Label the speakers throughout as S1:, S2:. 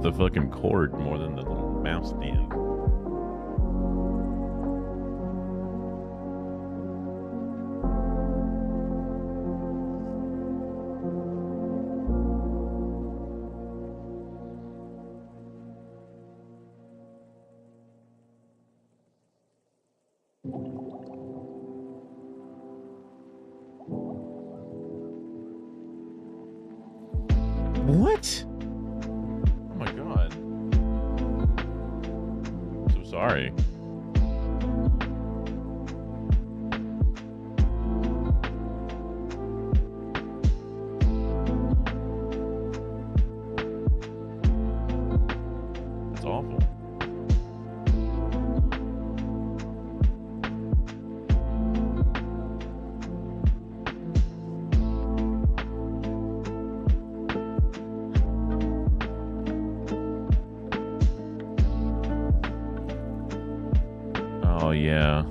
S1: about the fucking cord more than the little mouse stand. What? Oh my god. So sorry. That's awful. Oh, yeah.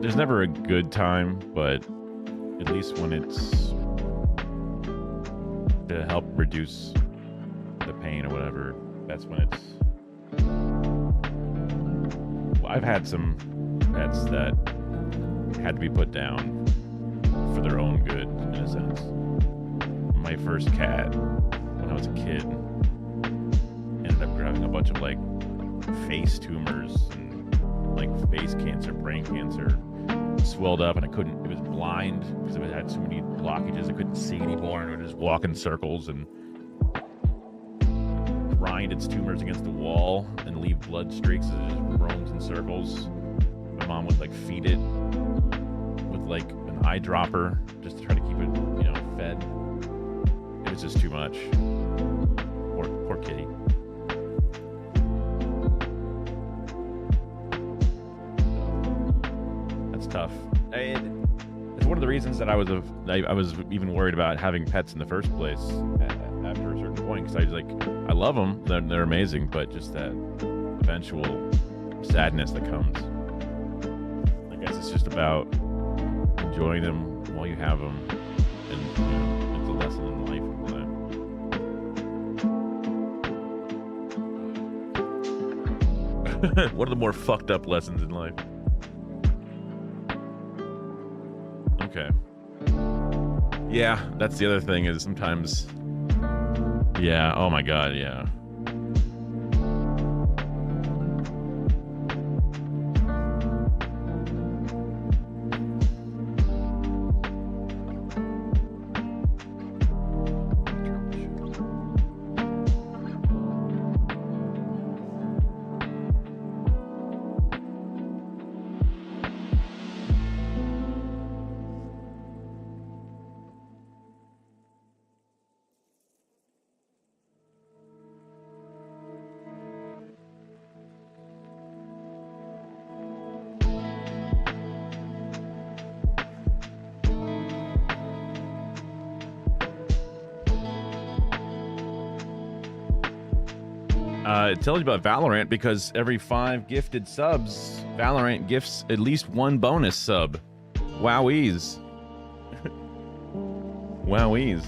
S1: There's never a good time, but at least when it's to help reduce the pain or whatever, that's when it's... I've had some pets that had to be put down for their own good, in a sense. My first cat, when I was a kid, ended up having a bunch of like face tumors and like face cancer, brain cancer, swelled up, and it was blind because it had so many blockages. I couldn't see anymore, and it would just walk in circles and grind its tumors against the wall and leave blood streaks as it just roams in circles. My mom would like feed it with like an eyedropper just to try to keep it, fed. It was just too much. Poor kitty. That's tough. It's one of the reasons that I was even worried about having pets in the first place after a certain point, because I was like, I love them, they're amazing, but just that eventual sadness that comes. I guess it's just about enjoying them while you have them, and it's a lesson in life. What are the more fucked up lessons in life? Okay. Yeah, that's the other thing is sometimes... Yeah, oh my god, yeah. It tells you about Valorant because every 5 gifted subs, Valorant gifts at least 1 bonus sub. Wowies. Wowies.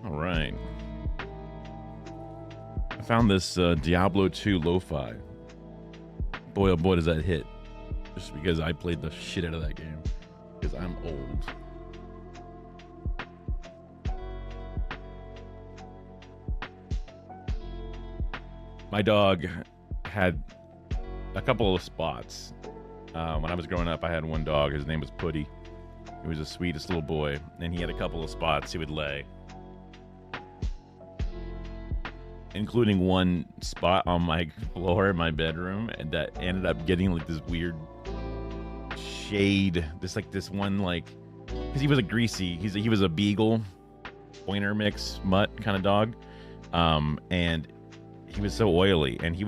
S1: All right. I found this Diablo 2 lo-fi. Boy, oh boy, does that hit. Just because I played the shit out of that game. Because I'm old. My dog had a couple of spots. When I was growing up, I had one dog. His name was Putty. He was the sweetest little boy. And he had a couple of spots he would lay. Including one spot on my floor in my bedroom. And that ended up getting like this weird... shade, this one because he was a greasy, he was a beagle pointer mix mutt kind of dog, and he was so oily, and there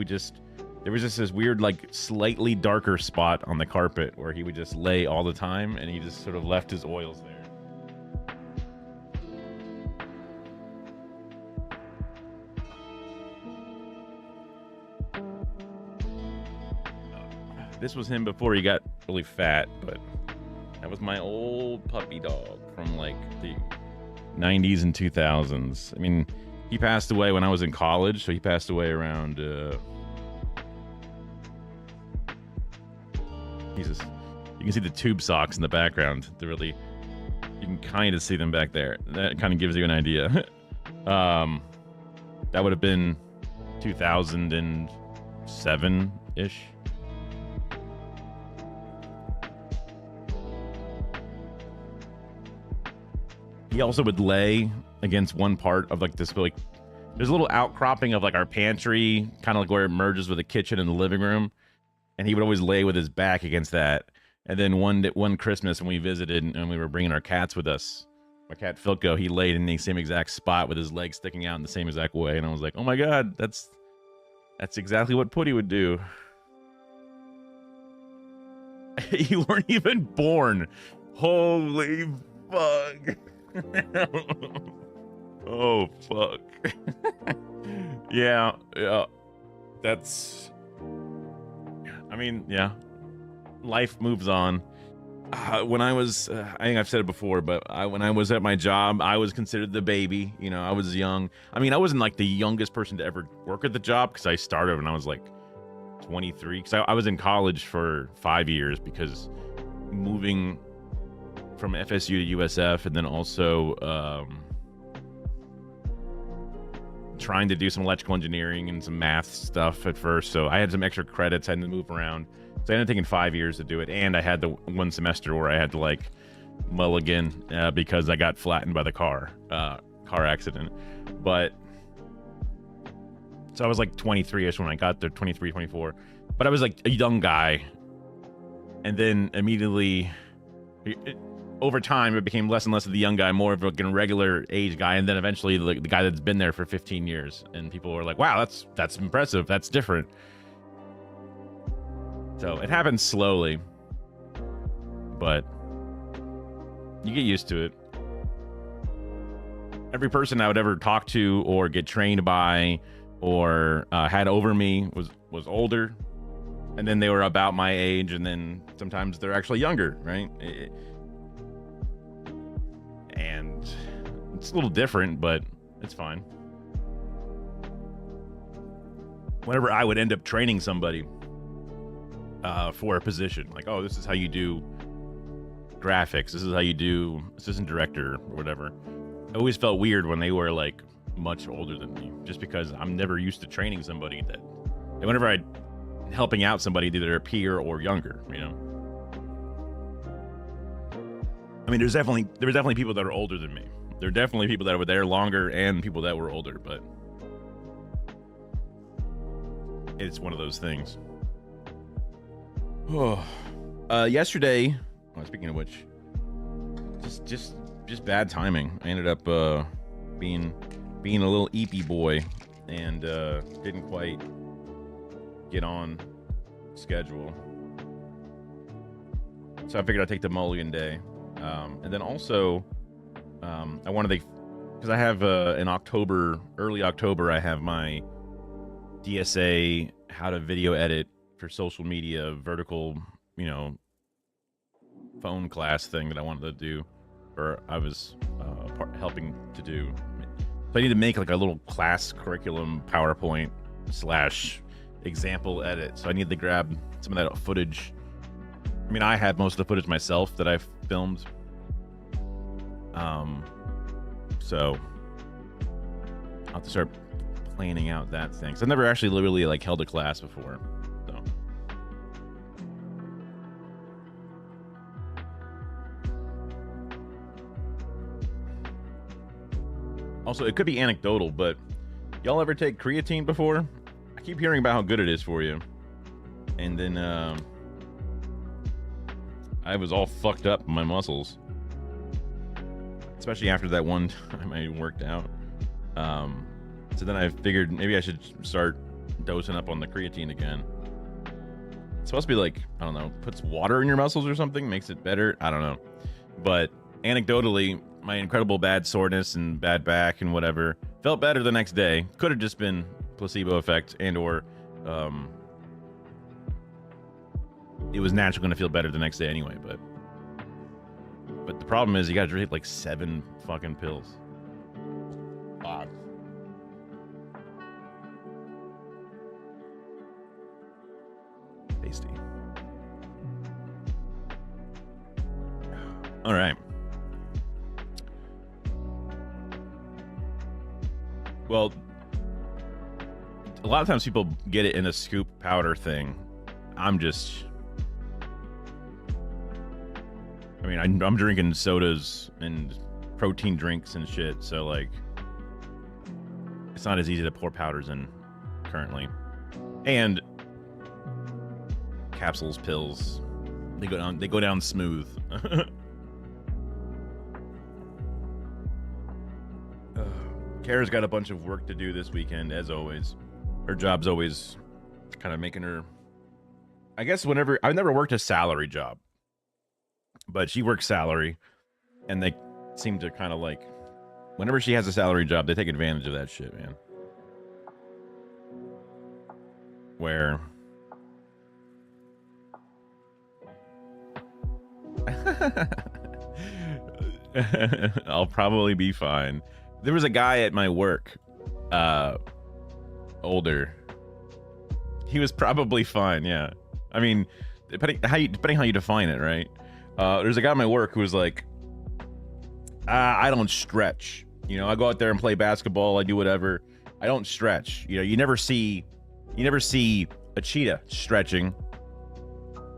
S1: was just this weird like slightly darker spot on the carpet where he would just lay all the time, and he just sort of left his oils there. This was him before he got really fat, but that was my old puppy dog from like the 90s and 2000s. I mean, he passed away when I was in college, so he passed away around Jesus. You can see the tube socks in the background. They're really, you can kind of see them back there. That kind of gives you an idea. That would have been 2007-ish. He also would lay against one part of like this, like there's a little outcropping of like our pantry, kind of like where it merges with the kitchen and the living room. And he would always lay with his back against that. And then one Christmas when we visited and we were bringing our cats with us, my cat Filco, he laid in the same exact spot with his legs sticking out in the same exact way. And I was like, oh my God, that's exactly what Putty would do. You weren't even born. Holy fuck. Oh fuck. Yeah. That's, I mean, yeah, life moves on. When I was, I think I've said it before, but when I was at my job, I was considered the baby. You know, I was young. I mean, I wasn't like the youngest person to ever work at the job because I started when I was like 23. Because I was in college for 5 years because moving from FSU to USF and then also trying to do some electrical engineering and some math stuff at first. So I had some extra credits. I had to move around. So I ended up taking 5 years to do it. And I had the one semester where I had to like mulligan because I got flattened by the car accident. But so I was like 23-ish when I got there, 23, 24. But I was like a young guy. And then immediately over time, it became less and less of the young guy, more of a regular age guy. And then eventually the guy that's been there for 15 years. And people were like, wow, that's impressive. That's different. So it happens slowly, but you get used to it. Every person I would ever talk to or get trained by or had over me was older, and then they were about my age, and then sometimes they're actually younger, right? And it's a little different, but it's fine. Whenever I would end up training somebody for a position, like, oh, this is how you do graphics, this is how you do assistant director or whatever, I always felt weird when they were like much older than me, just because I'm never used to training somebody that, and whenever I'm helping out somebody, either a peer or younger, you know. I mean, there were definitely people that are older than me. There are definitely people that were there longer and people that were older, but it's one of those things. Oh, yesterday. Well, speaking of which, just bad timing. I ended up being a little eepy boy and didn't quite get on schedule. So I figured I'd take the mulligan day, and then also I wanted to, because I have in October, early October, I have my DSA how to video edit for social media vertical, you know, phone class thing that I wanted to do, or I was helping to do. So I need to make like a little class curriculum PowerPoint / example edit. So I need to grab some of that footage. I mean, I have most of the footage myself that I've filmed. So I'll have to start planning out that thing. So I've never actually literally like held a class before. So also, it could be anecdotal, but y'all ever take creatine before? I keep hearing about how good it is for you. And then I was all fucked up in my muscles. Especially after that one time I worked out. So then I figured maybe I should start dosing up on the creatine again. It's supposed to be like, I don't know, puts water in your muscles or something, makes it better. I don't know. But anecdotally, my incredible bad soreness and bad back and whatever felt better the next day. Could have just been placebo effect and or it was naturally going to feel better the next day anyway. But the problem is you got to drink like 7 fucking pills. Wow. Tasty. All right. Well, a lot of times people get it in a scoop powder thing. I'm drinking sodas and protein drinks and shit, so like it's not as easy to pour powders in currently. And capsules, pills, they go down smooth. Kara's got a bunch of work to do this weekend, as always. Her job's always kind of making her, I guess I've never worked a salary job, but she works salary, and they seem to kind of like, whenever she has a salary job, they take advantage of that shit, man. Where I'll probably be fine. There was a guy at my work, older. He was probably fine, yeah. I mean, depending how you define it, right? There's a guy at my work who was like, I don't stretch. You know, I go out there and play basketball. I do whatever. I don't stretch. You know, you never see a cheetah stretching.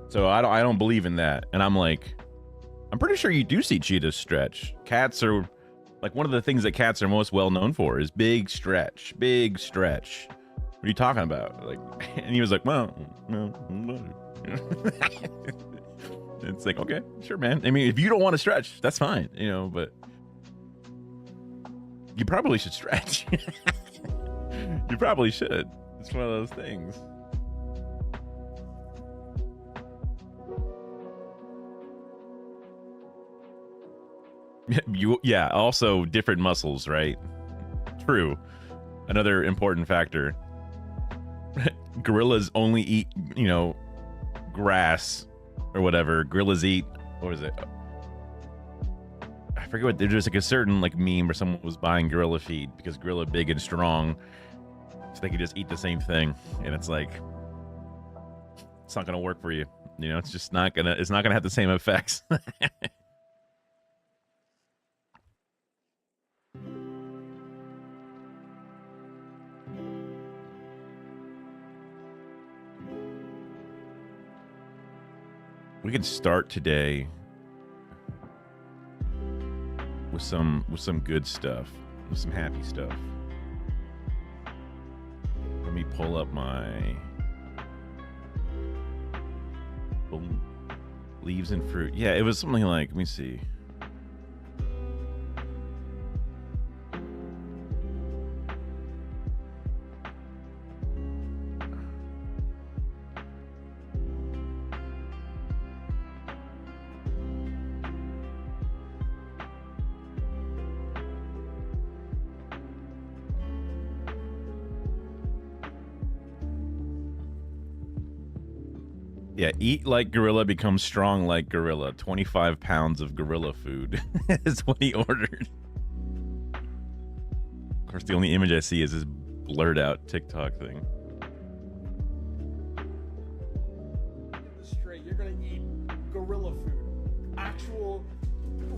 S1: So I don't believe in that. And I'm like, I'm pretty sure you do see cheetahs stretch. Cats are like, one of the things that cats are most well known for is big stretch. Big stretch. What are you talking about? Like, and he was like, well, no. It's like, okay, sure, man. I mean, if you don't want to stretch, that's fine, you know, but you probably should stretch. You probably should. It's one of those things. Yeah, also different muscles, right? True. Another important factor. Gorillas only eat, you know, grass or whatever. Gorillas eat, what is it? I forget what, there's like a certain like meme where someone was buying gorilla feed because gorilla big and strong, so they could just eat the same thing. And it's like, it's not gonna work for you. You know, it's just not gonna have the same effects. We could start today with some good stuff, with some happy stuff. Let me pull up my leaves and fruit. Yeah, it was something like, let me see. Yeah, eat like gorilla, become strong like gorilla. 25 pounds of gorilla food is what he ordered. Of course, the only image I see is this blurred out TikTok thing.
S2: Straight, you're gonna eat gorilla food. Actual,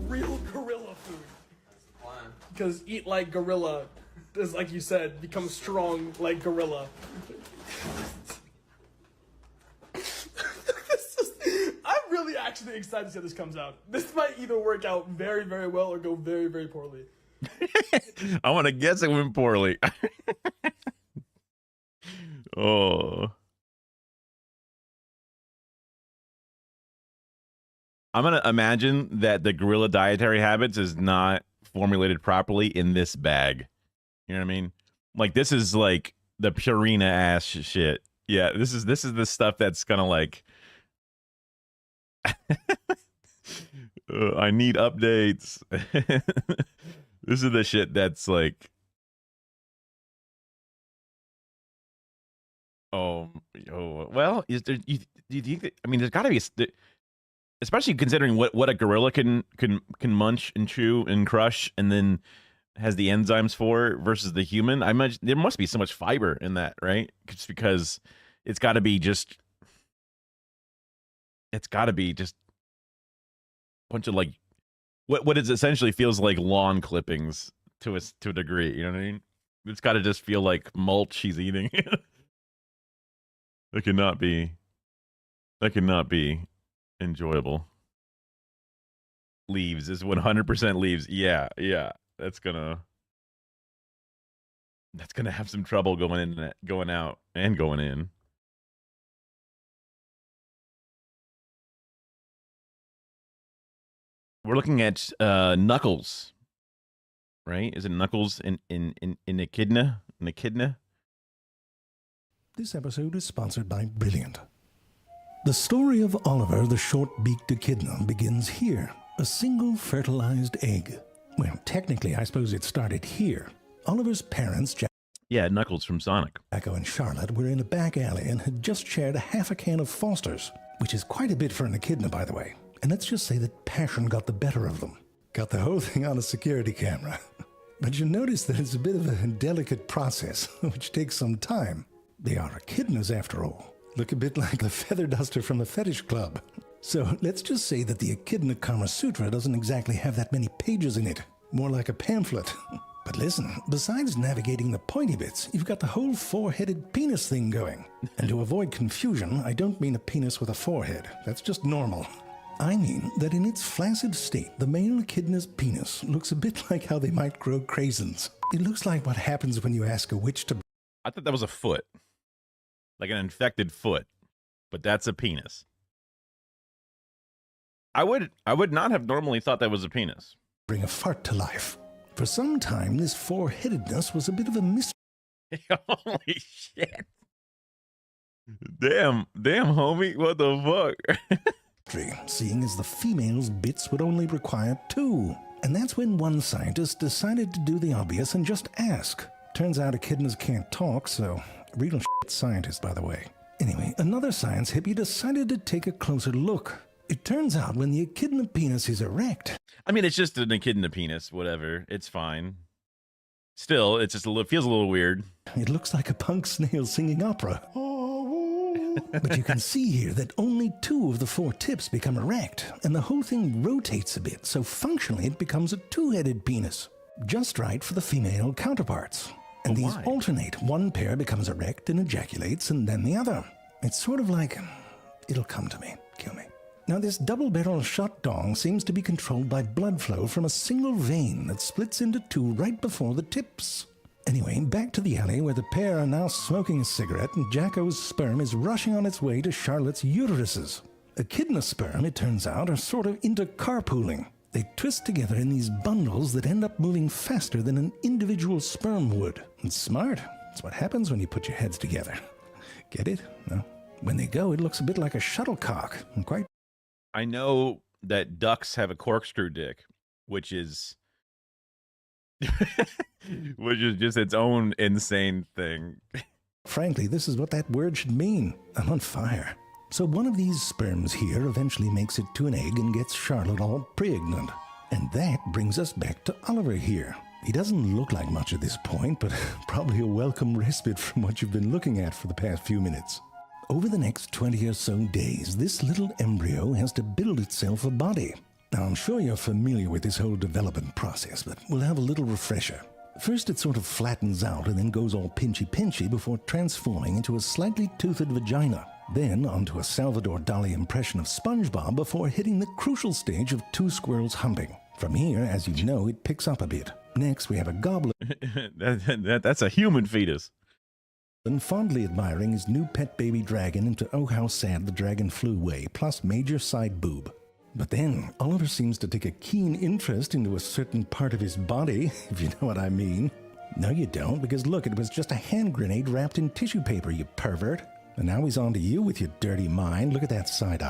S2: real gorilla food.
S3: That's the plan.
S2: Because eat like gorilla is, like you said, become strong like gorilla. I'm really actually excited to see how this comes out. This might either work out very, very well or go very, very poorly.
S1: I want to guess it went poorly. Oh. I'm going to imagine that the gorilla dietary habits is not formulated properly in this bag. You know what I mean? Like, this is like the Purina ass shit. Yeah, this is the stuff that's going to like... I need updates. This is the shit that's like Oh, well, is there? Do you think that, I mean, there's got to be, especially considering what a gorilla can munch and chew and crush, and then has the enzymes for versus the human. I imagine there must be so much fiber in that, right? Just because it's got to be just, it's got to be just a bunch of like what is essentially feels like lawn clippings to a degree. You know what I mean? It's got to just feel like mulch he's eating. That cannot be. That cannot be enjoyable. Leaves is 100% leaves. Yeah, yeah. That's gonna have some trouble going in, going out, and going in. We're looking at Knuckles, right? Is it Knuckles in Echidna? In Echidna?
S3: This episode is sponsored by Brilliant. The story of Oliver the short-beaked echidna begins here, a single fertilized egg. Well, technically, I suppose it started here. Oliver's parents,
S1: Yeah, Knuckles from Sonic.
S3: Jacko and Charlotte, were in a back alley and had just shared a half a can of Foster's, which is quite a bit for an echidna, by the way. And let's just say that passion got the better of them. Got the whole thing on a security camera. But you notice that it's a bit of a delicate process, which takes some time. They are echidnas, after all. Look a bit like the feather duster from the fetish club. So let's just say that the Echidna Kama Sutra doesn't exactly have that many pages in it. More like a pamphlet. But listen, besides navigating the pointy bits, you've got the whole four-headed penis thing going. And to avoid confusion, I don't mean a penis with a forehead. That's just normal. I mean that in its flaccid state, the male echidna's penis looks a bit like how they might grow craisins. It looks like what happens when you ask a witch to...
S1: I thought that was a foot. Like an infected foot. But that's a penis. I would not have normally thought that was a penis.
S3: Bring a fart to life. For some time, this four-headedness was a bit of a mystery.
S1: Holy shit. Damn, homie, what the fuck?
S3: Seeing as the female's bits would only require 2. And that's when one scientist decided to do the obvious and just ask. Turns out echidnas can't talk, so real shit scientist, by the way. Anyway, another science hippie decided to take a closer look. It turns out when the echidna penis is erect...
S1: I mean, it's just an echidna penis, whatever. It's fine. Still, it's just it feels a little weird.
S3: It looks like a punk snail singing opera. But you can see here that only 2 of the 4 tips become erect, and the whole thing rotates a bit, so functionally it becomes a 2-headed penis. Just right for the female counterparts. And these alternate. One pair becomes erect and ejaculates, and then the other. It's sort of like... It'll come to me. Kill me. Now, this double-barrel shot dong seems to be controlled by blood flow from a single vein that splits into 2 right before the tips. Anyway, back to the alley where the pair are now smoking a cigarette and Jacko's sperm is rushing on its way to Charlotte's uteruses. Echidna sperm, it turns out, are sort of into carpooling. They twist together in these bundles that end up moving faster than an individual sperm would. It's smart. It's what happens when you put your heads together. Get it? No. When they go, it looks a bit like a shuttlecock. And quite...
S1: I know that ducks have a corkscrew dick, which is... which is just its own insane thing.
S3: Frankly, this is what that word should mean. I'm on fire. So one of these sperms here eventually makes it to an egg and gets Charlotte all pregnant. And that brings us back to Oliver here. He doesn't look like much at this point, but probably a welcome respite from what you've been looking at for the past few minutes. Over the next 20 or so days, this little embryo has to build itself a body. Now, I'm sure you're familiar with this whole development process, but we'll have a little refresher. First, it sort of flattens out and then goes all pinchy-pinchy before transforming into a slightly toothed vagina. Then onto a Salvador Dali impression of SpongeBob before hitting the crucial stage of 2 squirrels humping. From here, as you know, it picks up a bit. Next, we have a goblin
S1: that's a human fetus.
S3: and fondly admiring his new pet baby dragon into Oh How Sad the Dragon Flew Away, plus major side boob. But then, Oliver seems to take a keen interest into a certain part of his body, if you know what I mean. No, you don't, because look, it was just a hand grenade wrapped in tissue paper, you pervert. And now he's on to you with your dirty mind. Look at that side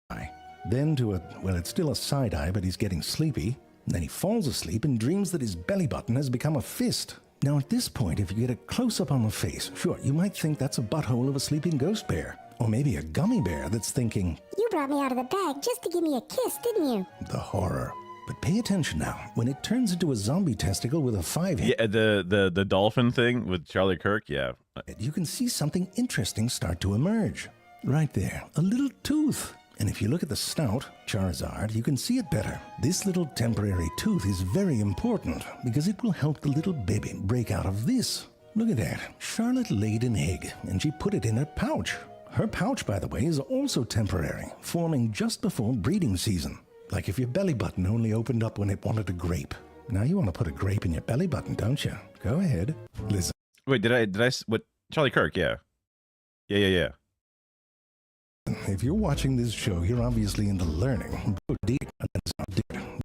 S3: eye. Then to a, well, it's still a side eye, but he's getting sleepy. And then he falls asleep and dreams that his belly button has become a fist. Now at this point, if you get a close-up on the face, sure, you might think that's a butthole of a sleeping ghost bear. Or maybe a gummy bear that's thinking,
S4: You brought me out of the bag just to give me a kiss, didn't you?
S3: the horror. But pay attention now. When it turns into a zombie testicle with a 5-head,
S1: Yeah, the dolphin thing with Charlie Kirk. Yeah,
S3: you can see something interesting start to emerge. Right there, a little tooth. And if you look at the snout, Charizard, you can see it better. This little temporary tooth is very important because it will help the little baby break out of this. Look at that. Charlotte laid an egg and she put it in her pouch. Her pouch, by the way, is also temporary, forming just before breeding season. Like if your belly button only opened up when it wanted a grape. Now you want to put a grape in your belly button, don't you? Go ahead. Listen.
S1: wait, what? Charlie Kirk? Yeah.
S3: If you're watching this show, you're obviously into learning.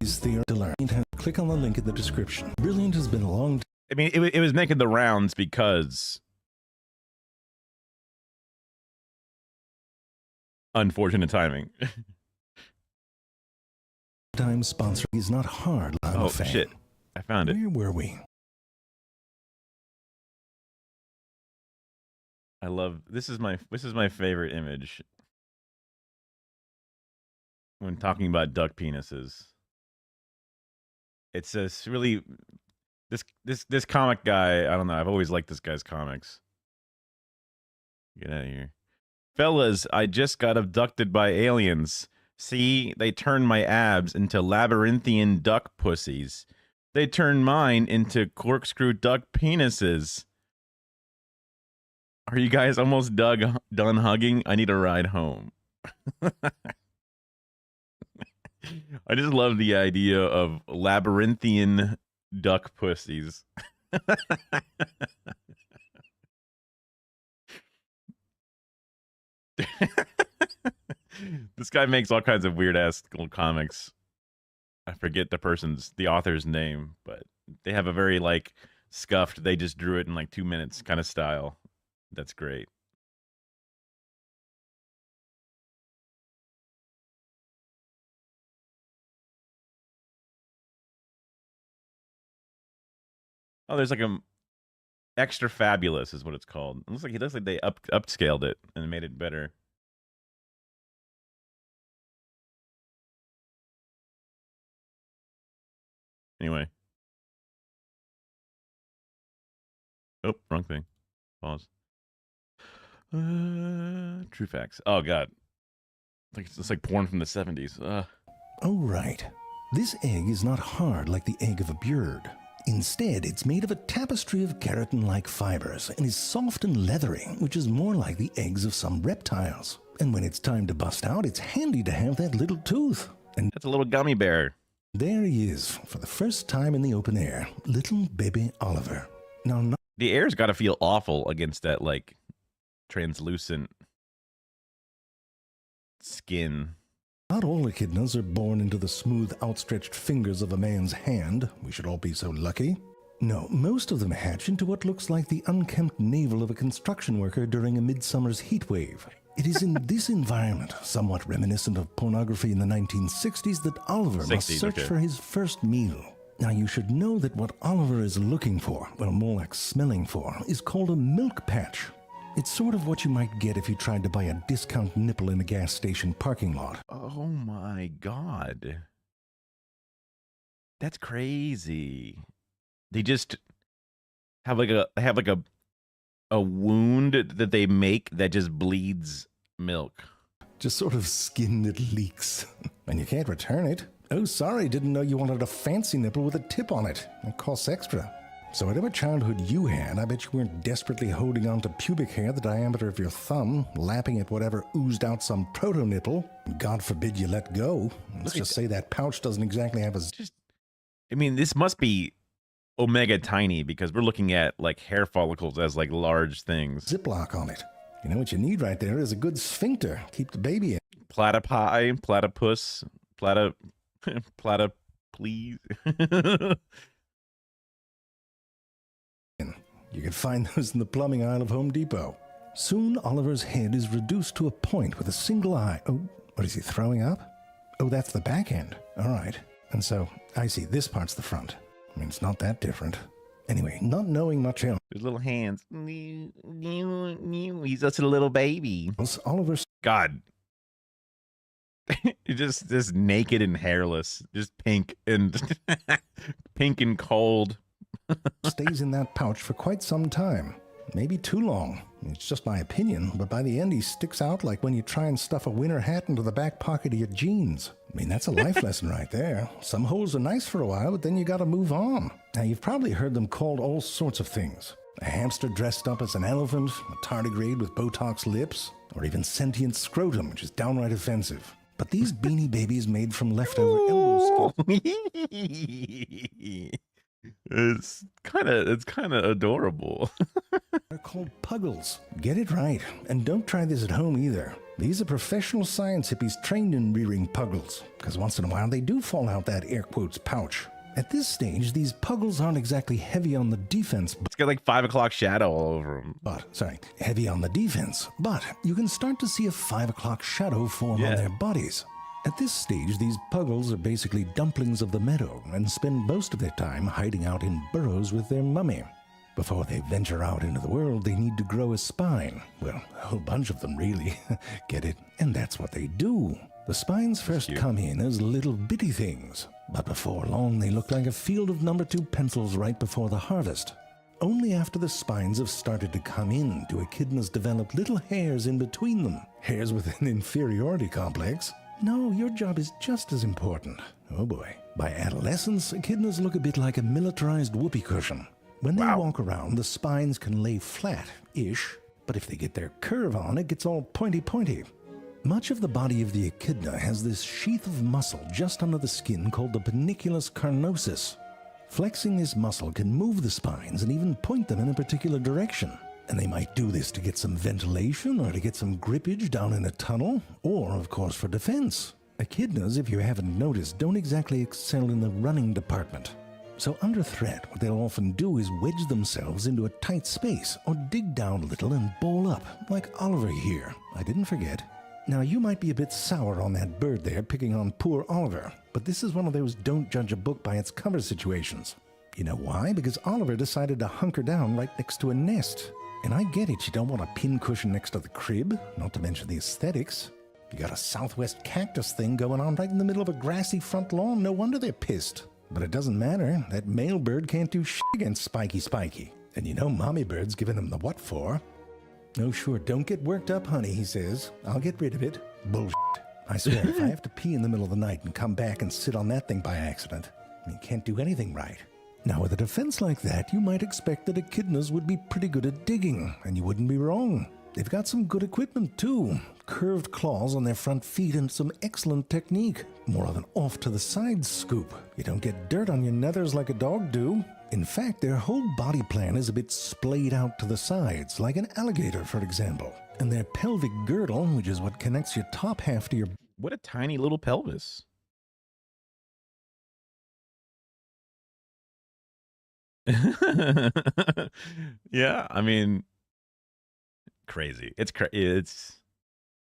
S3: Is there to learn? Click on the link in the description. Brilliant has been a long
S1: I mean, it was making the rounds because unfortunate timing.
S3: time sponsor. Is not hard. I'm
S1: Oh
S3: a fan.
S1: shit! I found it.
S3: Where were we?
S1: I love this is my favorite image when talking about duck penises. It's this really this comic guy. I don't know. I've always liked this guy's comics. Get out of here, fellas! I just got abducted by aliens. See, they turned my abs into labyrinthian duck pussies. They turned mine into corkscrew duck penises. Are you guys almost done hugging? I need a ride home. I just love the idea of labyrinthian duck pussies. This guy makes all kinds of weird ass little comics. I forget the author's name, but they have a very like scuffed, they just drew it in like 2 minutes kind of style. That's great. Oh, there's like a extra fabulous is what it's called. It looks like they upscaled it and made it better. Anyway. Oh, wrong thing. Pause. True facts. Oh god. It's like porn from the 70s.
S3: Oh, right. This egg is not hard like the egg of a bird. Instead, it's made of a tapestry of keratin-like fibers and is soft and leathery, which is more like the eggs of some reptiles. And when it's time to bust out, it's handy to have that little tooth. And
S1: That's a little gummy bear.
S3: there he is, for the first time in the open air, little baby Oliver. Now, not
S1: The air's got to feel awful against that like translucent skin.
S3: all echidnas are born into the smooth, outstretched fingers of a man's hand. We should all be so lucky. No, most of them hatch into what looks like the unkempt navel of a construction worker during a midsummer's heat wave. It is in this environment, somewhat reminiscent of pornography in the 1960s, that Oliver must
S1: 60s,
S3: search
S1: okay.
S3: for his first meal. Now, you should know that what Oliver is looking for, well, more like smelling for, is called a milk patch. It's sort of what you might get if you tried to buy a discount nipple in a gas station parking lot.
S1: Oh my god. That's crazy. They just have like a wound that they make that just bleeds milk.
S3: Just sort of skin that leaks. And you can't return it. Oh, sorry, didn't know you wanted a fancy nipple with a tip on it. It costs extra. So whatever childhood you had, I bet you weren't desperately holding on to pubic hair the diameter of your thumb, lapping at whatever oozed out some proto-nipple. God forbid you let go. Let's just say that pouch doesn't exactly have a...
S1: I mean, this must be omega tiny because we're looking at like hair follicles as like large things.
S3: Ziploc on it. You know what you need right there is a good sphincter. Keep the baby in.
S1: Platypi, platypus, plata, please.
S3: You can find those in the plumbing aisle of Home Depot. Soon, Oliver's head is reduced to a point with a single eye. Oh, what is he throwing up? Oh, that's the back end. All right. And so, I see, this part's the front. I mean, it's not that different. Anyway, not knowing much
S1: His little hands. He's just a little baby.
S3: else, Oliver
S1: God. You're just naked and hairless. Just pink and pink and cold.
S3: stays in that pouch for quite some time. Maybe too long. It's just my opinion, but by the end he sticks out like when you try and stuff a winter hat into the back pocket of your jeans. I mean, that's a life lesson right there. Some holes are nice for a while, but then you gotta move on. Now, you've probably heard them called all sorts of things. A hamster dressed up as an elephant, a tardigrade with Botox lips, or even sentient scrotum, which is downright offensive. But these beanie babies made from leftover elbow skin
S1: It's kind of adorable.
S3: are called puggles. Get it right, and don't try this at home either. These are professional science hippies trained in rearing puggles, because once in a while they do fall out that air quotes pouch. At this stage, these puggles aren't exactly heavy on the defense,
S1: It's got like 5 o'clock shadow all over him.
S3: heavy on the defense, but you can start to see a 5 o'clock shadow form on their bodies. At this stage, these puggles are basically dumplings of the meadow and spend most of their time hiding out in burrows with their mummy. Before they venture out into the world, they need to grow a spine. Well, a whole bunch of them, really. Get it? And that's what they do. The spines first come in as little bitty things, but before long they look like a field of number 2 pencils right before the harvest. Only after the spines have started to come in do echidnas develop little hairs in between them. Hairs with an inferiority complex. No, your job is just as important. Oh boy. By adolescence, echidnas look a bit like a militarized whoopee cushion. When they walk around, the spines can lay flat-ish, but if they get their curve on, it gets all pointy-pointy. Much of the body of the echidna has this sheath of muscle just under the skin called the panniculus carnosus. Flexing this muscle can move the spines and even point them in a particular direction. And they might do this to get some ventilation or to get some grippage down in a tunnel, or, of course, for defense. Echidnas, if you haven't noticed, don't exactly excel in the running department. So under threat, what they'll often do is wedge themselves into a tight space or dig down a little and ball up, like Oliver here. I didn't forget. Now, you might be a bit sour on that bird there, picking on poor Oliver, but this is one of those don't judge a book by its cover situations. You know why? Because Oliver decided to hunker down right next to a nest. And I get it, you don't want a pincushion next to the crib, not to mention the aesthetics. You got a Southwest cactus thing going on right in the middle of a grassy front lawn, no wonder they're pissed. But it doesn't matter, that male bird can't do shit against Spiky. And you know mommy bird's giving him the what for. Oh sure, don't get worked up, honey, he says. I'll get rid of it. Bullshit. I swear, if I have to pee in the middle of the night and come back and sit on that thing by accident, you can't do anything right. Now, with a defense like that, you might expect that echidnas would be pretty good at digging, and you wouldn't be wrong. They've got some good equipment, too. Curved claws on their front feet and some excellent technique. More of an off-to-the-side scoop. You don't get dirt on your nethers like a dog do. In fact, their whole body plan is a bit splayed out to the sides, like an alligator, for example. And their pelvic girdle, which is what connects your top half to your...
S1: What a tiny little pelvis. Yeah, I mean, crazy. It's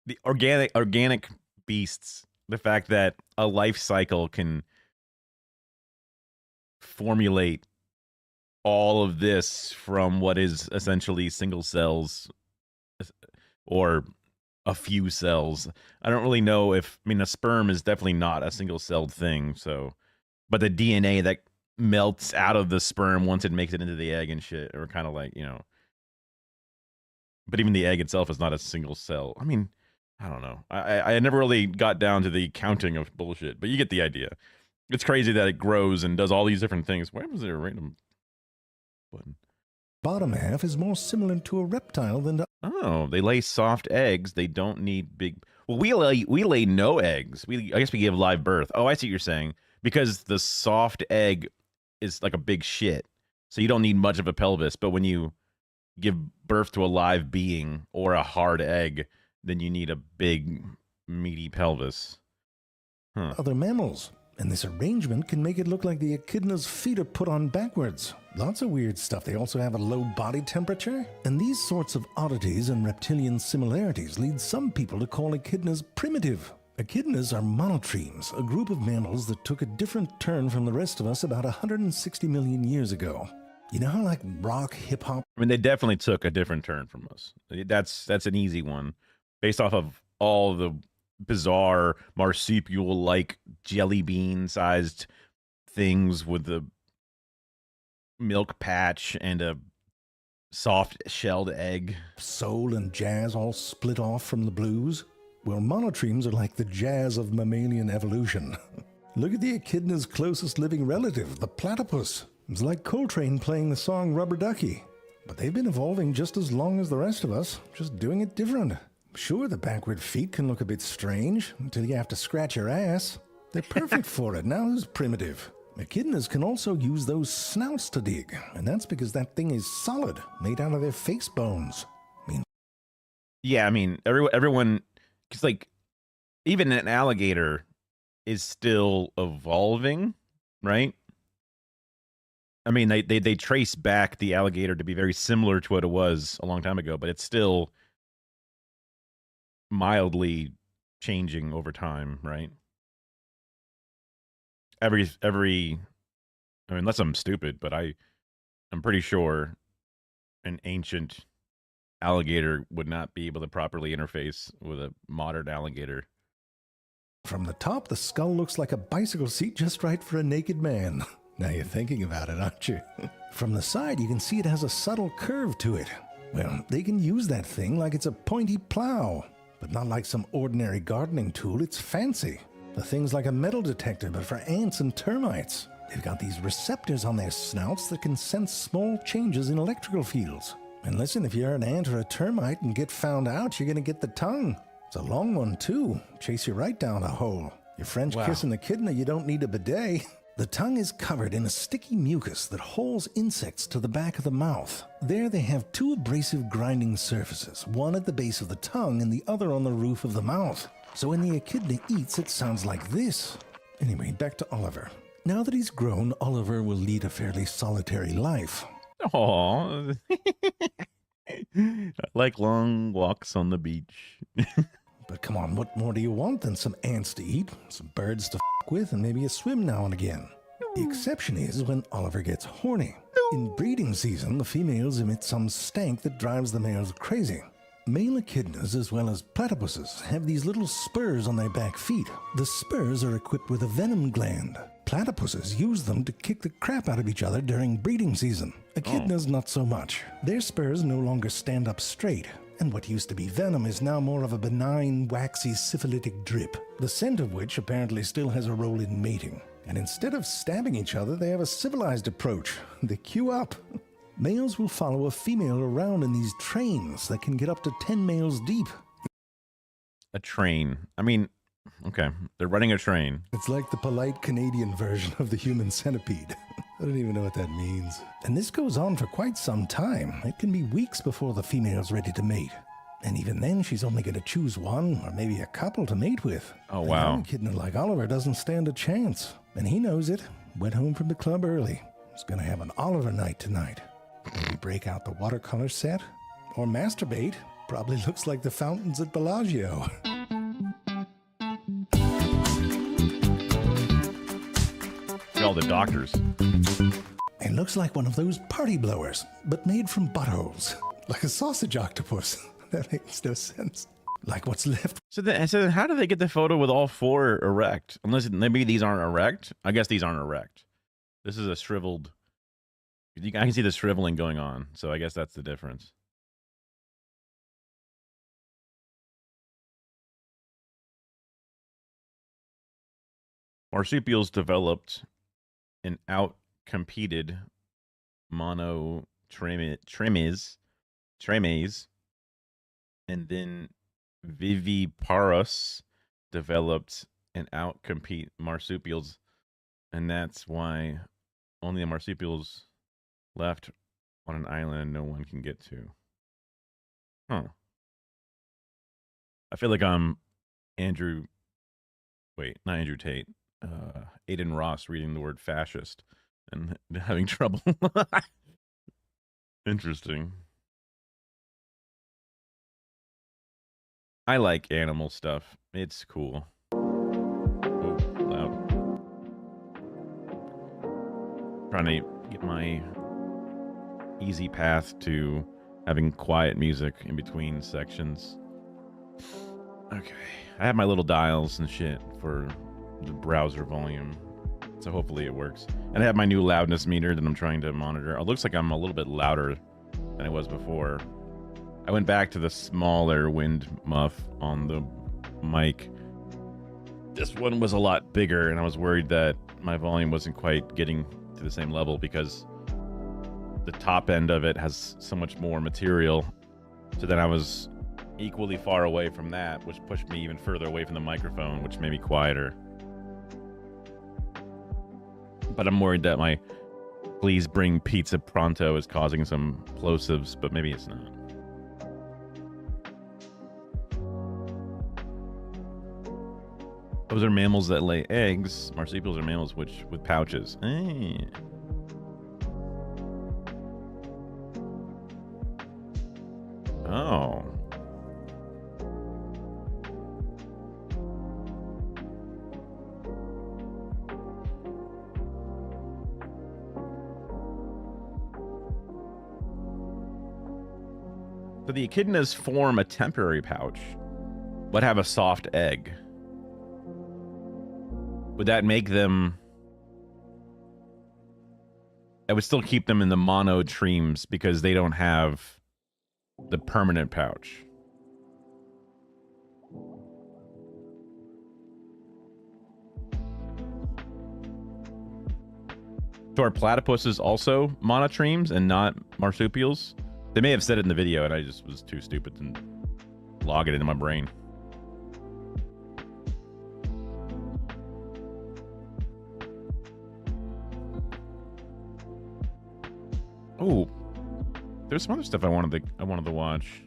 S1: the organic beasts. The fact that a life cycle can formulate all of this from what is essentially single cells or a few cells. I don't really know if, I mean, a sperm is definitely not a single celled thing. So, but the DNA that melts out of the sperm once it makes it into the egg and shit, or kind of like, you know, but even the egg itself is not a single cell. I mean, I don't know. I never really got down to the counting of bullshit, but you get the idea. It's crazy that it grows and does all these different things. Why was there a random button?
S3: Bottom half is more similar to a reptile than to...
S1: Oh, they lay soft eggs. They don't need big... Well, we lay no eggs. I guess we give live birth. Oh, I see what you're saying. Because the soft egg is like a big shit. So you don't need much of a pelvis. But when you give birth to a live being or a hard egg, then you need a big, meaty pelvis. Huh.
S3: Other mammals. And this arrangement can make it look like the echidna's feet are put on backwards. Lots of weird stuff. They also have a low body temperature. And these sorts of oddities and reptilian similarities lead some people to call echidnas primitive. Echidnas are monotremes, a group of mammals that took a different turn from the rest of us about 160 million years ago. You know how like rock, hip hop,
S1: I mean, they definitely took a different turn from us. That's an easy one, based off of all the bizarre marsupial-like jelly bean-sized things with the milk patch and a soft shelled egg.
S3: soul, and jazz all split off from the blues? Well, monotremes are like the jazz of mammalian evolution. Look at the echidna's closest living relative, the platypus. It's like Coltrane playing the song Rubber Ducky. But they've been evolving just as long as the rest of us, just doing it different. Sure, the backward feet can look a bit strange until you have to scratch your ass. They're perfect for it. Now who's primitive? Echidnas can also use those snouts to dig, and that's because that thing is solid, made out of their face bones.
S1: Yeah, I mean, everyone, because like even an alligator is still evolving, right? I mean, they trace back the alligator to be very similar to what it was a long time ago, but it's still mildly changing over time, right? I mean, unless I'm stupid, but I'm pretty sure an ancient alligator would not be able to properly interface with a modern alligator.
S3: From the top, the skull looks like a bicycle seat just right for a naked man. Now you're thinking about it, aren't you? From the side, you can see it has a subtle curve to it. Well, they can use that thing like it's a pointy plow, but not like some ordinary gardening tool. It's fancy. The thing's like a metal detector, but for ants and termites. They've got these receptors on their snouts that can sense small changes in electrical fields. And listen, if you're an ant or a termite and get found out, you're going to get the tongue. It's a long one, too. Chase you right down a hole. Your French kiss an echidna, you don't need a bidet. The tongue is covered in a sticky mucus that holds insects to the back of the mouth. There they have two abrasive grinding surfaces, one at the base of the tongue and the other on the roof of the mouth. So when the echidna eats, it sounds like this. Anyway, back to Oliver. Now that he's grown, Oliver will lead a fairly solitary life.
S1: Aww. I like long walks on the beach.
S3: But come on, what more do you want than some ants to eat, some birds to f with, and maybe a swim now and again? The exception is when Oliver gets horny. In breeding season, the females emit some stank that drives the males crazy. Male echidnas, as well as platypuses, have these little spurs on their back feet. The spurs are equipped with a venom gland. Platypuses use them to kick the crap out of each other during breeding season. Echidnas not so much. Their spurs no longer stand up straight, and what used to be venom is now more of a benign, waxy, syphilitic drip, the scent of which apparently still has a role in mating. And instead of stabbing each other, they have a civilized approach. They queue up. Males will follow a female around in these trains that can get up to 10 males deep.
S1: A train. I mean, okay, they're running a train.
S3: It's like the polite Canadian version of the human centipede. I don't even know what that means. And this goes on for quite some time. It can be weeks before the female's ready to mate. And even then, she's only going to choose one or maybe a couple to mate with.
S1: Oh,
S3: A
S1: wow.
S3: young echidna like Oliver doesn't stand a chance. And he knows it. Went home from the club early. He's going to have an Oliver night tonight. Maybe break out the watercolor set. Or masturbate. Probably looks like the fountains at Bellagio.
S1: All the doctors.
S3: It looks like one of those party blowers, but made from buttholes. Like a sausage octopus. That makes no sense. Like what's left.
S1: So how do they get the photo with all four erect? Unless maybe these aren't erect. I guess these aren't erect. This is a shriveled. I can see the shriveling going on, so I guess that's the difference. Marsupials developed and outcompeted monotremes, and then Viviparous developed and outcompete marsupials, and that's why only the marsupials left on an island no one can get to. Huh. I feel like I'm not Andrew Tate. Aiden Ross reading the word fascist and having trouble. Interesting. I like animal stuff. It's cool. Oh, loud. Trying to get my easy path to having quiet music in between sections. Okay, I have my little dials and shit for the browser volume, so hopefully it works. And I have my new loudness meter that I'm trying to monitor. It looks like I'm a little bit louder than I was before. I went back to the smaller wind muff on the mic. This one was a lot bigger, and I was worried that my volume wasn't quite getting to the same level because the top end of it has so much more material. So then I was equally far away from that, which pushed me even further away from the microphone, which made me quieter. But I'm worried that my "please bring pizza pronto" is causing some plosives, but maybe it's not. Those are mammals that lay eggs. Marsupials are mammals with pouches. Oh. So the echidnas form a temporary pouch, but have a soft egg. Would that make them... I would still keep them in the monotremes because they don't have the permanent pouch. So are platypuses also monotremes and not marsupials? They may have said it in the video and I just was too stupid to log it into my brain. Oh, there's some other stuff I wanted to watch.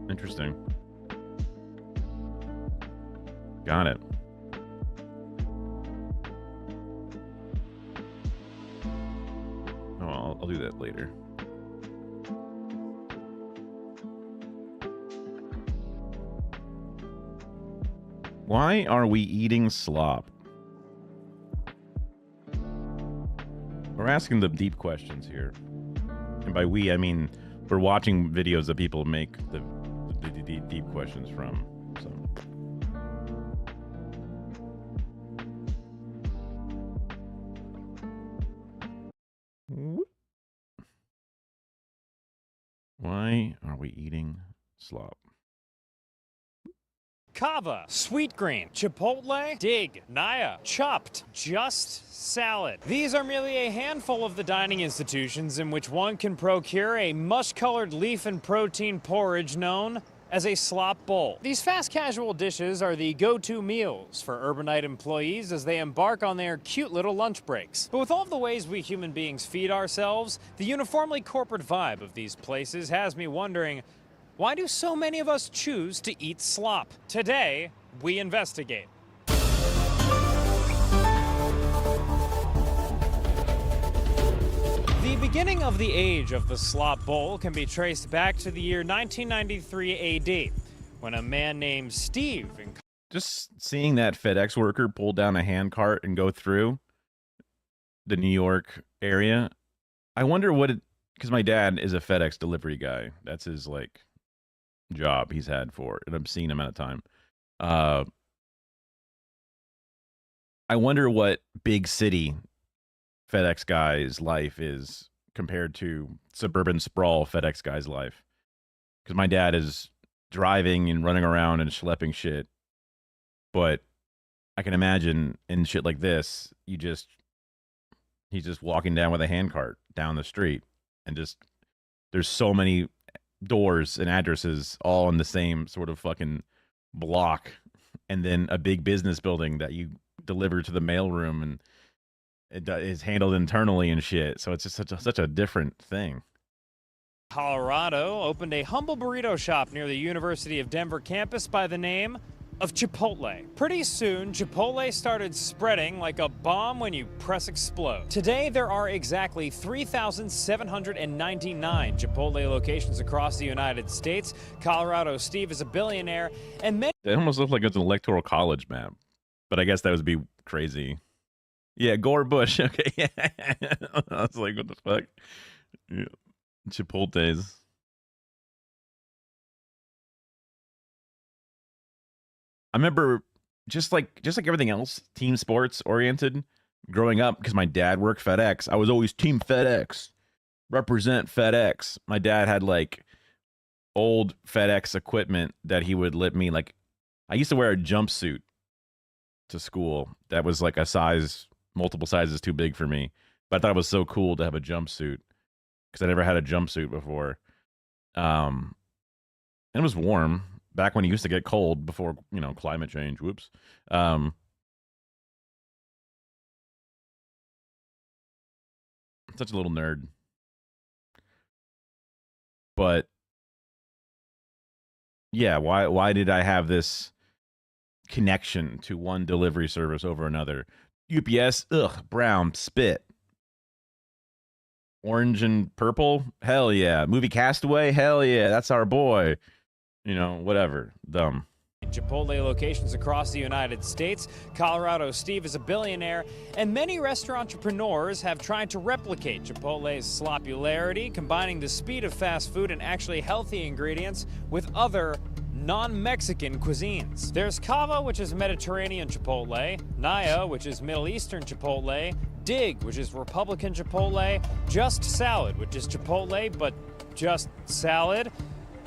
S1: Interesting. Got it. Oh, I'll do that later. Why are we eating slop? We're asking the deep questions here. And by we, I mean we're watching videos that people make the deep questions from. So. Why are we eating slop?
S5: Kava, sweet green, chipotle, dig, naya, chopped, just salad. These are merely a handful of the dining institutions in which one can procure a mush-colored leaf and protein porridge known as a slop bowl. These fast casual dishes are the go-to meals for urbanite employees as they embark on their cute little lunch breaks. But with all of the ways we human beings feed ourselves, the uniformly corporate vibe of these places has me wondering, why do so many of us choose to eat slop? Today, we investigate. The beginning of the age of the slop bowl can be traced back to the year 1993 AD, when a man named Steve...
S1: Just seeing that FedEx worker pull down a handcart and go through the New York area, I wonder what it... Because my dad is a FedEx delivery guy. That's his, like... job he's had for an obscene amount of time. I wonder what big city FedEx guy's life is compared to suburban sprawl FedEx guy's life. Because my dad is driving and running around and schlepping shit. But I can imagine in shit like this, he's just walking down with a handcart down the street and just there's so many doors and addresses all in the same sort of fucking block, and then a big business building that you deliver to the mailroom, and it is handled internally and shit. So it's just such a different thing.
S5: Colorado opened a humble burrito shop near the University of Denver campus by the name of Chipotle. Pretty soon, Chipotle started spreading like a bomb when you press explode. Today, there are exactly 3,799 Chipotle locations across the United States. Colorado Steve is a billionaire, and many
S1: It almost looked like it's an electoral college map, but I guess that would be crazy. Yeah, Gore Bush. Okay, yeah. I was like, what the fuck? Yeah. Chipotles. I remember just like everything else, team sports oriented growing up, because my dad worked FedEx. I was always team FedEx, represent FedEx. My dad had like old FedEx equipment that he would let me, like, I used to wear a jumpsuit to school that was like a size, multiple sizes too big for me. But I thought it was so cool to have a jumpsuit because I never had a jumpsuit before. And it was warm back when it used to get cold before, climate change. Whoops. Such a little nerd. But yeah, why did I have this connection to one delivery service over another? UPS, ugh, brown, spit. Orange and purple, hell yeah. Movie Castaway, hell yeah, that's our boy. Whatever, dumb.
S5: Chipotle locations across the United States. Colorado Steve is a billionaire, and many restaurant entrepreneurs have tried to replicate Chipotle's slopularity, combining the speed of fast food and actually healthy ingredients with other non-Mexican cuisines. There's Cava, which is Mediterranean Chipotle, Naya, which is Middle Eastern Chipotle, Dig, which is Republican Chipotle, Just Salad, which is Chipotle but just salad,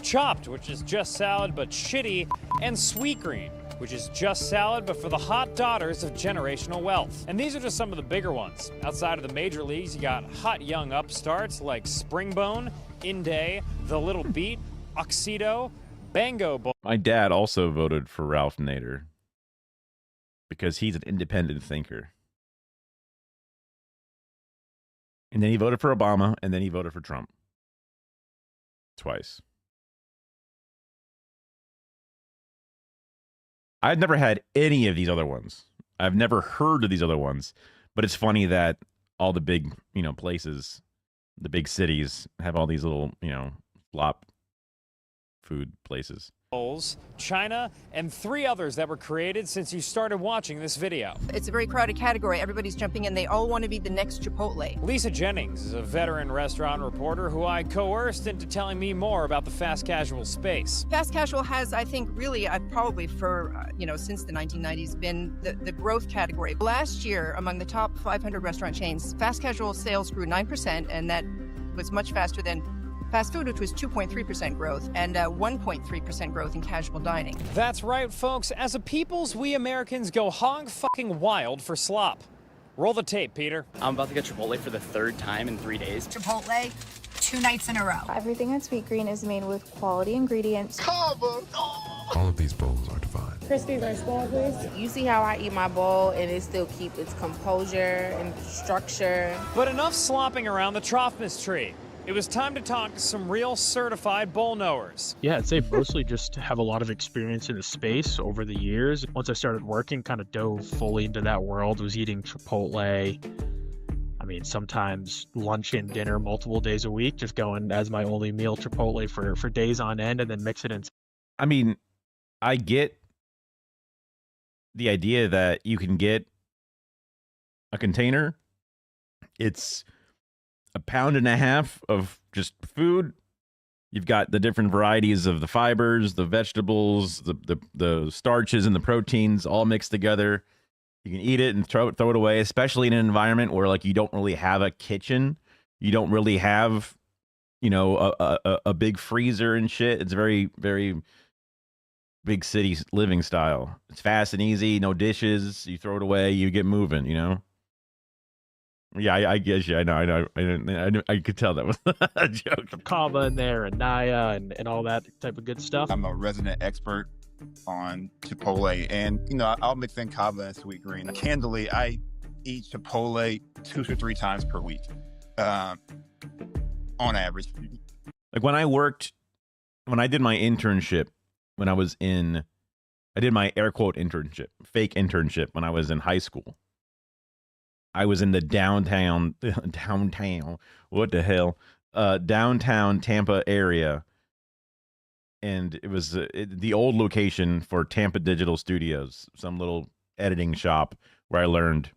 S5: Chopped, which is just salad but shitty, and Sweetgreen, which is just salad but for the hot daughters of generational wealth. And these are just some of the bigger ones. Outside of the major leagues, you got hot young upstarts like Springbone, Inday, The Little Beat, Oxedo, Bango Bowl.
S1: My dad also voted for Ralph Nader because he's an independent thinker. And then he voted for Obama, and then he voted for Trump. Twice. I've never had any of these other ones. I've never heard of these other ones. But it's funny that all the big, places, the big cities have all these little, flop food places.
S5: China, and 3 others that were created since you started watching this video.
S6: It's a very crowded category. Everybody's jumping in. They all want to be the next Chipotle.
S5: Lisa Jennings is a veteran restaurant reporter who I coerced into telling me more about the fast casual space.
S6: Fast casual has, I think, really, probably for, since the 1990s, been the growth category. Last year, among the top 500 restaurant chains, fast casual sales grew 9%, and that was much faster than fast food, which was 2.3% growth, and 1.3% growth in casual dining.
S5: That's right, folks. As a peoples, we Americans go hog fucking wild for slop. Roll the tape, Peter.
S7: I'm about to get Chipotle for the 3rd time in 3 days.
S8: Chipotle, 2 nights in a row.
S9: Everything at Sweetgreen is made with quality ingredients.
S10: All of these bowls are divine.
S9: Crispy rice ball, please.
S11: You see how I eat my bowl and it still keep its composure and structure.
S5: But enough slopping around the Trophmus tree. It was time to talk to some real certified bowl knowers.
S12: Yeah, I'd say mostly just have a lot of experience in the space over the years. Once I started working, kind of dove fully into that world, was eating Chipotle. I mean, sometimes lunch and dinner multiple days a week, just going as my only meal Chipotle for days on end and then mix it in.
S1: I mean, I get the idea that you can get a container. It's 1.5 pounds of just food. You've got the different varieties of the fibers, the vegetables, the starches and the proteins all mixed together. You can eat it and throw it away, especially in an environment where like you don't really have a kitchen. You don't really have, a big freezer and shit. It's very, very big city living style. It's fast and easy, no dishes. You throw it away, you get moving, Yeah, I guess. Yeah, I know. I could tell that was a joke.
S12: Cava in there and Naya and all that type of good stuff.
S10: I'm a resident expert on Chipotle, and I'll mix in Cava and Sweetgreen. Candidly, I eat Chipotle 2 to 3 times per week, on average.
S1: Like when I did my internship when I was in I did my air quote internship, fake internship when I was in high school. I was in the downtown, what the hell? Downtown Tampa area. And it was the old location for Tampa Digital Studios, some little editing shop where I learned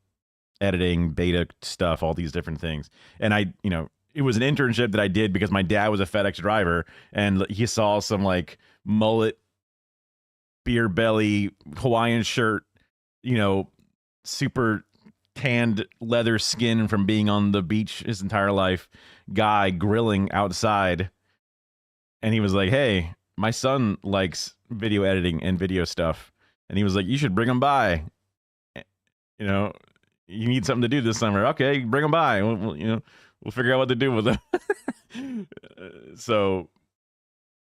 S1: editing, beta stuff, all these different things. And it was an internship that I did because my dad was a FedEx driver, and he saw some like mullet, beer belly, Hawaiian shirt, super tanned leather skin from being on the beach his entire life guy grilling outside. And he was like, hey, my son likes video editing and video stuff. And he was like, you should bring him by. You need something to do this summer. Okay, bring him by. We'll figure out what to do with him. So,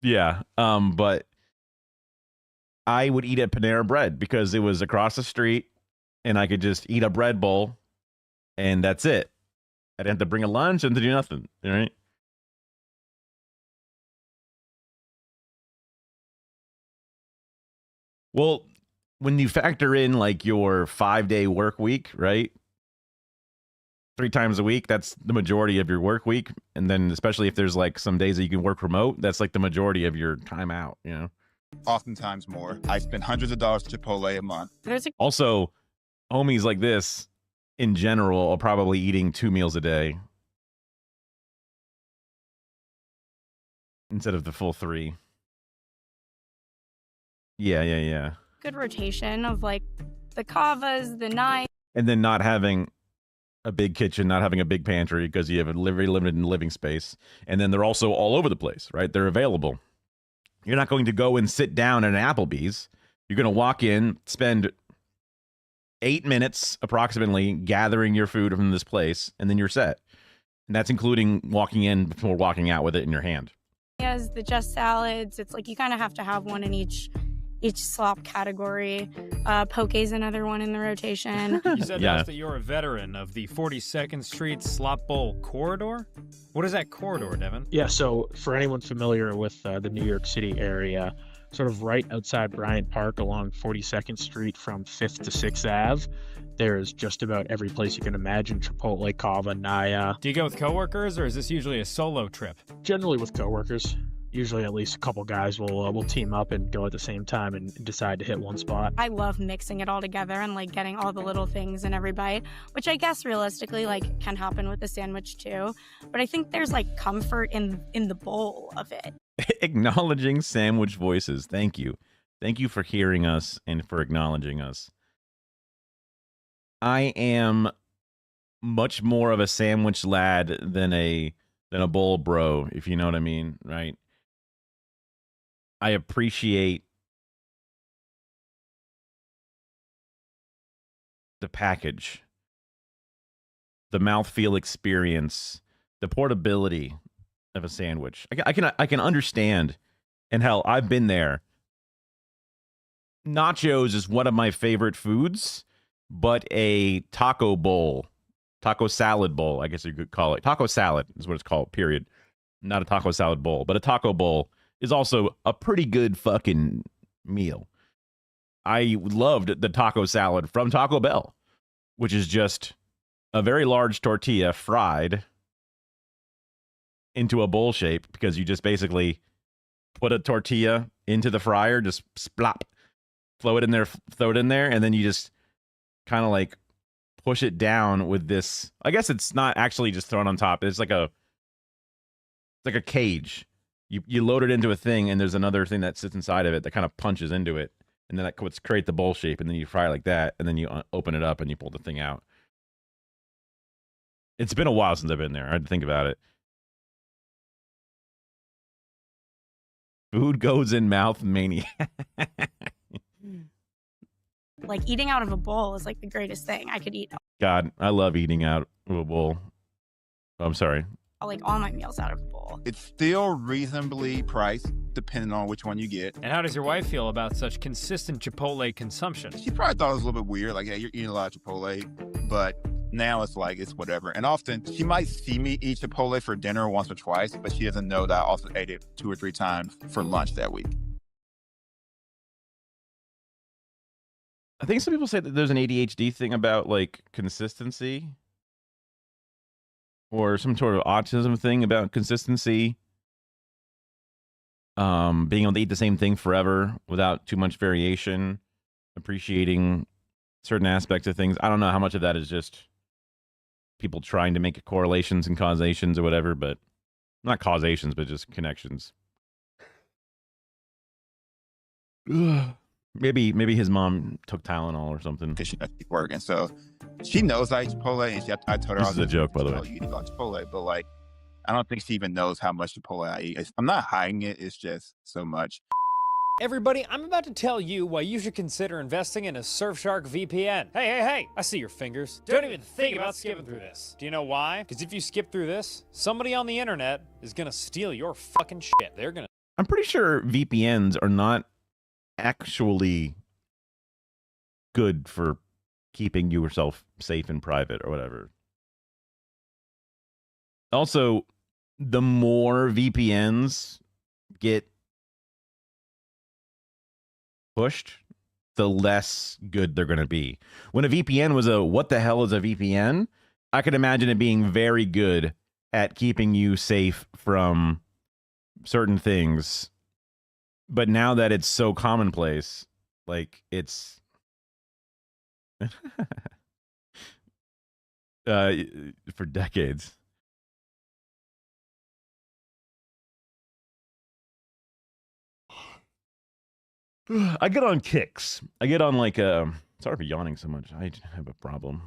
S1: yeah. But I would eat at Panera Bread because it was across the street and I could just eat a bread bowl and that's it. I didn't have to bring a lunch and to do nothing. Right? Well, when you factor in like your 5-day work week, right? 3 times a week, that's the majority of your work week. And then especially if there's like some days that you can work remote, that's like the majority of your time out,
S10: Oftentimes more. I spend hundreds of dollars at Chipotle a month.
S1: Also, homies like this in general are probably eating 2 meals a day instead of the full 3. Yeah.
S13: Good rotation of like the kavas, the knives.
S1: And then not having a big kitchen, not having a big pantry because you have a very limited living space. And then they're also all over the place, right? They're available. You're not going to go and sit down at an Applebee's. You're going to walk in, spend 8 minutes approximately gathering your food from this place, and then you're set. And that's including walking in before walking out with it in your hand.
S13: As the just salads, it's like you kind of have to have one in each slop category. Poke's another one in the rotation.
S5: You said to us that you're a veteran of the 42nd Street Slop Bowl corridor. What is that corridor, Devin?
S12: Yeah, so for anyone familiar with the New York City area, sort of right outside Bryant Park along 42nd Street from 5th to 6th Ave, there's just about every place you can imagine: Chipotle, Kava, Naya.
S5: Do you go with coworkers, or is this usually a solo trip?
S12: Generally with coworkers. Usually at least a couple guys will team up and go at the same time and decide to hit one spot.
S13: I love mixing it all together and like getting all the little things in every bite, which I guess realistically like can happen with the sandwich too. But I think there's like comfort in the bowl of it.
S1: Acknowledging sandwich voices. Thank you. Thank you for hearing us and for acknowledging us. I am much more of a sandwich lad than a bowl bro, if you know what I mean, right? I appreciate the package, the mouthfeel experience, the portability of a sandwich. I can understand, and hell, I've been there. Nachos is one of my favorite foods, but a taco bowl, taco salad bowl, I guess you could call it. Taco salad is what it's called, period. Not a taco salad bowl, but a taco bowl is also a pretty good fucking meal. I loved the taco salad from Taco Bell, which is just a very large tortilla fried into a bowl shape, because you just basically put a tortilla into the fryer, just splop, throw it in there, and then you just kind of like push it down with this. I guess it's not actually just thrown on top. It's like a cage. You load it into a thing, and there's another thing that sits inside of it that kind of punches into it, and then that would create the bowl shape, and then you fry it like that, and then you open it up and you pull the thing out. It's been a while since I've been there. I had to think about it. Food goes in mouth mania.
S13: Like eating out of a bowl is like the greatest thing I could eat.
S1: God, I love eating out of a bowl. Oh, I'm sorry.
S13: Like all my meals out of a bowl.
S10: It's still reasonably priced, depending on which one you get.
S5: And how does your wife feel about such consistent Chipotle consumption?
S10: She probably thought it was a little bit weird, like, hey, you're eating a lot of Chipotle, but now it's like, it's whatever. And often she might see me eat Chipotle for dinner once or twice, but she doesn't know that I also ate it 2 or 3 times for lunch that week.
S1: I think some people say that there's an ADHD thing about like consistency, or some sort of autism thing about consistency. Being able to eat the same thing forever without too much variation, appreciating certain aspects of things. I don't know how much of that is just people trying to make correlations and causations or whatever, but not causations, but just connections. Maybe his mom took Tylenol or something.
S10: Because she does keep working, so she knows I eat Chipotle, and I told her
S1: This is a joke, by the way.
S10: You eat a lot of Chipotle, but like, I don't think she even knows how much Chipotle I eat. I'm not hiding it. It's just so much.
S5: Everybody, I'm about to tell you why you should consider investing in a Surfshark VPN. Hey, I see your fingers. Don't even think about skipping through this. Do you know why? Because if you skip through this, somebody on the internet is gonna steal your fucking shit. They're gonna...
S1: I'm pretty sure VPNs are not actually good for keeping yourself safe and private or whatever. Also, the more VPNs get pushed, the less good they're going to be. When a VPN was what the hell is a VPN? I could imagine it being very good at keeping you safe from certain things. But now that it's so commonplace, like it's for decades. I get on kicks. I get on like sorry for yawning so much. I have a problem.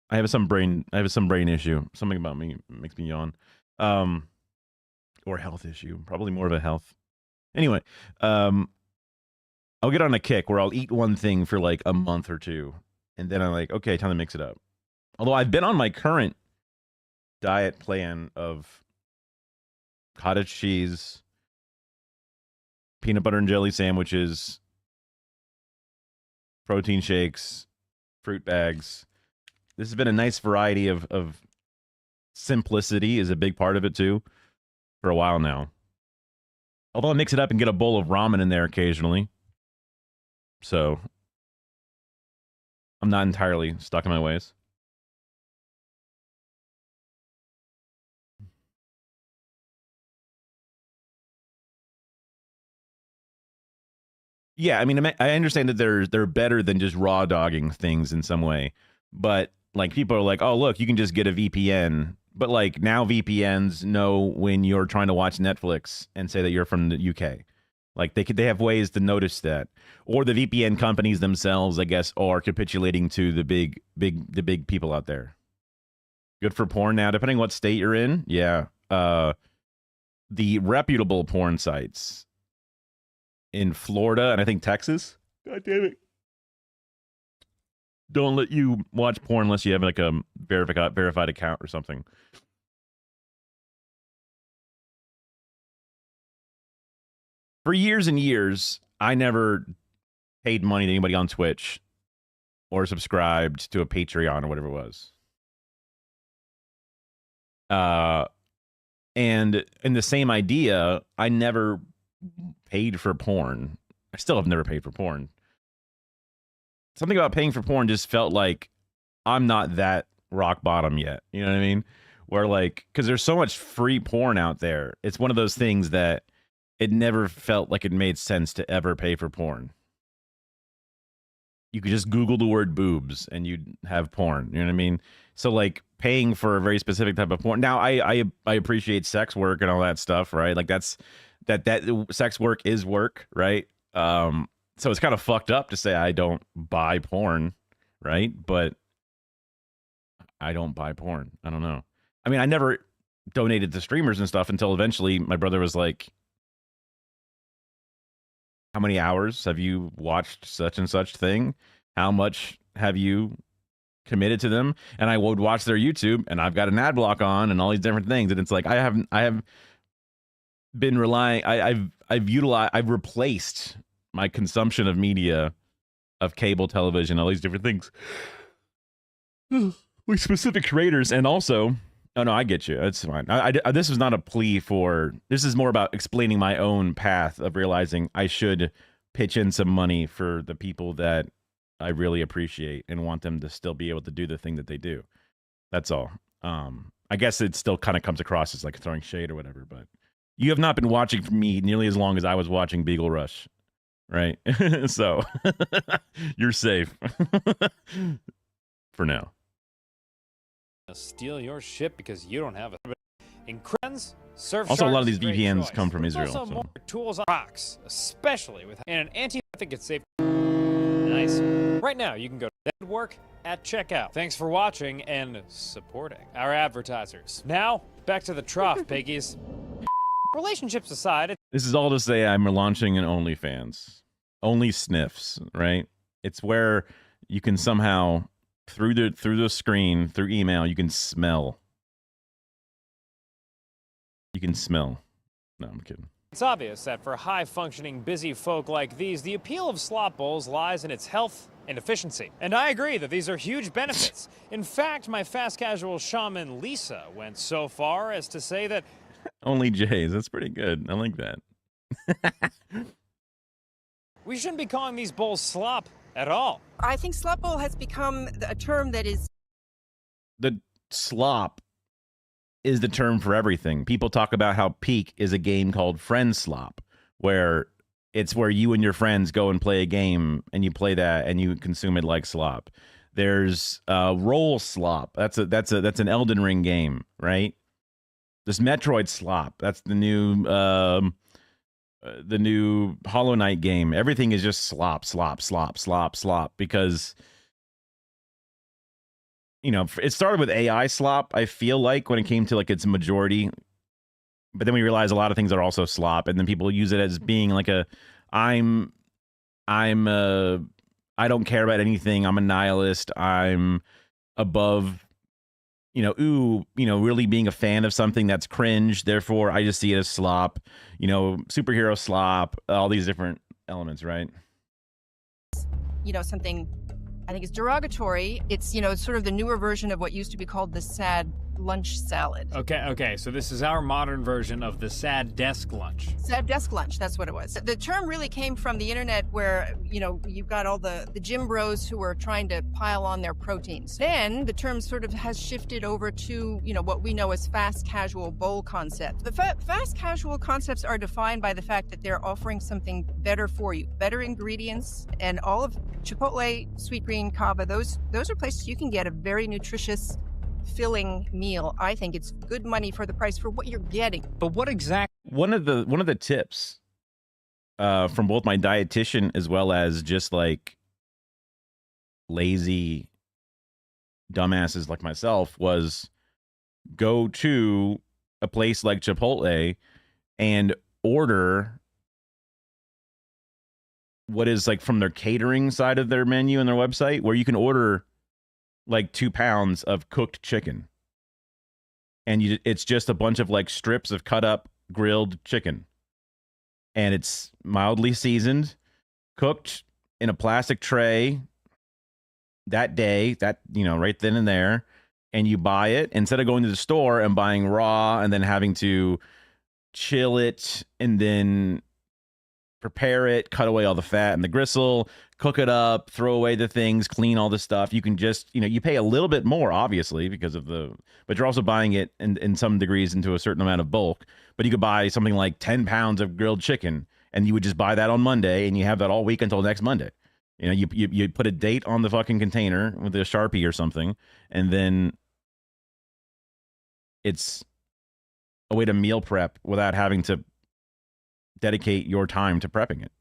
S1: I have some brain issue. Something about me makes me yawn. Or health issue. Probably more of a health. Anyway, I'll get on a kick where I'll eat one thing for like a month or two, and then I'm like, okay, time to mix it up. Although I've been on my current diet plan of cottage cheese, peanut butter and jelly sandwiches, protein shakes, fruit bags. This has been a nice variety of simplicity is a big part of it too for a while now. Although I mix it up and get a bowl of ramen in there occasionally. So I'm not entirely stuck in my ways. Yeah, I mean, I understand that they're better than just raw dogging things in some way, but like people are like, oh look, you can just get a VPN, but like now VPNs know when you're trying to watch Netflix and say that you're from the UK, like they have ways to notice that, or the VPN companies themselves, I guess, are capitulating to the big people out there. Good for porn now, depending what state you're in. Yeah, the reputable porn sites in Florida and I think Texas. God damn it. Don't let you watch porn unless you have like a verified account or something. For years and years, I never paid money to anybody on Twitch or subscribed to a Patreon or whatever it was. And in the same idea, I never paid for porn. I still have never paid for porn. Something about paying for porn just felt like I'm not that rock bottom yet. You know what I mean? Where like, because there's so much free porn out there. It's one of those things that it never felt like it made sense to ever pay for porn. You could just Google the word boobs and you'd have porn. You know what I mean? So like paying for a very specific type of porn. Now I appreciate sex work and all that stuff, right? Like that sex work is work, right? So it's kind of fucked up to say I don't buy porn, right? But I don't buy porn. I don't know. I mean, I never donated to streamers and stuff until eventually my brother was like, how many hours have you watched such and such thing? How much have you committed to them? And I would watch their YouTube and I've got an ad block on and all these different things. And it's like, I have been relying, I've replaced my consumption of media, of cable television, all these different things with specific creators. And also, oh no, I get you. It's fine. This is not a plea for, this is more about explaining my own path of realizing I should pitch in some money for the people that I really appreciate and want them to still be able to do the thing that they do. That's all. I guess it still kind of comes across as like throwing shade or whatever, but you have not been watching me nearly as long as I was watching Beagle Rush, right? So you're safe for now.
S5: Steal your shit because you don't have it. In Krenz, Surfshark
S1: Also, a lot of these
S5: great
S1: VPNs
S5: choice.
S1: come from
S5: There's
S1: Israel.
S5: Also,
S1: So.
S5: more tools on rocks, especially with and an anti. I think it's safe. Nice. Right now, you can go to Network at checkout. Thanks for watching and supporting our advertisers. Now, back to the trough, piggies. Relationships aside,
S1: This is all to say I'm launching an OnlyFans. Only sniffs, right? It's where you can somehow through the screen, through email, you can smell. You can smell. No, I'm kidding.
S5: it's obvious that for high-functioning, busy folk like these, the appeal of slop bowls lies in its health and efficiency. And I agree that these are huge benefits. In fact, my fast casual shaman Lisa went so far as to say that
S1: Only J's. That's pretty good. I like that.
S5: we shouldn't be calling these bowls slop at all.
S6: I think slop bowl has become a term that is
S1: The slop is the term for everything. People talk about how Peak is a game called Friend Slop, where it's where you and your friends go and play a game and you play that and you consume it like slop. There's Roll Slop. That's an Elden Ring game, right? There's Metroid Slop. That's the new Hollow Knight game. Everything is just slop, slop, slop, slop, slop because you know, it started with AI slop, I feel like, when it came to like its majority. But then we realized a lot of things are also slop, and then people use it as being like a I don't care about anything. I'm a nihilist. I'm above, really being a fan of something that's cringe. Therefore, I just see it as slop, superhero slop, all these different elements, right?
S6: something I think is derogatory. It's, sort of the newer version of what used to be called the sad lunch salad.
S5: Okay, so this is our modern version of the sad desk lunch.
S6: Sad desk lunch, that's what it was. The term really came from the internet where, you've got all the gym bros who are trying to pile on their proteins. Then the term sort of has shifted over to, what we know as fast casual bowl concept. The fast casual concepts are defined by the fact that they're offering something better for you, better ingredients, and all of Chipotle, Sweetgreen, Cava, those are places you can get a very nutritious, filling meal. I think it's good money for the price for what you're getting.
S5: But what exactly?
S1: One of the tips from both my dietitian as well as just like lazy dumbasses like myself was go to a place like Chipotle and order what is like from their catering side of their menu and their website, where you can order like 2 pounds of cooked chicken, and it's just a bunch of like strips of cut up grilled chicken, and it's mildly seasoned, cooked in a plastic tray that day, right then and there, and you buy it instead of going to the store and buying raw and then having to chill it and then prepare it, cut away all the fat and the gristle, cook it up, throw away the things, clean all the stuff. You can just, you pay a little bit more, obviously, because of but you're also buying it in some degrees into a certain amount of bulk. But you could buy something like 10 pounds of grilled chicken, and you would just buy that on Monday, and you have that all week until next Monday. You put a date on the fucking container with a Sharpie or something, and then it's a way to meal prep without having to dedicate your time to prepping it.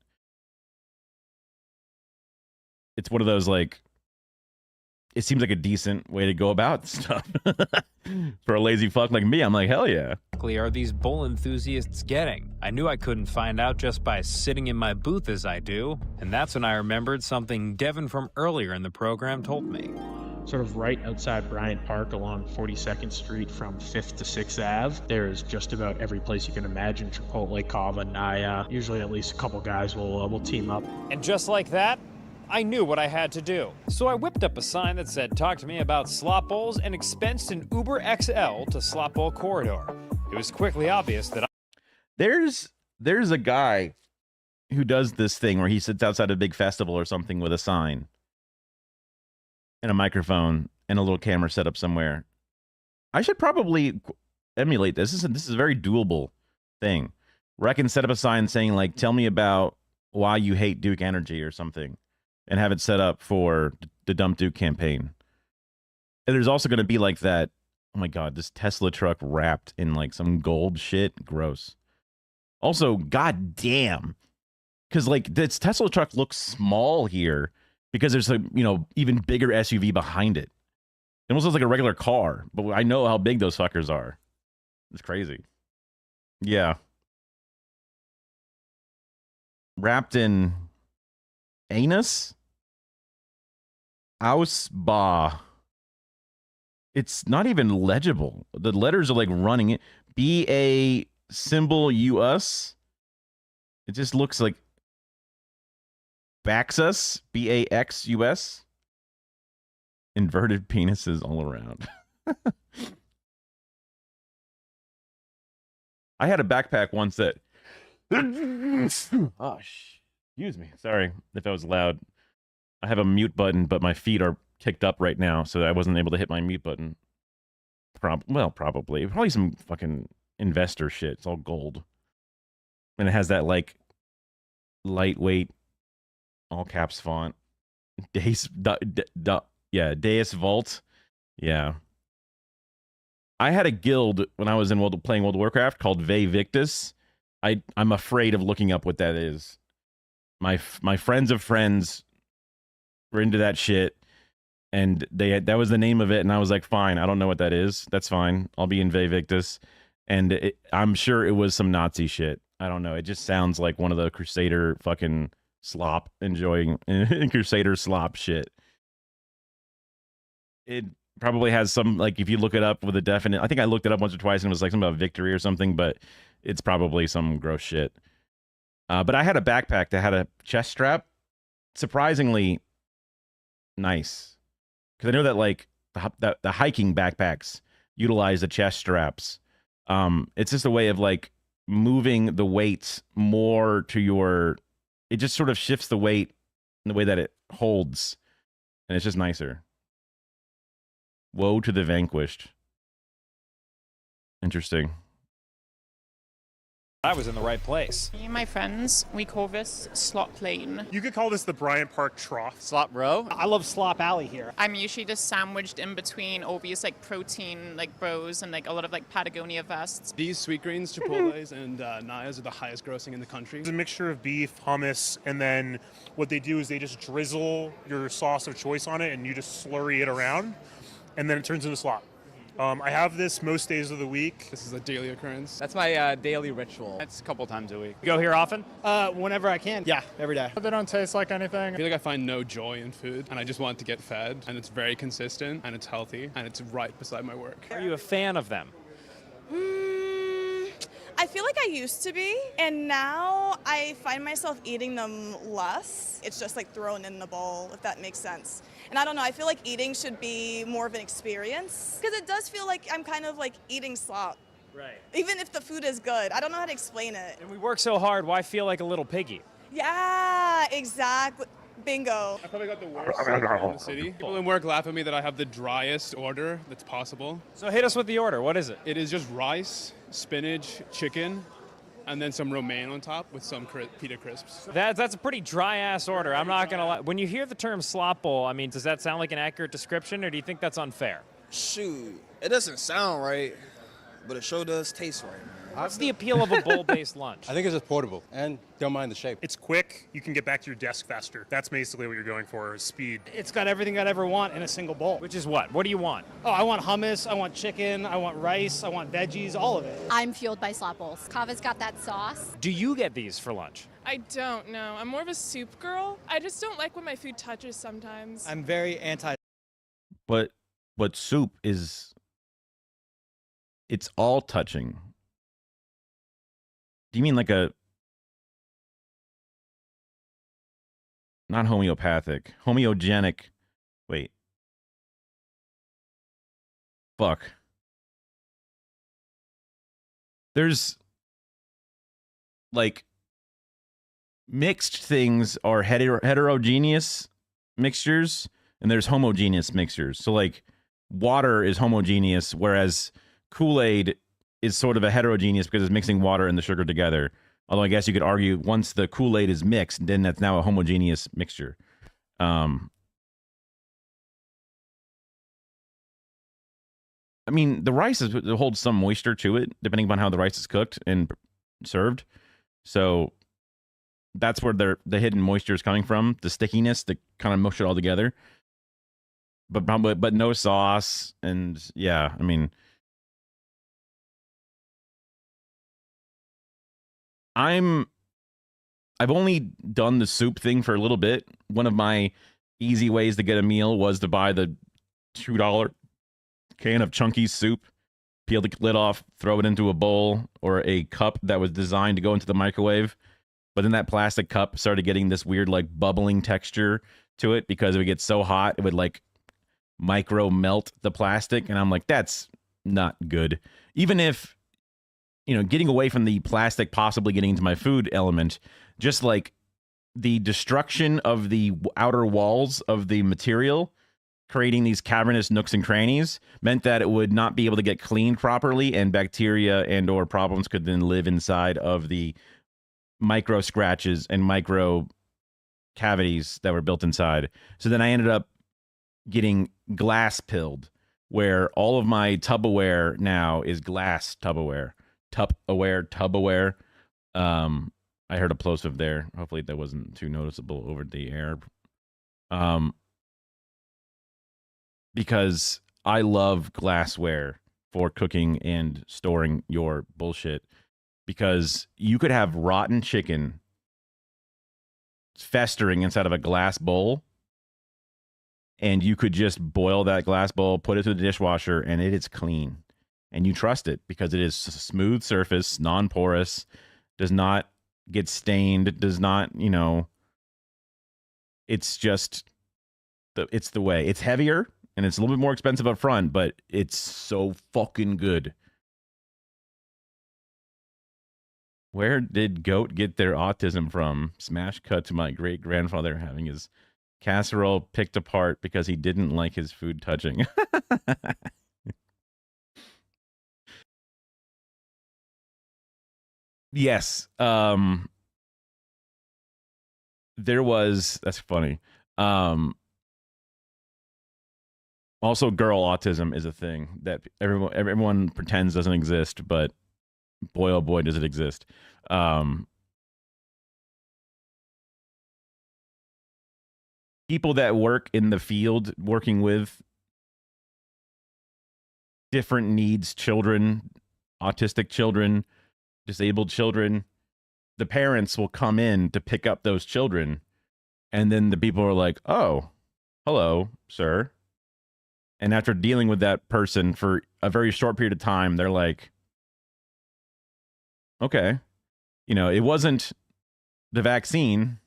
S1: It's one of those, like, it seems like a decent way to go about stuff. For a lazy fuck like me, I'm like, hell yeah.
S5: Are these bowl enthusiasts getting? I knew I couldn't find out just by sitting in my booth as I do, and that's when I remembered something Devin from earlier in the program told me.
S12: Sort of right outside Bryant Park along 42nd Street from 5th to 6th Ave. There's just about every place you can imagine. Chipotle, Cava, Naya. Usually at least a couple guys will team up.
S5: And just like that, I knew what I had to do. So I whipped up a sign that said, talk to me about slop bowls, and expensed an Uber XL to Slop Bowl Corridor. It was quickly obvious that
S1: There's a guy who does this thing where he sits outside a big festival or something with a sign. and a microphone and a little camera set up somewhere. I should probably emulate this. This is a very doable thing. Where I can set up a sign saying, like, tell me about why you hate Duke Energy or something, and have it set up for the Dump Duke campaign. And there's also going to be like that, oh my God, this Tesla truck wrapped in like some gold shit. Gross. Also, god damn. Because like this Tesla truck looks small here because there's a, you know, even bigger SUV behind it. It almost looks like a regular car, but I know how big those fuckers are. It's crazy. Yeah. Wrapped in anus? Ausbau. It's not even legible. The letters are like running it. B-A symbol U-S. It just looks like Baxus. B-A-X-U-S. Inverted penises all around. I had a backpack once that... Oh, excuse me. Sorry if I was loud. I have a mute button, but my feet are kicked up right now, so I wasn't able to hit my mute button. Probably. Probably some fucking investor shit. It's all gold. And it has that, like, lightweight, all caps font. Deus Vault. Yeah. I had a guild when I was in playing World of Warcraft called Ve Victus. I'm afraid of looking up what that is. My friends of friends were into that shit, and that was the name of it, and I was like, fine, I don't know what that is. That's fine. I'll be in Ve Victus. And I'm sure it was some Nazi shit. I don't know. It just sounds like one of the Crusader fucking slop enjoying Crusader slop shit. It probably has some, like, if you look it up with a definite, I think I looked it up once or twice and it was like something about victory or something, but it's probably some gross shit. But I had a backpack that had a chest strap. Surprisingly nice. Because I know that, like, the hiking backpacks utilize the chest straps. It's just a way of, like, moving the weights more to your... It just sort of shifts the weight in the way that it holds. And it's just nicer. Woe to the vanquished. Interesting.
S5: I was in the right place.
S14: Me and my friends, we call this Slop Lane.
S15: You could call this the Bryant Park Trough.
S16: Slop Row? I love Slop Alley here.
S14: I'm usually just sandwiched in between all these like protein like bros and like a lot of like Patagonia vests.
S17: These Sweetgreens, Chipotles, and Nayas are the highest grossing in the country.
S15: It's a mixture of beef, hummus, and then what they do is they just drizzle your sauce of choice on it and you just slurry it around, and then it turns into slop. I have this most days of the week.
S17: This is a daily occurrence.
S16: That's my daily ritual.
S7: That's a couple times a week.
S5: You go here often?
S16: Whenever I can. Yeah, every day.
S17: They don't taste like anything. I feel like I find no joy in food, and I just want to get fed, and it's very consistent, and it's healthy, and it's right beside my work.
S5: Are you a fan of them?
S18: I feel like I used to be, and now I find myself eating them less. It's just like thrown in the bowl, if that makes sense. And I don't know, I feel like eating should be more of an experience, because it does feel like I'm kind of like eating slop.
S5: Right.
S18: Even if the food is good. I don't know how to explain it.
S5: And we work so hard, why feel like a little piggy?
S18: Yeah, exactly. Bingo.
S17: I probably got the worst in the city. People in work laugh at me that I have the driest order that's possible.
S5: So hit us with the order. What is it?
S17: It is just rice, spinach, chicken, and then some romaine on top with some pita crisps.
S5: That's a pretty dry-ass order. I'm not going to lie. When you hear the term slop bowl, I mean, does that sound like an accurate description, or do you think that's unfair?
S19: Shoot, it doesn't sound right, but it sure does taste right.
S5: What's the appeal of a bowl-based lunch?
S20: I think it's just portable, and don't mind the shape.
S15: It's quick. You can get back to your desk faster. That's basically what you're going for, is speed.
S16: It's got everything I'd ever want in a single bowl.
S5: Which is what? What do you want?
S16: Oh, I want hummus, I want chicken, I want rice, I want veggies, all of it.
S21: I'm fueled by slop bowls. Kava's got that sauce.
S5: Do you get these for lunch?
S22: I don't know. I'm more of a soup girl. I just don't like when my food touches sometimes.
S16: I'm very anti.
S1: But soup is... It's all touching. Do you mean like a... Not homeopathic. Homeogenic. Wait. Fuck. There's... Like... Mixed things are heterogeneous mixtures. and there's homogeneous mixtures. So like water is homogeneous, whereas Kool-Aid is sort of a heterogeneous because it's mixing water and the sugar together. Although I guess you could argue once the Kool-Aid is mixed, then that's now a homogeneous mixture. I mean, the rice holds some moisture to it, depending upon how the rice is cooked and served. So that's where the hidden moisture is coming from, the stickiness to kind of mush it all together. But no sauce, and yeah, I mean, I've only done the soup thing for a little bit. One of my easy ways to get a meal was to buy the $2 can of Chunky's soup, peel the lid off, throw it into a bowl or a cup that was designed to go into the microwave. But then that plastic cup started getting this weird like bubbling texture to it because it would get so hot, it would like micro melt the plastic. And I'm like, that's not good. Even if, you know, getting away from the plastic possibly getting into my food element, just like the destruction of the outer walls of the material, creating these cavernous nooks and crannies, meant that it would not be able to get cleaned properly, and bacteria and or problems could then live inside of the micro scratches and micro cavities that were built inside. So then I ended up getting glass pilled, where all of my Tupperware now is glass Tupperware. Tupperware. I heard a plosive there. Hopefully that wasn't too noticeable over the air. Because I love glassware for cooking and storing your bullshit. Because you could have rotten chicken festering inside of a glass bowl, and you could just boil that glass bowl, put it through the dishwasher, and it is clean. And you trust it because it is a smooth surface, non-porous, does not get stained, does not, you know, it's just, it's the way. It's heavier, and it's a little bit more expensive up front, but it's so fucking good. Where did goat get their autism from? Smash cut to my great-grandfather having his casserole picked apart because he didn't like his food touching. Yes. There was, that's funny. Also, girl autism is a thing that everyone pretends doesn't exist, but boy, oh boy, does it exist. People that work in the field working with different needs children, autistic children, disabled children, the parents will come in to pick up those children, and then the people are like, oh, hello, sir. And after dealing with that person for a very short period of time, they're like, okay, you know, it wasn't the vaccine,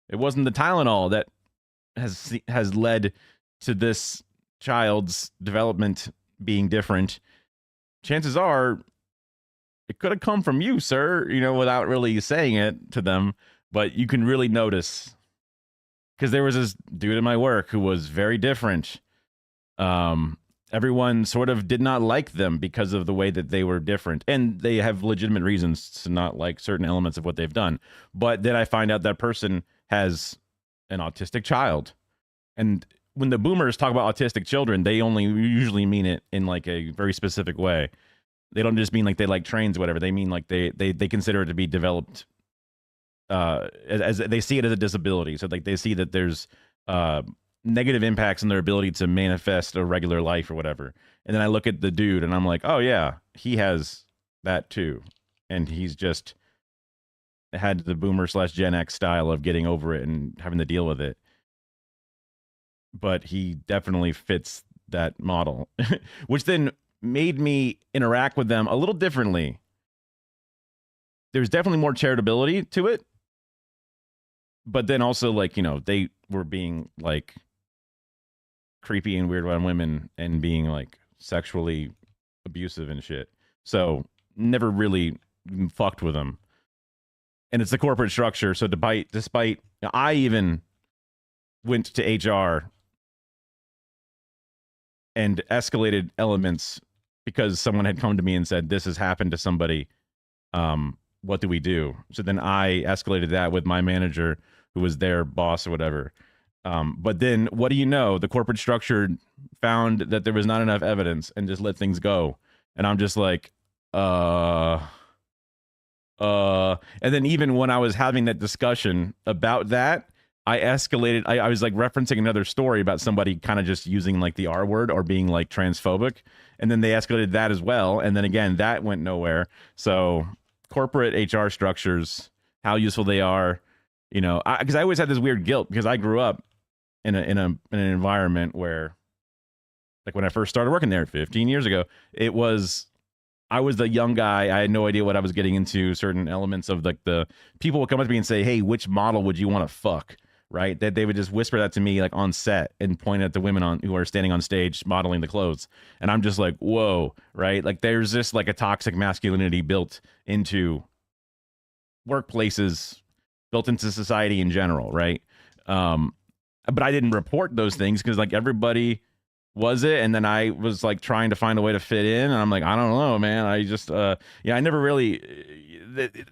S1: it wasn't the Tylenol that has led to this child's development being different. Chances are it could have come from you, sir, you know, without really saying it to them, but you can really notice. Because there was this dude in my work who was very different. Everyone sort of did not like them because of the way that they were different. And they have legitimate reasons to not like certain elements of what they've done. But then I find out that person has an autistic child. And when the boomers talk about autistic children, they only usually mean it in like a very specific way. They don't just mean like they like trains or whatever. They mean like they consider it to be developed as they see it as a disability. So like they see that there's negative impacts on their ability to manifest a regular life or whatever. And then I look at the dude and I'm like, oh yeah, he has that too. And he's just had the boomer / Gen X style of getting over it and having to deal with it. But he definitely fits that model, which then made me interact with them a little differently. There's definitely more charitability to it. But then also, like, you know, they were being like creepy and weird on women and being like sexually abusive and shit. So never really fucked with them. And it's the corporate structure. So despite I even went to HR and escalated elements because someone had come to me and said, this has happened to somebody. What do we do? So then I escalated that with my manager, who was their boss or whatever. But then what do you know? The corporate structure found that there was not enough evidence and just let things go. And I'm just like, and then even when I was having that discussion about that, I escalated. I was like referencing another story about somebody kind of just using like the R word or being like transphobic. And then they escalated that as well. And then again, that went nowhere. So corporate HR structures, how useful they are, you know, because I always had this weird guilt because I grew up in an environment where, like when I first started working there 15 years ago, I was the young guy. I had no idea what I was getting into. Certain elements of like the people would come up to me and say, hey, which model would you want to fuck? Right? That they would just whisper that to me like on set and point at the women who are standing on stage modeling the clothes. And I'm just like, whoa, right? Like there's this like a toxic masculinity built into workplaces, built into society in general, right? But I didn't report those things because like everybody was it, and then I was like trying to find a way to fit in, and I'm like, I don't know, man. I just I never really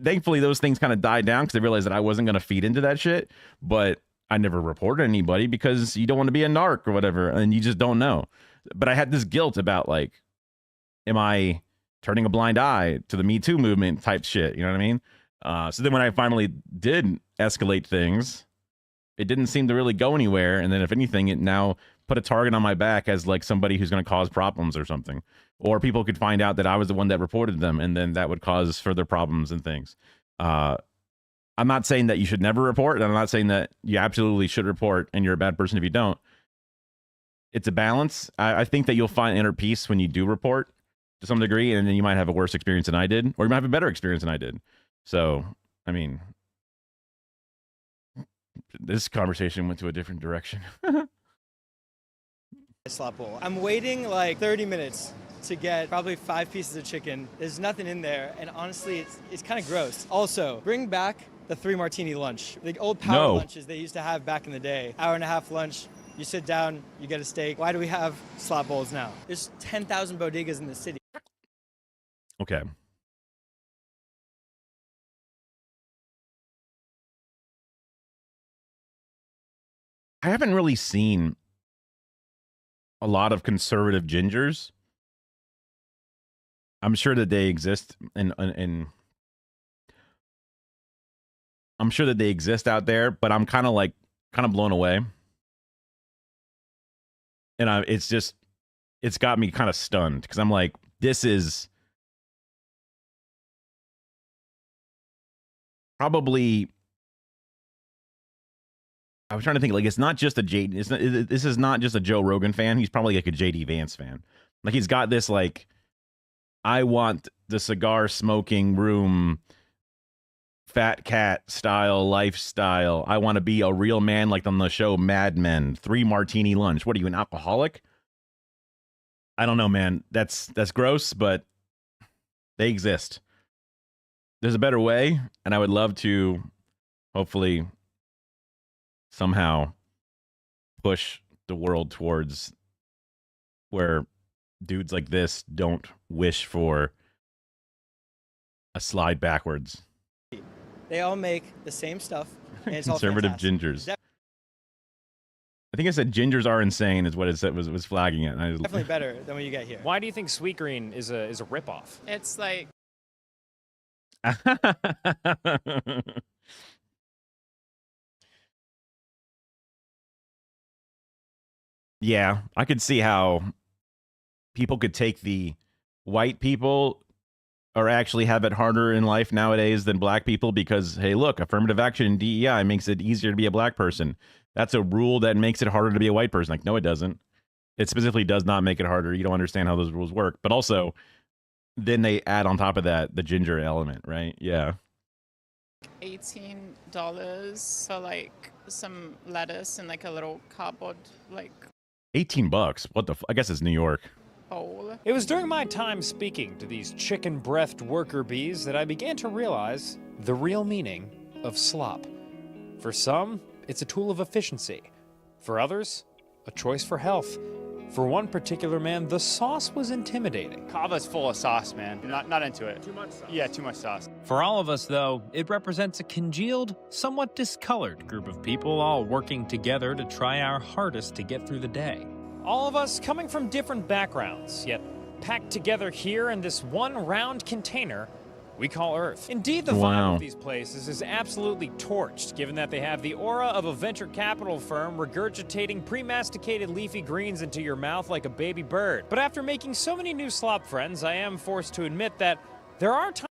S1: thankfully those things kind of died down because I realized that I wasn't going to feed into that shit. But I never reported anybody because you don't want to be a narc or whatever, and you just don't know. But I had this guilt about like, am I turning a blind eye to the Me Too movement type shit? You know what I mean? So then when I finally did escalate things, it didn't seem to really go anywhere. And then if anything, it now put a target on my back as like somebody who's going to cause problems or something. Or people could find out that I was the one that reported them, and then that would cause further problems and things. I'm not saying that you should never report, and I'm not saying that you absolutely should report and you're a bad person if you don't. It's a balance. I think that you'll find inner peace when you do report to some degree, and then you might have a worse experience than I did, or you might have a better experience than I did. So, I mean, this conversation went to a different direction.
S2: Slop bowl. I'm waiting like 30 minutes to get probably 5 pieces of chicken. There's nothing in there, and honestly, it's kind of gross. Also, bring back the 3 martini lunch. The old power lunches they used to have back in the day. Hour-and-a-half lunch, you sit down, you get a steak. Why do we have slop bowls now? There's 10,000 bodegas in the city.
S1: Okay. I haven't really seen a lot of conservative gingers. I'm sure that they exist, and I'm sure that they exist out there, but I'm kind of blown away. And it's got me kind of stunned because I'm like, this is probably, I was trying to think, like, it's not just a this is not just a Joe Rogan fan. He's probably like a JD Vance fan. Like, he's got this, like, I want the cigar smoking room, fat cat style lifestyle. I want to be a real man, like on the show Mad Men. 3 martini lunch. What are you, an alcoholic? I don't know, man. That's gross, but they exist. There's a better way, and I would love to hopefully somehow push the world towards where dudes like this don't wish for a slide backwards.
S2: They all make the same stuff, and it's all
S1: Conservative
S2: fantastic.
S1: gingers. I think I said gingers are insane is what it said, was flagging it.
S2: Definitely better than what you get here.
S5: Why do you think Sweetgreen is a ripoff?
S14: It's like
S1: yeah, I could see how people could take the white people or actually have it harder in life nowadays than black people because, hey, look, affirmative action in DEI makes it easier to be a black person. That's a rule that makes it harder to be a white person. Like, no, it doesn't. It specifically does not make it harder. You don't understand how those rules work. But also, then they add on top of that the ginger element, right? Yeah.
S14: $18 for like some lettuce and like a little cardboard like
S1: $18. What the? I guess it's New York.
S14: bowl.
S5: It was during my time speaking to these chicken-breathed worker bees that I began to realize the real meaning of slop. For some, it's a tool of efficiency. For others, a choice for health. For one particular man, the sauce was intimidating.
S7: Kava's full of sauce, man. Not into it.
S5: Too much sauce.
S7: Yeah, too much sauce.
S5: For all of us, though, it represents a congealed, somewhat discolored group of people all working together to try our hardest to get through the day. All of us coming from different backgrounds, yet packed together here in this one round container we call Earth. Indeed, the vibe of these places is absolutely torched, given that they have the aura of a venture capital firm regurgitating pre-masticated leafy greens into your mouth like a baby bird. But after making so many new slop friends, I am forced to admit that there are times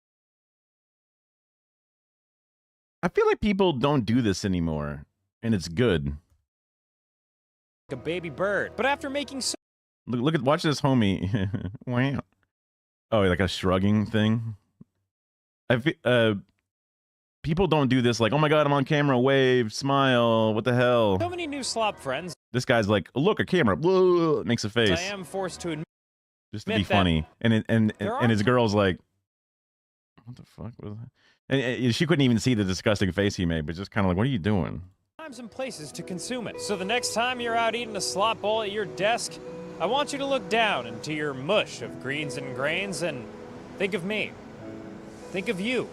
S1: I feel like people don't do this anymore, and it's good.
S5: like a baby bird. But after making so
S1: Watch this homie. Wow. Oh, like a shrugging thing. People don't do this like, oh my god, I'm on camera, wave, smile, what the hell?
S5: so many new slop friends,
S1: This guy's like, look, a camera, whoa, makes a face
S5: I am forced to admit
S1: just to be
S5: that
S1: funny, and
S5: there are
S1: his girl's like, what the fuck was that? And she couldn't even see the disgusting face he made, but just kind of like, what are you doing?
S5: times and places to consume it. So the next time you're out eating a slop bowl at your desk, I want you to look down into your mush of greens and grains and think of me. Think of you.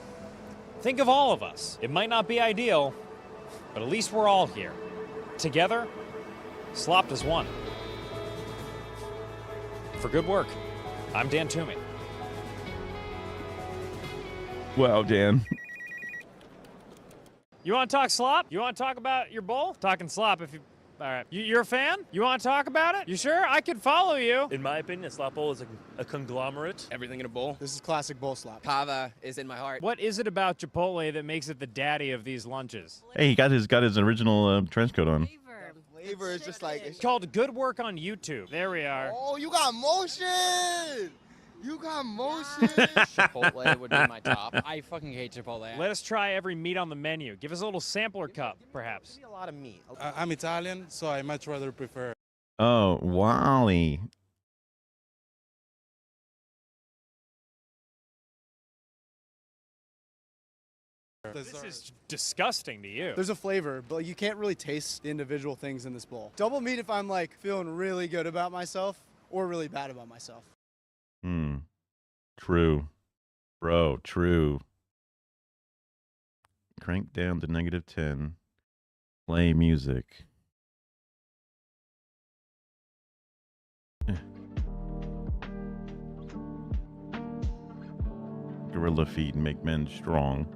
S5: Think of all of us. It might not be ideal, but at least we're all here. Together, slopped as one. For good work, I'm Dan Toomey.
S1: Wow, Dan.
S5: You want to talk slop? You want to talk about your bowl? Talking slop if you... All right. You're a fan? You want to talk about it? You sure? I could follow you.
S3: In my opinion, a slop bowl is a conglomerate.
S20: Everything in a bowl.
S16: This is classic bowl slop.
S11: Kava is in my heart.
S5: What is it about Chipotle that makes it the daddy of these lunches?
S1: Hey, he got his original trench coat on.
S11: Flavor is just like...
S5: It's called Good Work on YouTube. There we are.
S11: Oh, you got motion! You got motion! Chipotle would be my top. I fucking hate Chipotle.
S5: Let us try every meat on the menu. Give us a little sampler cup, perhaps.
S11: Give me a lot of meat.
S16: I'm Italian, so I much rather prefer.
S1: Oh, Wally.
S5: This is disgusting to you.
S16: There's a flavor, but you can't really taste the individual things in this bowl. Double meat if I'm like feeling really good about myself or really bad about myself.
S1: True. Bro, true. Crank down to -10. Play music. Gorilla feet make men strong.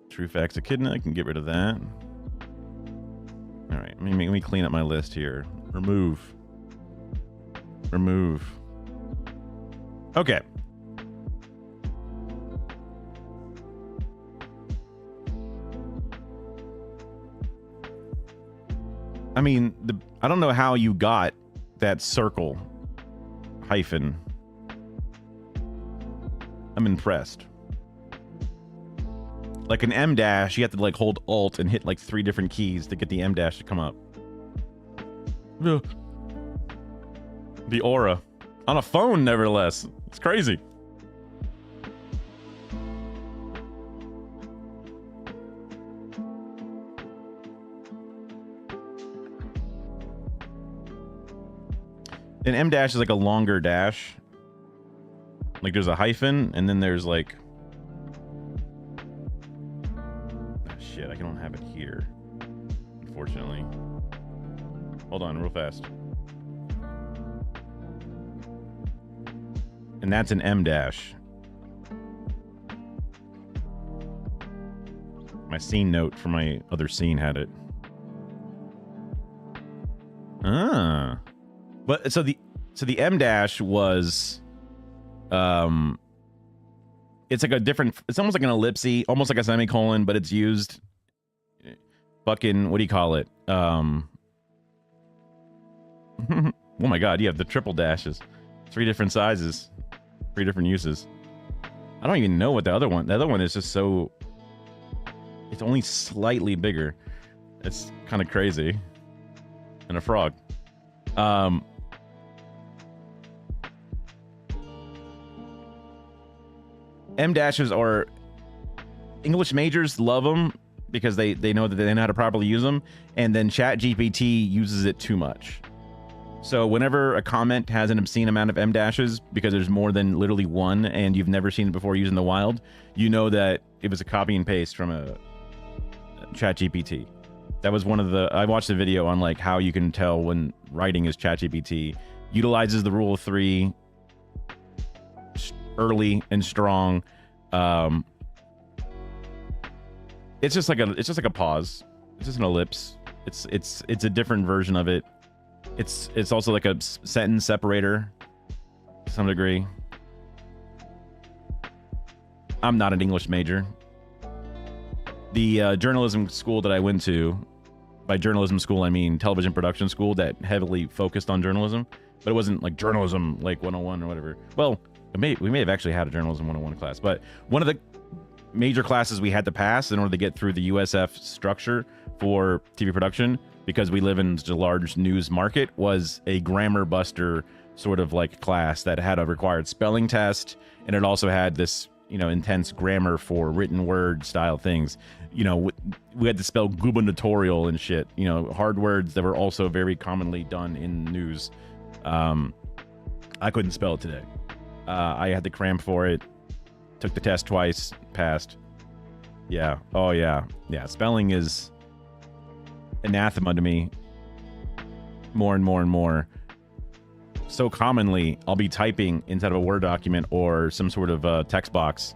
S1: True facts echidna, I can get rid of that. All right, let me clean up my list here. Remove. Okay. I mean, I don't know how you got that circle hyphen. I'm impressed. Like an M dash, you have to like hold Alt and hit like 3 different keys to get the M dash to come up. Ugh. The aura. On a phone, nevertheless. It's crazy. An M dash is like a longer dash. Like there's a hyphen, and then there's like... Oh, shit, I don't have it here. Unfortunately. Hold on, real fast. And that's an M dash. My scene note for my other scene had it. Ah. But so the M dash was it's like a different, it's almost like an ellipse, almost like a semicolon, but it's used fucking, what do you call it? Oh my god, you have the triple dashes. 3 different sizes. 3 different uses. I don't even know what the other one is just so... It's only slightly bigger. It's kind of crazy. And a frog. M dashes are... English majors love them because they know that they know how to properly use them, and then ChatGPT uses it too much. So whenever a comment has an obscene amount of M dashes, because there's more than literally one, and you've never seen it before used in the wild, you know that it was a copy and paste from a ChatGPT. That was one of the... I watched a video on like how you can tell when writing is ChatGPT. Utilizes the rule of 3, early and strong. It's just like a pause. It's just an ellipse. It's a different version of it. It's also like a sentence separator to some degree. I'm not an English major. The journalism school that I went to, by journalism school I mean television production school that heavily focused on journalism, but it wasn't like journalism like 101 or whatever. Well, we may have actually had a journalism 101 class, but one of the major classes we had to pass in order to get through the USF structure for TV production, because we live in a large news market, was a grammar buster sort of like class that had a required spelling test, and it also had this, you know, intense grammar for written word style things. You know, we had to spell gubernatorial and shit, you know, hard words that were also very commonly done in news. I couldn't spell it today. I had to cram for it. Took the test twice, passed. Yeah. Oh, yeah. Yeah. Spelling is anathema to me. More and more and more. So commonly, I'll be typing inside of a Word document or some sort of text box,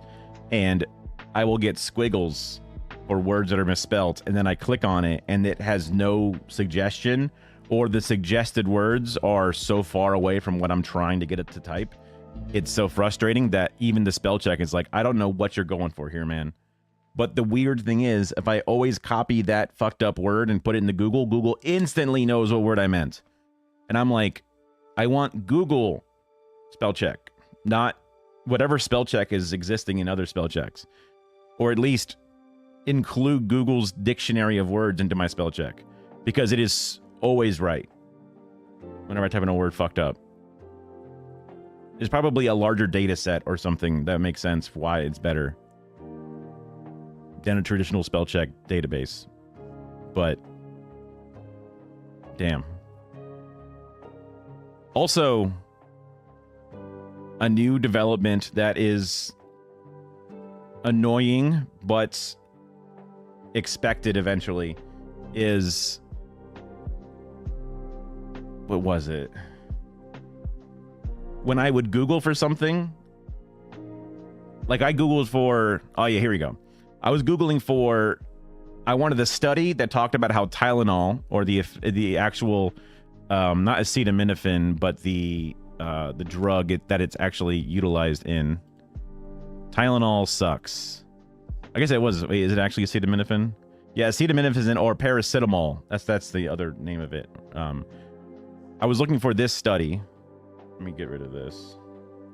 S1: and I will get squiggles or words that are misspelt, and then I click on it, and it has no suggestion, or the suggested words are so far away from what I'm trying to get it to type. It's so frustrating that even the spell check is like, I don't know what you're going for here, man. But the weird thing is, if I always copy that fucked up word and put it into Google, Google instantly knows what word I meant. And I'm like, I want Google spell check, not whatever spell check is existing in other spell checks. Or at least include Google's dictionary of words into my spell check, because it is always right whenever I type in a word fucked up. There's probably a larger data set or something that makes sense for why it's better than a traditional spell check database. But damn. Also, a new development that is annoying but expected eventually is... what was it? When I would Google for something, like I Googled for... oh yeah, here we go. I was Googling for... I wanted the study that talked about how Tylenol, or the actual... not acetaminophen, but the drug that it's actually utilized in. Tylenol sucks. I guess it was. Wait, is it actually acetaminophen? Yeah, acetaminophen or paracetamol. That's the other name of it. I was looking for this study. Let me get rid of this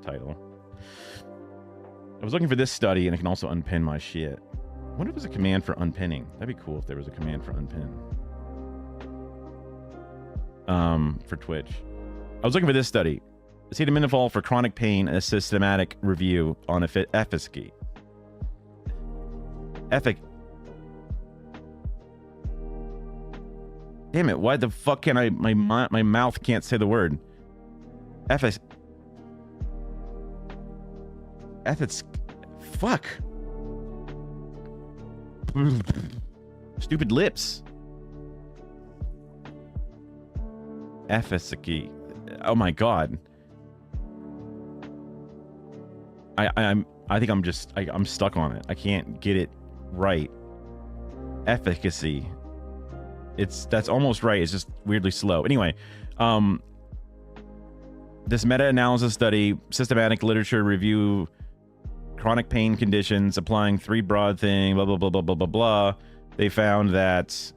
S1: title. I was looking for this study, and I can also unpin my shit. I wonder if there's a command for unpinning. That'd be cool if there was a command for unpin. For Twitch. I was looking for this study. Acetaminophen for chronic pain, a systematic review on efficacy. Damn it, why the fuck can my mouth can't say the word. Fuck. Stupid lips. Efficacy. Oh my god. I think I'm stuck on it. I can't get it right. Efficacy. That's almost right. It's just weirdly slow. Anyway, this meta-analysis study, systematic literature review, chronic pain conditions, applying 3 broad thing, blah blah blah blah blah blah blah. They found that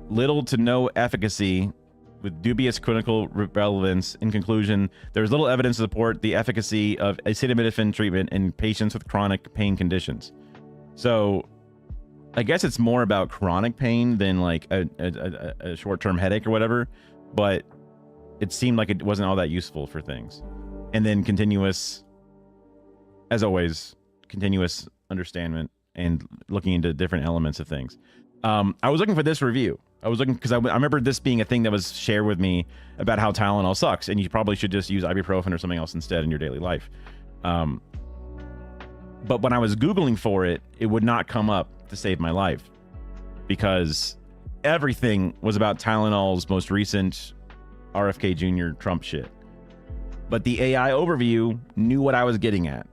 S1: little to no efficacy with dubious clinical relevance. In conclusion, there is little evidence to support the efficacy of acetaminophen treatment in patients with chronic pain conditions. So I guess it's more about chronic pain than like a short-term headache or whatever, but it seemed like it wasn't all that useful for things. And then continuous, as always, continuous understanding and looking into different elements of things. I was looking for this review. I was looking because I remember this being a thing that was shared with me about how Tylenol sucks, and you probably should just use ibuprofen or something else instead in your daily life. But when I was Googling for it, it would not come up to save my life because everything was about Tylenol's most recent RFK Jr. Trump shit. But the AI overview knew what I was getting at.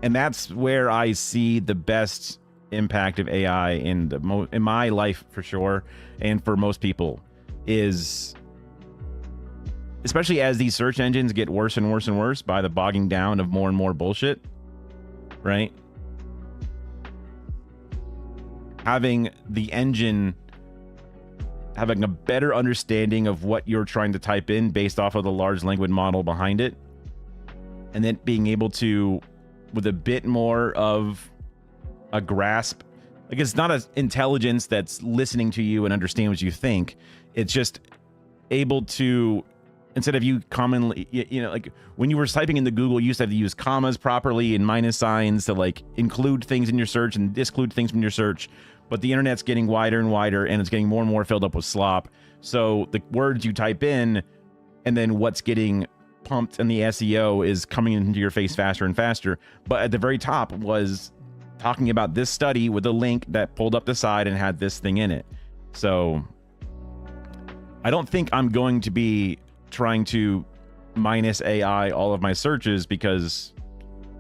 S1: And that's where I see the best impact of AI in my life for sure, and for most people, is especially as these search engines get worse and worse and worse by the bogging down of more and more bullshit, right? Having the engine having a better understanding of what you're trying to type in based off of the large language model behind it, and then being able to, with a bit more of a grasp, like it's not an intelligence that's listening to you and understand what you think. It's just able to, instead of you commonly, like when you were typing into Google, you used to have to use commas properly and minus signs to like include things in your search and exclude things from your search. But the internet's getting wider and wider, and it's getting more and more filled up with slop. So the words you type in and then what's getting pumped in the SEO is coming into your face faster and faster. But at the very top was talking about this study with a link that pulled up the side and had this thing in it. So I don't think I'm going to be trying to minus AI all of my searches because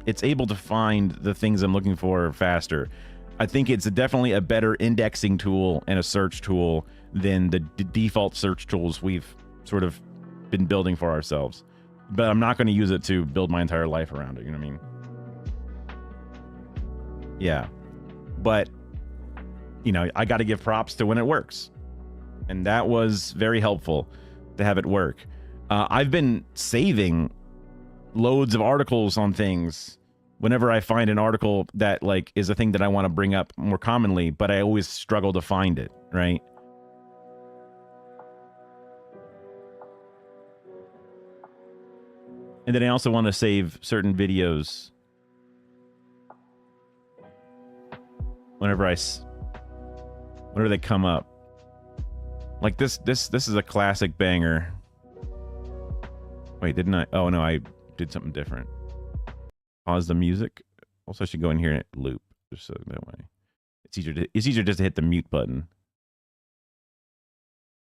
S1: it's able to find the things I'm looking for faster. I think it's definitely a better indexing tool and a search tool than the default search tools we've sort of been building for ourselves. But I'm not going to use it to build my entire life around it, you know what I mean? Yeah. But, I got to give props to when it works. And that was very helpful to have it work. I've been saving loads of articles on things whenever I find an article that like is a thing that I want to bring up more commonly, but I always struggle to find it, right? And then I also want to save certain videos whenever they come up. Like this is a classic banger. Wait, didn't I? Oh no, I did something different. Pause the music. Also, I should go in here and loop just so that way it's easier just to hit the mute button.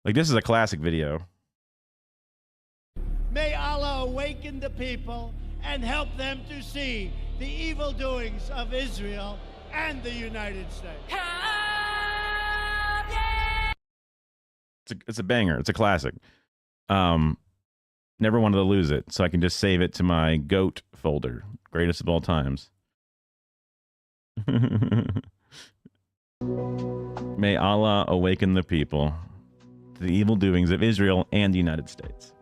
S1: Like this is a classic video.
S4: May Allah awaken the people and help them to see the evil doings of Israel and the United States.
S1: It's a banger. It's a classic. Never wanted to lose it, so I can just save it to my GOAT folder. Greatest of all times. May Allah awaken the people to the evil doings of Israel and the United States.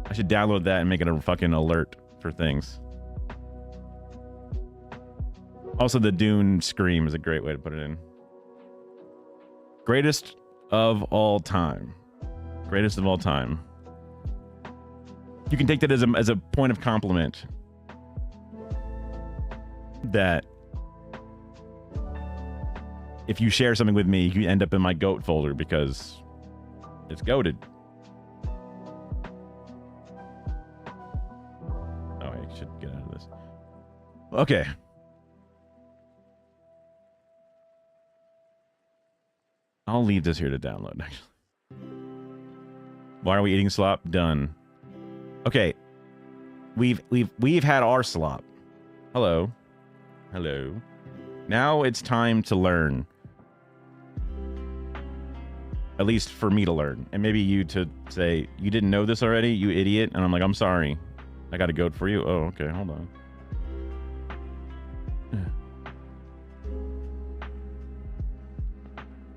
S1: I should download that and make it a fucking alert for things. Also, the Dune scream is a great way to put it in. Greatest of all time. Greatest of all time. You can take that as a point of compliment. That if you share something with me, you end up in my GOAT folder because it's goated. Oh, I should get out of this. Okay. I'll leave this here to download, actually. Why are we eating slop? Done. Okay. We've had our slop. Hello. Hello. Now it's time to learn. At least for me to learn. And maybe you to say, you didn't know this already, you idiot? And I'm like, I'm sorry. I got a goat for you? Oh, okay, hold on.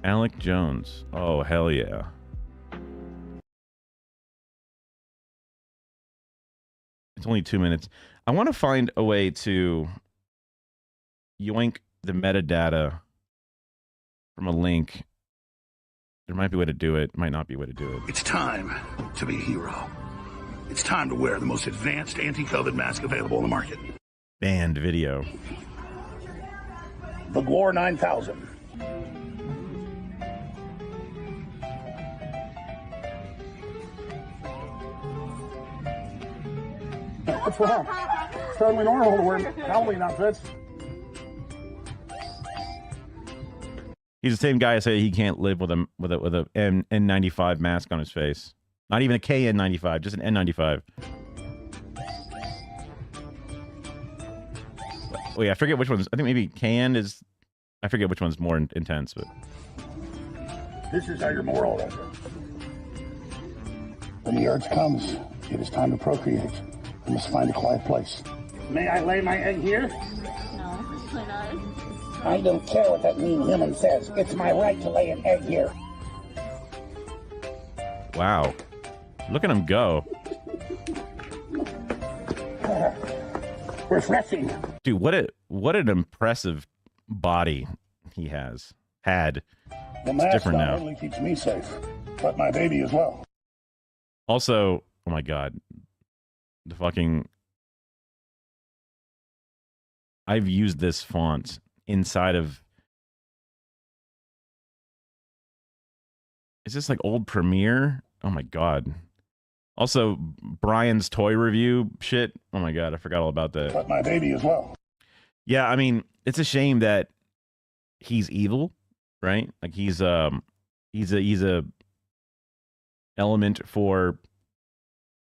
S1: Alec Jones. Oh, hell yeah. It's only 2 minutes. I want to find a way to yoink the metadata from a link. There might be a way to do it. Might not be a way to do it.
S8: It's time to be a hero. It's time to wear the most advanced anti-COVID mask available on the market.
S1: Banned video.
S8: the Glor 9000. What's wrong? It's totally normal to wear Halloween outfits.
S1: He's the same guy I say he can't live with a N95 mask on his face. Not even a KN95, just an N95. Wait, I forget which one's. I think maybe KN is. I forget which one's more intense, but.
S8: This is how your moral is. When the urge comes, it is time to procreate. You must find a quiet place. May I lay my egg here?
S21: No, why not?
S8: I don't care what that mean human says. It's my right to lay an egg here.
S1: Wow. Look at him go.
S8: Refreshing.
S1: Dude, what an impressive body he has. Had.
S8: The
S1: It's
S8: mask
S1: different
S8: not
S1: now.
S8: only keeps me safe, but my baby as well.
S1: Also, oh my god. The fucking I've used this font inside of. Is this like old Premiere? Oh my god. Also, Brian's toy review shit. Oh my god, I forgot all about that.
S8: But my baby as well.
S1: Yeah, I mean, it's a shame that he's evil, right? Like he's a element for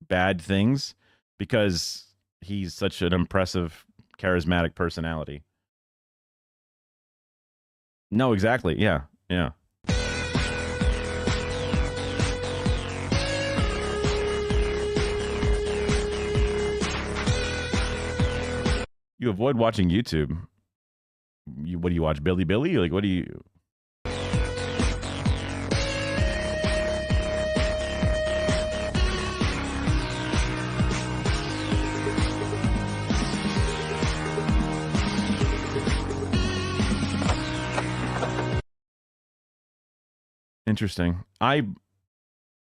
S1: bad things because he's such an impressive, charismatic personality. No, exactly. Yeah. Yeah. You avoid watching YouTube. What do you watch? Billy Billy? Like, what do you? Interesting. I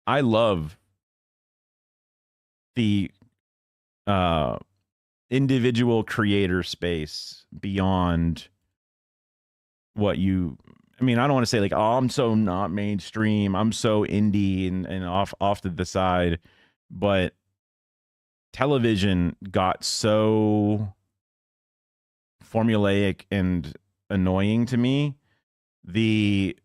S1: love the individual creator space beyond what you. I mean, I don't want to say like, oh, I'm so not mainstream. I'm so indie and off to the side, but television got so formulaic and annoying to me. The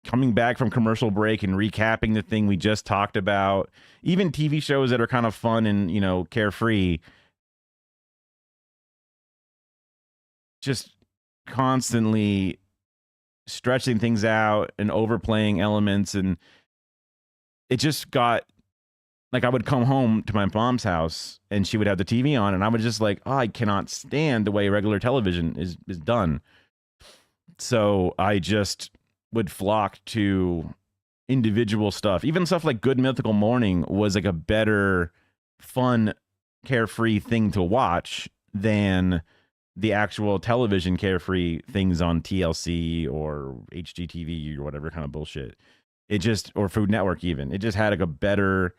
S1: coming back from commercial break and recapping the thing we just talked about, even TV shows that are kind of fun and, you know, carefree, just constantly stretching things out and overplaying elements. And it just got like, I would come home to my mom's house and she would have the TV on and I would just like, oh, I cannot stand the way regular television is done. So I just would flock to individual stuff. Even stuff like Good Mythical Morning was like a better, fun, carefree thing to watch than the actual television carefree things on TLC or HGTV or whatever kind of bullshit. It just, or Food Network even. It just had like a better,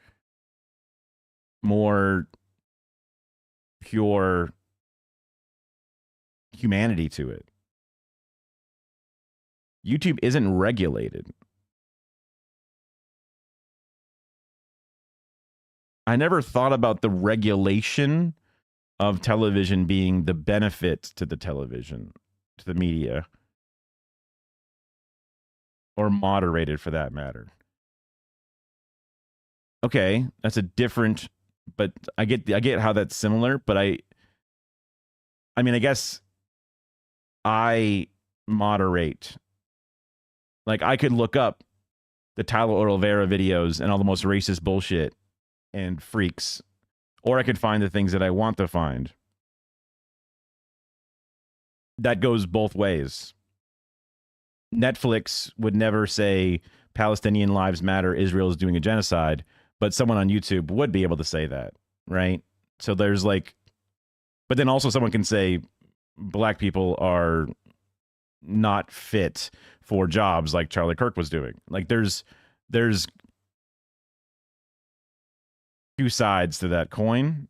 S1: more pure humanity to it. YouTube isn't regulated. I never thought about the regulation of television being the benefit to the television, to the media, or moderated for that matter. Okay, that's a different, but I get how that's similar, but I mean, I guess I moderate. Like, I could look up the Tyler Oliveira videos and all the most racist bullshit and freaks, or I could find the things that I want to find. That goes both ways. Netflix would never say Palestinian lives matter, Israel is doing a genocide, but someone on YouTube would be able to say that, right? So there's like, but then also someone can say black people are not fit for jobs like Charlie Kirk was doing. Like there's two sides to that coin.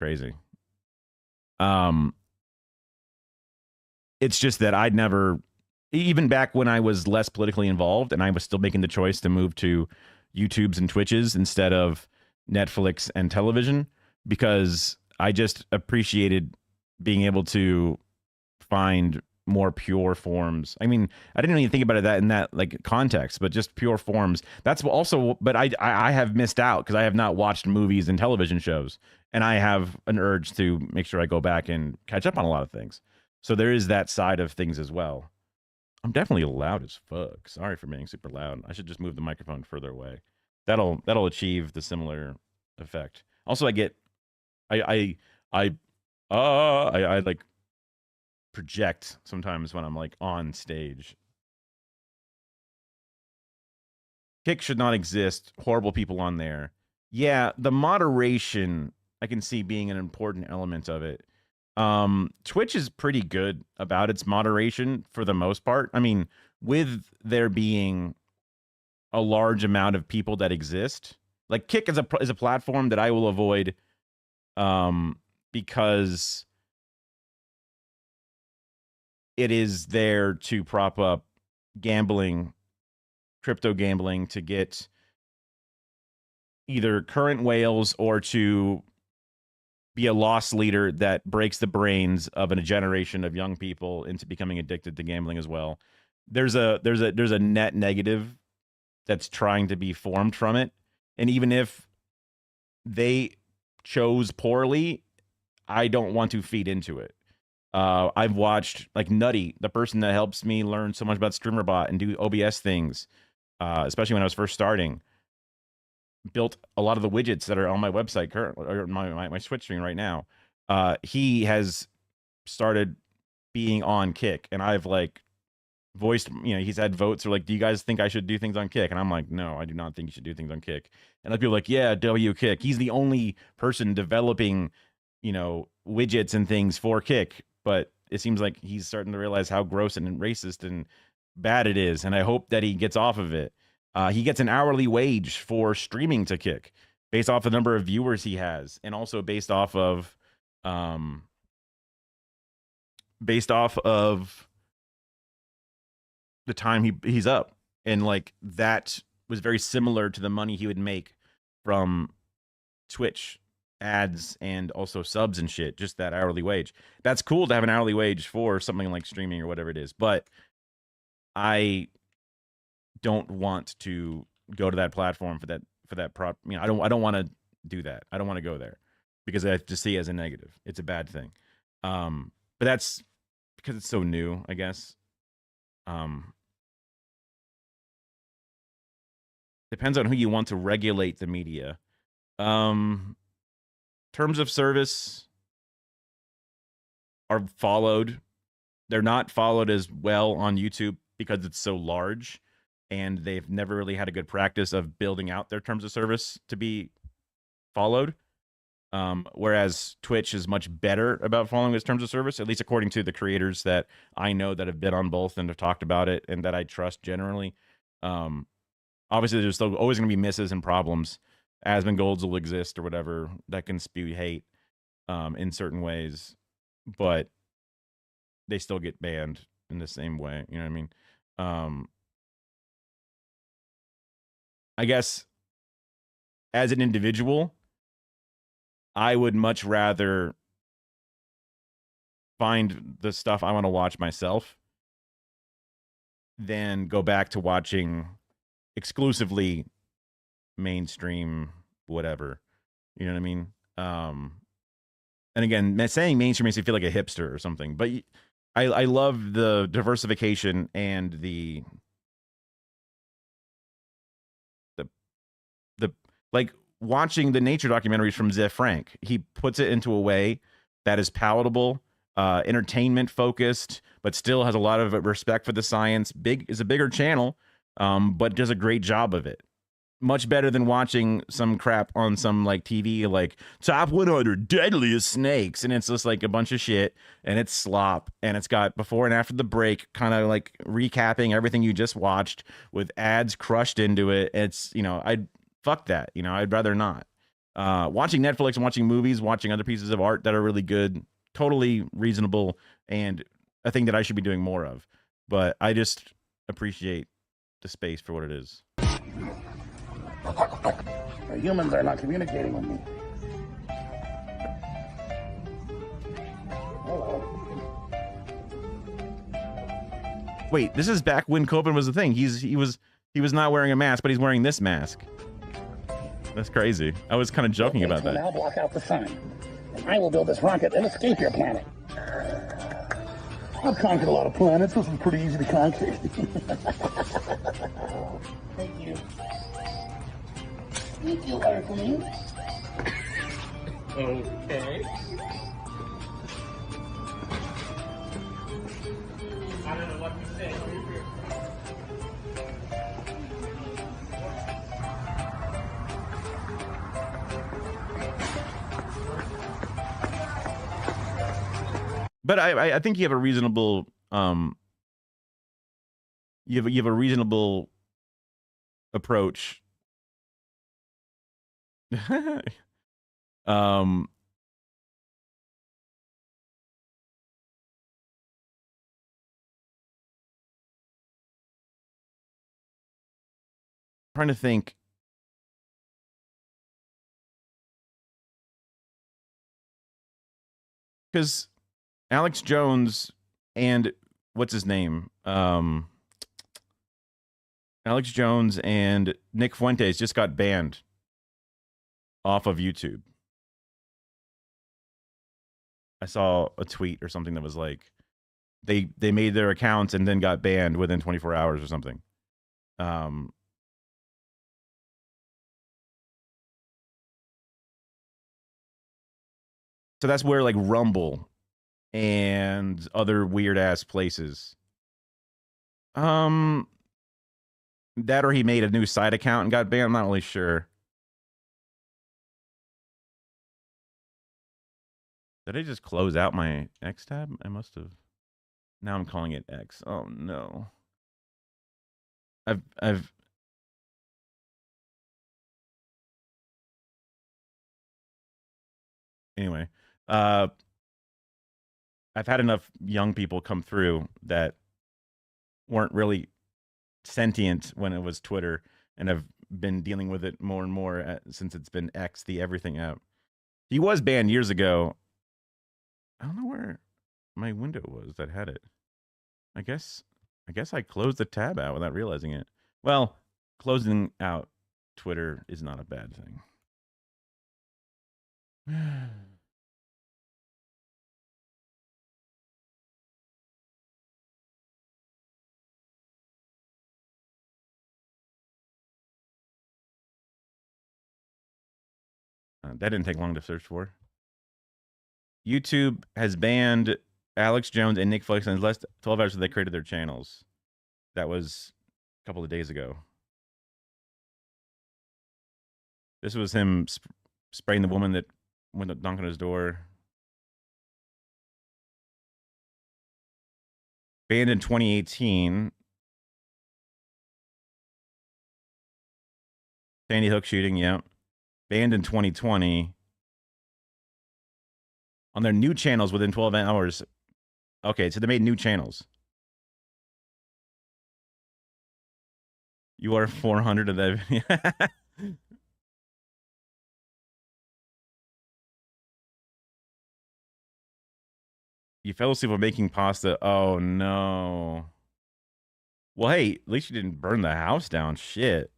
S1: crazy. It's just that I'd never, even back when I was less politically involved and I was still making the choice to move to YouTubes and Twitches instead of Netflix and television, because I just appreciated being able to find more pure forms. I mean, I didn't even think about it that in that like context, but just pure forms. That's also, but I have missed out because I have not watched movies and television shows, and I have an urge to make sure I go back and catch up on a lot of things. So there is that side of things as well. I'm definitely loud as fuck. Sorry for being super loud. I should just move the microphone further away. That'll achieve the similar effect. Also, I like project sometimes when I'm like on stage. Kick should not exist. Horrible people on there. Yeah, the moderation I can see being an important element of it. Twitch is pretty good about its moderation for the most part. I mean, with there being a large amount of people that exist, like Kick is a platform that I will avoid, because it is there to prop up gambling, crypto gambling, to get either current whales or to be a loss leader that breaks the brains of a generation of young people into becoming addicted to gambling as well. There's a net negative that's trying to be formed from it. And even if they chose poorly, I don't want to feed into it. I've watched like Nutty, the person that helps me learn so much about StreamerBot and do OBS things, especially when I was first starting, built a lot of the widgets that are on my website currently, or my Twitch stream right now. He has started being on Kick, and I've like voiced, he's had votes or like, do you guys think I should do things on Kick? And I'm like, no, I do not think you should do things on Kick. And other people are like, yeah, Kick. He's the only person developing, widgets and things for Kick, but it seems like he's starting to realize how gross and racist and bad it is. And I hope that he gets off of it. He gets an hourly wage for streaming to Kick based off the number of viewers he has, and also based off of the time he's up. And like that was very similar to the money he would make from Twitch ads and also subs and shit, just that hourly wage. That's cool to have an hourly wage for something like streaming or whatever it is, but I don't want to go to that platform for that prop. I don't want to do that. I don't want to go there because I just see it as a negative. It's a bad thing. But that's because it's so new, I guess. Depends on who you want to regulate the media. Terms of service are followed. They're not followed as well on YouTube because it's so large, and they've never really had a good practice of building out their terms of service to be followed. Whereas Twitch is much better about following its terms of service, at least according to the creators that I know that have been on both and have talked about it and that I trust generally. Obviously, there's still always going to be misses and problems. Asmongold's will exist or whatever that can spew hate in certain ways, but they still get banned in the same way. You know what I mean? I guess as an individual, I would much rather find the stuff I want to watch myself than go back to watching exclusively mainstream whatever. You know what I mean? And again, saying mainstream makes me feel like a hipster or something, but I love the diversification and the like watching the nature documentaries from Ze Frank. He puts it into a way that is palatable, entertainment focused, but still has a lot of respect for the science. Is a bigger channel, but does a great job of it. Much better than watching some crap on some like TV, like top 100 deadliest snakes, and it's just like a bunch of shit, and it's slop, and it's got before and after the break, kind of like recapping everything you just watched with ads crushed into it. It's I'd fuck that. I'd rather not. Watching Netflix and watching movies, watching other pieces of art that are really good, totally reasonable, and a thing that I should be doing more of. But I just appreciate the space for what it is.
S8: The humans are not communicating with me. Hello.
S1: Wait, this is back when COVID was a thing. He was not wearing a mask, but he's wearing this mask. That's crazy. I was kind of joking about that.
S8: Now block out the sun. And I will build this rocket and escape your planet. I've conquered a lot of planets. This is pretty easy to conquer. Thank you. Thank you, Earthling. Okay.
S5: I don't know what to say.
S1: But I think you have a reasonable you have a reasonable approach. Trying to think. Because Alex Jones and what's his name? Alex Jones and Nick Fuentes just got banned off of YouTube. I saw a tweet or something that was like they made their accounts and then got banned within 24 hours or something. So that's where like Rumble and other weird ass places. That or he made a new side account and got banned. I'm not really sure. Did I just close out my X tab? I must have. Now I'm calling it X. Oh no. I've anyway. I've had enough young people come through that weren't really sentient when it was Twitter, and I've been dealing with it more and more since it's been X, the everything app. He was banned years ago. I don't know where my window was that had it. I guess I closed the tab out without realizing it. Well, closing out Twitter is not a bad thing. That didn't take long to search for. YouTube has banned Alex Jones and Nick Fuentes in less than 12 hours after they created their channels. That was a couple of days ago. This was him spraying the woman that went to knock on his door. Banned in 2018. Sandy Hook shooting, yeah. Banned in 2020. On their new channels within 12 hours. Okay, so they made new channels. You are 400 of that. You fell asleep while making pasta. Oh, no. Well, hey, at least you didn't burn the house down. Shit.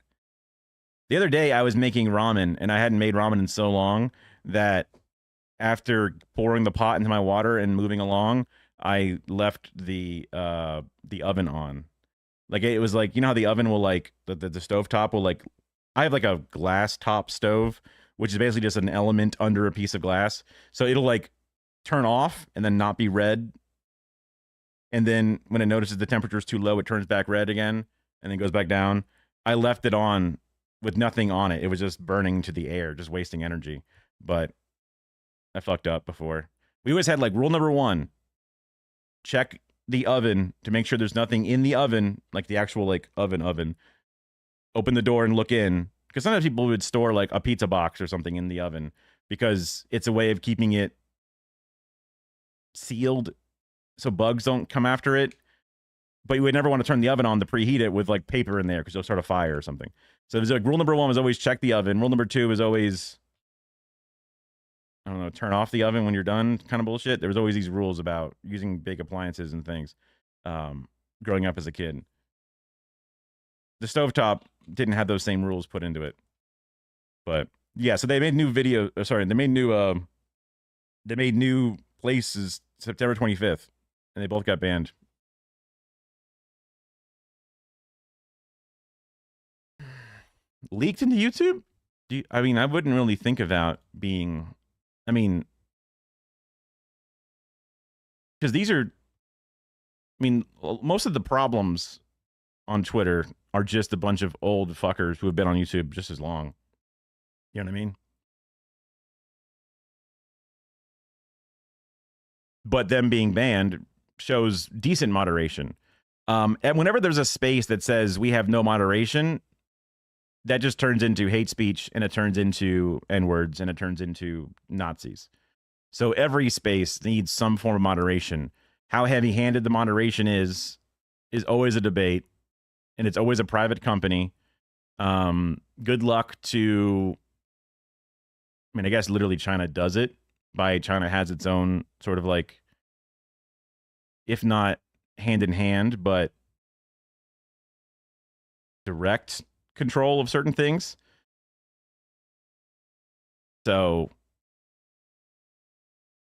S1: The other day, I was making ramen, and I hadn't made ramen in so long that after pouring the pot into my water and moving along, I left the oven on. Like, it was like, you know how the oven will, like, the stove top will, like, I have, like, a glass top stove, which is basically just an element under a piece of glass. So it'll, like, turn off and then not be red. And then when it notices the temperature is too low, it turns back red again and then goes back down. I left it on with nothing on it. It was just burning to the air, just wasting energy. But I fucked up before. We always had like rule number 1, check the oven to make sure there's nothing in the oven, like the actual like oven. Open the door and look in, Because sometimes people would store like a pizza box or something in the oven because it's a way of keeping it sealed so bugs don't come after it. But you would never want to turn the oven on to preheat it with like paper in there because you'll start a fire or something. So it was like rule number 1 was always check the oven. Rule number 2 is always, I don't know, turn off the oven when you're done kind of bullshit. There was always these rules about using big appliances and things growing up as a kid. The stovetop didn't have those same rules put into it. But yeah, so they made new video, sorry, they made new places September 25th and they both got banned. Leaked into YouTube? I mean, I wouldn't really think about being, I mean, because these are, I mean, most of the problems on Twitter are just a bunch of old fuckers who have been on YouTube just as long. You know what I mean? But them being banned shows decent moderation. And whenever there's a space that says we have no moderation, that just turns into hate speech, and it turns into N-words, and it turns into Nazis. So every space needs some form of moderation. How heavy-handed the moderation is always a debate, and it's always a private company. Good luck to, I mean, I guess literally China does it. China has its own sort of like, if not hand-in-hand, but direct control of certain things. So,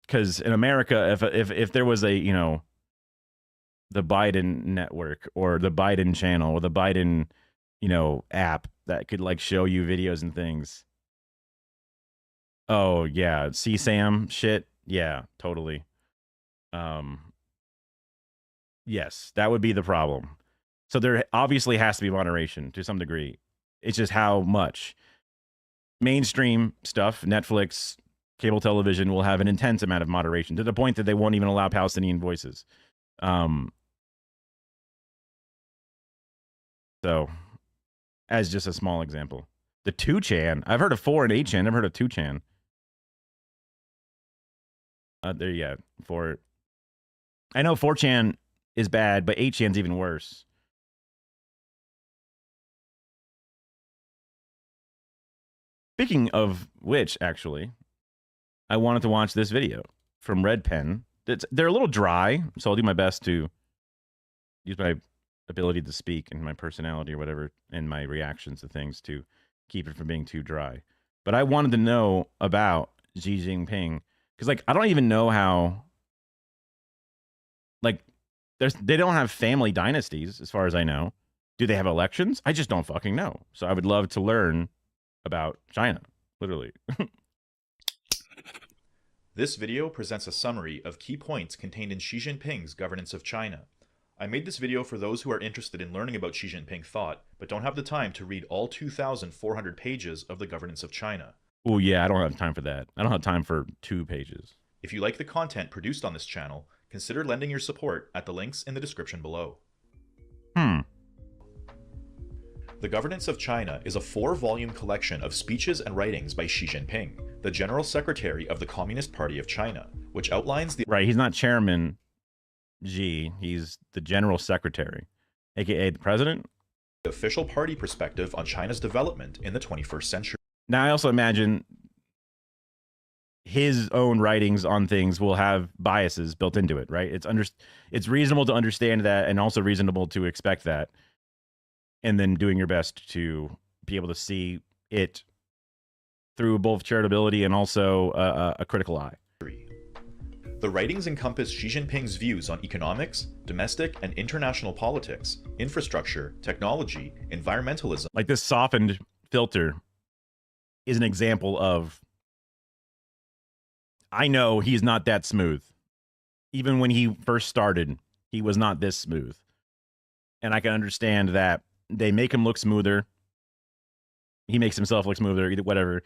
S1: because in America, if there was a, you know, the Biden network or the Biden channel or the Biden, you know, app that could like show you videos and things. Oh yeah, CSAM shit. Yeah, totally. Yes, that would be the problem. So there obviously has to be moderation to some degree. It's just how much. Mainstream stuff, Netflix, cable television will have an intense amount of moderation to the point that they won't even allow Palestinian voices. So, as just a small example. The 2chan. I've heard of 4 and 8chan. Never heard of 2chan. There you go. 4. I know 4chan is bad, but 8chan's even worse. Speaking of which, actually, I wanted to watch this video from Red Pen. They're a little dry, so I'll do my best to use my ability to speak and my personality or whatever and my reactions to things to keep it from being too dry. But I wanted to know about Xi Jinping because, like, I don't even know how, like, they don't have family dynasties as far as I know. Do they have elections? I just don't fucking know. So I would love to learn about China, literally.
S9: This video presents a summary of key points contained in Xi Jinping's governance of China. I made this video for those who are interested in learning about Xi Jinping thought, but don't have the time to read all 2,400 pages of the governance of China.
S1: Oh yeah, I don't have time for that. I don't have time for 2 pages.
S9: If you like the content produced on this channel, consider lending your support at the links in the description below. The Governance of China is a 4-volume collection of speeches and writings by Xi Jinping, the General Secretary of the Communist Party of China, which outlines the—
S1: Right, he's not Chairman Xi, he's the General Secretary, aka the President.
S9: Official party perspective on China's development in the 21st century.
S1: Now, I also imagine his own writings on things will have biases built into it, right? It's reasonable to understand that and also reasonable to expect that. And then doing your best to be able to see it through both charitability and also a critical eye.
S9: The writings encompass Xi Jinping's views on economics, domestic and international politics, infrastructure, technology, environmentalism.
S1: Like this softened filter is an example of, I know he's not that smooth. Even when he first started, he was not this smooth. And I can understand that they make him look smoother. He makes himself look smoother, whatever.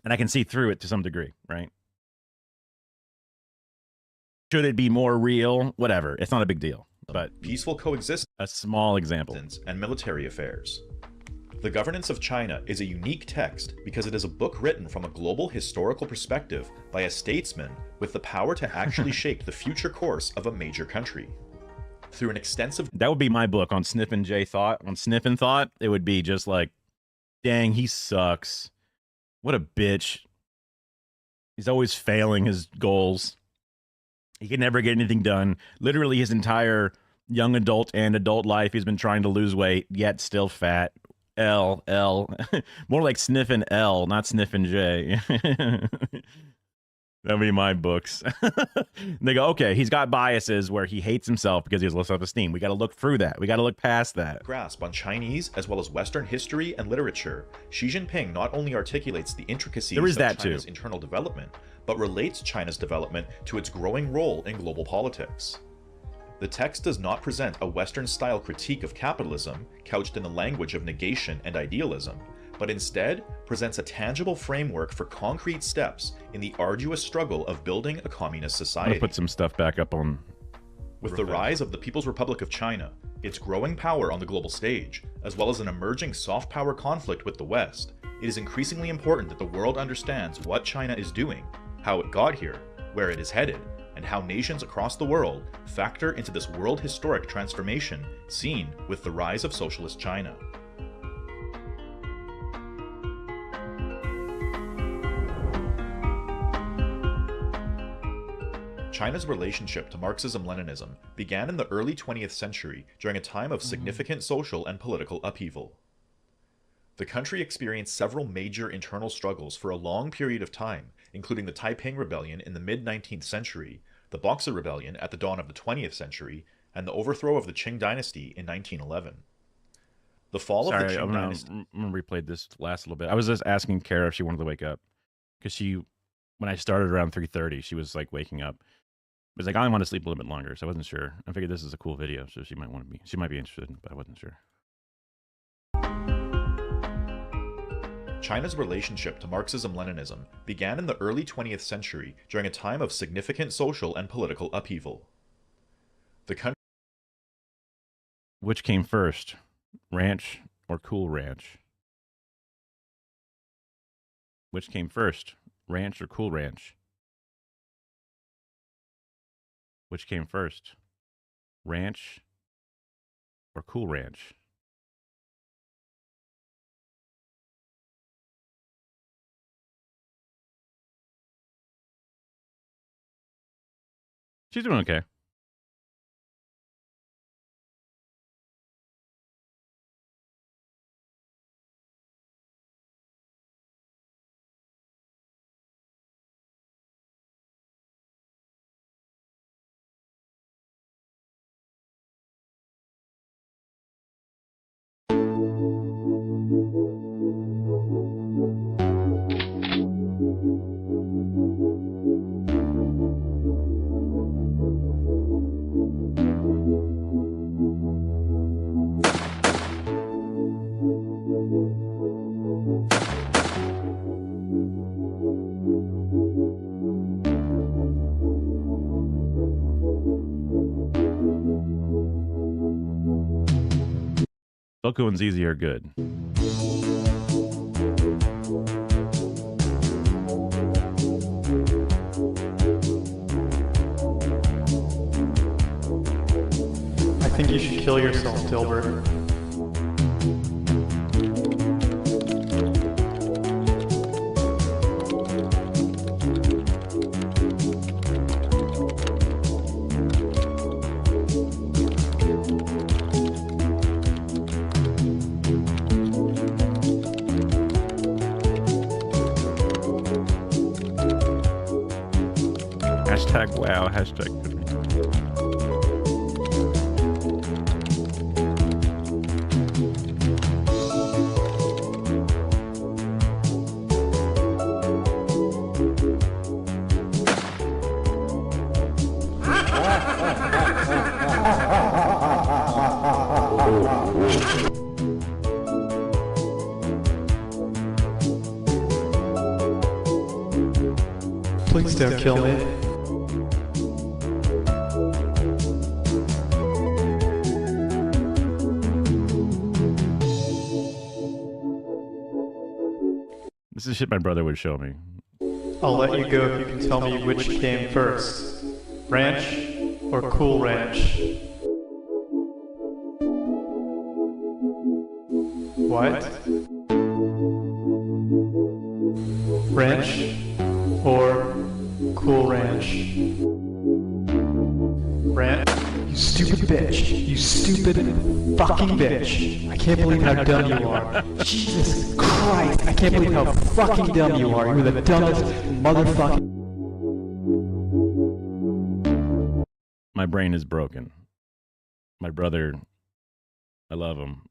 S1: And I can see through it to some degree, right? Should it be more real? Whatever. It's not a big deal. But
S9: peaceful coexistence,
S1: a small example,
S9: and military affairs. The Governance of China is a unique text because it is a book written from a global historical perspective by a statesman with the power to actually shape the future course of a major country. Through an extensive...
S1: That would be my book on Sniffin' J Thought. On Sniffin' Thought, it would be just like, dang, he sucks. What a bitch. He's always failing his goals. He can never get anything done. Literally his entire young adult and adult life, he's been trying to lose weight, yet still fat. L. More like Sniffin' L, not Sniffin' J. That'd be my books. They go, okay, he's got biases where he hates himself because he has low self-esteem. We got to look through that. We got to look past that.
S9: Grasp on Chinese as well as Western history and literature, Xi Jinping not only articulates the intricacies of China's internal development, but relates China's development to its growing role in global politics. The text does not present a Western-style critique of capitalism, couched in the language of negation and idealism, but instead presents a tangible framework for concrete steps in the arduous struggle of building a communist
S1: I'm
S9: society.
S1: gonna put some stuff back up on...
S9: With the rise of the People's Republic of China, its growing power on the global stage, as well as an emerging soft power conflict with the West, it is increasingly important that the world understands what China is doing, how it got here, where it is headed, and how nations across the world factor into this world historic transformation seen with the rise of socialist China. China's relationship to Marxism-Leninism began in the early 20th century during a time of significant social and political upheaval. The country experienced several major internal struggles for a long period of time, including the Taiping Rebellion in the mid-19th century, the Boxer Rebellion at the dawn of the 20th century, and the overthrow of the Qing dynasty in 1911. The fall of the Qing dynasty...
S1: I'm going to replay this last little bit. I was just asking Kara if she wanted to wake up. Because when I started around 3:30, she was like waking up. It was like, I want to sleep a little bit longer, so I wasn't sure. I figured this is a cool video, so she might be interested, but I wasn't sure.
S9: China's relationship to Marxism-Leninism began in the early 20th century during a time of significant social and political upheaval. The country...
S1: Which came first, Ranch or Cool Ranch? Which came first, Ranch or Cool Ranch? Which came first, Ranch or Cool Ranch? She's doing okay. Silco and ZZ are good.
S10: I think you should kill yourself, Dilbert.
S1: Hashtag wow, hashtag good.
S10: Please don't kill me.
S1: This is shit my brother would show me.
S10: I'll let you go if you can tell me which came first. Ranch or Cool Ranch? What? Ranch or Cool Ranch? Ranch? You stupid bitch. You stupid fucking bitch. I can't believe how dumb you are. Jesus Christ. I can't believe how fucking dumb you are. You're the dumbest motherfucking...
S1: My brain is broken. My brother, I love him.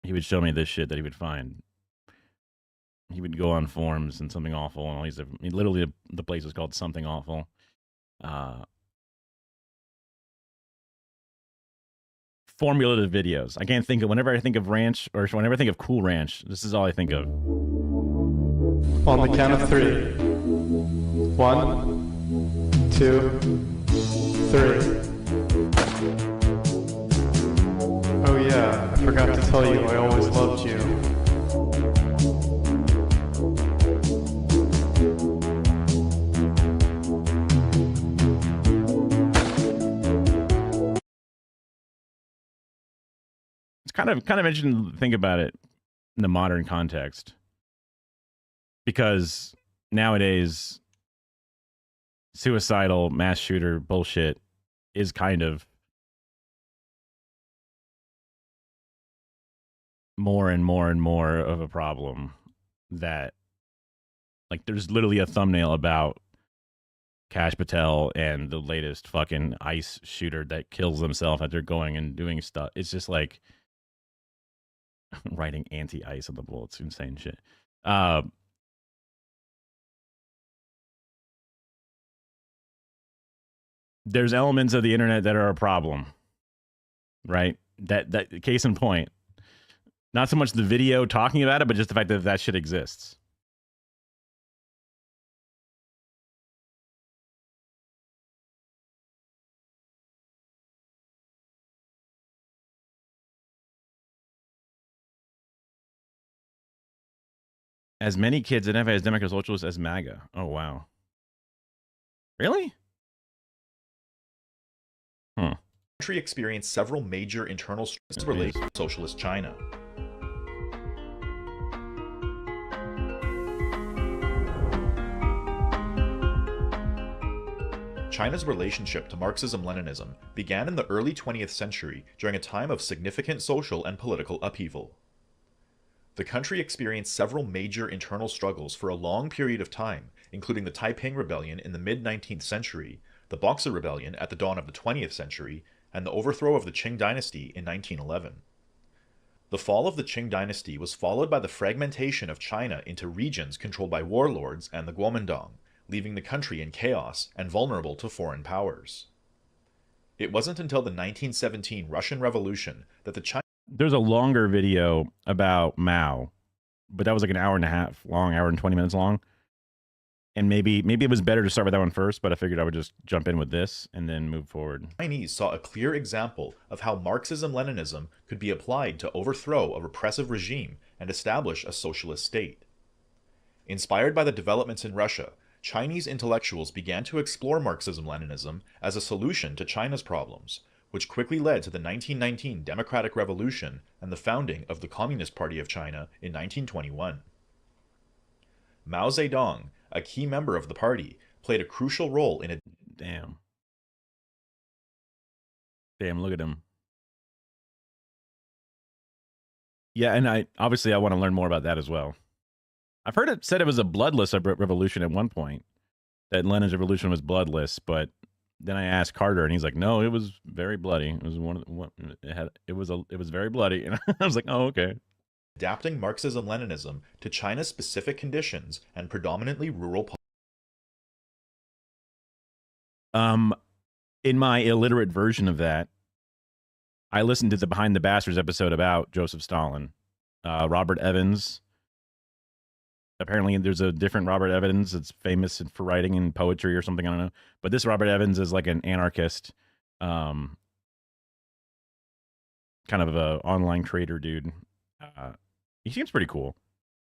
S1: He would show me this shit that he would find. He would go on forums and Something Awful and all these. Literally, the place was called Something Awful. Formulative videos. I can't think of, whenever I think of ranch or whenever I think of Cool Ranch, this is all I think of.
S10: On the count of 3. 1, 2, 3. Oh yeah, I forgot to tell you I always loved you.
S1: It's kind of interesting to think about it in the modern context, because nowadays suicidal mass shooter bullshit is kind of more and more and more of a problem. That, like, there's literally a thumbnail about Kash Patel and the latest fucking ICE shooter that kills himself after going and doing stuff. It's just like writing anti-ICE on the bullets, insane shit. There's elements of the internet that are a problem, right? That case in point, not so much the video talking about it, but just the fact that that shit exists. As many kids identify as Democrat Socialists as MAGA. Oh, wow. Really?
S9: The country experienced several major internal struggles related to socialist China. China's relationship to Marxism-Leninism began in the early 20th century during a time of significant social and political upheaval. The country experienced several major internal struggles for a long period of time, including the Taiping Rebellion in the mid-19th century, the Boxer Rebellion at the dawn of the 20th century, and the overthrow of the Qing dynasty in 1911. The fall of the Qing dynasty was followed by the fragmentation of China into regions controlled by warlords and the Kuomintang, leaving the country in chaos and vulnerable to foreign powers. It wasn't until the 1917 Russian Revolution that the Chinese...
S1: There's a longer video about Mao, but that was like an hour and a half long, hour and 20 minutes long. And maybe it was better to start with that one first, but I figured I would just jump in with this and then move forward.
S9: Chinese saw a clear example of how Marxism-Leninism could be applied to overthrow a repressive regime and establish a socialist state. Inspired by the developments in Russia, Chinese intellectuals began to explore Marxism-Leninism as a solution to China's problems, which quickly led to the 1919 Democratic Revolution and the founding of the Communist Party of China in 1921. Mao Zedong, a key member of the party, played a crucial role in it.
S1: Damn, look at him. Yeah, and I want to learn more about that as well. I've heard it said it was a bloodless revolution at one point, that Lenin's revolution was bloodless, but then I asked Carter, and he's like, "No, it was very bloody. It was it was very bloody." And I was like, "Oh, okay."
S9: Adapting Marxism-Leninism to China's specific conditions and predominantly rural.
S1: In my illiterate version of that, I listened to the Behind the Bastards episode about Joseph Stalin. Robert Evans. Apparently, there's a different Robert Evans that's famous for writing and poetry or something. I don't know. But this Robert Evans is like an anarchist, kind of a online trader dude. he seems pretty cool,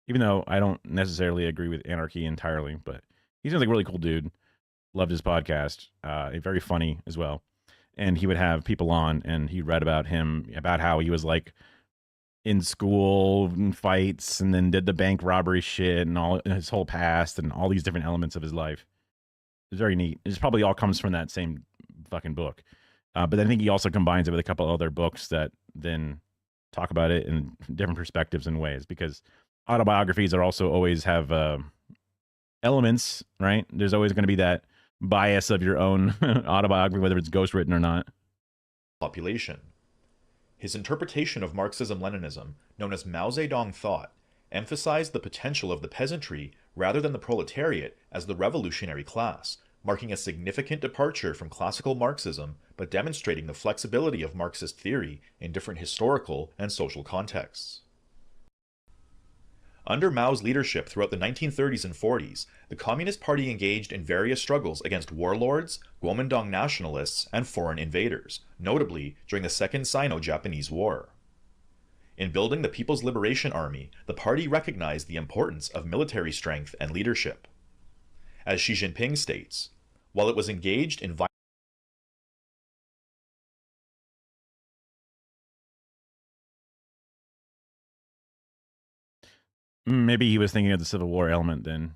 S1: even though I don't necessarily agree with anarchy entirely. But he seems like a really cool dude. Loved his podcast. Very funny as well. And he would have people on, and he read about him, about how he was like in school and fights, and then did the bank robbery shit and all his whole past and all these different elements of his life. It's very neat. It probably all comes from that same fucking book. But I think he also combines it with a couple other books that then talk about it in different perspectives and ways, because autobiographies are also always have elements, right? There's always going to be that bias of your own autobiography, whether it's ghostwritten or not.
S9: Population. His interpretation of Marxism-Leninism, known as Mao Zedong thought, emphasized the potential of the peasantry rather than the proletariat as the revolutionary class, marking a significant departure from classical Marxism, but demonstrating the flexibility of Marxist theory in different historical and social contexts. Under Mao's leadership throughout the 1930s and 40s, the Communist Party engaged in various struggles against warlords, Kuomintang nationalists, and foreign invaders, notably during the Second Sino-Japanese War. In building the People's Liberation Army, the party recognized the importance of military strength and leadership. As Xi Jinping states, while it was engaged in
S1: Maybe he was thinking of the Civil War element then.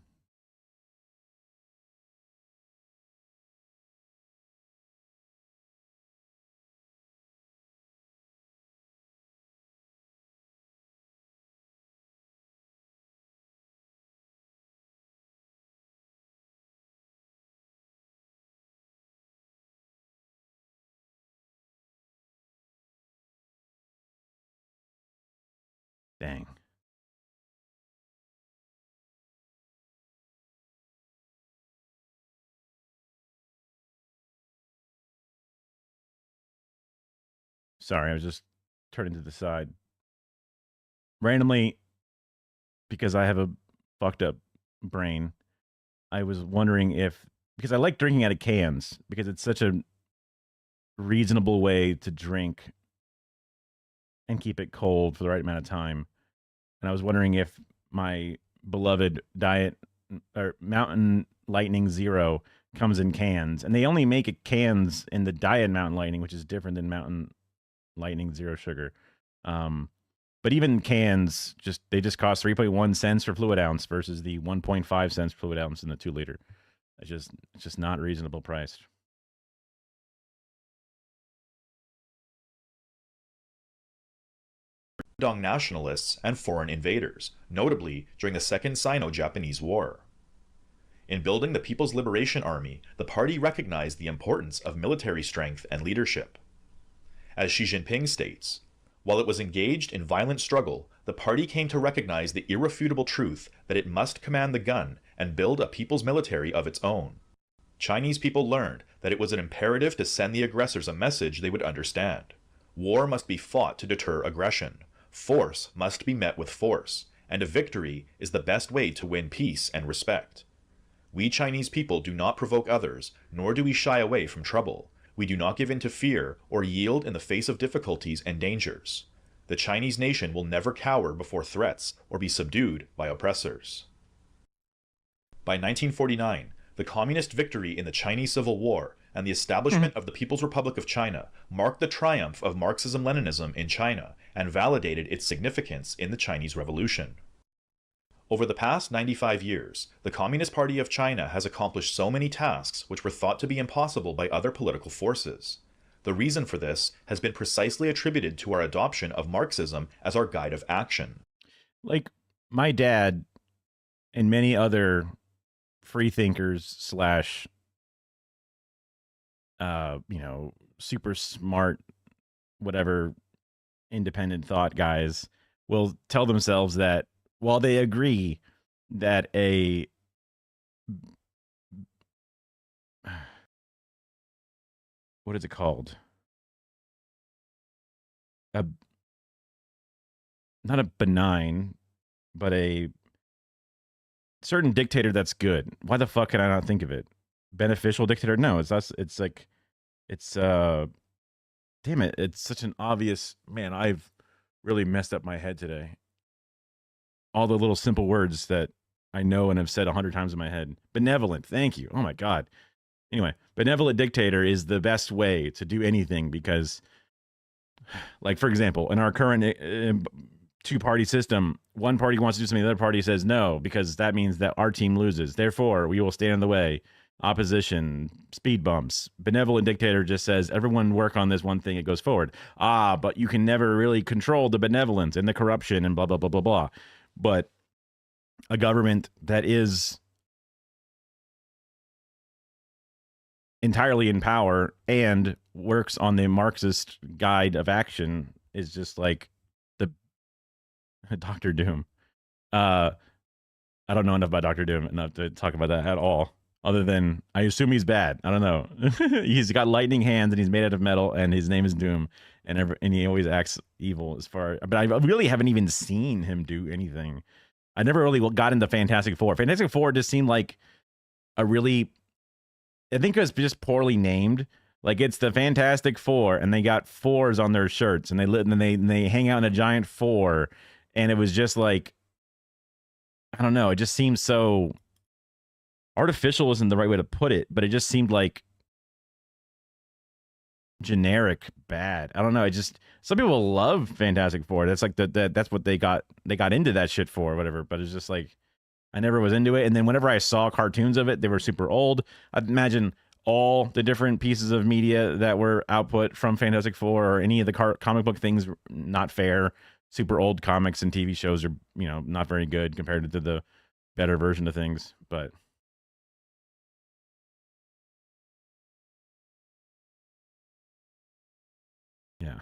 S1: Dang. Sorry, I was just turning to the side. Randomly, because I have a fucked up brain, I was wondering if, because I like drinking out of cans, because it's such a reasonable way to drink and keep it cold for the right amount of time. And I was wondering if my beloved Diet or Mountain Lightning Zero comes in cans, and they only make it cans in the Diet Mountain Lightning, which is different than Mountain Lightning Zero Sugar. But even cans, they just cost 3.1 cents per fluid ounce versus the 1.5 cents per fluid ounce in the 2 liter. It's just not reasonable priced.
S9: Kuomintang nationalists and foreign invaders, notably during the Second Sino-Japanese War. In building the People's Liberation Army, the party recognized the importance of military strength and leadership. As Xi Jinping states, while it was engaged in violent struggle, the party came to recognize the irrefutable truth that it must command the gun and build a people's military of its own. Chinese people learned that it was an imperative to send the aggressors a message they would understand. War must be fought to deter aggression. Force must be met with force, and a victory is the best way to win peace and respect. We Chinese people do not provoke others, nor do we shy away from trouble. We do not give in to fear or yield in the face of difficulties and dangers. The Chinese nation will never cower before threats or be subdued by oppressors. By 1949, the communist victory in the Chinese Civil War and the establishment of the People's Republic of China marked the triumph of Marxism-Leninism in China and validated its significance in the Chinese Revolution. Over the past 95 years, the Communist Party of China has accomplished so many tasks which were thought to be impossible by other political forces. The reason for this has been precisely attributed to our adoption of Marxism as our guide of action.
S1: Like my dad and many other freethinkers slash, super smart, whatever, independent thought guys will tell themselves that while they agree that what is it called? Not a benign, but a certain dictator that's good. Why the fuck can I not think of it? Beneficial dictator? No, it's us. It's like, damn it. It's such an obvious, man, I've really messed up my head today. all the little simple words that I know and have said 100 times in my head. Benevolent, thank you. Oh my God. Anyway, benevolent dictator is the best way to do anything because, like, for example, in our current two-party system, one party wants to do something, the other party says no, because that means that our team loses. Therefore, we will stand in the way. Opposition, speed bumps. Benevolent dictator just says, everyone work on this one thing, it goes forward. But you can never really control the benevolence and the corruption and blah, blah, blah, blah, blah. But a government that is entirely in power and works on the Marxist guide of action is just like the Dr. Doom. I don't know enough about Dr. Doom enough to talk about that at all. Other than, I assume he's bad. I don't know. He's got lightning hands and he's made out of metal and his name is Doom. And he always acts evil as far. But I really haven't even seen him do anything. I never really got into Fantastic Four. Fantastic Four just seemed like a really, I think it was just poorly named. Like it's the Fantastic Four and they got fours on their shirts and they hang out in a giant four. And it was just like, I don't know. It just seems so artificial isn't the right way to put it, but it just seemed like generic bad. I don't know. It just, some people love Fantastic Four. That's like that's what they got into that shit for or whatever. But it's just like, I never was into it. And then whenever I saw cartoons of it, they were super old. I'd imagine all the different pieces of media that were output from Fantastic Four or any of the comic book things, not fair. Super old comics and TV shows are, you know, not very good compared to the better version of things. But yeah.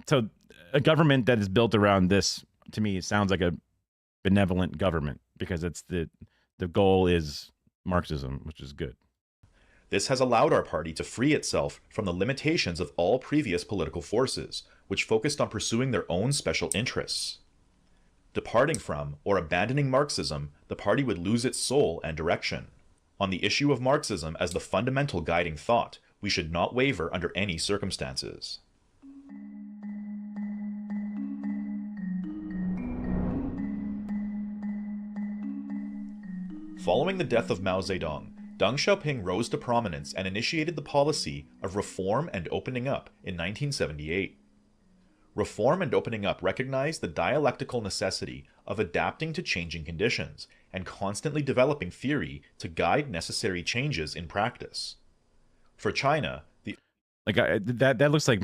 S1: So a government that is built around this, to me, sounds like a benevolent government because it's the goal is Marxism, which is good.
S9: This has allowed our party to free itself from the limitations of all previous political forces, which focused on pursuing their own special interests. Departing from or abandoning Marxism, the party would lose its soul and direction. On the issue of Marxism as the fundamental guiding thought, we should not waver under any circumstances. Following the death of Mao Zedong, Deng Xiaoping rose to prominence and initiated the policy of reform and opening up in 1978. Reform and opening up recognized the dialectical necessity of adapting to changing conditions and constantly developing theory to guide necessary changes in practice. For China,
S1: that looks like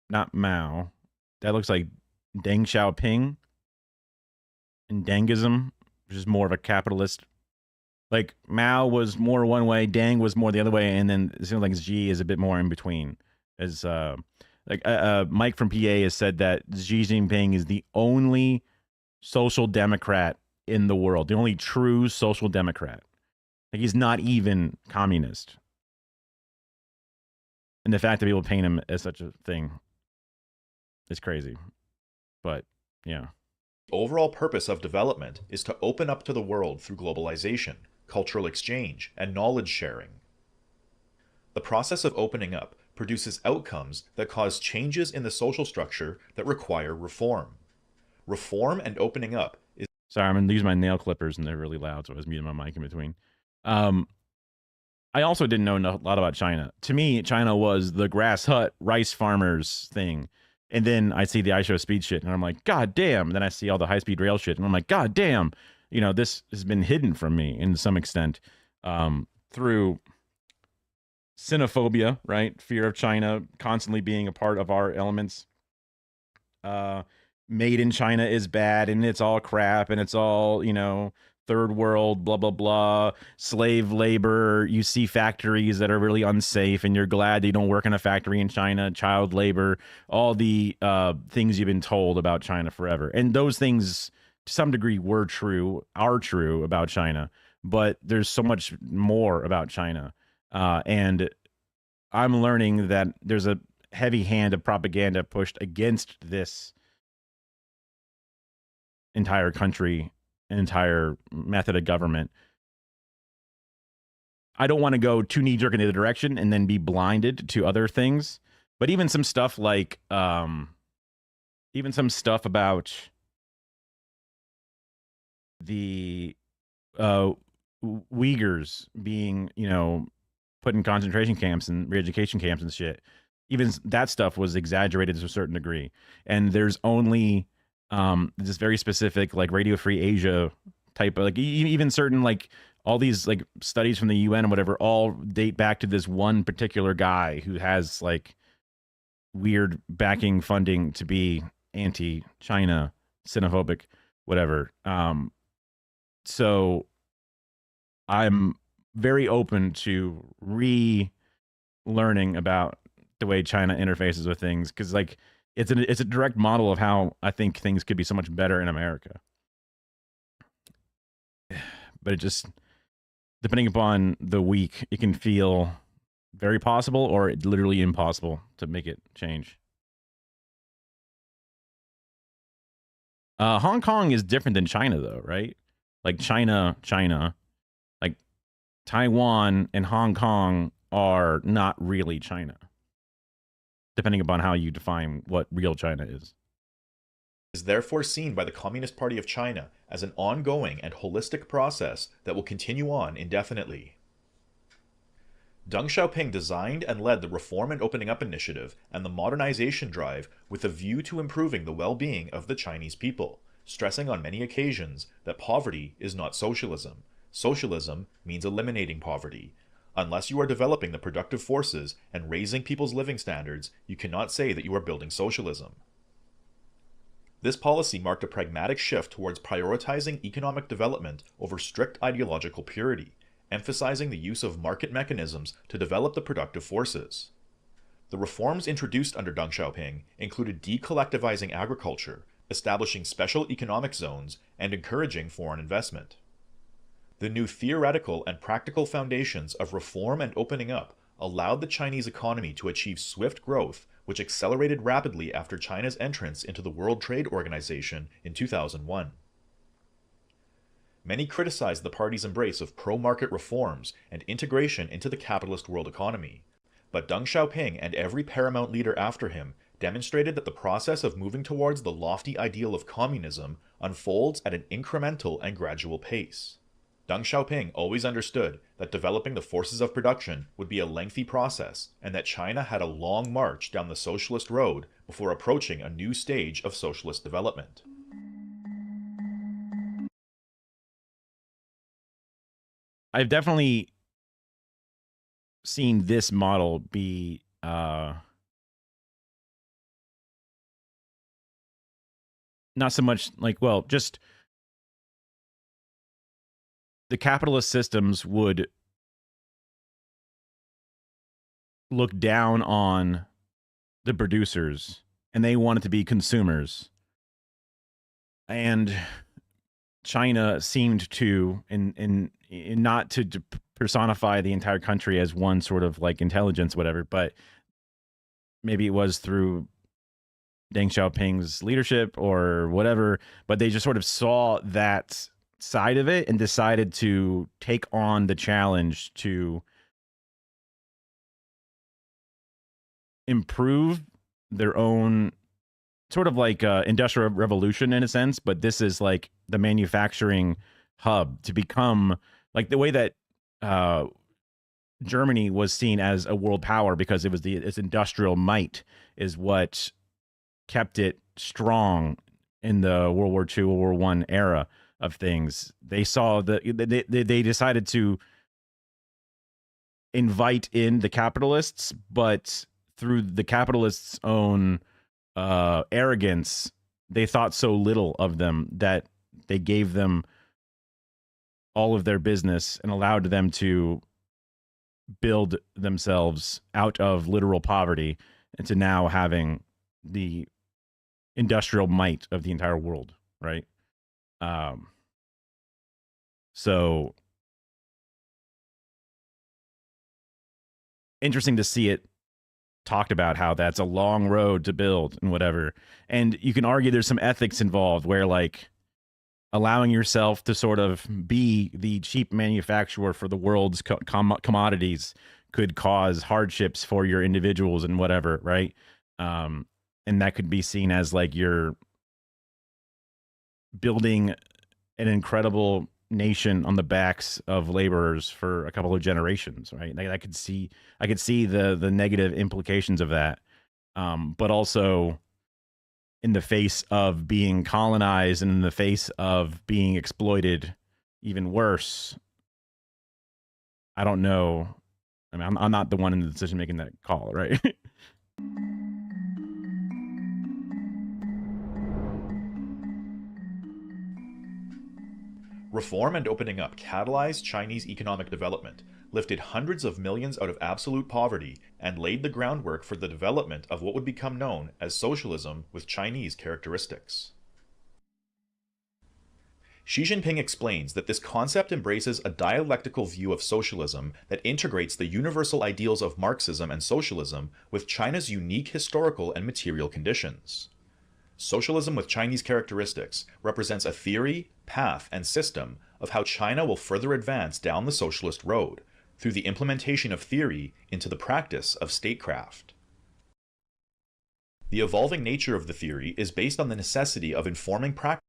S1: not Mao. That looks like Deng Xiaoping and Dengism, which is more of a capitalist. Like Mao was more one way, Deng was more the other way, and then it seems like Xi is a bit more in between. As Mike from PA has said that Xi Jinping is the only social democrat in the world, the only true social democrat. Like he's not even communist. And the fact that people paint him as such a thing is crazy. But yeah.
S9: The overall purpose of development is to open up to the world through globalization, cultural exchange, and knowledge sharing. The process of opening up produces outcomes that cause changes in the social structure that require reform. Reform and opening up is...
S1: Sorry, I'm going to use my nail clippers and they're really loud, so I was muting my mic in between. I also didn't know a lot about China. To me, China was the grass hut, rice farmers thing. And then I see the I Show Speed shit, and I'm like, God damn. And then I see all the high-speed rail shit, and I'm like, God damn. You know, this has been hidden from me in some extent through xenophobia, right? Fear of China constantly being a part of our elements. Made in China is bad, and it's all crap, and it's all, you know, third world, blah, blah, blah, slave labor. You see factories that are really unsafe, and you're glad that you don't work in a factory in China, child labor, all the things you've been told about China forever. And those things, to some degree, are true about China, but there's so much more about China. And I'm learning that there's a heavy hand of propaganda pushed against this entire country, entire method of government. I don't want to go too knee-jerk in the direction and then be blinded to other things. But even some stuff like even some stuff about the Uyghurs being, put in concentration camps and re-education camps and shit. Even that stuff was exaggerated to a certain degree. And there's only this very specific, like, Radio Free Asia type of, like, even certain, like, all these, like, studies from the UN and whatever all date back to this one particular guy who has, like, weird backing funding to be anti-China, xenophobic, whatever. So I'm very open to relearning about the way China interfaces with things, because, like, it's a direct model of how I think things could be so much better in America. But it just, depending upon the week, it can feel very possible or literally impossible to make it change. Hong Kong is different than China, though, right? Like, China, like, Taiwan and Hong Kong are not really China, depending upon how you define what real China is.
S9: Is therefore seen by the Communist Party of China as an ongoing and holistic process that will continue on indefinitely. Deng Xiaoping designed and led the Reform and Opening Up Initiative and the modernization drive with a view to improving the well-being of the Chinese people, stressing on many occasions that poverty is not socialism. Socialism means eliminating poverty. Unless you are developing the productive forces and raising people's living standards, you cannot say that you are building socialism. This policy marked a pragmatic shift towards prioritizing economic development over strict ideological purity, emphasizing the use of market mechanisms to develop the productive forces. The reforms introduced under Deng Xiaoping included decollectivizing agriculture, establishing special economic zones, and encouraging foreign investment. The new theoretical and practical foundations of reform and opening up allowed the Chinese economy to achieve swift growth, which accelerated rapidly after China's entrance into the World Trade Organization in 2001. Many criticized the party's embrace of pro-market reforms and integration into the capitalist world economy, but Deng Xiaoping and every paramount leader after him demonstrated that the process of moving towards the lofty ideal of communism unfolds at an incremental and gradual pace. Deng Xiaoping always understood that developing the forces of production would be a lengthy process, and that China had a long march down the socialist road before approaching a new stage of socialist development.
S1: I've definitely seen this model be not so much like, well, just the capitalist systems would look down on the producers, and they wanted to be consumers. And China seemed to, in not to personify the entire country as one sort of like intelligence, whatever, but maybe it was through Deng Xiaoping's leadership or whatever, but they just sort of saw that side of it and decided to take on the challenge to improve their own sort of like industrial revolution in a sense, but this is like the manufacturing hub to become like the way that Germany was seen as a world power, because it was its industrial might is what kept it strong in the World War II, World War I era of things. They saw they decided to invite in the capitalists, but through the capitalists' own arrogance, they thought so little of them that they gave them all of their business and allowed them to build themselves out of literal poverty into now having the industrial might of the entire world, right? So interesting to see it talked about, how that's a long road to build and whatever. And you can argue there's some ethics involved where, like, allowing yourself to sort of be the cheap manufacturer for the world's commodities could cause hardships for your individuals and whatever, right? and that could be seen as like you're building an incredible nation on the backs of laborers for a couple of generations, right? Like I could see the negative implications of that, but also in the face of being colonized and in the face of being exploited even worse. I don't know. I mean, I'm not the one in the decision making that call, right?
S9: Reform and opening up catalyzed Chinese economic development, lifted hundreds of millions out of absolute poverty, and laid the groundwork for the development of what would become known as socialism with Chinese characteristics. Xi Jinping explains that this concept embraces a dialectical view of socialism that integrates the universal ideals of Marxism and socialism with China's unique historical and material conditions. Socialism with Chinese characteristics represents a theory, path, and system of how China will further advance down the socialist road through the implementation of theory into the practice of statecraft. The evolving nature of the theory is based on the necessity of informing practice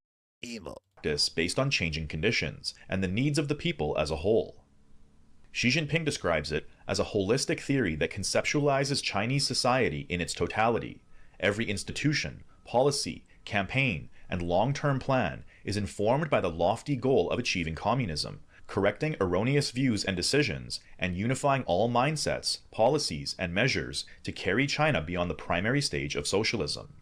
S9: based on changing conditions and the needs of the people as a whole. Xi Jinping describes it as a holistic theory that conceptualizes Chinese society in its totality. Every institution, policy, campaign, and long-term plan is informed by the lofty goal of achieving communism, correcting erroneous views and decisions, and unifying all mindsets, policies, and measures to carry China beyond the primary stage of socialism.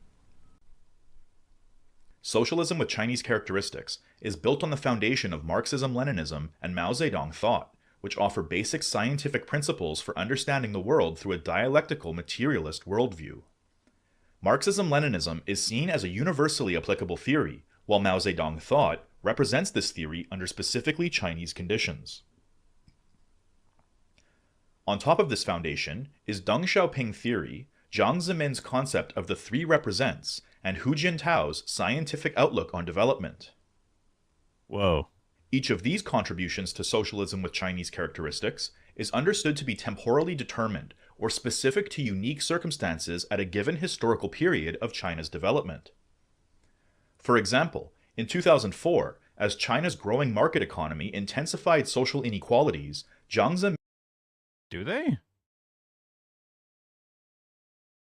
S9: Socialism with Chinese characteristics is built on the foundation of Marxism-Leninism and Mao Zedong thought, which offer basic scientific principles for understanding the world through a dialectical materialist worldview. Marxism-Leninism is seen as a universally applicable theory, while Mao Zedong thought represents this theory under specifically Chinese conditions. On top of this foundation is Deng Xiaoping theory, Jiang Zemin's concept of the three represents, and Hu Jintao's scientific outlook on development.
S1: Whoa.
S9: Each of these contributions to socialism with Chinese characteristics is understood to be temporally determined or specific to unique circumstances at a given historical period of China's development. For example, in 2004, as China's growing market economy intensified social inequalities, Jiang Zemin...
S1: Do they?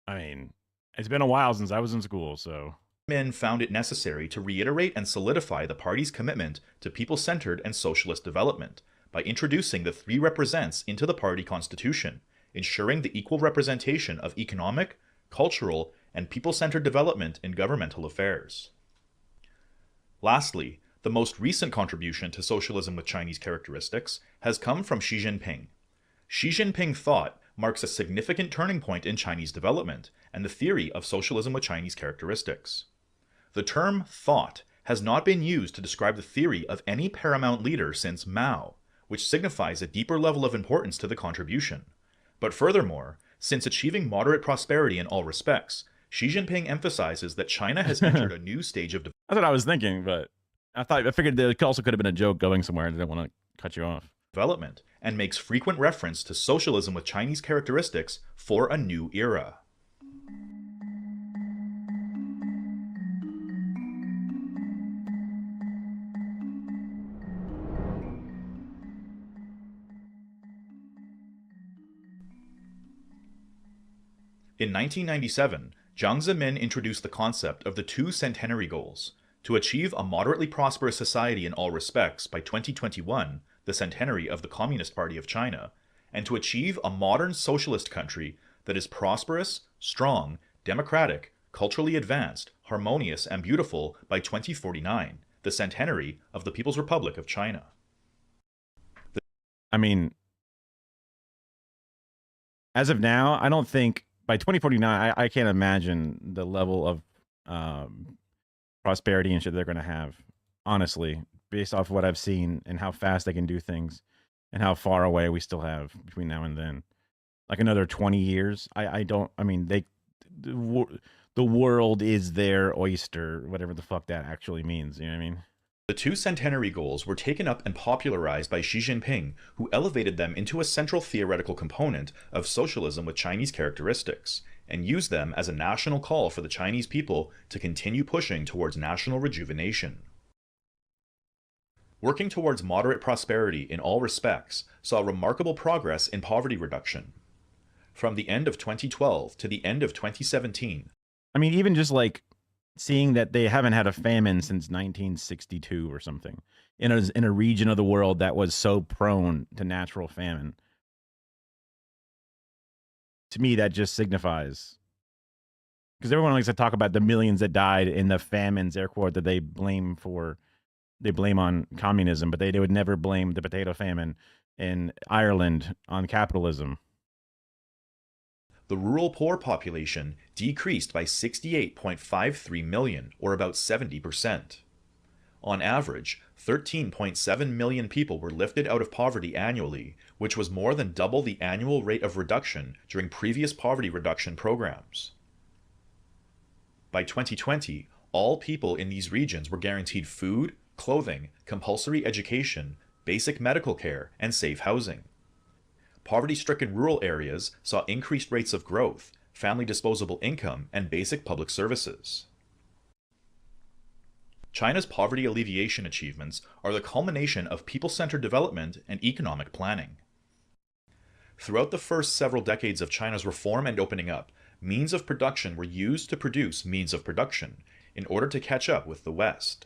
S1: I mean, it's been a while since I was in school, so...
S9: Min found it necessary to reiterate and solidify the party's commitment to people-centered and socialist development by introducing the three represents into the party constitution, ensuring the equal representation of economic, cultural, and people-centered development in governmental affairs. Lastly, the most recent contribution to socialism with Chinese characteristics has come from Xi Jinping. Xi Jinping thought marks a significant turning point in Chinese development and the theory of socialism with Chinese characteristics. The term thought has not been used to describe the theory of any paramount leader since Mao, which signifies a deeper level of importance to the contribution. But furthermore, since achieving moderate prosperity in all respects, Xi Jinping emphasizes that China has entered a new stage of development.
S1: That's what I was thinking, but I figured there also could have been a joke going somewhere. I didn't want to cut you off.
S9: And makes frequent reference to socialism with Chinese characteristics for a new era. In 1997, Jiang Zemin introduced the concept of the two centenary goals: to achieve a moderately prosperous society in all respects by 2021, the centenary of the Communist Party of China, and to achieve a modern socialist country that is prosperous, strong, democratic, culturally advanced, harmonious, and beautiful by 2049, the centenary of the People's Republic of China.
S1: I mean, as of now, I don't think by 2049, I can't imagine the level of prosperity and shit they're going to have, honestly, based off what I've seen and how fast they can do things and how far away we still have between now and then. Like another 20 years. The world is their oyster, whatever the fuck that actually means. You know what I mean?
S9: The two centenary goals were taken up and popularized by Xi Jinping, who elevated them into a central theoretical component of socialism with Chinese characteristics, and used them as a national call for the Chinese people to continue pushing towards national rejuvenation. Working towards moderate prosperity in all respects saw remarkable progress in poverty reduction. From the end of 2012 to the end of 2017.
S6: I mean, even just like seeing that they haven't had a famine since 1962 or something in a region of the world that was so prone to natural famine. To me, that just signifies, because everyone likes to talk about the millions that died in the famines, air quote, that they blame on communism, but they would never blame the potato famine in Ireland on capitalism.
S9: The rural poor population decreased by 68.53 million, or about 70%. On average, 13.7 million people were lifted out of poverty annually, which was more than double the annual rate of reduction during previous poverty reduction programs. By 2020, all people in these regions were guaranteed food, clothing, compulsory education, basic medical care, and safe housing. Poverty-stricken rural areas saw increased rates of growth, family disposable income, and basic public services. China's poverty alleviation achievements are the culmination of people-centered development and economic planning. Throughout the first several decades of China's reform and opening up, means of production were used to produce means of production in order to catch up with the West.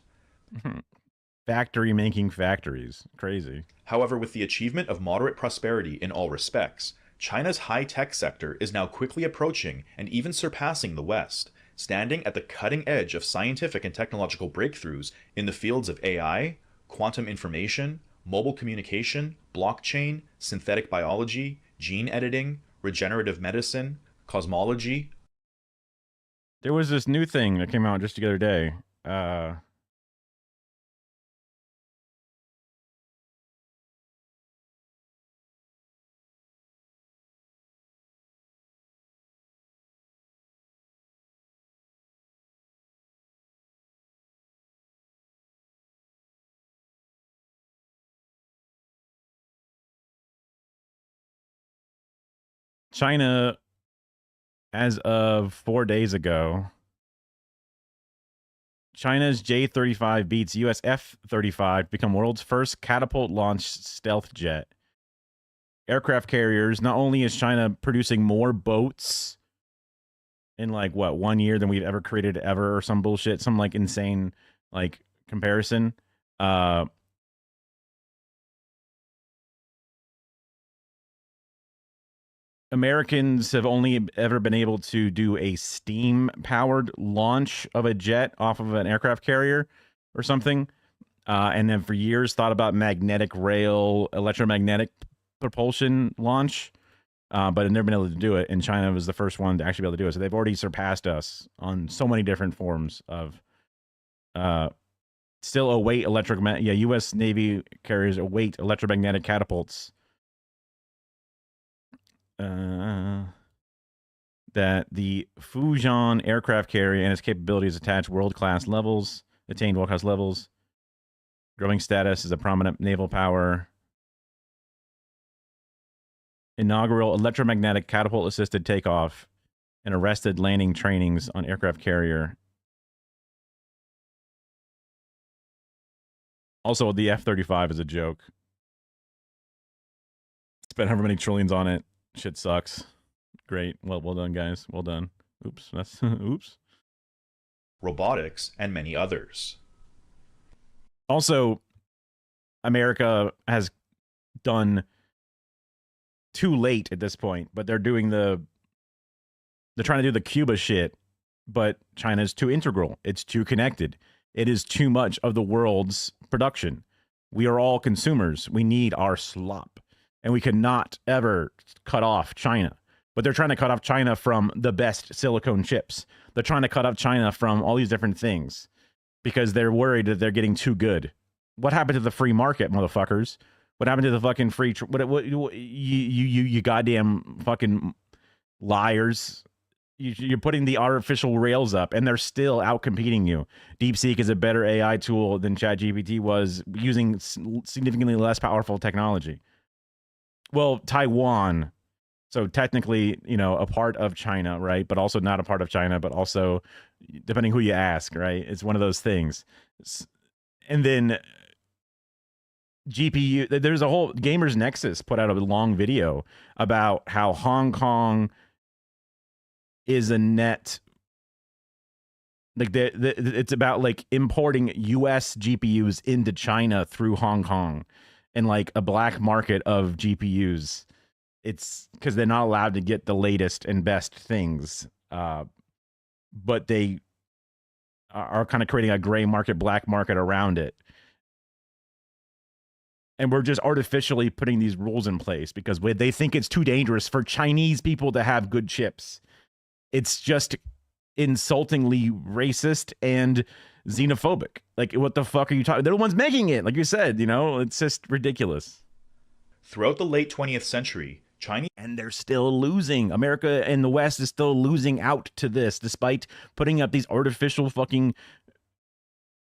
S6: Factory making factories. Crazy.
S9: However, with the achievement of moderate prosperity in all respects, China's high-tech sector is now quickly approaching and even surpassing the West, standing at the cutting edge of scientific and technological breakthroughs in the fields of AI, quantum information, mobile communication, blockchain, synthetic biology, gene editing, regenerative medicine, cosmology.
S6: There was this new thing that came out just the other day. China, as of 4 days ago, China's J-35 beats US F-35 to become world's first catapult-launched stealth jet. Aircraft carriers, not only is China producing more boats in like, what, 1 year than we've ever created ever or some bullshit, some like insane like comparison. Americans have only ever been able to do a steam-powered launch of a jet off of an aircraft carrier or something. And then for years thought about magnetic rail, electromagnetic propulsion launch, but have never been able to do it. And China was the first one to actually be able to do it. So they've already surpassed us on so many different forms of... still await U.S. Navy carriers await electromagnetic catapults. That the Fujian aircraft carrier and its capabilities attained world-class levels. Growing status as a prominent naval power. Inaugural electromagnetic catapult-assisted takeoff and arrested landing trainings on aircraft carrier. Also, the F-35 is a joke. Spent however many trillions on it. Shit sucks. Great. Well done, guys. Well done. Oops. That's oops.
S9: Robotics and many others.
S6: Also, America has done too late at this point, but they're trying to do the Cuba shit, but China's too integral. It's too connected. It is too much of the world's production. We are all consumers. We need our slop. And we cannot ever cut off China. But they're trying to cut off China from the best silicone chips. They're trying to cut off China from all these different things because they're worried that they're getting too good. What happened to the free market, motherfuckers? What happened to the fucking free... you goddamn fucking liars. You're putting the artificial rails up, and they're still out-competing you. DeepSeek is a better AI tool than ChatGPT was, using significantly less powerful technology. Well, Taiwan So technically, you know, a part of China, right? But also not a part of China, but also depending who you ask, right? It's one of those things. And then GPU, there's a whole Gamers Nexus put out a long video about how Hong Kong is a net, like it's about like importing US GPUs into China through Hong Kong and like a black market of GPUs. It's because they're not allowed to get the latest and best things, but they are kind of creating a gray market, black market around it. And we're just artificially putting these rules in place because they think it's too dangerous for Chinese people to have good chips. It's just insultingly racist and xenophobic. Like, what the fuck are you talking? They're the ones making it. Like you said, you know, it's just ridiculous.
S9: Throughout the late 20th century, Chinese...
S6: And they're still losing. America and the West is still losing out to this, despite putting up these artificial fucking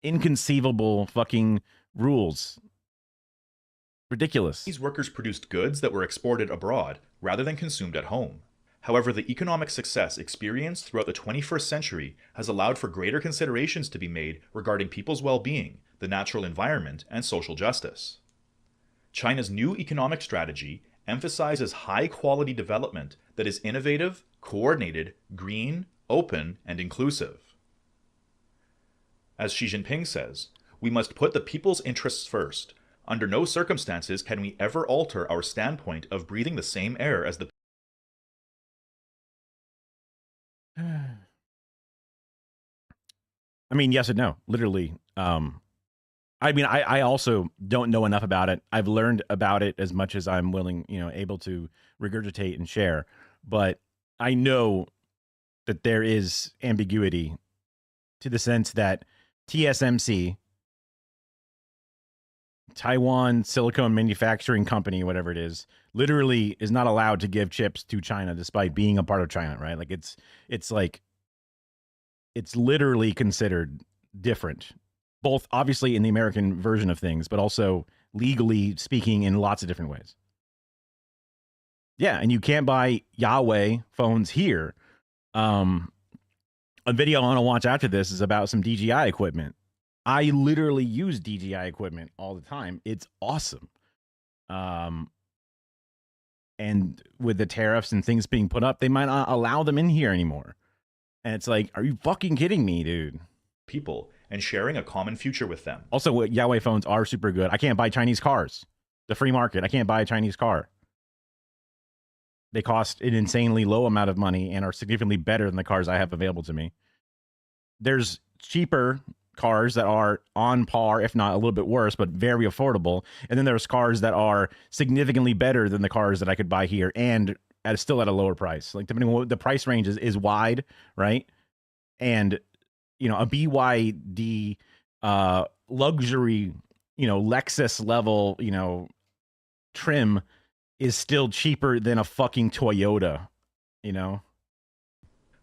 S6: inconceivable fucking rules. Ridiculous.
S9: These workers produced goods that were exported abroad rather than consumed at home. However, the economic success experienced throughout the 21st century has allowed for greater considerations to be made regarding people's well-being, the natural environment, and social justice. China's new economic strategy emphasizes high-quality development that is innovative, coordinated, green, open, and inclusive. As Xi Jinping says, we must put the people's interests first. Under no circumstances can we ever alter our standpoint of breathing the same air as the
S6: I mean, yes and no, literally. I mean, I also don't know enough about it. I've learned about it as much as I'm willing, you know, able to regurgitate and share. But I know that there is ambiguity to the sense that TSMC, Taiwan Silicon Manufacturing Company, whatever it is, literally is not allowed to give chips to China despite being a part of China, right? Like it's literally considered different, both obviously in the American version of things, but also legally speaking in lots of different ways. Yeah, and you can't buy Huawei phones here. A video I want to watch after this is about some DJI equipment. I literally use DJI equipment all the time. It's awesome. And with the tariffs and things being put up, they might not allow them in here anymore. And it's like, are you fucking kidding me, dude?
S9: people and sharing a common future with them.
S6: Also, Huawei phones are super good. I can't buy Chinese cars. The free market, I can't buy a Chinese car. They cost an insanely low amount of money and are significantly better than the cars I have available to me. There's cheaper cars that are on par, if not a little bit worse, but very affordable. And then there's cars that are significantly better than the cars that I could buy here and still at a lower price. Like, depending on what the price range is wide, right? And, you know, a BYD luxury, you know, Lexus level, you know, trim is still cheaper than a fucking Toyota, you know?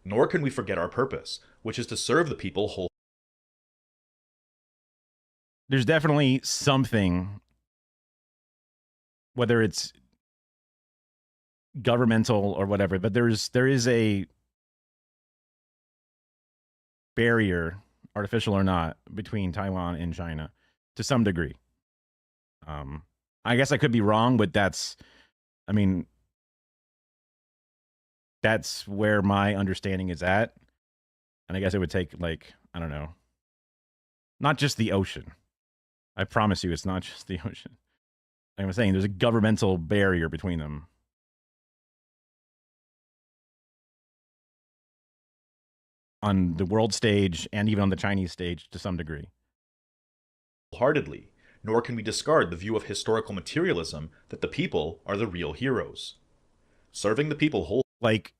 S9: Nor can we forget our purpose, which is to serve the people whole.
S6: There's definitely something, whether it's governmental or whatever, but there is a barrier, artificial or not, between Taiwan and China to some degree. I guess I could be wrong, but that's where my understanding is at. And I guess it would take, like, I don't know, not just the ocean. I promise you it's not just the ocean. Like I'm saying, there's a governmental barrier between them. On the world stage and even on the Chinese stage to some degree.
S9: Wholeheartedly, nor can we discard the view of historical materialism that the people are the real heroes. Serving the people whole.
S6: Like,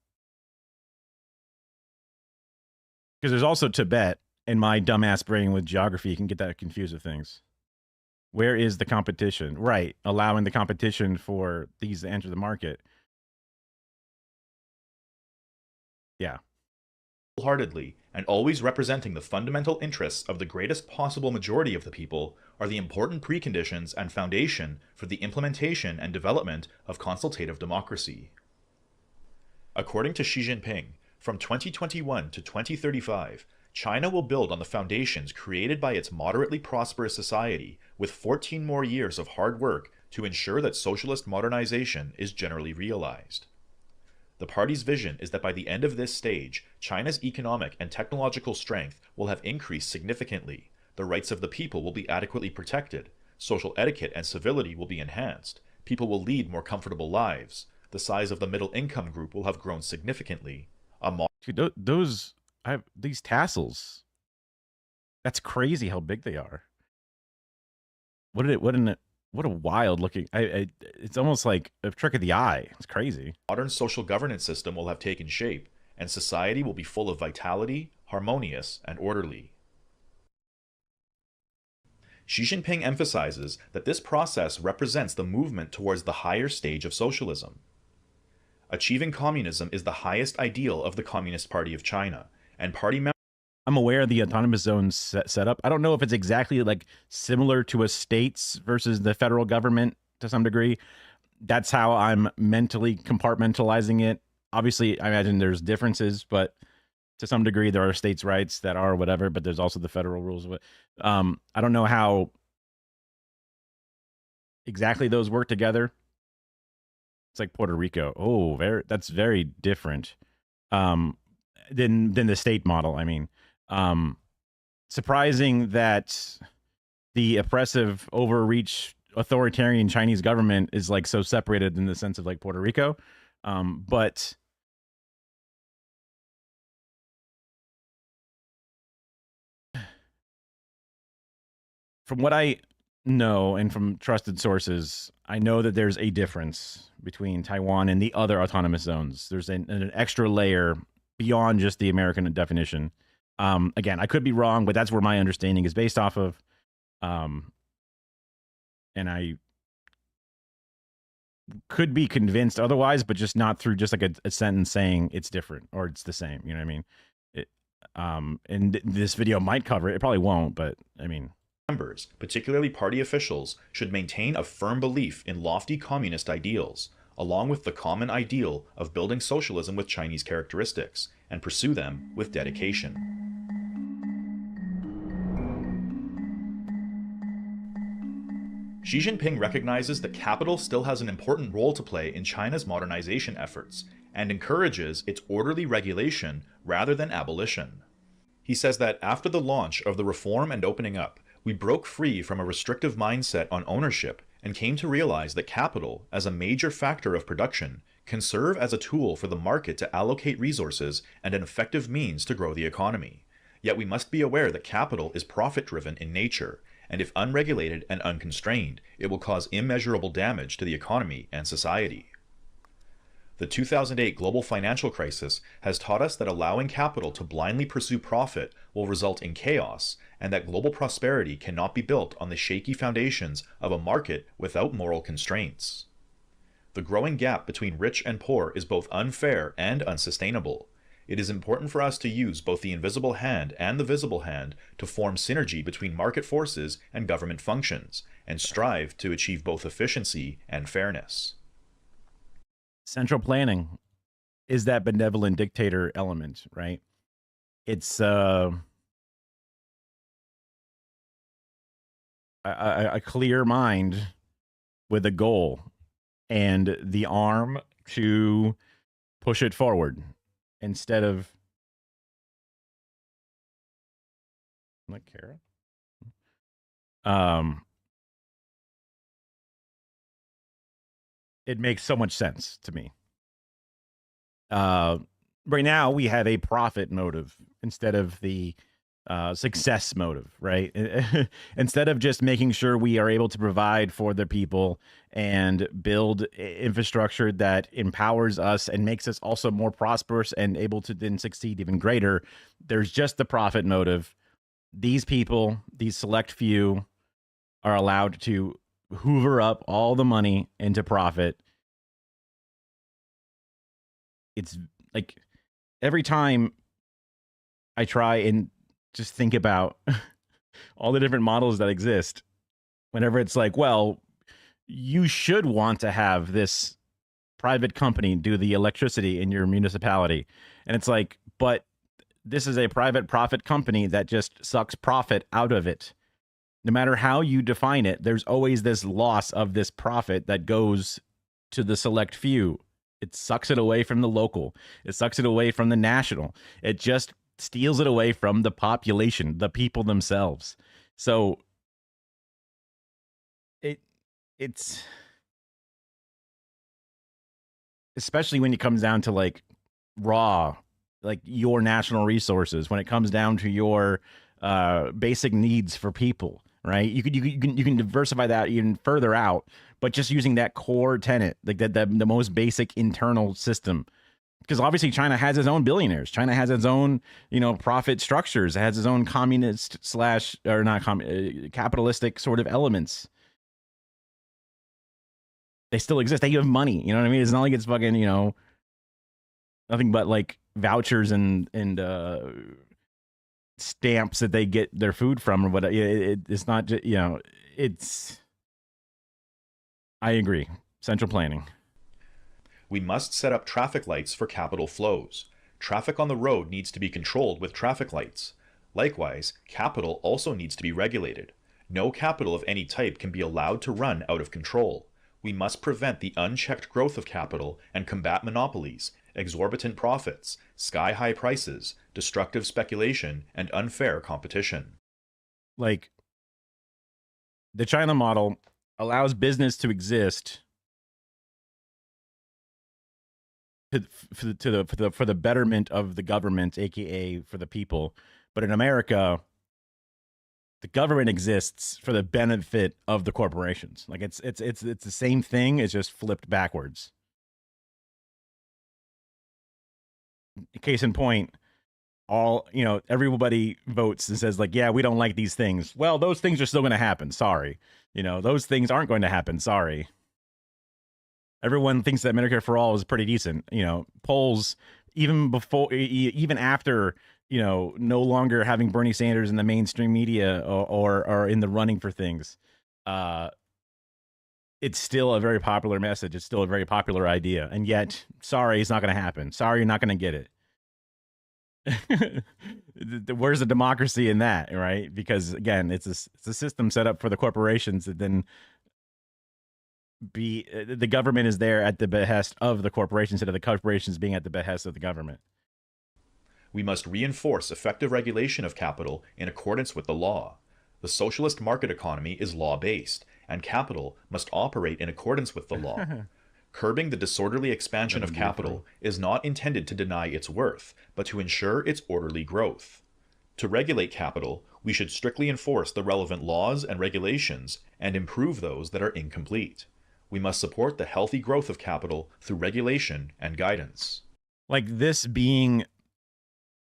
S6: because there's also Tibet, and my dumbass brain with geography can get that confused with things. Where is the competition? Right, allowing the competition for these to enter the market. Yeah.
S9: Wholeheartedly, and always representing the fundamental interests of the greatest possible majority of the people, are the important preconditions and foundation for the implementation and development of consultative democracy. According to Xi Jinping, from 2021 to 2035, China will build on the foundations created by its moderately prosperous society with 14 more years of hard work to ensure that socialist modernization is generally realized. The party's vision is that by the end of this stage, China's economic and technological strength will have increased significantly, the rights of the people will be adequately protected, social etiquette and civility will be enhanced, people will lead more comfortable lives, the size of the middle income group will have grown significantly.
S6: Dude, those I have these tassels. That's crazy how big they are. What a wild looking. It's almost like a trick of the eye. It's crazy.
S9: Modern social governance system will have taken shape, and society will be full of vitality, harmonious, and orderly. Xi Jinping emphasizes that this process represents the movement towards the higher stage of socialism. Achieving communism is the highest ideal of the Communist Party of China, and party members.
S6: I'm aware of the autonomous zones setup. I don't know if it's exactly like similar to a states versus the federal government to some degree. That's how I'm mentally compartmentalizing it. Obviously, I imagine there's differences, but to some degree there are states' rights that are whatever, but there's also the federal rules. I don't know how exactly those work together. It's like Puerto Rico. Oh, that's very different than the state model. I mean, surprising that the oppressive, overreach, authoritarian Chinese government is like so separated in the sense of like Puerto Rico. But from what I know and from trusted sources, I know that there's a difference between Taiwan and the other autonomous zones. There's an extra layer beyond just the American definition. Again, I could be wrong, but that's where my understanding is based off of. And I could be convinced otherwise, but just not through just like a sentence saying it's different or it's the same. You know what I mean? And this video might cover it. It probably won't, but I mean.
S9: Members, particularly party officials, should maintain a firm belief in lofty communist ideals, along with the common ideal of building socialism with Chinese characteristics, and pursue them with dedication. Xi Jinping recognizes that capital still has an important role to play in China's modernization efforts, and encourages its orderly regulation rather than abolition. He says that after the launch of the reform and opening up, we broke free from a restrictive mindset on ownership and came to realize that capital, as a major factor of production, can serve as a tool for the market to allocate resources and an effective means to grow the economy. Yet we must be aware that capital is profit-driven in nature, and if unregulated and unconstrained, it will cause immeasurable damage to the economy and society. The 2008 global financial crisis has taught us that allowing capital to blindly pursue profit will result in chaos, and that global prosperity cannot be built on the shaky foundations of a market without moral constraints. The growing gap between rich and poor is both unfair and unsustainable. It is important for us to use both the invisible hand and the visible hand to form synergy between market forces and government functions, and strive to achieve both efficiency and fairness.
S6: Central planning is that benevolent dictator element, right? It's a clear mind with a goal and the arm to push it forward instead of like Kara. It makes so much sense to me. Right now, we have a profit motive instead of the success motive, right? Instead of just making sure we are able to provide for the people and build infrastructure that empowers us and makes us also more prosperous and able to then succeed even greater, there's just the profit motive. These people, these select few, are allowed to hoover up all the money into profit. It's like every time I try and just think about all the different models that exist, whenever it's like, well, you should want to have this private company do the electricity in your municipality. And it's like, but this is a private profit company that just sucks profit out of it. No matter how you define it, there's always this loss of this profit that goes to the select few. It sucks it away from the local. It sucks it away from the national. It just steals it away from the population, the people themselves. So it's especially when it comes down to like raw, like your national resources, when it comes down to your basic needs for people, right? You can diversify that even further out, but just using that core tenet, like the most basic internal system. Because obviously China has its own billionaires. China has its own, profit structures. It has its own communist capitalistic sort of elements. They still exist. They have money. You know what I mean? It's not like it's fucking, nothing but like vouchers and stamps that they get their food from or whatever. It's not just, it's. I agree. Central planning.
S9: We must set up traffic lights for capital flows. Traffic on the road needs to be controlled with traffic lights. Likewise, capital also needs to be regulated. No capital of any type can be allowed to run out of control. We must prevent the unchecked growth of capital and combat monopolies, exorbitant profits, sky-high prices, destructive speculation, and unfair competition.
S6: Like, the China model allows business to exist for the betterment of the government, aka for the people. But in America, the government exists for the benefit of the corporations. Like it's the same thing. It's just flipped backwards. Case in point, everybody votes and says like, yeah, we don't like these things. Well, those things are still going to happen. Sorry. Those things aren't going to happen. Sorry. Everyone thinks that Medicare for All is pretty decent. Polls, even after, no longer having Bernie Sanders in the mainstream media or in the running for things, it's still a very popular message. It's still a very popular idea. And yet, sorry, it's not going to happen. Sorry, you're not going to get it. Where's the democracy in that, right? Because again, it's a system set up for the corporations that then the government is there at the behest of the corporations instead of the corporations being at the behest of the government.
S9: We must reinforce effective regulation of capital in accordance with the law. The socialist market economy is law-based, and capital must operate in accordance with the law. Curbing the disorderly expansion of capital is not intended to deny its worth, but to ensure its orderly growth. To regulate capital, we should strictly enforce the relevant laws and regulations and improve those that are incomplete. We must support the healthy growth of capital through regulation and guidance.
S6: Like this being,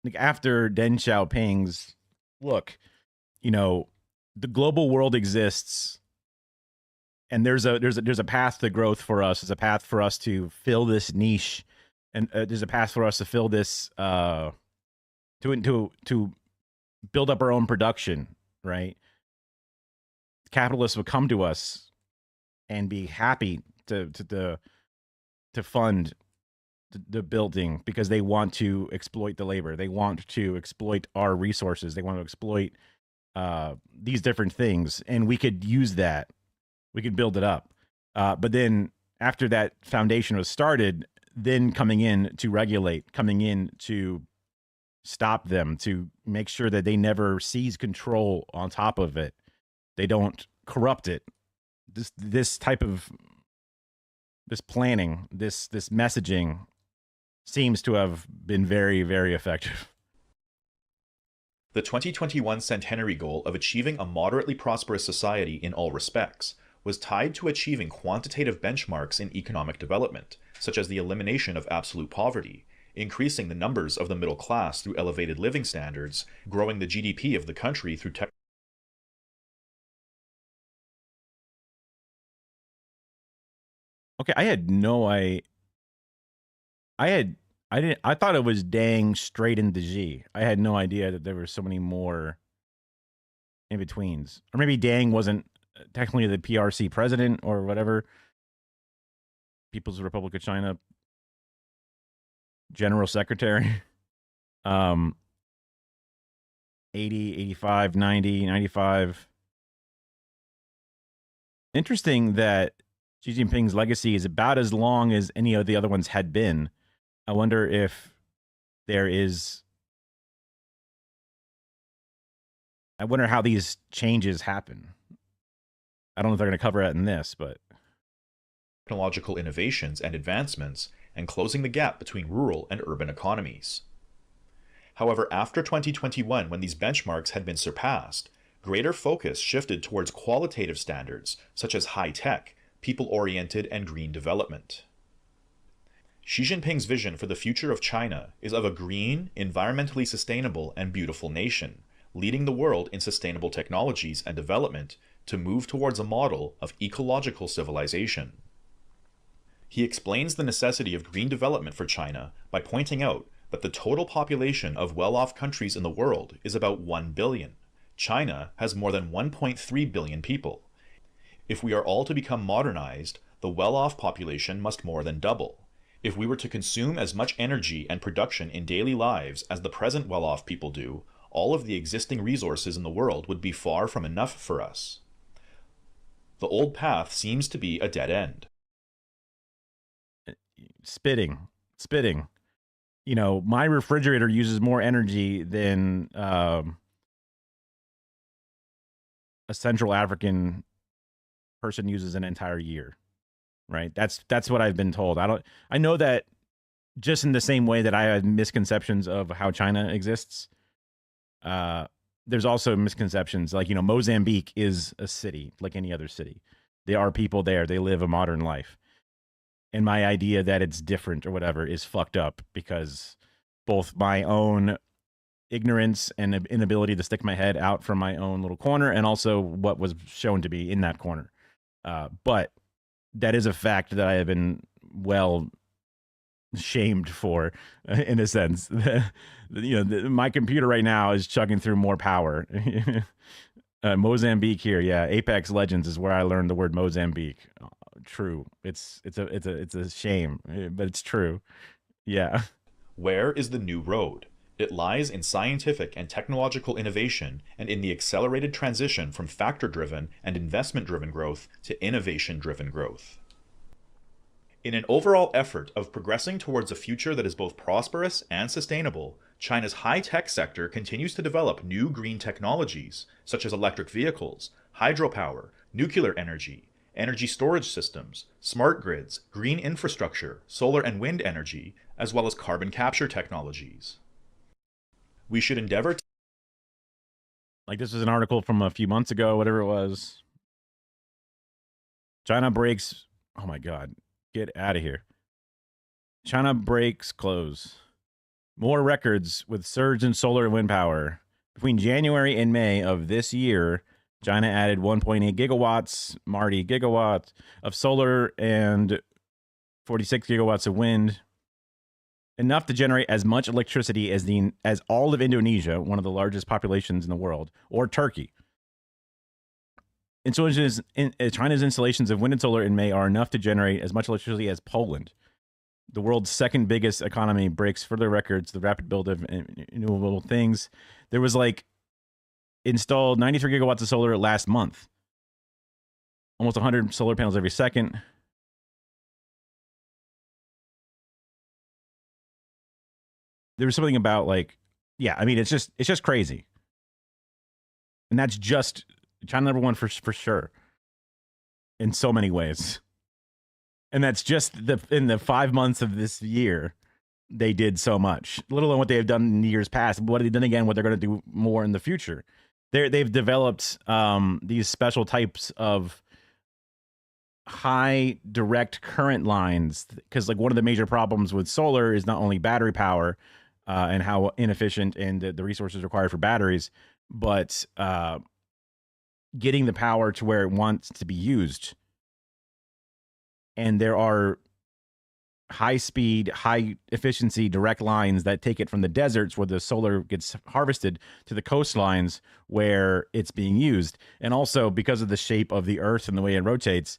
S6: like after Deng Xiaoping's, look, the global world exists, and there's a path to growth for us. There's a path for us to fill this niche, and there's a path for us to fill this to build up our own production. Right? Capitalists would come to us and be happy to fund the building because they want to exploit the labor. They want to exploit our resources. They want to exploit these different things, and we could use that. We could build it up. But then after that foundation was started, then coming in to regulate, coming in to stop them, to make sure that they never seize control on top of it. They don't corrupt it. This type of planning, this messaging seems to have been very, very effective.
S9: The 2021 centenary goal of achieving a moderately prosperous society in all respects was tied to achieving quantitative benchmarks in economic development, such as the elimination of absolute poverty, increasing the numbers of the middle class through elevated living standards, growing the GDP of the country through
S6: Okay, I thought it was Deng straight into Xi. I had no idea that there were so many more in betweens. Or maybe Deng wasn't technically the PRC president or whatever. People's Republic of China General Secretary. 80, 85, 90, 95. Interesting that Xi Jinping's legacy is about as long as any of the other ones had been. I wonder if there is... I wonder how these changes happen. I don't know if they're going to cover it in this, but...
S9: Technological innovations and advancements, and closing the gap between rural and urban economies. However, after 2021, when these benchmarks had been surpassed, greater focus shifted towards qualitative standards such as high-tech, people-oriented, and green development. Xi Jinping's vision for the future of China is of a green, environmentally sustainable, and beautiful nation, leading the world in sustainable technologies and development to move towards a model of ecological civilization. He explains the necessity of green development for China by pointing out that the total population of well-off countries in the world is about 1 billion. China has more than 1.3 billion people. If we are all to become modernized, the well-off population must more than double. If we were to consume as much energy and production in daily lives as the present well-off people do, all of the existing resources in the world would be far from enough for us. The old path seems to be a dead end.
S6: Spitting. You know, my refrigerator uses more energy than a Central African person uses an entire year, right? That's what I've been told. I know that just in the same way that I have misconceptions of how China exists, there's also misconceptions. Like, you know, Mozambique is a city like any other city. There are people there. They live a modern life. And my idea that it's different or whatever is fucked up because both my own ignorance and inability to stick my head out from my own little corner and also what was shown to be in that corner. But that is a fact that I have been well shamed for, in a sense. My computer right now is chugging through more power. Mozambique here, yeah. Apex Legends is where I learned the word Mozambique. True. It's a shame, but it's true. Yeah.
S9: Where is the new road? It lies in scientific and technological innovation and in the accelerated transition from factor-driven and investment-driven growth to innovation-driven growth. In an overall effort of progressing towards a future that is both prosperous and sustainable, China's high-tech sector continues to develop new green technologies, such as electric vehicles, hydropower, nuclear energy storage systems, smart grids, green infrastructure, solar and wind energy, as well as carbon capture technologies. We should endeavor to...
S6: Like, this was an article from a few months ago, whatever it was. China breaks... Oh my God. Get out of here. China breaks close. More records with surge in solar and wind power. Between January and May of this year, China added 1.8 gigawatts, Marty gigawatts of solar and 46 gigawatts of wind. Enough to generate as much electricity as all of Indonesia, one of the largest populations in the world, or Turkey. China's installations of wind and solar in May are enough to generate as much electricity as Poland. The world's second biggest economy breaks further records, the rapid build of renewable things. There was installed 93 gigawatts of solar last month. Almost 100 solar panels every second. There was something about it's just crazy. And that's just China number one for sure. In so many ways. And that's just in the 5 months of this year, they did so much. Let alone what they have done in years past. What they've done again, what they're going to do more in the future. They've developed these special types of high direct current lines, because one of the major problems with solar is not only battery power and how inefficient and the resources required for batteries, but getting the power to where it wants to be used. And there are high speed, high efficiency direct lines that take it from the deserts where the solar gets harvested to the coastlines where it's being used. And also because of the shape of the earth and the way it rotates,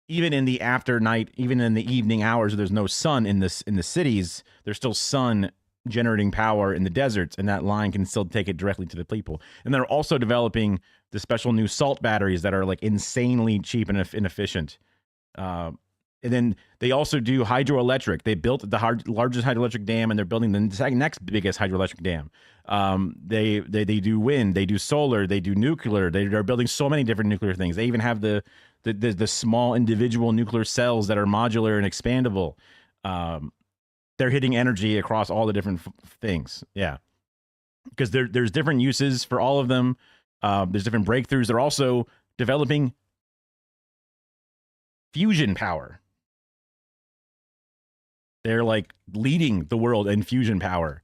S6: even in the after night, even in the evening hours, there's no sun in the cities. There's still sun generating power in the deserts, and that line can still take it directly to the people. And they're also developing the special new salt batteries that are like insanely cheap and inefficient. And then they also do hydroelectric. They built the largest hydroelectric dam, and they're building the next biggest hydroelectric dam. They do wind, they do solar, they do nuclear. They're building so many different nuclear things. They even have the small individual nuclear cells that are modular and expandable. They're hitting energy across all the different things. Yeah, because there's different uses for all of them. There's different breakthroughs. They're also developing fusion power. They're like leading the world in fusion power.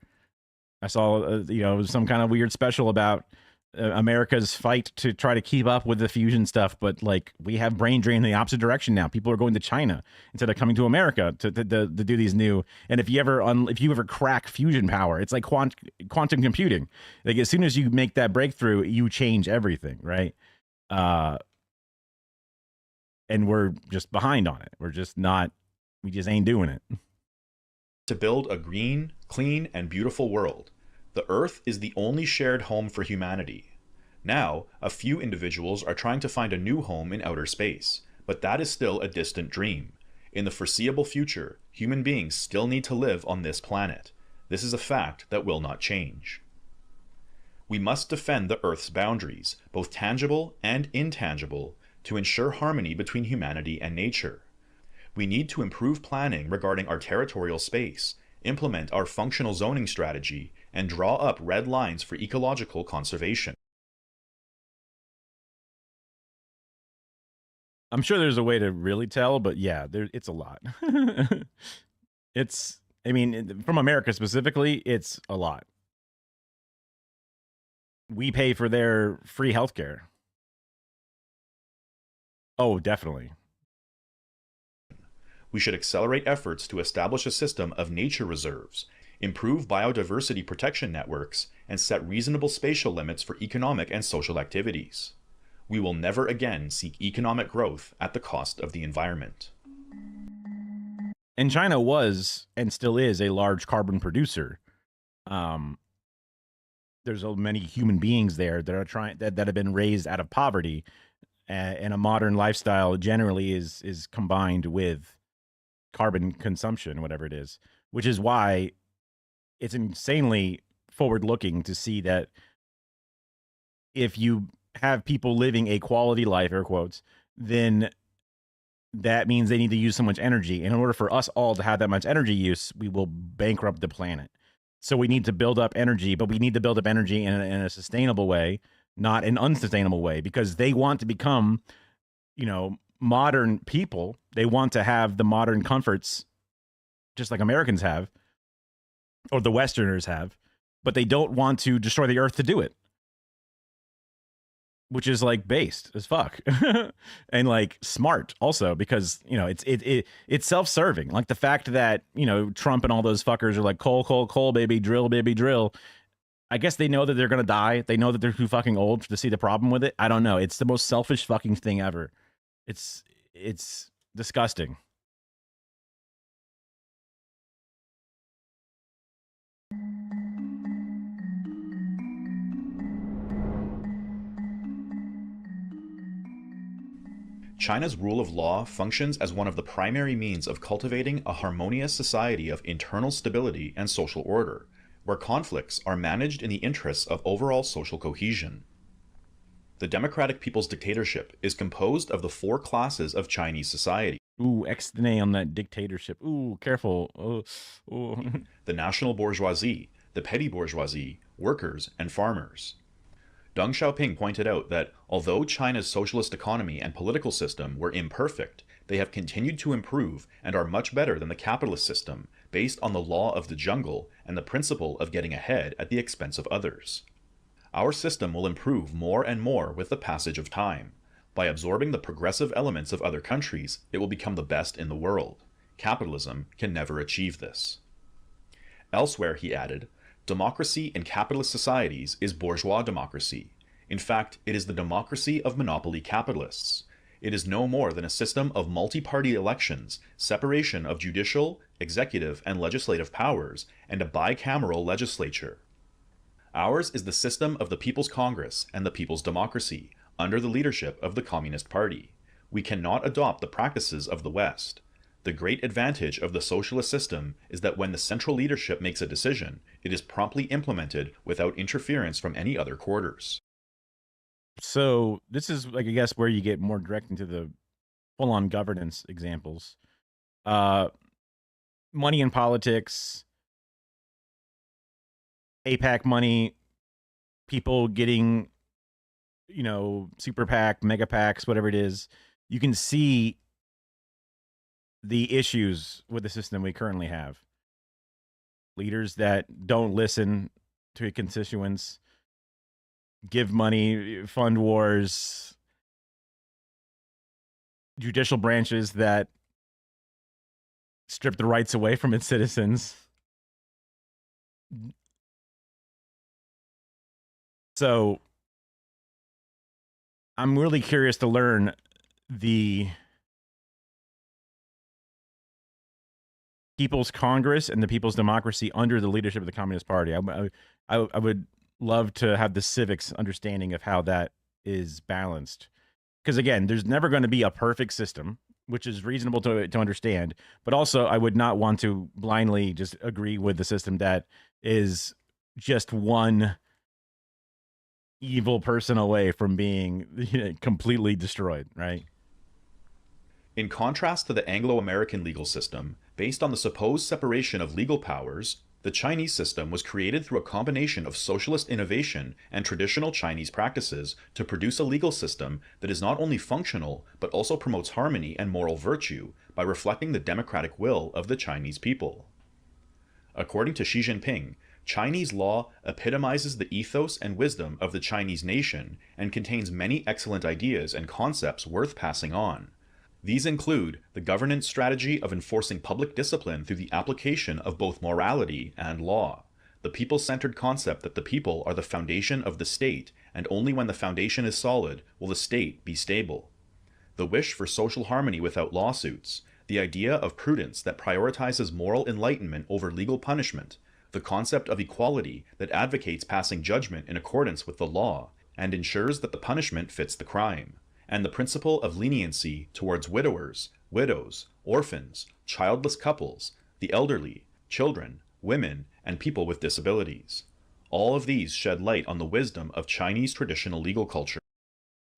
S6: I saw, some kind of weird special about America's fight to try to keep up with the fusion stuff, but like we have brain drain in the opposite direction now. People are going to China instead of coming to America to do these new. And if you ever crack fusion power, it's like quantum computing. Like as soon as you make that breakthrough, you change everything, right? And we're just behind on it. We just ain't doing it.
S9: To build a green, clean, and beautiful world, the Earth is the only shared home for humanity. Now, a few individuals are trying to find a new home in outer space, but that is still a distant dream. In the foreseeable future, human beings still need to live on this planet. This is a fact that will not change. We must defend the Earth's boundaries, both tangible and intangible, to ensure harmony between humanity and nature. We need to improve planning regarding our territorial space, implement our functional zoning strategy, and draw up red lines for ecological conservation.
S6: I'm sure there's a way to really tell, but yeah, it's a lot. From America specifically, it's a lot. We pay for their free healthcare. Oh, definitely.
S9: We should accelerate efforts to establish a system of nature reserves, improve biodiversity protection networks, and set reasonable spatial limits for economic and social activities. We will never again seek economic growth at the cost of the environment.
S6: And China was and still is a large carbon producer. There's so many human beings there that are that have been raised out of poverty, and a modern lifestyle generally is combined with carbon consumption, whatever it is, which is why it's insanely forward-looking to see that if you have people living a quality life, air quotes, then that means they need to use so much energy. And in order for us all to have that much energy use, we will bankrupt the planet. So we need to build up energy, but we need to build up energy in a sustainable way, not an unsustainable way, because they want to become, modern people. They want to have the modern comforts just like Americans have, or the Westerners have, but they don't want to destroy the earth to do it, which is like based as fuck and like smart also, because it's self-serving. Like the fact that Trump and all those fuckers are like coal baby drill. I guess they know that they're gonna die. They know that they're too fucking old to see the problem with it. I don't know. It's the most selfish fucking thing ever. It's disgusting.
S9: China's rule of law functions as one of the primary means of cultivating a harmonious society of internal stability and social order, where conflicts are managed in the interests of overall social cohesion. The Democratic People's Dictatorship is composed of the 4 classes of Chinese society.
S6: Ooh, X-nay on that dictatorship. Ooh, careful. Oh.
S9: The national bourgeoisie, the petty bourgeoisie, workers, and farmers. Deng Xiaoping pointed out that although China's socialist economy and political system were imperfect, they have continued to improve and are much better than the capitalist system, based on the law of the jungle and the principle of getting ahead at the expense of others. Our system will improve more and more with the passage of time. By absorbing the progressive elements of other countries, it will become the best in the world. Capitalism can never achieve this. Elsewhere, he added, democracy in capitalist societies is bourgeois democracy. In fact, it is the democracy of monopoly capitalists. It is no more than a system of multi-party elections, separation of judicial, executive, and legislative powers, and a bicameral legislature. Ours is the system of the People's Congress and the People's Democracy, under the leadership of the Communist Party. We cannot adopt the practices of the West. The great advantage of the socialist system is that when the central leadership makes a decision, it is promptly implemented without interference from any other quarters.
S6: So this is, like, I guess, where you get more direct into the full-on governance examples. Money in politics, APAC money, people getting, you know, super PAC, mega PACs, whatever it is. You can see the issues with the system we currently have. Leaders that don't listen to constituents, give money, fund wars, judicial branches that strip the rights away from its citizens. So I'm really curious to learn the People's Congress and the People's Democracy under the leadership of the Communist Party. I would love to have the civics understanding of how that is balanced. Because again, there's never going to be a perfect system, which is reasonable to understand. But also, I would not want to blindly just agree with the system that is just one evil person away from being, you know, completely destroyed, right?
S9: In contrast to the Anglo-American legal system, based on the supposed separation of legal powers, the Chinese system was created through a combination of socialist innovation and traditional Chinese practices to produce a legal system that is not only functional, but also promotes harmony and moral virtue by reflecting the democratic will of the Chinese people. According to Xi Jinping, Chinese law epitomizes the ethos and wisdom of the Chinese nation and contains many excellent ideas and concepts worth passing on. These include the governance strategy of enforcing public discipline through the application of both morality and law, the people-centered concept that the people are the foundation of the state, and only when the foundation is solid will the state be stable, the wish for social harmony without lawsuits, the idea of prudence that prioritizes moral enlightenment over legal punishment, the concept of equality that advocates passing judgment in accordance with the law and ensures that the punishment fits the crime, and the principle of leniency towards widowers, widows, orphans, childless couples, the elderly, children, women, and people with disabilities. All of these shed light on the wisdom of Chinese traditional legal culture.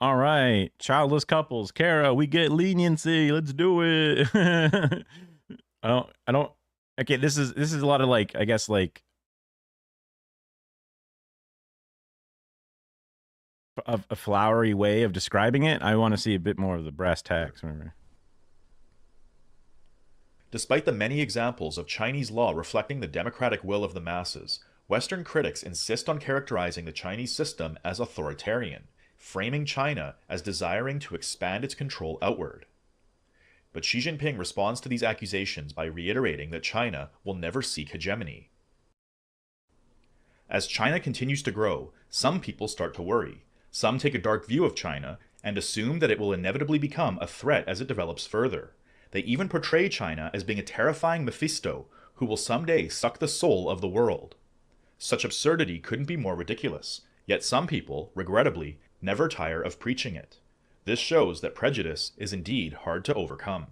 S6: All right, childless couples, Kara, we get leniency. Let's do it. I don't. Okay, this is a lot of, like, I guess, like, a flowery way of describing it. I want to see a bit more of the brass tacks. Remember.
S9: Despite the many examples of Chinese law reflecting the democratic will of the masses, Western critics insist on characterizing the Chinese system as authoritarian, framing China as desiring to expand its control outward. But Xi Jinping responds to these accusations by reiterating that China will never seek hegemony. As China continues to grow, some people start to worry. Some take a dark view of China and assume that it will inevitably become a threat as it develops further. They even portray China as being a terrifying Mephisto who will someday suck the soul of the world. Such absurdity couldn't be more ridiculous, yet some people, regrettably, never tire of preaching it. This shows that prejudice is indeed hard to overcome.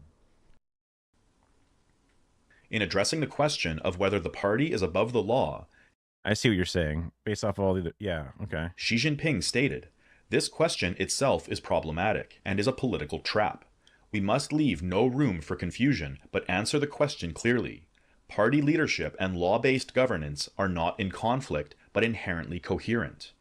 S9: In addressing the question of whether the party is above the law,
S6: I see what you're saying, based off all the... Yeah, okay.
S9: Xi Jinping stated, "This question itself is problematic and is a political trap. We must leave no room for confusion, but answer the question clearly. Party leadership and law-based governance are not in conflict, but inherently coherent.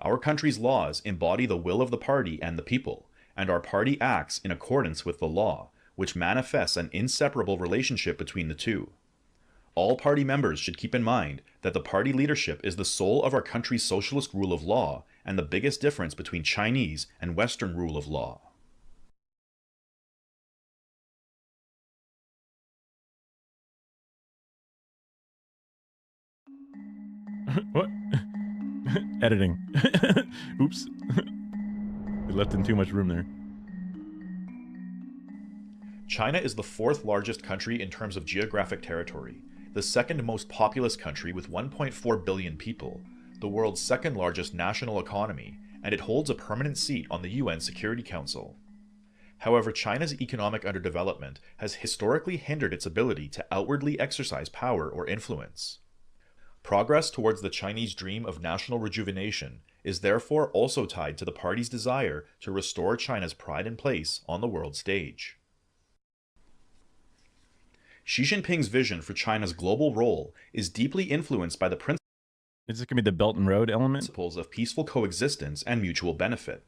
S9: Our country's laws embody the will of the party and the people, and our party acts in accordance with the law, which manifests an inseparable relationship between the two. All party members should keep in mind that the party leadership is the soul of our country's socialist rule of law and the biggest difference between Chinese and Western rule of law."
S6: What? Editing. Oops. We left in too much room there.
S9: China is the 4th largest country in terms of geographic territory, the 2nd most populous country with 1.4 billion people, the world's 2nd largest national economy, and it holds a permanent seat on the UN Security Council. However, China's economic underdevelopment has historically hindered its ability to outwardly exercise power or influence. Progress towards the Chinese dream of national rejuvenation is therefore also tied to the party's desire to restore China's pride and place on the world stage. Xi Jinping's vision for China's global role is deeply influenced by the principles
S6: Is this going to be the Belt and Road element?
S9: of peaceful coexistence and mutual benefit.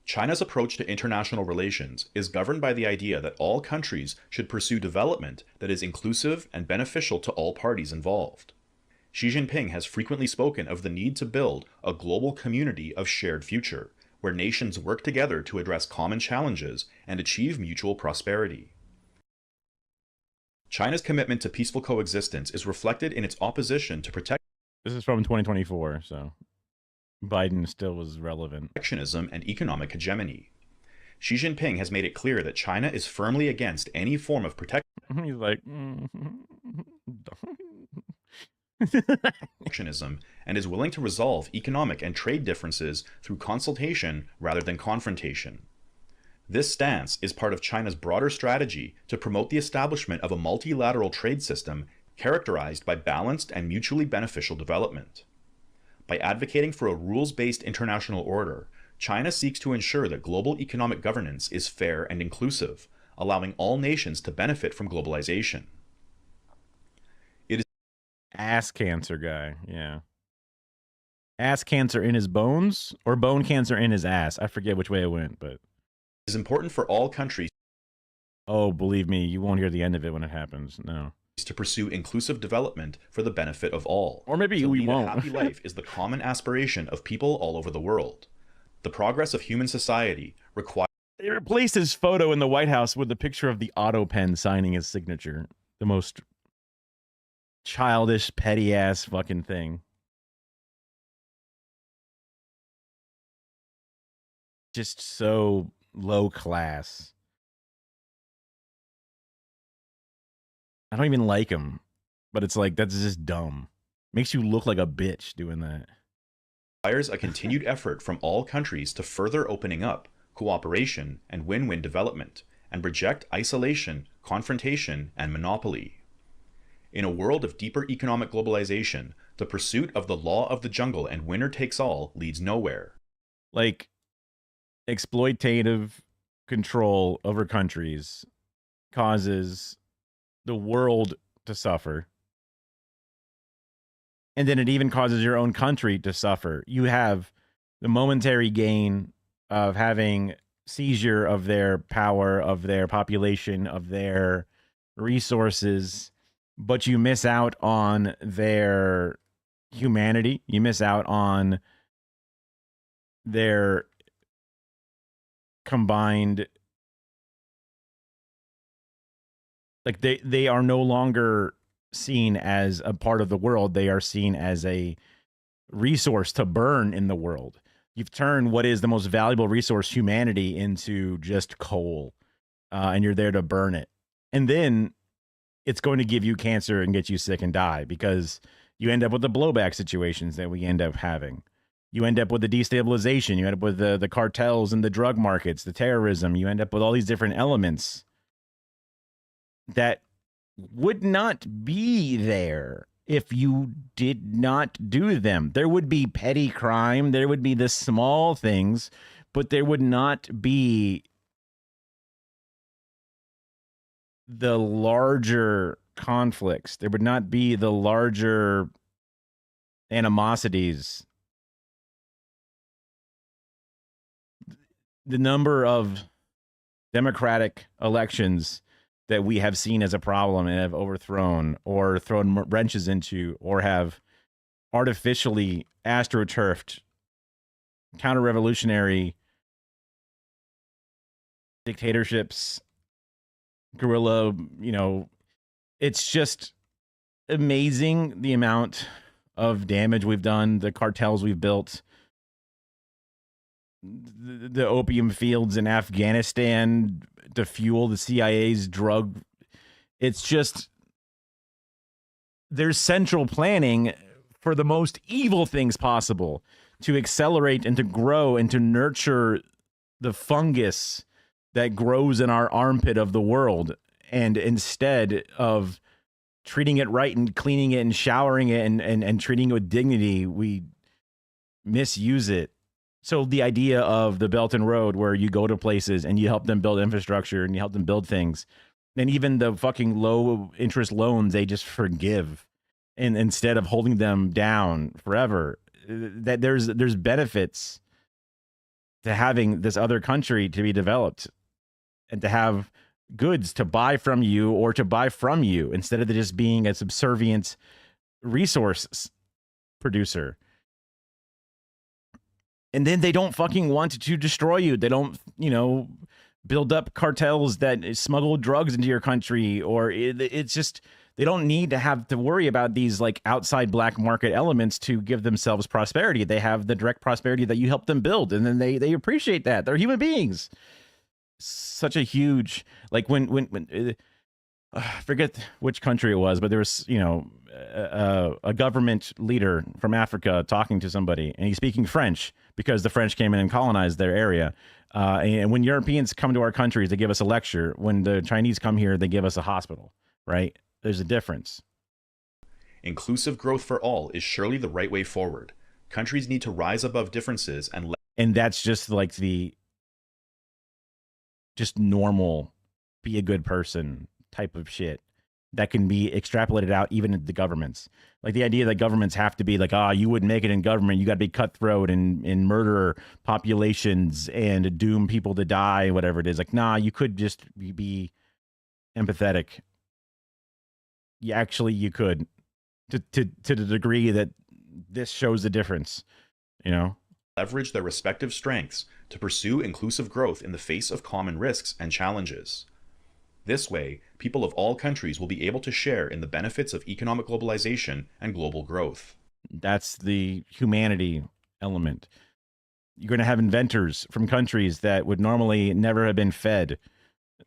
S9: China's approach to international relations is governed by the idea that all countries should pursue development that is inclusive and beneficial to all parties involved. Xi Jinping has frequently spoken of the need to build a global community of shared future, where nations work together to address common challenges and achieve mutual prosperity. China's commitment to peaceful coexistence is reflected in its opposition to
S6: This is from 2024, so Biden still was relevant.
S9: protectionism and economic hegemony. Xi Jinping has made it clear that China is firmly against any form of
S6: He's like,
S9: protectionism and is willing to resolve economic and trade differences through consultation rather than confrontation. This stance is part of China's broader strategy to promote the establishment of a multilateral trade system characterized by balanced and mutually beneficial development. By advocating for a rules-based international order, China seeks to ensure that global economic governance is fair and inclusive, allowing all nations to benefit from globalization. It is
S6: ass cancer guy, yeah. Ass cancer in his bones or bone cancer in his ass. I forget which way it went, but
S9: is important for all countries.
S6: Oh, believe me, you won't hear the end of it when it happens. No.
S9: To pursue inclusive development for the benefit of all.
S6: Or maybe
S9: to
S6: we
S9: lead
S6: won't.
S9: A happy life is the common aspiration of people all over the world. The progress of human society requires.
S6: They replaced his photo in the White House with the picture of the auto pen signing his signature. The most childish, petty ass fucking thing. Just so low class. I don't even like him, but it's like, that's just dumb. Makes you look like a bitch doing that.
S9: Requires a continued effort from all countries to further opening up, cooperation, and win-win development, and reject isolation, confrontation, and monopoly. In a world of deeper economic globalization, the pursuit of the law of the jungle and winner takes all leads nowhere.
S6: Like, exploitative control over countries causes the world to suffer. And then it even causes your own country to suffer. You have the momentary gain of having seizure of their power, of their population, of their resources, but you miss out on their humanity. You miss out on their combined, like they are no longer seen as a part of the world. They are seen as a resource to burn in the world. You've turned what is the most valuable resource, humanity, into just coal, and you're there to burn it. And then it's going to give you cancer and get you sick and die, because you end up with the blowback situations that we end up having. You end up with the destabilization. You end up with the cartels and the drug markets, the terrorism. You end up with all these different elements that would not be there if you did not do them. There would be petty crime. There would be the small things, but there would not be the larger conflicts. There would not be the larger animosities. The number of democratic elections that we have seen as a problem and have overthrown or thrown wrenches into or have artificially astroturfed counter-revolutionary dictatorships, guerrilla, it's just amazing the amount of damage we've done, the cartels we've built, the opium fields in Afghanistan to fuel the CIA's drug. It's just, there's central planning for the most evil things possible to accelerate and to grow and to nurture the fungus that grows in our armpit of the world. And instead of treating it right and cleaning it and showering it and treating it with dignity, we misuse it. So the idea of the Belt and Road, where you go to places and you help them build infrastructure and you help them build things, and even the fucking low interest loans they just forgive, and instead of holding them down forever, that there's benefits to having this other country to be developed and to have goods to buy from you or to buy from you instead of just being a subservient resource producer. And then they don't fucking want to destroy you. They don't, build up cartels that smuggle drugs into your country, or it's just, they don't need to have to worry about these like outside black market elements to give themselves prosperity. They have the direct prosperity that you help them build, and then they appreciate that. They're human beings. Such a huge, like when I forget which country it was, but there was, a government leader from Africa talking to somebody, and he's speaking French because the French came in and colonized their area. And when Europeans come to our countries, they give us a lecture. When the Chinese come here, they give us a hospital, right? There's a difference.
S9: Inclusive growth for all is surely the right way forward. Countries need to rise above differences
S6: and that's just like just normal, be a good person type of shit that can be extrapolated out even in the governments. Like the idea that governments have to be like, you wouldn't make it in government. You got to be cutthroat and murder populations and doom people to die, whatever it is. Like, nah, you could just be empathetic. You could to the degree that this shows the difference,
S9: leverage their respective strengths to pursue inclusive growth in the face of common risks and challenges. This way, people of all countries will be able to share in the benefits of economic globalization and global growth.
S6: That's the humanity element. You're going to have inventors from countries that would normally never have been fed.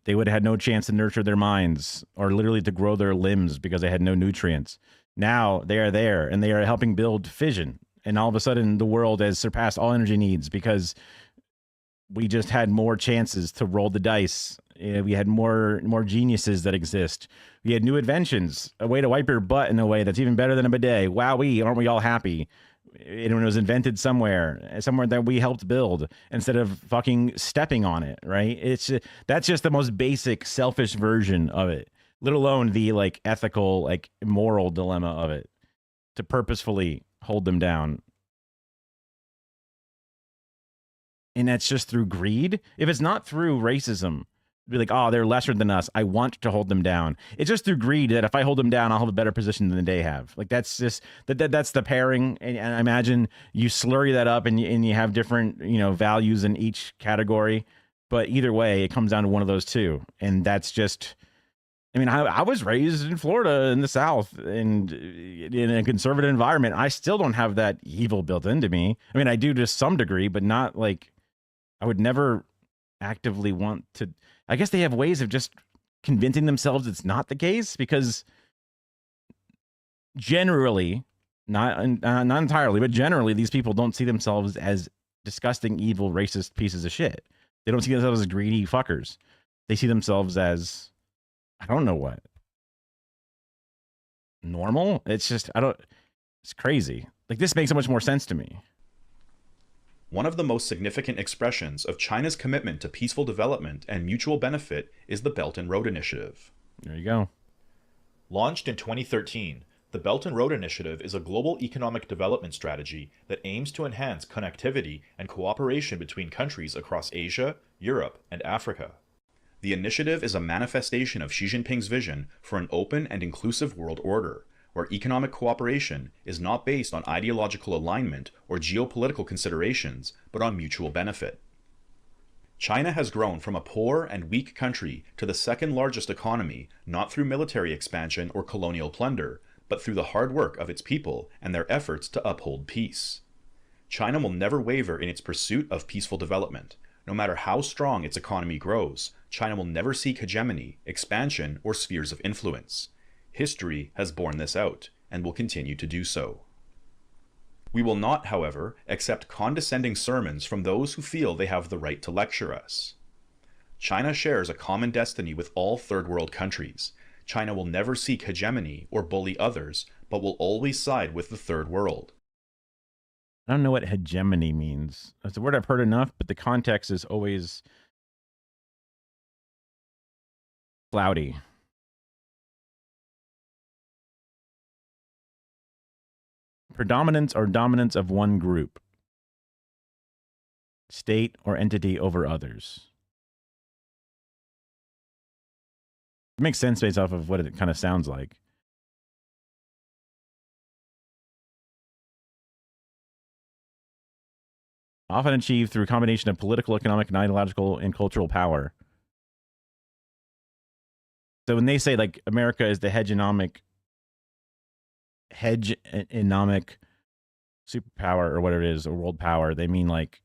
S6: They would have had no chance to nurture their minds or literally to grow their limbs because they had no nutrients. Now they are there and they are helping build fission. And all of a sudden the world has surpassed all energy needs because we just had more chances to roll the dice. We had more geniuses that exist. We had new inventions, a way to wipe your butt in a way that's even better than a bidet. Wowee, aren't we all happy? It was invented somewhere that we helped build instead of fucking stepping on it, right? That's just the most basic selfish version of it, let alone the like ethical, like moral dilemma of it, to purposefully hold them down. And that's just through greed. If it's not through racism, be like, they're lesser than us, I want to hold them down. It's just through greed that if I hold them down, I'll have a better position than they have. Like that's just that's the pairing. And I imagine you slurry that up and you have different values in each category. But either way, it comes down to one of those two. And that's just, I was raised in Florida in the South and in a conservative environment. I still don't have that evil built into me. I do to some degree, but not like, I would never actively want to. I guess they have ways of just convincing themselves it's not the case, because generally, not entirely, but generally, these people don't see themselves as disgusting, evil, racist pieces of shit. They don't see themselves as greedy fuckers. They see themselves as, I don't know what, normal. It's just, it's crazy. Like, this makes so much more sense to me.
S9: One of the most significant expressions of China's commitment to peaceful development and mutual benefit is the Belt and Road Initiative.
S6: There you go.
S9: Launched in 2013, the Belt and Road Initiative is a global economic development strategy that aims to enhance connectivity and cooperation between countries across Asia, Europe, and Africa. The initiative is a manifestation of Xi Jinping's vision for an open and inclusive world order, where economic cooperation is not based on ideological alignment or geopolitical considerations, but on mutual benefit. China has grown from a poor and weak country to the second largest economy, not through military expansion or colonial plunder, but through the hard work of its people and their efforts to uphold peace. China will never waver in its pursuit of peaceful development. No matter how strong its economy grows, China will never seek hegemony, expansion, or spheres of influence. History has borne this out, and will continue to do so. We will not, however, accept condescending sermons from those who feel they have the right to lecture us. China shares a common destiny with all third world countries. China will never seek hegemony or bully others, but will always side with the third world.
S6: I don't know what hegemony means. It's a word I've heard enough, but the context is always cloudy. Predominance or dominance of one group, state or entity over others. It makes sense based off of what it kind of sounds like. Often achieved through a combination of political, economic, and ideological and cultural power. So when they say like America is the hegemonomic superpower or whatever it is, or world power, they mean like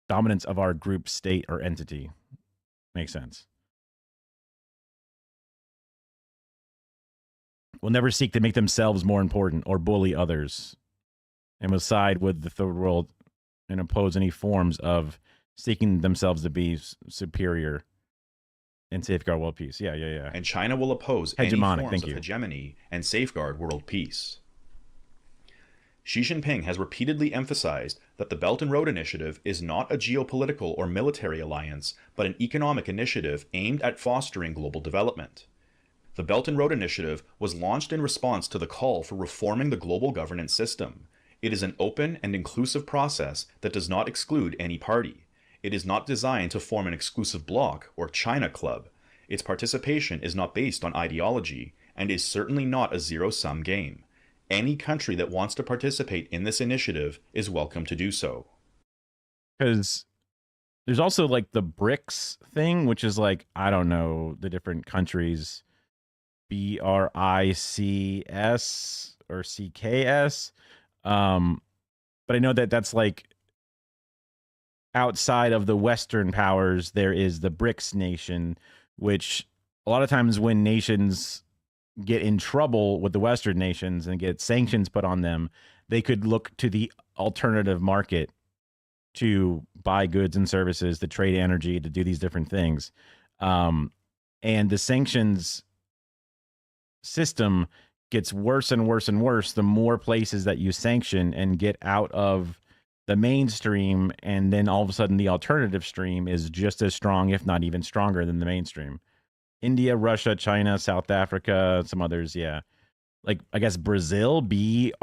S6: dominance of our group, state, or entity. Makes sense. Will never seek to make themselves more important or bully others, and will side with the third world and oppose any forms of seeking themselves to be superior and safeguard world peace. Yeah.
S9: And China will oppose any forms of hegemony and safeguard world peace. Xi Jinping has repeatedly emphasized that the Belt and Road Initiative is not a geopolitical or military alliance, but an economic initiative aimed at fostering global development. The Belt and Road Initiative was launched in response to the call for reforming the global governance system. It is an open and inclusive process that does not exclude any party. It is not designed to form an exclusive bloc or China club. Its participation is not based on ideology and is certainly not a zero-sum game. Any country that wants to participate in this initiative is welcome to do so.
S6: Because there's also like the BRICS thing, which is like, I don't know, the different countries, BRICS or CKS. But I know that that's like outside of the Western powers, there is the BRICS nation, which a lot of times when nations get in trouble with the Western nations and get sanctions put on them, they could look to the alternative market to buy goods and services, to trade energy, to do these different things. And the sanctions system gets worse and worse and worse the more places that you sanction and get out of the mainstream, and then all of a sudden the alternative stream is just as strong, if not even stronger than the mainstream. India, Russia, China, South Africa, some others, yeah. Like, I guess Brazil, BRIC,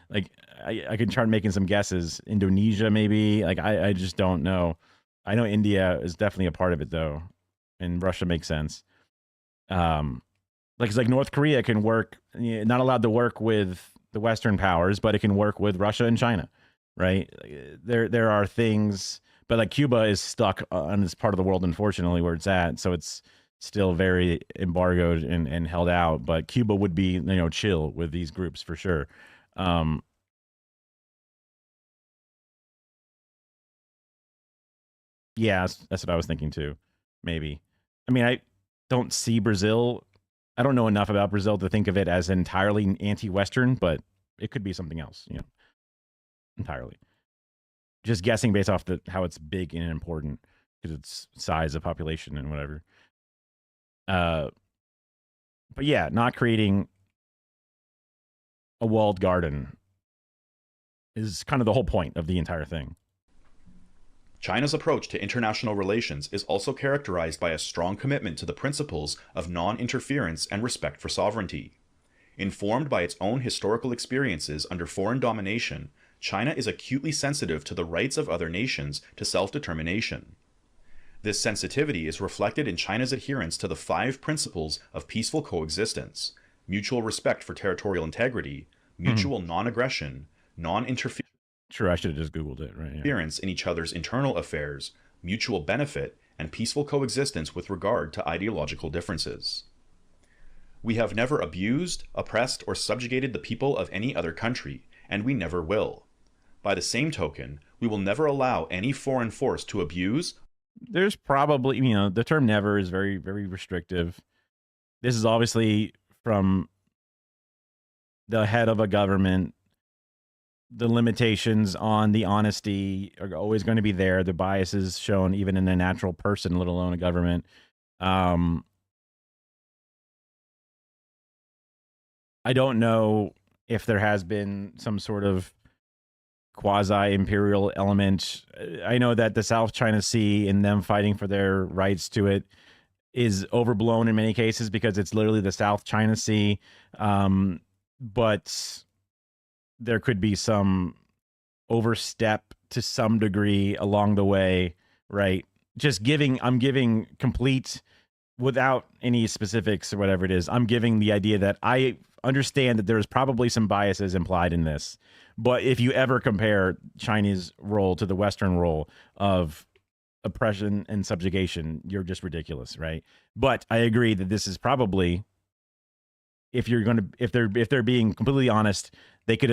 S6: like I can try making some guesses. Indonesia, maybe. Like, I just don't know. I know India is definitely a part of it, though. And Russia makes sense. Like North Korea can work, not allowed to work with the Western powers, but it can work with Russia and China, right? There are things, but like Cuba is stuck on this part of the world, unfortunately, where it's at. So it's still very embargoed and held out. But Cuba would be, chill with these groups for sure. Yeah, that's what I was thinking too. Maybe. I mean, I don't see Brazil. I don't know enough about Brazil to think of it as entirely anti-Western, but it could be something else, entirely. Just guessing based off how it's big and important because its size of population and whatever. But yeah, not creating a walled garden is kind of the whole point of the entire thing.
S9: China's approach to international relations is also characterized by a strong commitment to the principles of non-interference and respect for sovereignty. Informed by its own historical experiences under foreign domination, China is acutely sensitive to the rights of other nations to self-determination. This sensitivity is reflected in China's adherence to the 5 principles of peaceful coexistence: mutual respect for territorial integrity, mutual non-aggression, non-interference.
S6: Sure, I should have just Googled it, right? Yeah.
S9: Interference in each other's internal affairs, mutual benefit, and peaceful coexistence with regard to ideological differences. We have never abused, oppressed, or subjugated the people of any other country, and we never will. By the same token, we will never allow any foreign force to abuse.
S6: There's probably, you know, the term never is very, very restrictive. This is obviously from the head of a government. The limitations on the honesty are always going to be there. The biases shown even in a natural person, let alone a government. I don't know if there has been some sort of quasi-imperial element. I know that the South China Sea and them fighting for their rights to it is overblown in many cases because it's literally the South China Sea. But there could be some overstep to some degree along the way, right? I'm giving complete, without any specifics or whatever it is, I'm giving the idea that I understand that there's probably some biases implied in this. But if you ever compare Chinese role to the Western role of oppression and subjugation, you're just ridiculous, right? But I agree that this is probably, if they're being completely honest, they could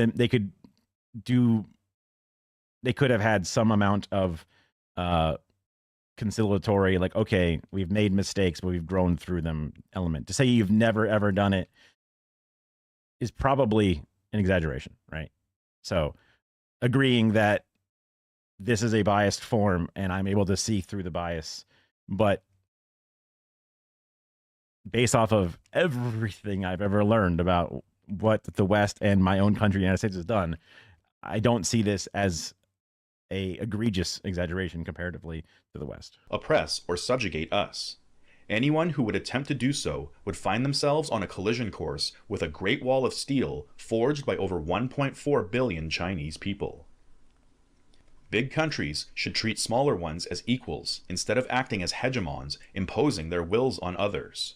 S6: have had some amount of conciliatory, like, okay, we've made mistakes, but we've grown through them element. To say you've never ever done it is probably an exaggeration, right? So agreeing that this is a biased form and I'm able to see through the bias, but based off of everything I've ever learned about what the West and my own country, the United States, has done, I don't see this as a egregious exaggeration comparatively to the West.
S9: Oppress or subjugate us. Anyone who would attempt to do so would find themselves on a collision course with a great wall of steel forged by over 1.4 billion Chinese people. Big countries should treat smaller ones as equals instead of acting as hegemons, imposing their wills on others.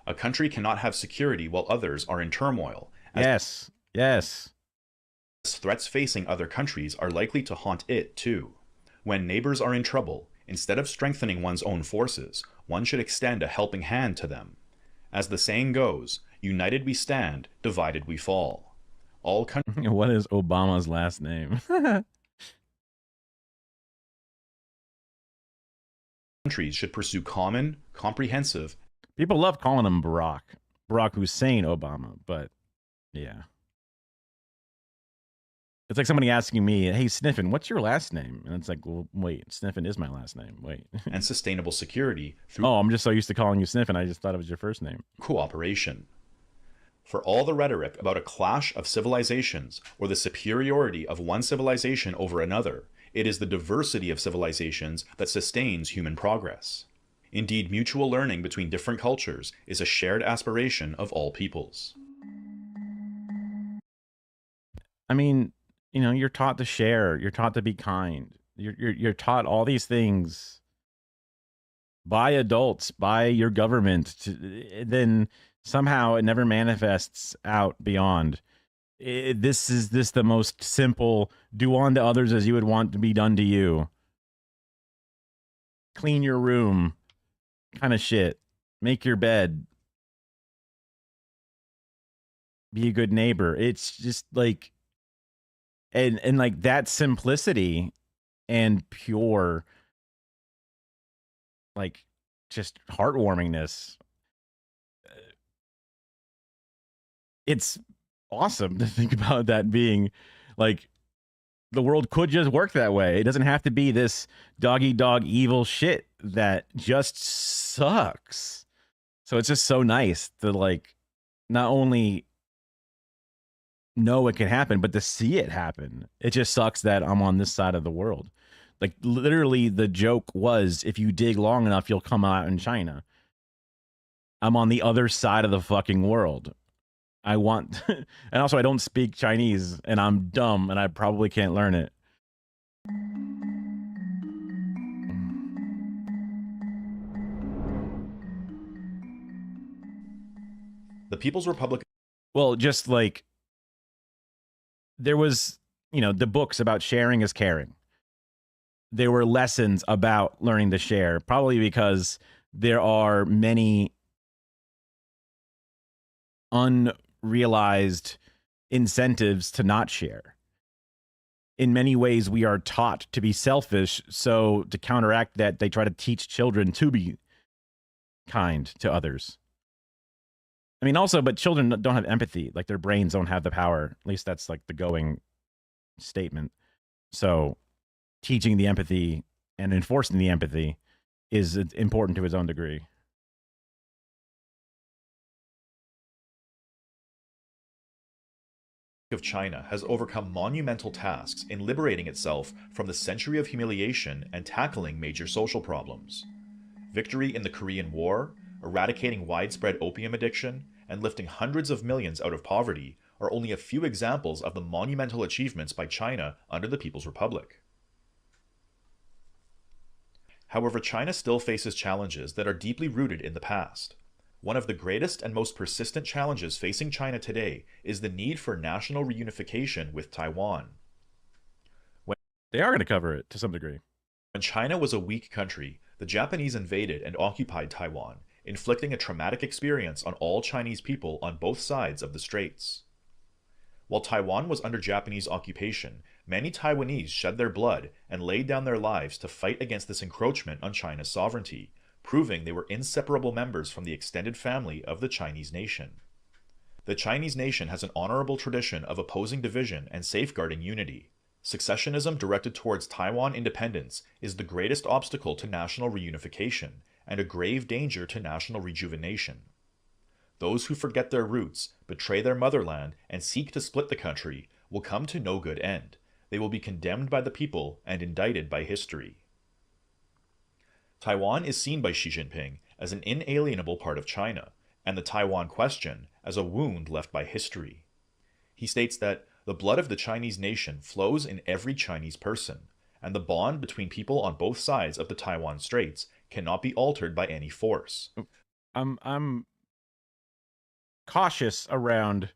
S9: A country cannot have security while others are in turmoil.
S6: Yes.
S9: Threats facing other countries are likely to haunt it too. When neighbors are in trouble, instead of strengthening one's own forces, one should extend a helping hand to them. As the saying goes, united we stand, divided we fall. All countries.
S6: What is Obama's last name?
S9: Countries should pursue common, comprehensive.
S6: People love calling him Barack Hussein Obama, but yeah. It's like somebody asking me, hey, Sniffin, what's your last name? And it's like, well, wait, Sniffin is my last name. Wait.
S9: And sustainable security through.
S6: Oh, I'm just so used to calling you Sniffin, I just thought it was your first name.
S9: Cooperation. For all the rhetoric about a clash of civilizations or the superiority of one civilization over another, it is the diversity of civilizations that sustains human progress. Indeed, mutual learning between different cultures is a shared aspiration of all peoples.
S6: I mean, you know, you're taught to share, you're taught to be kind, you're taught all these things by adults, by your government, then somehow it never manifests out beyond. This is the most simple, do unto others as you would want to be done to you. Clean your room kind of shit. Make your bed. Be a good neighbor. It's just like, and like that simplicity and pure, like, just heartwarmingness. It's awesome to think about that being like, the world could just work that way. It doesn't have to be this dog-eat-dog evil shit that just sucks. So it's just so nice to, like, not only know it can happen, but to see it happen. It just sucks that I'm on this side of the world. Like, literally, the joke was, if you dig long enough, you'll come out in China. I'm on the other side of the fucking world. I want, and also I don't speak Chinese, and I'm dumb, and I probably can't learn it.
S9: The People's Republic.
S6: Well, just like, there was, you know, the books about sharing is caring. There were lessons about learning to share, probably because there are many unrealized incentives to not share. In many ways, we are taught to be selfish. So to counteract that, they try to teach children to be kind to others. I mean, also, but children don't have empathy. Like their brains don't have the power. At least that's like the going statement. So teaching the empathy and enforcing the empathy is important to its own degree.
S9: Of China has overcome monumental tasks in liberating itself from the century of humiliation and tackling major social problems. Victory in the Korean War, eradicating widespread opium addiction, and lifting hundreds of millions out of poverty are only a few examples of the monumental achievements by China under the People's Republic. However, China still faces challenges that are deeply rooted in the past. One of the greatest and most persistent challenges facing China today is the need for national reunification with Taiwan.
S6: They are going to cover it to some degree.
S9: When China was a weak country, the Japanese invaded and occupied Taiwan, inflicting a traumatic experience on all Chinese people on both sides of the straits. While Taiwan was under Japanese occupation, many Taiwanese shed their blood and laid down their lives to fight against this encroachment on China's sovereignty, proving they were inseparable members from the extended family of the Chinese nation. The Chinese nation has an honorable tradition of opposing division and safeguarding unity. Secessionism directed towards Taiwan independence is the greatest obstacle to national reunification and a grave danger to national rejuvenation. Those who forget their roots, betray their motherland, and seek to split the country will come to no good end. They will be condemned by the people and indicted by history. Taiwan is seen by Xi Jinping as an inalienable part of China, and the Taiwan question as a wound left by history. He states that the blood of the Chinese nation flows in every Chinese person, and the bond between people on both sides of the Taiwan Straits cannot be altered by any force.
S6: I'm cautious around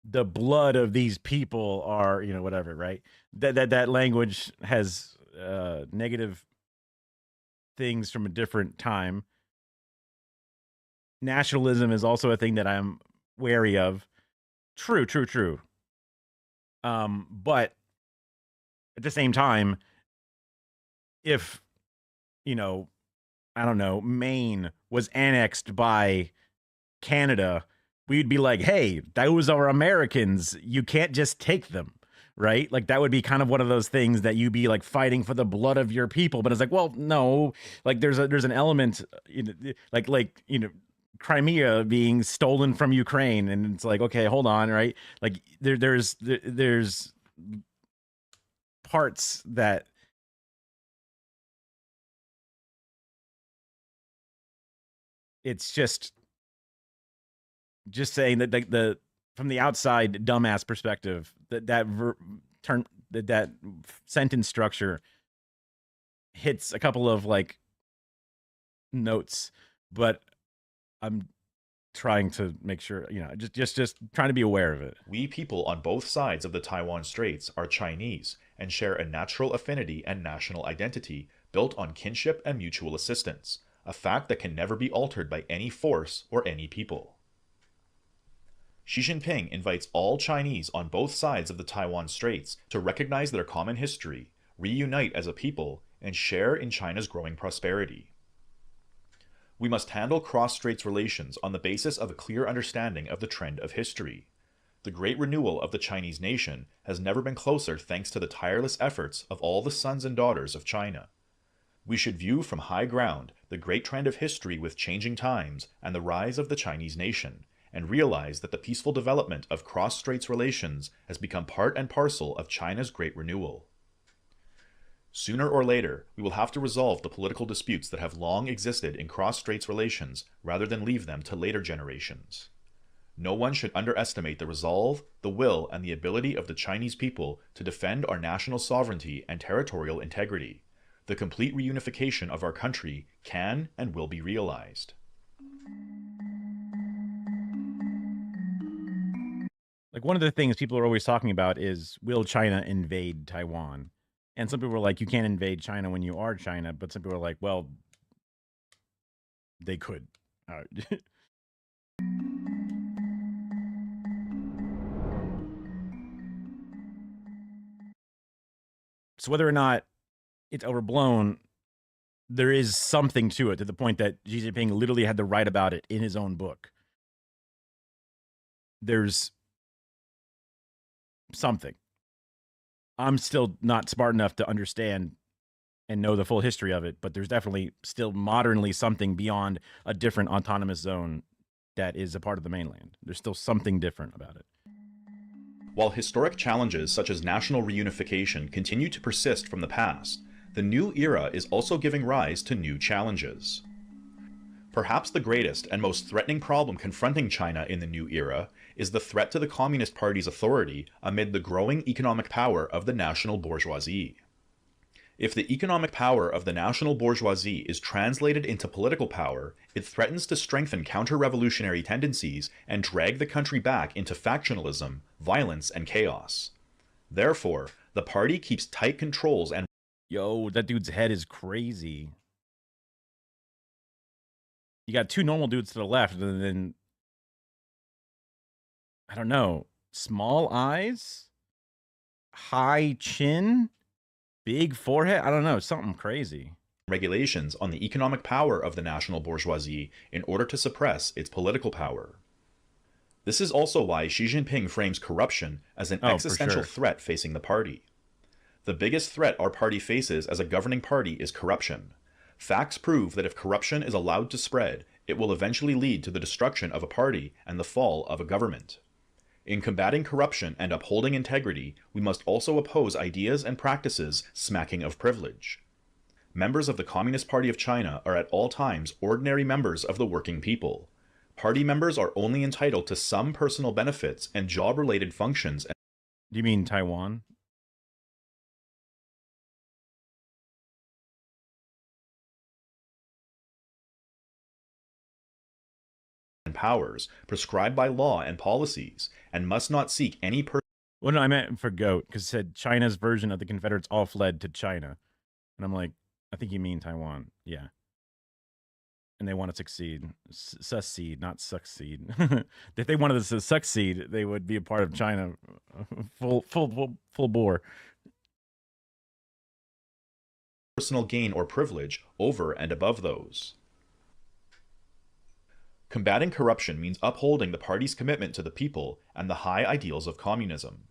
S6: the blood of these people are, whatever, right? That language has negative things from a different time. Nationalism is also a thing that I'm wary of. True. But at the same time, if, I don't know, Maine was annexed by Canada, we'd be like, hey, those are Americans. You can't just take them. Right? Like that would be kind of one of those things that you'd be like fighting for the blood of your people. But it's like, well, no, like there's an element, like Crimea being stolen from Ukraine. And it's like, okay, hold on. Right. Like there's parts that it's just saying that the from the outside dumbass perspective, that sentence structure hits a couple of like notes, but I'm trying to make sure, just trying to be aware of it.
S9: We people on both sides of the Taiwan Straits are Chinese and share a natural affinity and national identity built on kinship and mutual assistance, a fact that can never be altered by any force or any people. Xi Jinping invites all Chinese on both sides of the Taiwan Straits to recognize their common history, reunite as a people, and share in China's growing prosperity. We must handle cross-straits relations on the basis of a clear understanding of the trend of history. The great renewal of the Chinese nation has never been closer thanks to the tireless efforts of all the sons and daughters of China. We should view from high ground the great trend of history with changing times and the rise of the Chinese nation, and realize that the peaceful development of cross-straits relations has become part and parcel of China's great renewal. Sooner or later, we will have to resolve the political disputes that have long existed in cross-straits relations rather than leave them to later generations. No one should underestimate the resolve, the will, and the ability of the Chinese people to defend our national sovereignty and territorial integrity. The complete reunification of our country can and will be realized.
S6: Like one of the things people are always talking about is, will China invade Taiwan? And some people are like, you can't invade China when you are China. But some people are like, well, they could. So whether or not it's overblown, there is something to it, to the point that Xi Jinping literally had to write about it in his own book. There's something. I'm still not smart enough to understand and know the full history of it, but there's definitely still modernly something beyond a different autonomous zone that is a part of the mainland. There's still something different about it.
S9: While historic challenges such as national reunification continue to persist from the past, the new era is also giving rise to new challenges. Perhaps the greatest and most threatening problem confronting China in the new era is the threat to the Communist Party's authority amid the growing economic power of the national bourgeoisie. If the economic power of the national bourgeoisie is translated into political power, it threatens to strengthen counter-revolutionary tendencies and drag the country back into factionalism, violence, and chaos. Therefore, the party keeps tight controls and—
S6: Yo, that dude's head is crazy. You got two normal dudes to the left, and then, I don't know, small eyes, high chin, big forehead. I don't know, something crazy.
S9: Regulations on the economic power of the national bourgeoisie in order to suppress its political power. This is also why Xi Jinping frames corruption as an existential threat facing the party. The biggest threat our party faces as a governing party is corruption. Facts prove that if corruption is allowed to spread, it will eventually lead to the destruction of a party and the fall of a government. In combating corruption and upholding integrity, we must also oppose ideas and practices smacking of privilege. Members of the Communist Party of China are at all times ordinary members of the working people. Party members are only entitled to some personal benefits and job-related functions.
S6: Do you mean Taiwan?
S9: And powers prescribed by law and policies, and must not seek any
S6: Well, no, I meant for GOAT, because it said China's version of the Confederates all fled to China. And I'm like, I think you mean Taiwan. Yeah. And they want to succeed. Succeed, not succeed. If they wanted to succeed, they would be a part of China. Full bore.
S9: Personal gain or privilege over and above those. Combating corruption means upholding the party's commitment to the people and the high ideals of communism.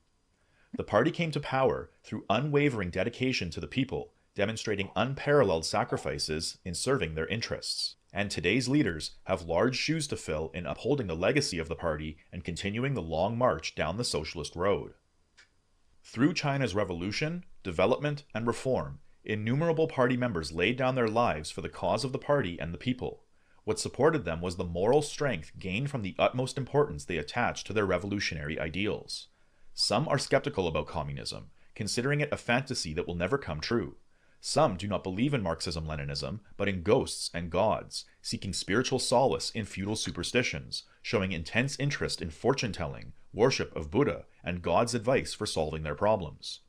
S9: The party came to power through unwavering dedication to the people, demonstrating unparalleled sacrifices in serving their interests. And today's leaders have large shoes to fill in upholding the legacy of the party and continuing the long march down the socialist road. Through China's revolution, development, and reform, innumerable party members laid down their lives for the cause of the party and the people. What supported them was the moral strength gained from the utmost importance they attached to their revolutionary ideals. Some are skeptical about communism, considering it a fantasy that will never come true. Some do not believe in Marxism-Leninism, but in ghosts and gods, seeking spiritual solace in feudal superstitions, showing intense interest in fortune-telling, worship of Buddha, and God's advice for solving their problems.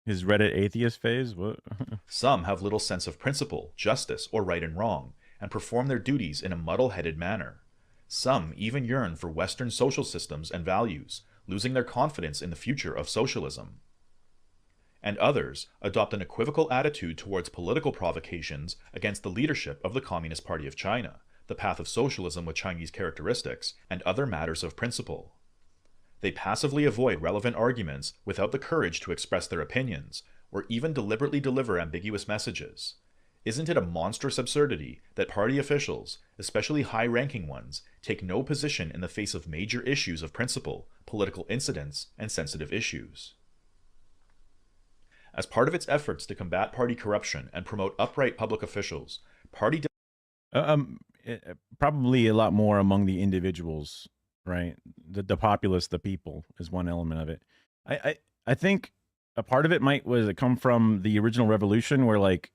S6: His Reddit atheist phase? What?
S9: Some have little sense of principle, justice, or right and wrong, and perform their duties in a muddle-headed manner. Some even yearn for Western social systems and values, losing their confidence in the future of socialism. And others adopt an equivocal attitude towards political provocations against the leadership of the Communist Party of China, the path of socialism with Chinese characteristics, and other matters of principle. They passively avoid relevant arguments without the courage to express their opinions, or even deliberately deliver ambiguous messages. Isn't it a monstrous absurdity that party officials, especially high-ranking ones, take no position in the face of major issues of principle, political incidents, and sensitive issues? As part of its efforts to combat party corruption and promote upright public officials, party
S6: probably a lot more among the individuals, right? The populace, the people, is one element of it. I think a part of it might come from the original revolution, where like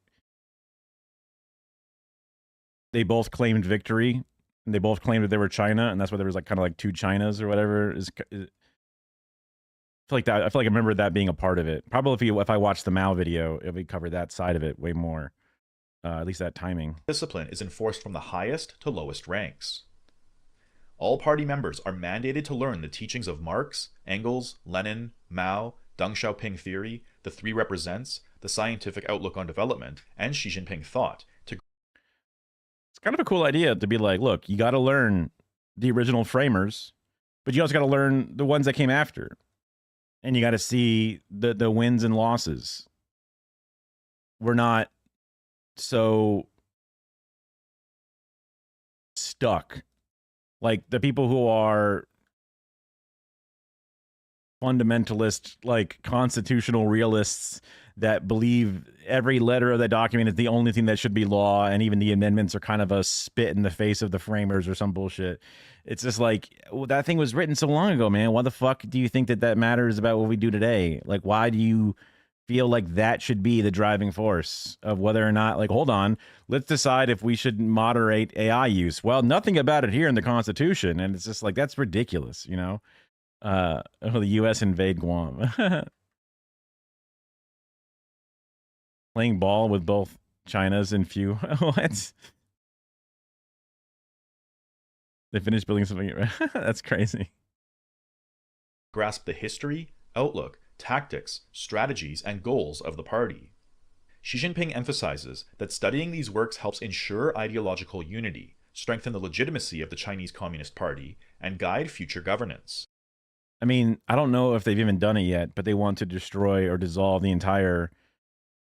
S6: they both claimed victory, and they both claimed that they were China, and that's why there was like kind of like two Chinas or whatever. I feel like I remember that being a part of it. Probably if I watched the Mao video, it would cover that side of it way more. At least that timing.
S9: Discipline is enforced from the highest to lowest ranks. All party members are mandated to learn the teachings of Marx, Engels, Lenin, Mao, Deng Xiaoping theory, the Three Represents, the scientific outlook on development, and Xi Jinping thought to.
S6: It's kind of a cool idea to be like, look, you got to learn the original framers, but you also got to learn the ones that came after. And you got to see the wins and losses. We're not so stuck. Like the people who are fundamentalist, like constitutional realists that believe every letter of that document is the only thing that should be law, and even the amendments are kind of a spit in the face of the framers or some bullshit. It's just like, well, that thing was written so long ago, man. Why the fuck do you think that matters about what we do today? Like, why do you feel like that should be the driving force of whether or not, like, hold on, let's decide if we should moderate AI use? Well, nothing about it here in the Constitution. And it's just like, that's ridiculous, you know? The U.S. invade Guam. Playing ball with both Chinas and few. What? They finished building something. That's crazy.
S9: Grasp the history, outlook, tactics, strategies, and goals of the party. Xi Jinping emphasizes that studying these works helps ensure ideological unity, strengthen the legitimacy of the Chinese Communist Party, and guide future governance.
S6: I mean, I don't know if they've even done it yet, but they want to destroy or dissolve the entire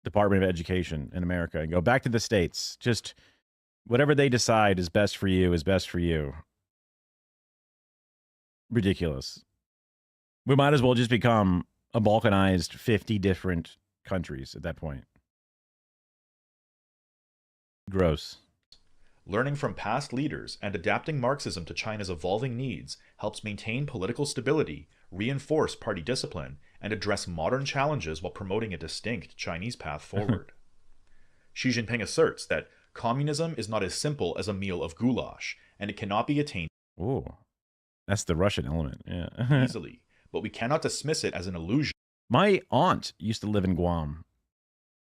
S6: Department of Education in America and go back to the States. Just whatever they decide is best for you is best for you. Ridiculous. We might as well just become a balkanized 50 different countries at that point. Gross.
S9: Learning from past leaders and adapting Marxism to China's evolving needs helps maintain political stability, reinforce party discipline, and address modern challenges while promoting a distinct Chinese path forward. Xi Jinping asserts that communism is not as simple as a meal of goulash, and it cannot be attained
S6: Ooh, that's the Russian element, yeah.
S9: easily, but we cannot dismiss it as an illusion.
S6: My aunt used to live in Guam.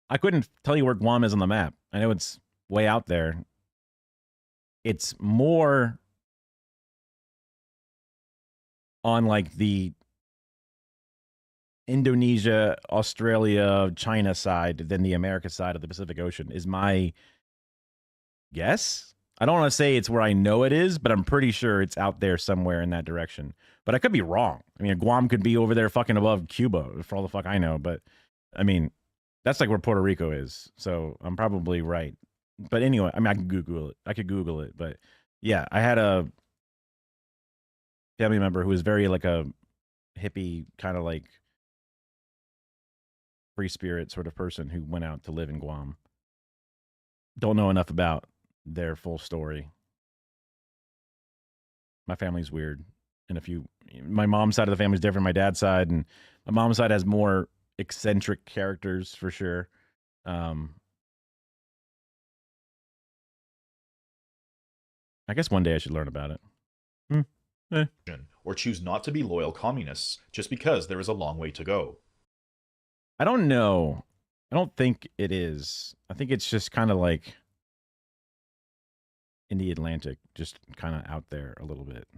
S6: I couldn't tell you where Guam is on the map. I know it's way out there. It's more on like the Indonesia, Australia, China side than the America side of the Pacific Ocean is my guess. I don't want to say it's where I know it is, but I'm pretty sure it's out there somewhere in that direction. But I could be wrong. I mean, Guam could be over there fucking above Cuba for all the fuck I know. But I mean, that's like where Puerto Rico is. So I'm probably right. But anyway, I mean, I could Google it. But yeah, I had a family member who was very like a hippie kind of like free spirit sort of person who went out to live in Guam. Don't know enough about their full story. My family's weird. And my mom's side of the family is different. My dad's side, and my mom's side has more eccentric characters for sure. I guess one day I should learn about it.
S9: Or choose not to be loyal communists just because there is a long way to go.
S6: I don't know. I don't think it is. I think it's just kind of like in the Atlantic, just kind of out there a little bit.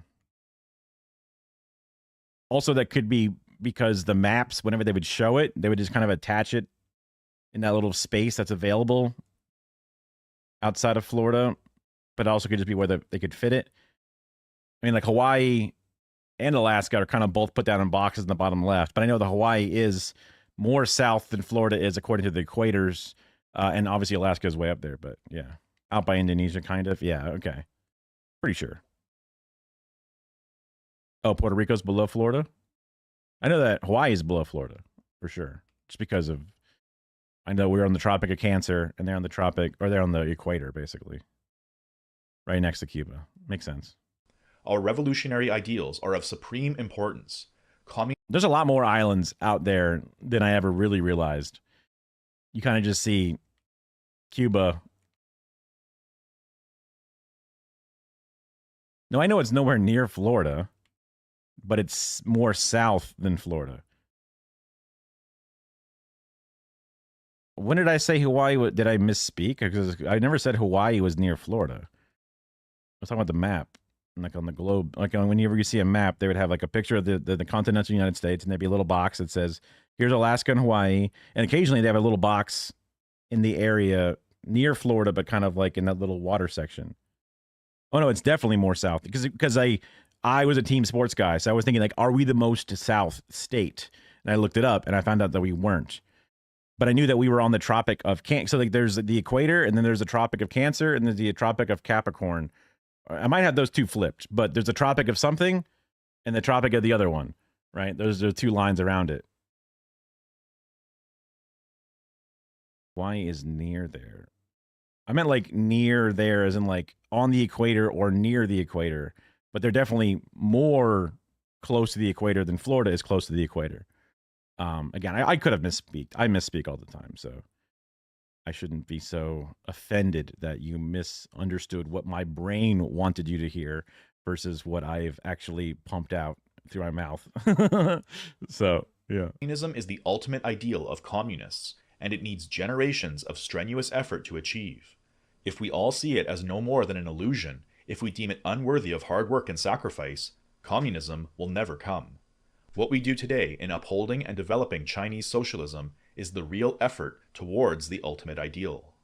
S6: Also, that could be because the maps, whenever they would show it, they would just kind of attach it in that little space that's available outside of Florida. But it also could just be where they could fit it. I mean, like Hawaii and Alaska are kind of both put down in boxes in the bottom left. But I know the Hawaii is more south than Florida is according to the equators. And obviously Alaska is way up there. But yeah, out by Indonesia, kind of. Yeah, okay. Pretty sure. Oh, Puerto Rico's below Florida? I know that Hawaii is below Florida, for sure. Just because of, I know we're on the Tropic of Cancer, and they're on the equator, basically. Right next to Cuba. Makes sense.
S9: Our revolutionary ideals are of supreme importance.
S6: There's a lot more islands out there than I ever really realized. You kind of just see Cuba. No, I know it's nowhere near Florida, but it's more south than Florida. When did I say Hawaii? Did I misspeak? Because I never said Hawaii was near Florida. I was talking about the map, like on the globe. Like whenever you see a map, they would have like a picture of the continental United States, and there'd be a little box that says Here's Alaska and Hawaii, and occasionally they have a little box in the area near Florida, but kind of like in that little water section. Oh no, it's definitely more south because I was a team sports guy, so I was thinking like, are we the most south state? And I looked it up, and I found out that we weren't. But I knew that we were on the Tropic of Cancer. So like, there's the equator, and then there's the Tropic of Cancer, and there's the Tropic of Capricorn. I might have those two flipped, but there's a Tropic of something, and the Tropic of the other one, right? Those are two lines around it. Hawaii is near there. I meant like near there as in like on the equator or near the equator, but they're definitely more close to the equator than Florida is close to the equator. Again, I could have misspeak. I misspeak all the time, so I shouldn't be so offended that you misunderstood what my brain wanted you to hear versus what I've actually pumped out through my mouth. So, yeah.
S9: Communism is the ultimate ideal of communists, and it needs generations of strenuous effort to achieve. If we all see it as no more than an illusion, if we deem it unworthy of hard work and sacrifice, communism will never come. What we do today in upholding and developing Chinese socialism is the real effort towards the ultimate ideal.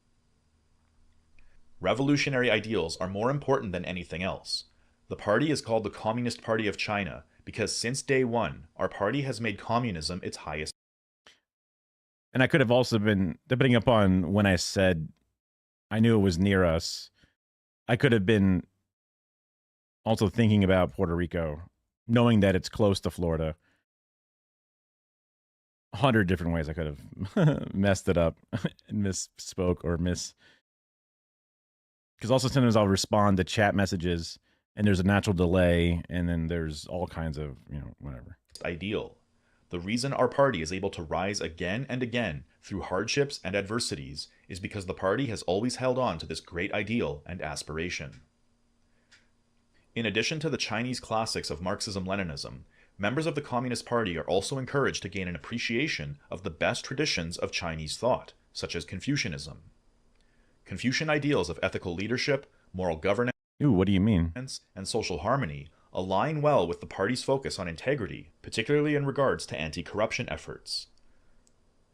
S9: Revolutionary ideals are more important than anything else. The party is called the Communist Party of China because since day one, our party has made communism its highest.
S6: And I could have also been, depending upon when I said I knew it was near us, I could have been also thinking about Puerto Rico, knowing that it's close to Florida. 100 different ways I could have messed it up and misspoke or because also sometimes I'll respond to chat messages and there's a natural delay and then there's all kinds of, whatever.
S9: Ideal. The reason our party is able to rise again and again through hardships and adversities is because the party has always held on to this great ideal and aspiration. In addition to the Chinese classics of Marxism-Leninism, members of the Communist Party are also encouraged to gain an appreciation of the best traditions of Chinese thought, such as Confucianism. Confucian ideals of ethical leadership, moral governance,
S6: Ooh, what do you mean?
S9: And social harmony align well with the party's focus on integrity, particularly in regards to anti-corruption efforts.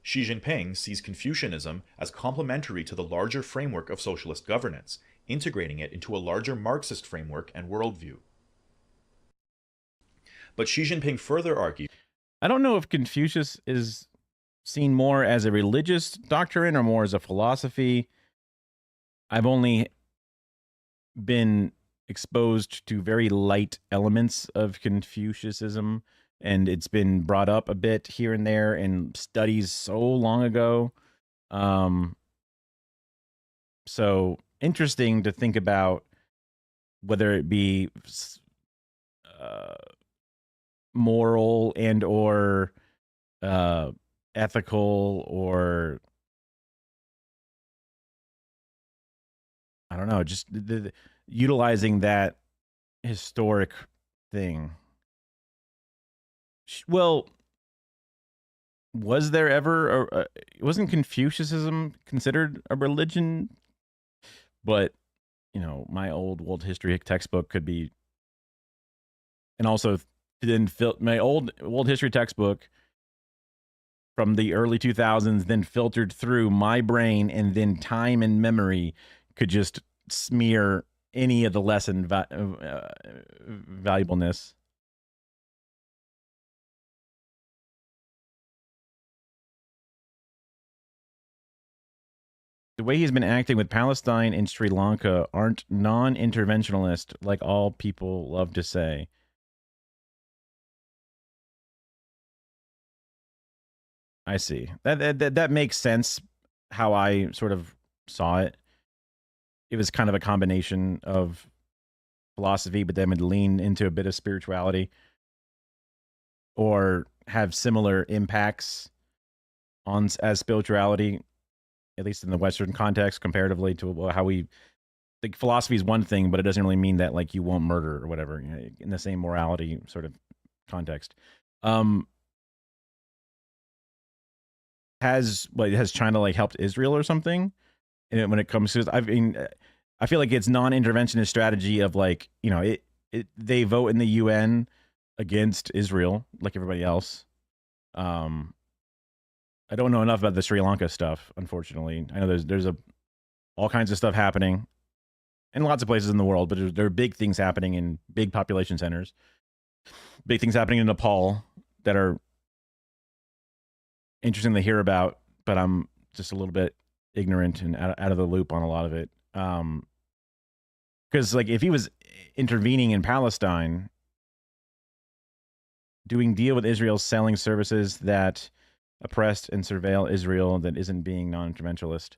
S9: Xi Jinping sees Confucianism as complementary to the larger framework of socialist governance, integrating it into a larger Marxist framework and worldview. But Xi Jinping further argued,
S6: I don't know if Confucius is seen more as a religious doctrine or more as a philosophy. I've only been exposed to very light elements of Confucianism, and it's been brought up a bit here and there in studies so long ago. So interesting to think about whether it be moral and or ethical or I don't know, just utilizing that historic thing. Well, was there ever wasn't Confucianism considered a religion? But, my old world history textbook could be, and also then my old world history textbook from the early 2000s then filtered through my brain, and then time and memory could just smear any of the lesson valuableness. The way he's been acting with Palestine and Sri Lanka aren't non-interventionist like all people love to say. I see. That makes sense how I sort of saw it. It was kind of a combination of philosophy, but then would lean into a bit of spirituality or have similar impacts on as spirituality, at least in the Western context, comparatively to how we think philosophy is one thing, but it doesn't really mean that like you won't murder or whatever, in the same morality sort of context. Has China like helped Israel or something? And when it comes to, I feel like it's non-interventionist strategy of like, they vote in the UN against Israel like everybody else. I don't know enough about the Sri Lanka stuff, unfortunately. I know there's all kinds of stuff happening in lots of places in the world, but there are big things happening in big population centers. Big things happening in Nepal that are interesting to hear about, but I'm just a little bit ignorant and out of the loop on a lot of it. Because like if he was intervening in Palestine, doing deal with Israel, selling services that oppressed and surveil Israel that isn't being non-interventionalist.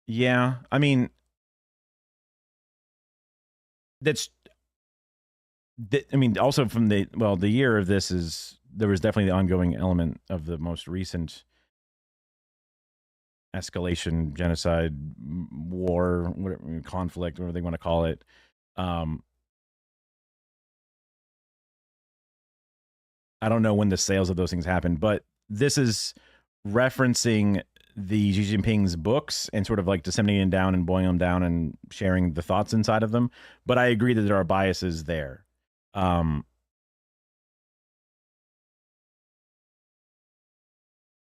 S6: Yeah, I mean, also from the year of this there was definitely the ongoing element of the most recent escalation, genocide, war, whatever, conflict, whatever they want to call it. I don't know when the sales of those things happened, but this is referencing the Xi Jinping's books and sort of like disseminating down and boiling them down and sharing the thoughts inside of them. But I agree that there are biases there.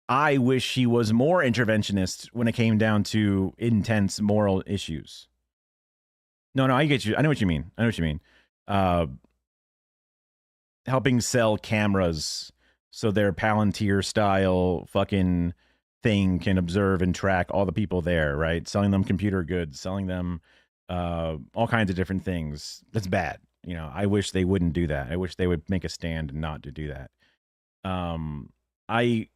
S6: I wish he was more interventionist when it came down to intense moral issues. No, I get you. I know what you mean. Helping sell cameras so their Palantir style fucking thing can observe and track all the people there, right? Selling them computer goods, selling them all kinds of different things. That's bad. I wish they wouldn't do that. I wish they would make a stand and not to do that. I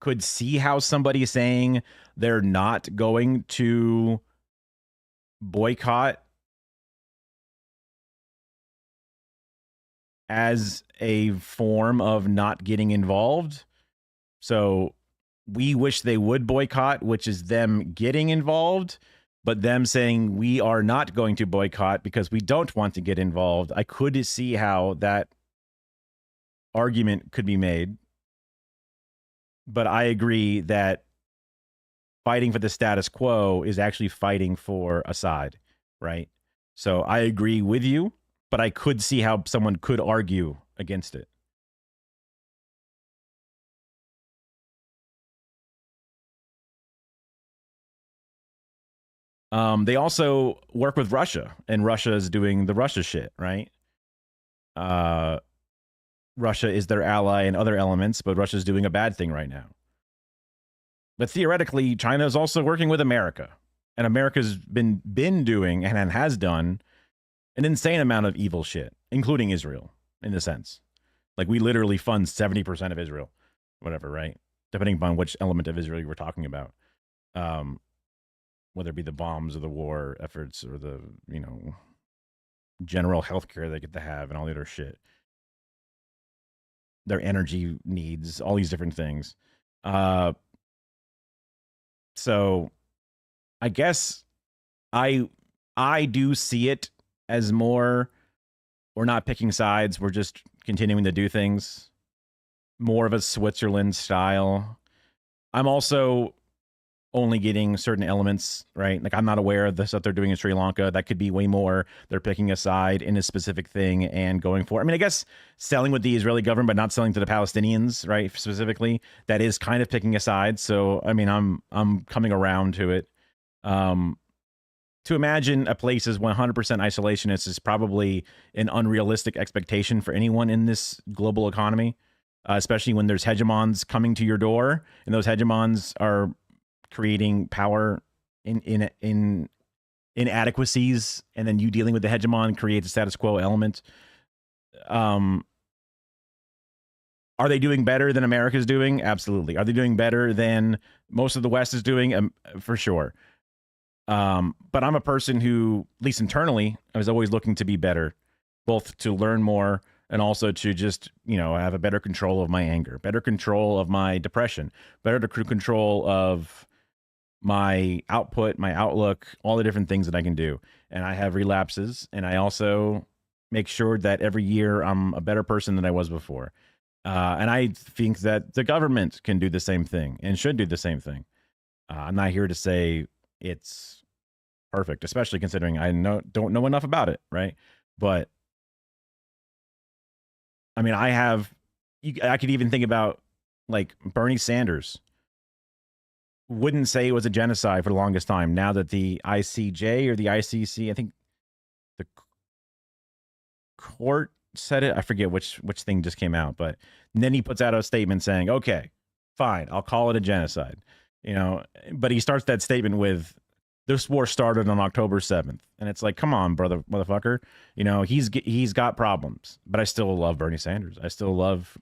S6: could see how somebody saying they're not going to boycott as a form of not getting involved. So we wish they would boycott, which is them getting involved, but them saying we are not going to boycott because we don't want to get involved. I could see how that argument could be made. But I agree that fighting for the status quo is actually fighting for a side, right? So I agree with you, but I could see how someone could argue against it. They also work with Russia, and Russia is doing the Russia shit, right? Russia is their ally in other elements, but Russia's doing a bad thing right now. But theoretically, China is also working with America, and America's been doing and has done an insane amount of evil shit, including Israel, in a sense. Like, we literally fund 70% of Israel, whatever, right? Depending upon which element of Israel you were talking about. Whether it be the bombs or the war efforts or the, general healthcare they get to have and all the other shit. Their energy needs, all these different things. So I guess I do see it as more, we're not picking sides, we're just continuing to do things. More of a Switzerland style. I'm also only getting certain elements, right? Like, I'm not aware of the stuff they're doing in Sri Lanka. That could be way more. They're picking a side in a specific thing and going for, I guess selling with the Israeli government, but not selling to the Palestinians, right? Specifically, that is kind of picking a side. So, I'm coming around to it. To imagine a place as 100% isolationist is probably an unrealistic expectation for anyone in this global economy, especially when there's hegemons coming to your door, and those hegemons are creating power in inadequacies, and then you dealing with the hegemon creates a status quo element. Are they doing better than America's doing? Absolutely. Are they doing better than most of the West is doing? For sure. But I'm a person who, at least internally, I was always looking to be better, both to learn more and also to just, have a better control of my anger, better control of my depression, better control of my output, my outlook, all the different things that I can do. And I have relapses, and I also make sure that every year I'm a better person than I was before. And I think that the government can do the same thing and should do the same thing. I'm not here to say it's perfect, especially considering I don't know enough about it, right? But I could even think about like Bernie Sanders wouldn't say it was a genocide for the longest time. Now that the ICJ or the ICC, I think the court said it. I forget which thing just came out, but then he puts out a statement saying, okay, fine, I'll call it a genocide. You know, but he starts that statement with, this war started on October 7th. And it's like, come on, brother, motherfucker. You know, he's got problems, but I still love Bernie Sanders. I still love,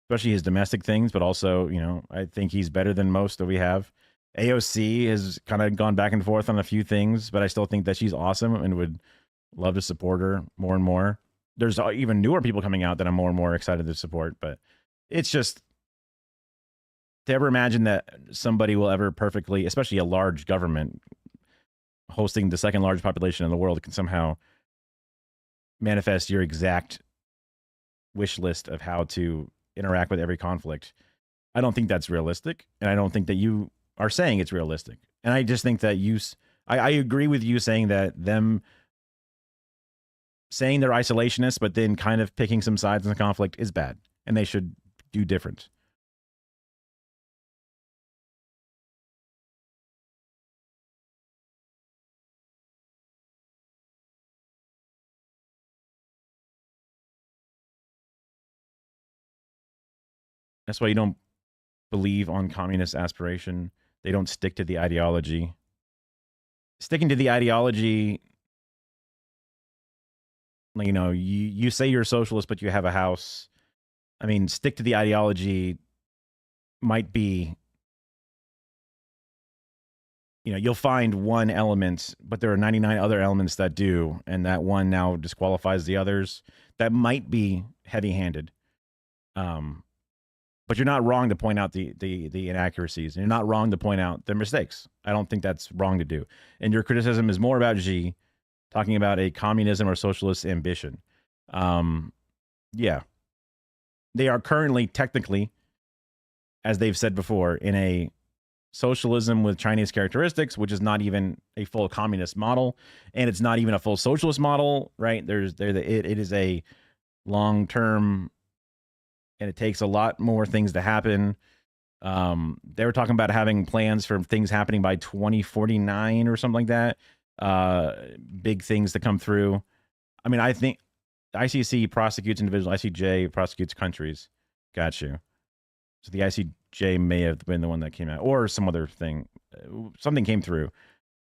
S6: especially his domestic things, but also, you know, I think he's better than most that we have. AOC has kind of gone back and forth on a few things, but I still think that she's awesome and would love to support her more and more. There's even newer people coming out that I'm more and more excited to support, but it's just, to ever imagine that somebody will ever perfectly, especially a large government hosting the second largest population in the world, can somehow manifest your exact wish list of how to interact with every conflict. I don't think that's realistic, and I don't think that you are saying it's realistic. And I just think that I agree with you saying that them saying they're isolationists, but then kind of picking some sides in the conflict is bad, and they should do different. That's why you don't believe on communist aspiration. They don't stick to the ideology. Sticking to the ideology, you know, you say you're a socialist, but you have a house. I mean, stick to the ideology might be, you know, you'll find one element, but there are 99 other elements that do, and that one now disqualifies the others. That might be heavy-handed. But you're not wrong to point out the inaccuracies, and you're not wrong to point out their mistakes. I don't think that's wrong to do. And your criticism is more about Xi talking about a communism or socialist ambition. Yeah. They are currently, technically, as they've said before, in a socialism with Chinese characteristics, which is not even a full communist model, and it's not even a full socialist model, right? It is a long-term, and it takes a lot more things to happen. They were talking about having plans for things happening by 2049 or something like that. Big things to come through. I mean, I think ICC prosecutes individuals, ICJ prosecutes countries. Got you. So the ICJ may have been the one that came out, or some other thing. Something came through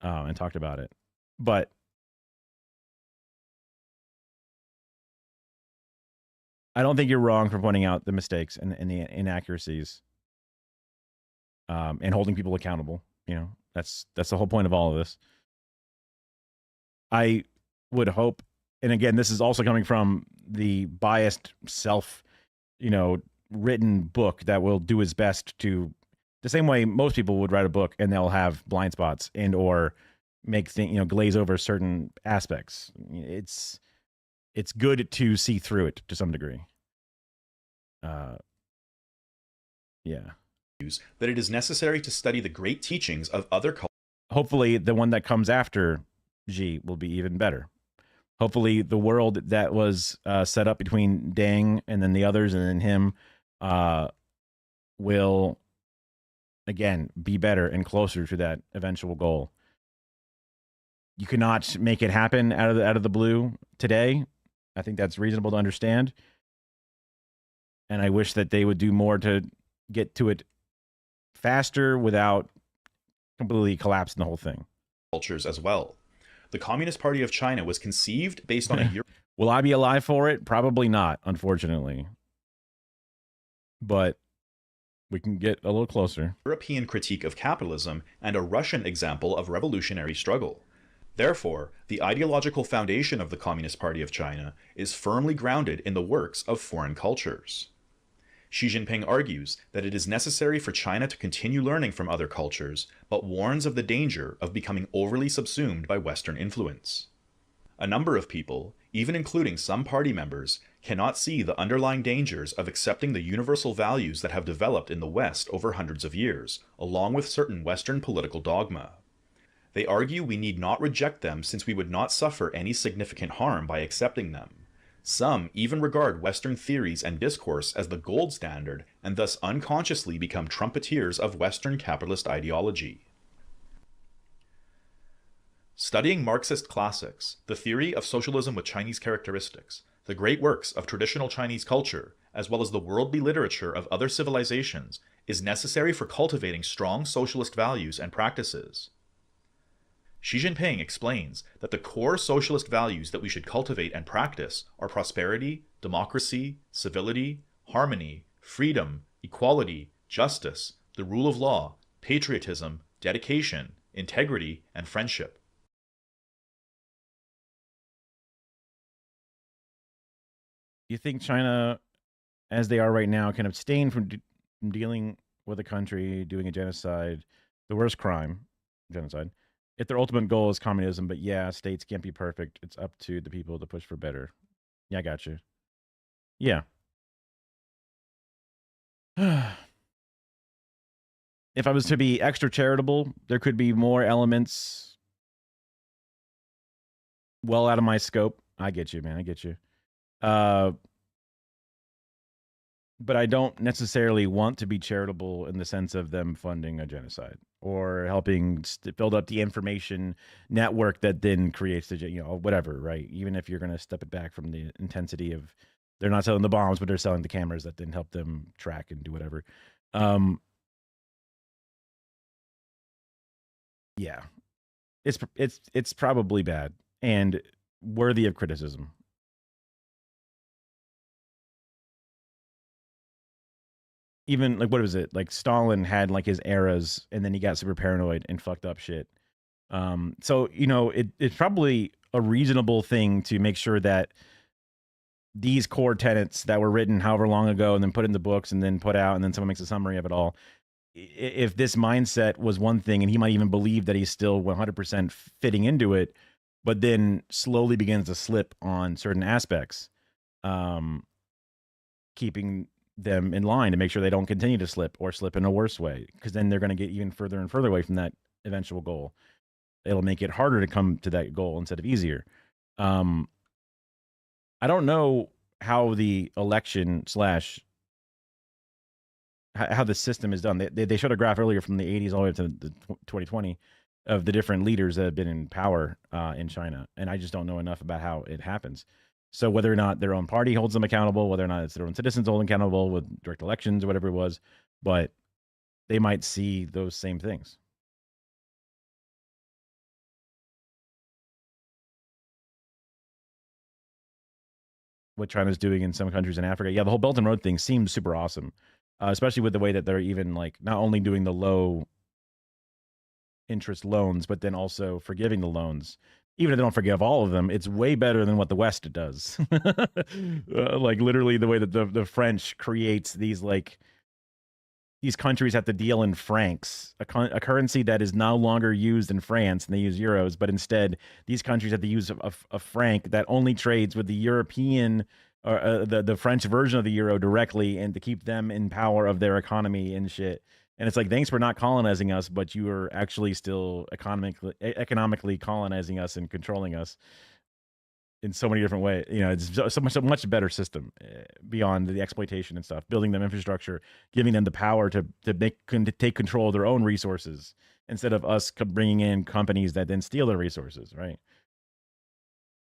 S6: and talked about it. But I don't think you're wrong for pointing out the mistakes and the inaccuracies, and holding people accountable. You know, that's the whole point of all of this. I would hope, and again, this is also coming from the biased written book that will do its best to, the same way most people would write a book and they'll have blind spots and or make glaze over certain aspects. It's good to see through it to some degree. Yeah.
S9: That it is necessary to study the great teachings of other cultures.
S6: Hopefully the one that comes after Xi will be even better. Hopefully the world that was set up between Deng and then the others and then him will, again, be better and closer to that eventual goal. You cannot make it happen out of the blue today. I think that's reasonable to understand. And I wish that they would do more to get to it faster without completely collapsing the whole thing.
S9: Cultures as well. The Communist Party of China was conceived based on a
S6: Will I be alive for it? Probably not, unfortunately. But we can get a little closer.
S9: European critique of capitalism and a Russian example of revolutionary struggle. Therefore, the ideological foundation of the Communist Party of China is firmly grounded in the works of foreign cultures. Xi Jinping argues that it is necessary for China to continue learning from other cultures, but warns of the danger of becoming overly subsumed by Western influence. A number of people, even including some party members, cannot see the underlying dangers of accepting the universal values that have developed in the West over hundreds of years, along with certain Western political dogma. They argue we need not reject them since we would not suffer any significant harm by accepting them. Some even regard Western theories and discourse as the gold standard and thus unconsciously become trumpeteers of Western capitalist ideology. Studying Marxist classics, the theory of socialism with Chinese characteristics, the great works of traditional Chinese culture, as well as the worldly literature of other civilizations, is necessary for cultivating strong socialist values and practices. Xi Jinping explains that the core socialist values that we should cultivate and practice are prosperity, democracy, civility, harmony, freedom, equality, justice, the rule of law, patriotism, dedication, integrity, and friendship.
S6: You think China, as they are right now, can abstain from dealing with a country doing a genocide, the worst crime, genocide, if their ultimate goal is communism? But yeah, states can't be perfect. It's up to the people to push for better. Yeah, I got you. Yeah. If I was to be extra charitable, there could be more elements well out of my scope. I get you, man. I get you. But I don't necessarily want to be charitable in the sense of them funding a genocide or helping build up the information network that then creates the, whatever, right? Even if you're going to step it back from the intensity of, they're not selling the bombs, but they're selling the cameras that then help them track and do whatever. Yeah, it's probably bad and worthy of criticism. Even like, what was it? Like Stalin had like his eras and then he got super paranoid and fucked up shit. So, it's probably a reasonable thing to make sure that these core tenets that were written however long ago and then put in the books and then put out and then someone makes a summary of it all. If this mindset was one thing and he might even believe that he's still 100% fitting into it, but then slowly begins to slip on certain aspects, keeping them in line to make sure they don't continue to slip or slip in a worse way, because then they're going to get even further and further away from that eventual goal. It'll make it harder to come to that goal instead of easier. I don't know how the election / how the system is done. They showed a graph earlier from the 80s all the way up to the 2020 of the different leaders that have been in power in China. And I just don't know enough about how it happens. So whether or not their own party holds them accountable, whether or not it's their own citizens holding accountable with direct elections or whatever it was, but they might see those same things. What China's doing in some countries in Africa. Yeah, the whole Belt and Road thing seems super awesome, especially with the way that they're even like not only doing the low interest loans, but then also forgiving the loans. Even if they don't forgive all of them, it's way better than what the West does. Like literally the way that the French creates these countries have to deal in francs, a currency that is no longer used in France, and they use euros, but instead these countries have to use a franc that only trades with the European or the French version of the euro directly, and to keep them in power of their economy and shit. And it's like, thanks for not colonizing us, but you are actually still economically colonizing us and controlling us in so many different ways. It's so much better system beyond the exploitation and stuff, building them infrastructure, giving them the power to take control of their own resources instead of us bringing in companies that then steal their resources, right?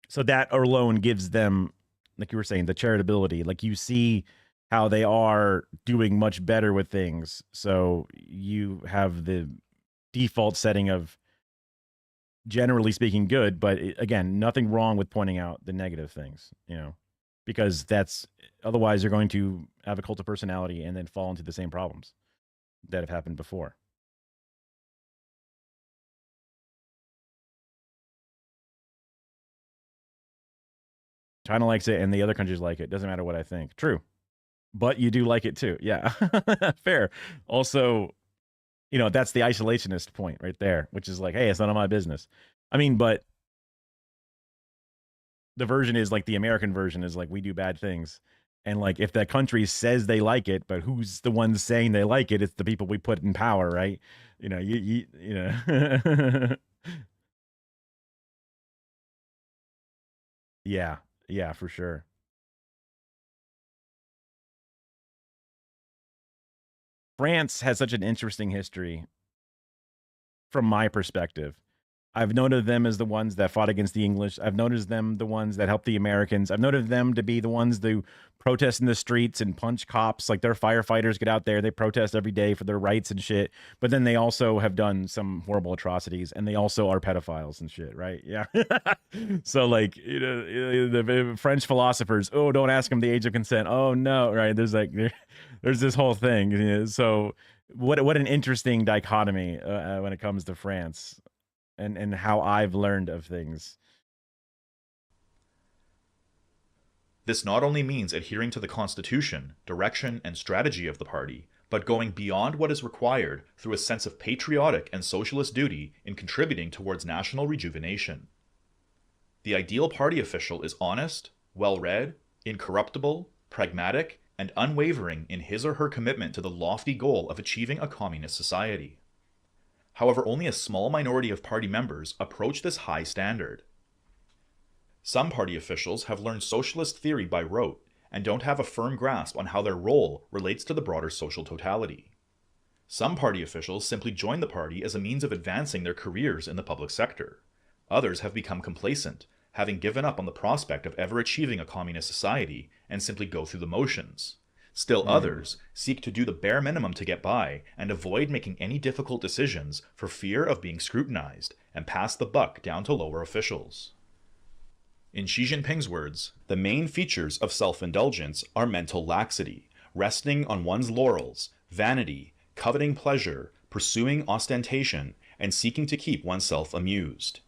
S6: So that alone gives them, like you were saying, the charitability. Like you see how they are doing much better with things. So you have the default setting of, generally speaking, good, but again, nothing wrong with pointing out the negative things, because otherwise you're going to have a cult of personality and then fall into the same problems that have happened before. China likes it and the other countries like it. Doesn't matter what I think. True. But you do like it too. Yeah. Fair. Also, that's the isolationist point right there, which is like, hey, it's none of my business. I mean, but the version is like the American version is like, we do bad things. And like, if that country says they like it, but who's the ones saying they like it? It's the people we put in power, right? You know. Yeah. Yeah, for sure. France has such an interesting history from my perspective. I've noted them as the ones that fought against the English. I've noticed them the ones that helped the Americans. I've noted them to be the ones to protest in the streets and punch cops. Like, their firefighters get out there, they protest every day for their rights and shit. But then they also have done some horrible atrocities, and they also are pedophiles and shit, right? Yeah. So, like, you know, the French philosophers, oh, don't ask them the age of consent. Oh no, right? There's this whole thing. You know? So what an interesting dichotomy when it comes to France. And how I've learned of things.
S9: This not only means adhering to the constitution, direction, and strategy of the party, but going beyond what is required through a sense of patriotic and socialist duty in contributing towards national rejuvenation. The ideal party official is honest, well-read, incorruptible, pragmatic, and unwavering in his or her commitment to the lofty goal of achieving a communist society. However, only a small minority of party members approach this high standard. Some party officials have learned socialist theory by rote and don't have a firm grasp on how their role relates to the broader social totality. Some party officials simply join the party as a means of advancing their careers in the public sector. Others have become complacent, having given up on the prospect of ever achieving a communist society and simply go through the motions. Still others seek to do the bare minimum to get by and avoid making any difficult decisions for fear of being scrutinized and pass the buck down to lower officials. In Xi Jinping's words, the main features of self-indulgence are mental laxity, resting on one's laurels, vanity, coveting pleasure, pursuing ostentation, and seeking to keep oneself amused.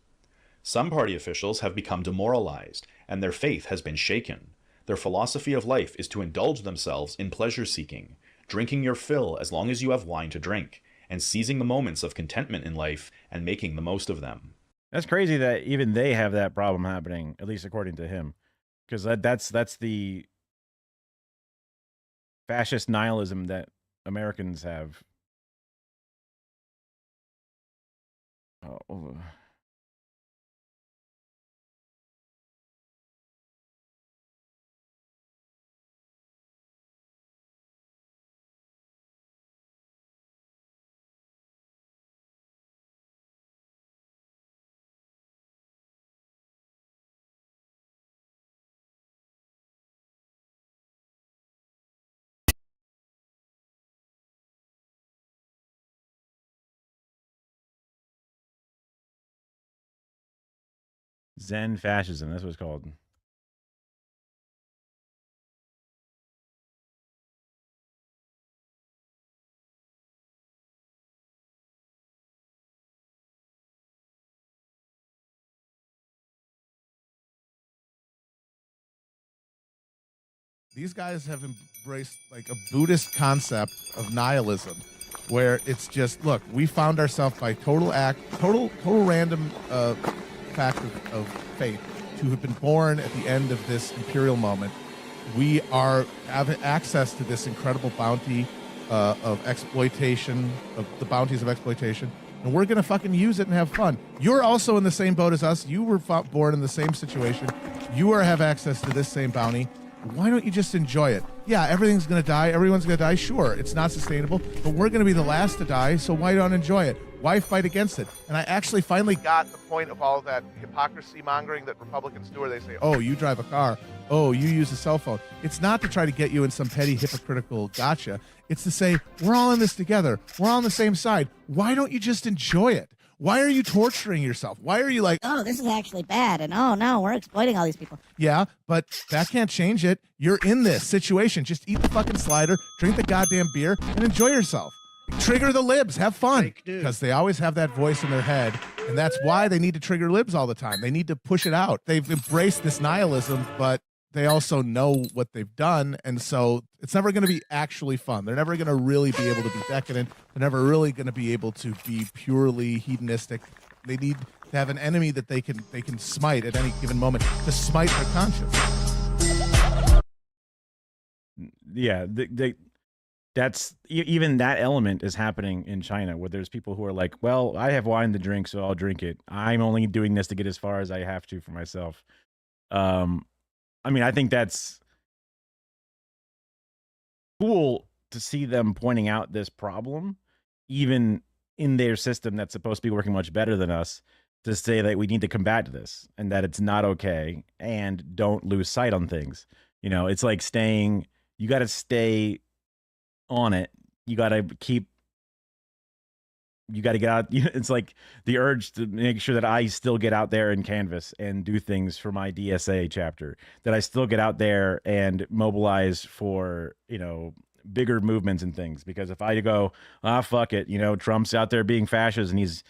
S9: Some party officials have become demoralized, and their faith has been shaken. Their philosophy of life is to indulge themselves in pleasure-seeking, drinking your fill as long as you have wine to drink, and seizing the moments of contentment in life and making the most of them.
S6: That's crazy that even they have that problem happening, at least according to him. Because that's the fascist nihilism that Americans have. Oh. Zen fascism, that's what it's called.
S12: These guys have embraced like a Buddhist concept of nihilism, where it's just, look, we found ourselves by total random fact of fate to have been born at the end of this imperial moment. We have access to this incredible bounty of exploitation, of the bounties of exploitation, and we're gonna fucking use it and have fun. You're also in the same boat as us. You were born in the same situation. You have access to this same bounty. Why don't you just enjoy it? Yeah, everything's going to die. Everyone's going to die. Sure, it's not sustainable, but we're going to be the last to die, so why not enjoy it? Why fight against it? And I actually finally got the point of all that hypocrisy mongering that Republicans do, where they say, oh, you drive a car. Oh, you use a cell phone. It's not to try to get you in some petty hypocritical gotcha. It's to say, we're all in this together. We're all on the same side. Why don't you just enjoy it? Why are you torturing yourself? Why are you like,
S13: oh, this is actually bad, and oh no, we're exploiting all these people.
S12: Yeah, but that can't change it. You're in this situation. Just eat the fucking slider, drink the goddamn beer, and enjoy yourself. Trigger the libs. Have fun. Because they always have that voice in their head, and that's why they need to trigger libs all the time. They need to push it out. They've embraced this nihilism, but they also know what they've done, and so it's never going to be actually fun. They're never going to really be able to be decadent. They're never really going to be able to be purely hedonistic. They need to have an enemy that they can smite at any given moment, to smite their conscience.
S6: Yeah, that's even that element is happening in China, where there's people who are like, well, I have wine to drink, so I'll drink it. I'm only doing this to get as far as I have to for myself. I mean, I think that's cool to see them pointing out this problem, even in their system that's supposed to be working much better than us, to say that we need to combat this and that it's not okay and don't lose sight on things. You know, it's like you got to stay on it. You got to get out. It's like the urge to make sure that I still get out there and canvas and do things for my DSA chapter, that I still get out there and mobilize for, you know, bigger movements and things. Because if I go, fuck it, you know, Trump's out there being fascist and he's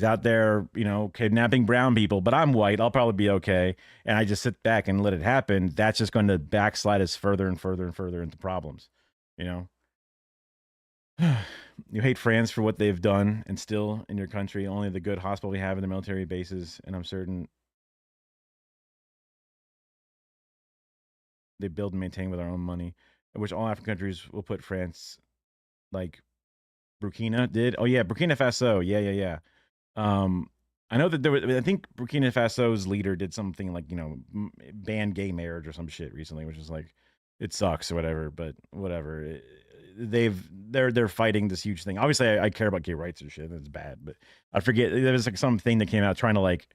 S6: out there, you know, kidnapping brown people, but I'm white, I'll probably be okay, and I just sit back and let it happen, that's just going to backslide us further and further and further into problems, you know? You hate France for what they've done and still in your country, only the good hospital we have in the military bases, and I'm certain they build and maintain with our own money, which all African countries will put France, like Burkina did. Oh yeah, Burkina Faso. Yeah. I know that I think Burkina Faso's leader did something like, you know, ban gay marriage or some shit recently, which is like, it sucks or whatever, but whatever. They're fighting this huge thing. Obviously, I care about gay rights or shit. It's bad, but I forget, there was like something that came out trying to like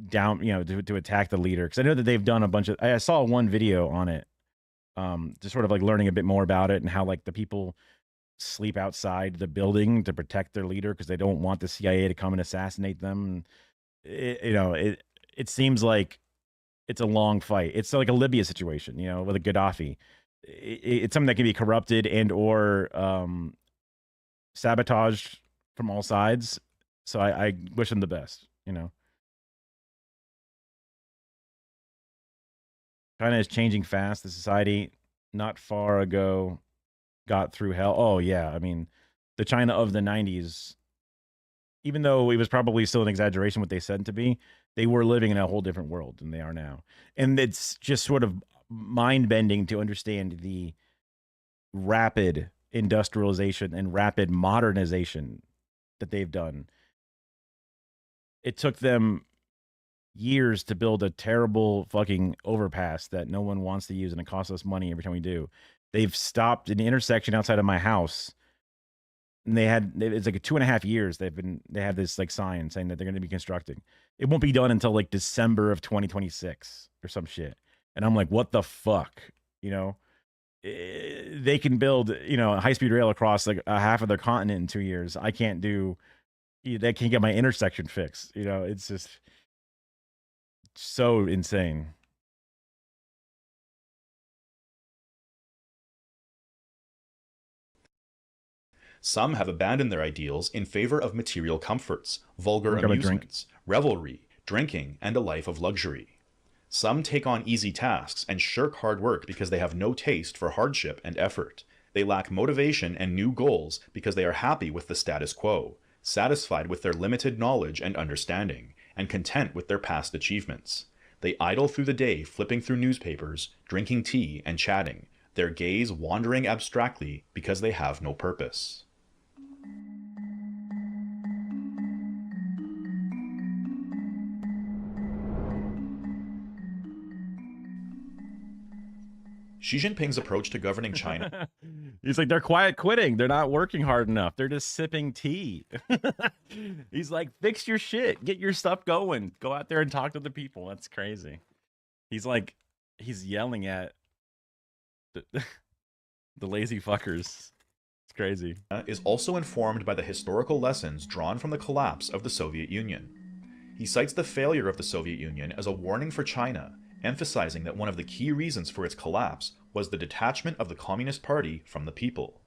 S6: down, you know, to attack the leader, because I know that they've done a bunch of. I saw one video on it, just sort of like learning a bit more about it and how like the people sleep outside the building to protect their leader because they don't want the CIA to come and assassinate them. It seems like it's a long fight. It's like a Libya situation, you know, with a Gaddafi. It's something that can be corrupted and or sabotaged from all sides. So I wish them the best, you know. China is changing fast. The society not far ago got through hell. Oh yeah, I mean, the China of the 90s, even though it was probably still an exaggeration what they said to be, they were living in a whole different world than they are now. And it's just sort of mind-bending to understand the rapid industrialization and rapid modernization that they've done. It took them years to build a terrible fucking overpass that no one wants to use, and it costs us money every time we do. They've stopped an intersection outside of my house, and it's like 2.5 years they have this like sign saying that they're going to be constructing. It won't be done until like December of 2026 or some shit. And I'm like, what the fuck? You know, they can build, you know, a high-speed rail across like a half of their continent in 2 years. They can't get my intersection fixed. You know, it's just so insane.
S9: Some have abandoned their ideals in favor of material comforts, vulgar amusements, revelry, drinking, and a life of luxury. Some take on easy tasks and shirk hard work because they have no taste for hardship and effort. They lack motivation and new goals because they are happy with the status quo, satisfied with their limited knowledge and understanding, and content with their past achievements. They idle through the day flipping through newspapers, drinking tea, and chatting, their gaze wandering abstractly because they have no purpose. Xi Jinping's approach to governing China.
S6: He's like, they're quiet quitting. They're not working hard enough. They're just sipping tea. He's like, fix your shit. Get your stuff going. Go out there and talk to the people. That's crazy. He's like, he's yelling at the lazy fuckers. It's crazy.
S9: Is also informed by the historical lessons drawn from the collapse of the Soviet Union. He cites the failure of the Soviet Union as a warning for China, emphasizing that one of the key reasons for its collapse was the detachment of the Communist Party from the people.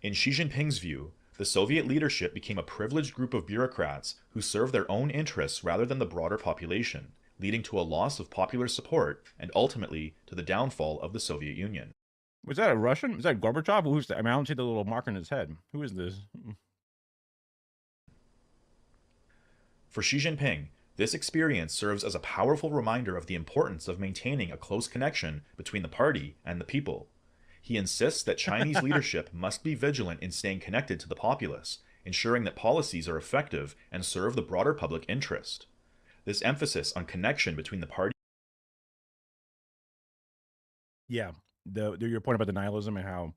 S9: In Xi Jinping's view, the Soviet leadership became a privileged group of bureaucrats who served their own interests rather than the broader population, leading to a loss of popular support and ultimately to the downfall of the Soviet Union.
S6: Was that a Russian? Was that Gorbachev? Who's that? I mean, I don't see the little mark on his head. Who is this?
S9: For Xi Jinping, this experience serves as a powerful reminder of the importance of maintaining a close connection between the party and the people. He insists that Chinese leadership must be vigilant in staying connected to the populace, ensuring that policies are effective and serve the broader public interest. This emphasis on connection between the party.
S6: Yeah, your point about the nihilism and how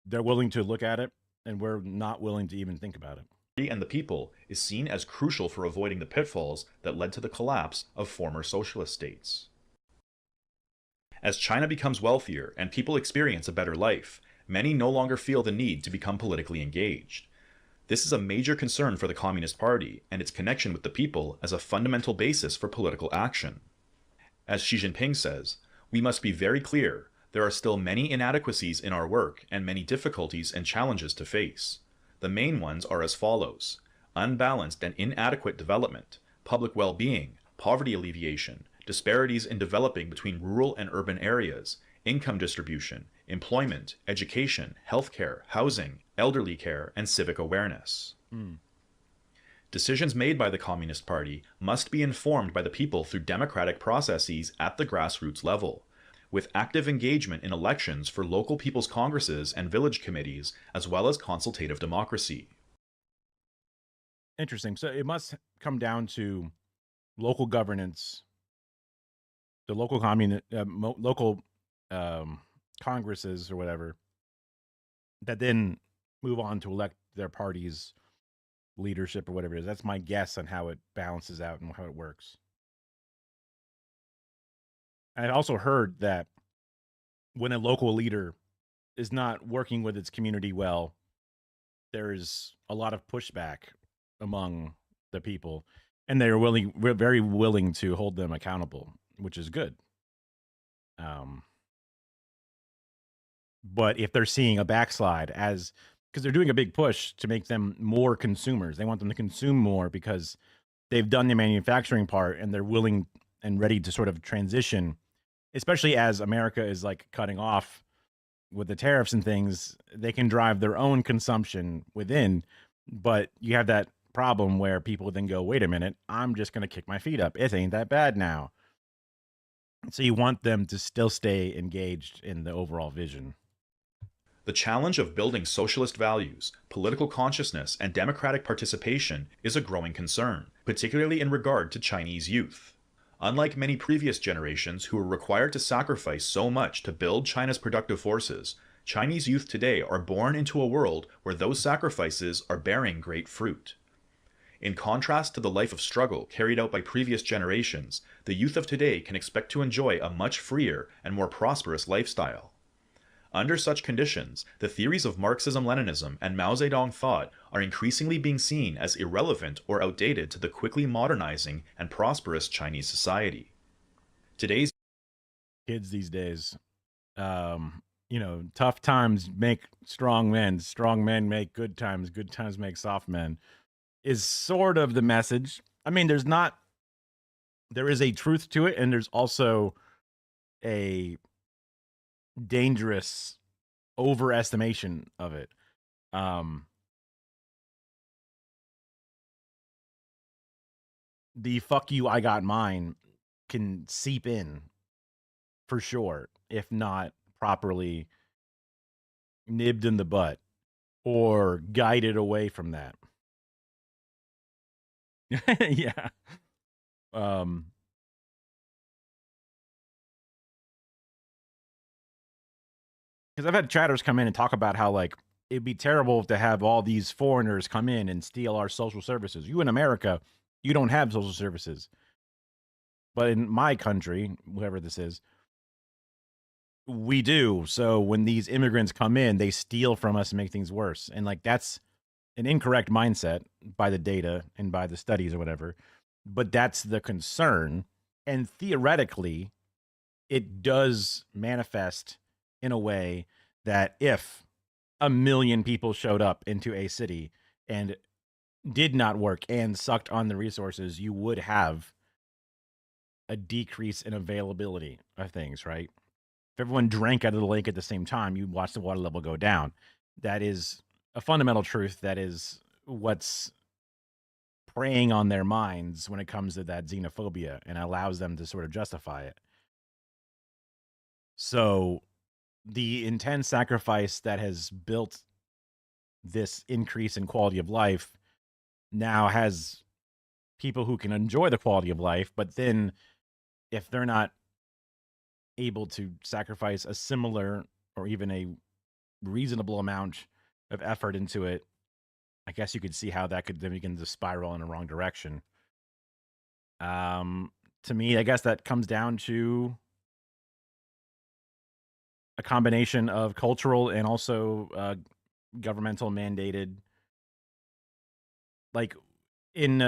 S6: they're willing to look at it and we're not willing to even think about it.
S9: And the people is seen as crucial for avoiding the pitfalls that led to the collapse of former socialist states. As China becomes wealthier and people experience a better life, many no longer feel the need to become politically engaged. This is a major concern for the Communist Party and its connection with the people as a fundamental basis for political action. As Xi Jinping says, we must be very clear, there are still many inadequacies in our work and many difficulties and challenges to face. The main ones are as follows: unbalanced and inadequate development, public well-being, poverty alleviation, disparities in developing between rural and urban areas, income distribution, employment, education, healthcare, housing, elderly care, and civic awareness. Decisions made by the Communist Party must be informed by the people through democratic processes at the grassroots level, with active engagement in elections for local people's congresses and village committees, as well as consultative democracy.
S6: Interesting. So it must come down to local governance, the local local congresses or whatever, that then move on to elect their party's leadership or whatever it is. That's my guess on how it balances out and how it works. I also heard that when a local leader is not working with its community well, there's a lot of pushback among the people, and they're very willing to hold them accountable, which is good. But if they're seeing a backslide, because they're doing a big push to make them more consumers, they want them to consume more because they've done the manufacturing part and they're willing and ready to sort of transition, especially as America is like cutting off with the tariffs and things. They can drive their own consumption within, but you have that problem where people then go, wait a minute, I'm just going to kick my feet up. It ain't that bad now. So you want them to still stay engaged in the overall vision.
S9: The challenge of building socialist values, political consciousness, and democratic participation is a growing concern, particularly in regard to Chinese youth. Unlike many previous generations who were required to sacrifice so much to build China's productive forces, Chinese youth today are born into a world where those sacrifices are bearing great fruit. In contrast to the life of struggle carried out by previous generations, the youth of today can expect to enjoy a much freer and more prosperous lifestyle. Under such conditions, the theories of Marxism-Leninism and Mao Zedong thought are increasingly being seen as irrelevant or outdated to the quickly modernizing and prosperous Chinese society. Today's
S6: kids these days, tough times make strong men make good times make soft men, is sort of the message. I mean, there is a truth to it, and there's also a dangerous overestimation of it. The fuck you, I got mine can seep in for sure, if not properly nibbed in the butt or guided away from that. Yeah. Because I've had chatters come in and talk about how, like, it'd be terrible to have all these foreigners come in and steal our social services. You in America, you don't have social services. But in my country, whoever this is, we do. So when these immigrants come in, they steal from us and make things worse. And, like, that's an incorrect mindset by the data and by the studies or whatever. But that's the concern. And theoretically, it does manifest in a way that if 1 million people showed up into a city and did not work and sucked on the resources, you would have a decrease in availability of things, right? If everyone drank out of the lake at the same time, you'd watch the water level go down. That is a fundamental truth. That is what's preying on their minds when it comes to that xenophobia, and allows them to sort of justify it. So the intense sacrifice that has built this increase in quality of life now has people who can enjoy the quality of life, but then if they're not able to sacrifice a similar or even a reasonable amount of effort into it, I guess you could see how that could then begin to spiral in the wrong direction. To me, I guess that comes down to a combination of cultural and also governmental mandated, like in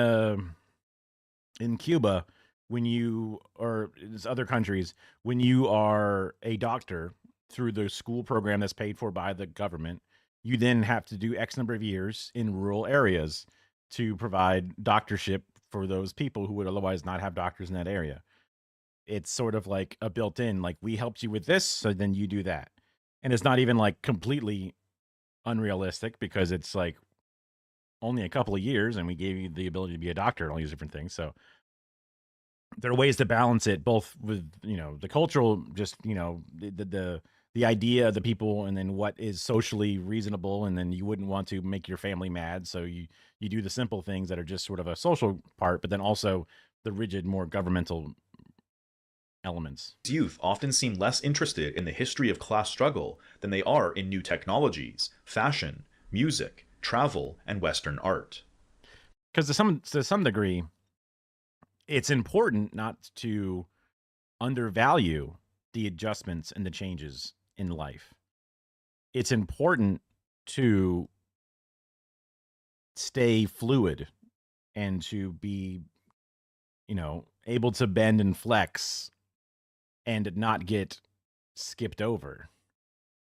S6: Cuba, when you, or in other countries, when you are a doctor through the school program that's paid for by the government, you then have to do X number of years in rural areas to provide doctorship for those people who would otherwise not have doctors in that area. It's sort of like a built-in, like, we helped you with this, so then you do that. And it's not even like completely unrealistic, because it's like only a couple of years and we gave you the ability to be a doctor and all these different things. So there are ways to balance it, both with, you know, the cultural, just, you know, the idea of the people, and then what is socially reasonable, and then you wouldn't want to make your family mad, so you do the simple things that are just sort of a social part, but then also the rigid, more governmental elements.
S9: Youth often seem less interested in the history of class struggle than they are in new technologies, fashion, music, travel, and Western art.
S6: Because to some degree, it's important not to undervalue the adjustments and the changes in life. It's important to stay fluid and to be, you know, able to bend and flex and not get skipped over.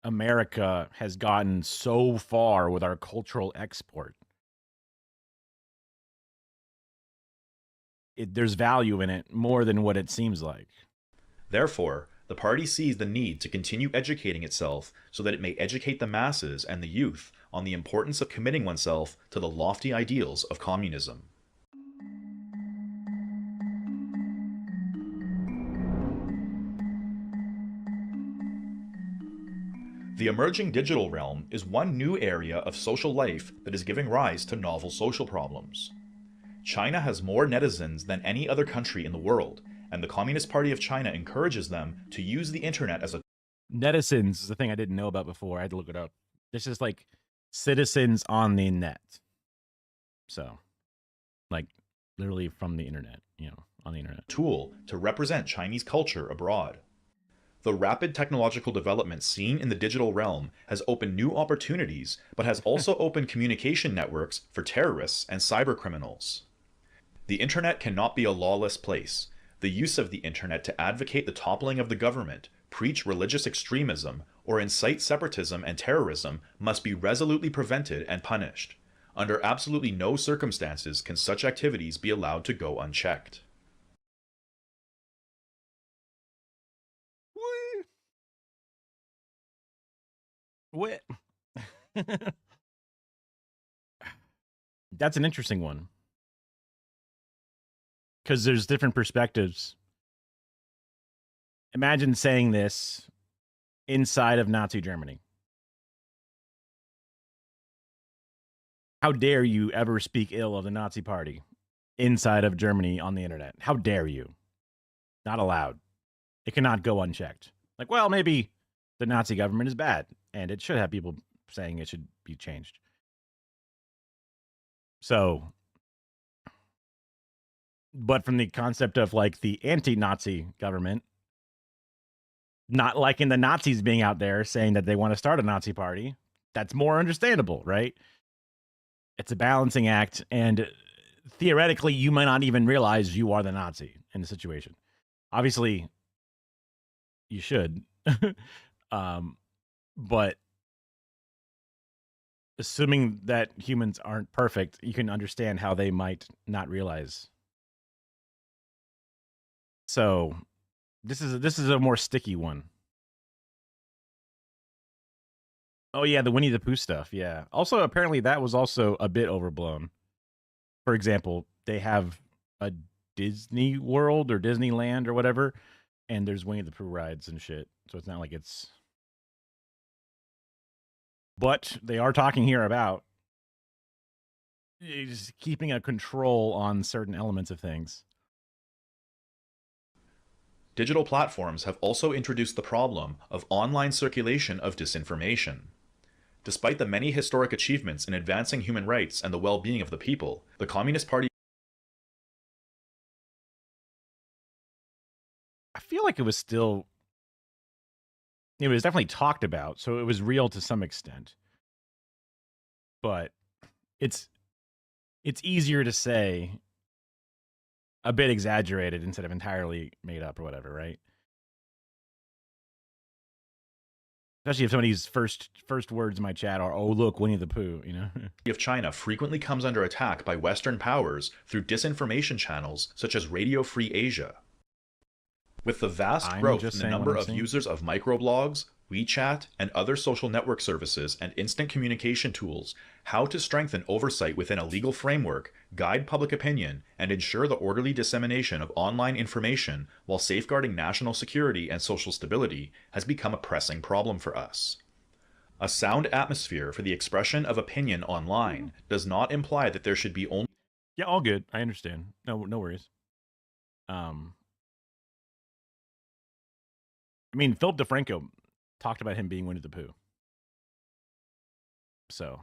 S6: America has gotten so far with our cultural export. There's value in it more than what it seems like.
S9: Therefore, the party sees the need to continue educating itself so that it may educate the masses and the youth on the importance of committing oneself to the lofty ideals of communism. The emerging digital realm is one new area of social life that is giving rise to novel social problems. China has more netizens than any other country in the world, and the Communist Party of China encourages them to use the internet as a...
S6: Netizens is the thing I didn't know about before. I had to look it up. This is like citizens on the net. So, like, literally from the internet, you know, on the internet.
S9: ...tool to represent Chinese culture abroad. The rapid technological development seen in the digital realm has opened new opportunities, but has also opened communication networks for terrorists and cybercriminals. The internet cannot be a lawless place. The use of the internet to advocate the toppling of the government, preach religious extremism, or incite separatism and terrorism must be resolutely prevented and punished. Under absolutely no circumstances can such activities be allowed to go unchecked.
S6: What? That's an interesting one. Because there's different perspectives. Imagine saying this inside of Nazi Germany. How dare you ever speak ill of the Nazi Party inside of Germany on the internet? How dare you? Not allowed. It cannot go unchecked. Like, well, maybe the Nazi government is bad, and it should have people saying it should be changed. So, but from the concept of like the anti-Nazi government not liking the Nazis being out there saying that they want to start a Nazi party, that's more understandable, right? It's a balancing act, and theoretically, you might not even realize you are the Nazi in the situation. Obviously, you should. But assuming that humans aren't perfect, you can understand how they might not realize. So this is a more sticky one. Oh yeah, the Winnie the Pooh stuff. Yeah. Also, apparently that was also a bit overblown. For example, they have a Disney World or Disneyland or whatever, and there's Winnie the Pooh rides and shit. So it's not like it's... But they are talking here about just keeping a control on certain elements of things.
S9: Digital platforms have also introduced the problem of online circulation of disinformation. Despite the many historic achievements in advancing human rights and the well-being of the people, the Communist Party...
S6: I feel like it was still... It was definitely talked about, so it was real to some extent. But it's easier to say a bit exaggerated instead of entirely made up or whatever, right? Especially if somebody's first words in my chat are, "Oh, look, Winnie the Pooh," you know?
S9: of China frequently comes under attack by Western powers through disinformation channels such as Radio Free Asia. With the vast growth in the number of users of microblogs, WeChat, and other social network services and instant communication tools, how to strengthen oversight within a legal framework, guide public opinion, and ensure the orderly dissemination of online information while safeguarding national security and social stability has become a pressing problem for us. A sound atmosphere for the expression of opinion online does not imply that there should be only...
S6: Yeah, all good. I understand. No worries. I mean, Philip DeFranco talked about him being Winnie the Pooh. So,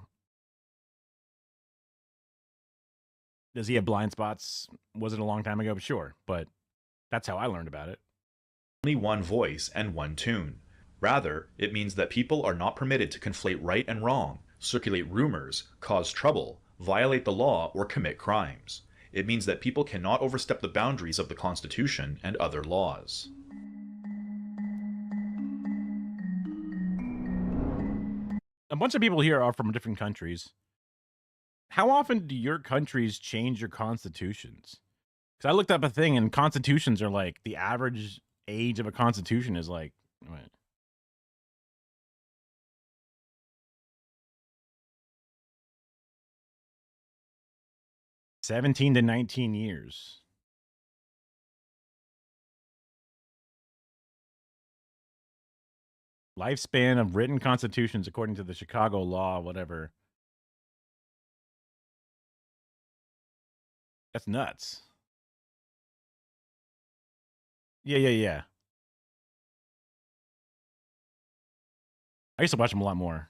S6: does he have blind spots? Was it a long time ago? Sure, but that's how I learned about it.
S9: Only one voice and one tune. Rather, it means that people are not permitted to conflate right and wrong, circulate rumors, cause trouble, violate the law, or commit crimes. It means that people cannot overstep the boundaries of the Constitution and other laws.
S6: A bunch of people here are from different countries. How often do your countries change your constitutions? Because I looked up a thing, and constitutions are like, the average age of a constitution is like, what? "17 to 19 years. Lifespan of written constitutions according to the Chicago law, whatever. That's nuts. Yeah. I used to watch them a lot more.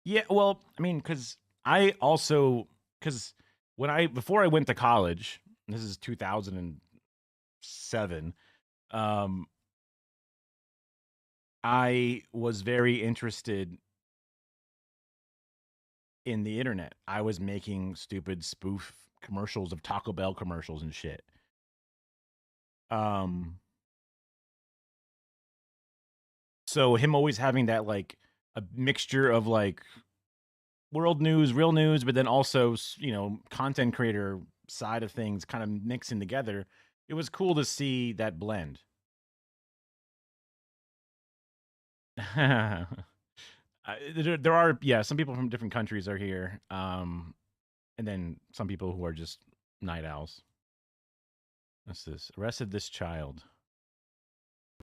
S6: Yeah, well, I mean, because before I went to college, this is 2007, I was very interested in the internet. I was making stupid spoof commercials of Taco Bell commercials and shit. So him always having that, like, a mixture of, like, world news, real news, but then also, you know, content creator side of things kind of mixing together. It was cool to see that blend. There are, yeah, some people from different countries are here, and then some people who are just night owls. What's this? Arrested this child.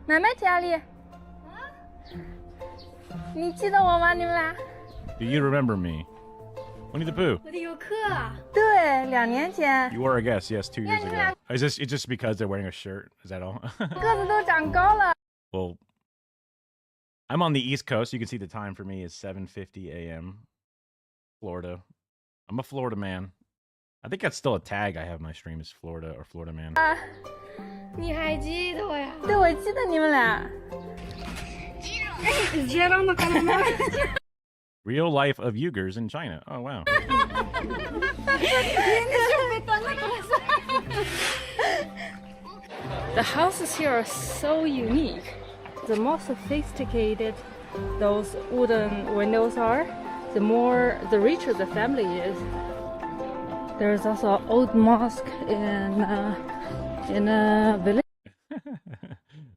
S21: 奶奶家里，你记得我吗？你们俩？
S6: Do you remember me? Winnie the Pooh.
S21: 我的游客。对，2年前。
S6: You were a guest, yes, 2 years ago. Is this it's just because they're wearing a shirt? Is that all?
S21: 个子都长高了。
S6: Well, I'm on the East Coast. You can see the time for me is 7:50 a.m. Florida. I'm a Florida man. I think that's still a tag I have in my stream is Florida or Florida man.
S21: 你还记得我呀？对，我记得你们俩。接着呢，干嘛？
S6: Real life of Uyghurs in China. Oh, wow.
S21: The houses here are so unique. The more sophisticated those wooden windows are, the richer the family is. There's also an old mosque in a village.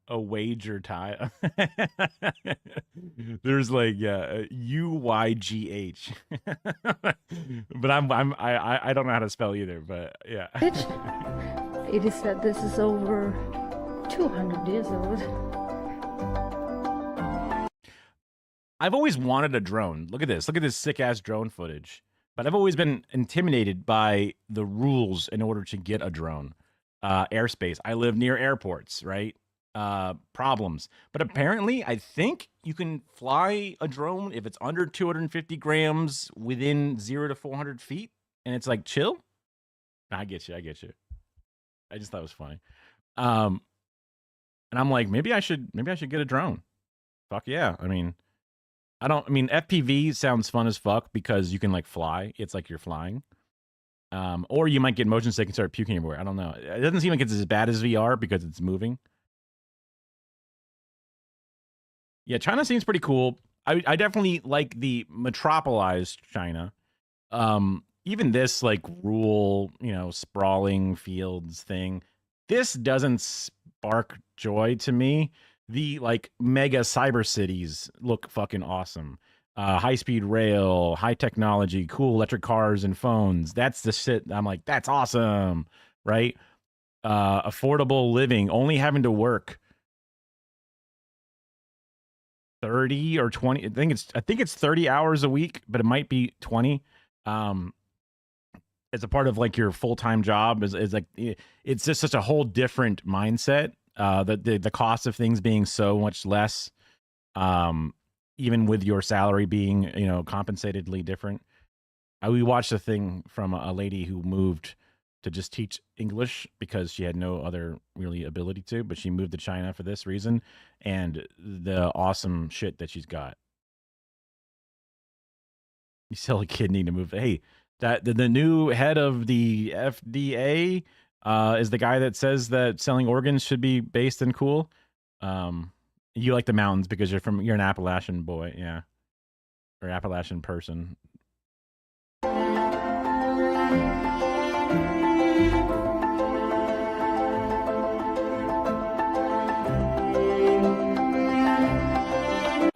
S6: A wager tie. There's like UYGH. But I don't know how to spell either, but yeah.
S21: It is said this is over 200 years old.
S6: I've always wanted a drone. Look at this. Look at this sick ass drone footage. But I've always been intimidated by the rules in order to get a drone. airspace. I live near airports, right? Problems. But apparently, I think you can fly a drone if it's under 250 grams within 0 to 400 feet, and it's like chill. I get you. I just thought it was funny. And I'm like, maybe I should get a drone. Fuck yeah. I mean, FPV sounds fun as fuck because you can like fly. It's like you're flying. Or you might get motion sick and start puking everywhere. I don't know. It doesn't seem like it's as bad as VR because it's moving. Yeah, China seems pretty cool. I definitely like the metropolized China. Even this like rural, sprawling fields thing. This doesn't spark joy to me. The like mega cyber cities look fucking awesome. High-speed rail, high technology, cool electric cars and phones. That's the shit. I'm like, that's awesome, right? Affordable living, only having to work 30 or 20. I think it's 30 hours a week, but it might be 20. As a part of like your full-time job is like, it's just such a whole different mindset. The cost of things being so much less, even with your salary being, compensatedly different. We watched a thing from a lady who moved to just teach English because she had no other really ability to, but she moved to China for this reason, and the awesome shit that she's got. You sell a kidney to move. Hey, that the new head of the FDA is the guy that says that selling organs should be based and cool. You like the mountains because you're an Appalachian boy, yeah, or Appalachian person.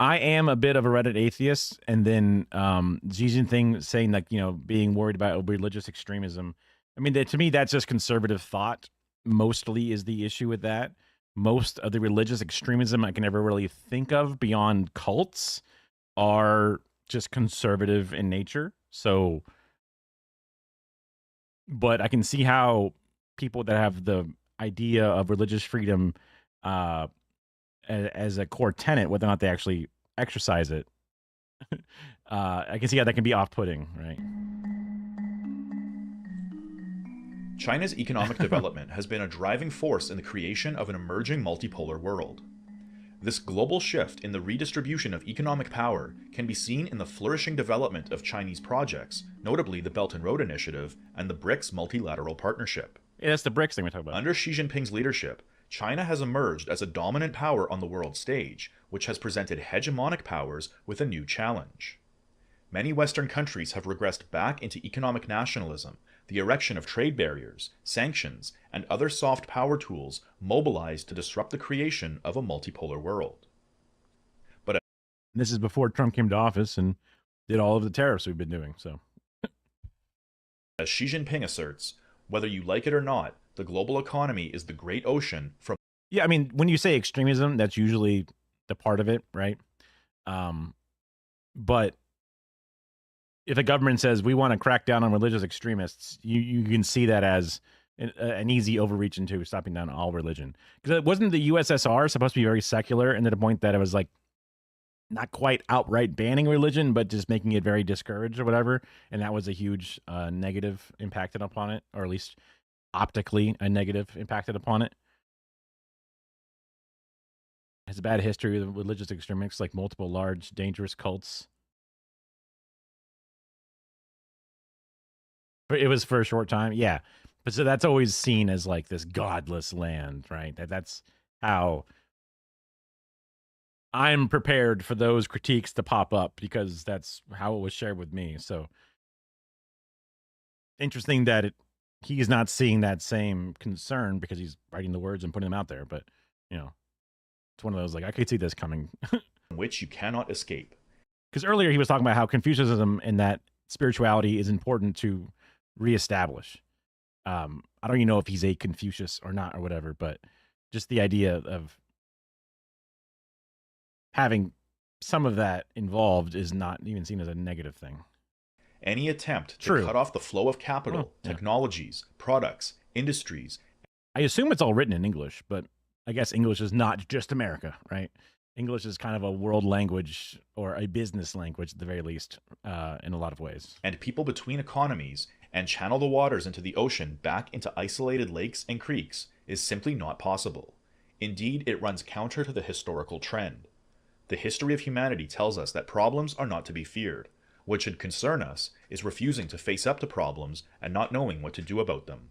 S6: I am a bit of a Reddit atheist, and then Xi Jinping saying like, being worried about religious extremism. I mean, to me, that's just conservative thought. Mostly is the issue with that. Most of the religious extremism I can ever really think of beyond cults are just conservative in nature. So, but I can see how people that have the idea of religious freedom as a core tenet, whether or not they actually exercise it, I can see how that can be off-putting, right?
S9: China's economic development has been a driving force in the creation of an emerging multipolar world. This global shift in the redistribution of economic power can be seen in the flourishing development of Chinese projects, notably the Belt and Road Initiative and the BRICS multilateral partnership.
S6: Yeah, that's the BRICS thing we're talking about.
S9: Under Xi Jinping's leadership, China has emerged as a dominant power on the world stage, which has presented hegemonic powers with a new challenge. Many Western countries have regressed back into economic nationalism, the erection of trade barriers, sanctions, and other soft power tools mobilized to disrupt the creation of a multipolar world. But
S6: this is before Trump came to office and did all of the tariffs we've been doing. So,
S9: as Xi Jinping asserts, whether you like it or not, the global economy is the great ocean from...
S6: Yeah, I mean, when you say extremism, that's usually the part of it, right? But if a government says we want to crack down on religious extremists, you can see that as an easy overreach into stopping down all religion. Because it wasn't the USSR supposed to be very secular, and to the point that it was like not quite outright banning religion, but just making it very discouraged or whatever. And that was a huge negative impacted upon it, or at least optically a negative impacted upon it. It has a bad history with religious extremists, like multiple large, dangerous cults. It was for a short time, yeah. But so that's always seen as like this godless land, right? That's how I'm prepared for those critiques to pop up, because that's how it was shared with me. So interesting that he's not seeing that same concern because he's writing the words and putting them out there. But, it's one of those, like, I could see this coming.
S9: which you cannot escape.
S6: Because earlier he was talking about how Confucianism and that spirituality is important to reestablish. I don't even know if he's a Confucius or not or whatever, but just the idea of having some of that involved is not even seen as a negative thing.
S9: Any attempt to cut off the flow of capital, technologies, products, industries,
S6: I assume it's all written in English, but I guess English is not just America, right? English is kind of a world language or a business language at the very least, in a lot of ways.
S9: And people between economies and channel the waters into the ocean back into isolated lakes and creeks is simply not possible. Indeed, it runs counter to the historical trend. The history of humanity tells us that problems are not to be feared. What should concern us is refusing to face up to problems and not knowing what to do about them.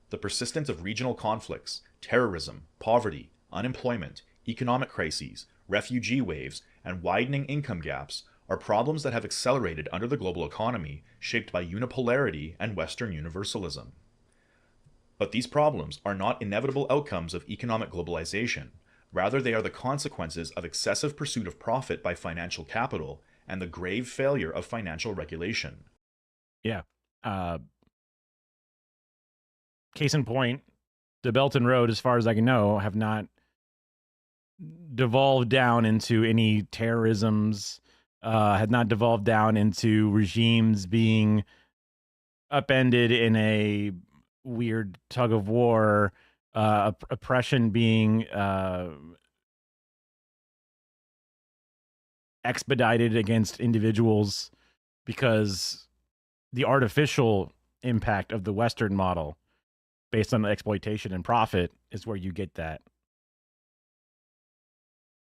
S9: The persistence of regional conflicts, terrorism, poverty, unemployment, economic crises, refugee waves, and widening income gaps are problems that have accelerated under the global economy shaped by unipolarity and Western universalism. But these problems are not inevitable outcomes of economic globalization. Rather, they are the consequences of excessive pursuit of profit by financial capital and the grave failure of financial regulation.
S6: Yeah. Case in point, the Belt and Road, as far as I can know, have not devolved down into any terrorisms, had not devolved down into regimes being upended in a weird tug of war, oppression being expedited against individuals, because the artificial impact of the Western model based on exploitation and profit is where you get that.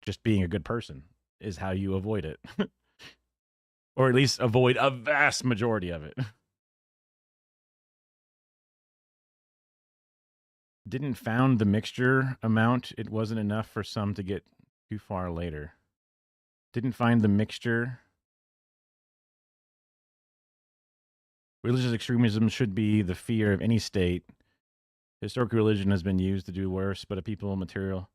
S6: Just being a good person is how you avoid it. Or at least avoid a vast majority of it. Didn't found the mixture amount. It wasn't enough for some to get too far later. Didn't find the mixture. Religious extremism should be the fear of any state. Historic religion has been used to do worse, but a people material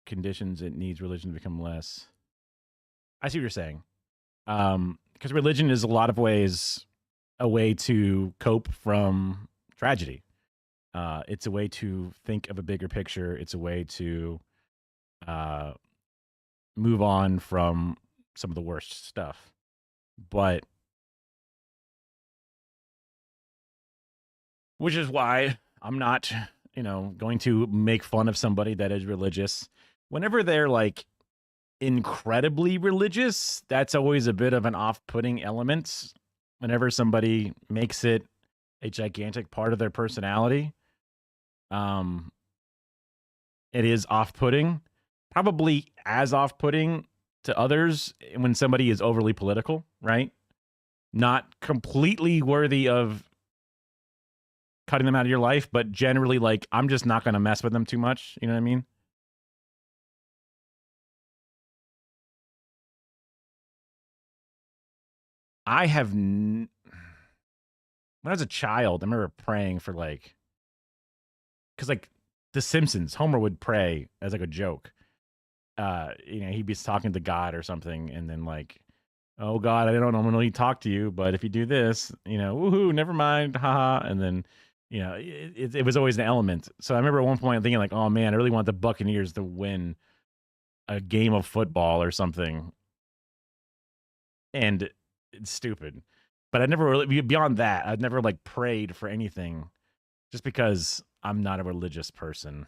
S6: conditions it needs religion to become less. I see what you're saying. Because religion is a lot of ways a way to cope from tragedy. It's a way to think of a bigger picture. It's a way to move on from some of the worst stuff. But which is why I'm not, going to make fun of somebody that is religious. Whenever they're like incredibly religious, that's always a bit of an off-putting element. Whenever somebody makes it a gigantic part of their personality, it is off-putting. Probably as off-putting to others when somebody is overly political, right? Not completely worthy of cutting them out of your life, but generally, like, I'm just not going to mess with them too much. You know what I mean? When I was a child, I remember praying for because The Simpsons, Homer would pray as like a joke. He'd be talking to God or something, and then oh God, I don't normally talk to you, but if you do this, woohoo, never mind, haha, and then it was always an element. So I remember at one point thinking oh man, I really want the Buccaneers to win a game of football or something, and it's stupid. But I never really, beyond that, I've never prayed for anything, just because I'm not a religious person.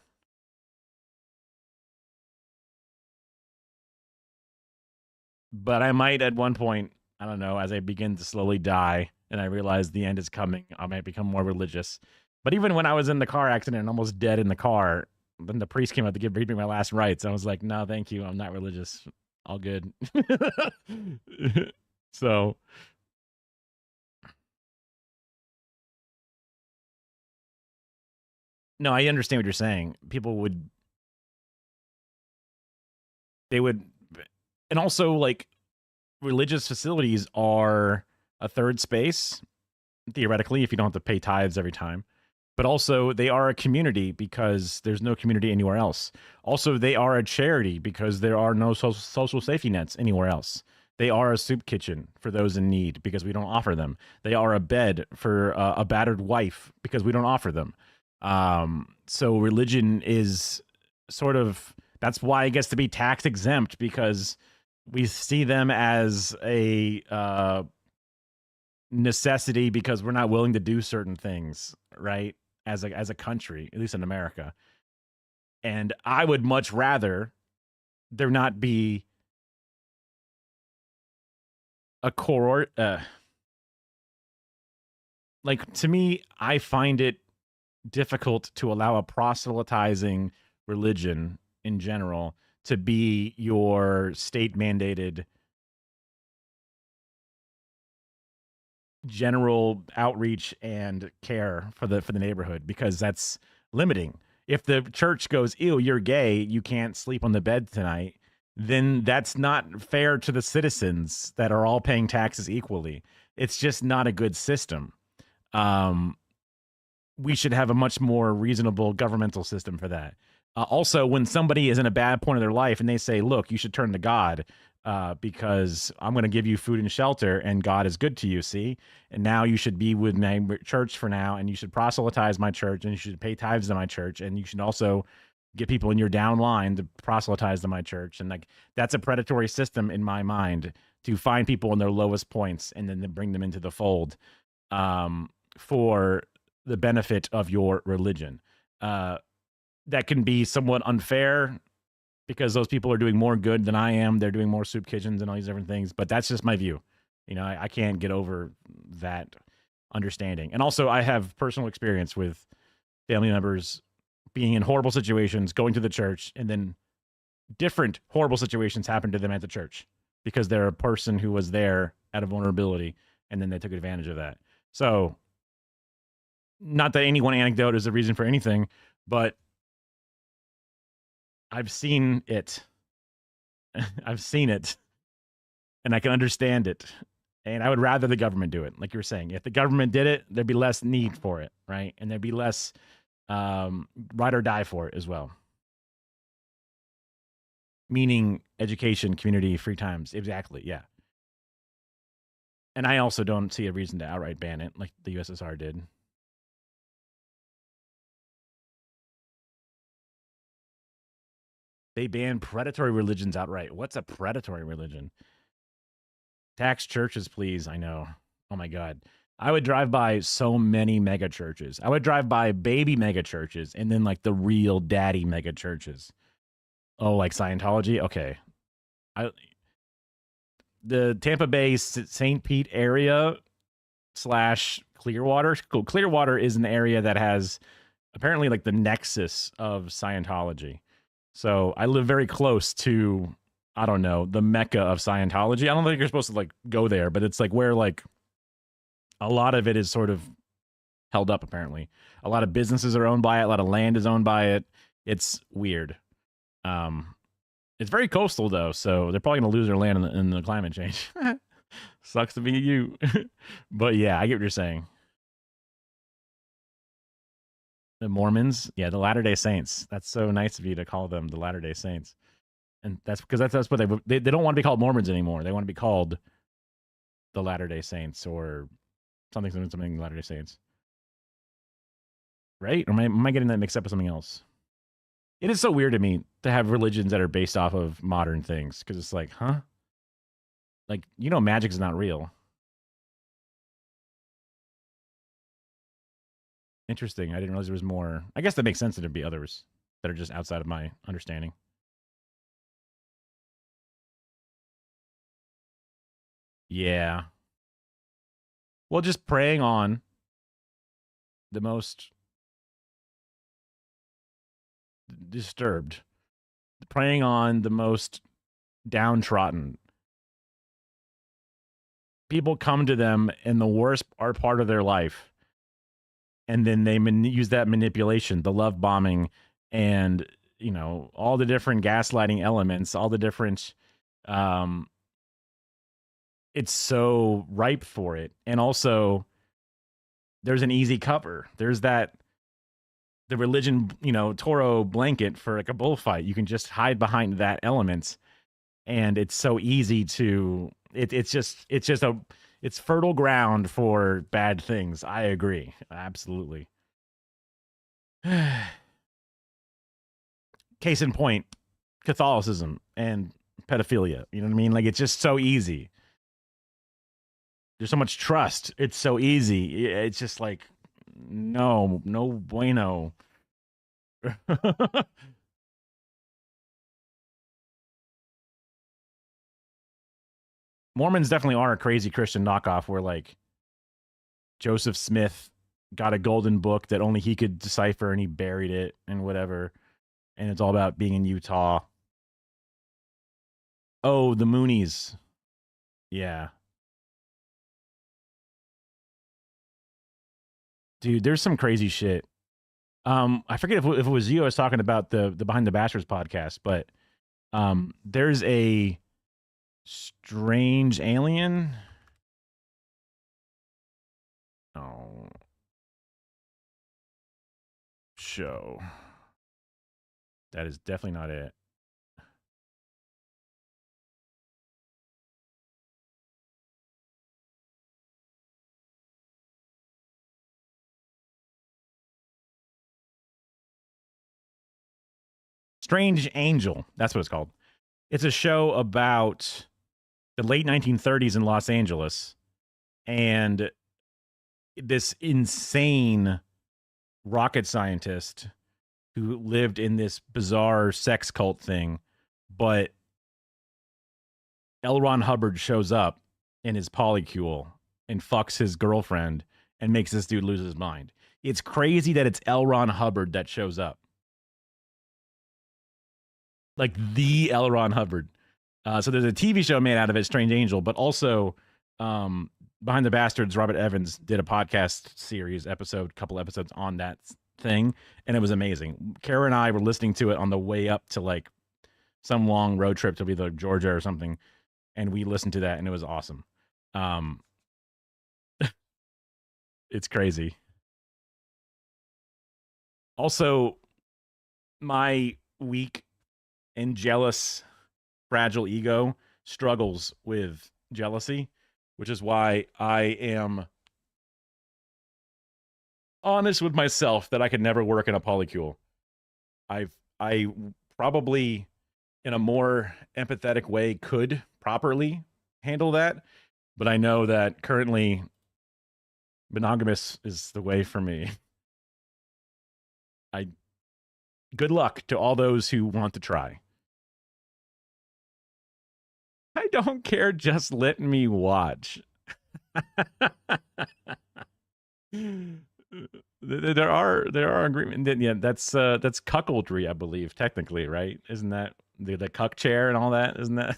S6: But I might at one point, I don't know, as I begin to slowly die and I realize the end is coming, I might become more religious. But even when I was in the car accident and almost dead in the car, then the priest came out to read me my last rites. I was like, no, thank you. I'm not religious. All good. So no, I understand what you're saying. And also, religious facilities are a third space, theoretically, if you don't have to pay tithes every time. But also, they are a community because there's no community anywhere else. Also, they are a charity because there are no social safety nets anywhere else. They are a soup kitchen for those in need because we don't offer them. They are a bed for a battered wife because we don't offer them. So religion is sort of, that's why it gets to be tax exempt, because we see them as a necessity because we're not willing to do certain things, right? as a country, at least in America. And I would much rather there not be a cohort. Like, to me, I find it difficult to allow a proselytizing religion in general to be your state mandated general outreach and care for the neighborhood, because that's limiting. If the church goes, ew, you're gay, you can't sleep on the bed tonight, then that's not fair to the citizens that are all paying taxes equally. It's just not a good system. We should have a much more reasonable governmental system for that. Also, when somebody is in a bad point of their life and they say, look, you should turn to God because I'm going to give you food and shelter and God is good to you, see? And now you should be with my church for now, and you should proselytize my church, and you should pay tithes to my church, and you should also get people in your down line to proselytize to my church. And like, that's a predatory system in my mind, to find people in their lowest points and then to bring them into the fold for the benefit of your religion. That can be somewhat unfair because those people are doing more good than I am. They're doing more soup kitchens and all these different things, but that's just my view. You know, I can't get over that understanding. And also, I have personal experience with family members being in horrible situations, going to the church, and then different horrible situations happen to them at the church because they're a person who was there out of vulnerability, and then they took advantage of that. So, not that any one anecdote is a reason for anything, but I've seen it. I've seen it, and I can understand it. And I would rather the government do it. Like you were saying, if the government did it, there'd be less need for it, right? And there'd be less ride or die for it as well. Meaning education, community, free times. Exactly, yeah. And I also don't see a reason to outright ban it like the USSR did. They ban predatory religions outright. What's a predatory religion? Tax churches, please. I know. Oh my God. I would drive by so many mega churches. I would drive by baby mega churches and then like the real daddy mega churches. Oh, like Scientology? Okay. The Tampa Bay St. Pete area / Clearwater. Clearwater is an area that has apparently like the nexus of Scientology. So I live very close to, I don't know, the Mecca of Scientology. I don't think you're supposed to like go there, but it's like where like a lot of it is sort of held up, apparently. A lot of businesses are owned by it. A lot of land is owned by it. It's weird. It's very coastal, though, so they're probably going to lose their land in the climate change. Sucks to be you. But yeah, I get what you're saying. The Mormons, yeah, the Latter-day Saints. That's so nice of you to call them the Latter-day Saints. And that's because that's what they don't want to be called Mormons anymore. They want to be called the Latter-day Saints or something Latter-day Saints. Right? Or am I getting that mixed up with something else? It is so weird to me to have religions that are based off of modern things, because it's like, huh? Like, you know, magic is not real. Interesting. I didn't realize there was more. I guess that makes sense that there'd be others that are just outside of my understanding. Yeah. Well, just preying on the most disturbed, preying on the most downtrodden. People come to them in the worst part of their life, and then they use that manipulation, the love bombing, and, you know, all the different gaslighting elements, all the different, it's so ripe for it. And also, there's an easy cover. There's the religion, you know, Toro blanket for like a bullfight. You can just hide behind that element, and it's so easy to, it's fertile ground for bad things. I agree. Absolutely. Case in point, Catholicism and pedophilia. You know what I mean? Like, it's just so easy. There's so much trust. It's so easy. It's just like, No, no bueno. Mormons definitely are a crazy Christian knockoff where like Joseph Smith got a golden book that only he could decipher and he buried it and whatever. And it's all about being in Utah. Oh, the Moonies. Yeah. Dude, there's some crazy shit. I forget if it was you I was talking about the Behind the Bastards podcast, but there's a strange alien. Oh. Show. That is definitely not it. Strange Angel. That's what it's called. It's a show about the late 1930s in Los Angeles and this insane rocket scientist who lived in this bizarre sex cult thing. But L. Ron Hubbard shows up in his polycule and fucks his girlfriend and makes this dude lose his mind. It's crazy that it's L. Ron Hubbard that shows up. Like the L. Ron Hubbard. So there's a TV show made out of it, Strange Angel, but also Behind the Bastards, Robert Evans did a podcast series couple episodes on that thing, and it was amazing. Kara and I were listening to it on the way up to like some long road trip to either Georgia or something, and we listened to that, and it was awesome. It's crazy. Also, my weak and jealous, fragile ego struggles with jealousy, which is why I am honest with myself that I could never work in a polycule. I probably, in a more empathetic way, could properly handle that, but I know that currently monogamous is the way for me. Good luck to all those who want to try. I don't care, just let me watch. There are agreements. Yeah, that's cuckoldry, I believe, technically, right? Isn't that the cuck chair and all that? Isn't that?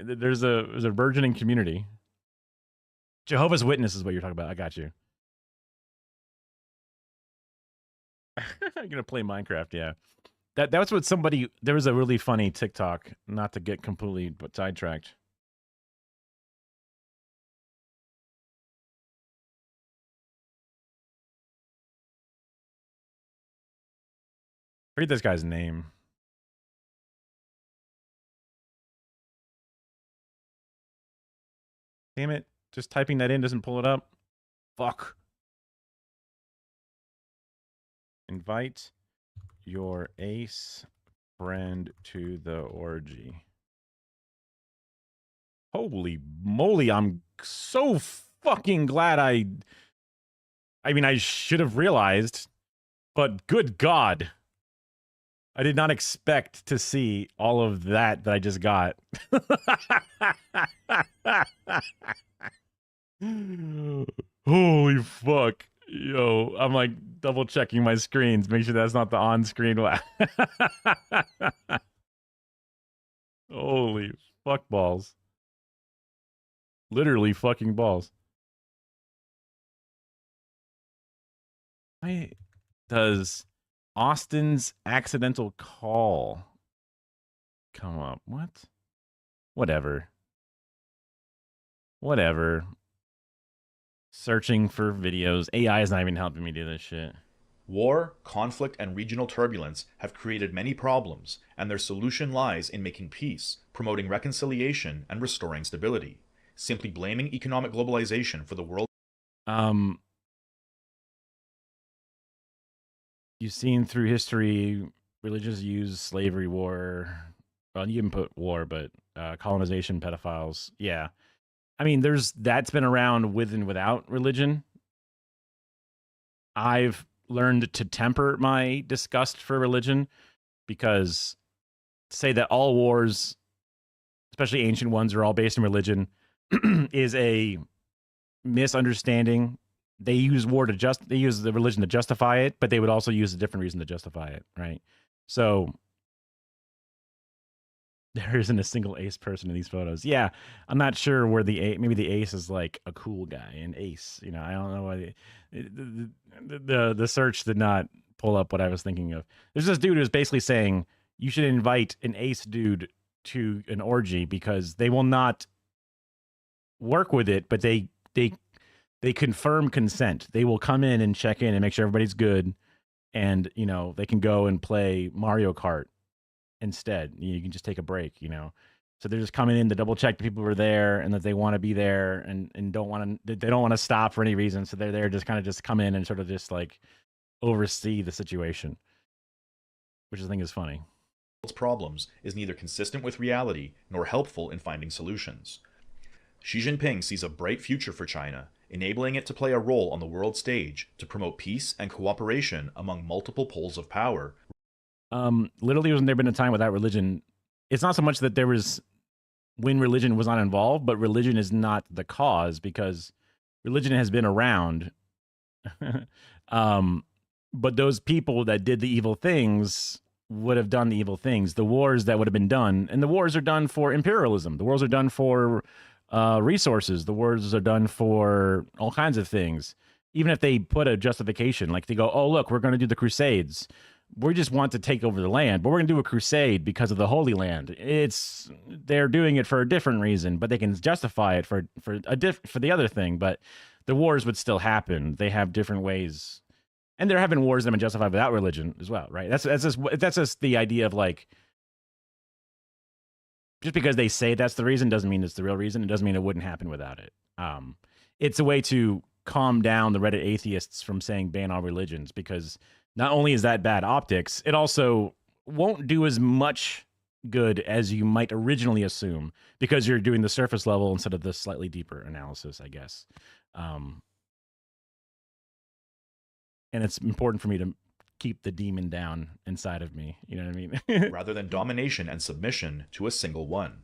S6: There's a burgeoning community. Jehovah's Witness is what you're talking about. I got you. I'm gonna play Minecraft. Yeah, that was what somebody. There was a really funny TikTok. Not to get completely but sidetracked. Read this guy's name. Damn it! Just typing that in doesn't pull it up. Fuck. Invite your ace friend to the orgy. Holy moly, I'm so fucking glad I mean, I should have realized, but good God. I did not expect to see all of that I just got. Holy fuck. Yo, I'm like double checking my screens. Make sure that's not the on-screen one. Holy fuck balls. Literally fucking balls. Why does Austin's accidental call come up? What? Whatever. Searching for videos. AI is not even helping me do this shit.
S9: War, conflict, and regional turbulence have created many problems, and their solution lies in making peace, promoting reconciliation, and restoring stability. Simply blaming economic globalization for the world.
S6: You've seen through history, religions use slavery, war. Well, you can put war, but colonization, pedophiles. Yeah. I mean, that's been around with and without religion. I've learned to temper my disgust for religion, because to say that all wars, especially ancient ones, are all based in religion is a misunderstanding. They use the religion to justify it, but they would also use a different reason to justify it, right? So there isn't a single ace person in these photos. Yeah, I'm not sure where maybe the ace is like a cool guy, an ace. You know, I don't know why the search did not pull up what I was thinking of. There's this dude who's basically saying you should invite an ace dude to an orgy because they will not work with it, but they confirm consent. They will come in and check in and make sure everybody's good, and you know they can go and play Mario Kart instead. You can just take a break, you know. So they're just coming in to double check the people who are there and that they want to be there and they don't want to stop for any reason. So they're there just kind of just come in and sort of just like oversee the situation, which I think is funny.
S9: Problems is neither consistent with reality nor helpful in finding solutions. Xi Jinping sees a bright future for China, enabling it to play a role on the world stage to promote peace and cooperation among multiple poles of power.
S6: Literally, hasn't there been a time without religion? It's not so much that there was when religion was not involved, but religion is not the cause, because religion has been around. But those people that did the evil things would have done the evil things. The wars that would have been done, and the wars are done for imperialism. The wars are done for resources. The wars are done for all kinds of things. Even if they put a justification, like they go, oh, look, we're going to do the Crusades. We just want to take over the land, but we're going to do a crusade because of the Holy Land. They're doing it for a different reason, but they can justify it for the other thing. But the wars would still happen. They have different ways, and there have been wars that have been justified without religion as well, right? That's just the idea of like, just because they say that's the reason doesn't mean it's the real reason. It doesn't mean it wouldn't happen without it. It's a way to calm down the Reddit atheists from saying ban all religions, because not only is that bad optics, it also won't do as much good as you might originally assume, because you're doing the surface level instead of the slightly deeper analysis, I guess. And it's important for me to keep the demon down inside of me. You know what I mean?
S9: Rather than domination and submission to a single one.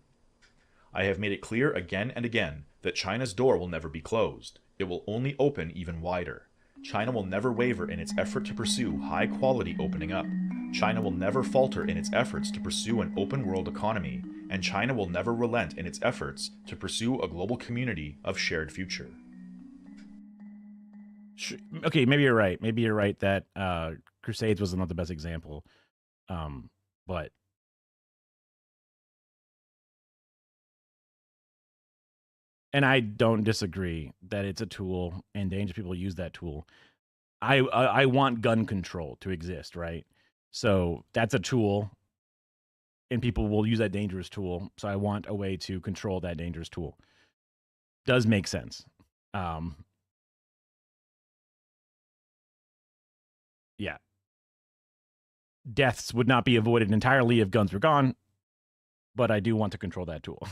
S9: I have made it clear again and again that China's door will never be closed. It will only open even wider. China will never waver in its effort to pursue high-quality opening up. China will never falter in its efforts to pursue an open-world economy, and China will never relent in its efforts to pursue a global community of shared future.
S6: Okay, maybe you're right. Maybe you're right that Crusades was not the best example, but and I don't disagree that it's a tool and dangerous people use that tool. I want gun control to exist, right? So that's a tool, and people will use that dangerous tool. So I want a way to control that dangerous tool. Does make sense. Yeah. Deaths would not be avoided entirely if guns were gone, but I do want to control that tool.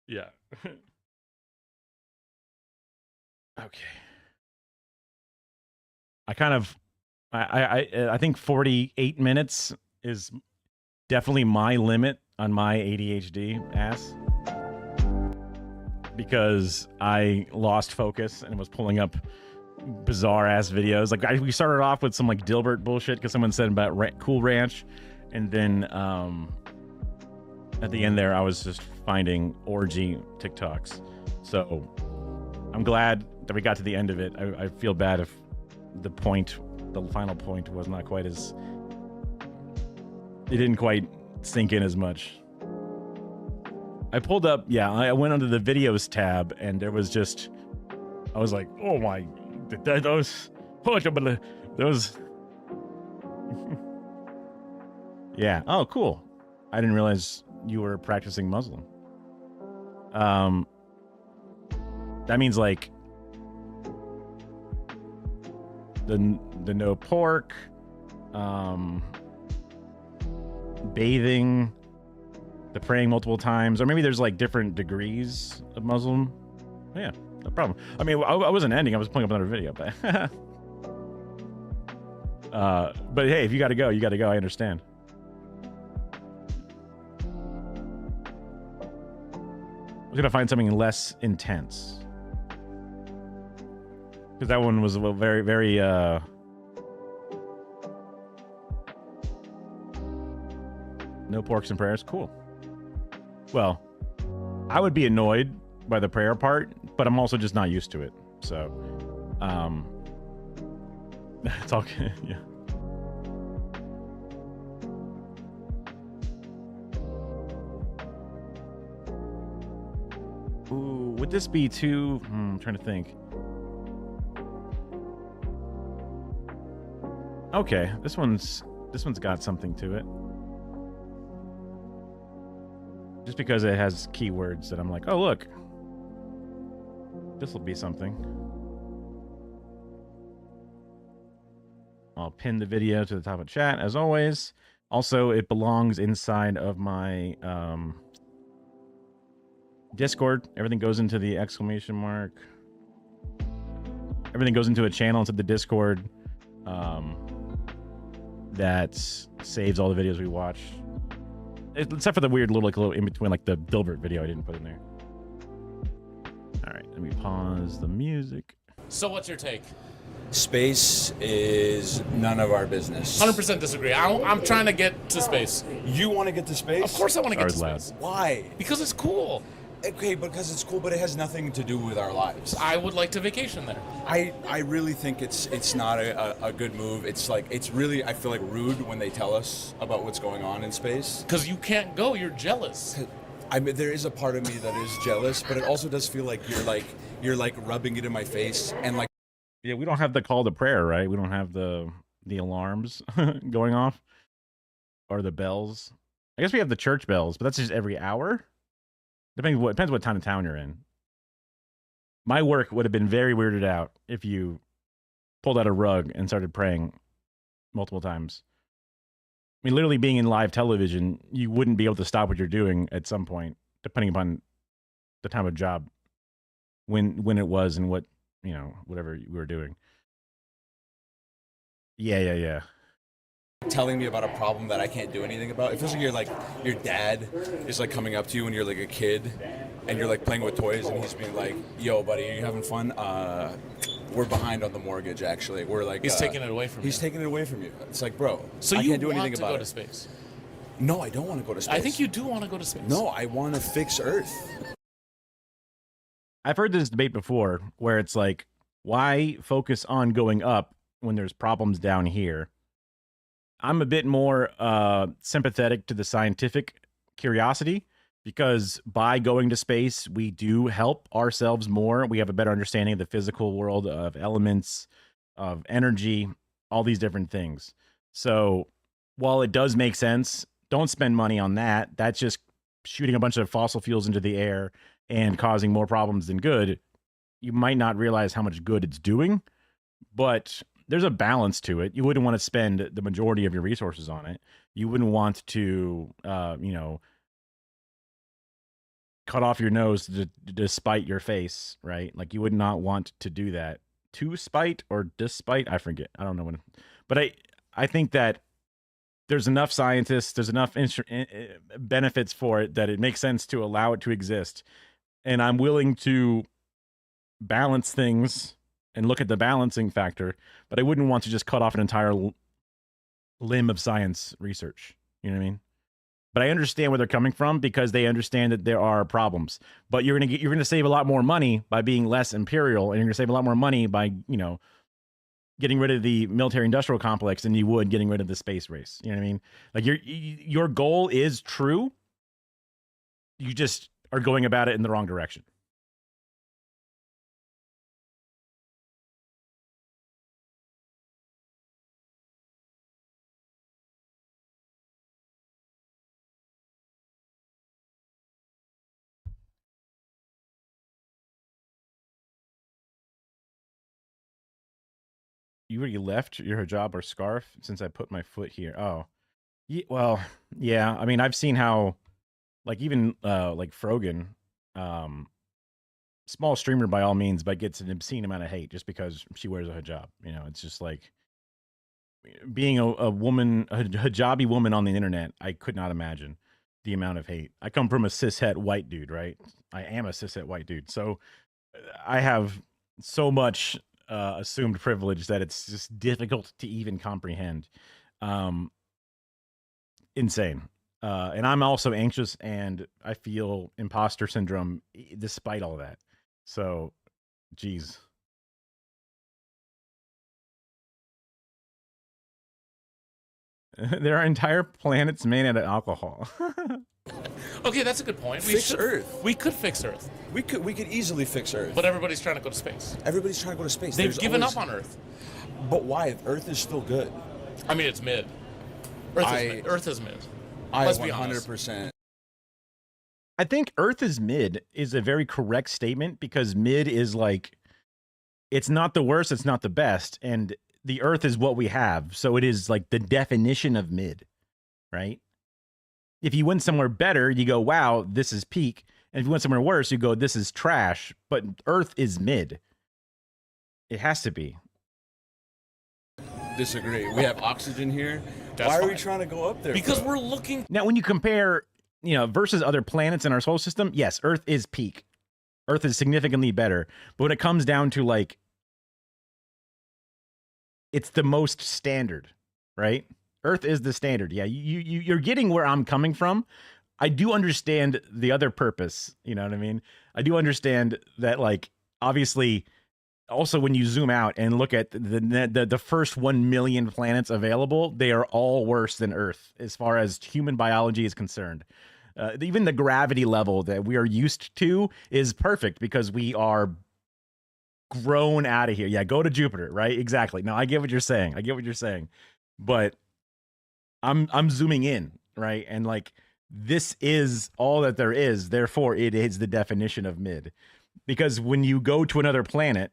S6: Yeah. Okay. I think 48 minutes is definitely my limit on my ADHD ass, because I lost focus and was pulling up bizarre ass videos. Like we started off with some like Dilbert bullshit because someone said about Cool Ranch, and then at the end there I was just finding orgy TikToks. So I'm glad that we got to the end of it. I feel bad if the final point was not quite as, it didn't quite sink in as much. I pulled up, I went under the videos tab, and there was just, I was like, oh my, those, yeah, oh cool. I didn't realize you were practicing Muslim. That means like the no pork, bathing, the praying multiple times, or maybe there's like different degrees of Muslim. Yeah, no problem. I mean, I wasn't ending. I was pulling up another video, but but hey, if you got to go, you got to go. I understand. I was gonna find something less intense because that one was very, very. No porks and prayers. Cool. Well, I would be annoyed by the prayer part, but I'm also just not used to it. So, it's all good. Yeah. Ooh, would this be too? I'm trying to think. Okay, this one's got something to it. Just because it has keywords that I'm like, oh, look. This will be something. I'll pin the video to the top of chat, as always. Also, it belongs inside of my Discord. Everything goes into the exclamation mark. Everything goes into a channel into the Discord that saves all the videos we watch. Except for the weird little in between, like the Dilbert video I didn't put in there. All right, let me pause the music.
S17: So what's your take?
S18: Space is none of our business.
S17: 100% disagree. I'm trying to get to space.
S18: You want to get to space?
S17: Of course I want to get to
S6: Loud.
S17: space.
S18: Why?
S17: Because it's cool.
S18: Okay, because it's cool, but it has nothing to do with our lives.
S17: I would like to vacation there.
S18: I really think it's not a good move. It's really, I feel like, rude when they tell us about what's going on in space.
S17: Because you can't go, you're jealous.
S18: I mean, there is a part of me that is jealous, but it also does feel like you're rubbing it in my face and like.
S6: Yeah, we don't have the call to prayer, right? We don't have the alarms going off or the bells. I guess we have the church bells, but that's just every hour. Depends what time of town you're in. My work would have been very weirded out if you pulled out a rug and started praying multiple times. I mean, literally being in live television, you wouldn't be able to stop what you're doing at some point, depending upon the time of job, when it was and what, whatever we were doing. Yeah.
S18: Telling me about a problem that I can't do anything about. It feels like your dad is like coming up to you when you're like a kid and you're like playing with toys and he's being like, yo buddy, are you having fun? We're behind on the mortgage actually. We're like
S17: He's taking it away from you.
S18: He's taking it away from you. It's like, bro,
S17: So
S18: I
S17: you
S18: can't do
S17: want
S18: anything
S17: to
S18: about
S17: go
S18: it.
S17: to space?
S18: No, I don't want to go to space.
S17: I think you do want to go to space.
S18: No, I want to fix Earth.
S6: I've heard this debate before where it's like, why focus on going up when there's problems down here? I'm a bit more sympathetic to the scientific curiosity because by going to space, we do help ourselves more. We have a better understanding of the physical world, of elements, of energy, all these different things. So while it does make sense, don't spend money on that. That's just shooting a bunch of fossil fuels into the air and causing more problems than good. You might not realize how much good it's doing, but there's a balance to it. You wouldn't want to spend the majority of your resources on it. You wouldn't want to, cut off your nose to spite your face, right? Like you would not want to do that to spite or despite. I forget. I don't know when, but I think that there's enough scientists, there's enough benefits for it that it makes sense to allow it to exist. And I'm willing to balance things and look at the balancing factor, but I wouldn't want to just cut off an entire limb of science research. You know what I mean? But I understand where they're coming from because they understand that there are problems. But you're gonna save a lot more money by being less imperial, and you're gonna save a lot more money by getting rid of the military-industrial complex than you would getting rid of the space race. You know what I mean? Like your goal is true. You just are going about it in the wrong direction. You already left your hijab or scarf since I put my foot here. Oh, yeah, well, yeah. I mean, I've seen how Like even like Frogan, small streamer by all means, but gets an obscene amount of hate just because she wears a hijab. You know, it's just like being a woman, a hijabi woman on the internet. I could not imagine the amount of hate. I come from a cishet white dude, right? I am a cishet white dude, so I have so much assumed privilege that it's just difficult to even comprehend. Insane. And I'm also anxious, and I feel imposter syndrome despite all that. So, geez. There are entire planets made out of alcohol.
S17: Okay, that's a good point.
S18: Fix Earth.
S17: We could fix Earth.
S18: We could easily fix Earth.
S17: But everybody's trying to go to space.
S18: Everybody's trying to go to space.
S17: They've given up on Earth.
S18: But why? Earth is still good.
S17: I mean, it's mid. Earth is mid. Let's be honest.
S18: 100%.
S6: I think Earth is mid is a very correct statement, because mid is like, it's not the worst, it's not the best, and the Earth is what we have, so it is like the definition of mid, right? If you went somewhere better, you go, wow, this is peak, and if you went somewhere worse, you go, this is trash, but Earth is mid. It has to be.
S18: Disagree. We have oxygen here.
S17: That's
S18: Why are we
S17: fine.
S18: trying to go up there?
S17: Because we're looking.
S6: Now, when you compare, you know, versus other planets in our solar system, yes, Earth is peak. Earth is significantly better. But when it comes down to like, it's the most standard, right? Earth is the standard. Yeah, you're getting where I'm coming from. I do understand the other purpose. You know what I mean? I do understand that, like, obviously, also when you zoom out and look at the first 1 million planets available, they are all worse than Earth as far as human biology is concerned. Even the gravity level that we are used to is perfect because we are grown out of here. Yeah, go to Jupiter, right? Exactly. No, I get what you're saying. But I'm zooming in, right? And like, this is all that there is. Therefore, it is the definition of mid. Because when you go to another planet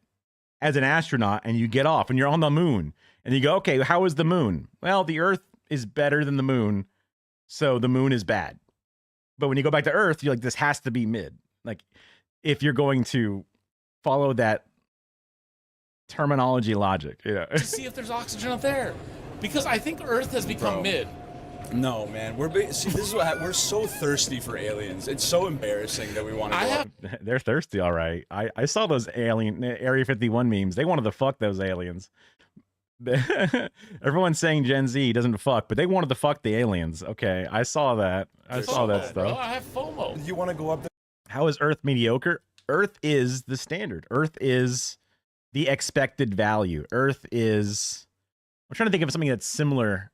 S6: as an astronaut and you get off and you're on the moon and you go, okay, how is the moon? Well, the Earth is better than the moon, so the moon is bad. But when you go back to Earth, you're like, this has to be mid. Like, if you're going to follow that terminology logic, you know.
S17: To see if there's oxygen up there. Because I think Earth has become mid.
S18: No, man. See, this is what we're so thirsty for aliens. It's so embarrassing that we want to go up.
S6: They're thirsty, all right. I saw those alien Area 51 memes. They wanted to fuck those aliens. Everyone's saying Gen Z doesn't fuck, but they wanted to fuck the aliens. Okay, I saw that. I saw that stuff.
S17: Bro, I have FOMO.
S18: You want to go up there?
S6: How is Earth mediocre? Earth is the standard. Earth is the expected value. Earth is... I'm trying to think of something that's similar.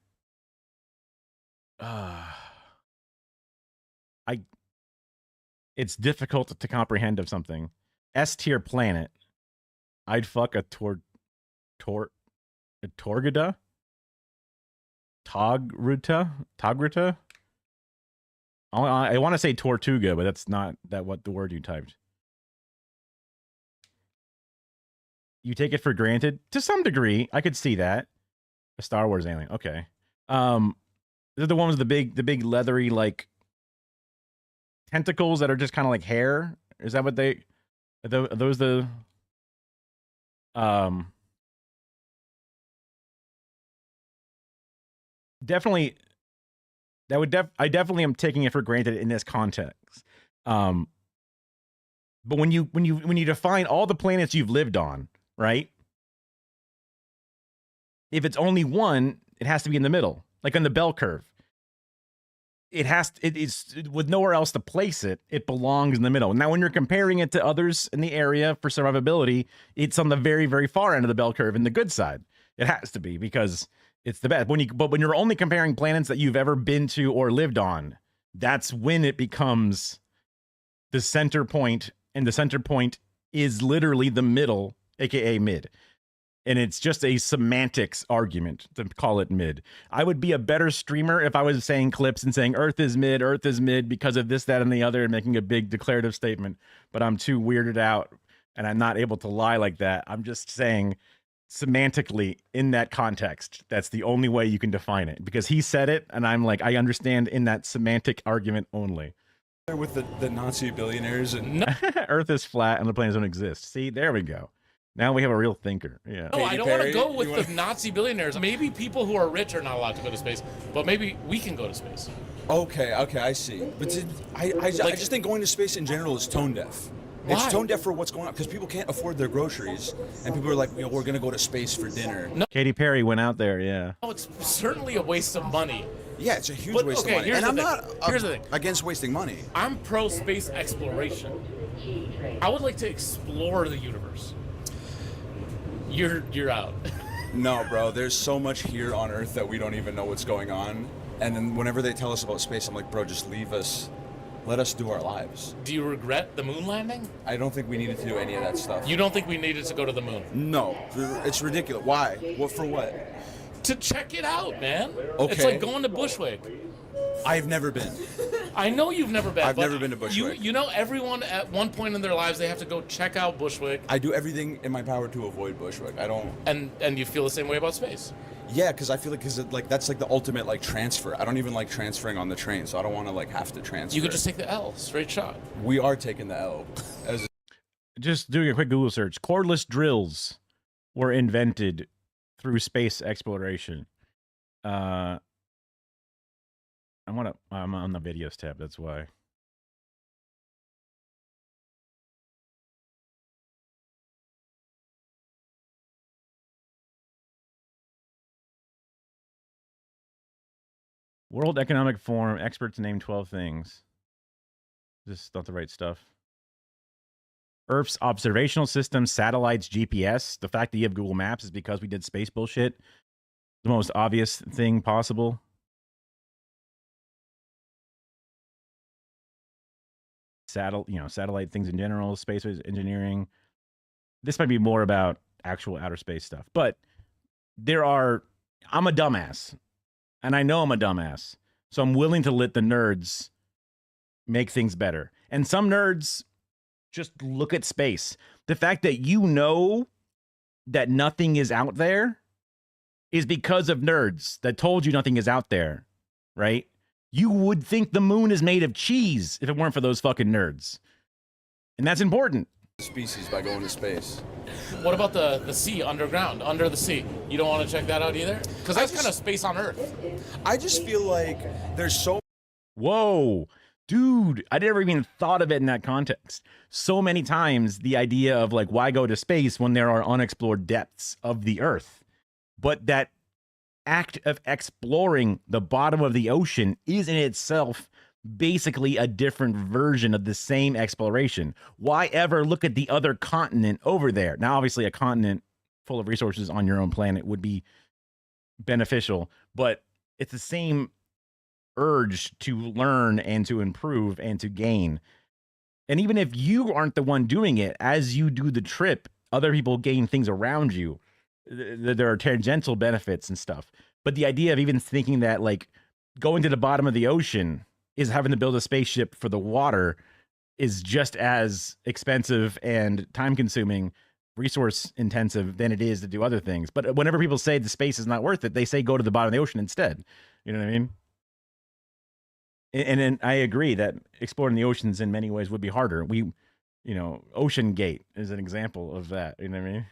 S6: It's difficult to comprehend of something. S tier planet. I'd fuck a Torgida? Togruta? I want to say Tortuga, but that's not what the word you typed. You take it for granted? To some degree, I could see that. A Star Wars alien. Okay. They're the ones with the big leathery, like, tentacles that are just kind of like hair. Is that what they... Are those the... Definitely... That would I definitely am taking it for granted in this context. But when you define all the planets you've lived on, right? If it's only one, it has to be in the middle, like on the bell curve. It's with nowhere else to place it. It belongs in the middle. Now, when you're comparing it to others in the area for survivability, it's on the very, very far end of the bell curve in the good side. It has to be because it's the best. But when you're only comparing planets that you've ever been to or lived on, that's when it becomes the center point, and the center point is literally the middle, aka mid. And it's just a semantics argument to call it mid. I would be a better streamer if I was saying clips and saying Earth is mid because of this, that, and the other, and making a big declarative statement. But I'm too weirded out, and I'm not able to lie like that. I'm just saying semantically in that context, that's the only way you can define it. Because he said it, and I'm like, I understand in that semantic argument only.
S18: with the Nazi billionaires and
S6: Earth is flat and the planets don't exist. See, there we go. Now we have a real thinker. Yeah.
S17: No, I don't want to go with the Nazi billionaires. Maybe people who are rich are not allowed to go to space, but maybe we can go to space.
S18: Okay, I see. But I just think going to space in general is tone deaf.
S17: Why?
S18: It's tone deaf for what's going on because people can't afford their groceries, and people are like, we're going to go to space for dinner.
S17: No.
S6: Katy Perry went out there, yeah.
S17: No, it's certainly a waste of money.
S18: Yeah, it's a huge waste of money. And I'm not against wasting money.
S17: I'm pro space exploration. I would like to explore the universe. You're out.
S18: No, bro. There's so much here on Earth that we don't even know what's going on. And then whenever they tell us about space, I'm like, bro, just leave us. Let us do our lives.
S17: Do you regret the moon landing?
S18: I don't think we needed to do any of that stuff.
S17: You don't think we needed to go to the moon?
S18: No. It's ridiculous. Why? What for what?
S17: To check it out, man.
S18: Okay.
S17: It's like going to Bushwick.
S18: I've never been.
S17: I know you've never been.
S18: I've never been to Bushwick.
S17: You know, everyone at one point in their lives, they have to go check out Bushwick.
S18: I do everything in my power to avoid Bushwick. I don't.
S17: And you feel the same way about space?
S18: Yeah, because I feel like that's like the ultimate like transfer. I don't even like transferring on the train, so I don't want to like have to transfer.
S17: You could just take the L, straight shot.
S18: We are taking the L.
S6: Just doing a quick Google search. Cordless drills were invented through space exploration. I'm on the videos tab, that's why. World Economic Forum, experts name 12 things. This is not the right stuff. Earth's observational system, satellites, GPS. The fact that you have Google Maps is because we did space bullshit. The most obvious thing possible. Satellite things in general, space engineering. This might be more about actual outer space stuff. But I'm a dumbass. And I know I'm a dumbass. So I'm willing to let the nerds make things better. And some nerds just look at space. The fact that you know that nothing is out there is because of nerds that told you nothing is out there, right? You would think the moon is made of cheese if it weren't for those fucking nerds. And that's important.
S18: Species by going to space.
S17: What about the sea, underground, under the sea? You don't want to check that out either? Because that's kind of space on Earth.
S18: I just feel like there's so...
S6: Whoa. Dude, I never even thought of it in that context. So many times the idea of like, why go to space when there are unexplored depths of the Earth? But that act of exploring the bottom of the ocean is in itself basically a different version of the same exploration. Why ever look at the other continent over there? Now, obviously, a continent full of resources on your own planet would be beneficial, but it's the same urge to learn and to improve and to gain. And even if you aren't the one doing it, as you do the trip, other people gain things around you. There are tangential benefits and stuff. But the idea of even thinking that like going to the bottom of the ocean is having to build a spaceship for the water is just as expensive and time consuming, resource intensive than it is to do other things. But whenever people say the space is not worth it, they say go to the bottom of the ocean instead. You know what I mean? And I agree that exploring the oceans in many ways would be harder. Ocean Gate is an example of that. You know what I mean?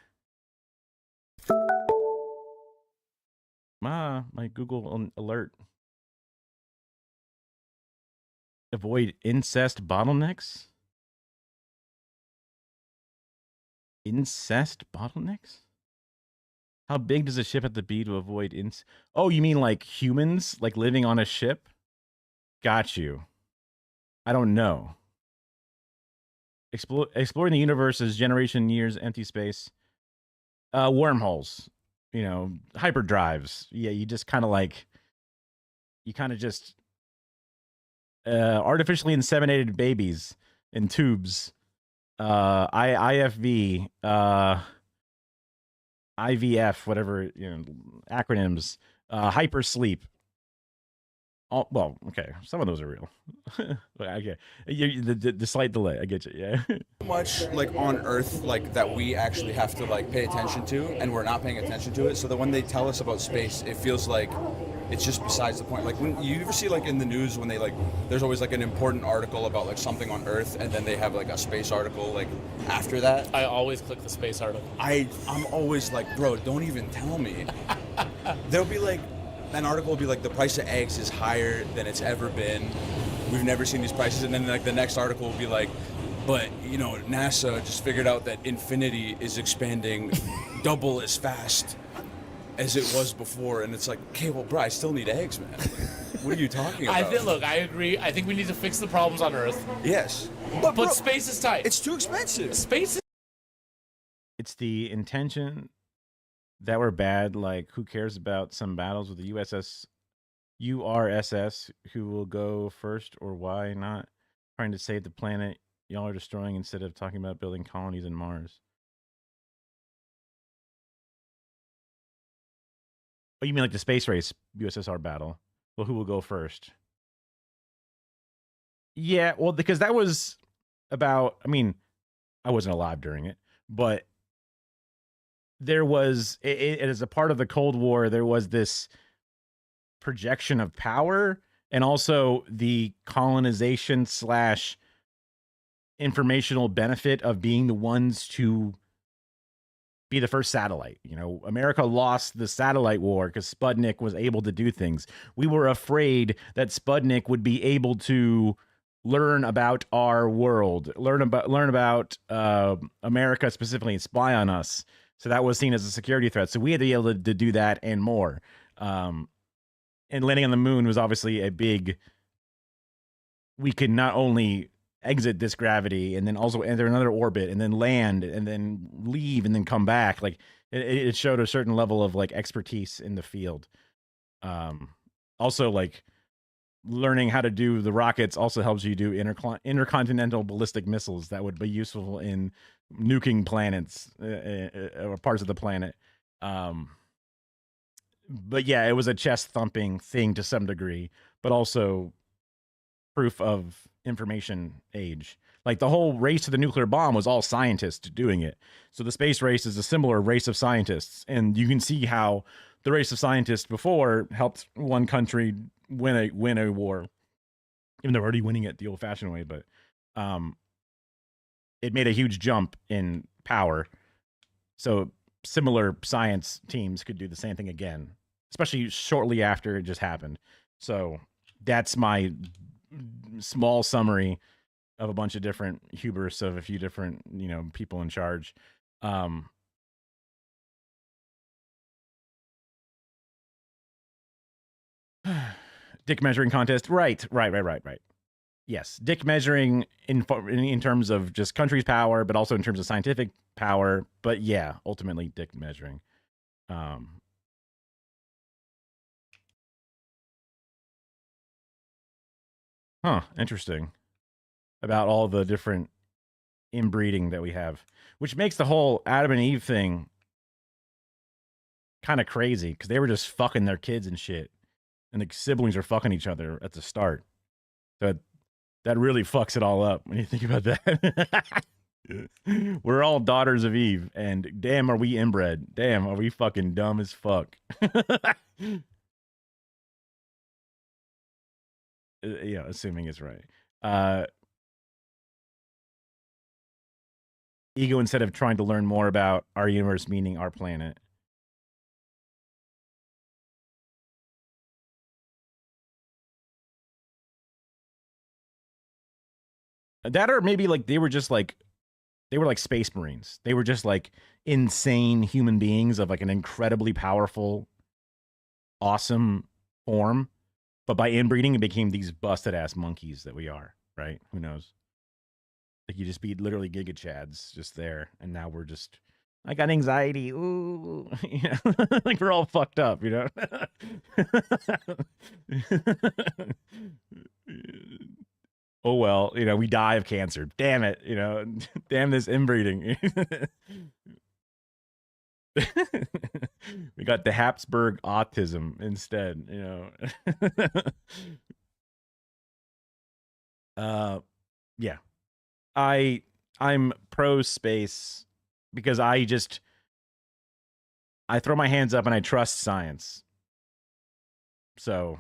S6: My Google alert. Avoid incest bottlenecks? Incest bottlenecks? How big does a ship have to be to avoid Oh, you mean like humans, like living on a ship? Got you. I don't know. Exploring the universe is generation years empty space. Wormholes. Hyperdrives. Yeah, you just kind of just artificially inseminated babies in tubes. IFV, IVF, whatever, acronyms. Hypersleep. Oh, well, okay. Some of those are real. Okay. The slight delay. I get you. Yeah.
S18: Much like on Earth, like that we actually have to like pay attention to, and we're not paying attention to it. So that when they tell us about space, it feels like it's just besides the point. Like, when you ever see, like, in the news when they, like, there's always, like, an important article about, like, something on Earth, and then they have, like, a space article, like, after that?
S17: I always click the space article.
S18: I'm always like, bro, don't even tell me. There'll be, like, an article will be like, the price of eggs is higher than it's ever been. We've never seen these prices. And then, like, the next article will be like, but, you know, NASA just figured out that infinity is expanding double as fast as it was before. And it's like, okay, well, bro, I still need eggs, man. What are you talking about?
S17: Look, I agree. I think we need to fix the problems on Earth.
S18: Yes.
S17: But bro, space is tight.
S18: It's too expensive.
S17: Space is...
S6: It's the intention that we're bad. Like, who cares about some battles with the URSS? Who will go first, or why not? Trying to save the planet y'all are destroying instead of talking about building colonies in Mars. Oh, you mean like the space race USSR battle? Well, who will go first? Yeah, well, because that was about, I mean, I wasn't alive during it, but there was, it as a part of the Cold War, there was this projection of power and also the colonization / informational benefit of being the ones to be the first satellite. You know, America lost the satellite war because Sputnik was able to do things. We were afraid that Sputnik would be able to learn about our world, learn about America specifically, and spy on us. So that was seen as a security threat. So we had to be able to do that and more. And landing on the moon was obviously a big. We could not only exit this gravity and then also enter another orbit and then land and then leave and then come back. Like it showed a certain level of like expertise in the field. Also, like learning how to do the rockets also helps you do intercontinental ballistic missiles that would be useful in nuking planets or parts of the planet. But yeah, it was a chest thumping thing to some degree, but also proof of information age. Like the whole race to the nuclear bomb was all scientists doing it. So the space race is a similar race of scientists. And you can see how the race of scientists before helped one country win a war, even though they're already winning it the old fashioned way. But it made a huge jump in power. So similar science teams could do the same thing again, especially shortly after it just happened. So that's my small summary of a bunch of different hubris of a few different, you know, people in charge. Dick measuring contest. Right. Yes. Dick measuring in terms of just country's power, but also in terms of scientific power. But yeah, ultimately dick measuring. Interesting. About all the different inbreeding that we have, which makes the whole Adam and Eve thing kind of crazy because they were just fucking their kids and shit, and the siblings are fucking each other at the start. So that really fucks it all up when you think about that. We're all daughters of Eve, and damn, are we inbred? Damn, are we fucking dumb as fuck? Yeah, assuming it's right. Ego instead of trying to learn more about our universe, meaning our planet. That or maybe like they were like Space Marines. They were just like insane human beings of like an incredibly powerful, awesome form. But by inbreeding, it became these busted ass monkeys that we are, right? Who knows? Like you just be literally Giga Chads just there, and now we're just. I got anxiety. Ooh, you know, like we're all fucked up, you know. Oh well, you know, we die of cancer. Damn it, you know, damn this inbreeding. We got the Habsburg autism instead, you know. Yeah. I'm pro space because I throw my hands up and I trust science. So,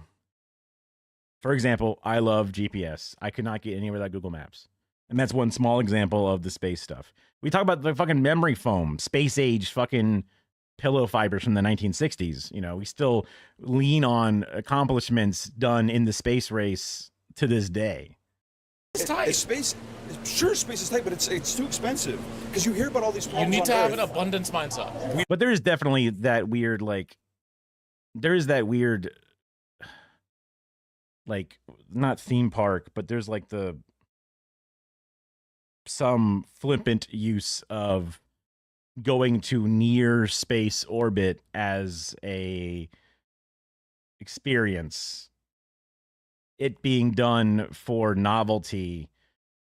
S6: for example, I love GPS. I could not get anywhere without Google Maps. And that's one small example of the space stuff. We talk about the fucking memory foam, space age fucking pillow fibers from the 1960s. You know, we still lean on accomplishments done in the space race to this day.
S15: It's tight. Space is tight, but it's too expensive because you hear about all these problems.
S17: You need to have
S15: Earth.
S17: an abundance mindset.
S6: But there is definitely that weird, like, not theme park, but there's like some flippant use of going to near space orbit as a experience, it being done for novelty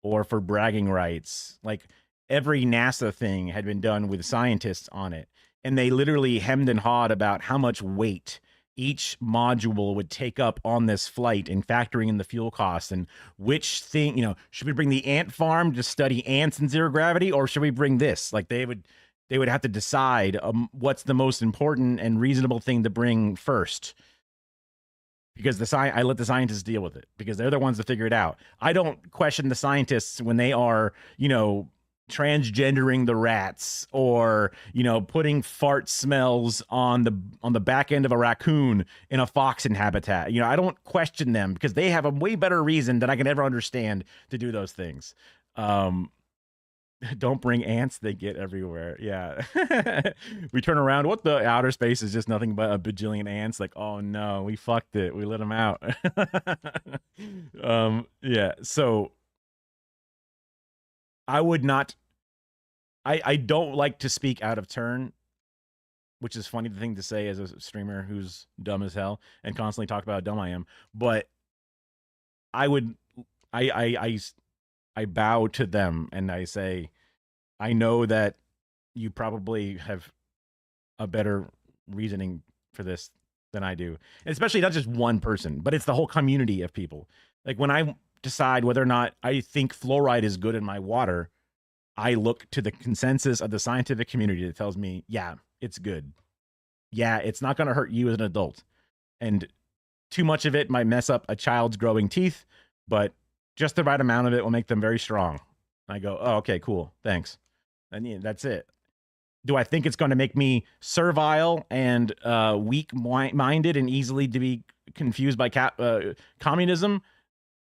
S6: or for bragging rights. Like every NASA thing had been done with scientists on it, and they literally hemmed and hawed about how much weight each module would take up on this flight and factoring in the fuel costs and which thing, you know, should we bring the ant farm to study ants in zero gravity, or should we bring this? Like they would have to decide what's the most important and reasonable thing to bring first, because I let the scientists deal with it because they're the ones that figure it out. I don't question the scientists when they are, you know, transgendering the rats or, you know, putting fart smells on the back end of a raccoon in a fox habitat. You know, I don't question them because they have a way better reason than I can ever understand to do those things. Don't bring ants, they get everywhere. Yeah. We turn around, what the outer space is just nothing but a bajillion ants. Like, oh no, we fucked it. We let them out. Yeah. So I would not, I don't like to speak out of turn, which is funny thing to say as a streamer who's dumb as hell and constantly talk about how dumb I am. But I bow to them and I say, I know that you probably have a better reasoning for this than I do. And especially not just one person, but it's the whole community of people. Like when I decide whether or not I think fluoride is good in my water, I look to the consensus of the scientific community that tells me, yeah, it's good. Yeah, it's not going to hurt you as an adult. And too much of it might mess up a child's growing teeth, but just the right amount of it will make them very strong. I go, oh, okay, cool, thanks. And yeah, that's it. Do I think it's going to make me servile and weak-minded and easily to be confused by communism?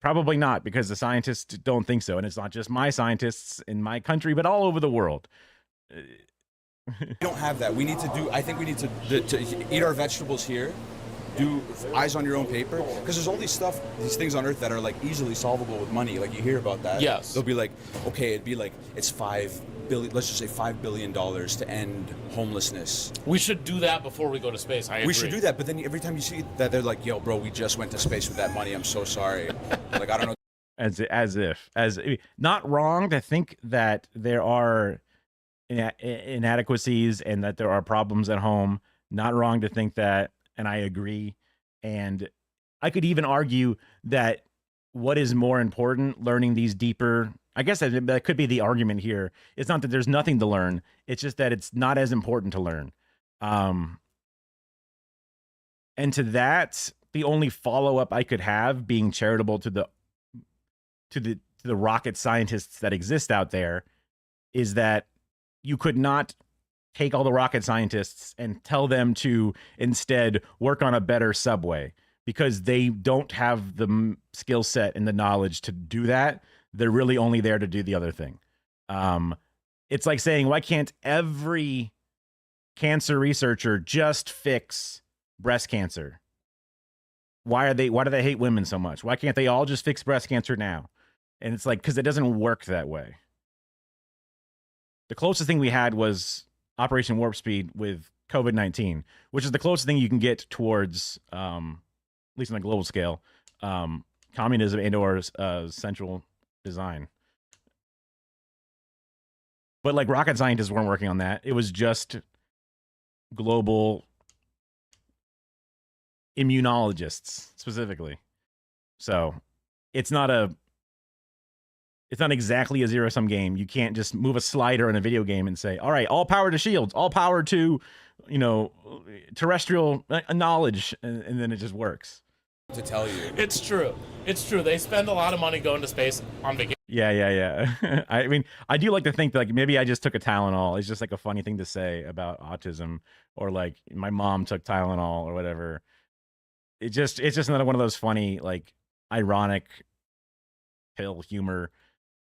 S6: Probably not, because the scientists don't think so. And it's not just my scientists in my country, but all over the world.
S15: We don't have that. We need to do, I think we need to eat our vegetables here, do eyes on your own paper, because there's all these things on Earth that are like easily solvable with money. Like you hear about that.
S17: Yes.
S15: They'll be like, okay, it'd be like, it's $5 billion, let's just say $5 billion to end homelessness.
S17: We should do that before we go to space. I agree.
S15: We should do that, but then every time you see that, they're like, yo, bro, we just went to space with that money. I'm so sorry. Like, I don't know.
S6: As if not wrong to think that there are inadequacies and that there are problems at home. Not wrong to think that, and I agree. And I could even argue that what is more important, learning these deeper, I guess that could be the argument here. It's not that there's nothing to learn. It's just that it's not as important to learn. And to that, the only follow-up I could have, being charitable to the rocket scientists that exist out there, is that you could not take all the rocket scientists and tell them to instead work on a better subway, because they don't have the skill set and the knowledge to do that. They're really only there to do the other thing. It's like saying, why can't every cancer researcher just fix breast cancer? Why do they hate women so much? Why can't they all just fix breast cancer now? And it's like, because it doesn't work that way. The closest thing we had was Operation Warp Speed with COVID-19, which is the closest thing you can get towards, at least on a global scale, communism and or central design. But like rocket scientists weren't working on that. It was just global immunologists specifically. So it's not exactly a zero-sum game. You can't just move a slider in a video game and say, all right, all power to shields, all power to terrestrial knowledge, and then it just works.
S15: To tell you,
S17: It's true. It's true. They spend a lot of money going to space on vacation.
S6: Yeah. I mean, I do like to think that like maybe I just took a Tylenol. It's just like a funny thing to say about autism, or like my mom took Tylenol or whatever. It's just another one of those funny, like, ironic pill humor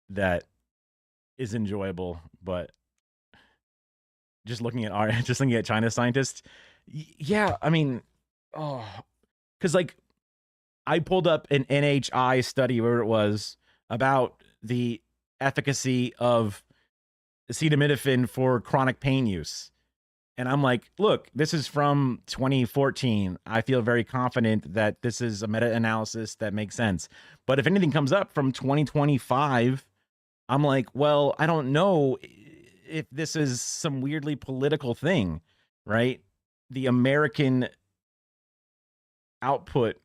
S6: that is enjoyable. But just looking at China scientists, yeah, I mean, because like I pulled up an NHI study where it was about the efficacy of acetaminophen for chronic pain use. And I'm like, look, this is from 2014. I feel very confident that this is a meta-analysis that makes sense. But if anything comes up from 2025, I'm like, well, I don't know if this is some weirdly political thing, right? The American output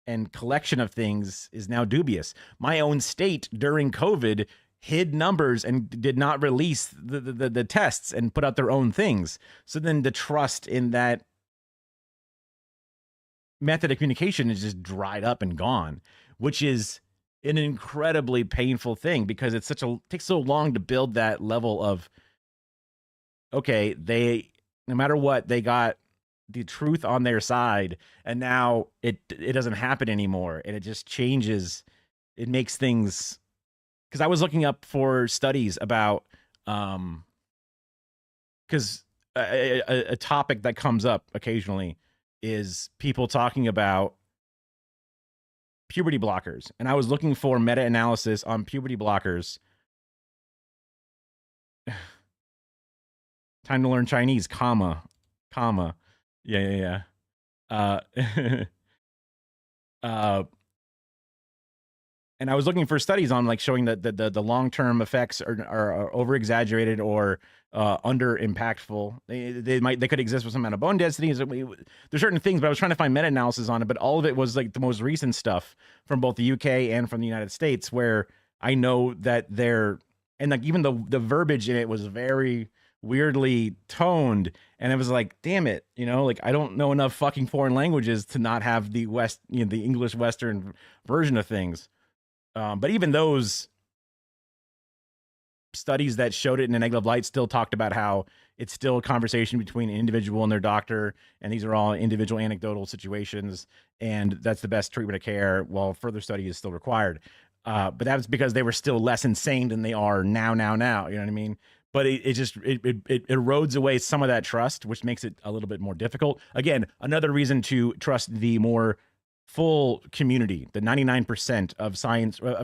S6: and collection of things is now dubious. My own state during COVID hid numbers and did not release the tests and put out their own things. So then the trust in that method of communication is just dried up and gone, which is an incredibly painful thing because it takes so long to build that level of, okay, no matter what, they got the truth on their side, and now it doesn't happen anymore, and it just changes. It makes things, because I was looking up for studies about because a topic that comes up occasionally is people talking about puberty blockers, and I was looking for meta-analysis on puberty blockers. Time to learn Chinese, comma. Yeah. And I was looking for studies on like showing that the long-term effects are over-exaggerated or under impactful. They could exist with some amount of bone density. There's certain things, but I was trying to find meta-analysis on it, but all of it was like the most recent stuff from both the UK and from the United States, where I know that and like even the verbiage in it was very weirdly toned, and it was like, damn it, like I don't know enough fucking foreign languages to not have the the English Western version of things. But even those studies that showed it in a negative light still talked about how it's still a conversation between an individual and their doctor, and these are all individual anecdotal situations, and that's the best treatment of care, while further study is still required. But that's because they were still less insane than they are now. You know what I mean? But it erodes away some of that trust, which makes it a little bit more difficult. Again, another reason to trust the more full community. The 99% of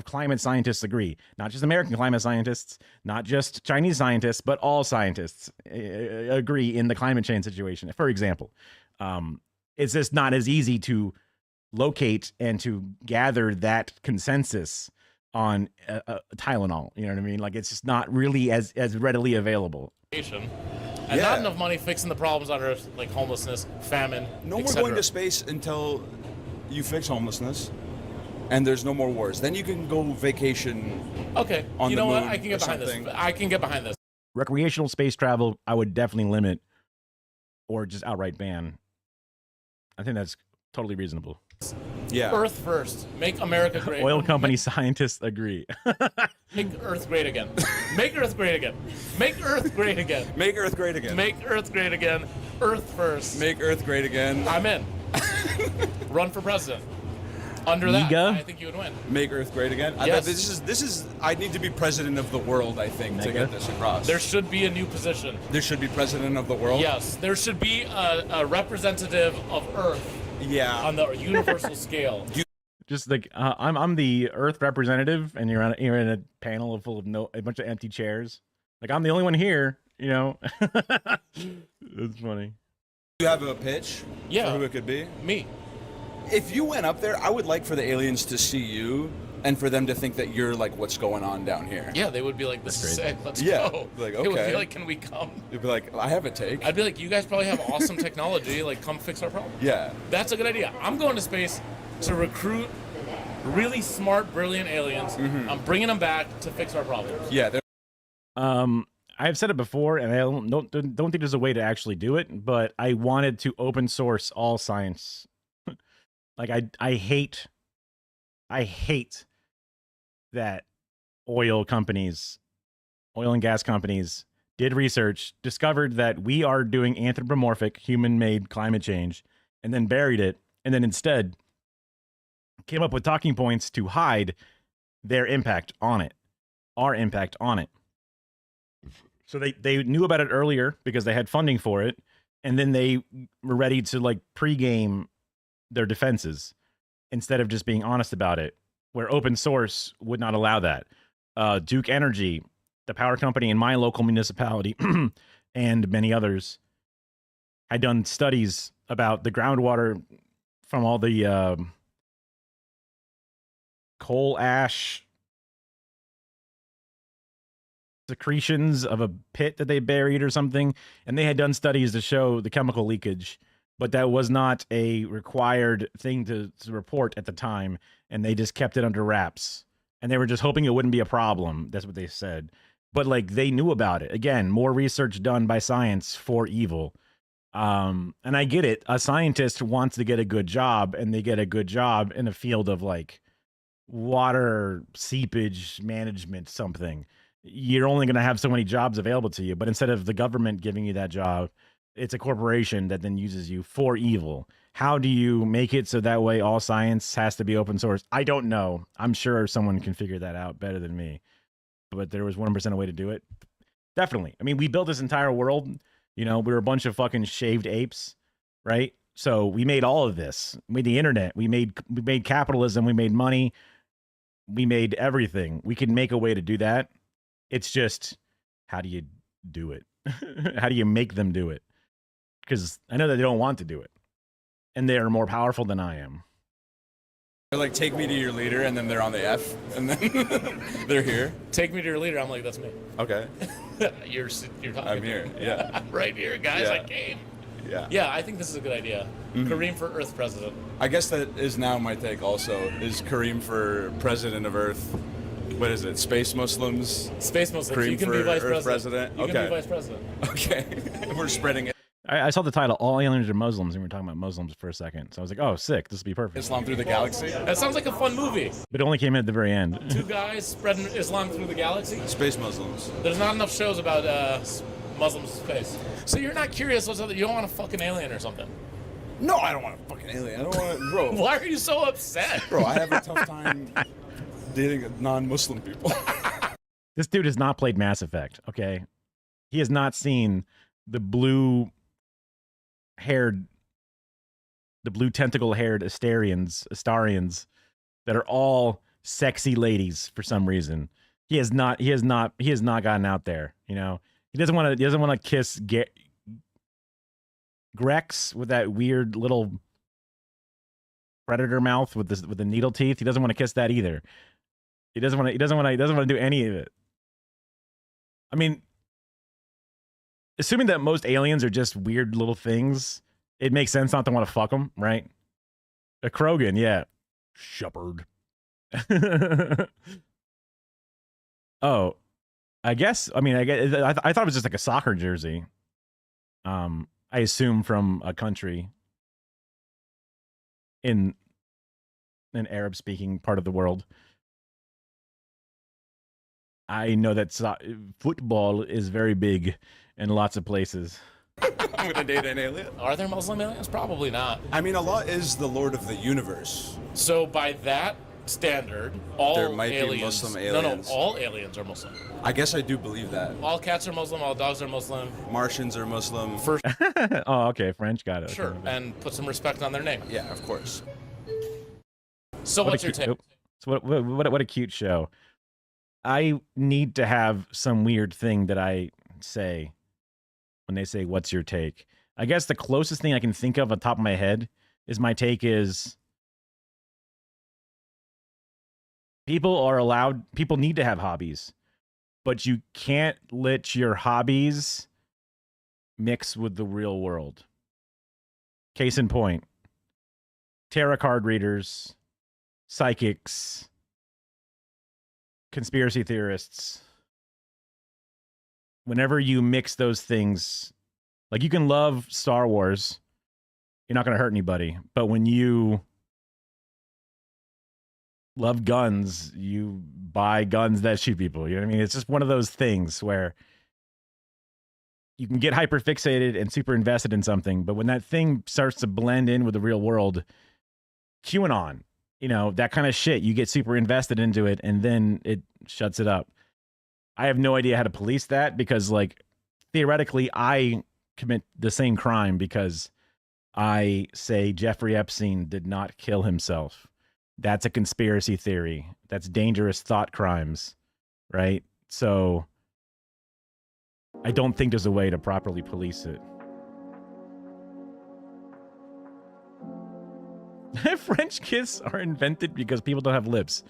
S6: climate scientists agree. Not just American climate scientists, not just Chinese scientists, but all scientists agree in the climate change situation. For example, it's just not as easy to locate and to gather that consensus on Tylenol. You know what I mean? Like, it's just not really as readily available.
S17: And not enough money fixing the problems on Earth, like homelessness, famine,
S15: no more going to space until you fix homelessness and there's no more wars. Then you can go vacation.
S17: Okay,
S15: on
S17: you
S15: the
S17: know what?
S15: moon
S17: I can get
S15: or
S17: behind
S15: something.
S17: this. I can get behind this.
S6: Recreational space travel, I would definitely limit or just outright ban. I think that's totally reasonable.
S15: Yeah.
S17: Earth first. Make America great.
S6: Oil company scientists agree.
S17: Make Earth great again. Make Earth great again. Make Earth great again.
S15: Make Earth great again.
S17: Make Earth great again. Earth first.
S15: Make Earth great again.
S17: I'm in. Run for president. Under that, I think you would win.
S15: Make Earth great again. I
S17: Yes.
S15: bet this is. I need to be president of the world, I think, to get this across.
S17: There should be a new position.
S15: There should be president of the world.
S17: Yes, there should be a representative of Earth.
S15: Yeah.
S17: On the universal scale.
S6: Just like I'm the Earth representative, and you're in a panel full of a bunch of empty chairs. Like, I'm the only one here. It's funny.
S15: You have a pitch?
S17: Yeah.
S15: For who it could be?
S17: Me.
S15: If you went up there, I would like for the aliens to see you and for them to think that you're like, what's going on down here?
S17: Yeah, they would be like, this is sick. Let's
S15: Yeah.
S17: go.
S15: Like,
S17: They would
S15: okay.
S17: be like, can we come?
S15: You'd be like, I have a take.
S17: I'd be like, you guys probably have awesome technology. Like, come fix our problem.
S15: Yeah.
S17: That's a good idea. I'm going to space to recruit really smart, brilliant aliens.
S15: Mhm.
S17: I'm bringing them back to fix our problem.
S15: Yeah.
S6: I've said it before, and I don't think there's a way to actually do it, but I wanted to open source all science. Like I hate that oil and gas companies did research, discovered that we are doing anthropomorphic human-made climate change, and then buried it, and then instead came up with talking points to hide their impact on it, our impact on it. So they knew about it earlier because they had funding for it, and then they were ready to like pregame their defenses instead of just being honest about it, where open source would not allow that. Duke Energy, the power company in my local municipality, and many others had done studies about the groundwater from all the coal ash secretions of a pit that they buried or something, and they had done studies to show the chemical leakage, but that was not a required thing to report at the time, and they just kept it under wraps, and they were just hoping it wouldn't be a problem. That's what they said. But like, they knew about it. Again, more research done by science for evil. And I get it. A scientist wants to get a good job, and they get a good job in a field of like water seepage management something. You're only going to have so many jobs available to you, but instead of the government giving you that job, it's a corporation that then uses you for evil. How do you make it so that way all science has to be open source? I don't know. I'm sure someone can figure that out better than me, but there was 1% a way to do it. Definitely. I mean, we built this entire world. You know, we were a bunch of fucking shaved apes, right? So we made all of this. We made the internet. We made capitalism. We made money. We made everything. We can make a way to do that. It's just, how do you do it? How do you make them do it? Because I know that they don't want to do it, and they are more powerful than I am.
S15: They're like, take me to your leader, and then they're on the F, and then they're here.
S17: Take me to your leader. I'm like, that's me.
S15: Okay.
S17: You're talking.
S15: I'm here. Yeah.
S17: I'm right here, guys.
S15: Yeah.
S17: I came.
S15: Yeah.
S17: Yeah, I think this is a good idea.
S15: Mhm.
S17: Kareem for Earth president.
S15: I guess that is now my take also, is Kareem for president of Earth. What is it? Space Muslims?
S17: Space Muslims.
S15: Kareem
S17: You can
S15: for
S17: be vice
S15: Earth
S17: president. You
S15: Okay.
S17: can be vice president.
S15: Okay. We're spreading it.
S6: I saw the title, All Aliens Are Muslims, and we were talking about Muslims for a second. So I was like, oh, sick. This would be perfect.
S15: Islam through the galaxy?
S17: That sounds like a fun movie.
S6: But it only came in at the very end.
S17: Two guys spreading Islam through the galaxy.
S15: Space Muslims.
S17: There's not enough shows about Muslim space. So you're not curious what's other? You don't want a fucking alien or something?
S15: No, I don't want a fucking alien. I don't want to, bro.
S17: Why are you so upset?
S15: Bro, I have a tough time dating non-Muslim people.
S6: This dude has not played Mass Effect, okay? He has not seen the blue tentacle-haired Astarians that are all sexy ladies for some reason. He has not gotten out there, you know? He doesn't want to kiss Grex with that weird little predator mouth with the needle teeth. He doesn't want to kiss that either. He doesn't want to do any of it. I mean, assuming that most aliens are just weird little things, it makes sense not to want to fuck them, right? A Krogan, yeah. Shepherd. Oh, I guess. I mean, I thought it was just like a soccer jersey. I assume from a country in an Arab-speaking part of the world. I know that football is very big in lots of places.
S15: I'm gonna date an alien.
S17: Are there Muslim aliens? Probably not.
S15: I mean, Allah is the Lord of the universe.
S17: So by that standard, all
S15: There might be
S17: aliens,
S15: Muslim aliens.
S17: No, all aliens are Muslim.
S15: I guess I do believe that.
S17: All cats are Muslim. All dogs are Muslim.
S15: Martians are Muslim.
S17: For
S6: Oh, okay. French got it.
S17: sure, and put some respect on their name.
S15: Yeah, of course.
S17: So what's your take?
S6: So what a cute show. I need to have some weird thing that I say when they say, what's your take? I guess the closest thing I can think of on top of my head is my take is people need to have hobbies, but you can't let your hobbies mix with the real world. Case in point, tarot card readers, psychics, conspiracy theorists, whenever you mix those things, like you can love Star Wars, you're not going to hurt anybody. But when you love guns, you buy guns that shoot people. You know what I mean? It's just one of those things where you can get hyper fixated and super invested in something, but when that thing starts to blend in with the real world, QAnon, you know, that kind of shit, you get super invested into it and then it shuts it up. I have no idea how to police that because, like, theoretically, I commit the same crime because I say Jeffrey Epstein did not kill himself. That's a conspiracy theory. That's dangerous thought crimes, right? So I don't think there's a way to properly police it. French kiss are invented because people don't have lips.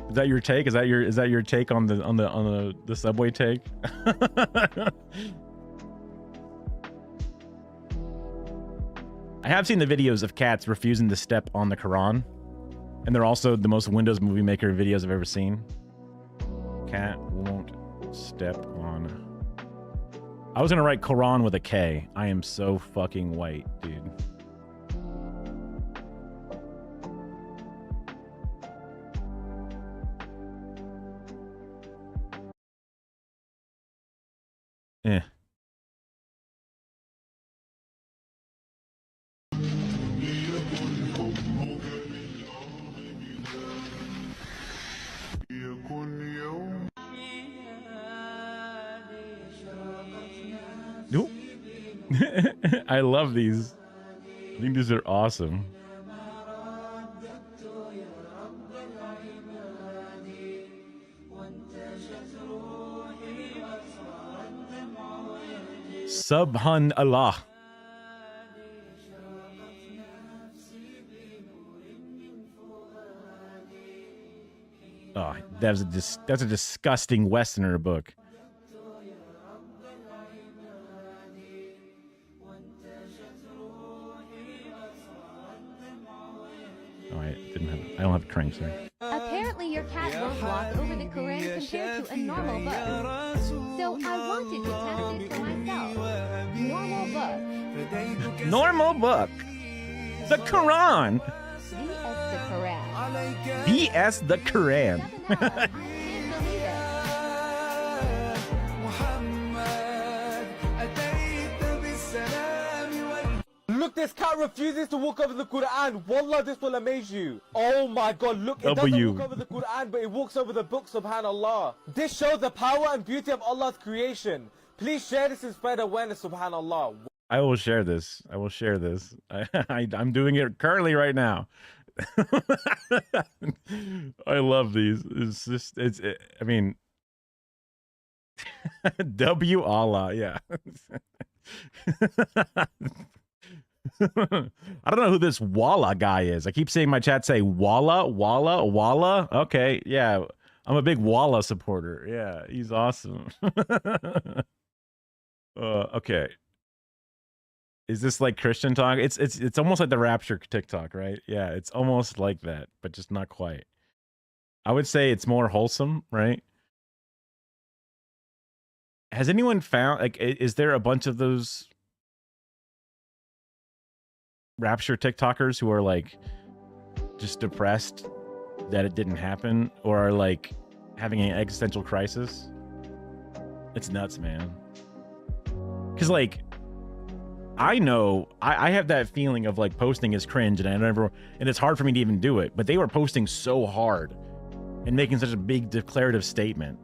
S6: Is that your take? Is that your take on the subway take? I have seen the videos of cats refusing to step on the Quran, and they're also the most Windows Movie Maker videos I've ever seen. Cat won't step on. I was gonna write Quran with a K. I am so fucking white, dude. Eh. Nope. I love these. I think these are awesome. Subhanallah. Oh, that's a disgusting Westerner book. Oh, I don't have a crank, sorry.
S19: Apparently your cat won't walk over the Quran compared to a normal book. So I wanted to test it for myself. Normal book.
S6: Normal book. The Quran.
S19: VS the Quran.
S6: VS the Quran.
S22: Look, this cat refuses to walk over the Quran. Wallah, this will amaze you. Oh my God, look, it doesn't walk over the Quran, but it walks over the book, subhanallah. This shows the power and beauty of Allah's creation. Please share this and spread awareness, subhanallah.
S6: I will share this. I will share this. I'm doing it currently right now. I love these. It's just, I mean, W Allah, yeah. I don't know who this Walla guy is. I keep seeing my chat say Walla. Okay, yeah. I'm a big Walla supporter. Yeah, he's awesome. Okay. Is this like Christian talk? It's almost like the Rapture TikTok, right? Yeah, it's almost like that, but just not quite. I would say it's more wholesome, right? Has anyone found, like, is there a bunch of those Rapture TikTokers who are like just depressed that it didn't happen, or are like having an existential crisis? It's nuts, man. Because like, I know I have that feeling of like posting is cringe, and it's hard for me to even do it. But they were posting so hard and making such a big declarative statement.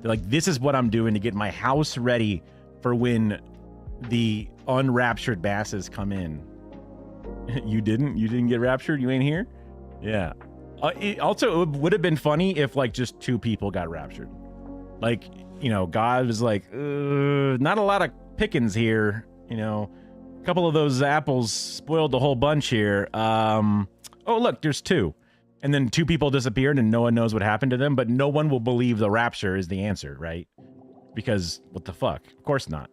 S6: They're like, this is what I'm doing to get my house ready for when the unraptured masses come in. You didn't get raptured? You ain't here? Yeah. It would have been funny if like just 2 people got raptured. Like, you know, God was like, not a lot of pickings here, you know. A couple of those apples spoiled the whole bunch here. Oh, look, there's 2. And then 2 people disappeared and no one knows what happened to them, but no one will believe the rapture is the answer, right? Because what the fuck? Of course not.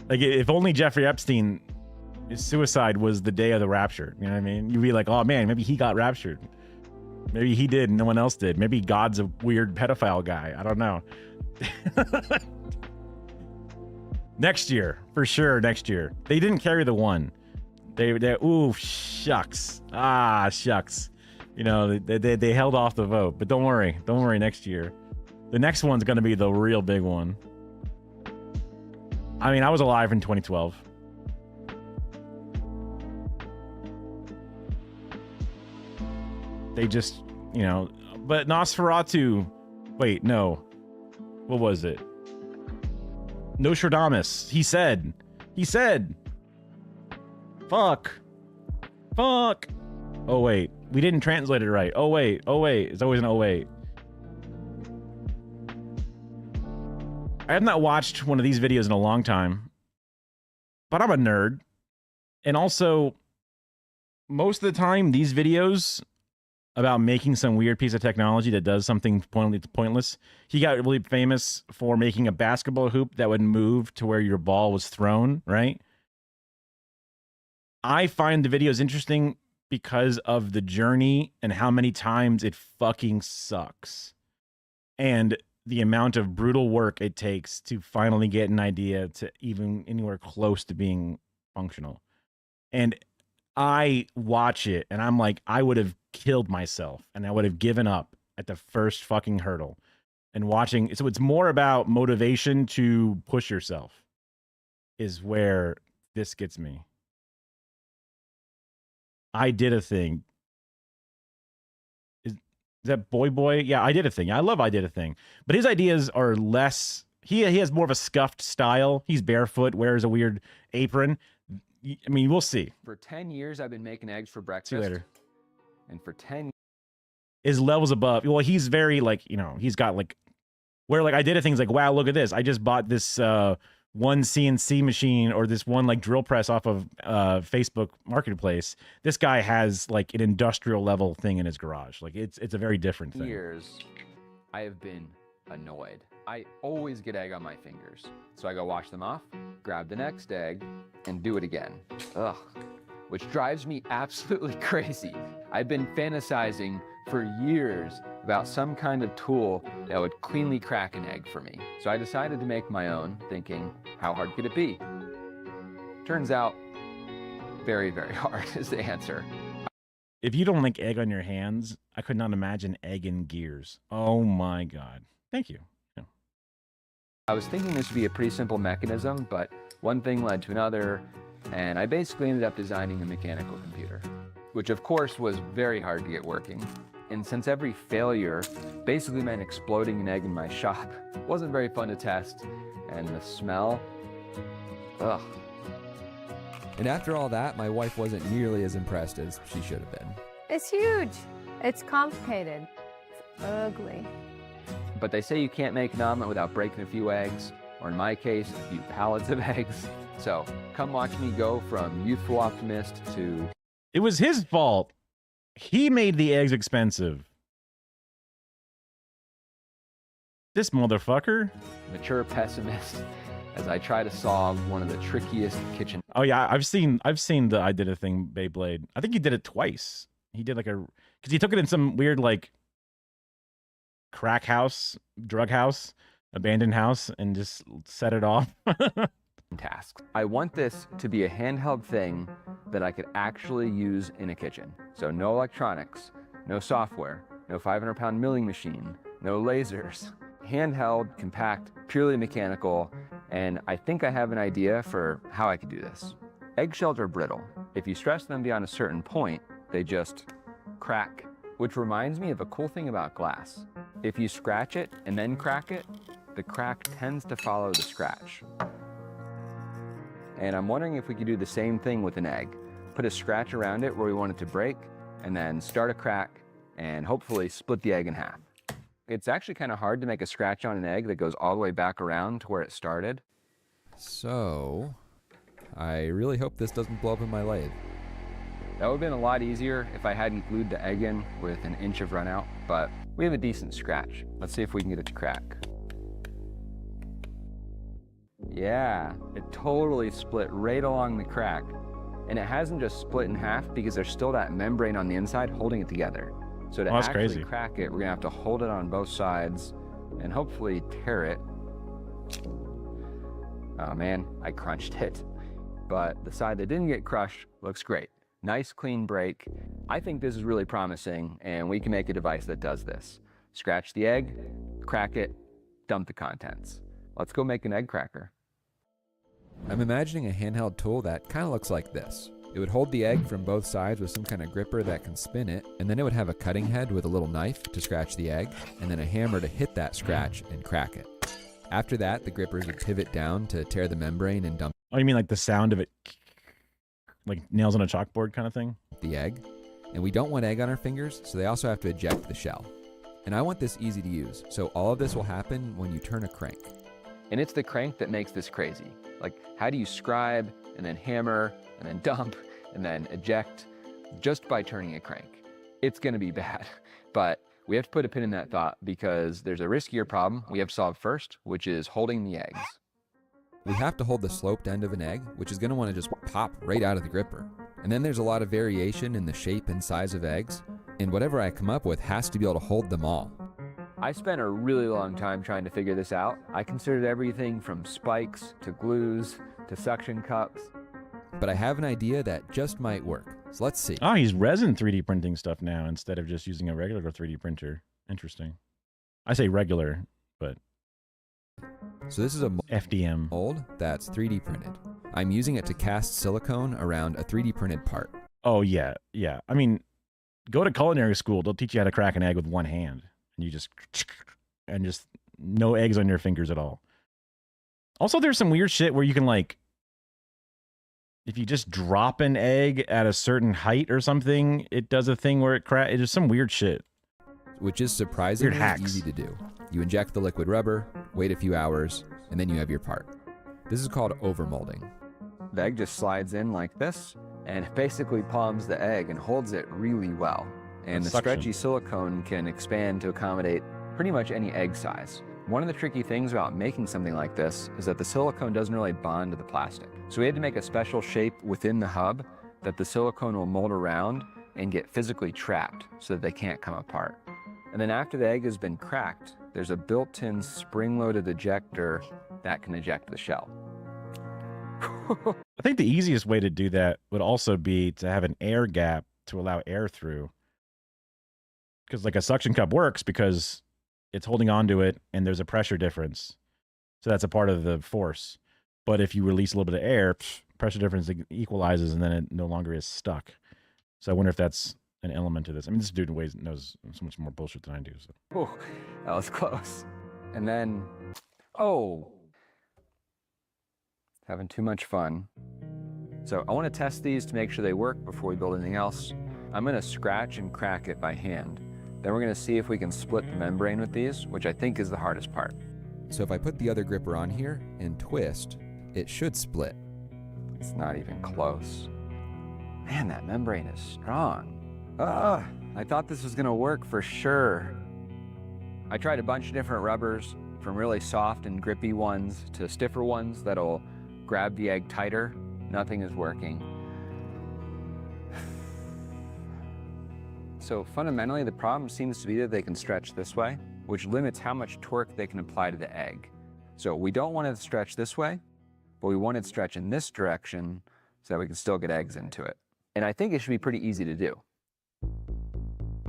S6: Like, if only Jeffrey Epstein his suicide was the day of the rapture. You know what I mean? You'd be like, oh man, maybe he got raptured. Maybe he did and no one else did. Maybe God's a weird pedophile guy. I don't know. Next year, for sure. Next year, they didn't carry the one. They ooh shucks. Ah shucks. You know, they held off the vote. But don't worry. Next year, the next one's gonna be the real big one. I mean, I was alive in 2012. They just, you know, but Nosferatu. Wait, no. What was it? Nostradamus. He said. Fuck. Oh wait, we didn't translate it right. Oh wait. It's always an oh wait. I have not watched one of these videos in a long time, but I'm a nerd. And also, most of the time, these videos about making some weird piece of technology that does something pointless. He got really famous for making a basketball hoop that would move to where your ball was thrown, right? I find the videos interesting because of the journey and how many times it fucking sucks. And the amount of brutal work it takes to finally get an idea to even anywhere close to being functional. And I watch it and I'm like, I would have killed myself and I would have given up at the first fucking hurdle. And watching, so it's more about motivation to push yourself is where this gets me. I did a thing. Is that Boy? Yeah, I did a thing. I love I did a thing. But his ideas are less, he has more of a scuffed style. He's barefoot, wears a weird apron. I mean, we'll see.
S2: For 10 years, I've been making eggs for breakfast.
S6: See you later.
S2: And for 10
S6: his levels above. Well, he's very like, you know, he's got like, where like I did a things like, wow, look at this. I just bought this one CNC machine or this one like drill press off of Facebook Marketplace. This guy has like an industrial level thing in his garage. Like it's a very different thing.
S2: years, I have been annoyed. I always get egg on my fingers. So I go wash them off, grab the next egg, and do it again. Ugh. Which drives me absolutely crazy. I've been fantasizing for years about some kind of tool that would cleanly crack an egg for me. So I decided to make my own, thinking, how hard could it be? Turns out, very, very hard is the answer.
S6: If you don't like egg on your hands, I could not imagine egg in gears. Oh my God. Thank you. Yeah.
S2: I was thinking this would be a pretty simple mechanism, but one thing led to another, and I basically ended up designing a mechanical computer, which of course was very hard to get working. And since every failure basically meant exploding an egg in my shop, it wasn't very fun to test, and the smell, ugh.
S14: And after all that, my wife wasn't nearly as impressed as she should have been.
S23: It's huge. It's complicated. It's ugly.
S2: But they say you can't make an omelet without breaking a few eggs, or in my case, a few pallets of eggs. So come watch me go from youthful optimist to...
S6: It was his fault. He made the eggs expensive. This motherfucker.
S2: Mature pessimist as I try to solve one of the trickiest kitchen...
S6: Oh yeah, I've seen the I Did a Thing Beyblade. I think he did it twice. He did like because he took it in some weird like crack house, drug house, abandoned house, and just set it off.
S2: tasks. I want this to be a handheld thing that I could actually use in a kitchen. So no electronics, no software, no 500-pound milling machine, no lasers. Handheld, compact, purely mechanical, and I think I have an idea for how I could do this. Eggshells are brittle. If you stress them beyond a certain point, they just crack, which reminds me of a cool thing about glass. If you scratch it and then crack it, the crack tends to follow the scratch. And I'm wondering if we could do the same thing with an egg. Put a scratch around it where we want it to break, and then start a crack, and hopefully split the egg in half. It's actually kind of hard to make a scratch on an egg that goes all the way back around to where it started.
S14: So, I really hope this doesn't blow up in my lathe.
S2: That would have been a lot easier if I hadn't glued the egg in with an inch of runout, but we have a decent scratch. Let's see if we can get it to crack. Yeah, it totally split right along the crack. And it hasn't just split in half because there's still that membrane on the inside holding it together. So to
S6: that's
S2: actually
S6: crazy.
S2: crack it, we're gonna have to hold it on both sides and hopefully tear it. Oh man, I crunched it. But the side that didn't get crushed looks great. Nice clean break. I think this is really promising, and we can make a device that does this. Scratch the egg, crack it, dump the contents. Let's go make an egg cracker.
S14: I'm imagining a handheld tool that kind of looks like this. It would hold the egg from both sides with some kind of gripper that can spin it, and then it would have a cutting head with a little knife to scratch the egg, and then a hammer to hit that scratch and crack it. After that, the grippers would pivot down to tear the membrane and dump
S6: Oh, you mean like the sound of it, like nails on a chalkboard kind of thing?
S14: the egg. And we don't want egg on our fingers, so they also have to eject the shell. And I want this easy to use, so all of this will happen when you turn a crank.
S2: And it's the crank that makes this crazy. Like, how do you scribe, and then hammer, and then dump, and then eject, just by turning a crank? It's gonna be bad, but we have to put a pin in that thought because there's a riskier problem we have to solve first, which is holding the eggs.
S14: We have to hold the sloped end of an egg, which is going to want to just pop right out of the gripper. And then there's a lot of variation in the shape and size of eggs, and whatever I come up with has to be able to hold them all.
S2: I spent a really long time trying to figure this out. I considered everything from spikes to glues to suction cups.
S14: But I have an idea that just might work. So let's see.
S6: Oh, he's resin 3D printing stuff now instead of just using a regular 3D printer. Interesting. I say regular, but
S14: so this is a
S6: FDM
S14: mold that's 3D printed. I'm using it to cast silicone around a 3D printed part.
S6: Oh yeah, yeah. I mean, go to culinary school. They'll teach you how to crack an egg with one hand, and you just no eggs on your fingers at all. Also, there's some weird shit where you can like, if you just drop an egg at a certain height or something, it does a thing where it cracks. It's just some weird shit.
S14: Which is surprisingly easy to do. You inject the liquid rubber, wait a few hours, and then you have your part. This is called overmolding.
S2: The egg just slides in like this, and it basically palms the egg and holds it really well. And the stretchy silicone can expand to accommodate pretty much any egg size. One of the tricky things about making something like this is that the silicone doesn't really bond to the plastic. So we had to make a special shape within the hub that the silicone will mold around and get physically trapped so that they can't come apart. And then after the egg has been cracked, there's a built-in spring-loaded ejector that can eject the shell.
S6: I think the easiest way to do that would also be to have an air gap to allow air through. Because like a suction cup works because it's holding onto it and there's a pressure difference. So that's a part of the force. But if you release a little bit of air, pressure difference equalizes and then it no longer is stuck. So I wonder if that's an element to this. I mean, this dude knows so much more bullshit than I do. So.
S2: Oh, that was close. And then, oh, having too much fun. So I want to test these to make sure they work before we build anything else. I'm going to scratch and crack it by hand. Then we're going to see if we can split the membrane with these, which I think is the hardest part.
S14: So if I put the other gripper on here and twist, it should split.
S2: It's not even close. Man, that membrane is strong. Ugh, I thought this was gonna work for sure. I tried a bunch of different rubbers, from really soft and grippy ones to stiffer ones that'll grab the egg tighter. Nothing is working. So fundamentally, the problem seems to be that they can stretch this way, which limits how much torque they can apply to the egg. So we don't want it to stretch this way, but we want it to stretch in this direction so that we can still get eggs into it. And I think it should be pretty easy to do.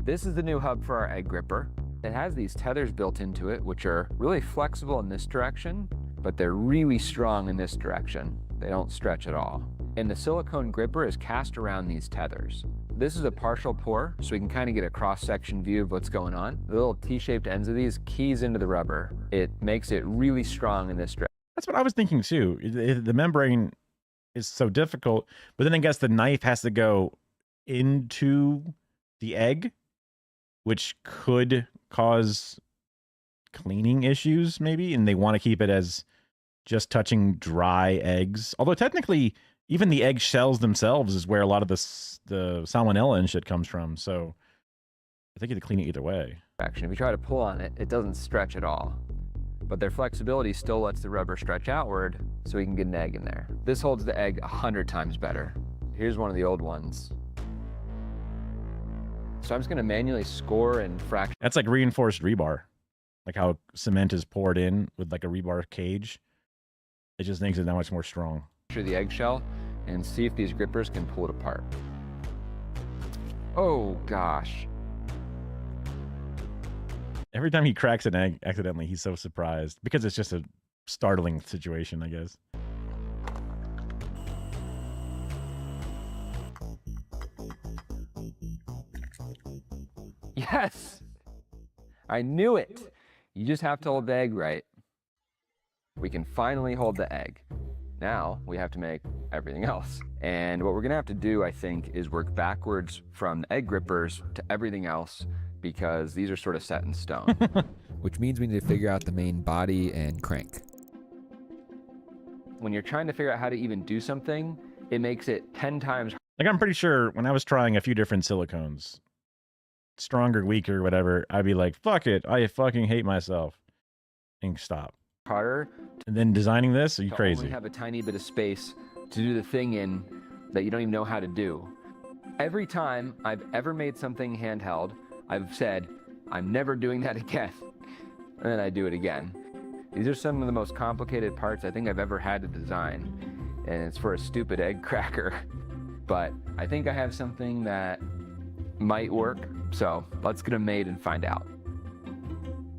S2: This is the new hub for our egg gripper. It has these tethers built into it, which are really flexible in this direction, but they're really strong in this direction. They don't stretch at all. And the silicone gripper is cast around these tethers. This is a partial pour, so we can kind of get a cross-section view of what's going on. The little T-shaped ends of these keys into the rubber. It makes it really strong in this direction.
S6: That's what I was thinking too. The membrane is so difficult, but then I guess the knife has to go into the egg, which could cause cleaning issues maybe, and they want to keep it as just touching dry eggs. Although technically, even the egg shells themselves is where a lot of the salmonella and shit comes from. So I think you have to clean it either way.
S2: If you try to pull on it, it doesn't stretch at all. But their flexibility still lets the rubber stretch outward so we can get an egg in there. This holds the egg 100 times better. Here's one of the old ones. So I'm just gonna manually score and fracture.
S6: That's like reinforced rebar. Like how cement is poured in with like a rebar cage. It just makes it that much more strong.
S2: The eggshell and see if these grippers can pull it apart. Oh gosh.
S6: Every time he cracks an egg accidentally, he's so surprised because it's just a startling situation, I guess.
S2: Yes! I knew it! You just have to hold the egg right. We can finally hold the egg. Now we have to make everything else. And what we're gonna have to do, I think, is work backwards from the egg grippers to everything else because these are sort of set in stone.
S14: Which means we need to figure out the main body and crank.
S2: When you're trying to figure out how to even do something, it makes it 10 times harder.
S6: Like I'm pretty sure when I was trying a few different silicones, stronger, weaker, whatever, I'd be like, fuck it, I fucking hate myself. And stop.
S2: Harder.
S6: And then designing this, are you crazy?
S2: Only have a tiny bit of space to do the thing in that you don't even know how to do. Every time I've ever made something handheld, I've said, I'm never doing that again. And then I do it again. These are some of the most complicated parts I think I've ever had to design. And it's for a stupid egg cracker. But I think I have something that might work. So let's get them made and find out.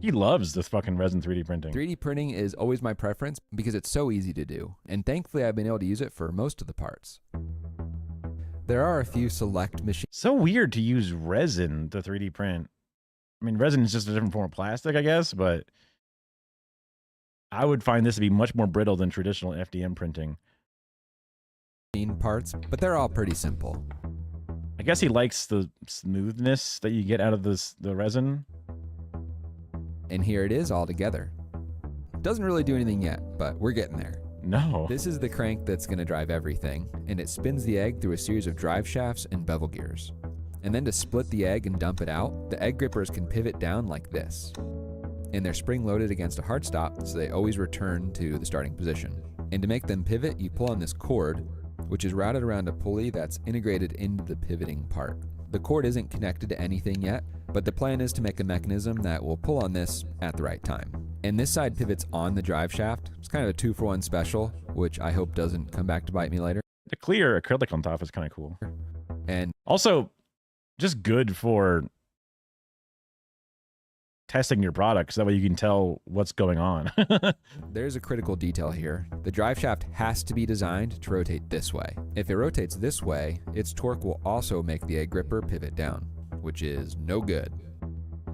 S6: He loves this fucking resin 3D printing.
S14: 3D printing is always my preference because it's so easy to do. And thankfully I've been able to use it for most of the parts. There are a few select machines.
S6: So weird to use resin to 3D print. I mean, resin is just a different form of plastic, I guess, but I would find this to be much more brittle than traditional FDM printing.
S14: Parts, but they're all pretty simple.
S6: I guess he likes the smoothness that you get out of the resin.
S14: And here it is all together. Doesn't really do anything yet, but we're getting there.
S6: No.
S14: This is the crank that's going to drive everything, and it spins the egg through a series of drive shafts and bevel gears. And then to split the egg and dump it out, the egg grippers can pivot down like this. And they're spring-loaded against a hard stop, so they always return to the starting position. And to make them pivot, you pull on this cord, which is routed around a pulley that's integrated into the pivoting part. The cord isn't connected to anything yet, but the plan is to make a mechanism that will pull on this at the right time. And this side pivots on the drive shaft. It's kind of a 2-for-1 special, which I hope doesn't come back to bite me later.
S6: The clear acrylic on top is kind of cool.
S14: And
S6: also, just good for testing your product so that way you can tell what's going on.
S14: There's a critical detail here. The drive shaft has to be designed to rotate this way. If it rotates this way, its torque will also make the egg gripper pivot down, which is no good.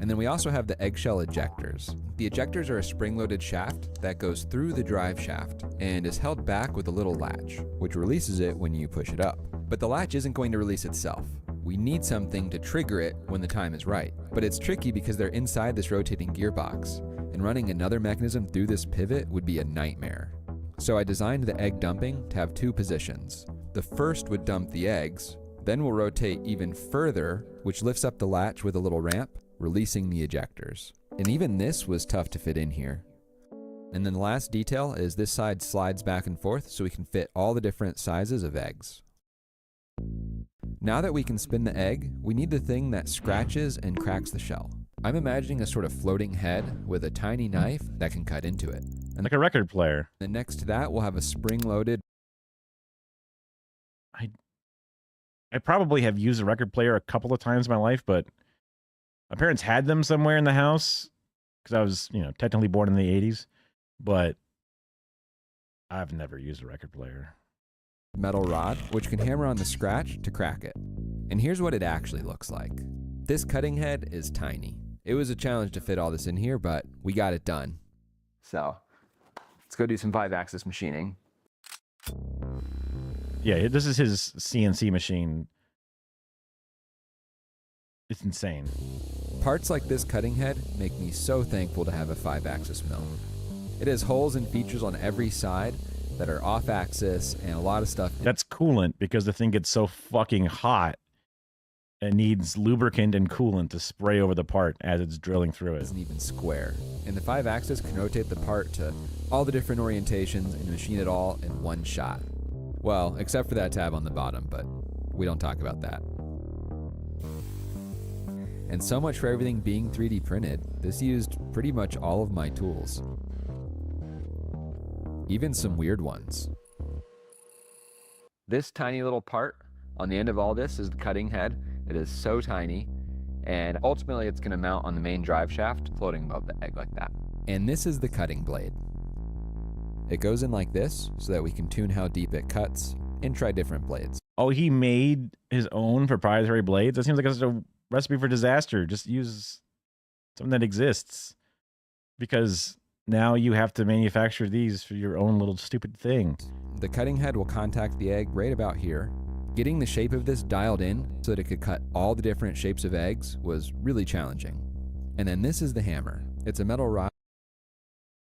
S14: And then we also have the eggshell ejectors. The ejectors are a spring-loaded shaft that goes through the drive shaft and is held back with a little latch, which releases it when you push it up. But the latch isn't going to release itself. We need something to trigger it when the time is right. But it's tricky because they're inside this rotating gearbox, and running another mechanism through this pivot would be a nightmare. So I designed the egg dumping to have 2 positions. The first would dump the eggs, then we'll rotate even further, which lifts up the latch with a little ramp, releasing the ejectors. And even this was tough to fit in here. And then the last detail is this side slides back and forth so we can fit all the different sizes of eggs. Now that we can spin the egg, we need the thing that scratches and cracks the shell. I'm imagining a sort of floating head with a tiny knife that can cut into it. And
S6: like a record player.
S14: Then next to that, we'll have a spring-loaded...
S6: I probably have used a record player a couple of times in my life, but my parents had them somewhere in the house because I was, technically born in the 80s, but I've never used a record player.
S14: Metal rod, which can hammer on the scratch to crack it. And here's what it actually looks like. This cutting head is tiny. It was a challenge to fit all this in here, but we got it done.
S2: So, let's go do some 5-axis machining.
S6: Yeah, this is his CNC machine. It's insane.
S14: Parts like this cutting head make me so thankful to have a 5-axis mill. It has holes and features on every side that are off-axis and a lot of stuff.
S6: That's coolant because the thing gets so fucking hot. It needs lubricant and coolant to spray over the part as it's drilling through it.
S14: It isn't even square. And the 5-axis can rotate the part to all the different orientations and machine it all in one shot, Well, except for that tab on the bottom, but we don't talk about that. And so much for everything being 3D printed. This used pretty much all of my tools. Even some weird ones. This tiny little part on the end of all this is the cutting head. It is so tiny, and ultimately it's going to mount on the main drive shaft floating above the egg like that. And this is the cutting blade. It goes in like this so that we can tune how deep it cuts and try different blades.
S6: Oh, he made his own proprietary blades? That seems like a recipe for disaster. Just use something that exists, because now you have to manufacture these for your own little stupid thing.
S14: The cutting head will contact the egg right about here. Getting the shape of this dialed in so that it could cut all the different shapes of eggs was really challenging. And then this is the hammer. It's a metal rod.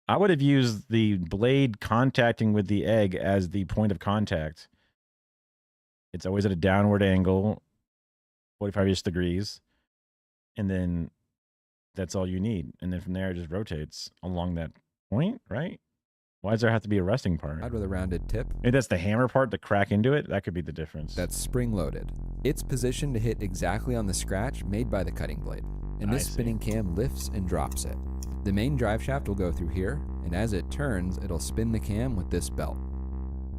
S6: I would have used the blade contacting with the egg as the point of contact. It's always at a downward angle, 45-ish degrees, and then that's all you need. And then from there, it just rotates along that point, right? Why does there have to be a resting part?
S14: With a rounded tip.
S6: Maybe that's the hammer part to crack into it. That could be the difference.
S14: That's spring-loaded. It's positioned to hit exactly on the scratch made by the cutting blade. And this spinning cam lifts and drops it. The main drive shaft will go through here, and as it turns, it'll spin the cam with this belt.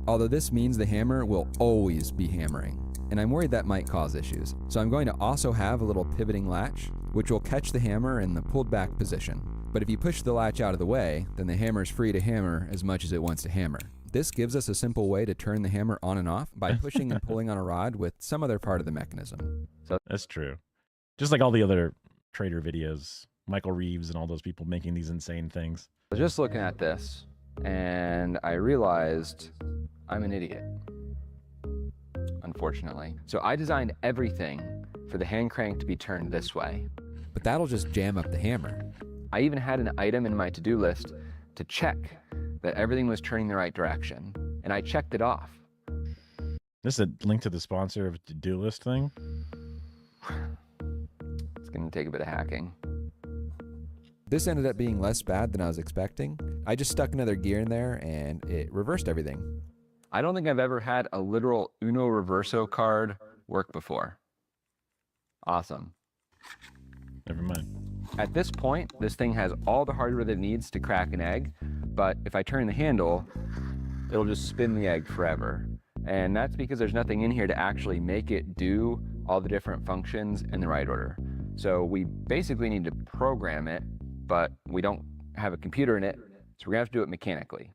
S14: Although this means the hammer will always be hammering, and I'm worried that might cause issues. So I'm going to also have a little pivoting latch, which will catch the hammer in the pulled back position. But if you push the latch out of the way, then the hammer is free to hammer as much as it wants to hammer. This gives us a simple way to turn the hammer on and off by pushing and pulling on a rod with some other part of the mechanism.
S6: So that's true. Just like all the other trader videos, Michael Reeves and all those people making these insane things.
S2: I was just looking at this, and I realized I'm an idiot, unfortunately. So I designed everything for the hand crank to be turned this way.
S14: But that'll just jam up the hammer.
S2: I even had an item in my to-do list to check that everything was turning the right direction, and I checked it off.
S6: This is a link to the sponsor of the to-do list thing?
S2: It's gonna take a bit of hacking.
S14: This ended up being less bad than I was expecting. I just stuck another gear in there and it reversed everything.
S2: I don't think I've ever had a literal Uno Reverso card work before. Awesome.
S6: Never mind.
S2: At this point, this thing has all the hardware that it needs to crack an egg, but if I turn the handle, it'll just spin the egg forever. And that's because there's nothing in here to actually make it do all the different functions in the right order. So we basically need to program it, but we don't have a computer in it, so we're gonna have to do it mechanically.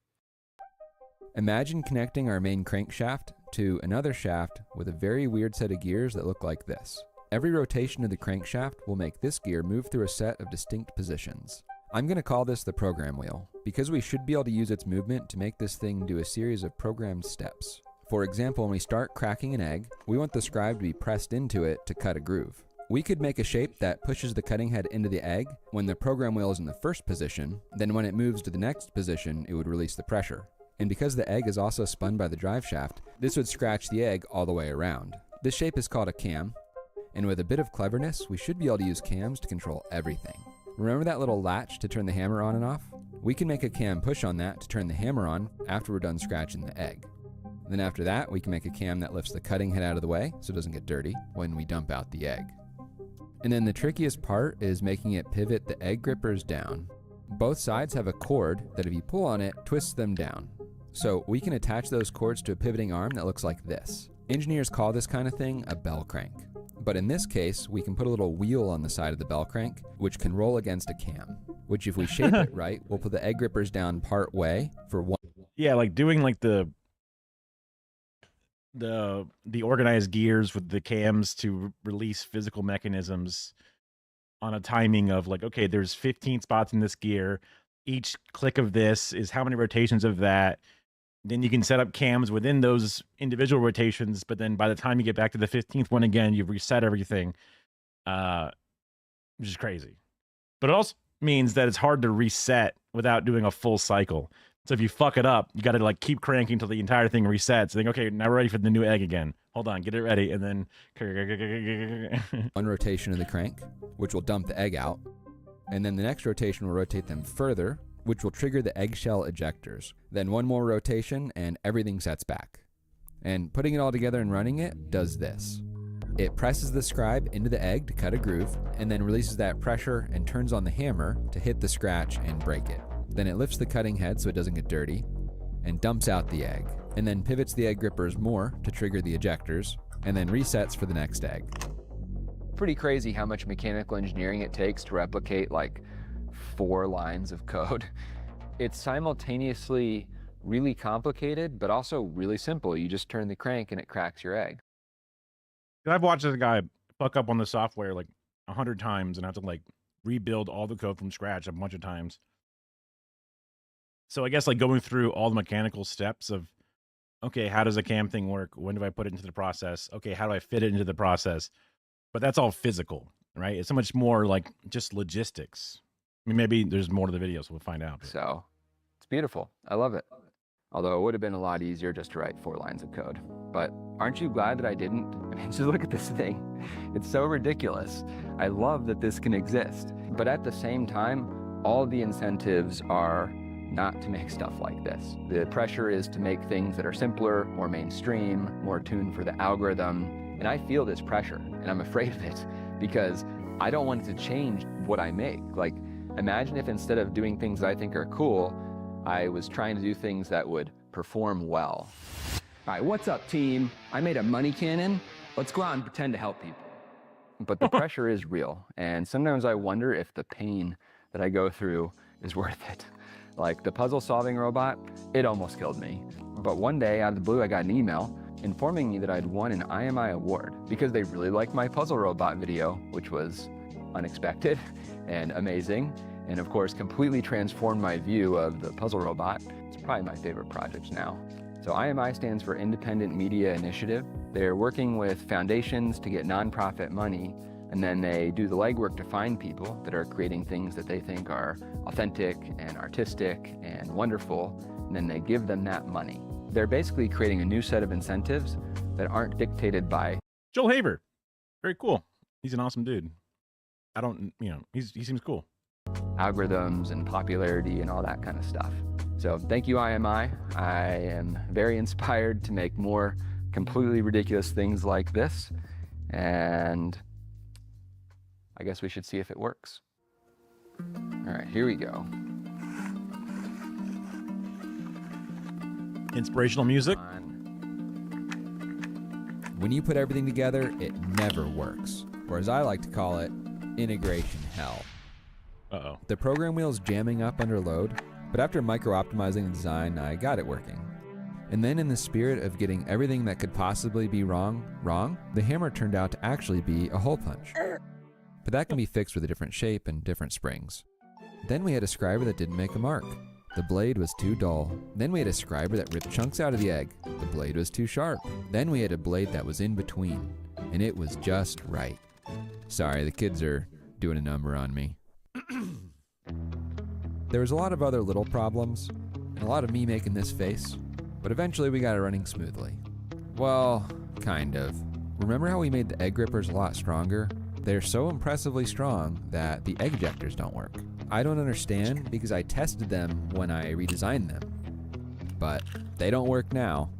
S14: Imagine connecting our main crankshaft to another shaft with a very weird set of gears that look like this. Every rotation of the crankshaft will make this gear move through a set of distinct positions. I'm going to call this the program wheel, because we should be able to use its movement to make this thing do a series of programmed steps. For example, when we start cracking an egg, we want the scribe to be pressed into it to cut a groove. We could make a shape that pushes the cutting head into the egg when the program wheel is in the first position, then when it moves to the next position, it would release the pressure. And because the egg is also spun by the drive shaft, this would scratch the egg all the way around. This shape is called a cam, and with a bit of cleverness, we should be able to use cams to control everything. Remember that little latch to turn the hammer on and off? We can make a cam push on that to turn the hammer on after we're done scratching the egg. Then after that, we can make a cam that lifts the cutting head out of the way so it doesn't get dirty when we dump out the egg. And then the trickiest part is making it pivot the egg grippers down. Both sides have a cord that if you pull on it, twists them down. So we can attach those cords to a pivoting arm that looks like this. Engineers call this kind of thing a bell crank. But in this case, we can put a little wheel on the side of the bell crank, which can roll against a cam, which if we shape it right, we'll put the egg grippers down part way for one.
S6: Yeah, like doing like the organized gears with the cams to release physical mechanisms on a timing of like, okay, there's 15 spots in this gear. Each click of this is how many rotations of that. Then you can set up cams within those individual rotations, but then by the time you get back to the 15th one again, you've reset everything, which is crazy. But it also means that it's hard to reset without doing a full cycle. So if you fuck it up, you got to like keep cranking until the entire thing resets. Think, okay, now we're ready for the new egg again. Hold on, get it ready, and then
S14: one rotation of the crank, which will dump the egg out, and then the next rotation will rotate them further, which will trigger the eggshell ejectors. Then one more rotation and everything sets back. And putting it all together and running it does this. It presses the scribe into the egg to cut a groove, and then releases that pressure and turns on the hammer to hit the scratch and break it. Then it lifts the cutting head so it doesn't get dirty, and dumps out the egg, and then pivots the egg grippers more to trigger the ejectors, and then resets for the next egg. Pretty crazy how much mechanical engineering it takes to replicate like 4 lines of code. It's simultaneously really complicated, but also really simple. You just turn the crank and it cracks your egg.
S6: I've watched this guy fuck up on the software like 100 times and have to like rebuild all the code from scratch a bunch of times. So I guess like going through all the mechanical steps of, okay, how does a cam thing work? When do I put it into the process? Okay, how do I fit it into the process? But that's all physical, right? It's so much more like just logistics. I mean, maybe there's more to the video, so we'll find out.
S2: So it's beautiful. I love it. Although it would have been a lot easier just to write 4 lines of code. But aren't you glad that I didn't? I mean, just look at this thing. It's so ridiculous. I love that this can exist. But at the same time, all the incentives are not to make stuff like this. The pressure is to make things that are simpler, more mainstream, more tuned for the algorithm. And I feel this pressure, and I'm afraid of it because I don't want it to change what I make. Like, imagine if instead of doing things that I think are cool, I was trying to do things that would perform well. All right, what's up, team? I made a money cannon. Let's go out and pretend to help people. But the pressure is real, and sometimes I wonder if the pain that I go through is worth it. Like the puzzle-solving robot, it almost killed me. But one day, out of the blue, I got an email informing me that I'd won an IMI award because they really liked my puzzle robot video, which was unexpected and amazing. And of course, completely transformed my view of the puzzle robot. It's probably my favorite project now. So IMI stands for Independent Media Initiative. They're working with foundations to get nonprofit money, and then they do the legwork to find people that are creating things that they think are authentic and artistic and wonderful, and then they give them that money. They're basically creating a new set of incentives that aren't dictated by
S6: Joel Haver. Very cool. He's an awesome dude. He seems cool.
S2: Algorithms and popularity and all that kind of stuff. So thank you, IMI. I am very inspired to make more completely ridiculous things like this. And I guess we should see if it works. All right, here we go.
S6: Inspirational music.
S14: When you put everything together, it never works. Or as I like to call it, integration hell.
S6: Uh-oh.
S14: The program wheel's jamming up under load, but after micro-optimizing the design, I got it working. And then in the spirit of getting everything that could possibly be wrong, the hammer turned out to actually be a hole punch. But that can be fixed with a different shape and different springs. Then we had a scriber that didn't make a mark. The blade was too dull. Then we had a scriber that ripped chunks out of the egg. The blade was too sharp. Then we had a blade that was in between, and it was just right. Sorry, the kids are doing a number on me. There was a lot of other little problems, and a lot of me making this face, but eventually we got it running smoothly. Well, kind of. Remember how we made the egg grippers a lot stronger? They're so impressively strong that the egg ejectors don't work. I don't understand because I tested them when I redesigned them, but they don't work now.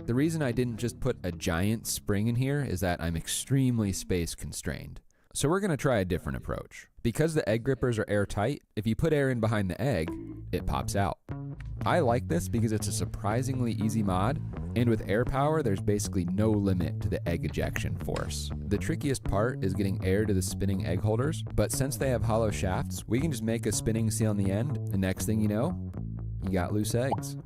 S14: The reason I didn't just put a giant spring in here is that I'm extremely space constrained. So we're gonna try a different approach. Because the egg grippers are airtight, if you put air in behind the egg, it pops out. I like this because it's a surprisingly easy mod, and with air power, there's basically no limit to the egg ejection force. The trickiest part is getting air to the spinning egg holders, but since they have hollow shafts, we can just make a spinning seal on the end, and next thing you know, you got loose eggs.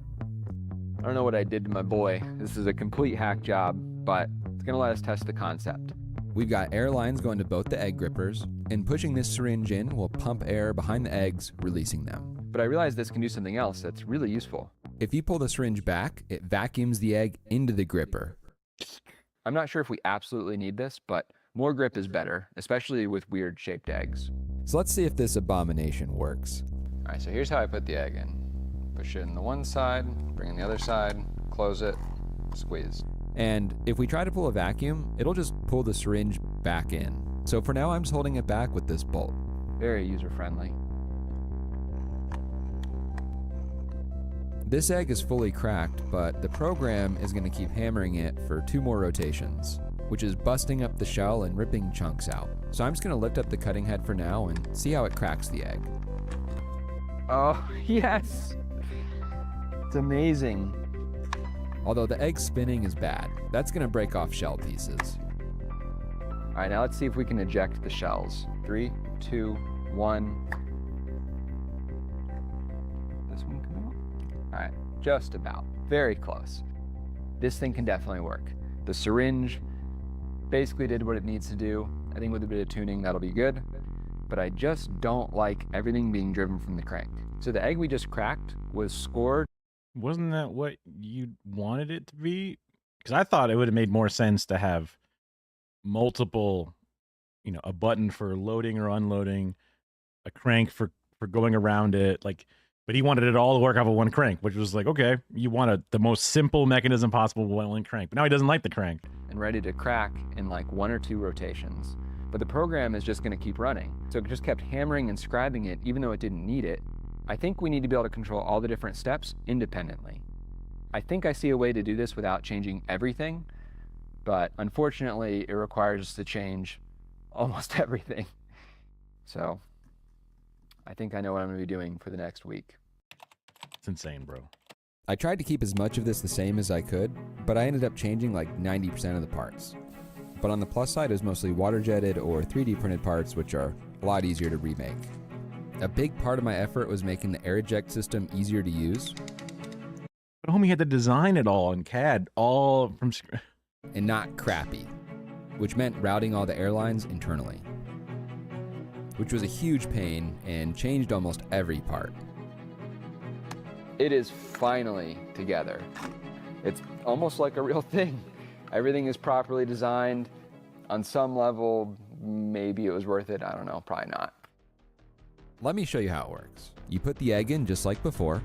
S14: I don't know what I did to my boy. This is a complete hack job, but it's gonna let us test the concept. We've got air lines going to both the egg grippers, and pushing this syringe in will pump air behind the eggs, releasing them. But I realized this can do something else that's really useful. If you pull the syringe back, it vacuums the egg into the gripper. I'm not sure if we absolutely need this, but more grip is better, especially with weird shaped eggs. So let's see if this abomination works. All right, so here's how I put the egg in. Push it in the one side, bring in the other side, close it, squeeze. And if we try to pull a vacuum, it'll just pull the syringe back in. So for now, I'm just holding it back with this bolt. Very user-friendly. This egg is fully cracked, but the program is going to keep hammering it for 2 more rotations, which is busting up the shell and ripping chunks out. So I'm just going to lift up the cutting head for now and see how it cracks the egg. Oh, yes! It's amazing. Although the egg spinning is bad. That's going to break off shell pieces. All right, now let's see if we can eject the shells. 3, 2, 1. This one come out? All right, just about. Very close. This thing can definitely work. The syringe basically did what it needs to do. I think with a bit of tuning, that'll be good. But I just don't like everything being driven from the crank. So the egg we just cracked was scored.
S6: Wasn't that what you wanted it to be? Because I thought it would have made more sense to have multiple, you know, a button for loading or unloading, a crank for going around it, like, but he wanted it all to work off of one crank, which was like, okay, you want the most simple mechanism possible with one crank, but now he doesn't like the crank.
S2: And ready to crack in like 1 or 2 rotations. But the program is just going to keep running. So it just kept hammering and scribing it even though it didn't need it. I think we need to be able to control all the different steps independently. I think I see a way to do this without changing everything, but unfortunately it requires us to change almost everything. So I think I know what I'm going to be doing for the next week.
S6: It's insane, bro.
S14: I tried to keep as much of this the same as I could, but I ended up changing like 90% of the parts. But on the plus side, it was mostly water jetted or 3D printed parts, which are a lot easier to remake. A big part of my effort was making the air eject system easier to use.
S6: But homie had to design it all in CAD, all from scratch.
S14: And not crappy, which meant routing all the airlines internally, which was a huge pain and changed almost every part.
S2: It is finally together. It's almost like a real thing. Everything is properly designed. On some level, maybe it was worth it. I don't know, probably not.
S14: Let me show you how it works. You put the egg in just like before,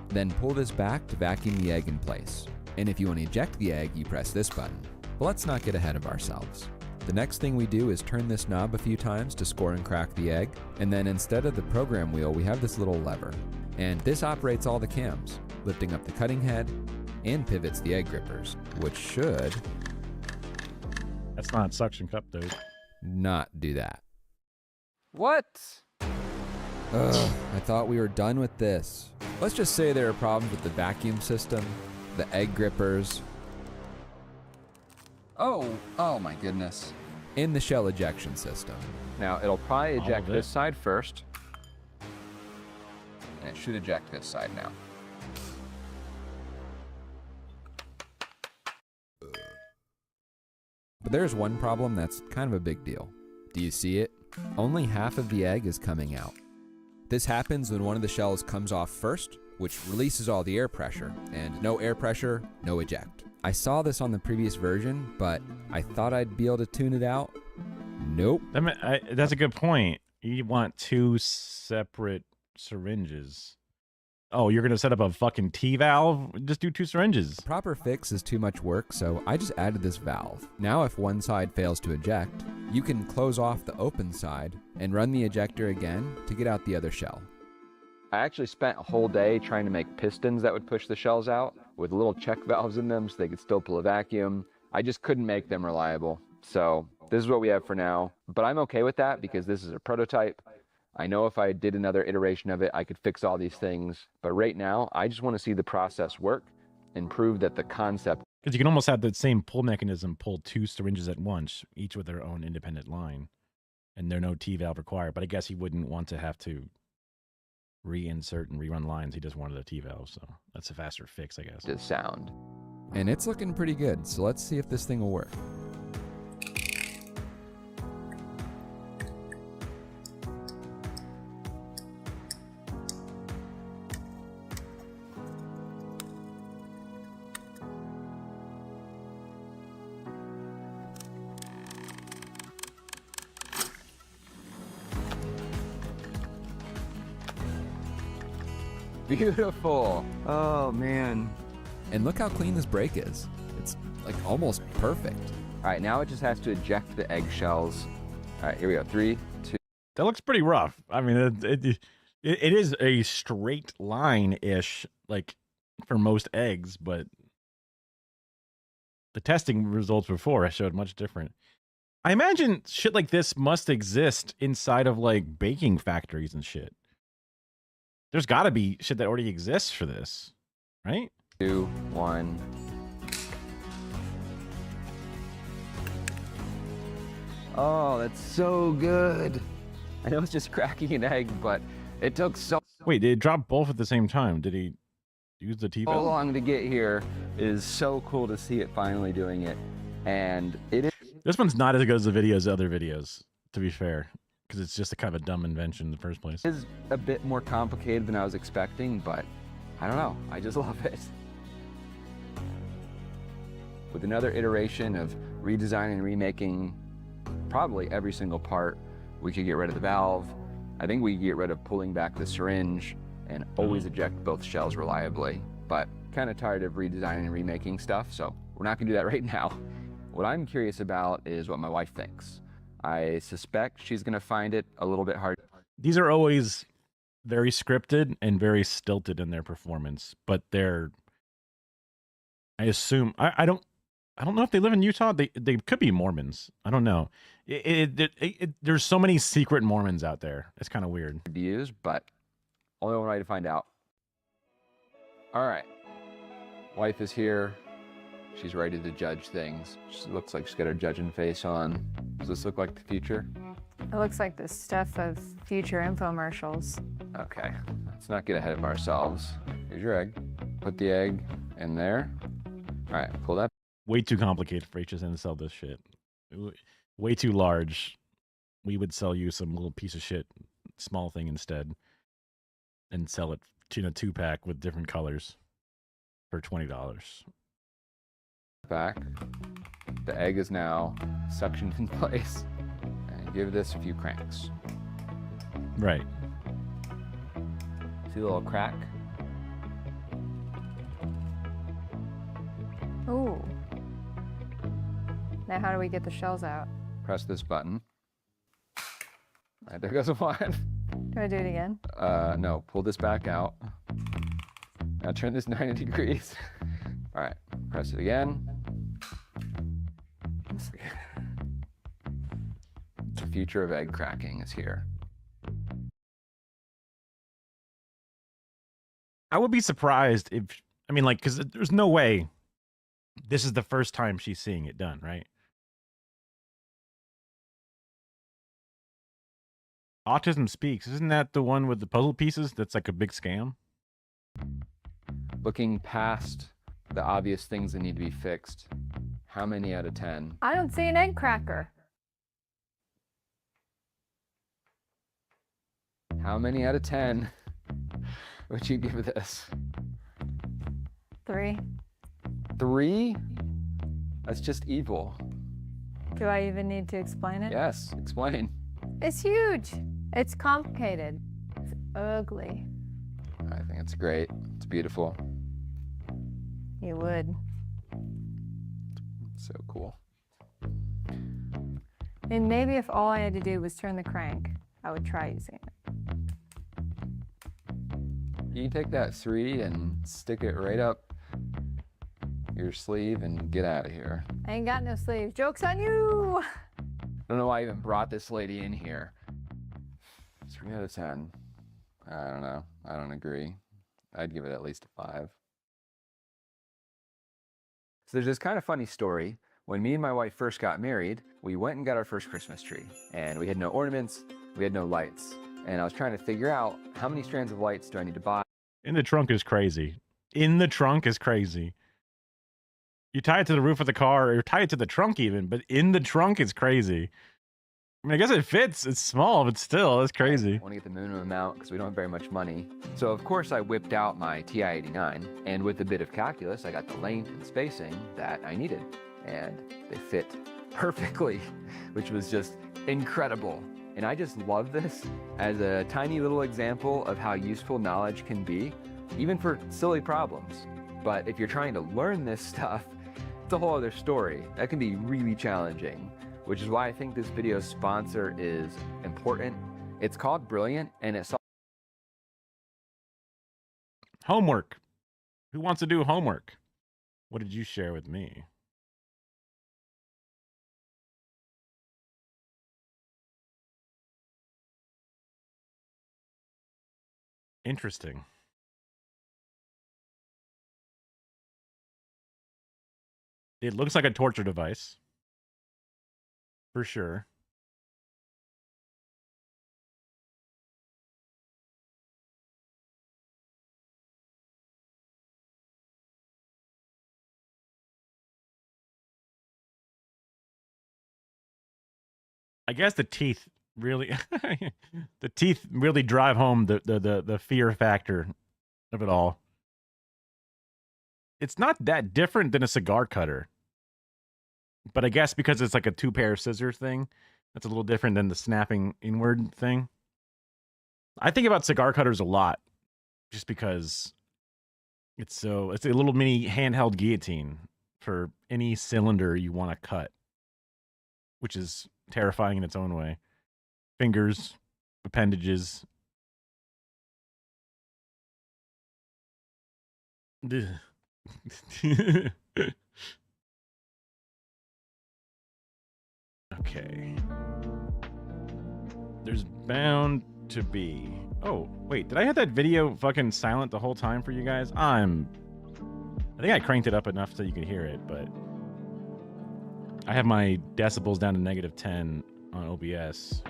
S14: then pull this back to vacuum the egg in place. And if you want to eject the egg, you press this button. But let's not get ahead of ourselves. The next thing we do is turn this knob a few times to score and crack the egg. And then instead of the program wheel, we have this little lever. And this operates all the cams, lifting up the cutting head and pivots the egg grippers, which should...
S6: That's not suction cup, dude.
S14: Not do that.
S2: What?
S14: Ugh, I thought we were done with this. Let's just say there are problems with the vacuum system, the egg grippers.
S2: Oh my goodness.
S14: And the shell ejection system.
S2: Now, it'll probably eject this side first. And it should eject this side now.
S14: But there's one problem that's kind of a big deal. Do you see it? Only half of the egg is coming out. This happens when one of the shells comes off first, which releases all the air pressure, and no air pressure, no eject. I saw this on the previous version, but I thought I'd be able to tune it out. Nope.
S6: I mean, that's a good point. You want 2 separate syringes. Oh, you're going to set up a fucking T-valve? Just do 2 syringes.
S14: Proper fix is too much work, so I just added this valve. Now if one side fails to eject, you can close off the open side and run the ejector again to get out the other shell.
S2: I actually spent a whole day trying to make pistons that would push the shells out with little check valves in them so they could still pull a vacuum. I just couldn't make them reliable. So this is what we have for now, but I'm okay with that because this is a prototype. I know if I did another iteration of it, I could fix all these things. But right now, I just want to see the process work and prove that the concept...
S6: Because you can almost have the same pull mechanism pull 2 syringes at once, each with their own independent line. And there's no T-valve required. But I guess he wouldn't want to have to reinsert and rerun lines. He just wanted a T-valve, so that's a faster fix, I guess.
S2: The sound.
S14: And it's looking pretty good, so let's see if this thing will work.
S2: Beautiful. Oh, man.
S14: And look how clean this brake is. It's like almost perfect.
S2: All right, now it just has to eject the eggshells. All right, here we go. 3, 2.
S6: That looks pretty rough. I mean, it is a straight line-ish, like, for most eggs, but the testing results before showed much different. I imagine shit like this must exist inside of like baking factories and shit. There's got to be shit that already exists for this, right?
S2: 2, 1. Oh, that's so good. I know it's just cracking an egg, but it took so
S6: Wait, did it drop both at the same time? Did he use the T-belt?
S2: long to get here. It is so cool to see it finally doing it. And it is.
S6: This one's not as good as the videos, other videos, to be fair, because it's just a kind of a dumb invention in the first place.
S2: It is a bit more complicated than I was expecting, but I don't know. I just love it. With another iteration of redesigning and remaking probably every single part, we could get rid of the valve. I think we could get rid of pulling back the syringe and always eject both shells reliably. But kind of tired of redesigning and remaking stuff, so we're not gonna do that right now. What I'm curious about is what my wife thinks. I suspect she's gonna find it a little bit hard.
S6: These are always very scripted and very stilted in their performance, but they're, I assume, I don't know if they live in Utah. They could be Mormons. I don't know. There's so many secret Mormons out there. It's kind of weird
S2: to use, but only one way to find out. All right, wife is here. She's ready to judge things. She looks like she's got her judging face on. Does this look like the future?
S23: It looks like the stuff of future infomercials.
S2: Okay, let's not get ahead of ourselves. Here's your egg. Put the egg in there. All right, pull that.
S6: Way too complicated for HSN to sell this shit. Way too large. We would sell you some little piece of shit, small thing instead, and sell it in a 2-pack with different colors for $20.
S2: Back. The egg is now suctioned in place. And give this a few cranks.
S6: Right.
S2: See the little crack?
S23: Ooh. Now how do we get the shells out?
S2: Press this button. All right, there goes one.
S23: Do I do it again?
S2: No, pull this back out. Now turn this 90 degrees. All right, press it again. The future of egg cracking is here.
S6: I would be surprised if, I mean, like, because there's no way this is the first time she's seeing it done, right? Autism Speaks. Isn't that the one with the puzzle pieces that's like a big scam?
S2: Looking past the obvious things that need to be fixed, how many out of 10?
S23: I don't see an egg cracker.
S2: How many out of 10 would you give this?
S23: 3.
S2: 3? That's just evil.
S23: Do I even need to explain it?
S2: Yes, explain.
S23: It's huge. It's complicated. It's ugly.
S2: I think it's great. It's beautiful.
S23: You would.
S2: So cool.
S23: And maybe if all I had to do was turn the crank, I would try using it.
S2: You can take that 3 and stick it right up your sleeve and get out of here.
S23: I ain't got no sleeves. Joke's on you!
S2: I don't know why I even brought this lady in here. 3 out of 10. I don't know. I don't agree. I'd give it at least a 5. So there's this kind of funny story. When me and my wife first got married, we went and got our first Christmas tree. And we had no ornaments, we had no lights. And I was trying to figure out how many strands of lights do I need to buy.
S6: In the trunk is crazy. In the trunk is crazy. You tie it to the roof of the car, or you tie it to the trunk even, but in the trunk is crazy. I mean, I guess it fits. It's small, but still, it's crazy.
S2: I want to get the minimum amount because we don't have very much money. So, of course, I whipped out my TI-89, and with a bit of calculus, I got the length and spacing that I needed. And they fit perfectly, which was just incredible. And I just love this as a tiny little example of how useful knowledge can be, even for silly problems. But if you're trying to learn this stuff, it's a whole other story. That can be really challenging, which is why I think this video's sponsor is important. It's called Brilliant, and it's
S6: homework. Who wants to do homework? What did you share with me? Interesting. It looks like a torture device. For sure. I guess the teeth really the teeth really drive home the fear factor of it all. It's not that different than a cigar cutter. But I guess because it's like a 2-pair scissors thing, that's a little different than the snapping inward thing. I think about cigar cutters a lot just because it's a little mini handheld guillotine for any cylinder you want to cut, which is terrifying in its own way. Fingers, appendages. Okay. There's bound to be... Oh, wait. Did I have that video fucking silent the whole time for you guys? I think I cranked it up enough so you could hear it, but... I have my decibels down to -10 on OBS.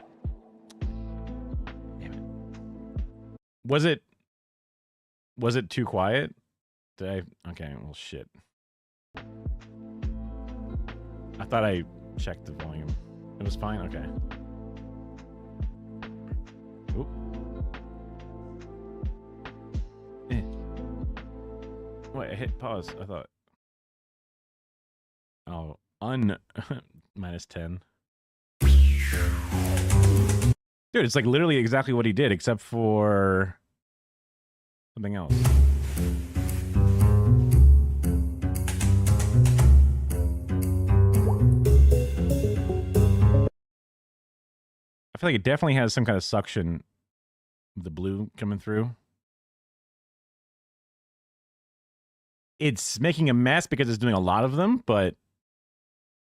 S6: Damn it. Was it too quiet? Did I... Okay, well, shit. I thought I checked the volume. It was fine? Okay. Oop. Wait, I hit pause. I thought... Oh, -10. Dude, it's like literally exactly what he did, except for something else. I feel like it definitely has some kind of suction of the blue coming through. It's making a mess because it's doing a lot of them, but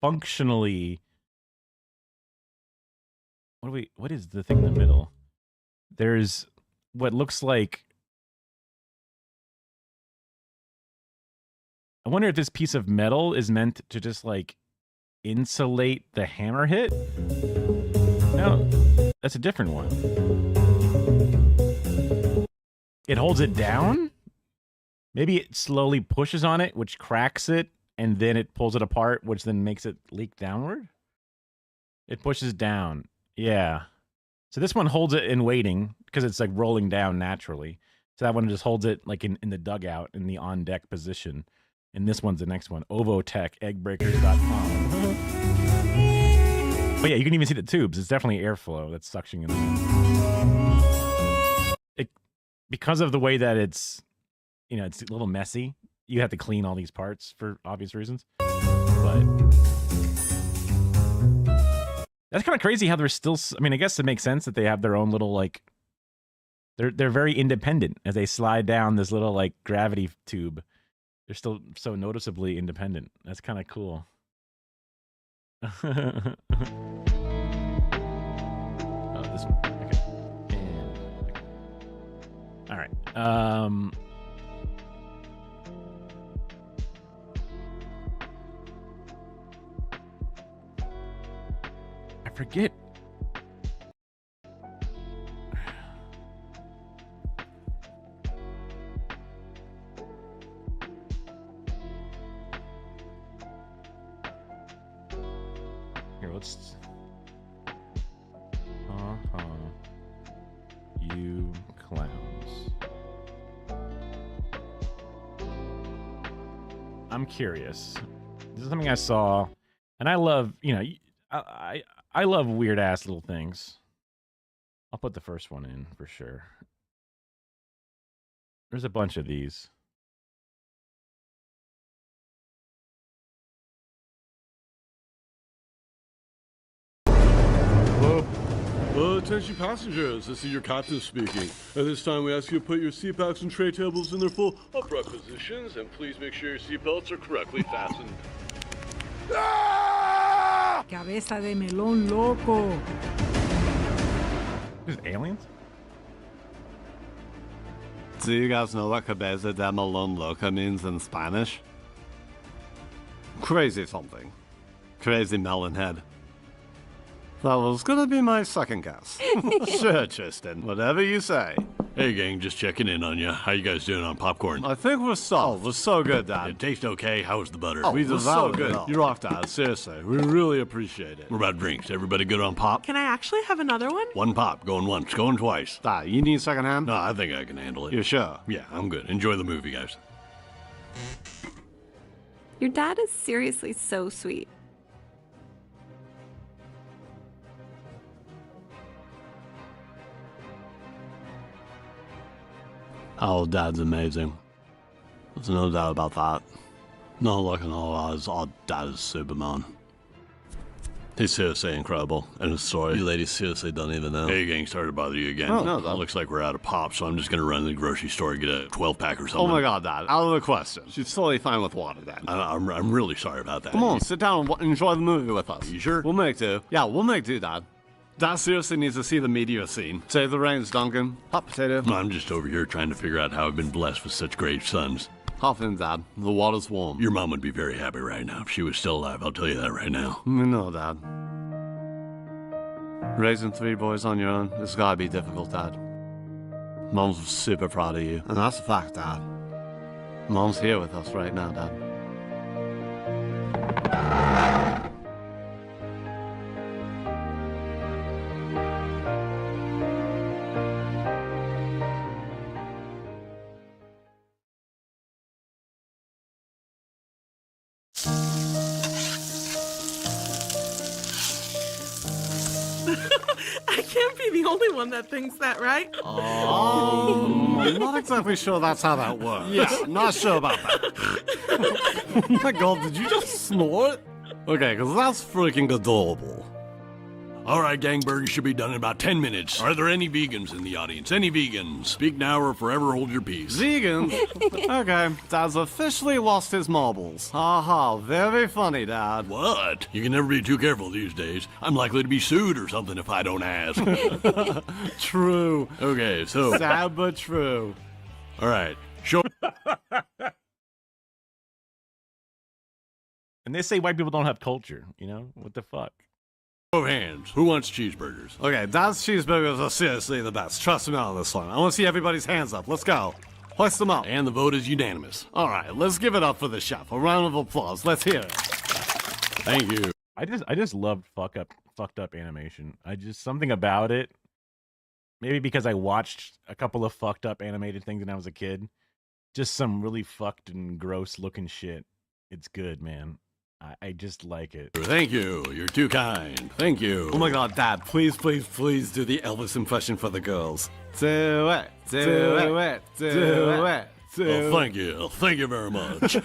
S6: functionally, what is the thing in the middle? There's what looks like, I wonder if this piece of metal is meant to just like insulate the hammer hit. No, that's a different one. It holds it down? Maybe it slowly pushes on it, which cracks it, and then it pulls it apart, which then makes it leak downward? It pushes down. Yeah. So this one holds it in waiting, because it's like rolling down naturally. So that one just holds it like in the dugout, in the on-deck position. And this one's the next one. Ovotech, eggbreakers.com. But yeah, you can even see the tubes. It's definitely airflow that's suctioning it. Because of the way that it's, you know, it's a little messy. You have to clean all these parts for obvious reasons. But that's kind of crazy how they're still, I mean, I guess it makes sense that they have their own little, like, they're very independent as they slide down this little, like, gravity tube. They're still so noticeably independent. That's kind of cool. Oh, this one. Okay. And, okay. All right. I forget. Here, let's... You clowns. I'm curious. This is something I saw, and I love, you know, I love weird ass little things. I'll put the first one in for sure. There's a bunch of these. What?
S3: Attention passengers, this is your captain speaking. At this time, we ask you to put your seat backs and tray tables in their full upright positions, and please make sure your seat belts are correctly fastened.
S7: Cabeza de melón loco.
S6: There's aliens?
S20: Do you guys know what cabeza de melón loco means in Spanish? Crazy something. Crazy melon head. That was gonna be my second guess. Sure, Tristan. Whatever you say.
S3: Hey gang, just checking in on you. How you guys doing on popcorn?
S20: I think we're soft. We're so good, Dad.
S3: It tastes okay. How's the butter?
S20: Oh, we
S3: we're
S20: so good. You rock, Dad. Seriously, we really appreciate it.
S3: What about drinks? Everybody good on pop?
S24: Can I actually have another one?
S3: One pop, going once, going twice.
S20: Dad, you need second hand?
S3: No, I think I can handle it.
S20: You sure?
S3: Yeah, I'm good. Enjoy the movie, guys.
S25: Your dad is seriously so sweet.
S20: Oh, Dad's amazing. There's no doubt about that. No look in all eyes, our Dad is Superman. He's seriously incredible, and his story, you ladies seriously don't even know.
S3: Hey gang, sorry to bother you again.
S20: Oh, no, Dad.
S3: Looks like we're out of pop, so I'm just gonna run to the grocery store and get a 12-pack or something.
S20: Oh my God, Dad, out of the question. She's totally fine with water, Dad.
S3: I'm really sorry about that.
S20: Come on, sit down and enjoy the movie with us.
S3: You sure?
S20: We'll make do. Yeah, we'll make do, Dad. Dad seriously needs to see the meteor scene. Save the reins, Duncan. Hot potato.
S3: I'm just over here trying to figure out how I've been blessed with such great sons.
S20: Hop in, Dad. The water's warm.
S3: Your mom would be very happy right now if she was still alive, I'll tell you that right now.
S20: No, Dad. Raising 3 boys on your own, it's gotta be difficult, Dad. Mom's super proud of you. And that's a fact, Dad. Mom's here with us right now, Dad.
S24: I can't be the only one that thinks that, right?
S20: I'm not exactly sure that's how that works. Yeah, not sure about that. Oh my God, did you just snort? Okay, because that's freaking adorable.
S3: All right, gang, burgers should be done in about 10 minutes. Are there any vegans in the audience? Any vegans? Speak now or forever hold your peace.
S20: Vegans? Okay, Dad's officially lost his marbles. Haha, very funny, Dad.
S3: What? You can never be too careful these days. I'm likely to be sued or something if I don't ask.
S20: True.
S3: Okay, so...
S20: Sad but true.
S3: All right, show...
S6: And they say white people don't have culture, you know? What the fuck?
S3: Show of hands. Who wants cheeseburgers?
S20: Okay, Dad's cheeseburgers are seriously the best. Trust me on this one. I want to see everybody's hands up. Let's go. Hoist them up.
S3: And the vote is unanimous.
S20: All right, let's give it up for the chef. A round of applause. Let's hear it.
S3: Thank you.
S6: I just loved fucked up animation. Something about it. Maybe because I watched a couple of fucked up animated things when I was a kid. Just some really fucked and gross looking shit. It's good, man. I just like it.
S3: Thank you. You're too kind. Thank you.
S20: Oh my God, Dad, please, please, please do the Elvis impression for the girls. Do it. Do it. Do it.
S3: Oh, thank you. Thank you very much.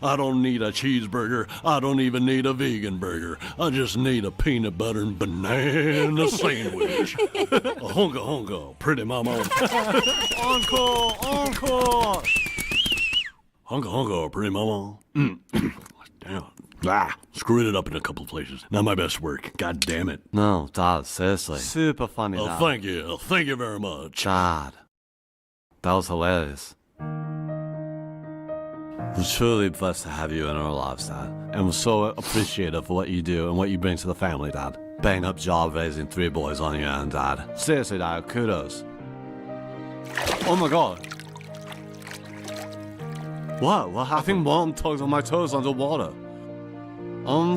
S3: I don't need a cheeseburger. I don't even need a vegan burger. I just need a peanut butter and banana sandwich. Honka honka, pretty mama.
S20: Encore, encore.
S3: Honka honka, pretty mama. Damn. Screwed it up in a couple of places. Not my best work. God damn it.
S20: No, Dad, seriously. Super funny, Dad.
S3: Oh, thank you. Thank you very much.
S20: Dad. That was hilarious. We're truly blessed to have you in our lives, Dad. And we're so appreciative of what you do and what you bring to the family, Dad. Bang up job raising 3 boys on your own, Dad. Seriously, Dad, kudos. Oh my God. What? What happened? I think Mom tugged on my toes underwater.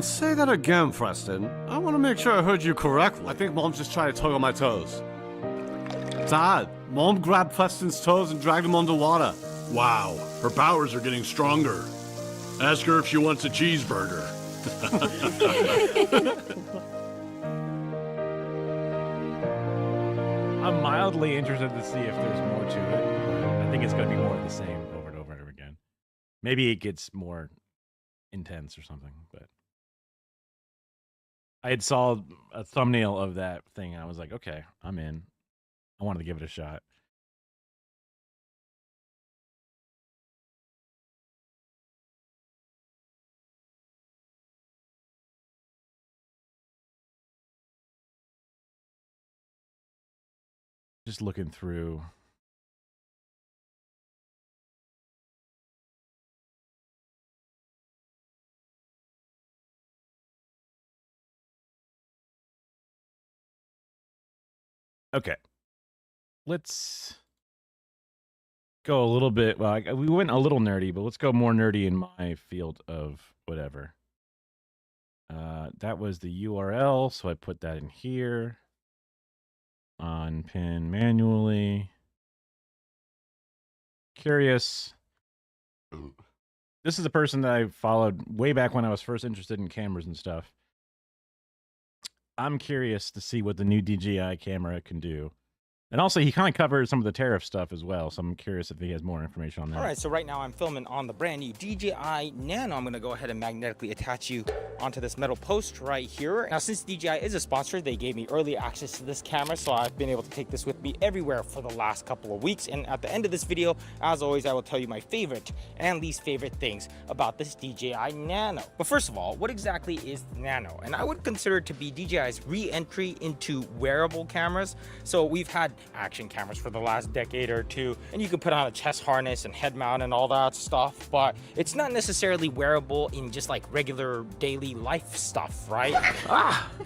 S20: Say that again, Preston. I want to make sure I heard you correctly. I think Mom just tried to tug on my toes. Dad, Mom grabbed Preston's toes and dragged him underwater.
S3: Wow, her powers are getting stronger. Ask her if she wants a cheeseburger.
S6: I'm mildly interested to see if there's more to it. I think it's going to be more of the same over and over and over again. Maybe it gets more intense or something, but I had saw a thumbnail of that thing, and I was like, okay, I'm in. I wanted to give it a shot. Just looking through. Okay. Let's go a little bit. Well, we went a little nerdy, but let's go more nerdy in my field of whatever. That was the URL, so I put that in here. On pin manually. Curious. This is a person that I followed way back when I was first interested in cameras and stuff. I'm curious to see what the new DJI camera can do. And also, he kind of covered some of the tariff stuff as well, so I'm curious if he has more information on that.
S4: All right, so right now I'm filming on the brand new DJI Nano. I'm gonna go ahead and magnetically attach you onto this metal post right here. Now, since DJI is a sponsor, they gave me early access to this camera, so I've been able to take this with me everywhere for the last couple of weeks. And at the end of this video, as always, I will tell you my favorite and least favorite things about this DJI Nano. But first of all, what exactly is Nano? And I would consider it to be DJI's re-entry into wearable cameras. So we've had action cameras for the last decade or two, and you can put on a chest harness and head mount and all that stuff, but it's not necessarily wearable in just like regular daily life stuff, right?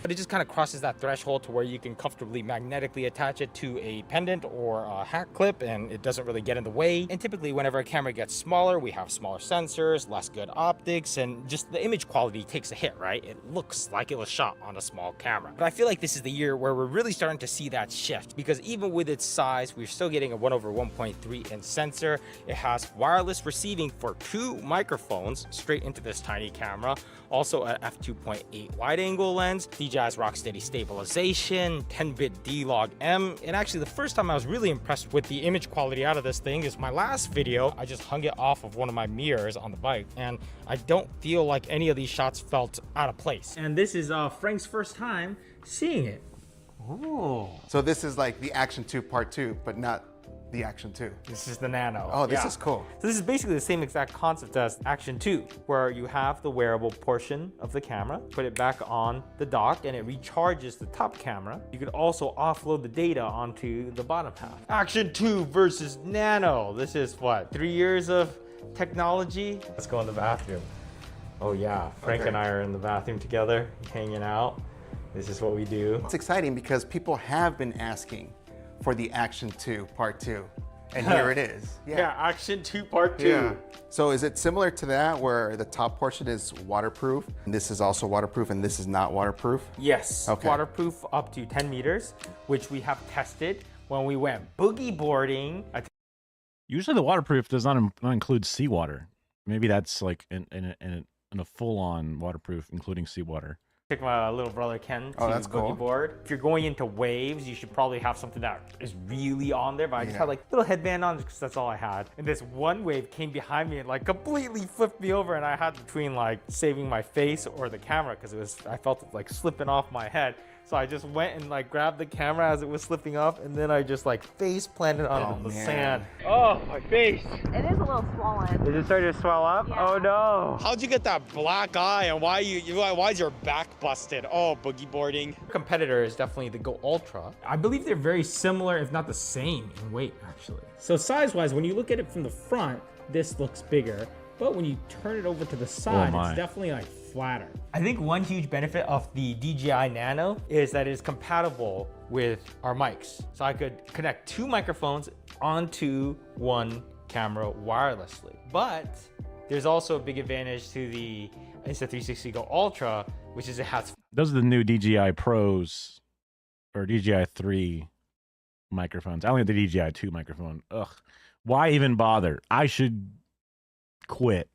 S4: But it just kind of crosses that threshold to where you can comfortably magnetically attach it to a pendant or a hat clip, and it doesn't really get in the way. And typically whenever a camera gets smaller, we have smaller sensors, less good optics, and just the image quality takes a hit, right? It looks like it was shot on a small camera. But I feel like this is the year where we're really starting to see that shift, because even with its size, we're still getting a 1/1.3 inch sensor. It has wireless receiving for 2 microphones straight into this tiny camera. Also a f2.8 wide angle lens, DJI's Rocksteady stabilization, 10-bit D-Log-M. And actually the first time I was really impressed with the image quality out of this thing is my last video. I just hung it off of one of my mirrors on the bike, and I don't feel like any of these shots felt out of place. And this is Frank's first time seeing it. Oh.
S5: So this is like the Action 2 Part 2, but not the Action 2.
S4: This is the Nano.
S5: Oh, this is cool.
S4: So this is basically the same exact concept as Action 2, where you have the wearable portion of the camera, put it back on the dock, and it recharges the top camera. You could also offload the data onto the bottom half. Action 2 versus Nano. This is what, 3 years of technology? Let's go in the bathroom. Oh yeah, Frank and I are in the bathroom together, hanging out. This is what we do.
S5: It's exciting because people have been asking for the Action 2 Part 2. And here it is.
S4: Yeah, Action 2 Part 2.
S5: Yeah. So is it similar to that where the top portion is waterproof? And this is also waterproof and this is not waterproof?
S4: Yes,
S5: okay.
S4: Waterproof up to 10 meters, which we have tested when we went boogie boarding.
S6: Usually the waterproof does not include seawater. Maybe that's like in a full-on waterproof, including seawater.
S4: Took my little brother Ken to
S5: that's
S4: boogie
S5: cool.
S4: board. If you're going into waves, you should probably have something that is really on there, but I just had like a little headband on because that's all I had. And this one wave came behind me and like completely flipped me over, and I had between like saving my face or the camera because I felt it like slipping off my head. So I just went and like grabbed the camera as it was slipping off, and then I just like face planted on the sand. Oh, my face.
S23: It is a little swollen.
S4: Is it starting to swell up?
S23: Yeah.
S4: Oh no. How'd you get that black eye, and why is your back busted? Oh, boogie boarding. Competitor is definitely the Go Ultra. I believe they're very similar, if not the same in weight actually. So size-wise, when you look at it from the front, this looks bigger. But when you turn it over to the side, it's definitely like flatter. I think one huge benefit of the DJI Nano is that it is compatible with our mics. So I could connect 2 microphones onto one camera wirelessly. But there's also a big advantage to the Insta360 Go Ultra, which is it has...
S6: Those are the new DJI Pros or DJI 3 microphones. I only have the DJI 2 microphone. Ugh. Why even bother? I should quit.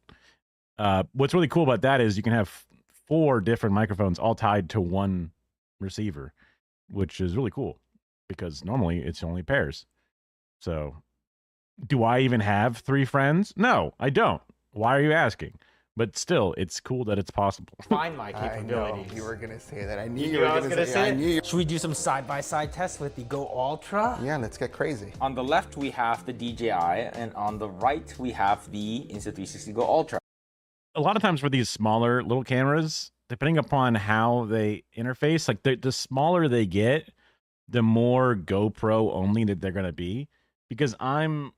S6: What's really cool about that is you can have 4 different microphones all tied to one receiver, which is really cool because normally it's only pairs. So do I even have 3 friends? No, I don't. Why are you asking? but still, it's cool that it's possible.
S4: Find my
S5: I
S4: capabilities.
S5: know you were gonna say that. I knew
S4: You
S5: you
S4: knew
S5: were
S4: I was
S5: gonna
S4: gonna
S5: say.
S4: say
S5: I knew you.
S4: it? Should we do some side-by-side tests with the Go Ultra?
S5: Yeah, let's get crazy.
S4: On the left, we have the DJI, and on the right, we have the Insta360 Go Ultra.
S6: A lot of times for these smaller little cameras, depending upon how they interface, like the smaller they get, the more GoPro only that they're going to be, because I'm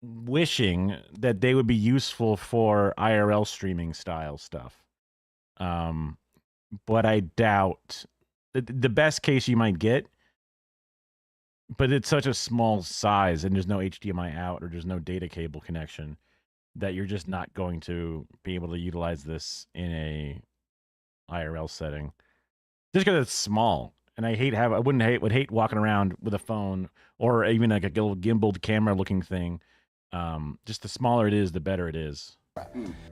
S6: wishing that they would be useful for IRL streaming style stuff. But I doubt the best case you might get, but it's such a small size and there's no HDMI out or there's no data cable connection that you're just not going to be able to utilize this in a IRL setting. Just because it's small. And I would hate walking around with a phone or even like a little gimbaled camera looking thing. Just the smaller it is, the better it is.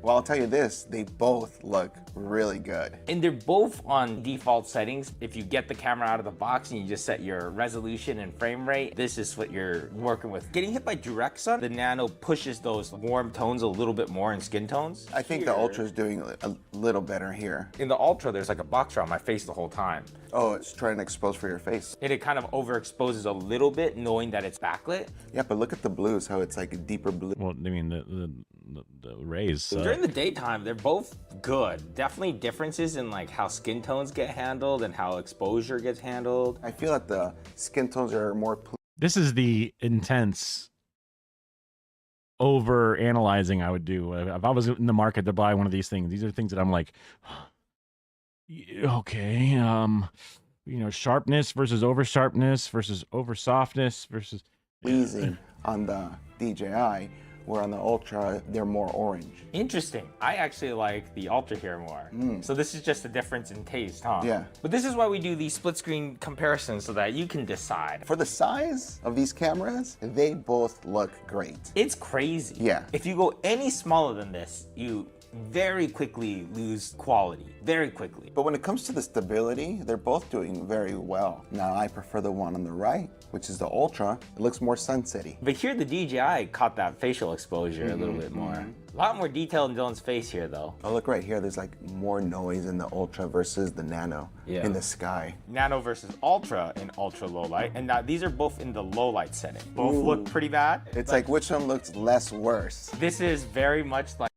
S5: Well, I'll tell you this, they both look really good.
S4: And they're both on default settings. If you get the camera out of the box and you just set your resolution and frame rate, this is what you're working with. Getting hit by direct sun, the Nano pushes those warm tones a little bit more in skin tones.
S5: I think the Ultra is doing a little better here.
S4: In the Ultra, there's like a box around my face the whole time.
S5: Oh, it's trying to expose for your face.
S4: And it kind of overexposes a little bit, knowing that it's backlit.
S5: Yeah, but look at the blues, how it's like a deeper blue.
S6: Well, I mean, the rays.
S4: During the daytime, they're both good. Definitely differences in like how skin tones get handled and how exposure gets handled.
S5: I feel that the skin tones are more...
S6: This is the intense over analyzing I would do. If I was in the market to buy one of these things are things that I'm like, okay, sharpness versus over sharpness versus over softness versus
S5: pleasing on the DJI, where on the Ultra, they're more orange.
S4: Interesting. I actually like the Ultra here more. So this is just a difference in taste, huh?
S5: Yeah.
S4: But this is why we do these split screen comparisons so that you can decide.
S5: For the size of these cameras, they both look great.
S4: It's crazy.
S5: Yeah.
S4: If you go any smaller than this, you very quickly lose quality, very quickly.
S5: But when it comes to the stability, they're both doing very well. Now, I prefer the one on the right, which is the Ultra. It looks more sunsetty.
S4: But here the DJI caught that facial exposure a little bit more. A lot more detail in Dylan's face here though.
S5: Oh, look right here, there's like more noise in the Ultra versus the Nano in the sky.
S4: Nano versus Ultra in ultra low light, and now these are both in the low light setting. Both look pretty bad.
S5: It's like which one looks less worse?
S4: This is very much like,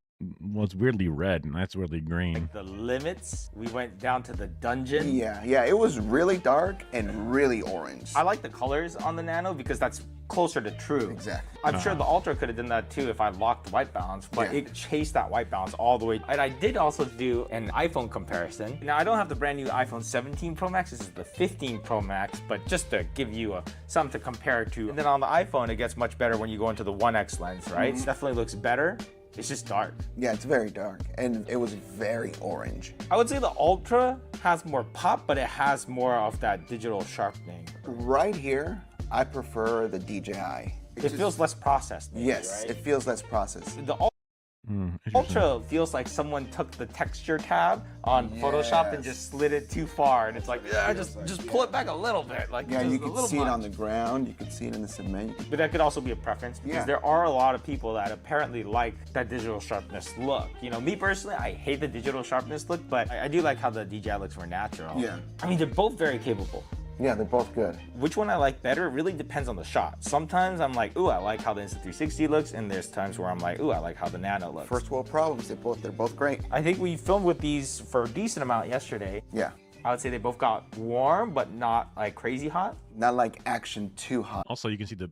S6: well, it's weirdly red and that's weirdly green.
S4: the limits. We went down to the dungeon.
S5: Yeah, it was really dark and really orange.
S4: I like the colors on the Nano because that's closer to true.
S5: Exactly.
S4: I'm sure the Ultra could have done that too if I locked the white balance, but it chased that white balance all the way. And I did also do an iPhone comparison. Now I don't have the brand new iPhone 17 Pro Max, this is the 15 Pro Max, but just to give you something to compare it to. And then on the iPhone, it gets much better when you go into the 1X lens, right? It definitely looks better. It's just dark.
S5: Yeah, it's very dark, and it was very orange.
S4: I would say the Ultra has more pop, but it has more of that digital sharpening.
S5: Right here, I prefer the DJI.
S4: It feels less processed. Maybe,
S5: Yes,
S4: right?
S5: it feels less processed.
S4: The Ultra feels like someone took the texture tab on Photoshop and just slid it too far, and it's like, yeah, just pull it back a little bit. Like,
S5: Yeah,
S4: just
S5: you
S4: a
S5: can
S4: little
S5: see it
S4: much.
S5: on the ground, you can see it in the cement.
S4: But that could also be a preference because there are a lot of people that apparently like that digital sharpness look. You know, me personally, I hate the digital sharpness look, but I do like how the DJI looks more natural.
S5: Yeah.
S4: I mean, they're both very capable.
S5: Yeah, they're both good.
S4: Which one I like better really depends on the shot. Sometimes I'm like, ooh, I like how the Insta360 looks, and there's times where I'm like, ooh, I like how the Nano looks.
S5: First world problems, they're both great.
S4: I think we filmed with these for a decent amount yesterday.
S5: Yeah.
S4: I would say they both got warm, but not like crazy hot.
S5: Not like action too hot.
S6: Also, you can see the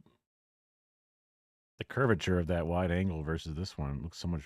S6: curvature of that wide angle versus this one. It looks so much.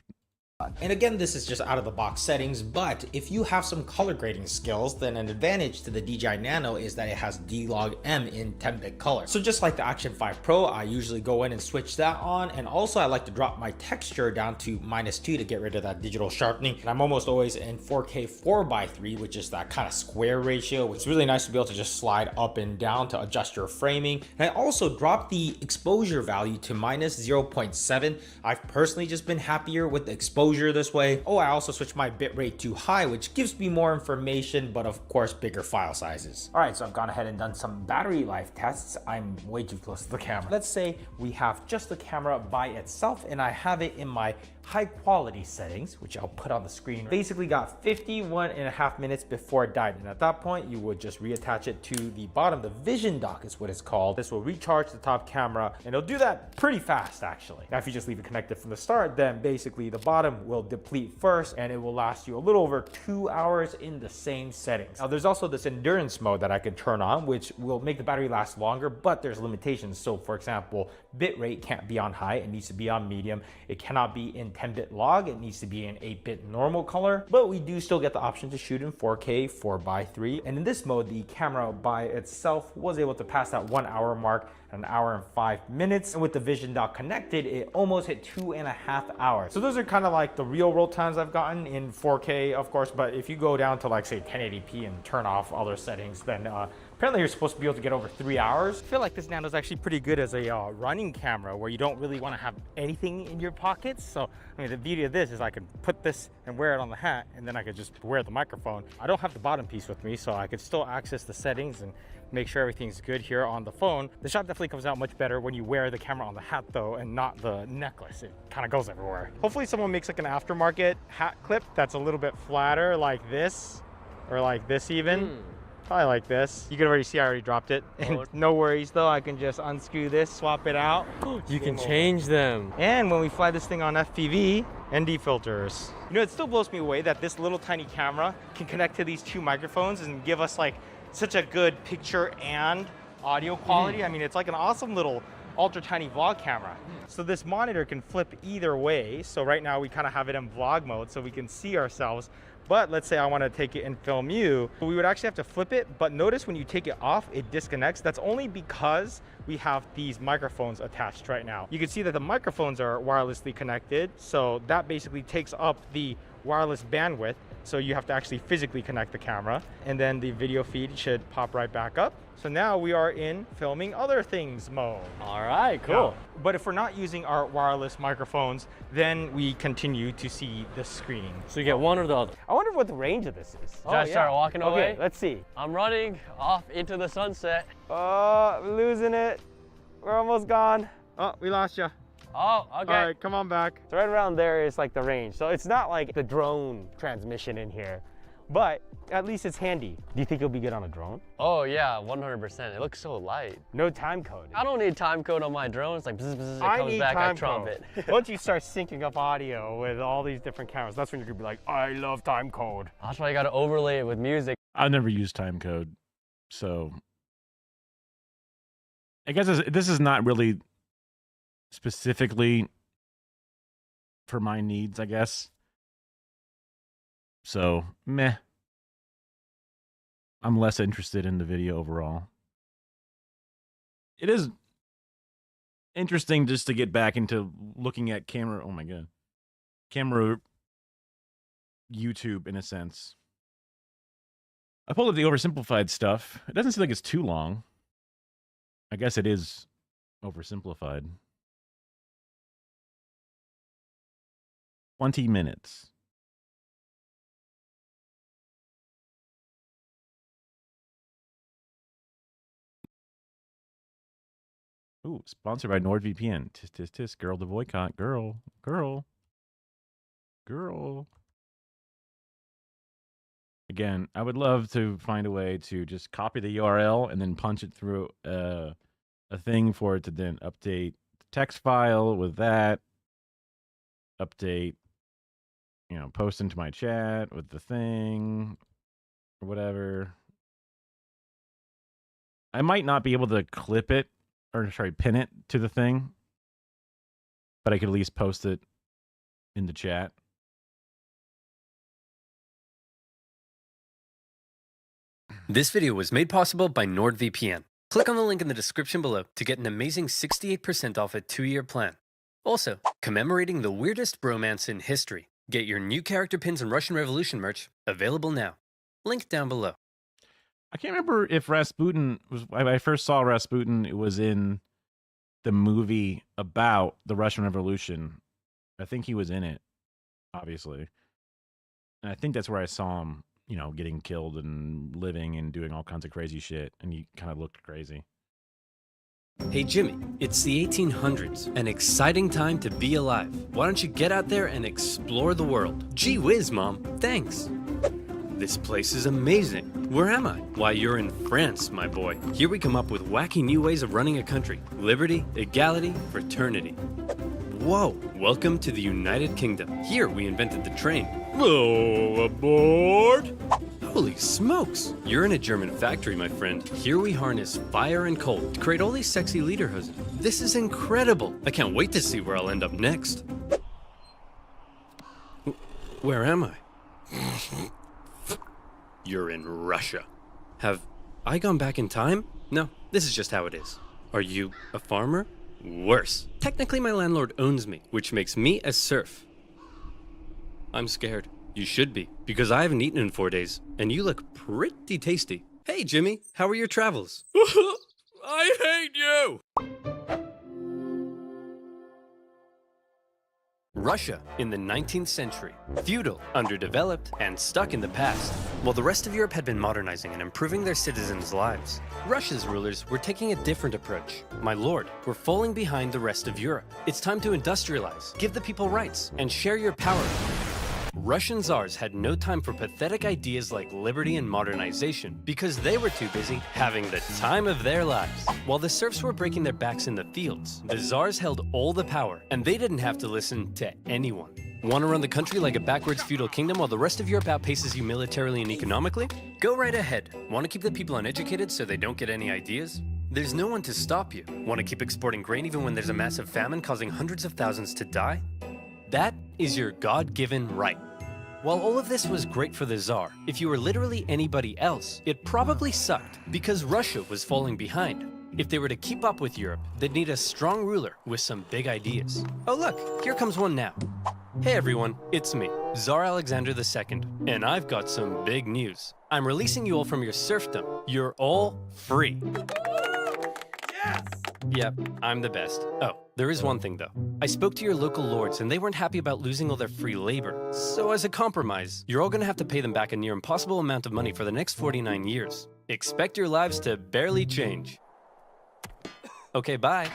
S4: And again, this is just out of the box settings, but if you have some color grading skills, then an advantage to the DJI Nano is that it has D-Log M in 10-bit color. So just like the Action 5 Pro, I usually go in and switch that on, and also I like to drop my texture down to -2 to get rid of that digital sharpening. And I'm almost always in 4K 4:3, which is that kind of square ratio. It's really nice to be able to just slide up and down to adjust your framing. And I also dropped the exposure value to -0.7. I've personally just been happier with the exposure this way. Oh, I also switched my bitrate to high, which gives me more information, but of course bigger file sizes. All right, so I've gone ahead and done some battery life tests. I'm way too close to the camera. Let's say we have just the camera by itself and I have it in my high quality settings, which I'll put on the screen. Basically got 51.5 minutes before it died. And at that point, you would just reattach it to the bottom. The Vision Dock is what it's called. This will recharge the top camera, and it'll do that pretty fast actually. Now, if you just leave it connected from the start, then basically the bottom will deplete first, and it will last you a little over 2 hours in the same settings. Now, there's also this endurance mode that I can turn on, which will make the battery last longer, but there's limitations. So for example, bitrate can't be on high, it needs to be on medium. It cannot be in 10-bit log, it needs to be in 8-bit normal color, but we do still get the option to shoot in 4K 4:3. And in this mode, the camera by itself was able to pass that 1 hour mark, an hour and 5 minutes. And with the Vision Dock connected, it almost hit 2.5 hours. So those are kind of like the real world times I've gotten in 4K, of course, but if you go down to like say 1080p and turn off other settings, then apparently you're supposed to be able to get over 3 hours. I feel like this Nano is actually pretty good as a running camera where you don't really want to have anything in your pockets. So, I mean, the beauty of this is I could put this and wear it on the hat, and then I could just wear the microphone. I don't have the bottom piece with me, so I could still access the settings and make sure everything's good here on the phone. The shot definitely comes out much better when you wear the camera on the hat though, and not the necklace. It kind of goes everywhere. Hopefully someone makes like an aftermarket hat clip that's a little bit flatter like this, or like this even. Probably like this. You can already see I already dropped it. And no worries though, I can just unscrew this, swap it out.
S1: You can change them.
S4: And when we fly this thing on FPV, ND filters. You know, it still blows me away that this little tiny camera can connect to these two microphones and give us like such a good picture and audio quality. I mean, it's like an awesome little ultra tiny vlog camera. So this monitor can flip either way. So right now we kind of have it in vlog mode so we can see ourselves. But let's say I want to take it and film you, we would actually have to flip it. But notice when you take it off, it disconnects. That's only because we have these microphones attached right now. You can see that the microphones are wirelessly connected. So that basically takes up the wireless bandwidth. So you have to actually physically connect the camera, and then the video feed should pop right back up. So now we are in filming other things mode.
S1: All right, cool.
S4: Yeah. But if we're not using our wireless microphones, then we continue to see the screen.
S1: So you get one or the other.
S4: I wonder what the range of this is.
S1: Should I start walking away?
S4: Okay, let's see.
S1: I'm running off into the sunset.
S4: Oh, we're losing it. We're almost gone. Oh, we lost you.
S1: Oh, okay.
S4: All right, come on back. So right around there is like the range. So it's not like the drone transmission in here, but at least it's handy. Do you think it'll be good on a drone?
S1: Oh yeah, 100%. It looks so light.
S4: No time code.
S1: I don't need time code on my drone. It's like bzz, bzz, it comes back, I trumpet.
S4: Once you start syncing up audio with all these different cameras, that's when you're gonna be like, I love time code.
S1: That's why you gotta overlay it with music.
S6: I've never used time code, so I guess this is not really specifically for my needs, I guess. So, meh. I'm less interested in the video overall. It is interesting just to get back into looking at camera. Oh my God. Camera YouTube in a sense. I pulled up the oversimplified stuff. It doesn't seem like it's too long. I guess it is oversimplified. 20 minutes. Ooh, sponsored by NordVPN. Tis, tis, tis. Girl to boycott. Girl. Girl. Girl. Again, I would love to find a way to just copy the URL and then punch it through a thing for it to then update the text file with that. Update, you know, post into my chat with the thing or whatever. I might not be able to clip it or sorry, pin it to the thing, but I could at least post it in the chat.
S8: This video was made possible by NordVPN. Click on the link in the description below to get an amazing 68% off a 2-year plan. Also, commemorating the weirdest bromance in history. Get your new character pins and Russian Revolution merch available now. Link down below.
S6: I can't remember if Rasputin was. When I first saw Rasputin, it was in the movie about the Russian Revolution. I think he was in it, obviously. And I think that's where I saw him, you know, getting killed and living and doing all kinds of crazy shit. And he kind of looked crazy.
S8: Hey Jimmy, it's the 1800s, an exciting time to be alive. Why don't you get out there and explore the world? Gee whiz, Mom, thanks. This place is amazing. Where am I? Why, you're in France, my boy. Here we come up with wacky new ways of running a country. Liberty, equality, fraternity. Whoa, welcome to the United Kingdom. Here we invented the train. Whoa, aboard! Holy smokes! You're in a German factory, my friend. Here we harness fire and coal to create all these sexy lederhosen. This is incredible. I can't wait to see where I'll end up next. Where am I? You're in Russia. Have I gone back in time? No, this is just how it is. Are you a farmer? Worse. Technically, my landlord owns me, which makes me a serf. I'm scared. You should be, because I haven't eaten in 4 days, and you look pretty tasty. Hey, Jimmy, how are your travels? I hate you! Russia in the 19th century. Feudal, underdeveloped, and stuck in the past. While the rest of Europe had been modernizing and improving their citizens' lives, Russia's rulers were taking a different approach. My lord, we're falling behind the rest of Europe. It's time to industrialize, give the people rights, and share your power. Russian czars had no time for pathetic ideas like liberty and modernization because they were too busy having the time of their lives. While the serfs were breaking their backs in the fields, the czars held all the power, and they didn't have to listen to anyone. Want to run the country like a backwards feudal kingdom while the rest of Europe outpaces you militarily and economically? Go right ahead. Want to keep the people uneducated so they don't get any ideas? There's no one to stop you. Want to keep exporting grain even when there's a massive famine causing hundreds of thousands to die? That is your God-given right. While all of this was great for the Tsar, if you were literally anybody else, it probably sucked because Russia was falling behind. If they were to keep up with Europe, they'd need a strong ruler with some big ideas. Oh look, here comes one now. Hey everyone, it's me, Tsar Alexander II, and I've got some big news. I'm releasing you all from your serfdom. You're all free. Yes! Yep, I'm the best. Oh, there is one thing though. I spoke to your local lords and they weren't happy about losing all their free labor. So as a compromise, you're all gonna have to pay them back a near impossible amount of money for the next 49 years. Expect your lives to barely change. Okay, bye.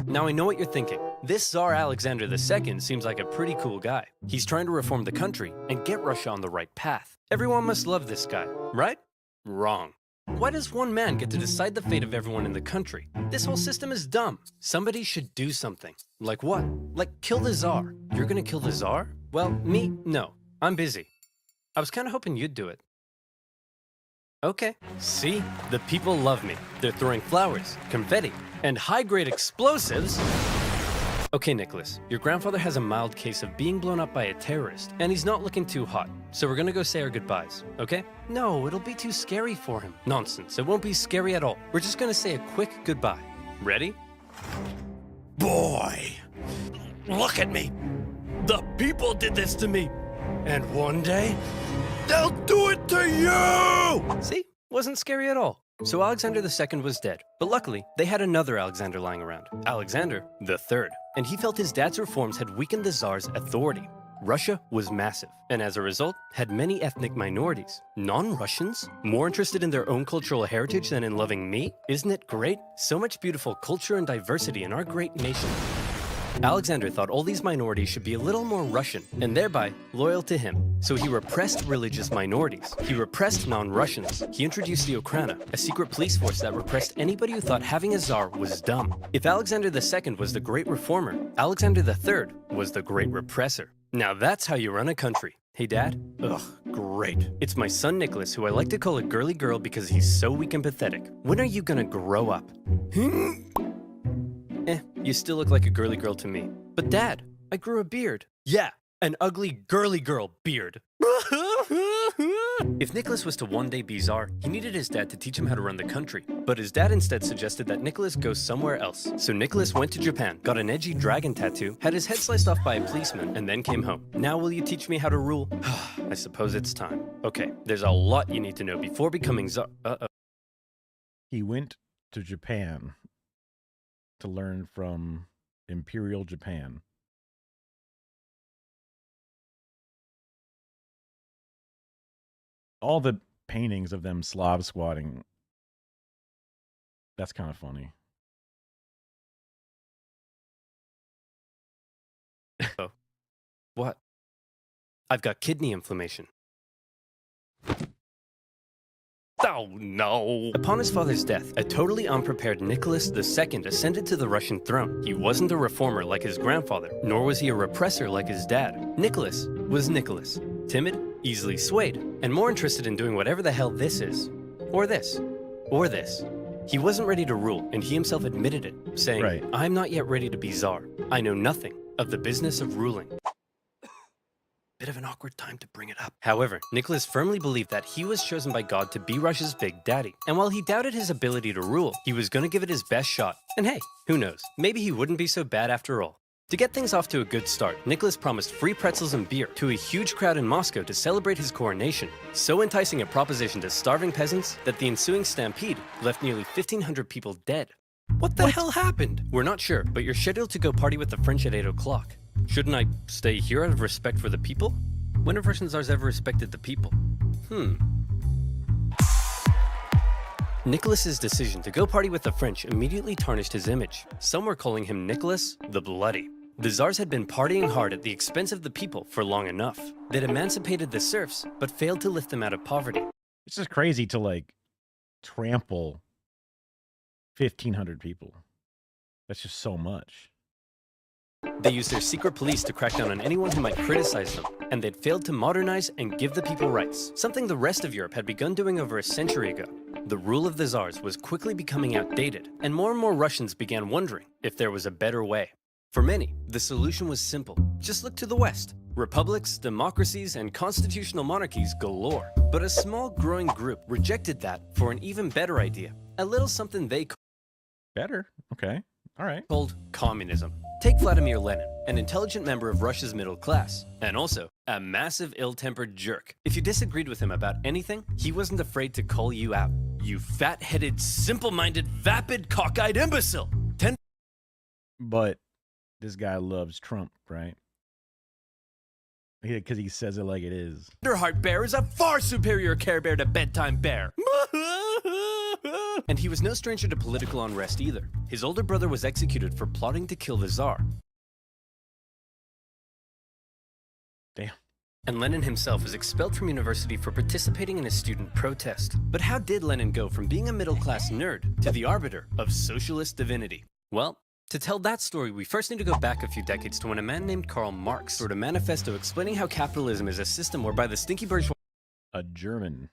S8: Now I know what you're thinking. This Tsar Alexander II seems like a pretty cool guy. He's trying to reform the country and get Russia on the right path. Everyone must love this guy, right? Wrong. Why does one man get to decide the fate of everyone in the country? This whole system is dumb. Somebody should do something. Like what? Like kill the Tsar. You're gonna kill the Tsar? Well, me? No. I'm busy. I was kinda hoping you'd do it. Okay. See? The people love me. They're throwing flowers, confetti, and high-grade explosives. Okay, Nicholas, your grandfather has a mild case of being blown up by a terrorist, and he's not looking too hot. So we're gonna go say our goodbyes, okay? No, it'll be too scary for him. Nonsense, it won't be scary at all. We're just gonna say a quick goodbye. Ready? Boy, look at me. The people did this to me. And one day, they'll do it to you! See? Wasn't scary at all. So Alexander II was dead, but luckily, they had another Alexander lying around, Alexander III, and he felt his dad's reforms had weakened the Tsar's authority. Russia was massive, and as a result, had many ethnic minorities. Non-Russians? More interested in their own cultural heritage than in loving me? Isn't it great? So much beautiful culture and diversity in our great nation. Alexander thought all these minorities should be a little more Russian, and thereby loyal to him. So he repressed religious minorities. He repressed non-Russians. He introduced the Okhrana, a secret police force that repressed anybody who thought having a Tsar was dumb. If Alexander II was the great reformer, Alexander III was the great repressor. Now that's how you run a country. Hey Dad? Ugh, great. It's my son Nicholas, who I like to call a girly girl because he's so weak and pathetic. When are you gonna grow up? You still look like a girly girl to me. But Dad, I grew a beard. Yeah, an ugly girly girl beard. If Nicholas was to one day be Tsar, he needed his dad to teach him how to run the country. But his dad instead suggested that Nicholas go somewhere else. So Nicholas went to Japan, got an edgy dragon tattoo, had his head sliced off by a policeman, and then came home. Now will you teach me how to rule? I suppose it's time. Okay, there's a lot you need to know before becoming Tsar.
S6: He went to Japan to learn from Imperial Japan. All the paintings of them Slav squatting, that's kind of funny.
S8: What? I've got kidney inflammation. Oh no! Upon his father's death, a totally unprepared Nicholas II ascended to the Russian throne. He wasn't a reformer like his grandfather, nor was he a repressor like his dad. Nicholas was Nicholas. Timid, easily swayed, and more interested in doing whatever the hell this is. Or this. Or this. He wasn't ready to rule, and he himself admitted it, saying, I'm not yet ready to be Tsar. I know nothing of the business of ruling. Bit of an awkward time to bring it up. However, Nicholas firmly believed that he was chosen by God to be Russia's big daddy. And while he doubted his ability to rule, he was going to give it his best shot. And hey, who knows? Maybe he wouldn't be so bad after all. To get things off to a good start, Nicholas promised free pretzels and beer to a huge crowd in Moscow to celebrate his coronation. So enticing a proposition to starving peasants that the ensuing stampede left nearly 1,500 people dead. What the hell happened? We're not sure, but you're scheduled to go party with the French at 8 o'clock. Shouldn't I stay here out of respect for the people? When have Russian czars ever respected the people? Nicholas's decision to go party with the French immediately tarnished his image. Some were calling him Nicholas the Bloody. The czars had been partying hard at the expense of the people for long enough. They'd emancipated the serfs, but failed to lift them out of poverty.
S6: It's just crazy to, like, trample 1,500 people. That's just so much.
S8: They used their secret police to crack down on anyone who might criticize them, and they'd failed to modernize and give the people rights, something the rest of Europe had begun doing over a century ago. The rule of the czars was quickly becoming outdated, and more Russians began wondering if there was a better way. For many, the solution was simple. Just look to the West. Republics, democracies, and constitutional monarchies galore. But a small growing group rejected that for an even better idea. A little something they
S6: Better? Okay. All right.
S8: Called communism. Take Vladimir Lenin, an intelligent member of Russia's middle class, and also a massive ill-tempered jerk. If you disagreed with him about anything, he wasn't afraid to call you out. You fat-headed, simple-minded, vapid, cockeyed imbecile!
S6: But this guy loves Trump, right? Because he says it like it is.
S8: Tenderheart Bear is a far superior Care Bear to Bedtime Bear. And he was no stranger to political unrest either. His older brother was executed for plotting to kill the Tsar.
S6: Damn.
S8: And Lenin himself was expelled from university for participating in a student protest. But how did Lenin go from being a middle-class nerd to the arbiter of socialist divinity? Well, to tell that story, we first need to go back a few decades to when a man named Karl Marx wrote a manifesto explaining how capitalism is a system whereby the stinky bourgeoisie,
S6: a German,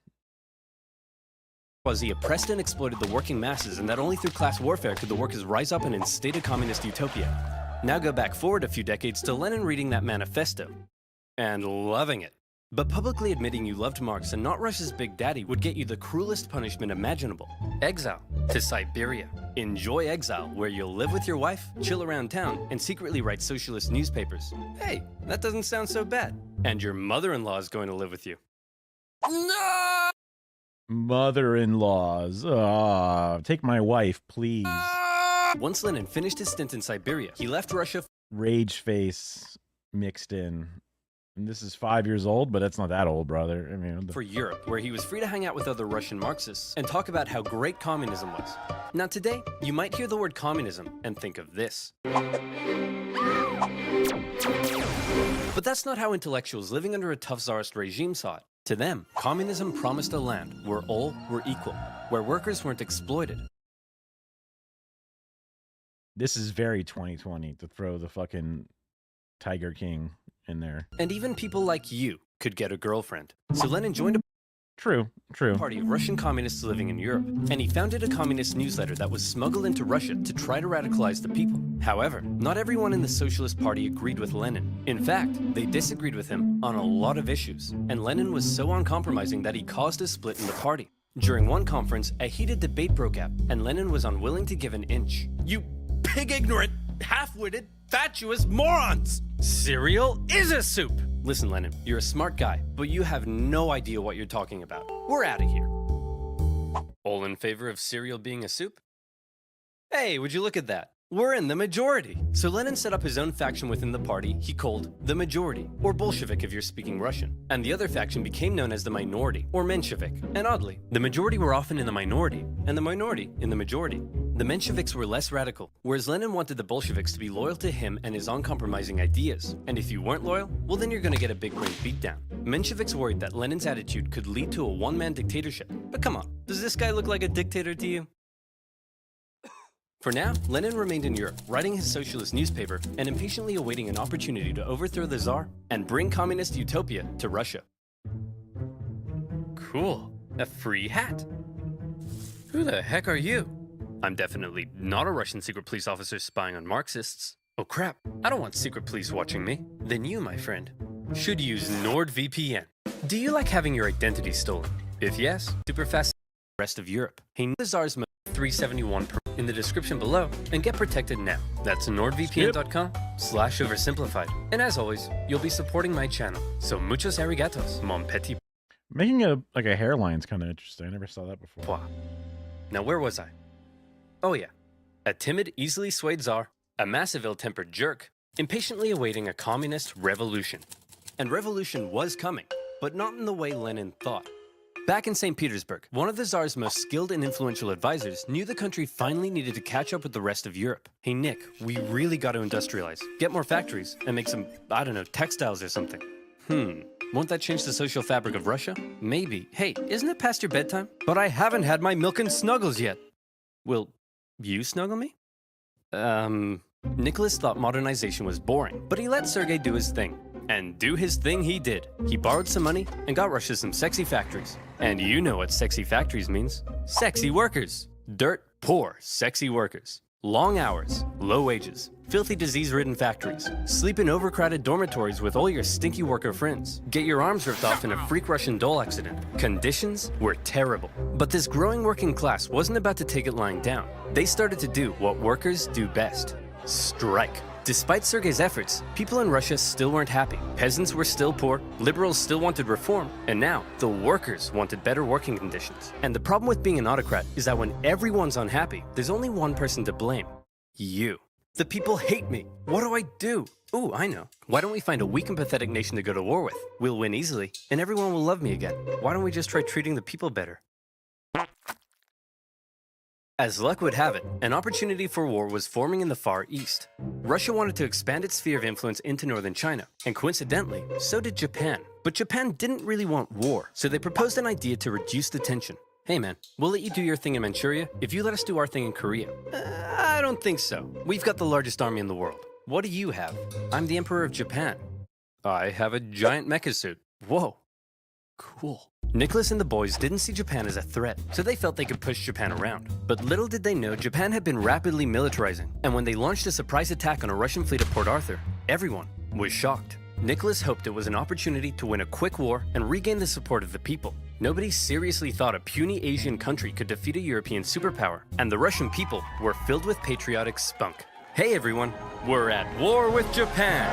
S8: was he oppressed and exploited the working masses, and that only through class warfare could the workers rise up and instate a communist utopia. Now go back forward a few decades to Lenin reading that manifesto and loving it. But publicly admitting you loved Marx and not Russia's big daddy would get you the cruelest punishment imaginable. Exile to Siberia. Enjoy exile, where you'll live with your wife, chill around town, and secretly write socialist newspapers. Hey, that doesn't sound so bad. And your mother-in-law is going to live with you. No!
S6: Mother-in-laws. Take my wife, please.
S8: Once Lenin finished his stint in Siberia, he left Russia.
S6: Rage face mixed in. And this is 5 years old, but that's not that old, brother. I mean,
S8: for Europe, where he was free to hang out with other Russian Marxists and talk about how great communism was. Now today, you might hear the word communism and think of this. But that's not how intellectuals living under a tough czarist regime saw it. To them, communism promised a land where all were equal, where workers weren't exploited.
S6: This is very 2020 to throw the fucking Tiger King in there.
S8: And even people like you could get a girlfriend. So Lenin joined a
S6: True.
S8: party of Russian communists living in Europe, and he founded a communist newsletter that was smuggled into Russia to try to radicalize the people. However, not everyone in the Socialist Party agreed with Lenin. In fact, they disagreed with him on a lot of issues, and Lenin was so uncompromising that he caused a split in the party. During one conference, a heated debate broke out, and Lenin was unwilling to give an inch. You pig-ignorant, half-witted, fatuous morons! Cereal is a soup! Listen, Lenin, you're a smart guy, but you have no idea what you're talking about. We're out of here. All in favor of cereal being a soup? Hey, would you look at that? We're in the majority. So Lenin set up his own faction within the party he called the Majority, or Bolshevik if you're speaking Russian. And the other faction became known as the Minority, or Menshevik. And oddly, the majority were often in the minority, and the minority in the majority. the Mensheviks were less radical, whereas Lenin wanted the Bolsheviks to be loyal to him and his uncompromising ideas. And if you weren't loyal, well then you're gonna get a big brain beatdown. Mensheviks worried that Lenin's attitude could lead to a one-man dictatorship. But come on, does this guy look like a dictator to you? For now, Lenin remained in Europe, writing his socialist newspaper and impatiently awaiting an opportunity to overthrow the Tsar and bring communist utopia to Russia. Cool. A free hat. Who the heck are you? I'm definitely not a Russian secret police officer spying on Marxists. Oh crap, I don't want secret police watching me. Then you, my friend, should use NordVPN. Do you like having your identity stolen? If yes, super fast the rest of Europe. Hey, the Tsar's 371 per in the description below and get protected now. That's nordvpn.com/oversimplified. And as always, you'll be supporting my channel. So muchos arigatos, mon petit.
S6: Making a hairline's kind of interesting. I never saw that before.
S8: Now where was I? Oh yeah. A timid, easily swayed Tsar, a massive ill-tempered jerk, impatiently awaiting a communist revolution. And revolution was coming, but not in the way Lenin thought. Back in St. Petersburg, one of the Tsar's most skilled and influential advisors knew the country finally needed to catch up with the rest of Europe. Hey Nick, we really got to industrialize, get more factories, and make some, I don't know, textiles or something. Won't that change the social fabric of Russia? Maybe. Hey, isn't it past your bedtime? But I haven't had my milk and snuggles yet. Will you snuggle me? Nicholas thought modernization was boring, but he let Sergei do his thing. And do his thing he did. He borrowed some money and got Russia some sexy factories. And you know what sexy factories means. Sexy workers. Dirt poor, sexy workers. Long hours, low wages, filthy disease-ridden factories, sleep in overcrowded dormitories with all your stinky worker friends, get your arms ripped off in a freak Russian doll accident. Conditions were terrible. But this growing working class wasn't about to take it lying down. They started to do what workers do best. Strike. Despite Sergei's efforts, people in Russia still weren't happy. Peasants were still poor, liberals still wanted reform, and now the workers wanted better working conditions. And the problem with being an autocrat is that when everyone's unhappy, there's only one person to blame. You. The people hate me. What do I do? Ooh, I know. Why don't we find a weak and pathetic nation to go to war with? We'll win easily, and everyone will love me again. Why don't we just try treating the people better? As luck would have it, an opportunity for war was forming in the Far East. Russia wanted to expand its sphere of influence into northern China, and coincidentally, so did Japan. But Japan didn't really want war, so they proposed an idea to reduce the tension. Hey man, we'll let you do your thing in Manchuria if you let us do our thing in Korea. I don't think so. We've got the largest army in the world. What do you have? I'm the Emperor of Japan. I have a giant mecha suit. Whoa. Cool. Nicholas and the boys didn't see Japan as a threat, so they felt they could push Japan around. But little did they know Japan had been rapidly militarizing, and when they launched a surprise attack on a Russian fleet at Port Arthur, everyone was shocked. Nicholas hoped it was an opportunity to win a quick war and regain the support of the people. Nobody seriously thought a puny Asian country could defeat a European superpower, and the Russian people were filled with patriotic spunk. Hey everyone, we're at war with Japan!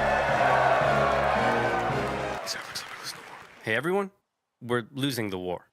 S8: Hey everyone, we're losing the war.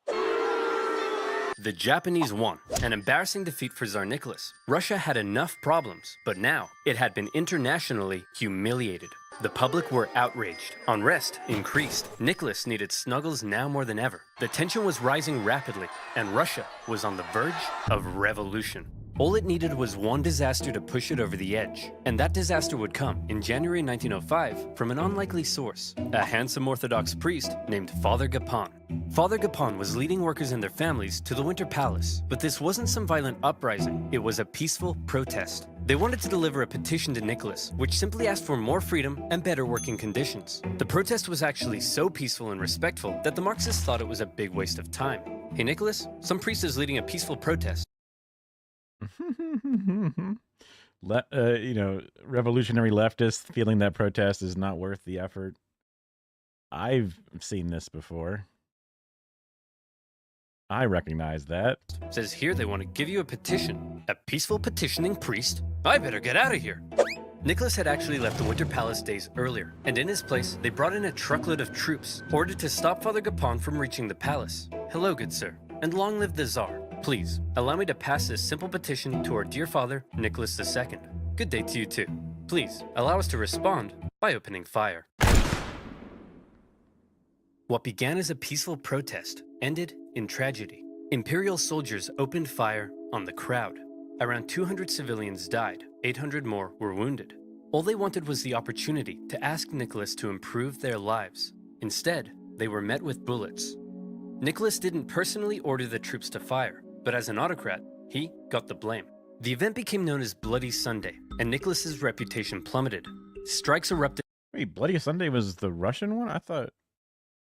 S8: The Japanese won, an embarrassing defeat for Tsar Nicholas. Russia had enough problems, but now it had been internationally humiliated. The public were outraged. Unrest increased. Nicholas needed snuggles now more than ever. The tension was rising rapidly, and Russia was on the verge of revolution. All it needed was one disaster to push it over the edge. And that disaster would come in January 1905 from an unlikely source, a handsome Orthodox priest named Father Gapon. Father Gapon was leading workers and their families to the Winter Palace, but this wasn't some violent uprising, it was a peaceful protest. They wanted to deliver a petition to Nicholas, which simply asked for more freedom and better working conditions. The protest was actually so peaceful and respectful that the Marxists thought it was a big waste of time. Hey Nicholas, some priest is leading a peaceful protest.
S6: Revolutionary leftists feeling that protest is not worth the effort. I've seen this before. I recognize that.
S8: Says here they want to give you a petition. A peaceful petitioning priest? I better get out of here. Nicholas had actually left the Winter Palace days earlier, and in his place, they brought in a truckload of troops, ordered to stop Father Gapon from reaching the palace. Hello, good sir, and long live the Tsar. Please, allow me to pass this simple petition to our dear father, Nicholas II. Good day to you too. Please, allow us to respond by opening fire. What began as a peaceful protest ended in tragedy. Imperial soldiers opened fire on the crowd. Around 200 civilians died, 800 more were wounded. All they wanted was the opportunity to ask Nicholas to improve their lives. Instead, they were met with bullets. Nicholas didn't personally order the troops to fire, but as an autocrat, he got the blame. The event became known as Bloody Sunday, and Nicholas's reputation plummeted. Strikes erupted.
S6: Wait, Bloody Sunday was the Russian one? I thought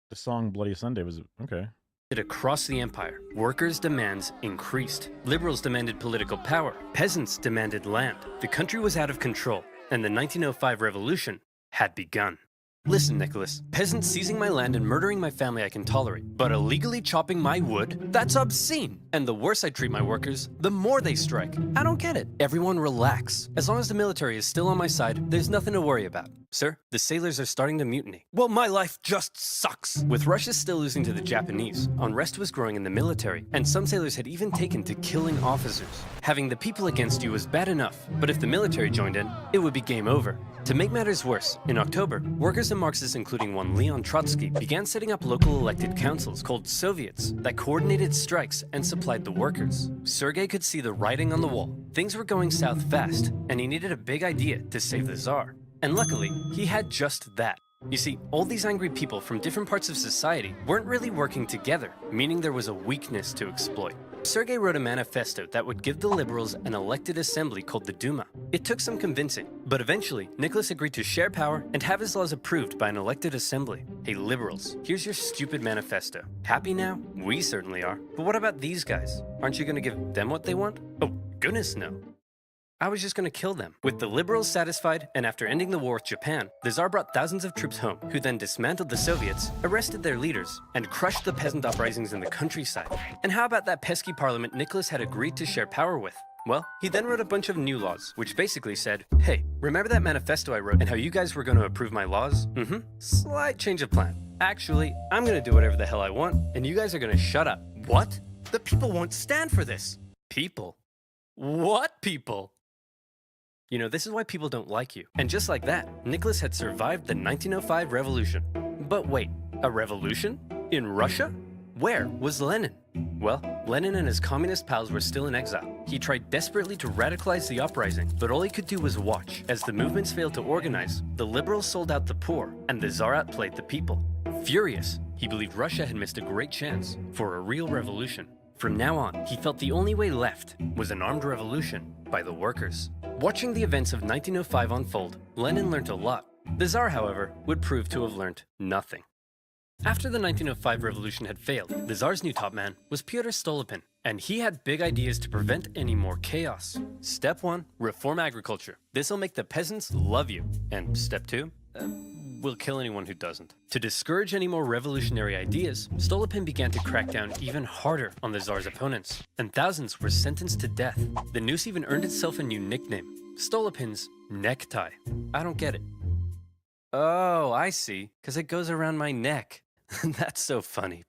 S6: the song Bloody Sunday was okay.
S8: Across the empire, workers' demands increased. Liberals demanded political power. Peasants demanded land. The country was out of control, and the 1905 revolution had begun. Listen, Nicholas, peasants seizing my land and murdering my family I can tolerate, but illegally chopping my wood, that's obscene. And the worse I treat my workers, the more they strike. I don't get it. Everyone relax. As long as the military is still on my side, there's nothing to worry about. Sir, the sailors are starting to mutiny. Well, my life just sucks. With Russia still losing to the Japanese, unrest was growing in the military, and some sailors had even taken to killing officers. Having the people against you was bad enough, but if the military joined in, it would be game over. To make matters worse, in October, workers and Marxists, including one Leon Trotsky, began setting up local elected councils called Soviets that coordinated strikes and supplied the workers. Sergei could see the writing on the wall. Things were going south fast, and he needed a big idea to save the Tsar. And luckily, he had just that. You see, all these angry people from different parts of society weren't really working together, meaning there was a weakness to exploit. Sergei wrote a manifesto that would give the liberals an elected assembly called the Duma. It took some convincing, but eventually, Nicholas agreed to share power and have his laws approved by an elected assembly. Hey, liberals, here's your stupid manifesto. Happy now? We certainly are. But what about these guys? Aren't you going to give them what they want? Oh, goodness no. I was just going to kill them. With the liberals satisfied, and after ending the war with Japan, the Tsar brought thousands of troops home, who then dismantled the Soviets, arrested their leaders, and crushed the peasant uprisings in the countryside. And how about that pesky parliament Nicholas had agreed to share power with? Well, he then wrote a bunch of new laws, which basically said, hey, remember that manifesto I wrote and how you guys were going to approve my laws? Slight change of plan. Actually, I'm going to do whatever the hell I want, and you guys are going to shut up. What? The people won't stand for this. People? What people? You know, this is why people don't like you. And just like that, Nicholas had survived the 1905 revolution. But wait, a revolution? In Russia? Where was Lenin? Well, Lenin and his communist pals were still in exile. He tried desperately to radicalize the uprising, but all he could do was watch. As the movements failed to organize, the liberals sold out the poor, and the Tsar outplayed the people. Furious, he believed Russia had missed a great chance for a real revolution. From now on, he felt the only way left was an armed revolution by the workers. Watching the events of 1905 unfold, Lenin learned a lot. The Tsar, however, would prove to have learned nothing. After the 1905 revolution had failed, the Tsar's new top man was Pyotr Stolypin, and he had big ideas to prevent any more chaos. Step 1, reform agriculture. This'll make the peasants love you. And step 2, we'll kill anyone who doesn't. To discourage any more revolutionary ideas, Stolypin began to crack down even harder on the Tsar's opponents, and thousands were sentenced to death. The noose even earned itself a new nickname, Stolypin's necktie. I don't get it. Oh, I see, because it goes around my neck. That's so funny.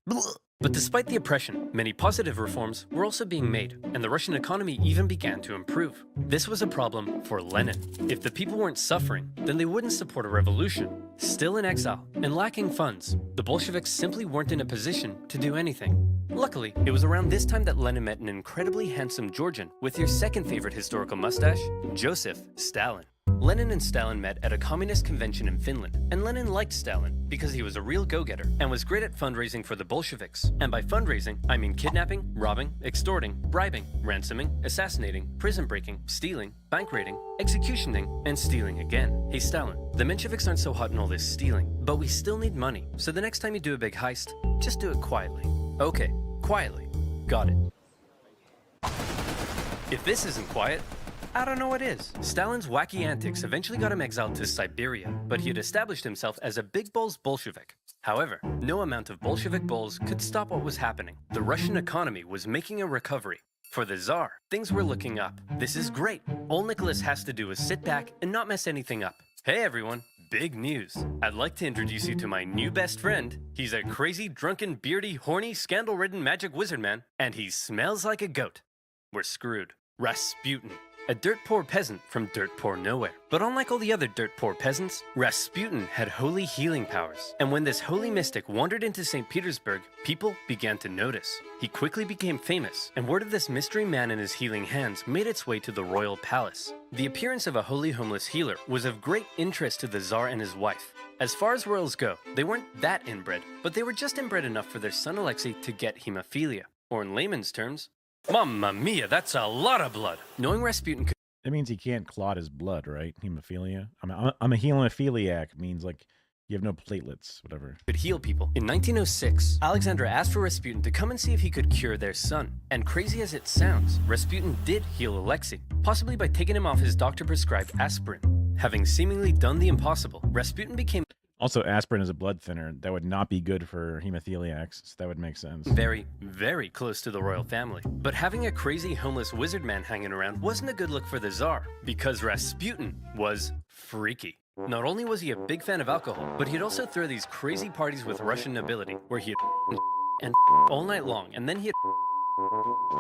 S8: But despite the oppression, many positive reforms were also being made, and the Russian economy even began to improve. This was a problem for Lenin. If the people weren't suffering, then they wouldn't support a revolution. Still in exile and lacking funds, the Bolsheviks simply weren't in a position to do anything. Luckily, it was around this time that Lenin met an incredibly handsome Georgian with your second favorite historical mustache, Joseph Stalin. Lenin and Stalin met at a communist convention in Finland, and Lenin liked Stalin because he was a real go-getter and was great at fundraising for the Bolsheviks. And by fundraising, I mean kidnapping, robbing, extorting, bribing, ransoming, assassinating, prison breaking, stealing, bank raiding, executioning, and stealing again. Hey Stalin, the Mensheviks aren't so hot in all this stealing, but we still need money, so the next time you do a big heist, just do it quietly. Okay, quietly. Got it. If this isn't quiet, I don't know what is. Stalin's wacky antics eventually got him exiled to Siberia, but he had established himself as a big balls Bolshevik. However, no amount of Bolshevik balls could stop what was happening. The Russian economy was making a recovery. For the Tsar, things were looking up. This is great. All Nicholas has to do is sit back and not mess anything up. Hey everyone, big news. I'd like to introduce you to my new best friend. He's a crazy, drunken, beardy, horny, scandal-ridden magic wizard man, and he smells like a goat. We're screwed. Rasputin. a dirt-poor peasant from dirt-poor nowhere. But unlike all the other dirt-poor peasants, Rasputin had holy healing powers. And when this holy mystic wandered into St. Petersburg, people began to notice. He quickly became famous, and word of this mystery man and his healing hands made its way to the royal palace. The appearance of a holy homeless healer was of great interest to the Tsar and his wife. As far as royals go, they weren't that inbred, but they were just inbred enough for their son Alexei to get hemophilia. Or in layman's terms, Mamma mia, that's a lot of blood. Knowing Rasputin could...
S6: That means he can't clot his blood, right? Hemophilia. I'm a hemophiliac. Means like you have no platelets, whatever.
S8: Could heal people. In 1906, Alexander asked for Rasputin to come and see if he could cure their son. And crazy as it sounds, Rasputin did heal Alexei, possibly by taking him off his doctor-prescribed aspirin. Having seemingly done the impossible, Rasputin became...
S6: Also, aspirin is a blood thinner. That would not be good for hemophiliacs, so that would make sense.
S8: Very, very close to the royal family. But having a crazy homeless wizard man hanging around wasn't a good look for the Tsar, because Rasputin was freaky. Not only was he a big fan of alcohol, but he'd also throw these crazy parties with Russian nobility, where he'd and all night long, and then he'd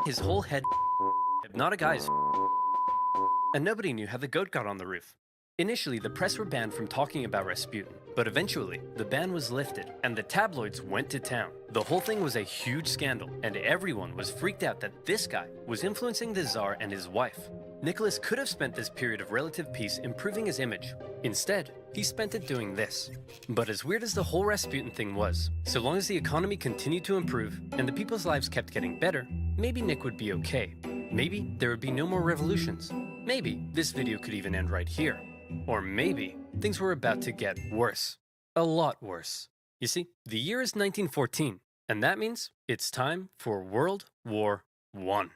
S8: his whole head hypnotic eyes, and nobody knew how the goat got on the roof. Initially, the press were banned from talking about Rasputin, but eventually, the ban was lifted, and the tabloids went to town. The whole thing was a huge scandal, and everyone was freaked out that this guy was influencing the Tsar and his wife. Nicholas could have spent this period of relative peace improving his image. Instead, he spent it doing this. But as weird as the whole Rasputin thing was, so long as the economy continued to improve and the people's lives kept getting better, maybe Nick would be okay. Maybe there would be no more revolutions. Maybe this video could even end right here. Or maybe things were about to get worse. A lot worse. You see, the year is 1914, and that means it's time for World War I.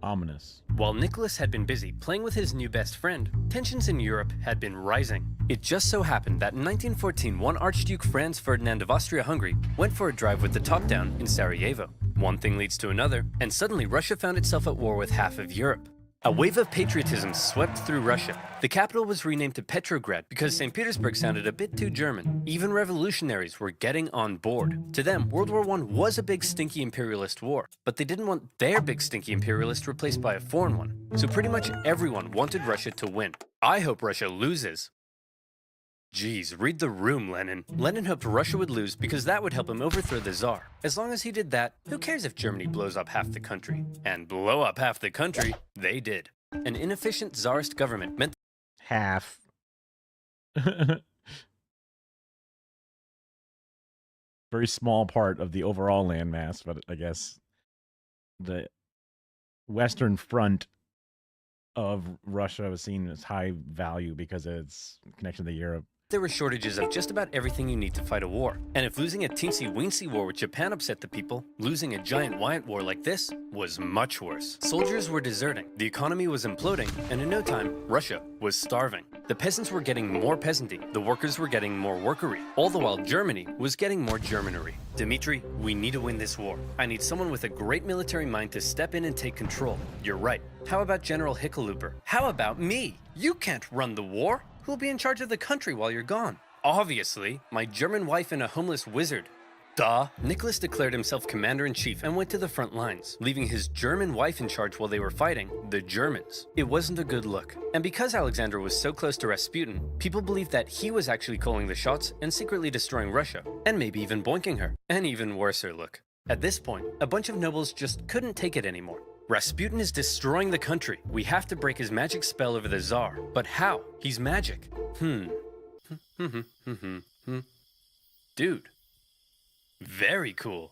S6: Ominous.
S8: While Nicholas had been busy playing with his new best friend, tensions in Europe had been rising. It just so happened that in 1914, one Archduke Franz Ferdinand of Austria-Hungary went for a drive with the top down in Sarajevo. One thing leads to another, and suddenly Russia found itself at war with half of Europe. A wave of patriotism swept through Russia. The capital was renamed to Petrograd because St. Petersburg sounded a bit too German. Even revolutionaries were getting on board. To them, World War I was a big stinky imperialist war, but they didn't want their big stinky imperialist replaced by a foreign one. So pretty much everyone wanted Russia to win. I hope Russia loses. Geez, read the room, Lenin. Lenin hoped Russia would lose because that would help him overthrow the Tsar. As long as he did that, who cares if Germany blows up half the country? And blow up half the country, they did. An inefficient Tsarist government meant
S6: half. Very small part of the overall landmass, but I guess the Western Front of Russia was seen as high value because of its connection to Europe.
S8: there were shortages of just about everything you need to fight a war. And if losing a teensy-weensy war with Japan upset the people, losing a giant Wyatt war like this was much worse. Soldiers were deserting, the economy was imploding, and in no time, Russia was starving. The peasants were getting more peasanty, the workers were getting more workery, all the while Germany was getting more Germanery. Dmitri, we need to win this war. I need someone with a great military mind to step in and take control. You're right. How about General Hickenlooper? How about me? You can't run the war. Who'll be in charge of the country while you're gone? Obviously, my German wife and a homeless wizard. Duh. Nicholas declared himself commander-in-chief and went to the front lines, leaving his German wife in charge while they were fighting the Germans. It wasn't a good look. And because Alexander was so close to Rasputin, people believed that he was actually calling the shots and secretly destroying Russia, and maybe even boinking her. An even worser look. At this point, a bunch of nobles just couldn't take it anymore. Rasputin is destroying the country. We have to break his magic spell over the Tsar. But how? He's magic. Dude. Very cool.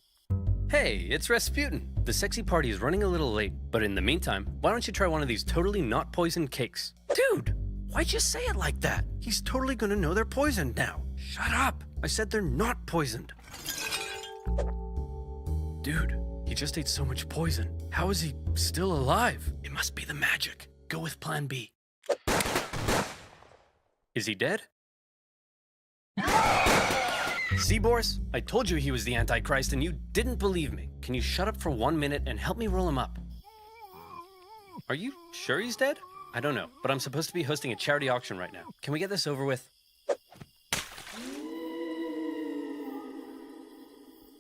S8: Hey, it's Rasputin. The sexy party is running a little late, but in the meantime, why don't you try one of these totally not poisoned cakes? Dude, why'd you say it like that? He's totally gonna know they're poisoned now. Shut up. I said they're not poisoned. Dude, he just ate so much poison. How is he still alive? It must be the magic. Go with plan B. Is he dead? See, Boris? I told you he was the Antichrist and you didn't believe me. Can you shut up for 1 minute and help me roll him up? Are you sure he's dead? I don't know, but I'm supposed to be hosting a charity auction right now. Can we get this over with?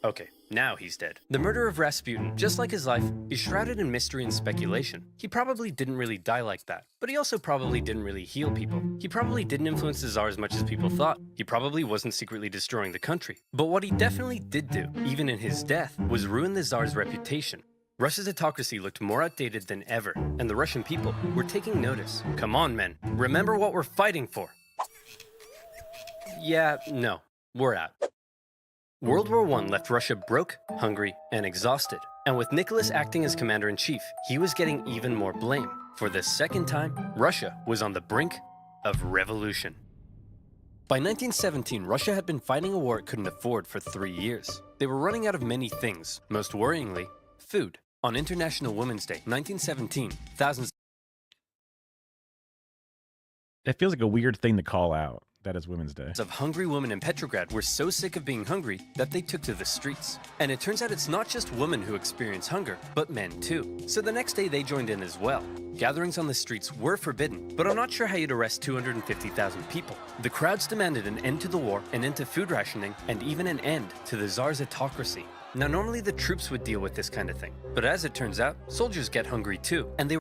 S8: Okay, now he's dead. The murder of Rasputin, just like his life, is shrouded in mystery and speculation. He probably didn't really die like that, but he also probably didn't really heal people. He probably didn't influence the Tsar as much as people thought. He probably wasn't secretly destroying the country. But what he definitely did do, even in his death, was ruin the Tsar's reputation. Russia's autocracy looked more outdated than ever, and the Russian people were taking notice. Come on, men, remember what we're fighting for. Yeah, no, we're out. World War I left Russia broke, hungry, and exhausted. And with Nicholas acting as commander-in-chief, he was getting even more blame. For the second time, Russia was on the brink of revolution. By 1917, Russia had been fighting a war it couldn't afford for 3 years. They were running out of many things, most worryingly, food. On International Women's Day, 1917, thousands...
S6: It feels like a weird thing to call out. That is Women's Day.
S8: Of hungry women in Petrograd were so sick of being hungry that they took to the streets. And it turns out it's not just women who experience hunger, but men too. So the next day they joined in as well. Gatherings on the streets were forbidden, but I'm not sure how you'd arrest 250,000 people. The crowds demanded an end to the war, an end to food rationing, and even an end to the Tsar's autocracy. Now normally the troops would deal with this kind of thing, but as it turns out, soldiers get hungry too, and they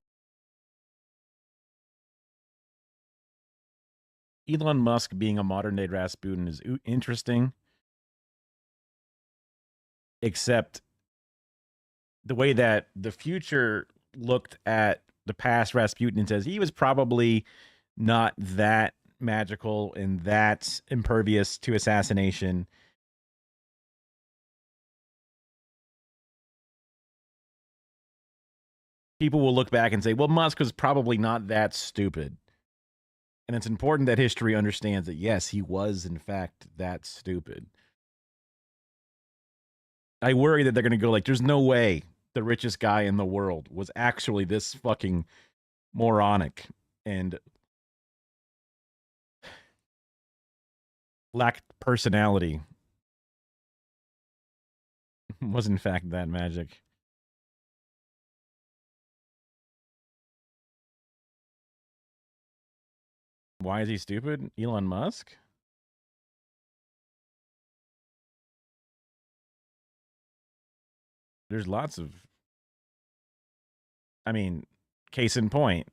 S6: Elon Musk being a modern-day Rasputin is interesting, except the way that the future looked at the past Rasputin and says he was probably not that magical and that impervious to assassination. People will look back and say, well, Musk was probably not that stupid. And it's important that history understands that, yes, he was, in fact, that stupid. I worry that they're going to go like, there's no way the richest guy in the world was actually this fucking moronic and lacked personality. Was, in fact, that magic. Why is he stupid? Elon Musk? There's lots of... I mean, case in point,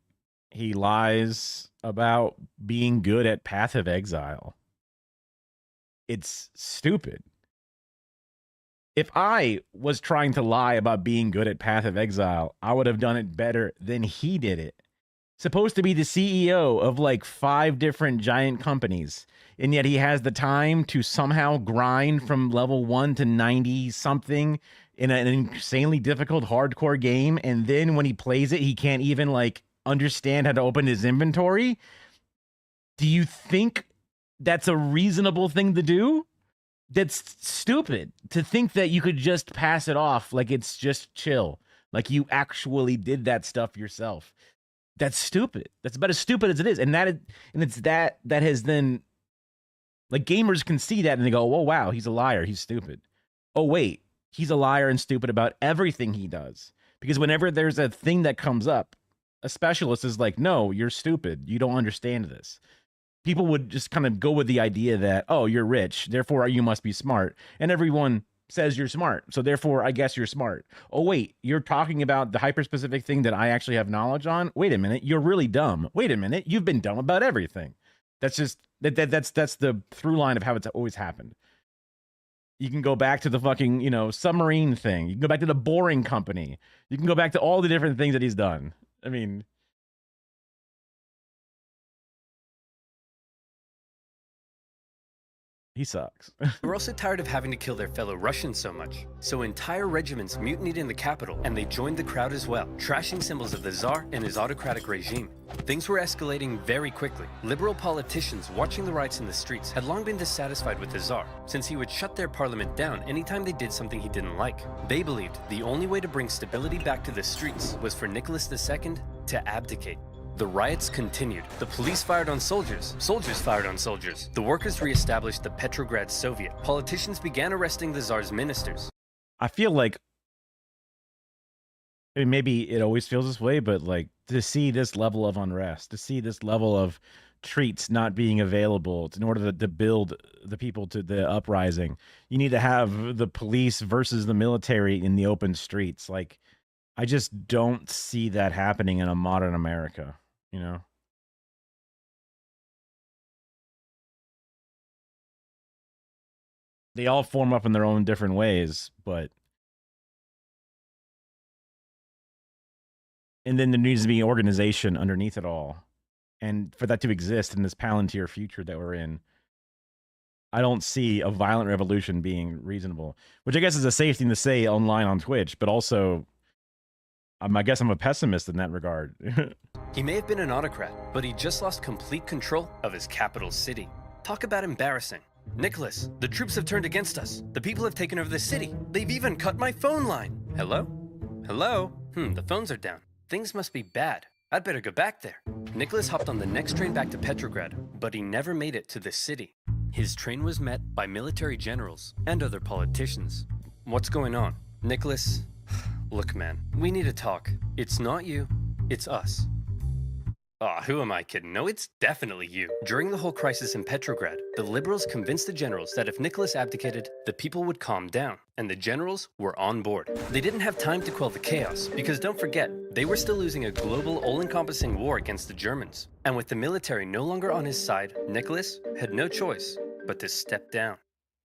S6: he lies about being good at Path of Exile. It's stupid. If I was trying to lie about being good at Path of Exile, I would have done it better than he did it. Supposed to be the CEO of like 5 different giant companies, and yet he has the time to somehow grind from level 1 to 90 something in an insanely difficult hardcore game, and then when he plays it, he can't even like understand how to open his inventory. Do you think that's a reasonable thing to do? That's stupid to think that you could just pass it off like it's just chill, like you actually did that stuff yourself. That's stupid. That's about as stupid as it is. And it's that has then, like, gamers can see that and they go, oh, wow, he's a liar. He's stupid. Oh, wait, he's a liar and stupid about everything he does. Because whenever there's a thing that comes up, a specialist is like, no, you're stupid. You don't understand this. People would just kind of go with the idea that, oh, you're rich, therefore you must be smart. And everyone says you're smart, so therefore I guess you're smart. Oh wait, you're talking about the hyper-specific thing that I actually have knowledge on? Wait a minute, you're really dumb. Wait a minute, you've been dumb about everything. That's just that's the through line of how it's always happened. You can go back to the fucking, you know, submarine thing. You can go back to the Boring Company. You can go back to all the different things that he's done. I mean, he sucks.
S8: They were also tired of having to kill their fellow Russians so much. So entire regiments mutinied in the capital, and they joined the crowd as well, trashing symbols of the Tsar and his autocratic regime. Things were escalating very quickly. Liberal politicians watching the riots in the streets had long been dissatisfied with the Tsar, since he would shut their parliament down anytime they did something he didn't like. They believed the only way to bring stability back to the streets was for Nicholas II to abdicate. The riots continued. The police fired on soldiers. Soldiers fired on soldiers. The workers re-established the Petrograd Soviet. Politicians began arresting the Tsar's ministers.
S6: I feel like I mean, maybe it always feels this way, but like to see this level of unrest, to see this level of treats not being available in order to build the people to the uprising, you need to have the police versus the military in the open streets. Like, I just don't see that happening in a modern America, you know? They all form up in their own different ways, but and then there needs to be organization underneath it all. And for that to exist in this Palantir future that we're in, I don't see a violent revolution being reasonable, which I guess is a safe thing to say online on Twitch, but also I guess I'm a pessimist in that regard.
S8: He may have been an autocrat, but he just lost complete control of his capital city. Talk about embarrassing. Nicholas, the troops have turned against us. The people have taken over the city. They've even cut my phone line. Hello? Hello? The phones are down. Things must be bad. I'd better go back there. Nicholas hopped on the next train back to Petrograd, but he never made it to the city. His train was met by military generals and other politicians. What's going on? Nicholas, look man, we need to talk. It's not you, it's us. Who am I kidding? No, it's definitely you. During the whole crisis in Petrograd, the liberals convinced the generals that if Nicholas abdicated, the people would calm down, and the generals were on board. They didn't have time to quell the chaos, because don't forget, they were still losing a global, all-encompassing war against the Germans. And with the military no longer on his side, Nicholas had no choice but to step down.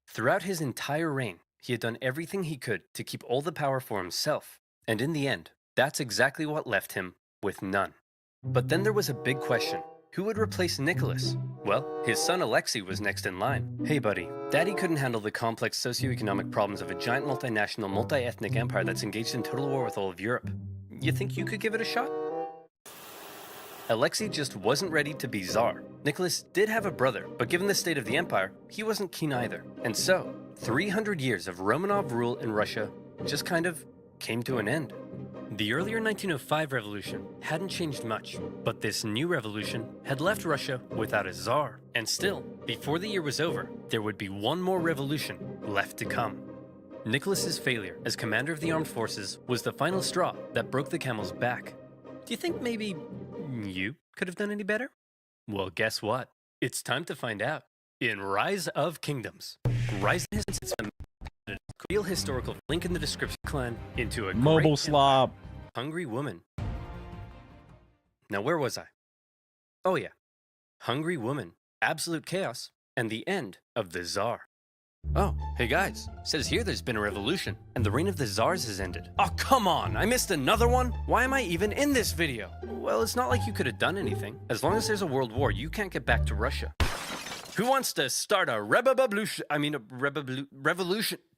S8: Throughout his entire reign, he had done everything he could to keep all the power for himself. And in the end, that's exactly what left him with none. But then there was a big question. Who would replace Nicholas? Well, his son Alexei was next in line. Hey buddy, Daddy couldn't handle the complex socioeconomic problems of a giant multinational, multi-ethnic empire that's engaged in total war with all of Europe. You think you could give it a shot? Alexei just wasn't ready to be Tsar. Nicholas did have a brother, but given the state of the empire, he wasn't keen either. And so, 300 years of Romanov rule in Russia just kind of came to an end. The earlier 1905 revolution hadn't changed much, but this new revolution had left Russia without a Tsar. And still, before the year was over, there would be one more revolution left to come. Nicholas's failure as commander of the armed forces was the final straw that broke the camel's back. Do you think maybe you could have done any better? Well, guess what? It's time to find out in Rise of Kingdoms. Rise has a real historical link in the description clan into a
S6: mobile slop.
S8: Hungry woman. Now where was I? Oh yeah. Hungry woman, absolute chaos, and the end of the Tsar. Oh, hey guys, says here there's been a revolution, and the reign of the Tsars has ended. Oh, come on, I missed another one? Why am I even in this video? Well, it's not like you could have done anything. As long as there's a world war, you can't get back to Russia. Who wants to start a revolution?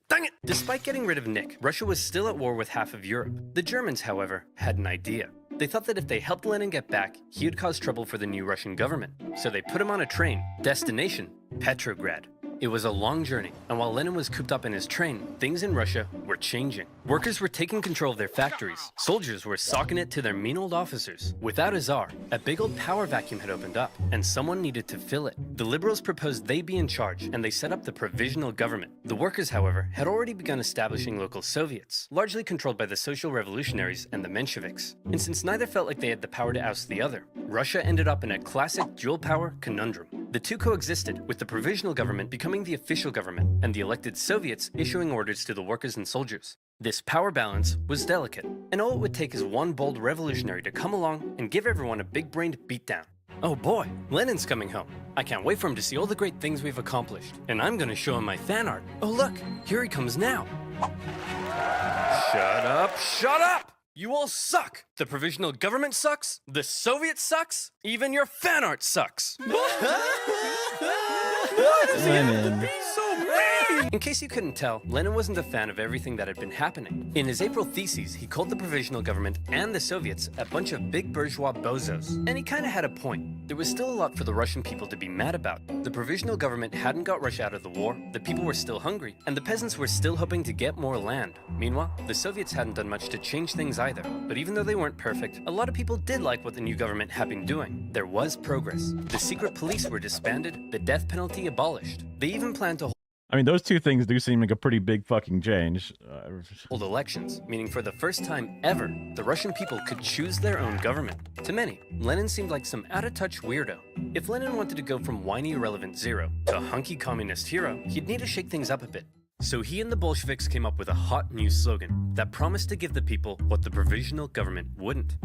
S8: Dang it! Despite getting rid of Nick, Russia was still at war with half of Europe. The Germans, however, had an idea. They thought that if they helped Lenin get back, he would cause trouble for the new Russian government. So they put him on a train, destination, Petrograd. It was a long journey, and while Lenin was cooped up in his train, things in Russia were changing. Workers were taking control of their factories. Soldiers were socking it to their mean old officers. Without a Tsar, a big old power vacuum had opened up, and someone needed to fill it. The liberals proposed they be in charge, and they set up the provisional government. The workers, however, had already begun establishing local Soviets, largely controlled by the social revolutionaries and the Mensheviks. And since neither felt like they had the power to oust the other, Russia ended up in a classic dual-power conundrum. The two coexisted, with the provisional government becoming the official government, and the elected Soviets issuing orders to the workers and soldiers. This power balance was delicate, and all it would take is one bold revolutionary to come along and give everyone a big-brained beatdown. Oh boy, Lenin's coming home. I can't wait for him to see all the great things we've accomplished, and I'm gonna show him my fan art. Oh look, here he comes now. Shut up, shut up! You all suck! The provisional government sucks, the Soviet sucks, even your fan art sucks! Why does he have to be so mean? In case you couldn't tell, Lenin wasn't a fan of everything that had been happening. In his April theses, he called the provisional government and the Soviets a bunch of big bourgeois bozos. And he kinda had a point. There was still a lot for the Russian people to be mad about. The provisional government hadn't got Russia out of the war, the people were still hungry, and the peasants were still hoping to get more land. Meanwhile, the Soviets hadn't done much to change things either. But even though they weren't perfect, a lot of people did like what the new government had been doing. There was progress. The secret police were disbanded, the death penalty abolished. They even planned to
S6: I mean, those two things do seem like a pretty big fucking change.
S8: Hold elections, meaning for the first time ever, the Russian people could choose their own government. To many, Lenin seemed like some out-of-touch weirdo. If Lenin wanted to go from whiny irrelevant zero to a hunky communist hero, he'd need to shake things up a bit. So he and the Bolsheviks came up with a hot new slogan that promised to give the people what the provisional government wouldn't.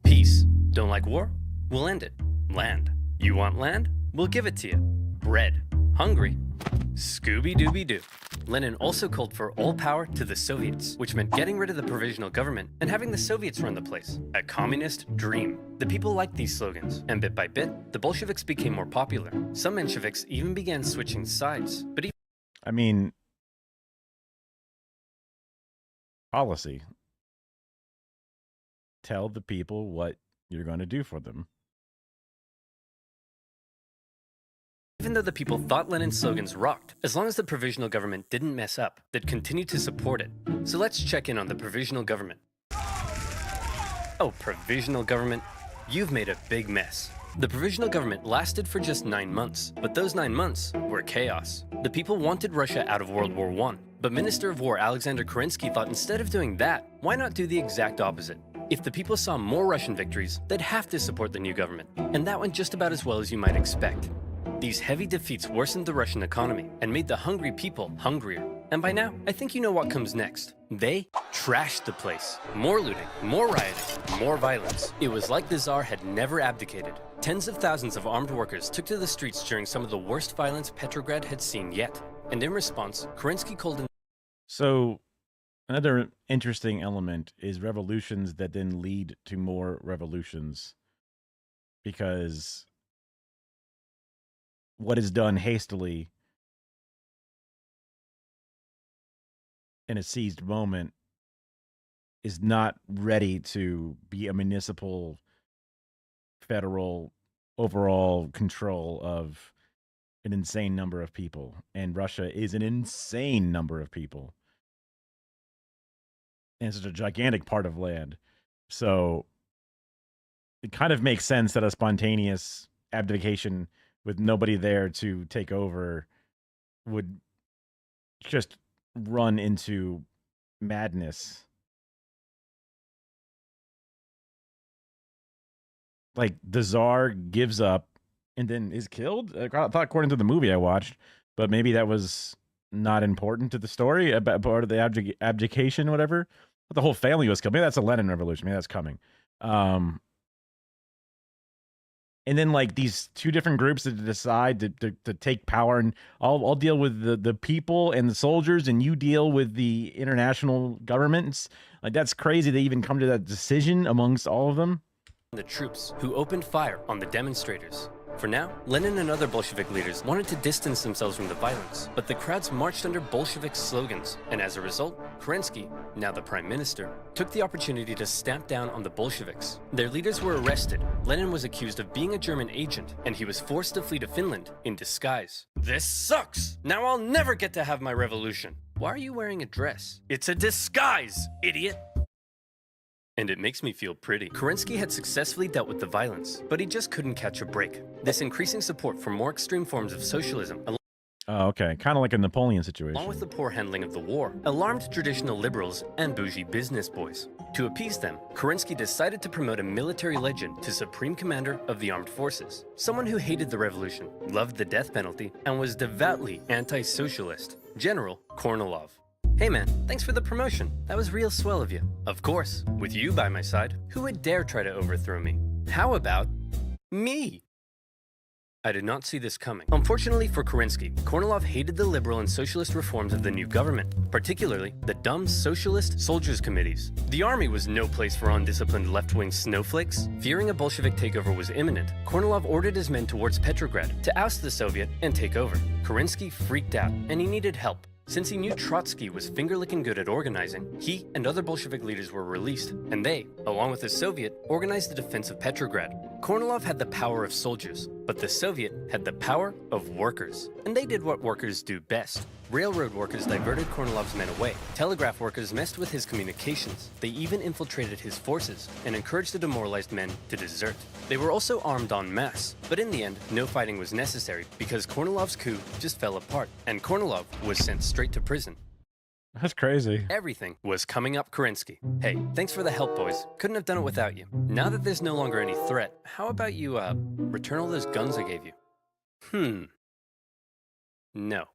S8: Peace. Don't like war? We'll end it. Land. You want land? We'll give it to you. Bread. Hungry? Scooby-Dooby-Doo. Lenin also called for all power to the Soviets, which meant getting rid of the provisional government and having the Soviets run the place. A communist dream. The people liked these slogans, and bit by bit, the Bolsheviks became more popular. Some Mensheviks even began switching sides, but
S6: I mean, policy. Tell the people what you're going to do for them.
S8: even though the people thought Lenin's slogans rocked, as long as the provisional government didn't mess up, they'd continue to support it. So let's check in on the provisional government. Oh, provisional government, you've made a big mess. The provisional government lasted for just 9 months, but those 9 months were chaos. The people wanted Russia out of World War I, but Minister of War Alexander Kerensky thought instead of doing that, why not do the exact opposite? If the people saw more Russian victories, they'd have to support the new government, and that went just about as well as you might expect. These heavy defeats worsened the Russian economy and made the hungry people hungrier. And by now, I think you know what comes next. They trashed the place. More looting, more rioting, more violence. It was like the Tsar had never abdicated. Tens of thousands of armed workers took to the streets during some of the worst violence Petrograd had seen yet. And in response, Kerensky called in...
S6: So, another interesting element is revolutions that then lead to more revolutions. Because what is done hastily in a seized moment is not ready to be a municipal, federal, overall control of an insane number of people. And Russia is an insane number of people. And it's such a gigantic part of land. So it kind of makes sense that a spontaneous abdication with nobody there to take over would just run into madness. Like, the Tsar gives up and then is killed? I thought, according to the movie I watched, but maybe that was not important to the story, about part of the abdication, whatever. But the whole family was killed. Maybe that's a Lenin revolution. Maybe that's coming. And then, like, these two different groups that decide to take power, and I'll deal with the people and the soldiers, and you deal with the international governments. Like, that's crazy they even come to that decision amongst all of them.
S8: The troops who opened fire on the demonstrators. For now, Lenin and other Bolshevik leaders wanted to distance themselves from the violence, but the crowds marched under Bolshevik slogans, and as a result, Kerensky, now the prime minister, took the opportunity to stamp down on the Bolsheviks. Their leaders were arrested. Lenin was accused of being a German agent, and he was forced to flee to Finland in disguise. This sucks! Now I'll never get to have my revolution. Why are you wearing a dress? It's a disguise, idiot! And it makes me feel pretty. Kerensky had successfully dealt with the violence, but he just couldn't catch a break. This increasing support for more extreme forms of socialism,
S6: oh, okay. Kind of like a Napoleon situation.
S8: along with the poor handling of the war, alarmed traditional liberals and bougie business boys. To appease them, Kerensky decided to promote a military legend to Supreme Commander of the Armed Forces, someone who hated the revolution, loved the death penalty, and was devoutly anti-socialist, General Kornilov. Hey man, thanks for the promotion. That was real swell of you. Of course, with you by my side, who would dare try to overthrow me? How about me? I did not see this coming. Unfortunately for Kerensky, Kornilov hated the liberal and socialist reforms of the new government, particularly the dumb socialist soldiers' committees. The army was no place for undisciplined left-wing snowflakes. Fearing a Bolshevik takeover was imminent, Kornilov ordered his men towards Petrograd to oust the Soviet and take over. Kerensky freaked out, and he needed help. Since he knew Trotsky was finger-licking good at organizing, he and other Bolshevik leaders were released, and they, along with the Soviet, organized the defense of Petrograd. Kornilov had the power of soldiers, But the Soviet had the power of workers, and they did what workers do best. Railroad workers diverted Kornilov's men away. Telegraph workers messed with his communications. They even infiltrated his forces and encouraged the demoralized men to desert. They were also armed en masse, but in the end, no fighting was necessary because Kornilov's coup just fell apart, and Kornilov was sent straight to prison.
S6: That's crazy.
S8: Everything was coming up Kerensky. Hey, thanks for the help, boys. Couldn't have done it without you. Now that there's no longer any threat, how about you, return all those guns I gave you? No.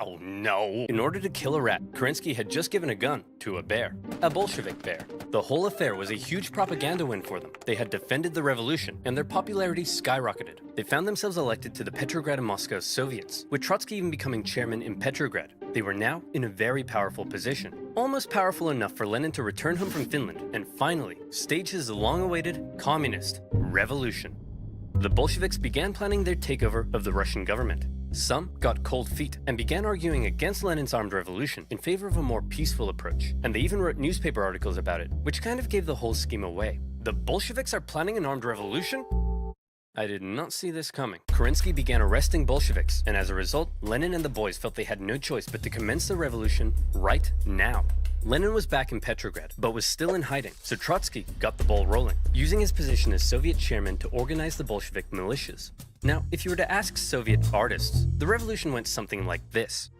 S8: Oh, no! In order to kill a rat, Kerensky had just given a gun to a bear. A Bolshevik bear. The whole affair was a huge propaganda win for them. They had defended the revolution, and their popularity skyrocketed. They found themselves elected to the Petrograd and Moscow Soviets, with Trotsky even becoming chairman in Petrograd. They were now in a very powerful position. Almost powerful enough for Lenin to return home from Finland and finally stage his long-awaited communist revolution. The Bolsheviks began planning their takeover of the Russian government. Some got cold feet and began arguing against Lenin's armed revolution in favor of a more peaceful approach, and they even wrote newspaper articles about it, which kind of gave the whole scheme away. The Bolsheviks are planning an armed revolution? I did not see this coming. Kerensky began arresting Bolsheviks, and as a result, Lenin and the boys felt they had no choice but to commence the revolution right now. Lenin was back in Petrograd, but was still in hiding, so Trotsky got the ball rolling, using his position as Soviet chairman to organize the Bolshevik militias. Now, if you were to ask Soviet artists, the revolution went something like this.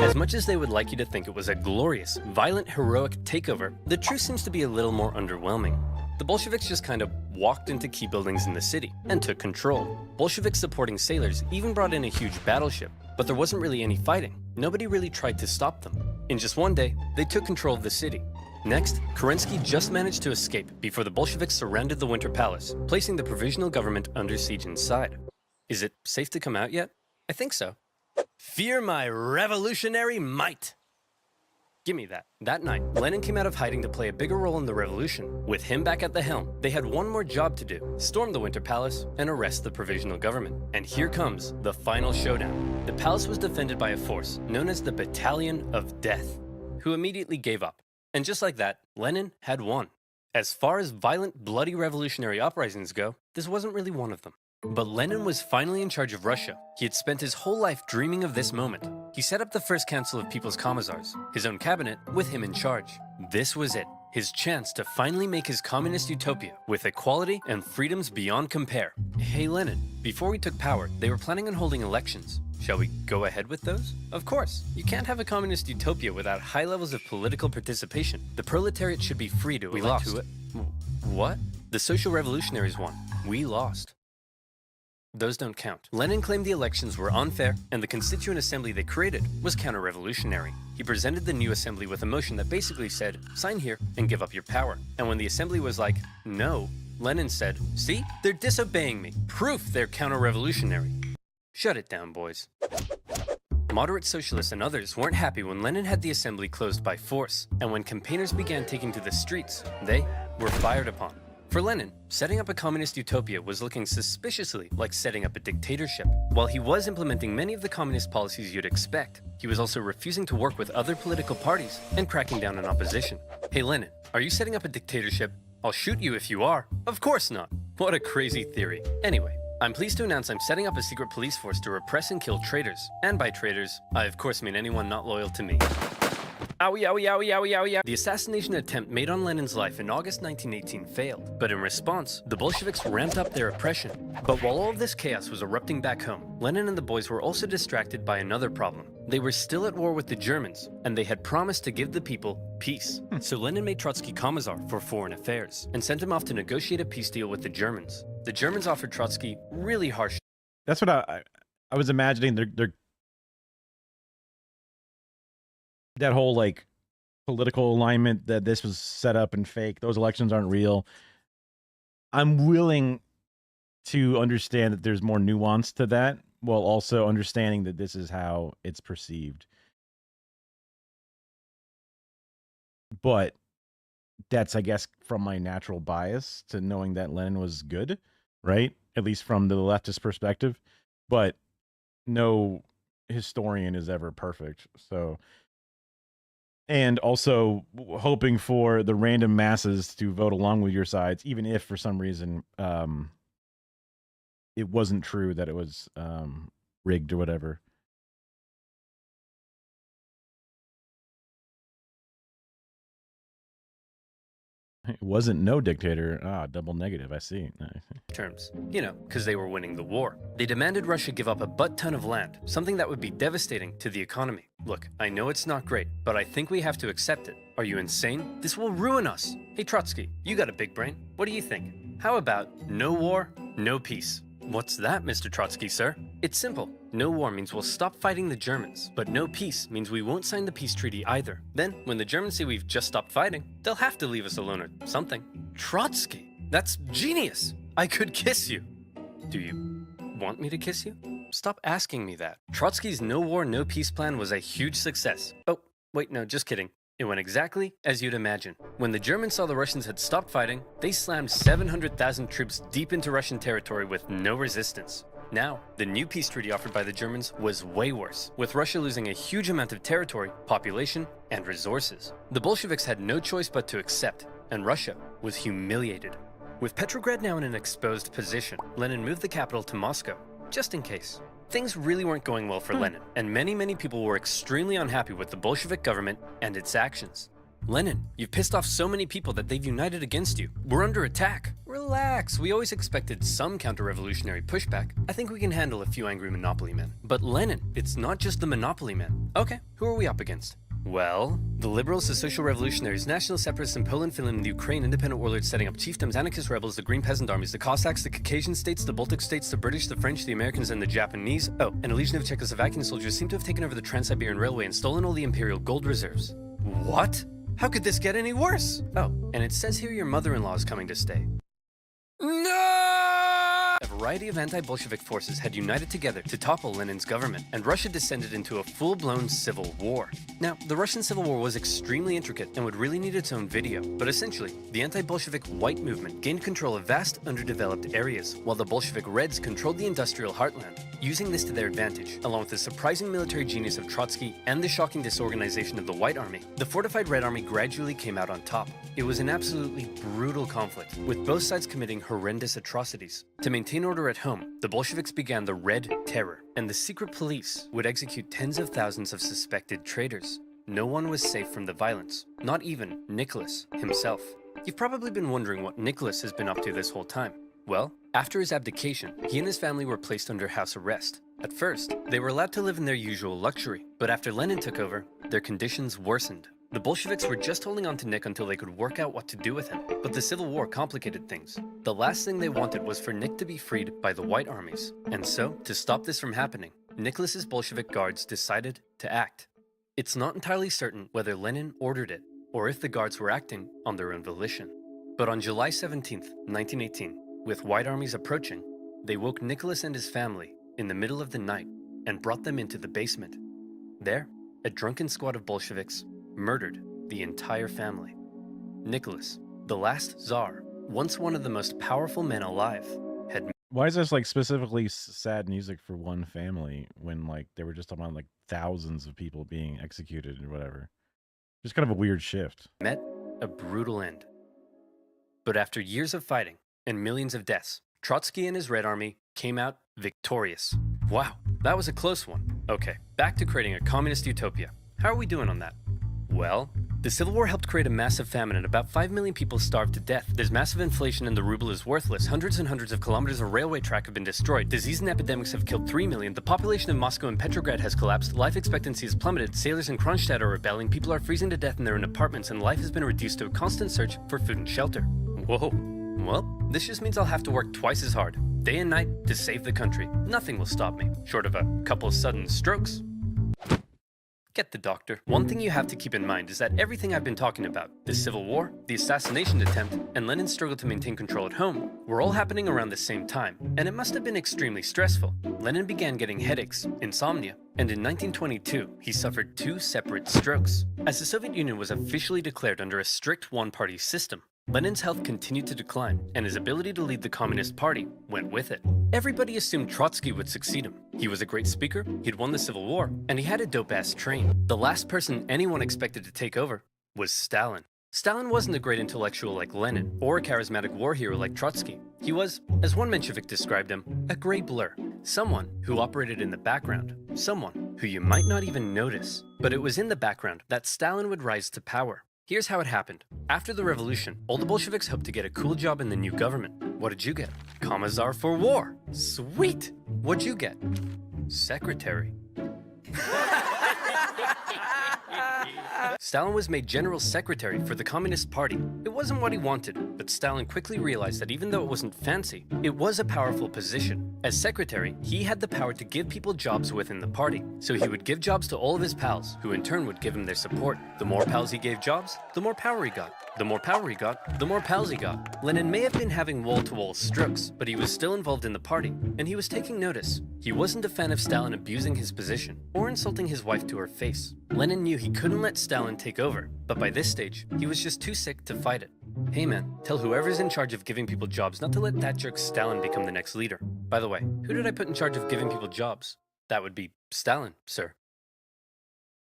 S8: As much as they would like you to think it was a glorious, violent, heroic takeover, the truth seems to be a little more underwhelming. The Bolsheviks just kind of walked into key buildings in the city and took control. Bolshevik supporting sailors even brought in a huge battleship, but there wasn't really any fighting. Nobody really tried to stop them. In just one day, they took control of the city. Next, Kerensky just managed to escape before the Bolsheviks surrounded the Winter Palace, placing the provisional government under siege inside. Is it safe to come out yet? I think so. Fear my revolutionary might! Give me that. That night, Lenin came out of hiding to play a bigger role in the revolution. With him back at the helm, they had one more job to do: storm the Winter Palace and arrest the provisional government. And here comes the final showdown. The palace was defended by a force known as the Battalion of Death, who immediately gave up. And just like that, Lenin had won. As far as violent, bloody revolutionary uprisings go, this wasn't really one of them. But Lenin was finally in charge of Russia. He had spent his whole life dreaming of this moment. He set up the first Council of People's Commissars, his own cabinet, with him in charge. This was it, his chance to finally make his communist utopia, with equality and freedoms beyond compare. Hey Lenin, before we took power, they were planning on holding elections. Shall we go ahead with those? Of course. You can't have a communist utopia without high levels of political participation. The proletariat should be free to elect who it. What? The social revolutionaries won. We lost. Those don't count. Lenin claimed the elections were unfair, and the Constituent Assembly they created was counter-revolutionary. He presented the new assembly with a motion that basically said, sign here and give up your power. And when the assembly was like, no, Lenin said, see, they're disobeying me. Proof they're counter-revolutionary. Shut it down, boys. Moderate socialists and others weren't happy when Lenin had the assembly closed by force, and when campaigners began taking to the streets, they were fired upon. For Lenin, setting up a communist utopia was looking suspiciously like setting up a dictatorship. While he was implementing many of the communist policies you'd expect, he was also refusing to work with other political parties and cracking down on opposition. Hey Lenin, are you setting up a dictatorship? I'll shoot you if you are. Of course not. What a crazy theory. Anyway, I'm pleased to announce I'm setting up a secret police force to repress and kill traitors. And by traitors, I of course mean anyone not loyal to me. Owie, owie, owie, owie, owie. The assassination attempt made on Lenin's life in August 1918 failed, but in response, the Bolsheviks ramped up their oppression. But while all of this chaos was erupting back home, Lenin and the boys were also distracted by another problem. They were still at war with the Germans, and they had promised to give the people peace. So Lenin made Trotsky Commissar for Foreign Affairs, and sent him off to negotiate a peace deal with the Germans. The Germans offered Trotsky really harsh...
S6: That's what I was imagining. They're that whole like political alignment that this was set up and fake. Those elections aren't real. I'm willing to understand that there's more nuance to that, while also understanding that this is how it's perceived. But that's, I guess, from my natural bias to knowing that Lenin was good, right? At least from the leftist perspective. But no historian is ever perfect. So And also hoping for the random masses to vote along with your sides, even if for some reason it wasn't true that it was rigged or whatever. It wasn't no dictator. Ah, double negative. I see.
S8: Terms. You know, because they were winning the war. They demanded Russia give up a butt-ton of land, something that would be devastating to the economy. Look, I know it's not great, but I think we have to accept it. Are you insane? This will ruin us. Hey Trotsky, you got a big brain. What do you think? How about no war, no peace? What's that, Mr. Trotsky, sir? It's simple. No war means we'll stop fighting the Germans, but no peace means we won't sign the peace treaty either. Then, when the Germans say we've just stopped fighting, they'll have to leave us alone or something. Trotsky, that's genius! I could kiss you. Do you want me to kiss you? Stop asking me that. Trotsky's no war, no peace plan was a huge success. Oh, wait, no, just kidding. It went exactly as you'd imagine. When the Germans saw the Russians had stopped fighting, they slammed 700,000 troops deep into Russian territory with no resistance. Now, the new peace treaty offered by the Germans was way worse, with Russia losing a huge amount of territory, population, and resources. The Bolsheviks had no choice but to accept, and Russia was humiliated. With Petrograd now in an exposed position, Lenin moved the capital to Moscow, just in case. Things really weren't going well for Lenin, and many people were extremely unhappy with the Bolshevik government and its actions. Lenin, you've pissed off so many people that they've united against you. We're under attack. Relax, we always expected some counter-revolutionary pushback. I think we can handle a few angry monopoly men. But Lenin, it's not just the monopoly men. Okay, who are we up against? Well, the liberals, the social revolutionaries, national separatists in Poland, Finland, and the Ukraine, independent warlords setting up chiefdoms, anarchist rebels, the Green Peasant Armies, the Cossacks, the Caucasian states, the Baltic states, the British, the French, the Americans, and the Japanese. Oh, and a legion of Czechoslovakian soldiers seem to have taken over the Trans-Siberian Railway and stolen all the imperial gold reserves. What? How could this get any worse? Oh, and it says here your mother-in-law is coming to stay. No! A variety of anti-Bolshevik forces had united together to topple Lenin's government, and Russia descended into a full-blown civil war. Now, the Russian Civil War was extremely intricate and would really need its own video, but essentially, the anti-Bolshevik white movement gained control of vast, underdeveloped areas, while the Bolshevik Reds controlled the industrial heartland. Using this to their advantage, along with the surprising military genius of Trotsky and the shocking disorganization of the White Army, the fortified Red Army gradually came out on top. It was an absolutely brutal conflict, with both sides committing horrendous atrocities. To maintain order at home, the Bolsheviks began the Red Terror, and the secret police would execute tens of thousands of suspected traitors. No one was safe from the violence, not even Nicholas himself. You've probably been wondering what Nicholas has been up to this whole time. Well, after his abdication, he and his family were placed under house arrest. At first, they were allowed to live in their usual luxury, but after Lenin took over, their conditions worsened. The Bolsheviks were just holding on to Nick until they could work out what to do with him, but the Civil War complicated things. The last thing they wanted was for Nick to be freed by the White Armies, and so, to stop this from happening, Nicholas's Bolshevik guards decided to act. It's not entirely certain whether Lenin ordered it, or if the guards were acting on their own volition. But on July 17th, 1918, with White Armies approaching, they woke Nicholas and his family in the middle of the night and brought them into the basement. There, a drunken squad of Bolsheviks murdered the entire family. Nicholas, the last Tsar, once one of the most powerful men alive, had...
S6: Why is this like specifically sad music for one family when like they were just talking about like thousands of people being executed or whatever? Just kind of a weird shift.
S8: Met a brutal end. But after years of fighting and millions of deaths, Trotsky and his Red Army came out victorious. Wow, that was a close one. Okay, back to creating a communist utopia. How are we doing on that? Well, the Civil War helped create a massive famine and about 5 million people starved to death. There's massive inflation and the ruble is worthless. Hundreds and hundreds of kilometers of railway track have been destroyed. Disease and epidemics have killed 3 million. The population of Moscow and Petrograd has collapsed. Life expectancy has plummeted. Sailors in Kronstadt are rebelling. People are freezing to death in their own apartments, and life has been reduced to a constant search for food and shelter. Whoa. Well, this just means I'll have to work twice as hard, day and night, to save the country. Nothing will stop me, short of a couple of sudden strokes. Get the doctor. One thing you have to keep in mind is that everything I've been talking about, the Civil War, the assassination attempt, and Lenin's struggle to maintain control at home, were all happening around the same time, and it must have been extremely stressful. Lenin began getting headaches, insomnia, And in 1922, he suffered 2 separate strokes. As the Soviet Union was officially declared under a strict one-party system, Lenin's health continued to decline, and his ability to lead the Communist Party went with it. Everybody assumed Trotsky would succeed him. He was a great speaker, he'd won the Civil War, and he had a dope-ass train. The last person anyone expected to take over was Stalin. Stalin wasn't a great intellectual like Lenin, or a charismatic war hero like Trotsky. He was, as one Menshevik described him, a gray blur. Someone who operated in the background. Someone who you might not even notice. But it was in the background that Stalin would rise to power. Here's how it happened. After the revolution, all the Bolsheviks hoped to get a cool job in the new government. What did you get? Commissar for War. Sweet! What'd you get? Secretary. Stalin was made general secretary for the Communist Party. It wasn't what he wanted, but Stalin quickly realized that even though it wasn't fancy, it was a powerful position. As secretary, he had the power to give people jobs within the party. So he would give jobs to all of his pals, who in turn would give him their support. The more pals he gave jobs, the more power he got. The more power he got, the more pals he got. Lenin may have been having wall-to-wall strokes, but he was still involved in the party, and he was taking notice. He wasn't a fan of Stalin abusing his position, or insulting his wife to her face. Lenin knew he couldn't let Stalin take over, but by this stage, he was just too sick to fight it. Hey man, tell whoever's in charge of giving people jobs not to let that jerk Stalin become the next leader. By the way, who did I put in charge of giving people jobs? That would be Stalin, sir.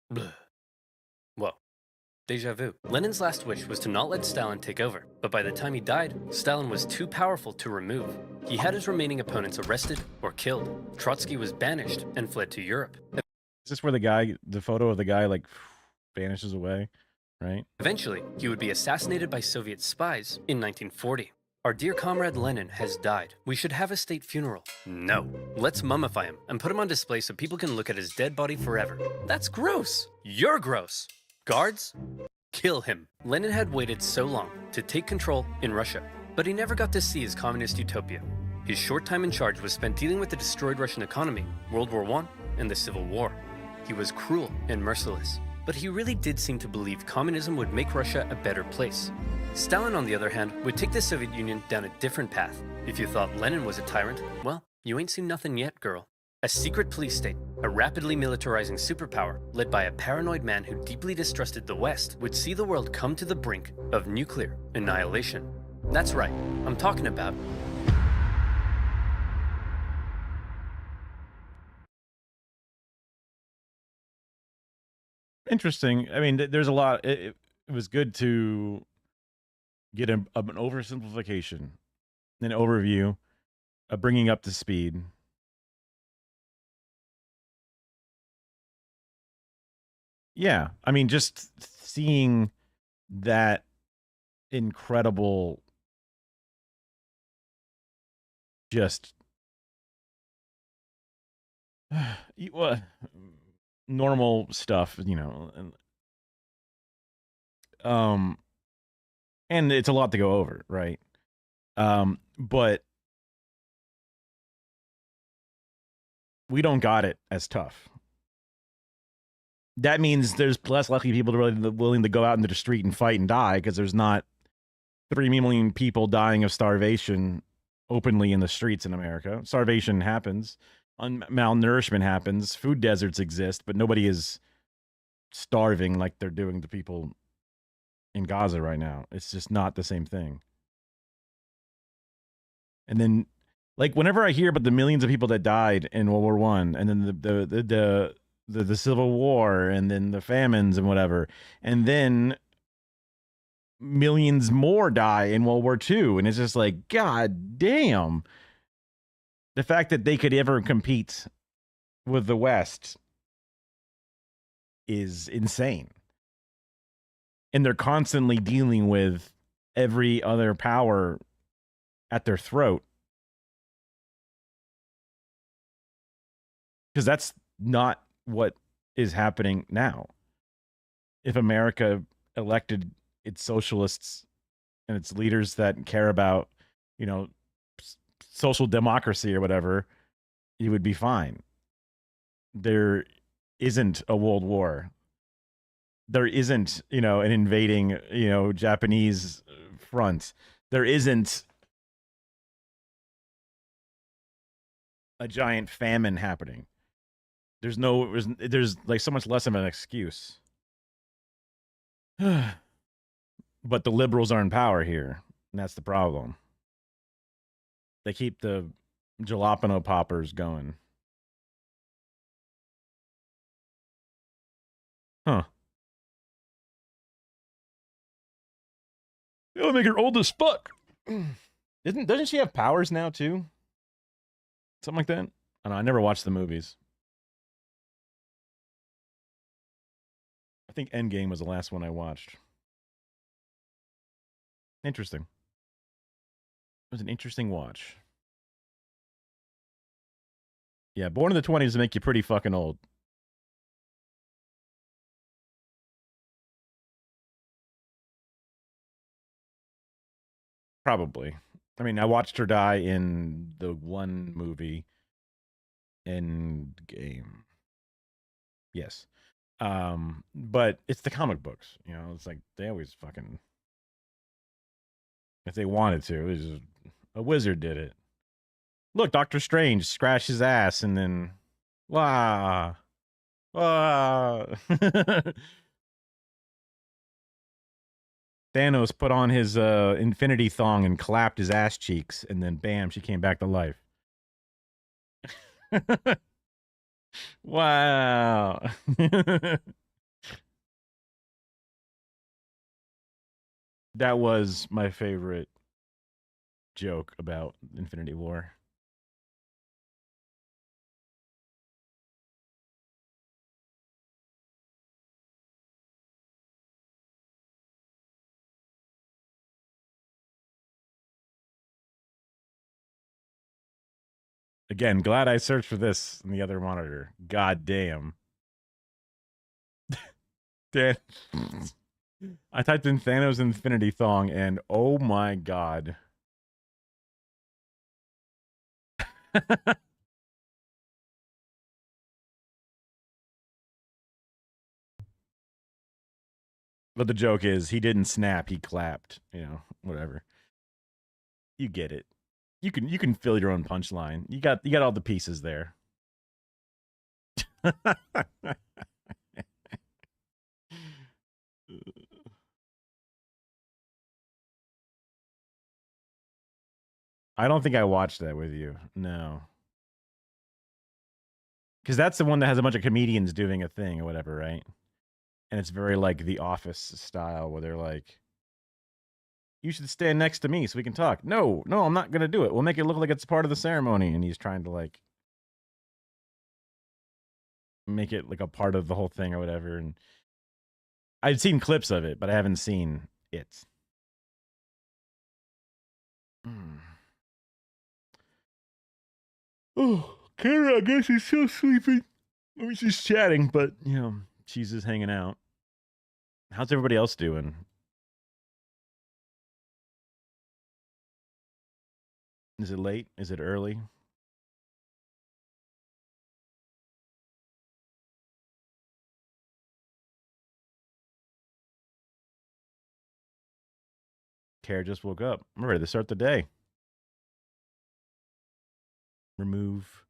S8: Blah. Whoa. Deja vu. Lenin's last wish was to not let Stalin take over, but by the time he died, Stalin was too powerful to remove. He had his remaining opponents arrested or killed. Trotsky was banished and fled to Europe.
S6: Is this where the photo of the guy like vanishes away, right?
S8: Eventually, he would be assassinated by Soviet spies in 1940. Our dear comrade Lenin has died. We should have a state funeral. No. Let's mummify him and put him on display so people can look at his dead body forever. That's gross. You're gross. Guards, kill him. Lenin had waited so long to take control in Russia, but he never got to see his communist utopia. His short time in charge was spent dealing with the destroyed Russian economy, World War I, and the Civil War. He was cruel and merciless, but he really did seem to believe communism would make Russia a better place. Stalin, on the other hand, would take the Soviet Union down a different path. If you thought Lenin was a tyrant, well, you ain't seen nothing yet, girl. A secret police state, a rapidly militarizing superpower, led by a paranoid man who deeply distrusted the West, would see the world come to the brink of nuclear annihilation. That's right, I'm talking about
S6: interesting. I mean, there's a lot. It was good to get an oversimplification, an overview, bringing up to speed. Yeah, I mean, just seeing that incredible, just normal stuff, you know, and it's a lot to go over, right? But we don't got it as tough. That means there's less likely people to really willing to go out into the street and fight and die, because there's not 3 million people dying of starvation openly in the streets in America. Starvation happens. Malnourishment happens. Food deserts exist, but nobody is starving like they're doing to people in Gaza right now. It's just not the same thing. And then, like, whenever I hear about the millions of people that died in World War I, and then the Civil War, and then the famines and whatever, and then millions more die in World War II, and it's just like, God damn. The fact that they could ever compete with the West is insane. And they're constantly dealing with every other power at their throat. Because that's not what is happening now. If America elected its socialists and its leaders that care about, you know, social democracy or whatever, you would be fine. There isn't a world war. There isn't, you know, an invading, you know, Japanese front. There isn't a giant famine happening. There's like so much less of an excuse. But the liberals are in power here, and that's the problem. They keep the jalapeno poppers going. Huh. It'll make her old as fuck. Doesn't she have powers now too? Something like that? I don't know. I never watched the movies. I think Endgame was the last one I watched. Interesting. It was an interesting watch. Yeah, Born in the 20s to make you pretty fucking old. Probably. I mean, I watched her die in the one movie, Endgame. Yes. But it's the comic books, you know, it's like they always fucking, if they wanted to, it was just, a wizard did it. Look, Doctor Strange scratched his ass and then, wah. Thanos put on his infinity thong and clapped his ass cheeks, and then bam, she came back to life. Wow. That was my favorite joke about Infinity War. Again, glad I searched for this in the other monitor. God damn. Dan. I typed in Thanos Infinity Thong and oh my god. But the joke is he didn't snap, he clapped, you know, whatever. You get it. You can fill your own punchline. You got all the pieces there. I don't think I watched that with you. No. Because that's the one that has a bunch of comedians doing a thing or whatever, right? And it's very like The Office style where they're like, you should stand next to me so we can talk. No, I'm not going to do it. We'll make it look like it's part of the ceremony. And he's trying to like make it like a part of the whole thing or whatever. And I'd seen clips of it, but I haven't seen it. Oh, Kara, I guess she's still sleeping. I mean, she's chatting, but, you know, she's just hanging out. How's everybody else doing? Is it late? Is it early? Kara just woke up. I'm ready to start the day. Remove.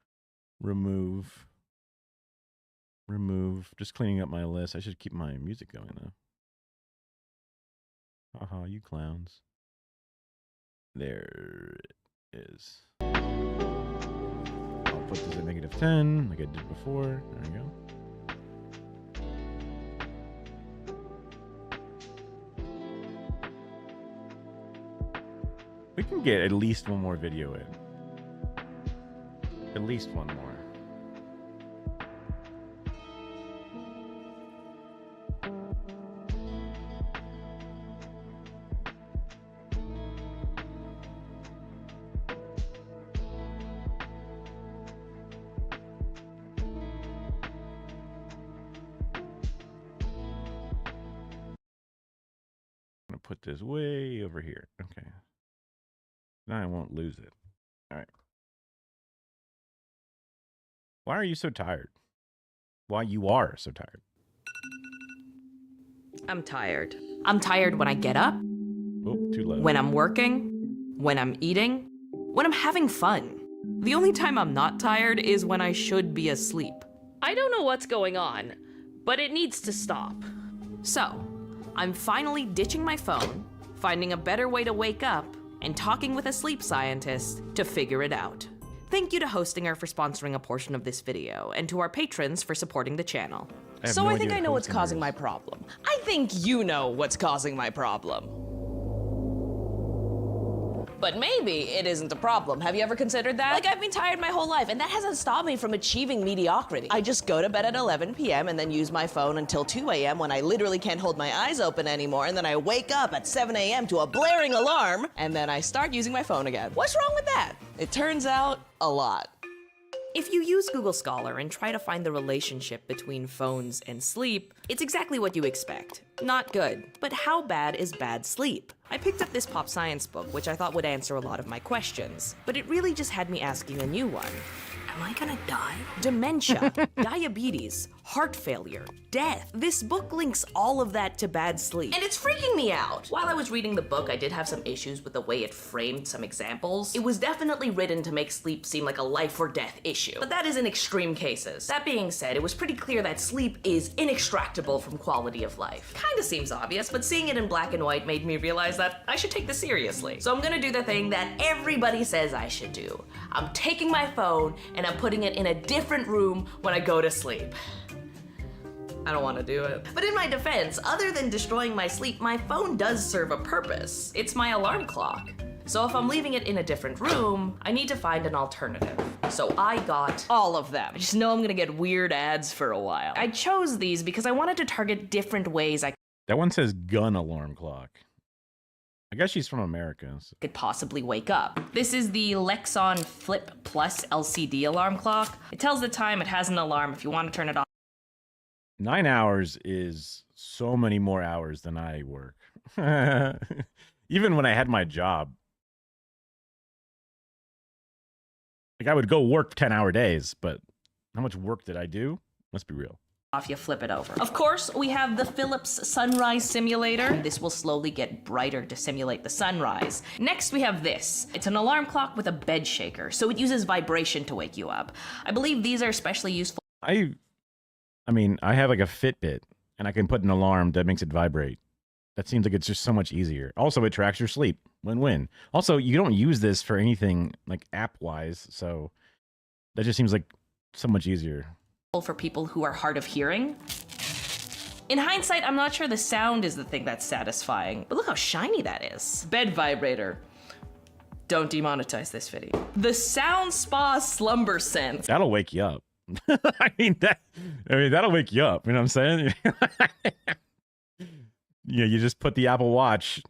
S6: Just cleaning up my list. I should keep my music going, though. Haha, you clowns. There it is. I'll put this at -10, like I did before. There we go. We can get at least one more video in. At least one more. I'm gonna put this way over here. Okay. Now I won't lose it. All right. Why are you so tired? Why you are so tired?
S10: I'm tired. I'm tired when I get up.
S6: Oh, too low.
S10: When I'm working. When I'm eating. When I'm having fun. The only time I'm not tired is when I should be asleep. I don't know what's going on, but it needs to stop. So, I'm finally ditching my phone, finding a better way to wake up, and talking with a sleep scientist to figure it out. Thank you to Hostinger for sponsoring a portion of this video, and to our patrons for supporting the channel.
S11: So I think I know what's causing my problem. I think you know what's causing my problem. But maybe it isn't a problem. Have you ever considered that? Like, I've been tired my whole life, and that hasn't stopped me from achieving mediocrity. I just go to bed at 11 p.m. and then use my phone until 2 a.m. when I literally can't hold my eyes open anymore, and then I wake up at 7 a.m. to a blaring alarm, and then I start using my phone again. What's wrong with that? It turns out, a lot.
S10: If you use Google Scholar and try to find the relationship between phones and sleep, it's exactly what you expect. Not good. But how bad is bad sleep? I picked up this pop science book, which I thought would answer a lot of my questions, but it really just had me asking a new one. Am I gonna die? Dementia, diabetes, heart failure, death. This book links all of that to bad sleep. And it's freaking me out. While I was reading the book, I did have some issues with the way it framed some examples. It was definitely written to make sleep seem like a life or death issue, but that is in extreme cases. That being said, it was pretty clear that sleep is inextractable from quality of life. Kinda seems obvious, but seeing it in black and white made me realize that I should take this seriously. So I'm gonna do the thing that everybody says I should do. I'm taking my phone and I'm putting it in a different room when I go to sleep. I don't want to do it. But in my defense, other than destroying my sleep, my phone does serve a purpose. It's my alarm clock. So if I'm leaving it in a different room, I need to find an alternative. So I got all of them. I just know I'm gonna get weird ads for a while. I chose these because I wanted to target different ways I
S6: That one says gun alarm clock. I guess she's from America. So.
S10: could possibly wake up. This is the Lexon Flip Plus LCD alarm clock. It tells the time, it has an alarm if you want to turn it off.
S6: 9 hours is so many more hours than I work. Even when I had my job. Like, I would go work 10-hour days, but how much work did I do? Let's be real.
S10: Off, you flip it over. Of course, we have the Philips Sunrise Simulator. This will slowly get brighter to simulate the sunrise. Next, we have this. It's an alarm clock with a bed shaker, so it uses vibration to wake you up. I believe these are especially useful.
S6: I mean, I have like a Fitbit, and I can put an alarm that makes it vibrate. That seems like it's just so much easier. Also, it tracks your sleep. Win-win. Also, you don't use this for anything like app-wise, so that just seems like so much easier.
S10: For people who are hard of hearing. In hindsight, I'm not sure the sound is the thing that's satisfying, but look how shiny that is. Bed vibrator. Don't demonetize this video. The Sound Spa Slumber Sense.
S6: That'll wake you up. I mean, that'll wake you up. You know what I'm saying? Yeah, you just put the Apple Watch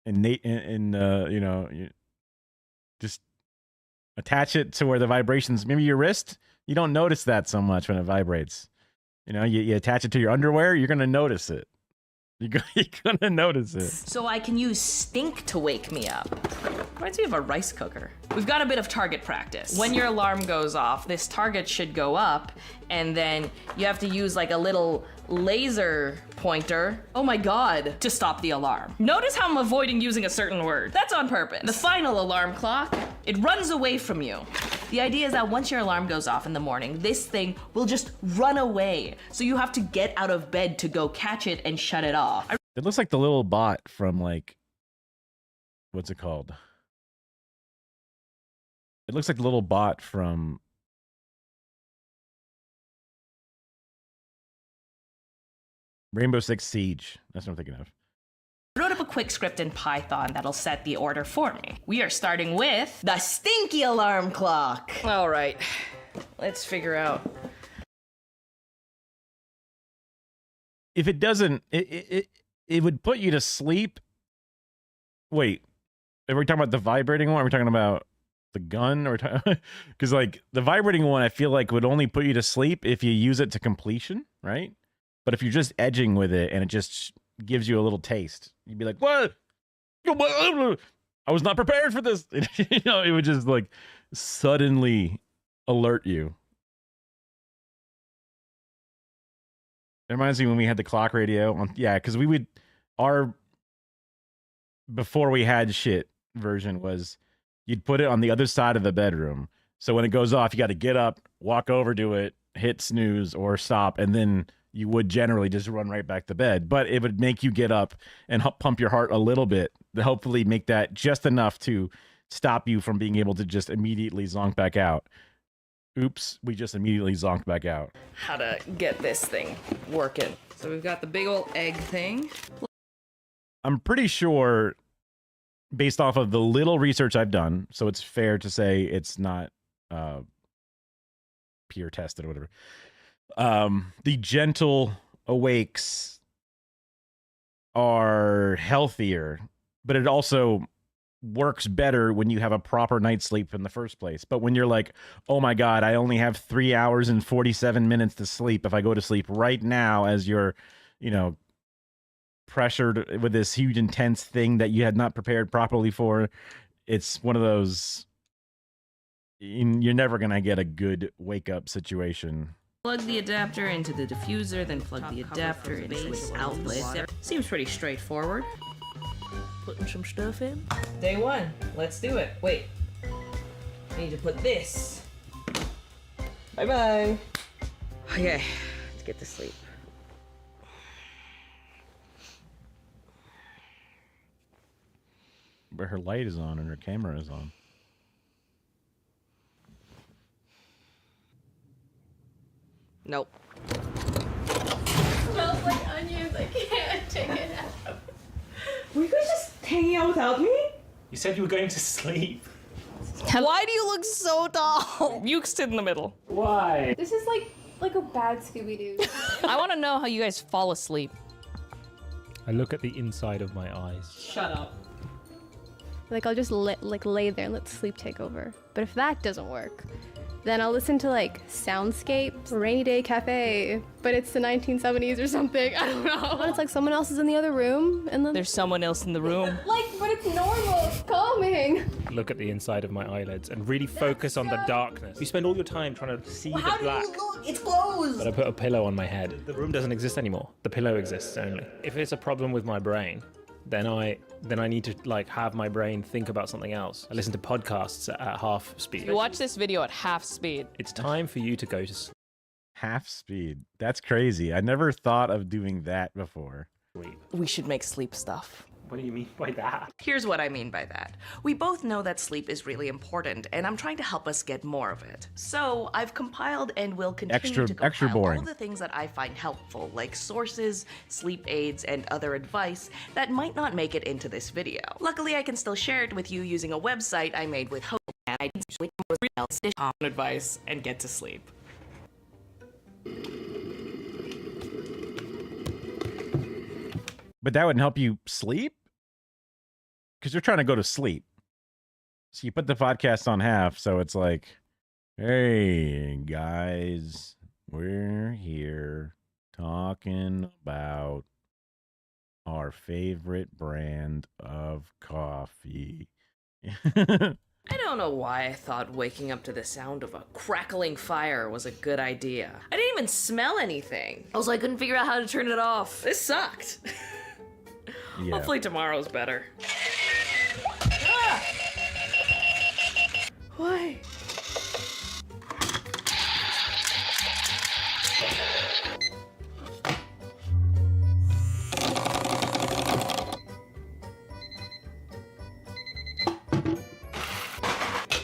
S6: and you know, you just attach it to where the vibrations, maybe your wrist. You don't notice that so much when it vibrates. You know, you attach it to your underwear, you're going to notice it. You're going to notice it.
S10: So I can use stink to wake me up. Reminds me of a rice cooker. We've got a bit of target practice. When your alarm goes off, this target should go up, and then you have to use like a little laser pointer, oh my god, to stop the alarm. Notice how I'm avoiding using a certain word. That's on purpose. The final alarm clock, it runs away from you. The idea is that once your alarm goes off in the morning, this thing will just run away. So you have to get out of bed to go catch it and shut it off.
S6: It looks like the little bot from like, what's it called? It looks like the little bot from Rainbow Six Siege. That's what I'm thinking of.
S10: I wrote up a quick script in Python that'll set the order for me. We are starting with the stinky alarm clock. All right, let's figure out.
S6: If it doesn't, it would put you to sleep. Wait, are we talking about the vibrating one? Are we talking about the gun? Or because like the vibrating one, I feel like would only put you to sleep if you use it to completion, right? But if you're just edging with it and it just gives you a little taste, you'd be like, what? I was not prepared for this. You know, it would just like suddenly alert you. It reminds me when we had the clock radio on, yeah, because we would, before we had shit version was you'd put it on the other side of the bedroom So when it goes off, you got to get up, walk over to it, hit snooze or stop, and then you would generally just run right back to bed. But it would make you get up and pump your heart a little bit to hopefully make that just enough to stop you from being able to just immediately zonk back out. Oops, we just immediately zonked back out.
S10: How to get this thing working. So we've got the big old egg thing.
S6: I'm pretty sure, based off of the little research I've done, so it's fair to say it's not peer tested or whatever. The gentle awakes are healthier, but it also works better when you have a proper night's sleep in the first place. But when you're like, oh my God, I only have 3 hours and 47 minutes to sleep. If I go to sleep right now, as you're, you know, pressured with this huge, intense thing that you had not prepared properly for, it's one of those, you're never going to get a good wake up situation.
S10: Plug the adapter into the diffuser, then plug the adapter into this outlet. Seems pretty straightforward. Putting some stuff in. Day one, let's do it. Wait, I need to put this. Bye-bye. Okay, let's get to sleep.
S6: But her light is on and her camera is on.
S10: Nope.
S19: Smells like onions. I can't take it out.
S24: Were you guys just hanging out without me?
S9: You said you were going to sleep.
S10: Why do you look so tall? You sit in the middle.
S9: Why?
S19: This is like a bad Scooby-Doo.
S10: I want to know how you guys fall asleep.
S9: I look at the inside of my eyes.
S10: Shut up.
S19: Like I'll just lay there and let sleep take over. But if that doesn't work, then I'll listen to like soundscapes, Rainy Day Cafe, but it's the 1970s or something. I don't know. It's like someone else is in the other room, and then
S10: There's someone else in the room.
S19: but it's normal. It's calming.
S9: Look at the inside of my eyelids and really focus on the darkness. You spend all your time trying to see the black.
S10: look? It's closed.
S9: But I put a pillow on my head. The room doesn't exist anymore. The pillow exists only. If it's a problem with my brain, then I need to like have my brain think about something else. I listen to podcasts at half speed.
S10: You watch this video at half speed.
S9: It's time for you to go to sleep.
S6: Half speed. That's crazy. I never thought of doing that before.
S10: We should make sleep stuff.
S9: What do you mean by that?
S10: Here's what I mean by that. We both know that sleep is really important, and I'm trying to help us get more of it. So I've compiled and will continue to compile
S6: boring.
S10: all the things that I find helpful, like sources, sleep aids, and other advice that might not make it into this video. Luckily, I can still share it with you using a website I made with Hope, and I can switch with real common advice and get to sleep.
S6: But that wouldn't help you sleep? Because you're trying to go to sleep. So you put the podcast on half, so it's like, hey, guys, we're here talking about our favorite brand of coffee.
S10: I don't know why I thought waking up to the sound of a crackling fire was a good idea. I didn't even smell anything. Also, I couldn't figure out how to turn it off. This sucked.
S6: Yeah.
S10: Hopefully tomorrow's better. Ah! Why?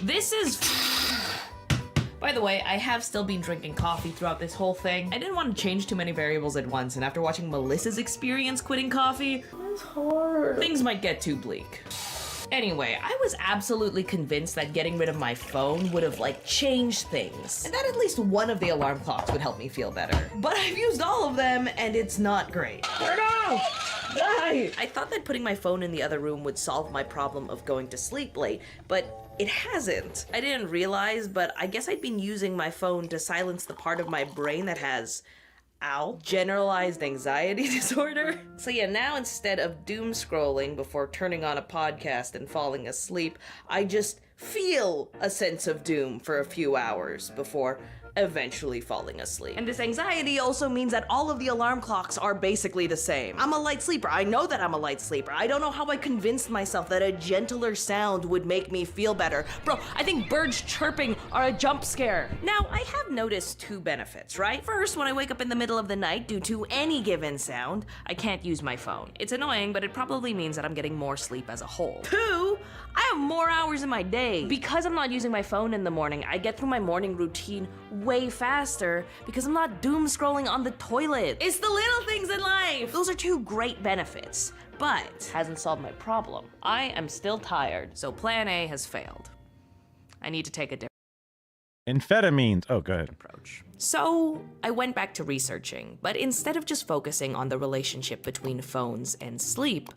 S10: This is... By the way, I have still been drinking coffee throughout this whole thing. I didn't want to change too many variables at once, and after watching Melissa's experience quitting coffee, it's hard. Things might get too bleak. Anyway, I was absolutely convinced that getting rid of my phone would have, like, changed things. And that at least one of the alarm clocks would help me feel better. But I've used all of them, and it's not great. Turn off! Die! I thought that putting my phone in the other room would solve my problem of going to sleep late, but it hasn't. I didn't realize, but I guess I'd been using my phone to silence the part of my brain that has, generalized anxiety disorder. So yeah, now instead of doom scrolling before turning on a podcast and falling asleep, I just feel a sense of doom for a few hours before eventually falling asleep. And this anxiety also means that all of the alarm clocks are basically the same. I'm a light sleeper. I know that I'm a light sleeper. I don't know how I convinced myself that a gentler sound would make me feel better. Bro, I think birds chirping are a jump scare. Now, I have noticed two benefits, right? First, when I wake up in the middle of the night due to any given sound, I can't use my phone. It's annoying, but it probably means that I'm getting more sleep as a whole. Two, I have more hours in my day. Because I'm not using my phone in the morning, I get through my morning routine way faster because I'm not doom scrolling on the toilet. It's the little things in life. Those are two great benefits, but hasn't solved my problem. I am still tired, so plan A has failed. I need to take a different
S6: Amphetamines. Oh, go ahead.
S10: approach. So I went back to researching, but instead of just focusing on the relationship between phones and sleep,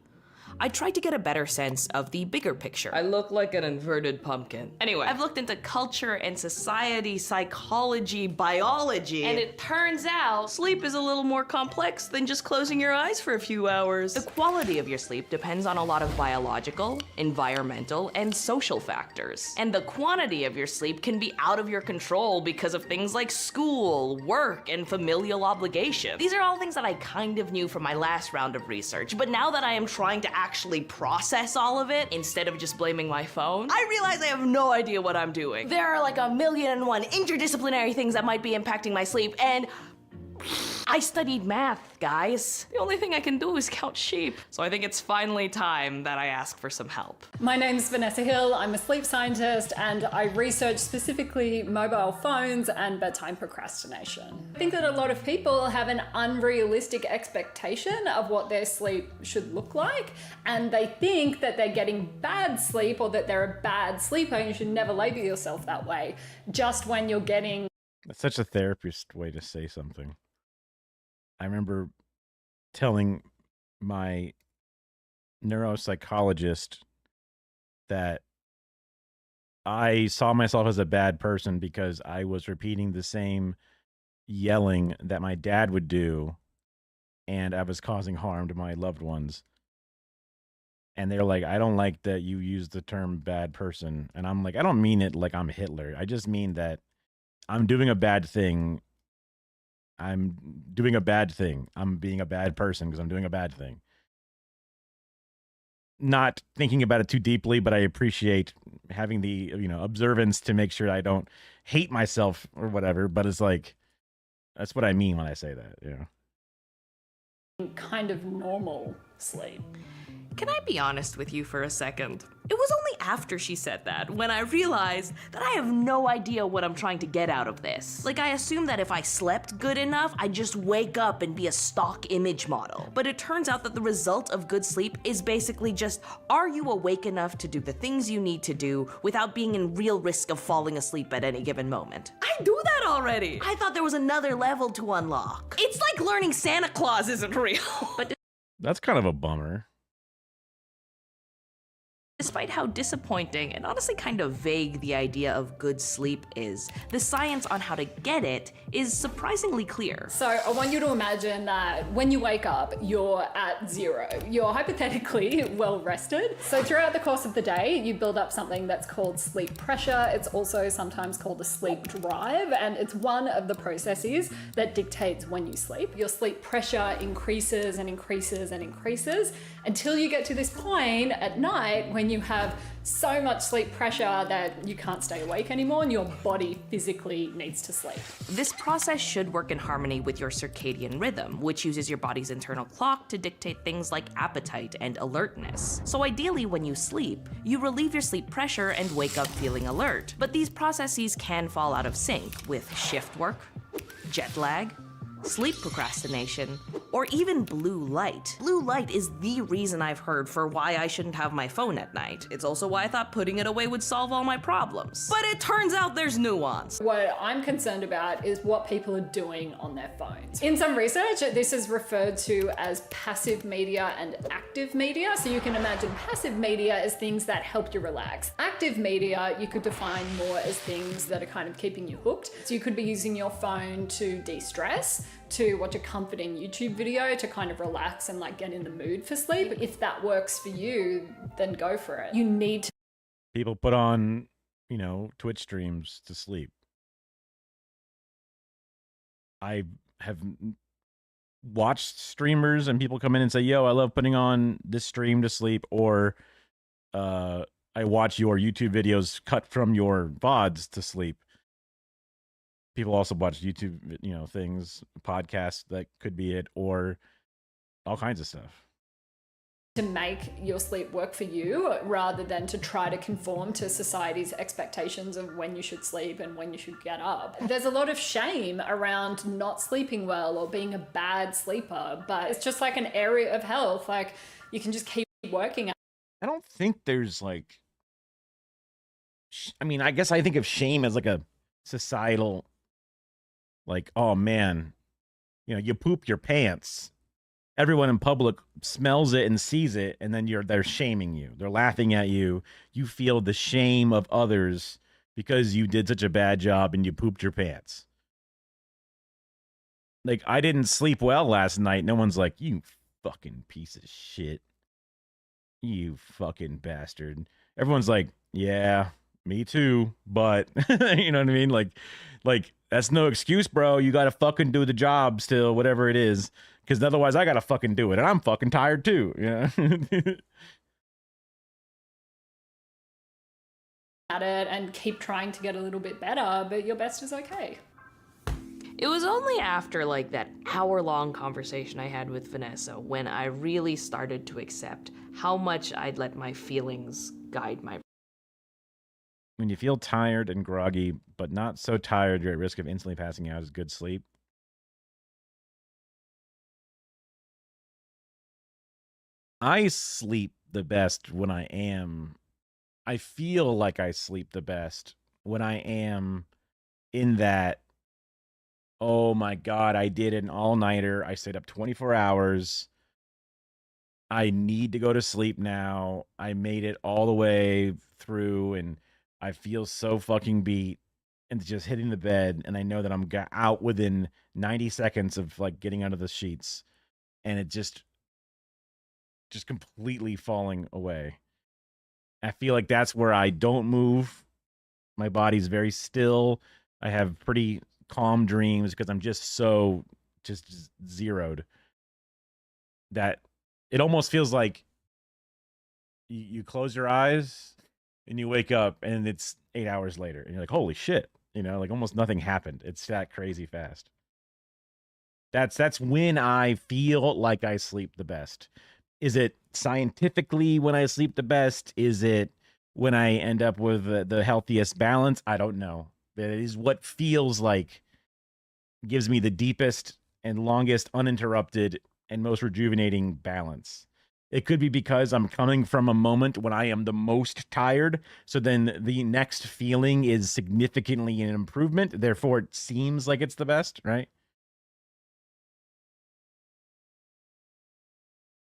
S10: I tried to get a better sense of the bigger picture. I look like an inverted pumpkin. Anyway, I've looked into culture and society, psychology, biology, and it turns out sleep is a little more complex than just closing your eyes for a few hours. The quality of your sleep depends on a lot of biological, environmental, and social factors. And the quantity of your sleep can be out of your control because of things like school, work, and familial obligation. These are all things that I kind of knew from my last round of research, but now that I am trying to actually process all of it instead of just blaming my phone, I realize I have no idea what I'm doing. There are like 1,000,001 interdisciplinary things that might be impacting my sleep, and I studied math, guys. The only thing I can do is count sheep. So I think it's finally time that I ask for some help.
S12: My name's Vanessa Hill. I'm a sleep scientist and I research specifically mobile phones and bedtime procrastination. I think that a lot of people have an unrealistic expectation of what their sleep should look like, and they think that they're getting bad sleep or that they're a bad sleeper, and you should never label yourself that way. Just when you're getting...
S6: That's such a therapist way to say something. I remember telling my neuropsychologist that I saw myself as a bad person because I was repeating the same yelling that my dad would do, and I was causing harm to my loved ones. And they're like, I don't like that you use the term bad person. And I'm like, I don't mean it like I'm Hitler. I just mean that I'm doing a bad thing. I'm doing a bad thing. I'm being a bad person because I'm doing a bad thing. Not thinking about it too deeply, but I appreciate having the, observance to make sure I don't hate myself or whatever. But it's like, that's what I mean when I say that,
S12: kind of normal sleep.
S10: Can I be honest with you for a second? It was only after she said that when I realized that I have no idea what I'm trying to get out of this. Like, I assumed that if I slept good enough, I'd just wake up and be a stock image model. But it turns out that the result of good sleep is basically just, are you awake enough to do the things you need to do without being in real risk of falling asleep at any given moment? I do that already. I thought there was another level to unlock. It's like learning Santa Claus isn't real. But
S6: that's kind of a bummer.
S10: despite how disappointing and honestly kind of vague the idea of good sleep is, the science on how to get it is surprisingly clear.
S12: So I want you to imagine that when you wake up, you're at 0. You're hypothetically well rested. So throughout the course of the day, you build up something that's called sleep pressure. It's also sometimes called a sleep drive, and it's one of the processes that dictates when you sleep. Your sleep pressure increases and increases and increases until you get to this point at night when you have so much sleep pressure that you can't stay awake anymore and your body physically needs to sleep.
S10: This process should work in harmony with your circadian rhythm, which uses your body's internal clock to dictate things like appetite and alertness. So ideally, when you sleep, you relieve your sleep pressure and wake up feeling alert. But these processes can fall out of sync with shift work, jet lag, sleep procrastination, or even blue light. Blue light is the reason I've heard for why I shouldn't have my phone at night. It's also why I thought putting it away would solve all my problems. But it turns out there's nuance.
S12: What I'm concerned about is what people are doing on their phones. In some research, this is referred to as passive media and active media. So you can imagine passive media as things that help you relax. Active media, you could define more as things that are kind of keeping you hooked. So you could be using your phone to de-stress, to watch a comforting YouTube video to kind of relax and like get in the mood for sleep. If that works for you, then go for it. You need to.
S6: People put on, Twitch streams to sleep. I have watched streamers and people come in and say, yo, I love putting on this stream to sleep, or I watch your YouTube videos cut from your VODs to sleep. People also watch YouTube, things, podcasts, that could be it, or all kinds of stuff.
S12: To make your sleep work for you rather than to try to conform to society's expectations of when you should sleep and when you should get up. There's a lot of shame around not sleeping well or being a bad sleeper, but it's just like an area of health. Like, you can just keep working at.
S6: I don't think there's like, I mean, I guess I think of shame as like a societal, like, oh man, you poop your pants. Everyone in public smells it and sees it, and then they're shaming you. They're laughing at you. You feel the shame of others because you did such a bad job and you pooped your pants. Like, I didn't sleep well last night. No one's like, you fucking piece of shit. You fucking bastard. Everyone's like, yeah, me too, but you know what I mean? Like that's no excuse, bro. You gotta fucking do the job still, whatever it is. Because otherwise I gotta fucking do it. And I'm fucking tired too,
S12: At it and keep trying to get a little bit better, but your best is okay.
S10: It was only after like that hour-long conversation I had with Vanessa when I really started to accept how much I'd let my feelings guide my.
S6: When you feel tired and groggy, but not so tired you're at risk of instantly passing out, is good sleep. I sleep the best when I feel like I sleep the best when I am in that, oh my God, I did an all-nighter. I stayed up 24 hours. I need to go to sleep now. I made it all the way through and I feel so fucking beat, and just hitting the bed, and I know that I'm out within 90 seconds of like getting out of the sheets, and it just completely falling away. I feel like that's where I don't move. My body's very still. I have pretty calm dreams because I'm just so zeroed that it almost feels like you close your eyes and you wake up and it's 8 hours later and you're like, holy shit, like almost nothing happened. It's that crazy fast. That's when I feel like I sleep the best. Is it scientifically when I sleep the best? Is it when I end up with the healthiest balance? I don't know. That is what feels like gives me the deepest and longest uninterrupted and most rejuvenating balance. It could be because I'm coming from a moment when I am the most tired, so then the next feeling is significantly an improvement, therefore it seems like it's the best, right?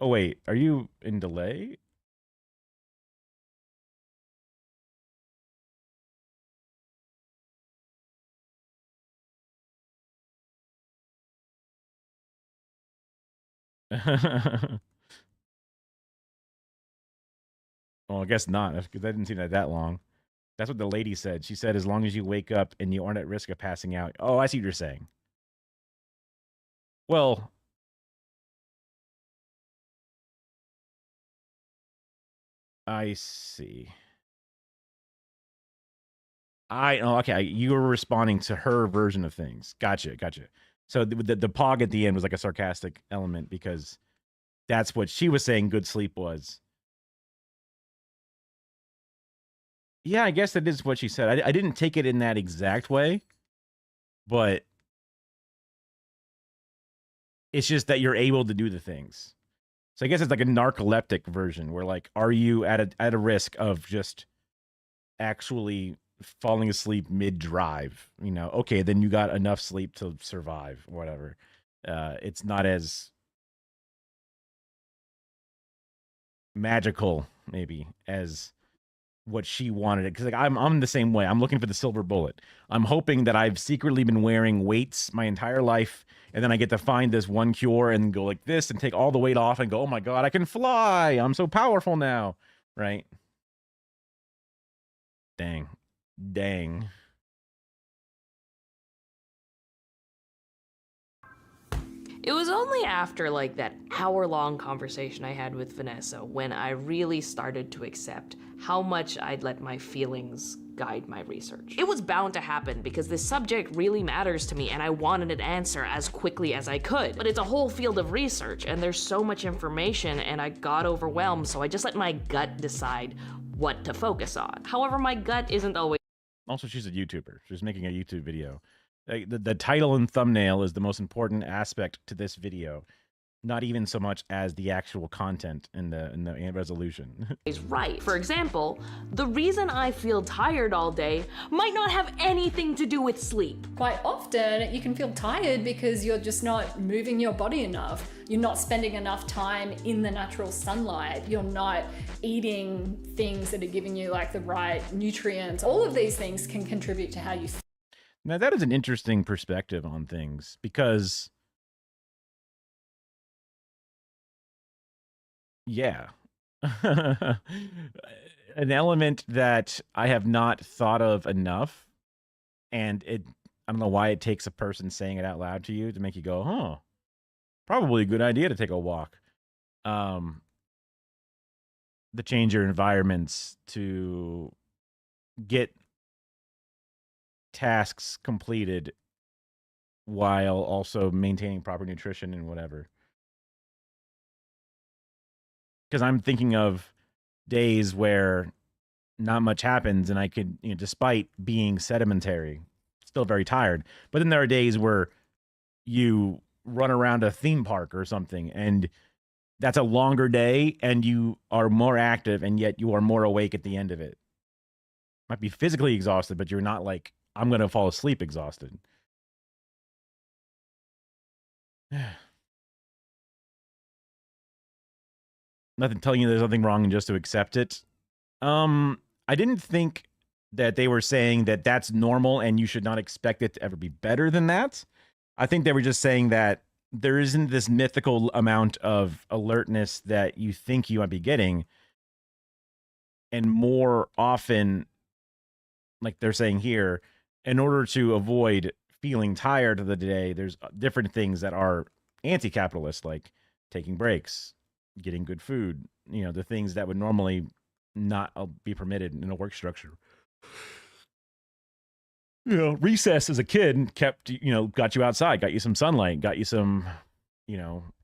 S6: Oh wait, are you in delay? Well, I guess not, because that didn't seem like that long. That's what the lady said. She said, as long as you wake up and you aren't at risk of passing out. Oh, I see what you're saying. Well, I see. Okay. You were responding to her version of things. Gotcha. So the pog at the end was like a sarcastic element because that's what she was saying good sleep was. Yeah, I guess that is what she said. I didn't take it in that exact way, but it's just that you're able to do the things. So I guess it's like a narcoleptic version where like, are you at a risk of just actually falling asleep mid-drive? Okay, then you got enough sleep to survive, whatever. It's not as magical maybe as what she wanted it, because like I'm the same way. I'm looking for the silver bullet. I'm hoping that I've secretly been wearing weights my entire life, and then I get to find this one cure and go like this and take all the weight off and go, oh my God, I can fly. I'm so powerful now, right? Dang.
S10: It was only after like that hour-long conversation I had with Vanessa when I really started to accept how much I'd let my feelings guide my research. It was bound to happen because this subject really matters to me and I wanted an answer as quickly as I could. But it's a whole field of research and there's so much information and I got overwhelmed, so I just let my gut decide what to focus on. However, my gut isn't always...
S6: Also, she's a YouTuber. She's making a YouTube video. The title and thumbnail is the most important aspect to this video, not even so much as the actual content and the resolution.
S10: Is right. For example, the reason I feel tired all day might not have anything to do with sleep.
S12: Quite often, you can feel tired because you're just not moving your body enough. You're not spending enough time in the natural sunlight. You're not eating things that are giving you like the right nutrients. All of these things can contribute to how you feel.
S6: Now, that is an interesting perspective on things because, yeah, an element that I have not thought of enough, and I don't know why it takes a person saying it out loud to you to make you go, huh, probably a good idea to take a walk. To change your environments, to get tasks completed while also maintaining proper nutrition and whatever. Because I'm thinking of days where not much happens and I could, despite being sedimentary, still very tired. But then there are days where you run around a theme park or something and that's a longer day and you are more active and yet you are more awake at the end of it. Might be physically exhausted, but you're not like, I'm going to fall asleep exhausted. Nothing telling you there's nothing wrong and just to accept it. I didn't think that they were saying that that's normal and you should not expect it to ever be better than that. I think they were just saying that there isn't this mythical amount of alertness that you think you might be getting. And more often, like they're saying here, in order to avoid feeling tired of the day, there's different things that are anti-capitalist, like taking breaks, getting good food, the things that would normally not be permitted in a work structure. Recess as a kid kept, got you outside, got you some sunlight, got you some,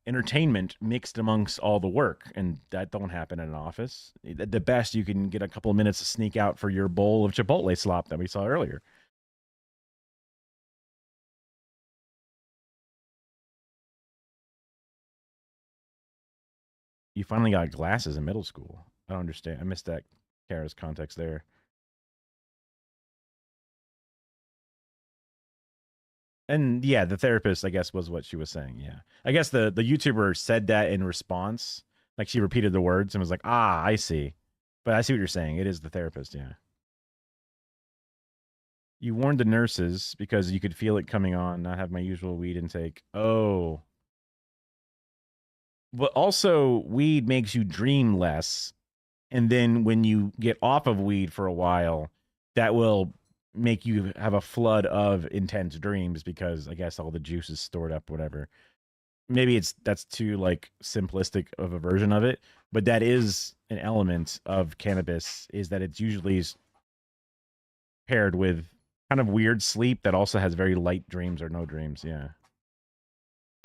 S6: entertainment mixed amongst all the work. And that don't happen in an office. At the best, you can get a couple of minutes to sneak out for your bowl of Chipotle slop that we saw earlier. You finally got glasses in middle school. I don't understand. I missed that Kara's context there. And yeah, the therapist, I guess, was what she was saying. Yeah. I guess the YouTuber said that in response. Like she repeated the words and was like, ah, I see. But I see what you're saying. It is the therapist. Yeah. You warned the nurses because you could feel it coming on, not have my usual weed intake. Oh. But also, weed makes you dream less. And then when you get off of weed for a while, that will make you have a flood of intense dreams because I guess all the juice is stored up, whatever. Maybe that's too like simplistic of a version of it, but that is an element of cannabis, is that it's usually paired with kind of weird sleep that also has very light dreams or no dreams. Yeah.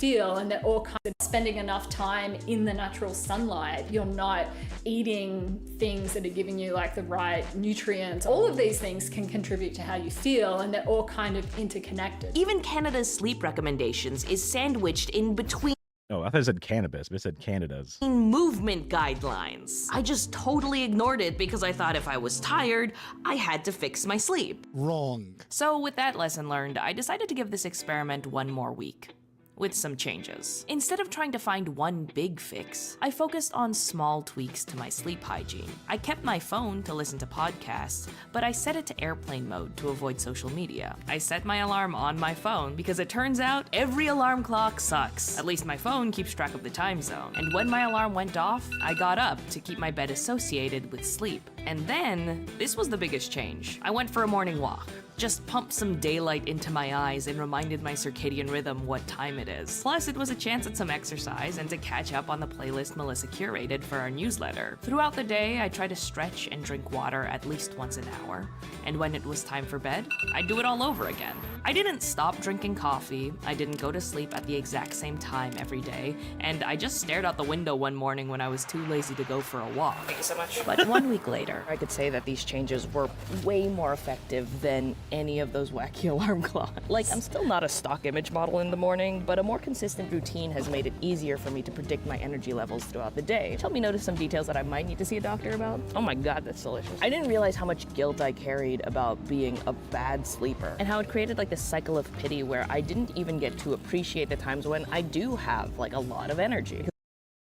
S12: Feel, and they're all kind of spending enough time in the natural sunlight. You're not eating things that are giving you like the right nutrients. All of these things can contribute to how you feel, and they're all kind of interconnected.
S10: Even Canada's sleep recommendations is sandwiched in between.
S6: Oh, I thought it said cannabis, but it said Canada's.
S10: Movement guidelines. I just totally ignored it because I thought if I was tired, I had to fix my sleep.
S13: Wrong.
S10: So with that lesson learned, I decided to give this experiment one more week. With some changes. Instead of trying to find one big fix, I focused on small tweaks to my sleep hygiene. I kept my phone to listen to podcasts, but I set it to airplane mode to avoid social media. I set my alarm on my phone because it turns out every alarm clock sucks. At least my phone keeps track of the time zone. And when my alarm went off, I got up to keep my bed associated with sleep. And then, this was the biggest change. I went for a morning walk. Just pumped some daylight into my eyes and reminded my circadian rhythm what time it it is. Plus, it was a chance at some exercise and to catch up on the playlist Melissa curated for our newsletter. Throughout the day, I try to stretch and drink water at least once an hour. And when it was time for bed, I'd do it all over again. I didn't stop drinking coffee, I didn't go to sleep at the exact same time every day, and I just stared out the window one morning when I was too lazy to go for a walk.
S11: Thank you so much.
S10: But 1 week later,
S11: I could say that these changes were way more effective than any of those wacky alarm clocks. Like, I'm still not a stock image model in the morning, but a more consistent routine has made it easier for me to predict my energy levels throughout the day. It helped me notice some details that I might need to see a doctor about. Oh my god, that's delicious. I didn't realize how much guilt I carried about being a bad sleeper, and how it created like this cycle of pity where I didn't even get to appreciate the times when I do have like a lot of energy.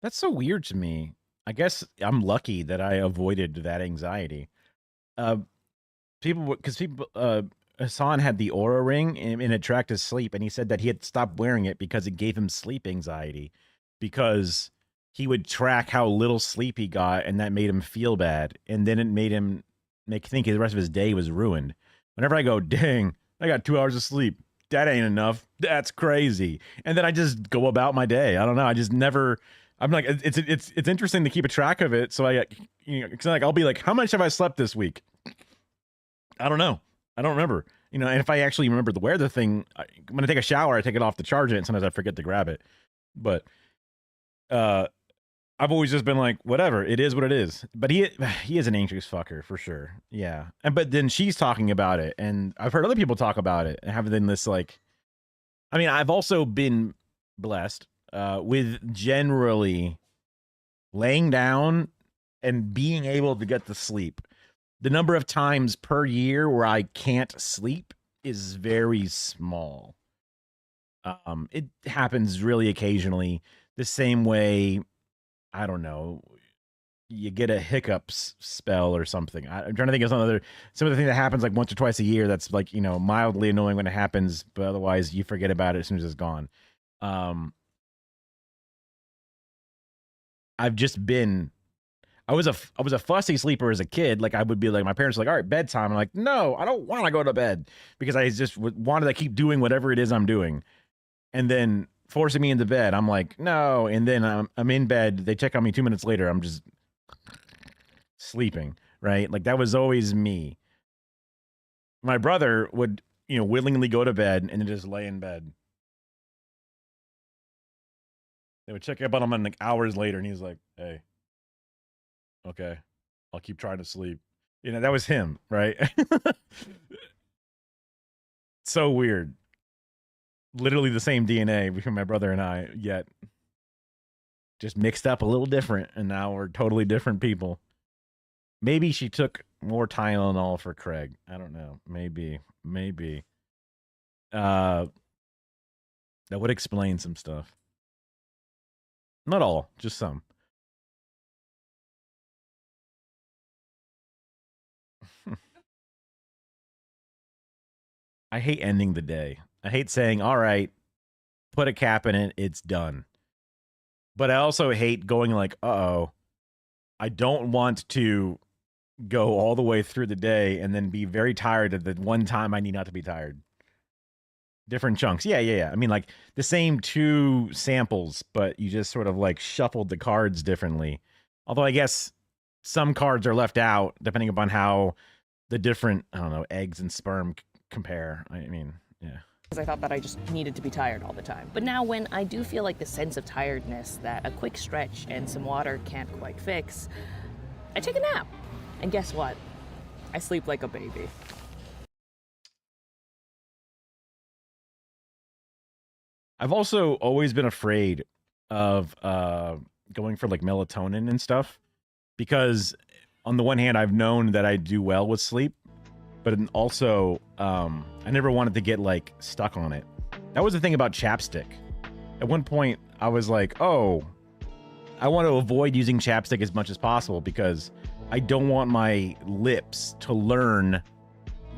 S6: That's so weird to me. I guess I'm lucky that I avoided that anxiety. Hassan had the Aura ring and it tracked his sleep, and he said that he had stopped wearing it because it gave him sleep anxiety, because he would track how little sleep he got, and that made him feel bad, and then it made him think the rest of his day was ruined. Whenever I go, dang, I got 2 hours of sleep, that ain't enough, that's crazy, and then I just go about my day. I don't know. I just never. I'm like, it's interesting to keep a track of it. So I'll be like, how much have I slept this week? I don't know. I don't remember. And if I actually remember to wear the thing, when I take a shower, I take it off to charge it, and sometimes I forget to grab it. But I've always just been like, whatever, it is what it is. But he is an anxious fucker for sure. Yeah. But then she's talking about it, and I've heard other people talk about it and having this like, I mean, I've also been blessed with generally laying down and being able to get to sleep. The number of times per year where I can't sleep is very small. It happens really occasionally. The same way, I don't know, you get a hiccups spell or something. I'm trying to think of some other thing that happens like once or twice a year that's like, mildly annoying when it happens, but otherwise you forget about it as soon as it's gone. I've just been, I was a fussy sleeper as a kid. Like I would be like, my parents were like, all right, bedtime. I'm like, no, I don't want to go to bed, because I just wanted to keep doing whatever it is I'm doing. And then forcing me into bed, I'm like, no. And then I'm in bed. They check on me 2 minutes later. I'm just sleeping, right? Like that was always me. My brother would, willingly go to bed and then just lay in bed. They would check up on him like hours later, and he's like, hey, okay, I'll keep trying to sleep. That was him, right? So weird. Literally the same DNA between my brother and I, yet just mixed up a little different, and now we're totally different people. Maybe she took more Tylenol for Craig. I don't know. Maybe. That would explain some stuff. Not all, just some. I hate ending the day. I hate saying, all right, put a cap in it, it's done. But I also hate going like, uh-oh, I don't want to go all the way through the day and then be very tired at the one time I need not to be tired. Different chunks. Yeah. I mean, like the same 2 samples, but you just sort of like shuffled the cards differently. Although I guess some cards are left out depending upon how the different, I don't know, eggs and sperm compare. I mean, yeah.
S11: Because I thought that I just needed to be tired all the time. But now when I do feel like the sense of tiredness that a quick stretch and some water can't quite fix, I take a nap. And guess what? I sleep like a baby.
S6: I've also always been afraid of going for like melatonin and stuff, because on the one hand, I've known that I do well with sleep, but also I never wanted to get like stuck on it. That was the thing about chapstick. At one point, I was like, oh, I want to avoid using chapstick as much as possible because I don't want my lips to learn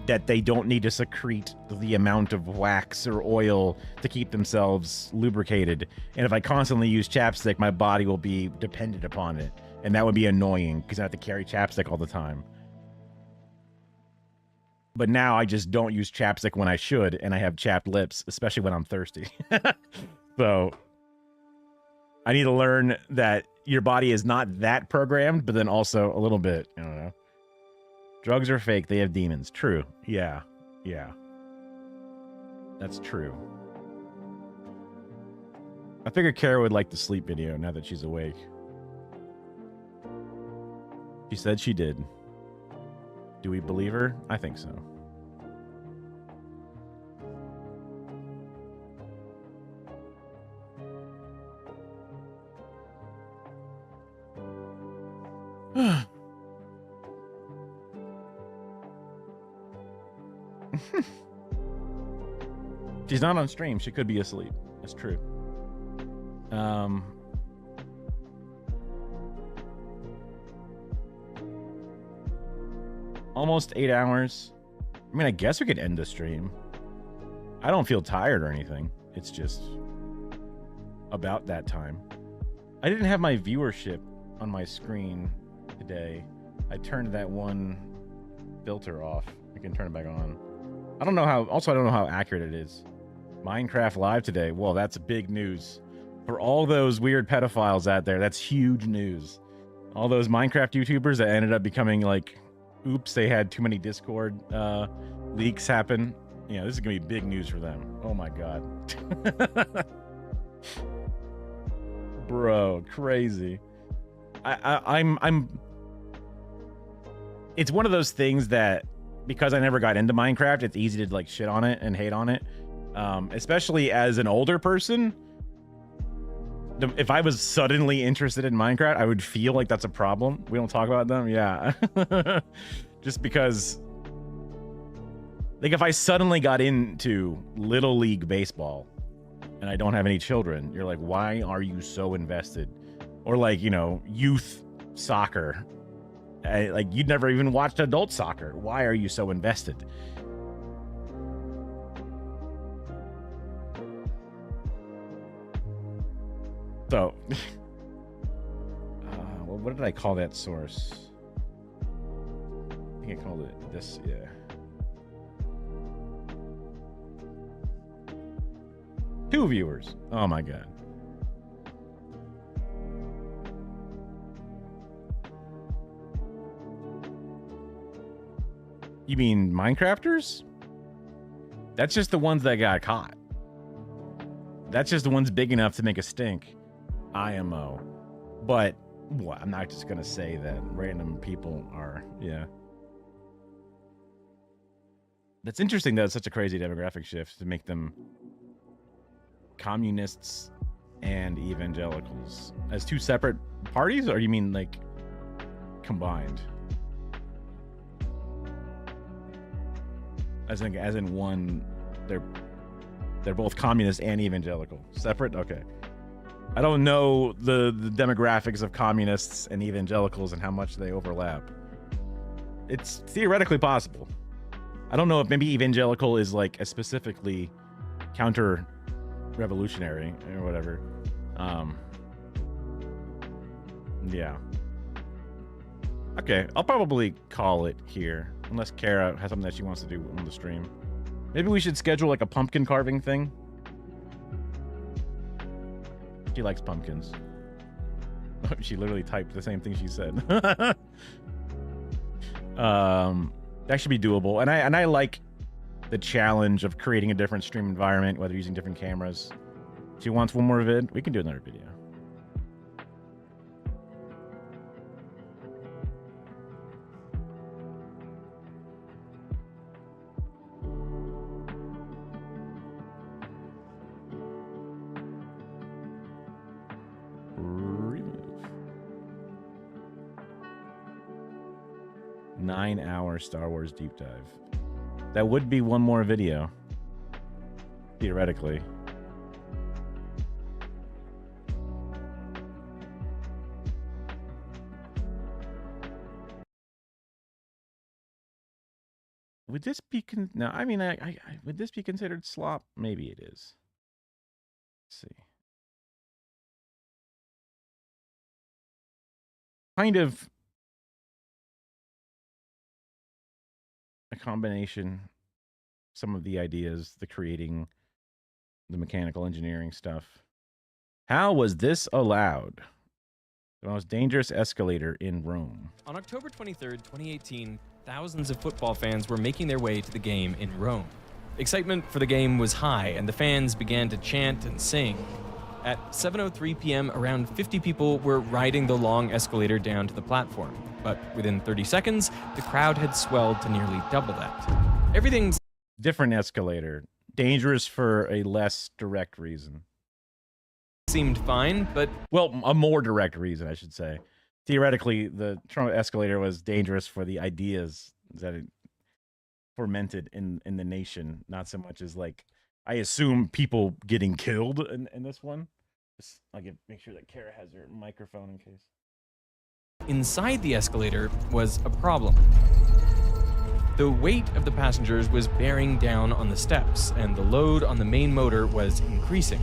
S6: that they don't need to secrete the amount of wax or oil to keep themselves lubricated. And if I constantly use chapstick, my body will be dependent upon it. And that would be annoying because I have to carry chapstick all the time. But now I just don't use chapstick when I should, and I have chapped lips, especially when I'm thirsty. So I need to learn that your body is not that programmed, but then also a little bit, I don't know. Drugs are fake. They have demons. True. Yeah. Yeah. That's true. I figured Kara would like the sleep video now that she's awake. She said she did. Do we believe her? I think so. She's not on stream. She could be asleep. That's true. Almost 8 hours. I mean, I guess we could end the stream. I don't feel tired or anything. It's just about that time. I didn't have my viewership on my screen today. I turned that one filter off. I can turn it back on. I don't know how, also I don't know how accurate it is. Minecraft Live today. Well, that's big news. For all those weird pedophiles out there, that's huge news. All those Minecraft YouTubers that ended up becoming like, oops, they had too many Discord leaks happen. Yeah, this is gonna be big news for them. Oh my god. Bro, crazy. I'm it's one of those things that because I never got into Minecraft, it's easy to like shit on it and hate on it. Especially as an older person. If I was suddenly interested in Minecraft, I would feel like that's a problem. We don't talk about them. Yeah. Just because like if I suddenly got into Little League baseball and I don't have any children, you're like, why are you so invested? Or like, you know, youth soccer. Like you'd never even watched adult soccer. Why are you so invested? So, well, what did I call that source? I think I called it this, yeah. Two viewers. Oh my god. You mean Minecrafters? That's just the ones that got caught. That's just the ones big enough to make a stink. IMO. But well, I'm not just gonna say that random people are, yeah. That's interesting that it's such a crazy demographic shift to make them communists and evangelicals as two separate parties, or you mean like combined? As in one, they're both communist and evangelical. Separate? Okay. I don't know the demographics of communists and evangelicals and how much they overlap. It's theoretically possible. I don't know if maybe evangelical is like a specifically counter-revolutionary or whatever. Yeah. Okay, I'll probably call it here. Unless Kara has something that she wants to do on the stream. Maybe we should schedule like a pumpkin carving thing. She likes pumpkins. She literally typed the same thing she said. That should be doable. And I like the challenge of creating a different stream environment, whether using different cameras. She wants one more vid. We can do another video. Remove. 9-hour Star Wars deep dive. That would be one more video. Theoretically. Would this be no? I mean, would this be considered slop? Maybe it is. Let's see. Kind of a combination. Some of the ideas, the creating, the mechanical engineering stuff. How was this allowed? The most dangerous escalator in Rome.
S13: On October 23rd, 2018, thousands of football fans were making their way to the game in Rome. Excitement for the game was high, and the fans began to chant and sing. At 7:03 p.m., around 50 people were riding the long escalator down to the platform. But within 30 seconds, the crowd had swelled to nearly double that. Everything's
S6: different escalator. Dangerous for a less direct reason.
S13: Seemed fine, but...
S6: Well, a more direct reason, I should say. Theoretically, the Trump escalator was dangerous for the ideas that it fermented in the nation, not so much as, like, I assume people getting killed in this one. Just, I'll make sure that Kara has her microphone in case.
S13: Inside the escalator was a problem. The weight of the passengers was bearing down on the steps, and the load on the main motor was increasing.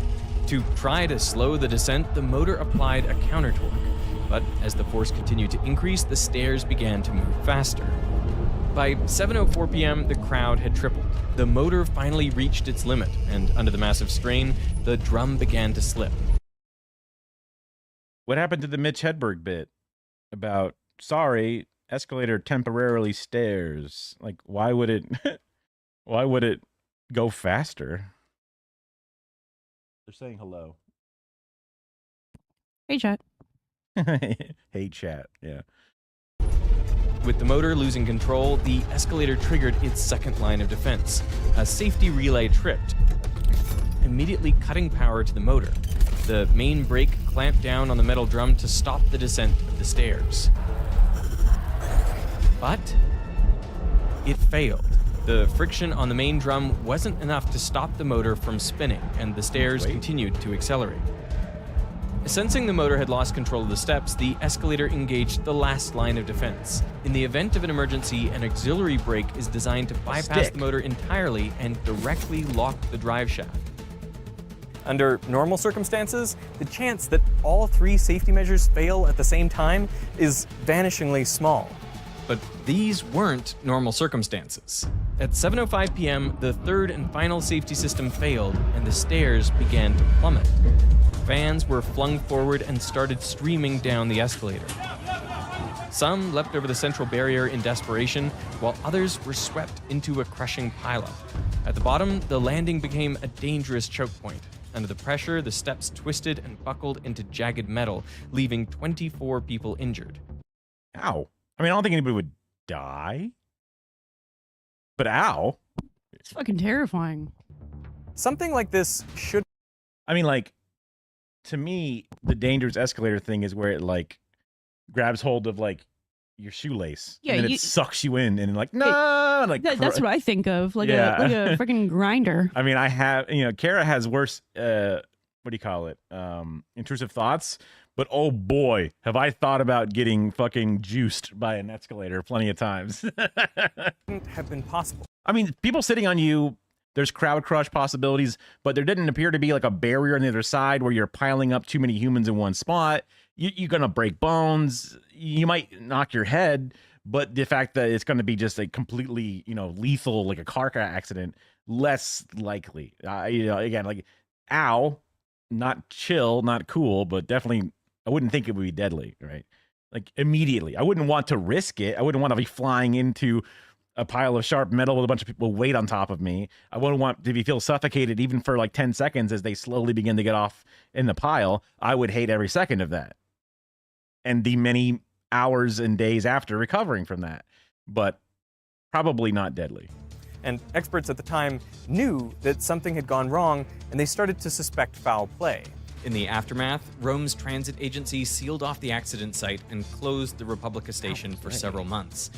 S13: To try to slow the descent, the motor applied a counter torque. But as the force continued to increase, the stairs began to move faster. By 7:04 p.m., the crowd had tripled. The motor finally reached its limit, and under the massive strain, the drum began to slip.
S6: What happened to the Mitch Hedberg bit about, sorry, escalator temporarily stairs? Like, why would it go faster? They're saying hello.
S15: Hey, chat.
S6: Hey, chat. Yeah.
S13: With the motor losing control, the escalator triggered its second line of defense. A safety relay tripped, immediately cutting power to the motor. The main brake clamped down on the metal drum to stop the descent of the stairs. But it failed. The friction on the main drum wasn't enough to stop the motor from spinning, and the stairs continued to accelerate. Sensing the motor had lost control of the steps, the escalator engaged the last line of defense. In the event of an emergency, an auxiliary brake is designed to bypass the motor entirely and directly lock the drive shaft. Under normal circumstances, the chance that all three safety measures fail at the same time is vanishingly small. But these weren't normal circumstances. At 7:05 p.m., the third and final safety system failed, and the stairs began to plummet. Fans were flung forward and started streaming down the escalator. Some leapt over the central barrier in desperation, while others were swept into a crushing pileup. At the bottom, the landing became a dangerous choke point. Under the pressure, the steps twisted and buckled into jagged metal, leaving 24 people injured.
S6: Ow. I mean, I don't think anybody would die. But ow.
S15: It's fucking terrifying.
S13: Something like this should...
S6: I mean, like, to me, the dangerous escalator thing is where it, like, grabs hold of, like, your shoelace.
S15: Yeah,
S6: and then it sucks you in and, like, no! Like,
S15: that's what I think of. Like
S6: Yeah.
S15: a freaking grinder.
S6: I mean, I have, Kara has worse, what do you call it? Intrusive thoughts. But oh boy, have I thought about getting fucking juiced by an escalator plenty of times.
S13: have been possible.
S6: I mean, people sitting on you, there's crowd crush possibilities, but there didn't appear to be like a barrier on the other side where you're piling up too many humans in one spot. You're going to break bones. You might knock your head, but the fact that it's going to be just a completely, lethal, like a car accident, less likely. Again, like, ow, not chill, not cool, but definitely, I wouldn't think it would be deadly, right? Like, immediately. I wouldn't want to risk it. I wouldn't want to be flying into a pile of sharp metal with a bunch of people weight on top of me. I wouldn't want to feel suffocated even for like 10 seconds as they slowly begin to get off in the pile. I would hate every second of that. And the many hours and days after recovering from that. But probably not deadly.
S13: And experts at the time knew that something had gone wrong, and they started to suspect foul play. In the aftermath, Rome's transit agency sealed off the accident site and closed the Republica station for several months.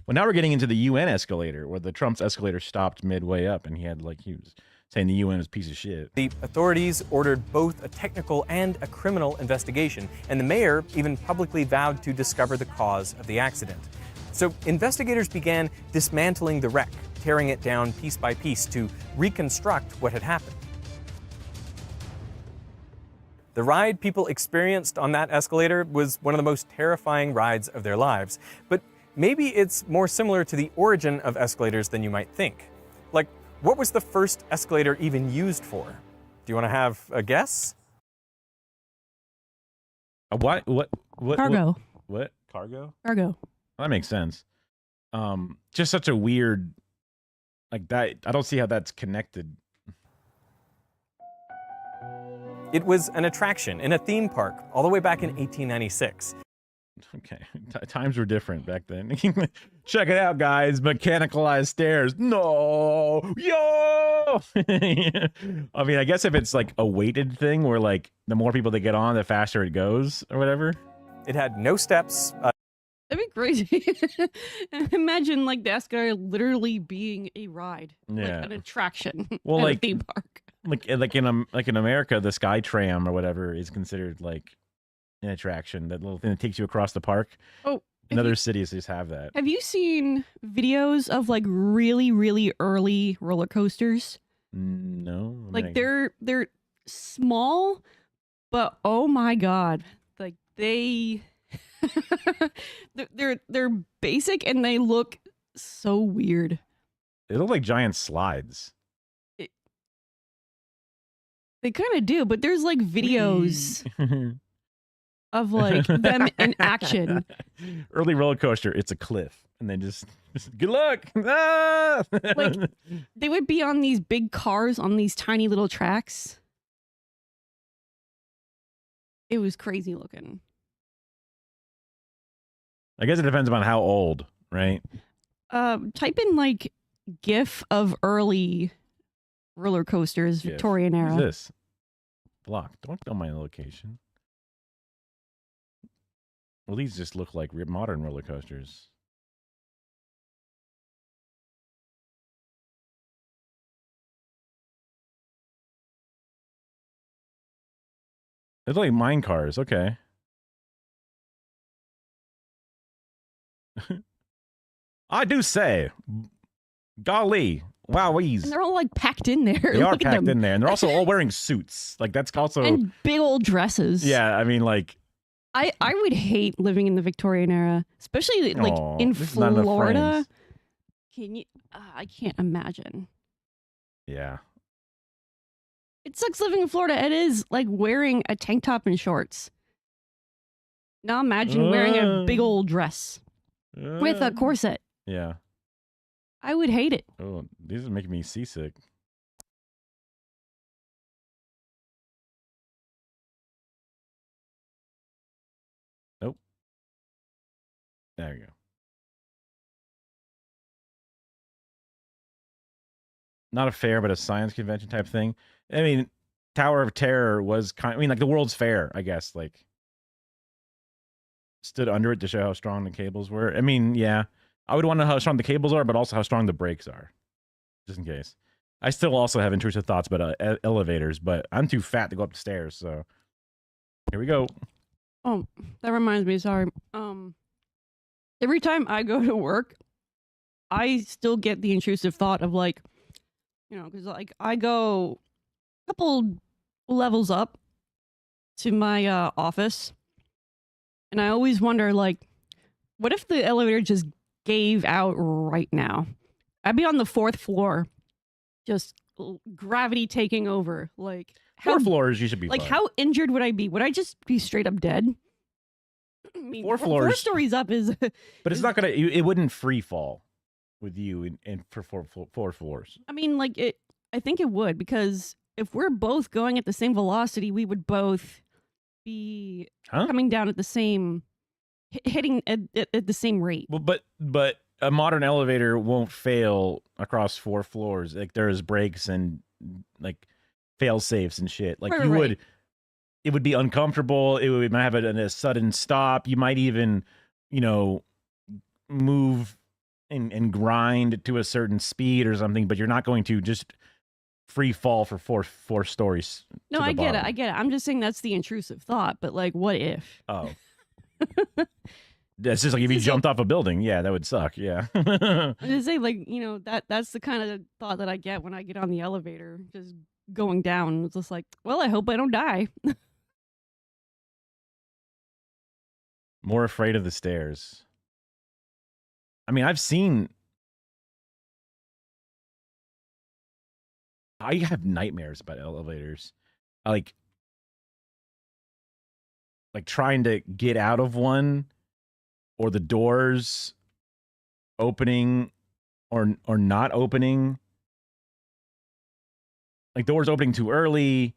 S6: Well, now we're getting into the UN escalator, where the Trump's escalator stopped midway up, and he was saying the UN was a piece of shit.
S13: The authorities ordered both a technical and a criminal investigation, and the mayor even publicly vowed to discover the cause of the accident. So investigators began dismantling the wreck, tearing it down piece by piece to reconstruct what had happened. The ride people experienced on that escalator was one of the most terrifying rides of their lives, but maybe it's more similar to the origin of escalators than you might think. Like, what was the first escalator even used for? Do you want to have a guess?
S6: What?
S15: Cargo.
S6: What? Cargo?
S15: Cargo.
S6: That makes sense. Just such a weird, like that. I don't see how that's connected.
S16: It was an attraction in a theme park all the way back in 1896.
S6: Okay, times were different back then. Check it out, guys. Mechanicalized stairs. No, yo. I mean, I guess if it's like a weighted thing, where like the more people that get on, the faster it goes, or whatever.
S16: It had no steps.
S15: That'd be crazy. Imagine like the escalator literally being a ride,
S6: Yeah.
S15: like an attraction.
S6: Well,
S15: at
S6: like
S15: a theme park.
S6: like in America, the Sky Tram or whatever is considered like an attraction. That little thing that takes you across the park.
S15: Oh,
S6: and other cities just have that.
S15: Have you seen videos of like really, really early roller coasters?
S6: No. I
S15: Like
S6: mean,
S15: they're small, but oh my god, like they they're basic and they look so weird.
S6: they look like giant slides.
S15: They kind of do, but there's like videos of like them in action.
S6: Early roller coaster, it's a cliff, and then just good luck. Ah!
S15: Like they would be on these big cars on these tiny little tracks. It was crazy looking.
S6: I guess it depends upon how old, right?
S15: Type in like GIF of early roller coasters,
S6: GIF.
S15: Victorian era.
S6: Who's this? Block. Don't know my location. Well, these just look like modern roller coasters. They're like mine cars. Okay. I do say, golly, wowies.
S15: And they're all like packed in there.
S6: They are
S15: Look at
S6: packed
S15: them.
S6: in there, and they're also all wearing suits. Like that's also
S15: And big old dresses.
S6: yeah. I mean, like
S15: I would hate living in the Victorian era, especially like
S6: Aw,
S15: in
S6: there's not enough
S15: Florida.
S6: frames.
S15: Can you? I can't imagine.
S6: yeah.
S15: It sucks living in Florida. It is like wearing a tank top and shorts. Now imagine wearing a big old dress with a corset.
S6: Yeah.
S15: I would hate it.
S6: Oh, these are making me seasick. Nope. There you go. Not a fair, but a science convention type thing. I mean, Tower of Terror was I mean, like the World's Fair, I guess, like stood under it to show how strong the cables were. I mean, yeah, I would want to know how strong the cables are, but also how strong the brakes are, just in case. I still also have intrusive thoughts about elevators, but I'm too fat to go up the stairs, so here we go.
S15: Oh, that reminds me. Sorry. Every time I go to work, I still get the intrusive thought of like, you know, because like I go a couple levels up to my office, and I always wonder like, what if the elevator just gave out right now? I'd be on the 4th floor, just gravity taking over. Like
S6: 4 floors, you should be
S15: like
S6: fine.
S15: how injured would I be? Would I just be straight up dead? I mean,
S6: 4
S15: 4
S6: floors.
S15: stories up is
S6: But it's not gonna. It wouldn't free fall with you in for 4 floors.
S15: I mean, like it. I think it would, because if we're both going at the same velocity, we would both be coming down at the same, hitting at the same rate.
S6: Well, but a modern elevator won't fail across 4 floors. Like there's brakes and like fail safes and shit. Like
S15: Right,
S6: you
S15: right,
S6: would,
S15: right.
S6: it would be uncomfortable. It would might have a sudden stop. You might even, you know, move and grind to a certain speed or something. But you're not going to just free fall for four stories.
S15: No,
S6: to the
S15: I get it.
S6: bottom.
S15: I get it. I'm just saying that's the intrusive thought. But like, what if?
S6: Oh. That's just like if you jumped off a building. Yeah, that would suck. Yeah.
S15: I'm just saying, like, you know, that's the kind of thought that I get when I get on the elevator, just going down. It's just like, well, I hope I don't die.
S6: More afraid of the stairs. I mean, I have nightmares about elevators. I like trying to get out of one, or the doors opening or not opening. Like doors opening too early,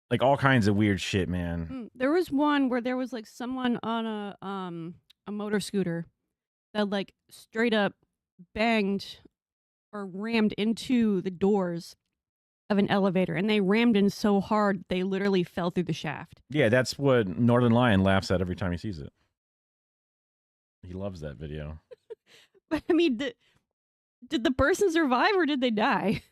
S6: like all kinds of weird shit, man.
S15: There was one where there was like someone on a motor scooter that like straight up banged or rammed into the doors of an elevator, and they rammed in so hard they literally fell through the shaft.
S6: Yeah, that's what Northern Lion laughs at every time he sees it. He loves that video.
S15: But I mean, did the person survive or did they die?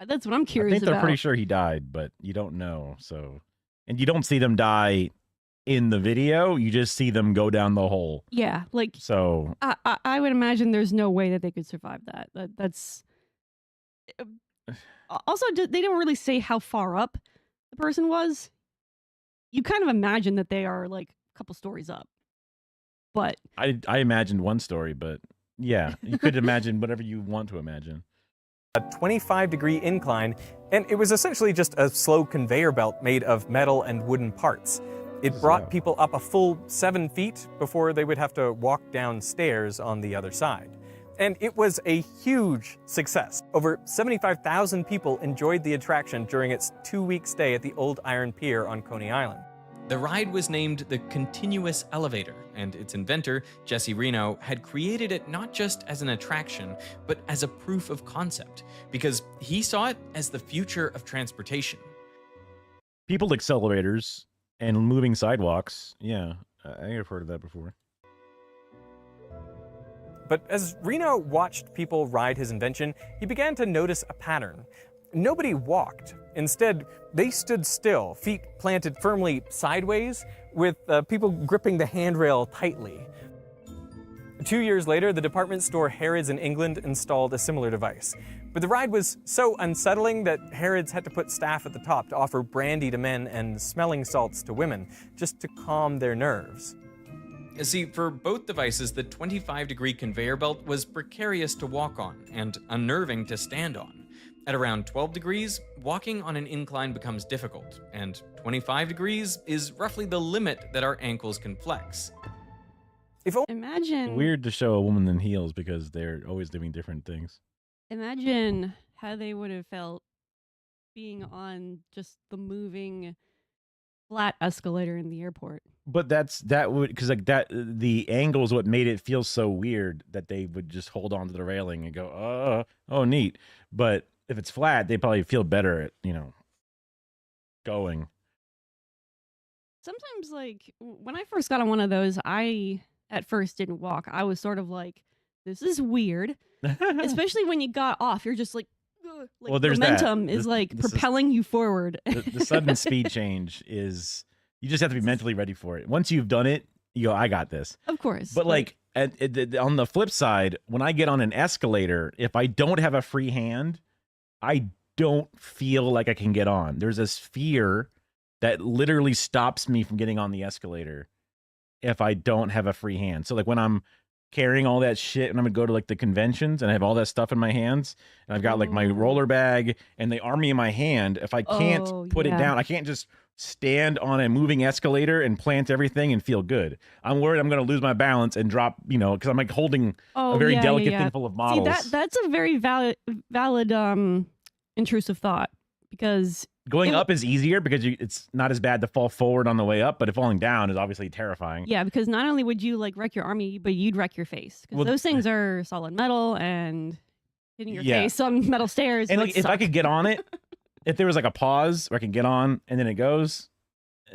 S15: That's what I'm curious
S6: I think they're
S15: about.
S6: pretty sure he died, but you don't know. So, and you don't see them die in the video. You just see them go down the hole.
S15: Yeah, like
S6: so.
S15: I would imagine there's no way that they could survive that. That's also they didn't really say how far up the person was. You kind of imagine that they are like a couple stories up, but
S6: I imagined one story, but yeah, you could imagine whatever you want to imagine.
S16: A 25-degree incline, and it was essentially just a slow conveyor belt made of metal and wooden parts. It brought people up a full 7 feet before they would have to walk downstairs on the other side. And it was a huge success. Over 75,000 people enjoyed the attraction during its 2-week stay at the Old Iron Pier on Coney Island.
S13: The ride was named the Continuous Elevator, and its inventor, Jesse Reno, had created it not just as an attraction, but as a proof of concept, because he saw it as the future of transportation.
S6: People accelerators and moving sidewalks. Yeah, I have heard of that before.
S16: But as Reno watched people ride his invention, he began to notice a pattern. Nobody walked. Instead, they stood still, feet planted firmly sideways, with people gripping the handrail tightly. 2 years later, the department store Harrods in England installed a similar device. But the ride was so unsettling that Harrods had to put staff at the top to offer brandy to men and smelling salts to women, just to calm their nerves.
S13: See, for both devices, the 25-degree conveyor belt was precarious to walk on and unnerving to stand on. At around 12 degrees, walking on an incline becomes difficult, and 25 degrees is roughly the limit that our ankles can flex.
S15: Imagine
S6: Weird to show a woman in heels because they're always doing different things.
S15: Imagine how they would have felt being on just the moving flat escalator in the airport.
S6: But that would, because like that, the angle is what made it feel so weird that they would just hold on to the railing and go, oh, neat. But if it's flat, they probably feel better at, going.
S15: Sometimes, like, when I first got on one of those, I at first didn't walk. I was sort of like, this is weird. Especially when you got off, you're just like, ugh, like
S6: Well, there's
S15: momentum
S6: that.
S15: is like
S6: This is-
S15: propelling you forward.
S6: The sudden speed change is, you just have to be mentally ready for it. Once you've done it, you go, I got this.
S15: Of course.
S6: But like on the flip side, when I get on an escalator, if I don't have a free hand, I don't feel like I can get on. There's this fear that literally stops me from getting on the escalator if I don't have a free hand. So like when I'm carrying all that shit and I'm gonna go to like the conventions and I have all that stuff in my hands and I've got like my roller bag and they arm me in my hand, if I can't put it down, I can't just stand on a moving escalator and plant everything and feel good. I'm worried I'm going to lose my balance and drop, because I'm like holding a very delicate thing full of models.
S15: See, that's a very valid intrusive thought, because
S6: going up is easier because it's not as bad to fall forward on the way up, but falling down is obviously terrifying.
S15: yeah, because not only would you like wreck your army, but you'd wreck your face, because
S6: Well,
S15: those things are solid metal and hitting your
S6: Yeah.
S15: face on metal stairs.
S6: And
S15: would
S6: like, if I
S15: suck.
S6: could get on it, if there was like a pause where I can get on and then it goes,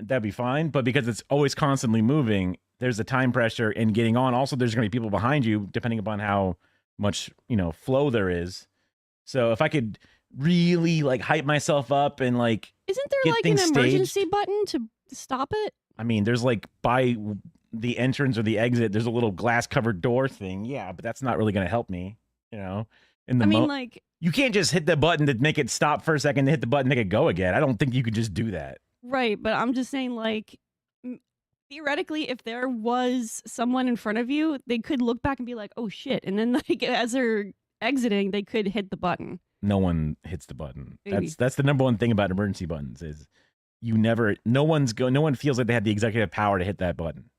S6: that'd be fine. But because it's always constantly moving, there's a time pressure in getting on. Also, there's going to be people behind you, depending upon how much, flow there is. So if I could really like hype myself up and like,
S15: Isn't there
S6: get
S15: like an
S6: things
S15: emergency button to stop it?
S6: I mean, there's like by the entrance or the exit, there's a little glass covered door thing. Yeah, but that's not really going to help me, in the
S15: I mean, like,
S6: you can't just hit the button to make it stop for a second, hit the button, make it go again. I don't think you could just do that.
S15: right, but I'm just saying, like, theoretically, if there was someone in front of you, they could look back and be like, oh shit. And then, like, as they're exiting, they could hit the button.
S6: No one hits the button.
S15: Maybe.
S6: That's the number one thing about emergency buttons is no one feels like they had the executive power to hit that button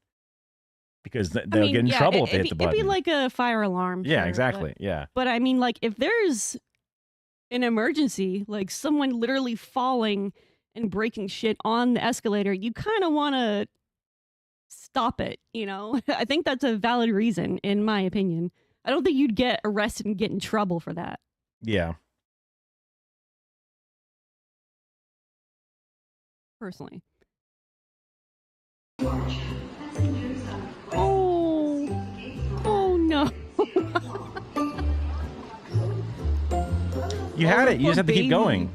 S6: because they'll get in trouble if they hit the button.
S15: It'd be like a fire alarm.
S6: Yeah,
S15: sure,
S6: exactly. Yeah.
S15: But I mean, like, if there's an emergency, like someone literally falling and breaking shit on the escalator, you kind of want to stop it, you know? I think that's a valid reason, in my opinion. I don't think you'd get arrested and get in trouble for that.
S6: Yeah.
S15: Personally. Oh no.
S6: You had it. You
S15: poor
S6: just have to keep
S15: baby.
S6: going.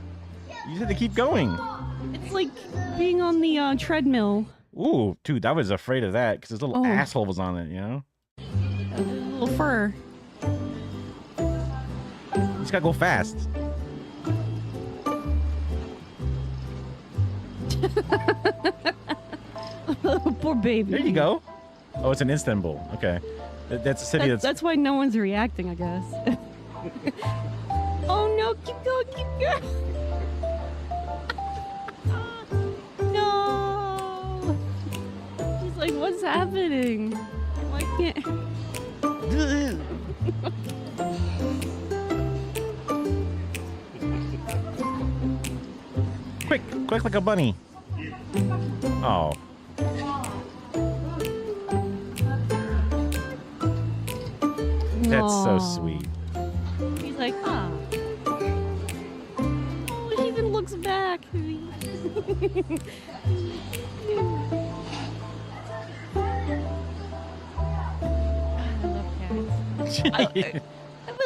S6: You just have to keep going.
S15: It's like being on the treadmill.
S6: Ooh, dude, I was afraid of that because this little
S15: Oh.
S6: asshole was on it, you know?
S15: A little fur.
S6: You just gotta go fast.
S15: Poor baby.
S6: There you go. Oh, it's in Istanbul. Okay. That's a city
S15: That's why no one's reacting, I guess. Oh no, keep going, keep going. No. He's like, what's happening? Why can't...
S6: Quick like a bunny. Oh. That's so sweet.
S15: He's like, ah. Oh, he even looks back.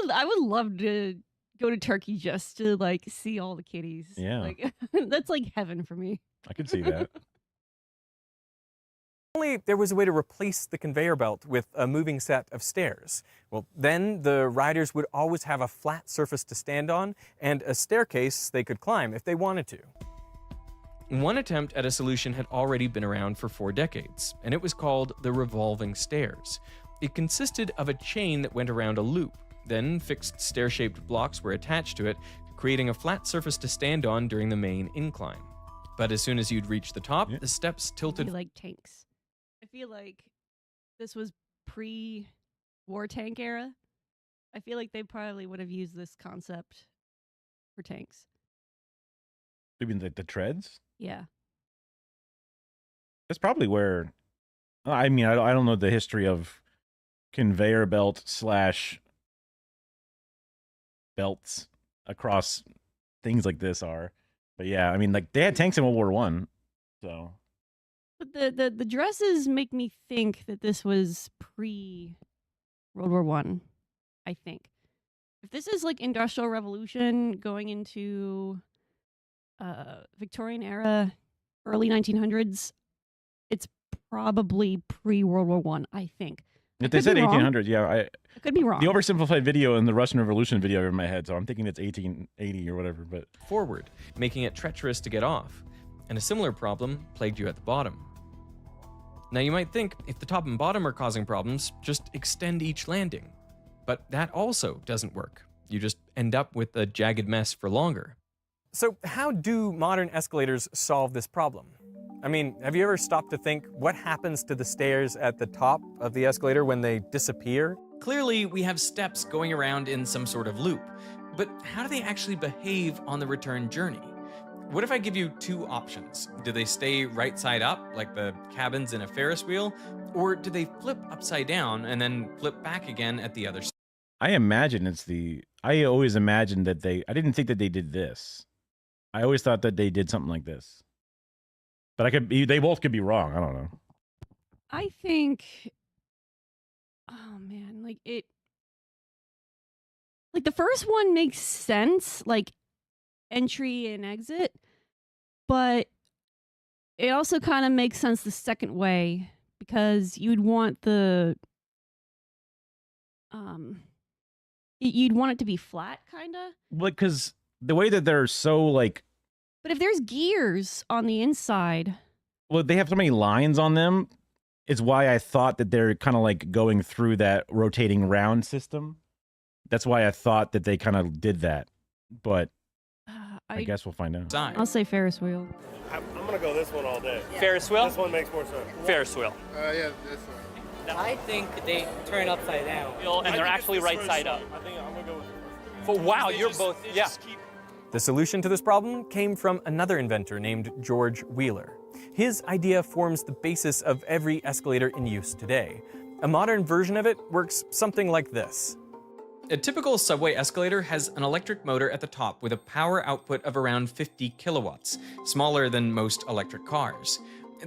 S15: I would love to go to Turkey just to like see all the kitties.
S6: Yeah.
S15: Like that's like heaven for me.
S6: I could see that.
S16: Only there was a way to replace the conveyor belt with a moving set of stairs. Well, then the riders would always have a flat surface to stand on and a staircase they could climb if they wanted to.
S13: One attempt at a solution had already been around for 4 decades, and it was called the revolving stairs. It consisted of a chain that went around a loop. Then fixed stair-shaped blocks were attached to it, creating a flat surface to stand on during the main incline. But as soon as you'd reach the top, the steps tilted.
S15: Like tanks. I feel like this was pre-war tank era. I feel like they probably would have used this concept for tanks.
S6: You mean the treads?
S15: Yeah.
S6: That's probably where. I mean, I don't know the history of conveyor belt / belts across things like this are, but yeah, I mean, like they had tanks in World War I, so.
S15: But the dresses make me think that this was pre World War One. I think if this is like Industrial Revolution going into Victorian era, early 1900s, it's probably pre World War One. I think.
S6: If they said 1800, yeah,
S15: I could be wrong.
S6: The oversimplified video and the Russian Revolution video are in my head, so I'm thinking it's 1880 or whatever. But
S13: forward, making it treacherous to get off. And a similar problem plagued you at the bottom. Now you might think, if the top and bottom are causing problems, just extend each landing. But that also doesn't work. You just end up with a jagged mess for longer.
S16: So how do modern escalators solve this problem? I mean, have you ever stopped to think what happens to the stairs at the top of the escalator when they disappear?
S13: Clearly, we have steps going around in some sort of loop. But how do they actually behave on the return journey? What if I give you 2 options? Do they stay right side up, like the cabins in a Ferris wheel? Or do they flip upside down and then flip back again at the other side?
S6: I imagine I always imagined that I didn't think that they did this. I always thought that they did something like this. But they both could be wrong. I don't know.
S15: I think, oh man, like the first one makes sense, like entry and exit, but it also kind of makes sense the second way because you'd want you'd want it to be flat, kind of.
S6: Because the way that they're so like.
S15: But if there's gears on the inside.
S6: Well, they have so many lines on them. Is why I thought that they're kind of like going through that rotating round system. That's why I thought that they kind of did that. But I guess we'll find out.
S15: I'll say Ferris wheel.
S14: I'm gonna go this one all day.
S17: Ferris wheel?
S14: This one makes more sense.
S17: Ferris wheel.
S14: Yeah, this one.
S17: I think they turn upside down. And
S14: I
S17: they're
S14: think
S17: actually
S14: it's this
S17: right
S14: first
S17: side
S14: one.
S17: up.
S14: I think I'm gonna go with the first one.
S17: Wow, you're both, yeah.
S16: The solution to this problem came from another inventor named George Wheeler. His idea forms the basis of every escalator in use today. A modern version of it works something like this.
S13: A typical subway escalator has an electric motor at the top with a power output of around 50 kilowatts, smaller than most electric cars.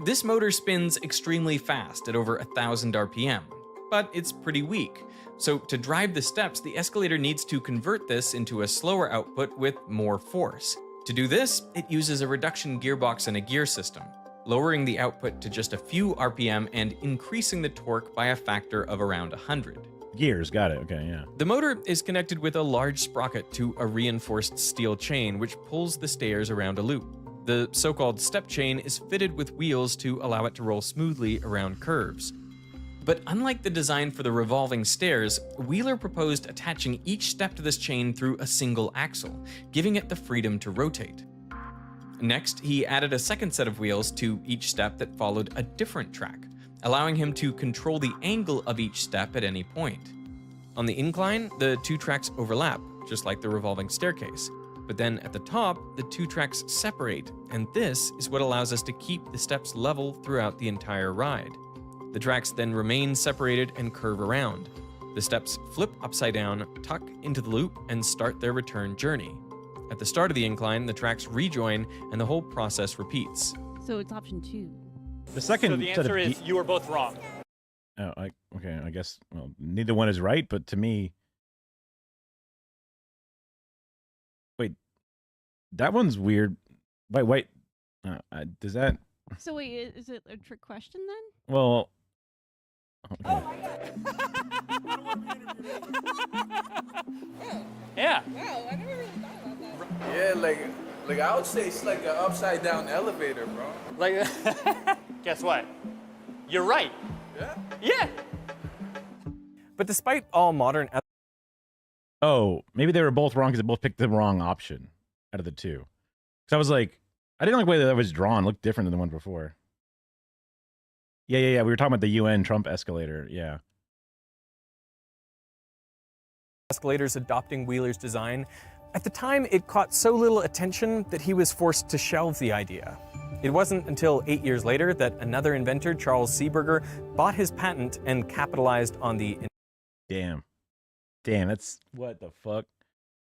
S13: This motor spins extremely fast at over 1,000 RPM, but it's pretty weak. So to drive the steps, the escalator needs to convert this into a slower output with more force. To do this, it uses a reduction gearbox and a gear system, lowering the output to just a few RPM and increasing the torque by a factor of around 100.
S6: Gears, got it, okay, yeah.
S13: The motor is connected with a large sprocket to a reinforced steel chain which pulls the stairs around a loop. The so-called step chain is fitted with wheels to allow it to roll smoothly around curves. But unlike the design for the revolving stairs, Wheeler proposed attaching each step to this chain through a single axle, giving it the freedom to rotate. Next, he added a second set of wheels to each step that followed a different track, allowing him to control the angle of each step at any point. On the incline, the two tracks overlap, just like the revolving staircase. But then at the top, the two tracks separate, and this is what allows us to keep the steps level throughout the entire ride. The tracks then remain separated and curve around. The steps flip upside down, tuck into the loop, and start their return journey. At the start of the incline, the tracks rejoin, and the whole process repeats.
S15: So it's option 2.
S6: The second
S17: So the answer is you were both wrong.
S6: Oh, okay, I guess, well, neither one is right, but to me... Wait, that one's weird. Wait, does that...
S15: So wait, is it a trick question then?
S6: Well... Okay.
S17: Oh Yeah.
S18: Wow, I never really thought about that. Yeah, like I would say it's like an upside down elevator, bro.
S17: Like, guess what? You're right.
S18: Yeah?
S17: Yeah.
S16: But despite all modern...
S6: Oh, maybe they were both wrong because they both picked the wrong option out of the two. Because I was like, I didn't like the way that was drawn. It looked different than the one before. Yeah. We were talking about the UN Trump escalator. Yeah.
S16: Escalators adopting Wheeler's design. At the time, it caught so little attention that he was forced to shelve the idea. It wasn't until 8 years later that another inventor, Charles Seeberger, bought his patent and capitalized on the...
S6: Damn, that's... What the fuck?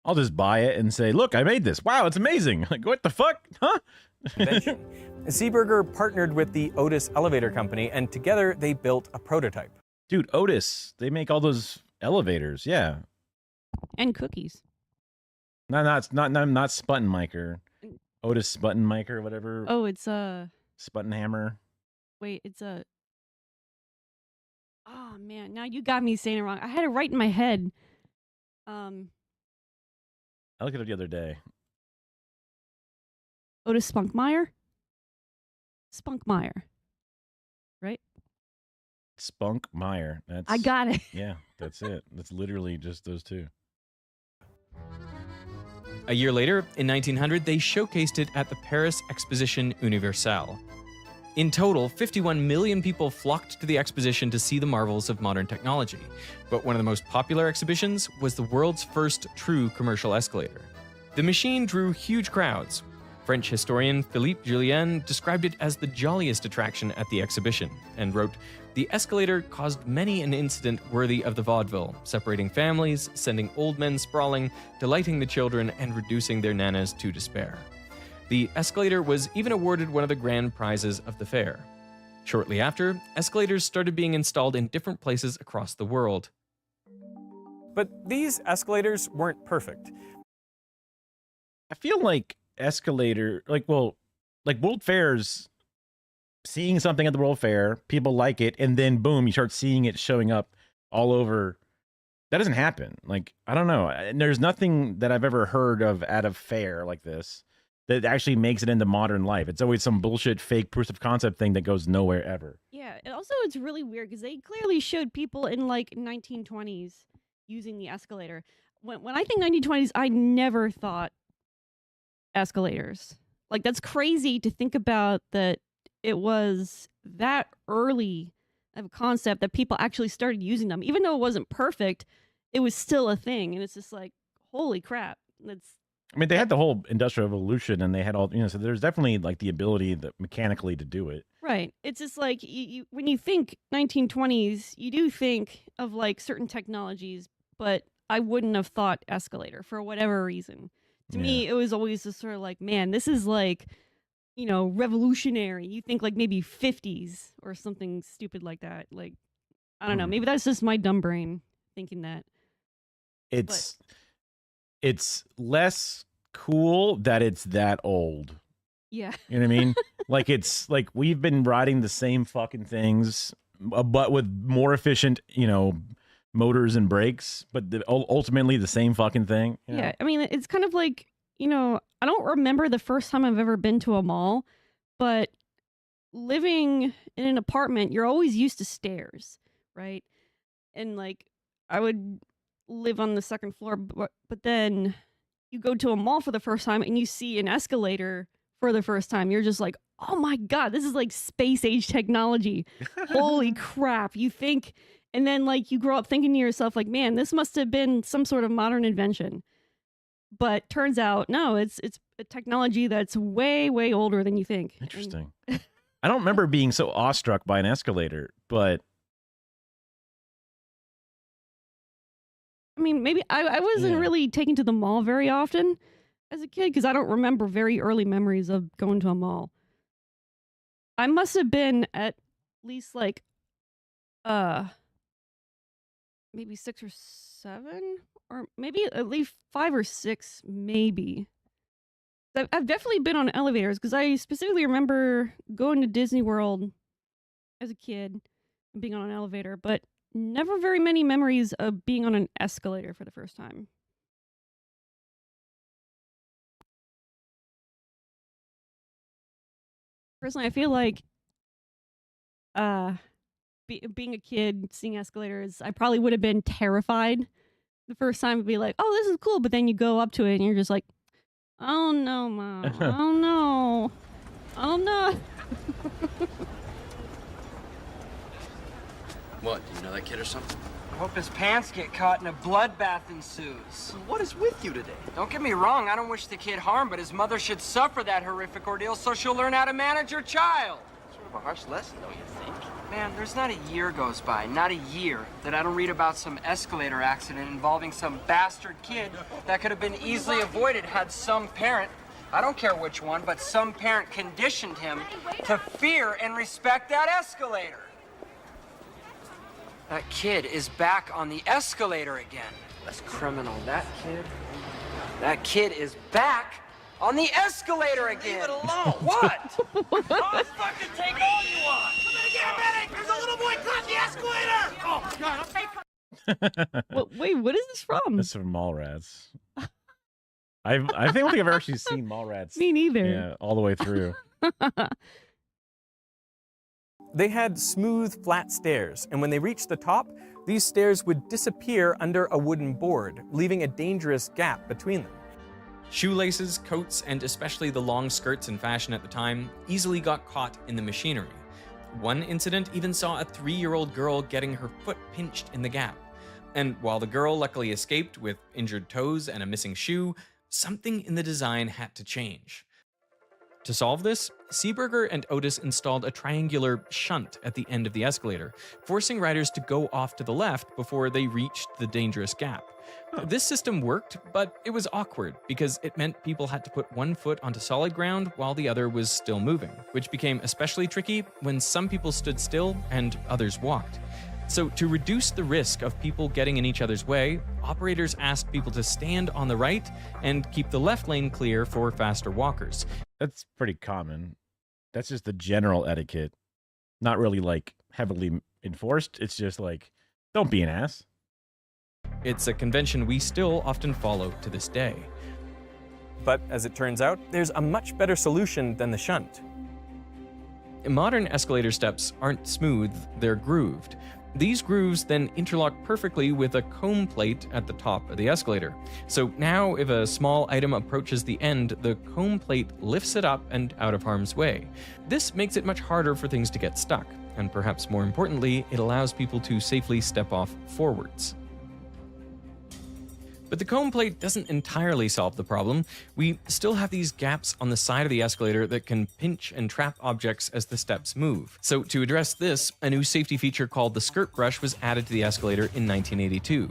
S6: I'll just buy it and say, look, I made this. Wow, it's amazing. Like, what the fuck? Huh?
S16: invention. Seeberger partnered with the Otis Elevator Company, and together they built a prototype.
S6: Dude, Otis, they make all those elevators, yeah.
S15: And cookies.
S6: Not Sputtenmiker. Otis Sputtenmiker, whatever.
S15: Oh, it's
S6: Sputtenhammer.
S15: Wait, it's a... Oh, man, now you got me saying it wrong. I had it right in my head.
S6: I looked at it the other day.
S15: Otis Spunkmeyer? Spunkmeyer. Right?
S6: Spunkmeyer. That's...
S15: I got it.
S6: Yeah, that's it. That's literally just those two.
S13: A year later, in 1900, they showcased it at the Paris Exposition Universelle. In total, 51 million people flocked to the exposition to see the marvels of modern technology. But one of the most popular exhibitions was the world's first true commercial escalator. The machine drew huge crowds. French historian Philippe Julien described it as the jolliest attraction at the exhibition and wrote, "The escalator caused many an incident worthy of the vaudeville, separating families, sending old men sprawling, delighting the children, and reducing their nanas to despair." The escalator was even awarded one of the grand prizes of the fair. Shortly after, escalators started being installed in different places across the world.
S16: But these escalators weren't perfect.
S6: I feel like escalator, like World Fairs, seeing something at the World Fair, people like it, and then boom, you start seeing it showing up all over. That doesn't happen. Like, I don't know. And there's nothing that I've ever heard of at a fair like this that actually makes it into modern life. It's always some bullshit fake proof of concept thing that goes nowhere ever.
S15: Yeah, and also it's really weird because they clearly showed people in like 1920s using the escalator. When I think 1920s, I never thought escalators. Like, that's crazy to think about that it was that early of a concept that people actually started using them. Even though it wasn't perfect, it was still a thing. And it's just like, holy crap.
S6: I mean, they had the whole industrial revolution, and they had all, so there's definitely like the ability mechanically to do it.
S15: Right. It's just like when you think 1920s, you do think of like certain technologies, but I wouldn't have thought escalator for whatever reason. To me, it was always just sort of like, man, this is like, revolutionary. You think like maybe 50s or something stupid like that. Like, I don't know. Maybe that's just my dumb brain thinking that.
S6: It's less cool that it's that old.
S15: Yeah.
S6: You know what I mean? Like, it's like we've been riding the same fucking things, but with more efficient, motors and brakes, but ultimately the same fucking thing.
S15: Yeah. I mean, it's kind of like, I don't remember the first time I've ever been to a mall, but living in an apartment, you're always used to stairs, right? And like, I would live on the second floor, but then you go to a mall for the first time and you see an escalator for the first time. You're just like, oh my God, this is like space age technology. Holy crap. You think, and then like you grow up thinking to yourself like, man, this must have been some sort of modern invention. But turns out, no, it's a technology that's way, way older than you think.
S6: Interesting. I don't remember being so awestruck by an escalator, but
S15: I mean, maybe I wasn't really taken to the mall very often as a kid because I don't remember very early memories of going to a mall. I must have been at least like, maybe 6 or 7, or maybe at least 5 or 6, maybe. I've definitely been on elevators because I specifically remember going to Disney World as a kid and being on an elevator, but never very many memories of being on an escalator for the first time. Personally, I feel like being a kid, seeing escalators, I probably would have been terrified the first time. Would be like, oh, this is cool. But then you go up to it and you're just like, oh no, Mom. Oh no. Oh no.
S2: What, do you know that kid or something?
S7: I hope his pants get caught and a bloodbath ensues.
S2: What is with you today?
S7: Don't get me wrong, I don't wish the kid harm, but his mother should suffer that horrific ordeal so she'll learn how to manage her child.
S2: Sort of a harsh lesson, don't you think?
S7: Man, there's not a year goes by, not a year, that I don't read about some escalator accident involving some bastard kid that could have been easily avoided had some parent, I don't care which one, but some parent conditioned him to fear and respect that escalator. That kid is back on the escalator again. That's criminal. That kid is back on the escalator again.
S2: Leave it alone.
S7: What?
S2: I'll fucking take all you want. Get a minute. There's a little boy caught the escalator. Oh, God. Okay.
S15: Wait, what is this from?
S6: This is from Mallrats. I don't think I've ever actually seen Mallrats.
S15: Me neither.
S6: Yeah, all the way through.
S16: They had smooth, flat stairs, and when they reached the top, these stairs would disappear under a wooden board, leaving a dangerous gap between them.
S13: Shoelaces, coats, and especially the long skirts in fashion at the time easily got caught in the machinery. One incident even saw a 3-year-old girl getting her foot pinched in the gap. And while the girl luckily escaped with injured toes and a missing shoe, something in the design had to change. To solve this, Seeberger and Otis installed a triangular shunt at the end of the escalator, forcing riders to go off to the left before they reached the dangerous gap. This system worked, but it was awkward because it meant people had to put one foot onto solid ground while the other was still moving, which became especially tricky when some people stood still and others walked. So to reduce the risk of people getting in each other's way, operators asked people to stand on the right and keep the left lane clear for faster walkers.
S6: That's pretty common. That's just the general etiquette. Not really like heavily enforced. It's just like, don't be an ass.
S13: It's a convention we still often follow to this day.
S16: But as it turns out, there's a much better solution than the shunt.
S13: Modern escalator steps aren't smooth, they're grooved. These grooves then interlock perfectly with a comb plate at the top of the escalator. So now if a small item approaches the end, the comb plate lifts it up and out of harm's way. This makes it much harder for things to get stuck, and perhaps more importantly, it allows people to safely step off forwards. But the comb plate doesn't entirely solve the problem. We still have these gaps on the side of the escalator that can pinch and trap objects as the steps move. So to address this, a new safety feature called the skirt brush was added to the escalator in 1982.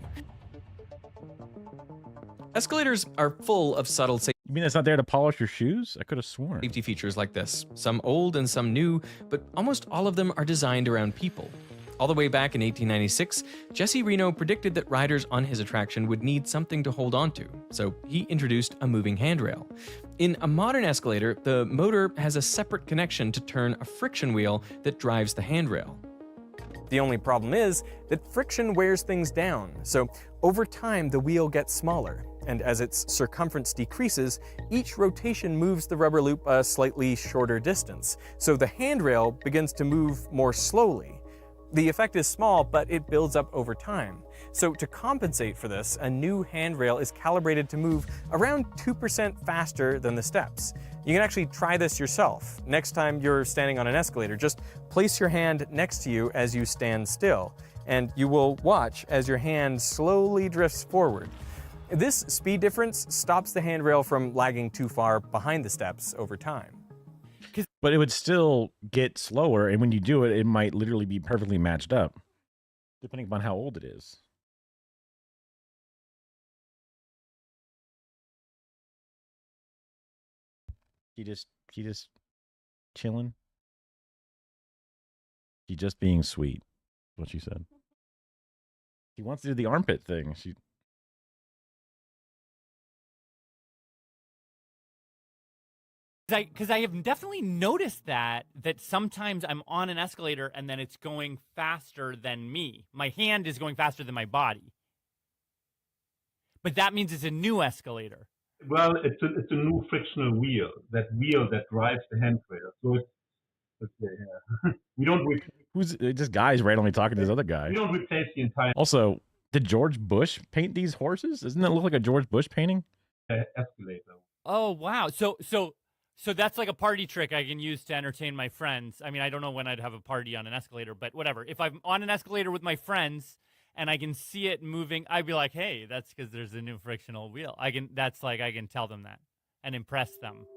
S13: Escalators are full of subtle safety.
S6: You mean it's not there to polish your shoes? I could have sworn.
S13: Safety features like this, some old and some new, but almost all of them are designed around people. All the way back in 1896, Jesse Reno predicted that riders on his attraction would need something to hold on to, so he introduced a moving handrail. In a modern escalator, the motor has a separate connection to turn a friction wheel that drives the handrail.
S16: The only problem is that friction wears things down, so over time the wheel gets smaller, and as its circumference decreases, each rotation moves the rubber loop a slightly shorter distance, so the handrail begins to move more slowly. The effect is small, but it builds up over time. So to compensate for this, a new handrail is calibrated to move around 2% faster than the steps. You can actually try this yourself. Next time you're standing on an escalator, just place your hand next to you as you stand still, and you will watch as your hand slowly drifts forward. This speed difference stops the handrail from lagging too far behind the steps over time.
S6: But it would still get slower, and when you do it, it might literally be perfectly matched up, depending upon how old it is. She just chilling. She just being sweet, is what she said. She wants to do the armpit thing.
S3: Because I have definitely noticed that sometimes I'm on an escalator and then it's going faster than me. My hand is going faster than my body. But that means it's a new escalator.
S20: Well, it's a new frictional wheel that drives the handrail. So we don't.
S6: Who's this guy's randomly talking to this other guy?
S20: We don't replace the entire.
S6: Also, did George Bush paint these horses? Doesn't that look like a George Bush painting?
S20: Escalator.
S3: Oh wow! So that's like a party trick I can use to entertain my friends. I mean, I don't know when I'd have a party on an escalator, but whatever. If I'm on an escalator with my friends and I can see it moving, I'd be like, "Hey, that's because there's a new frictional wheel." I can tell them that and impress them.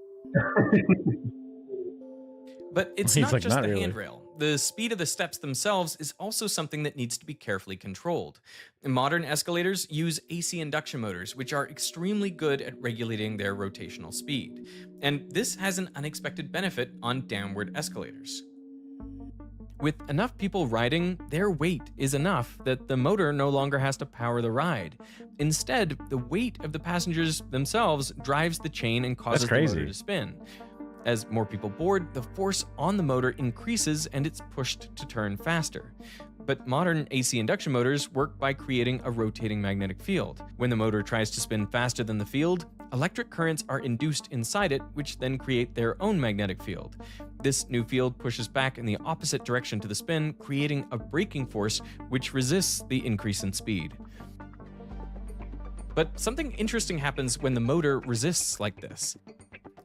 S13: But it's
S6: He's
S13: not
S6: like,
S13: just
S6: "Not
S13: the
S6: really."
S13: handrail. The speed of the steps themselves is also something that needs to be carefully controlled. Modern escalators use AC induction motors, which are extremely good at regulating their rotational speed. And this has an unexpected benefit on downward escalators. With enough people riding, their weight is enough that the motor no longer has to power the ride. Instead, the weight of the passengers themselves drives the chain and causes the motor to spin. As more people board, the force on the motor increases and it's pushed to turn faster. But modern AC induction motors work by creating a rotating magnetic field. When the motor tries to spin faster than the field, electric currents are induced inside it, which then create their own magnetic field. This new field pushes back in the opposite direction to the spin, creating a braking force which resists the increase in speed. But something interesting happens when the motor resists like this.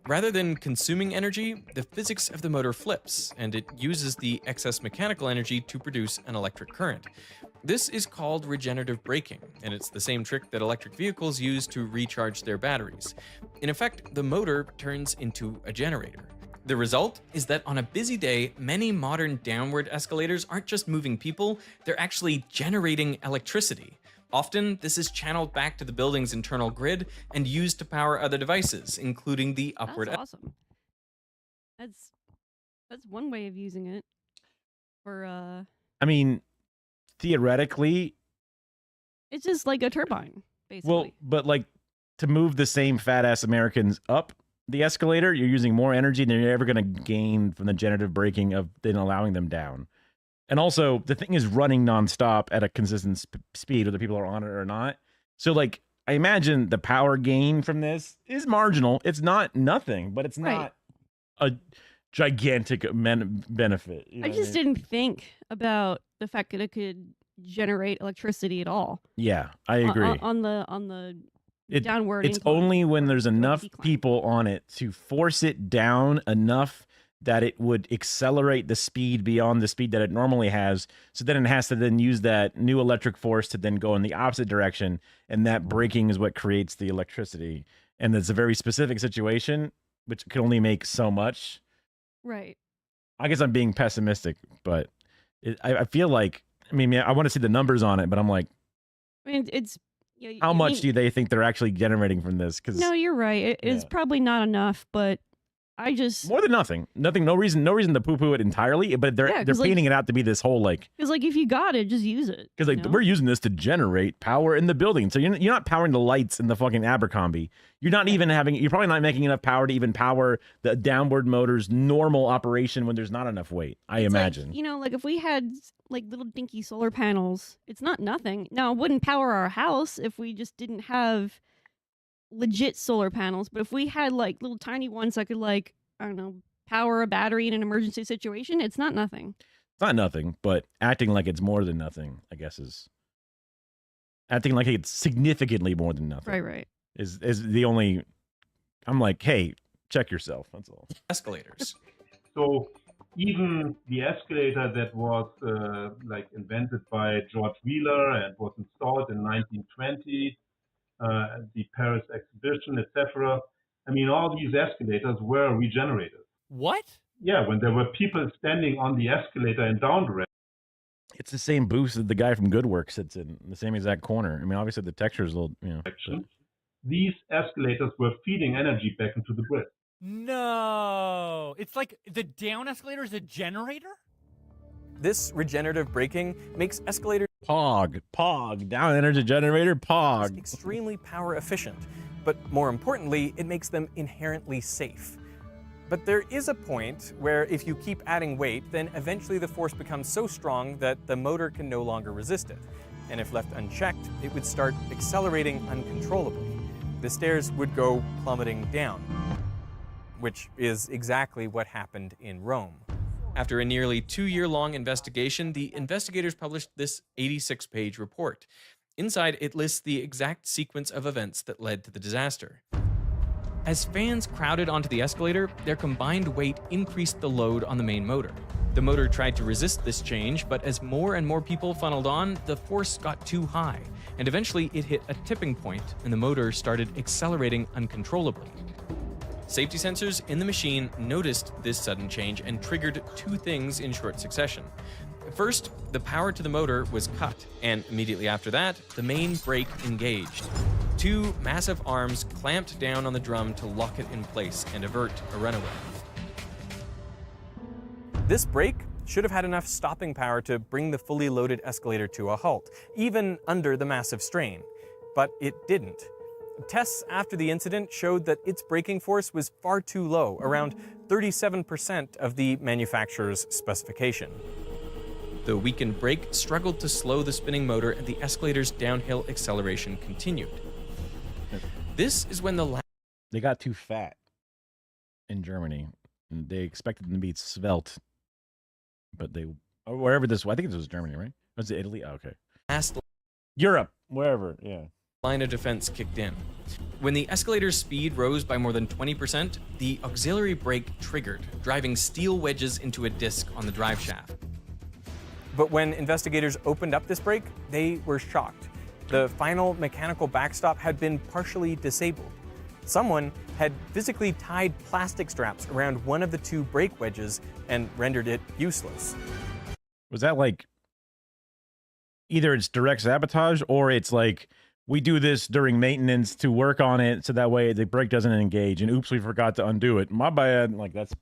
S13: Rather than consuming energy, the physics of the motor flips, and it uses the excess mechanical energy to produce an electric current. This is called regenerative braking, and it's the same trick that electric vehicles use to recharge their batteries. In effect, the motor turns into a generator. The result is that on a busy day, many modern downward escalators aren't just moving people, they're actually generating electricity. Often, this is channeled back to the building's internal grid and used to power other devices, including the upward.
S15: That's awesome. That's one way of using it. For
S6: I mean, theoretically,
S15: it's just like a turbine, basically.
S6: well, but like to move the same fat ass Americans up the escalator, you're using more energy than you're ever going to gain from the generative braking of then allowing them down. And also, the thing is running nonstop at a consistent speed, whether people are on it or not. So, like, I imagine the power gain from this is marginal. It's not nothing, but it's not a gigantic benefit. You know
S15: I just didn't think about the fact that it could generate electricity at all.
S6: Yeah, I agree.
S15: On the downward
S6: It's
S15: incline.
S6: only when there's enough people on it to force it down enough that it would accelerate the speed beyond the speed that it normally has. So then it has to then use that new electric force to then go in the opposite direction. And that braking is what creates the electricity. And it's a very specific situation, which can only make so much.
S15: Right.
S6: I guess I'm being pessimistic, but I feel like, I mean, I want to see the numbers on it, but I'm like,
S15: I mean, it's
S6: how much do they think they're actually generating from this? Because
S15: No, you're right. It's probably not enough, but I just
S6: more than nothing, no reason to poo-poo it entirely. But they're
S15: 'cause, like-
S6: painting it out to be this whole like,
S15: because like if you got it, just use it.
S6: because like
S15: you know?
S6: we're using this to generate power in the building. So you're not powering the lights in the fucking Abercrombie. You're probably not making enough power to even power the downward motor's normal operation when there's not enough weight. I
S15: It's like,
S6: imagine.
S15: like if we had like little dinky solar panels, it's not nothing. Now it wouldn't power our house if we just didn't have legit solar panels. But if we had like little tiny ones that could like, I don't know, power a battery in an emergency situation, it's not nothing.
S6: It's not nothing, but acting like it's more than nothing, I guess, is acting like it's significantly more than nothing.
S15: Right.
S6: Is the only. I'm like, hey, check yourself. That's all.
S13: Escalators.
S20: So even the escalator that was like invented by George Wheeler and was installed in 1920, the Paris exhibition, etc. I mean, all these escalators were regenerated.
S3: What?
S20: Yeah, when there were people standing on the escalator in down direction.
S6: It's the same booth that the guy from Good Work sits in the same exact corner. I mean, obviously the texture is a little, but-
S20: These escalators were feeding energy back into the grid.
S3: No. It's like the down escalator is a generator?
S16: This regenerative braking makes escalators
S6: Pog, down energy generator, Pog.
S16: extremely power efficient, but more importantly, it makes them inherently safe. But there is a point where if you keep adding weight, then eventually the force becomes so strong that the motor can no longer resist it. And if left unchecked, it would start accelerating uncontrollably. The stairs would go plummeting down, which is exactly what happened in Rome.
S13: After a nearly 2-year-long investigation, the investigators published this 86-page report. Inside, it lists the exact sequence of events that led to the disaster. As fans crowded onto the escalator, their combined weight increased the load on the main motor. The motor tried to resist this change, but as more and more people funneled on, the force got too high, and eventually it hit a tipping point, and the motor started accelerating uncontrollably. Safety sensors in the machine noticed this sudden change and triggered 2 things in short succession. First, the power to the motor was cut, and immediately after that, the main brake engaged. 2 massive arms clamped down on the drum to lock it in place and avert a runaway.
S16: This brake should have had enough stopping power to bring the fully loaded escalator to a halt, even under the massive strain. But it didn't. Tests after the incident showed that its braking force was far too low, around 37% of the manufacturer's specification.
S13: The weakened brake struggled to slow the spinning motor, and the escalator's downhill acceleration continued. This is when
S6: they got too fat in Germany. And they expected them to be svelte, but or wherever this was. I think this was Germany, right? Was it Italy? Oh, okay. Europe, wherever, yeah.
S13: Line of defense kicked in. When the escalator's speed rose by more than 20%, the auxiliary brake triggered, driving steel wedges into a disc on the drive shaft.
S16: But when investigators opened up this brake, they were shocked. The final mechanical backstop had been partially disabled. Someone had physically tied plastic straps around one of the 2 brake wedges and rendered it useless.
S6: Was that like either it's direct sabotage or it's like we do this during maintenance to work on it so that way the brake doesn't engage and oops, we forgot to undo it. My bad. Like that's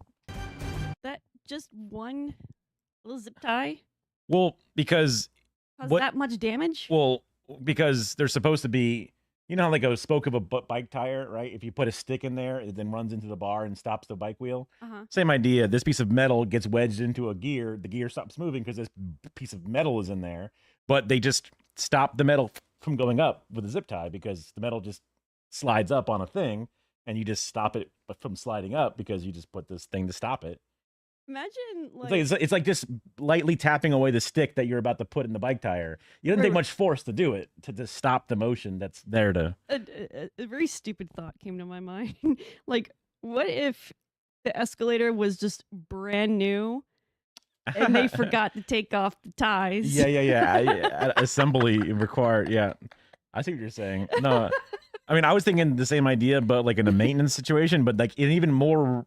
S15: That just one little zip tie
S6: well because
S15: caused that much damage?
S6: Well, because they're supposed to be, you know, how like a spoke of a bike tire, right? If you put a stick in there, it then runs into the bar and stops the bike wheel. Same idea. This piece of metal gets wedged into a gear. The gear stops moving because this piece of metal is in there. But they just stop the metal from going up with a zip tie because the metal just slides up on a thing, and you just stop it from sliding up because you just put this thing to stop it.
S15: Imagine
S6: It's like just lightly tapping away the stick that you're about to put in the bike tire. You don't take much force to do it to stop the motion that's there to.
S15: A very stupid thought came to my mind. Like, what if the escalator was just brand new and they forgot to take off the ties?
S6: Yeah. Assembly required. Yeah, I see what you're saying. No, I mean I was thinking the same idea, but like in a maintenance situation, but like an even more.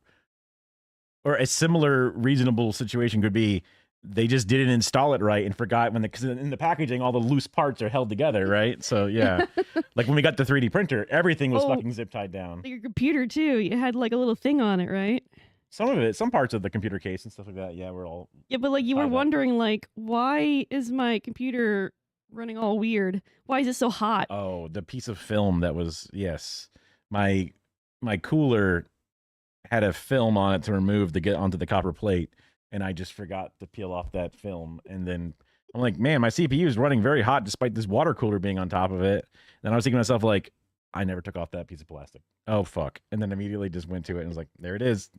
S6: Or a similar reasonable situation could be they just didn't install it right and forgot because in the packaging all the loose parts are held together, right? So yeah, like when we got the 3D printer, everything was fucking zip tied down.
S15: Your computer too, you had like a little thing on it, right?
S6: Some parts of the computer case and stuff like that, yeah, we're all.
S15: Yeah, but like you were wondering, like, why is my computer running all weird? Why is it so hot?
S6: Oh, the piece of film that was my cooler had a film on it to remove to get onto the copper plate, and I just forgot to peel off that film. And then I'm like, man, my CPU is running very hot despite this water cooler being on top of it. And I was thinking to myself, like, I never took off that piece of plastic. Oh, fuck. And then immediately just went to it and was like, there it is.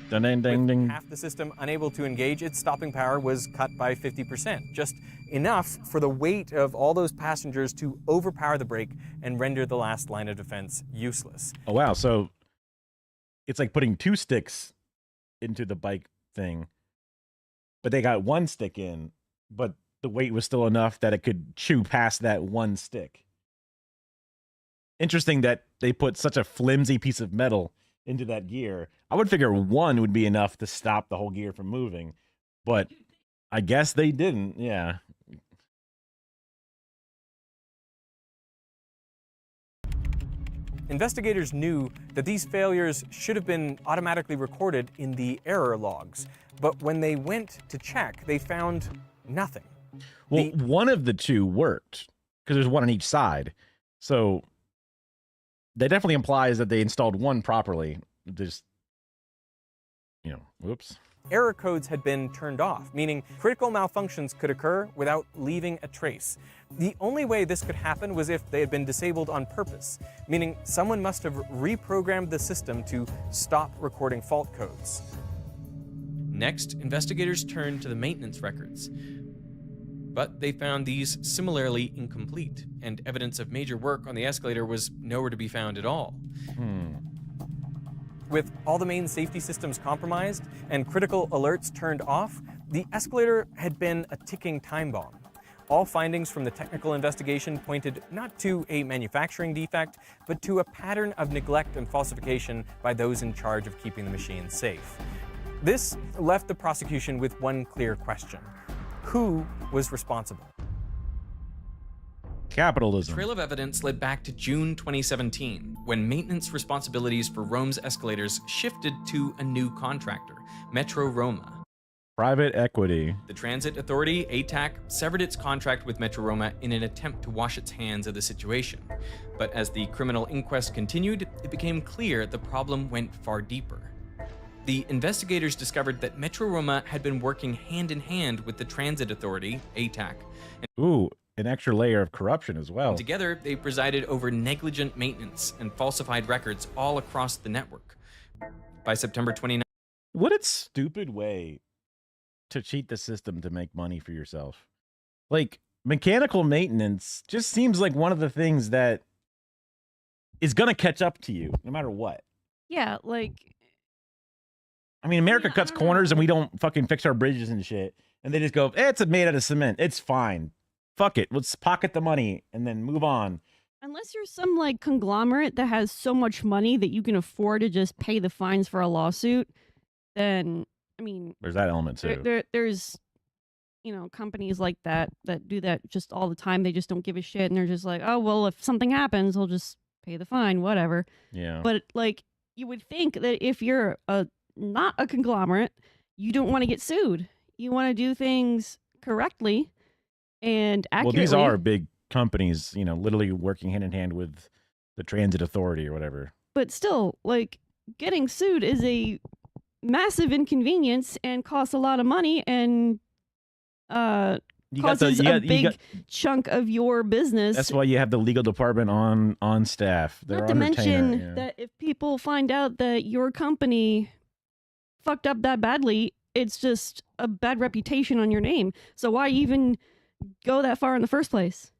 S6: Ding, ding, ding, ding.
S16: Half the system unable to engage, its stopping power was cut by 50%, just enough for the weight of all those passengers to overpower the brake and render the last line of defense useless.
S6: Oh, wow. So it's like putting 2 sticks into the bike thing, but they got 1 stick in, but the weight was still enough that it could chew past that 1 stick. Interesting that they put such a flimsy piece of metal into that gear. I would figure 1 would be enough to stop the whole gear from moving, but I guess they didn't. Yeah.
S16: Investigators knew that these failures should have been automatically recorded in the error logs, but when they went to check, they found nothing.
S6: Well, one of the 2 worked because there's 1 on each side. So that definitely implies that they installed 1 properly. Just, whoops.
S16: Error codes had been turned off, meaning critical malfunctions could occur without leaving a trace. The only way this could happen was if they had been disabled on purpose, meaning someone must have reprogrammed the system to stop recording fault codes.
S13: Next, investigators turned to the maintenance records. But they found these similarly incomplete, and evidence of major work on the escalator was nowhere to be found at all.
S16: With all the main safety systems compromised and critical alerts turned off, the escalator had been a ticking time bomb. All findings from the technical investigation pointed not to a manufacturing defect, but to a pattern of neglect and falsification by those in charge of keeping the machine safe. This left the prosecution with one clear question: who was responsible?
S6: Capitalism.
S13: The trail of evidence led back to June 2017, when maintenance responsibilities for Rome's escalators shifted to a new contractor, Metro Roma.
S6: Private equity.
S13: The Transit Authority, ATAC, severed its contract with Metro Roma in an attempt to wash its hands of the situation. But as the criminal inquest continued, it became clear the problem went far deeper. The investigators discovered that Metro Roma had been working hand in hand with the Transit Authority, ATAC.
S6: Ooh, an extra layer of corruption as well.
S13: Together, they presided over negligent maintenance and falsified records all across the network. By September 29th,
S6: what a stupid way to cheat the system to make money for yourself. Like, mechanical maintenance just seems like one of the things that is going to catch up to you no matter what.
S15: Yeah, like,
S6: I mean, America cuts corners and we don't fucking fix our bridges and shit. And they just go, it's made out of cement. It's fine. Fuck it. Let's pocket the money and then move on.
S15: Unless you're some like conglomerate that has so much money that you can afford to just pay the fines for a lawsuit, then, I mean,
S6: there's that element too.
S15: There's, companies like that do that just all the time. They just don't give a shit. And they're just like, oh, well, if something happens, we'll just pay the fine, whatever.
S6: Yeah.
S15: But like, you would think that if you're not a conglomerate, you don't want to get sued. You want to do things correctly and accurately.
S6: Well, these are big companies, literally working hand in hand with the Transit Authority or whatever.
S15: But still, like, getting sued is a massive inconvenience and costs a lot of money and causes a big chunk of your business.
S6: That's why you have the legal department on staff. They're
S15: Not to
S6: on
S15: mention
S6: retainer,
S15: that if people find out that your company fucked up that badly, it's just a bad reputation on your name. So why even go that far in the first place?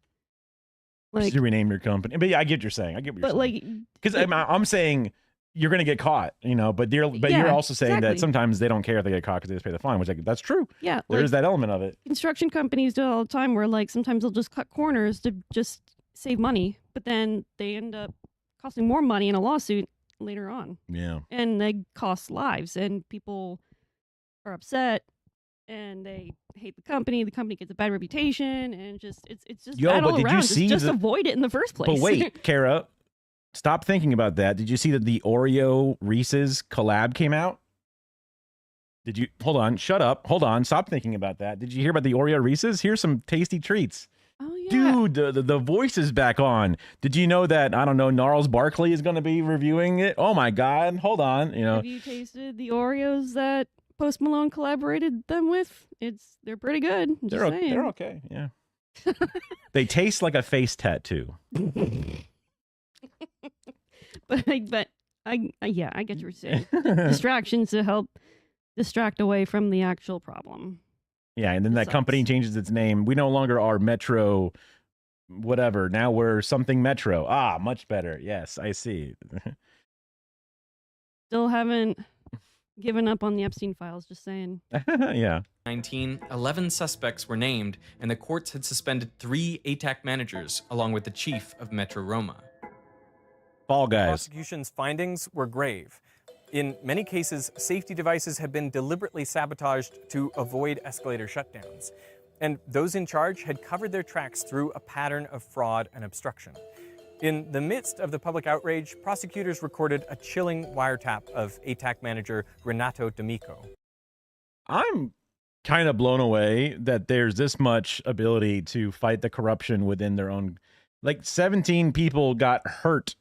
S6: Like, you rename your company. But yeah, I get what you're saying. I get what you're saying. Because I'm saying you're going to get caught, but you're also saying that sometimes they don't care if they get caught because they just pay the fine, which that's true.
S15: Yeah,
S6: there's that element of it.
S15: Construction companies do it all the time, where like sometimes they'll just cut corners to just save money, but then they end up costing more money in a lawsuit later on.
S6: Yeah,
S15: and they cost lives, and people are upset, and they hate the company. The company gets a bad reputation, and it's just bad all around. Just avoid it in the first place.
S6: But wait, Kara. Stop thinking about that. Did you see that the Oreo Reese's collab came out? Did you? Hold on. Shut up. Hold on. Stop thinking about that. Did you hear about the Oreo Reese's? Here's some tasty treats.
S15: Oh, yeah.
S6: Dude, the voice is back on. Did you know that, I don't know, Gnarls Barkley is going to be reviewing it? Oh, my God. Hold on.
S15: Have you tasted the Oreos that Post Malone collaborated them with? They're pretty good.
S6: They're okay. Yeah. They taste like a face tattoo.
S15: but I get what you're saying. Distractions to help distract away from the actual problem.
S6: Yeah, and then that company changes its name. We no longer are Metro whatever. Now we're something Metro. Ah, much better. Yes, I see.
S15: Still haven't given up on the Epstein files, just saying.
S6: Yeah.
S16: 11 suspects were named, and the courts had suspended 3 ATAC managers, along with the chief of Metro Roma.
S6: Fall Guys.
S16: The prosecution's findings were grave. In many cases, safety devices had been deliberately sabotaged to avoid escalator shutdowns. And those in charge had covered their tracks through a pattern of fraud and obstruction. In the midst of the public outrage, prosecutors recorded a chilling wiretap of ATAC manager Renato D'Amico.
S6: I'm kind of blown away that there's this much ability to fight the corruption within their own. Like 17 people got hurt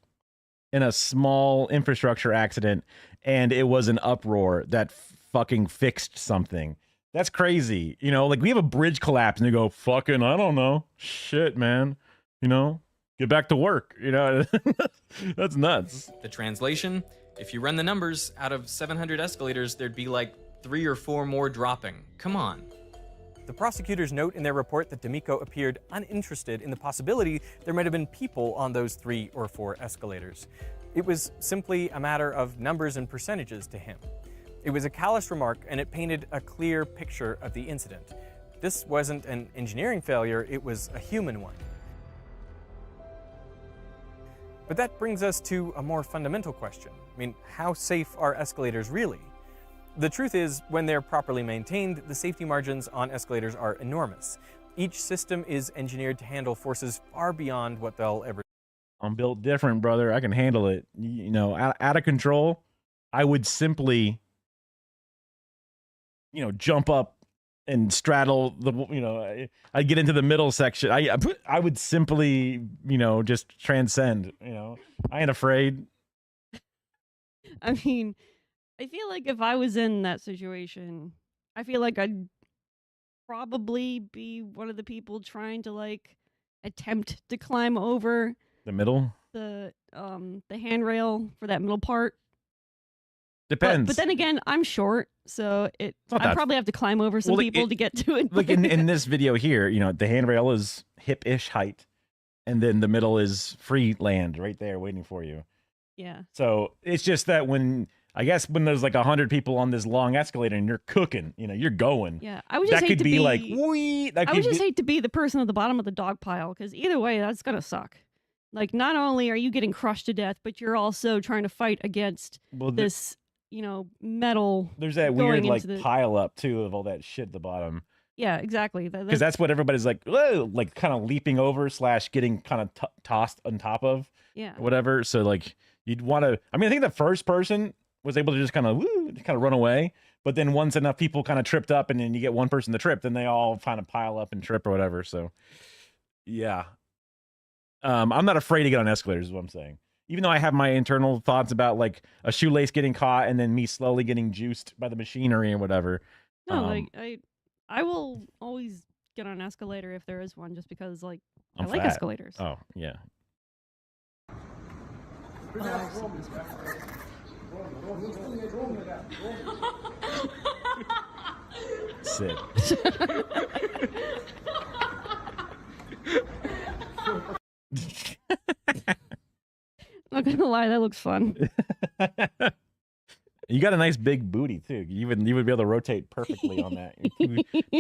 S6: in a small infrastructure accident, and it was an uproar that fucking fixed something. That's crazy. Like we have a bridge collapse and you go, fucking, I don't know. Shit, man. Get back to work. That's nuts.
S16: The translation, if you run the numbers, out of 700 escalators, there'd be like 3 or 4 more dropping. Come on. The prosecutors note in their report that D'Amico appeared uninterested in the possibility there might have been people on those 3 or 4 escalators. It was simply a matter of numbers and percentages to him. It was a callous remark, and it painted a clear picture of the incident. This wasn't an engineering failure, it was a human one. But that brings us to a more fundamental question. How safe are escalators really? The truth is, when they're properly maintained, the safety margins on escalators are enormous. Each system is engineered to handle forces far beyond what they'll ever.
S6: I'm built different, brother. I can handle it. Out of control, I would simply, jump up and straddle the, I'd get into the middle section. I would simply, just transcend, I ain't afraid.
S15: I feel like if I was in that situation, I feel like I'd probably be one of the people trying to attempt to climb over
S6: the middle,
S15: the handrail for that middle part.
S6: Depends.
S15: But then again, I'm short, so I probably have to climb over some people to get to it.
S6: Like in this video here, the handrail is hip-ish height, and then the middle is free land right there waiting for you.
S15: Yeah.
S6: So it's just that when there's 100 people on this long escalator and you're cooking, you're going.
S15: Yeah, I would just hate to be
S6: like, wee.
S15: I would just hate to be the person at the bottom of the dog pile, because either way, that's gonna suck. Not only are you getting crushed to death, but you're also trying to fight against this, metal.
S6: There's that weird pile up too of all that shit at the bottom.
S15: Yeah, exactly.
S6: Because that's what everybody's whoa, kind of leaping over / getting kind of tossed on top of.
S15: Yeah.
S6: Whatever. So you'd want to. I think the first person was able to just kind of run away. But then once enough people kind of tripped up, and then you get one person to trip, then they all kind of pile up and trip or whatever. So, yeah. I'm not afraid to get on escalators, is what I'm saying. Even though I have my internal thoughts about a shoelace getting caught and then me slowly getting juiced by the machinery or whatever.
S15: No, I will always get on an escalator if there is one, just because like
S6: I'm
S15: I like
S6: fat.
S15: escalators.
S6: Oh yeah. Sit.
S15: Not gonna lie, that looks fun.
S6: You got a nice big booty too. You would be able to rotate perfectly on that.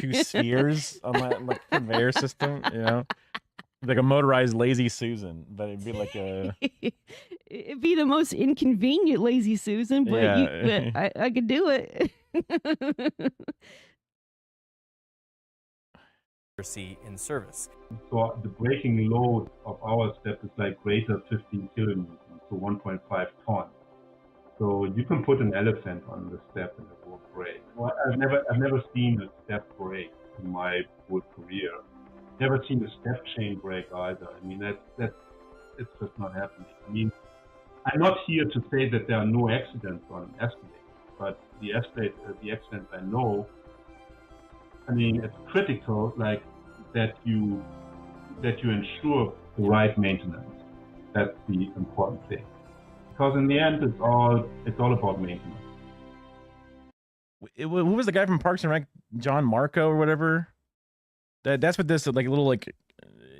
S6: Two spheres on that like conveyor system. You know, like a motorized lazy Susan, but it'd be like a.
S15: It'd be the most inconvenient lazy Susan, but,
S6: Yeah.
S15: but I could do it.
S16: in service.
S20: So the braking load of our step is like greater 15 kilonewtons, so 1.5 tons. So you can put an elephant on the step and it won't break. Well, I've never seen a step break in my wood career. Never seen a step chain break either. I mean that's it's just not happening. I mean, I'm not here to say that there are no accidents on escalators, but the accidents I know, I mean, it's critical, like that you ensure the right maintenance. That's the important thing, because in the end, it's all about maintenance.
S6: Who was the guy from Parks and Rec? John Marco or whatever. That's what this like little like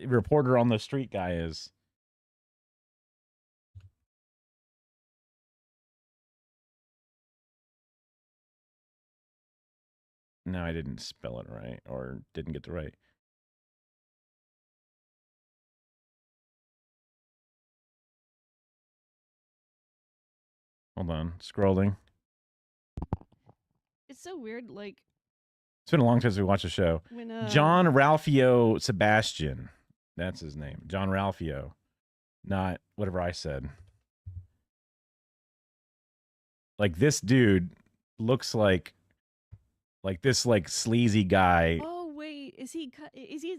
S6: reporter on the street guy is. No, I didn't spell it right, or didn't get the right. Hold on, scrolling.
S15: It's so weird, like
S6: It's been a long time since we watched the show.
S15: when
S6: John Ralphio Sebastian. That's his name. John Ralphio. Not whatever I said. Like this dude looks like this like sleazy guy.
S15: Oh wait, is he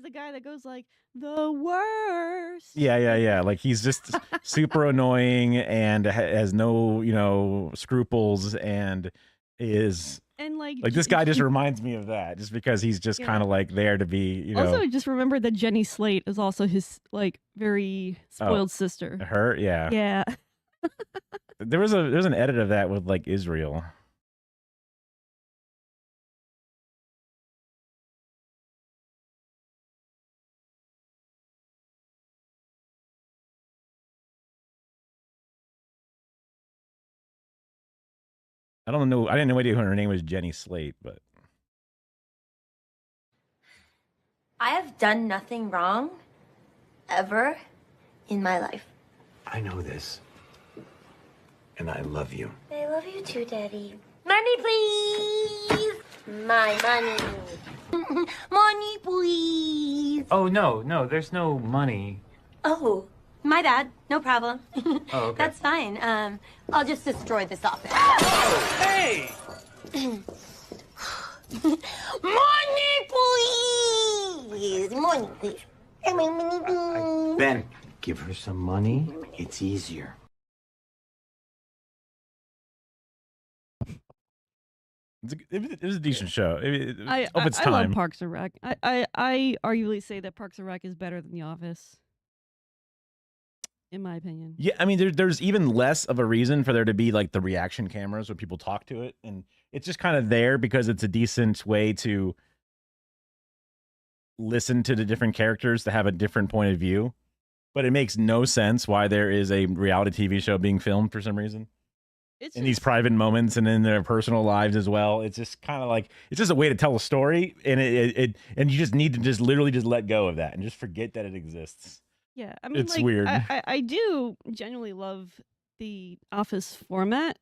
S15: the guy that goes like the worst?
S6: Yeah. Like he's just super annoying and has no, scruples and is
S15: And like
S6: this guy just reminds me of that just because he's just
S15: Yeah.
S6: kind of like there to be,
S15: Also, just remember that Jenny Slate is also his like very spoiled sister.
S6: her. Yeah.
S15: Yeah.
S6: There's an edit of that with like Israel. I don't know. I didn't know idea who her name was Jenny Slate, but
S5: I have done nothing wrong ever in my life.
S21: I know this. And I love you.
S5: I love you too, Daddy. Money, please. My money. Money, please.
S22: Oh, no, there's no money.
S5: Oh, my bad. No problem.
S22: Oh, okay.
S5: That's fine. I'll just destroy this office.
S22: Hey!
S5: Money, please. Money, please. Money, please.
S21: Ben, give her some money. It's easier.
S6: it was a decent show.
S15: I
S6: of its
S15: I
S6: time.
S15: love Parks and Rec. I arguably say that Parks and Rec is better than The Office, in my opinion.
S6: Yeah, I mean, there's even less of a reason for there to be like the reaction cameras when people talk to it, and it's just kind of there because it's a decent way to listen to the different characters to have a different point of view. But it makes no sense why there is a reality TV show being filmed for some reason.
S15: It's
S6: in these private moments and in their personal lives as well. It's just kind of like it's just a way to tell a story, and and you just need to just literally just let go of that and just forget that it exists.
S15: Yeah, I mean,
S6: It's
S15: like,
S6: weird.
S15: I do genuinely love the Office format,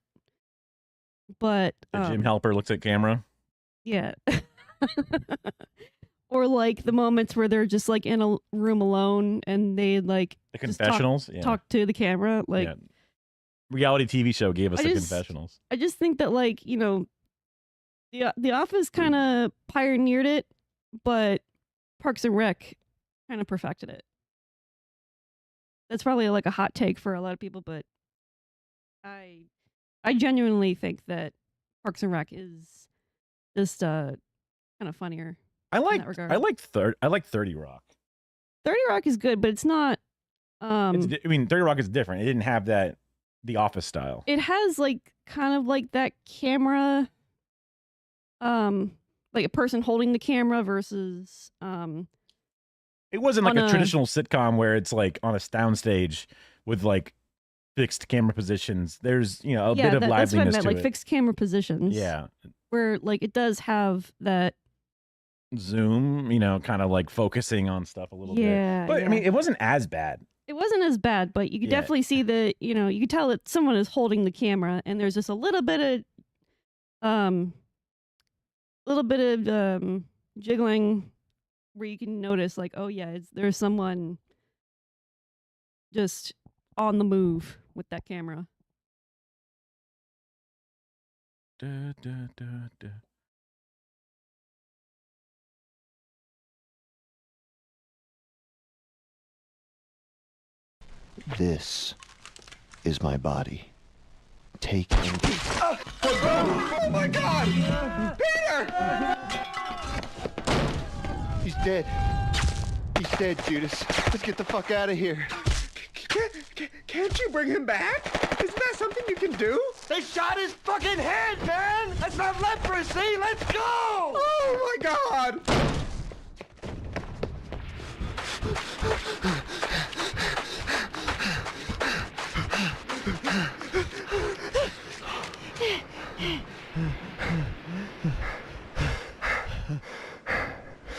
S15: but
S6: The Jim Halper looks at camera.
S15: yeah, or like the moments where they're just like in a room alone and they like
S6: The
S15: just
S6: confessionals? Yeah.
S15: talk to the camera, like.
S6: Yeah. Reality TV show gave us
S15: I
S6: the
S15: just-
S6: confessionals.
S15: I just think that like the Office kind of pioneered it, but Parks and Rec kind of perfected it. That's probably like a hot take for a lot of people, but I genuinely think that Parks and Rec is just kind of funnier
S6: I like
S15: that regard.
S6: I like 30 Rock.
S15: 30 Rock is good, but it's not.
S6: I mean, 30 Rock is different. It didn't have that The Office style.
S15: It has like kind of like that camera, like a person holding the camera versus
S6: It wasn't like
S15: on
S6: a
S15: a-
S6: traditional sitcom where it's like on a soundstage with like fixed camera positions. There's, you know, a bit of
S15: that's what I
S6: liveliness
S15: meant,
S6: to
S15: like
S6: it.
S15: fixed camera positions.
S6: Yeah.
S15: Where like it does have that.
S6: Zoom, you know, kind of like focusing on stuff a little
S15: Yeah,
S6: bit. But
S15: yeah.
S6: I mean, it wasn't as bad.
S15: It wasn't as bad, but you could
S6: Yeah.
S15: definitely see that, you know, you could tell that someone is holding the camera and there's just a little bit of jiggling where you can notice like, oh yeah, there's someone just on the move with that camera.
S6: Da, da, da, da.
S1: This is my body. Take and...
S2: Oh my God! Peter!
S1: He's dead. He's dead, Judas. Let's get the fuck out of here.
S2: Can't you bring him back? Isn't that something you can do? They shot his fucking head, man! That's not leprosy! Let's go! Oh my God!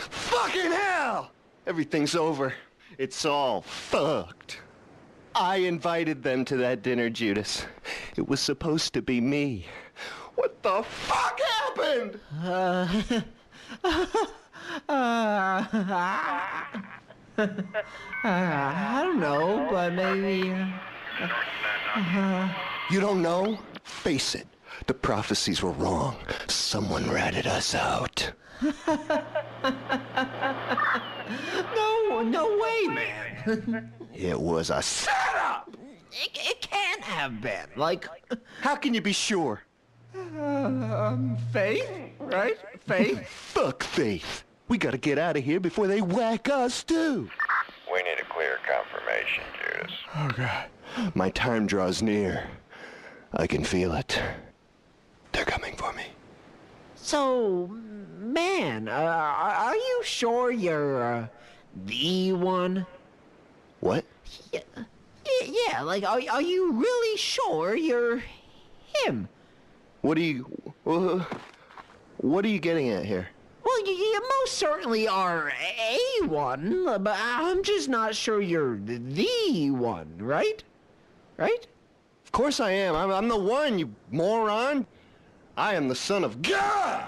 S1: Fucking hell! Everything's over. It's all fucked. I invited them to that dinner, Judas. It was supposed to be me. What the fuck happened?
S2: I don't know, but maybe...
S1: You don't know? Face it. The prophecies were wrong. Someone ratted us out.
S2: No way, man.
S1: It was a setup!
S2: It can't have been. Like,
S1: how can you be sure?
S2: Faith, right? Faith?
S1: Fuck Faith. We gotta get out of here before they whack us too.
S21: We need a clear confirmation, Judas.
S1: Oh God. My time draws near. I can feel it. They're coming for me.
S2: So, man, are you sure you're the one?
S1: What?
S2: Yeah, like, are you really sure you're him?
S1: What are you getting at here?
S2: Well, you most certainly are a one, but I'm just not sure you're the one, right? Right?
S1: Of course I am. I'm the one, you moron. I am the Son of God.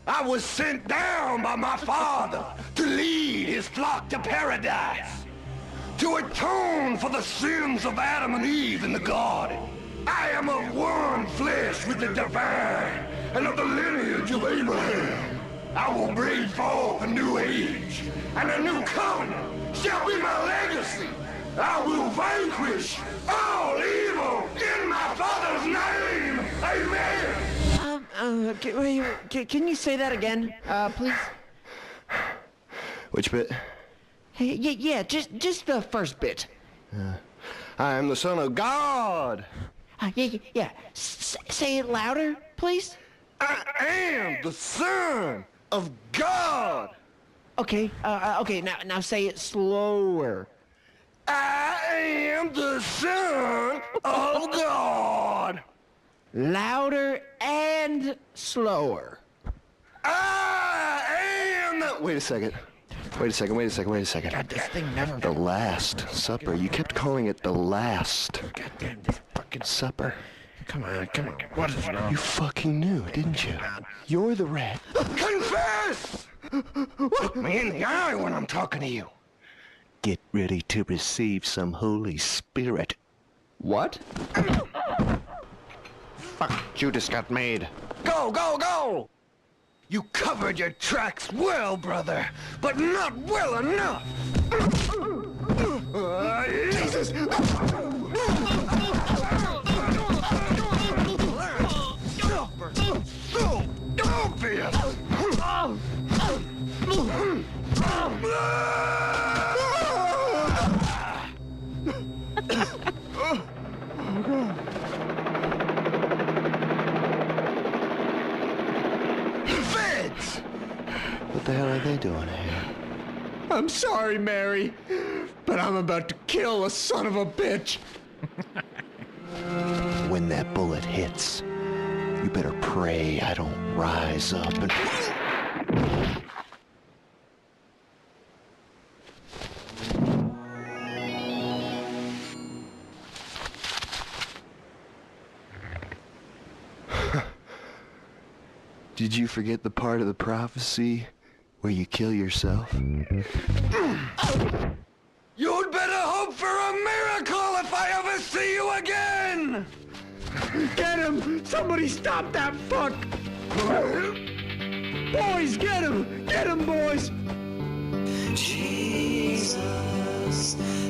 S1: I was sent down by my Father to lead his flock to paradise, to atone for the sins of Adam and Eve in the garden. I am of one flesh with the divine and of the lineage of Abraham. I will bring forth a new age, and a new covenant shall be my legacy. I will vanquish all evil in my Father's name. Amen.
S2: Can you say that again, please?
S1: Which bit?
S2: Yeah, just the first bit.
S1: I am the Son of God.
S2: Yeah. Say it louder, please.
S1: I am the Son of God.
S2: Okay. Okay. Now say it slower.
S1: I am the Son of God.
S2: Louder and slower.
S1: I am the... Wait a second. God,
S2: this thing never...
S1: The Last Supper. You kept calling it the Last.
S2: Goddamn this fucking
S1: Supper.
S2: Come on. What is wrong?
S1: You fucking knew, didn't you? You're the rat. Confess! Look me in the eye when I'm talking to you. Get ready to receive some Holy Spirit.
S2: What?
S1: Fuck, Judas got made. Go! You covered your tracks well, brother, but not well enough. Jesus! they doing here?
S2: I'm sorry, Mary, but I'm about to kill a son of a bitch.
S1: When that bullet hits, you better pray I don't rise up and... Did you forget the part of the prophecy where you kill yourself? You'd better hope for a miracle if I ever see you again!
S2: Get him! Somebody stop that fuck! Boys, get him! Get him, boys!
S4: Jesus,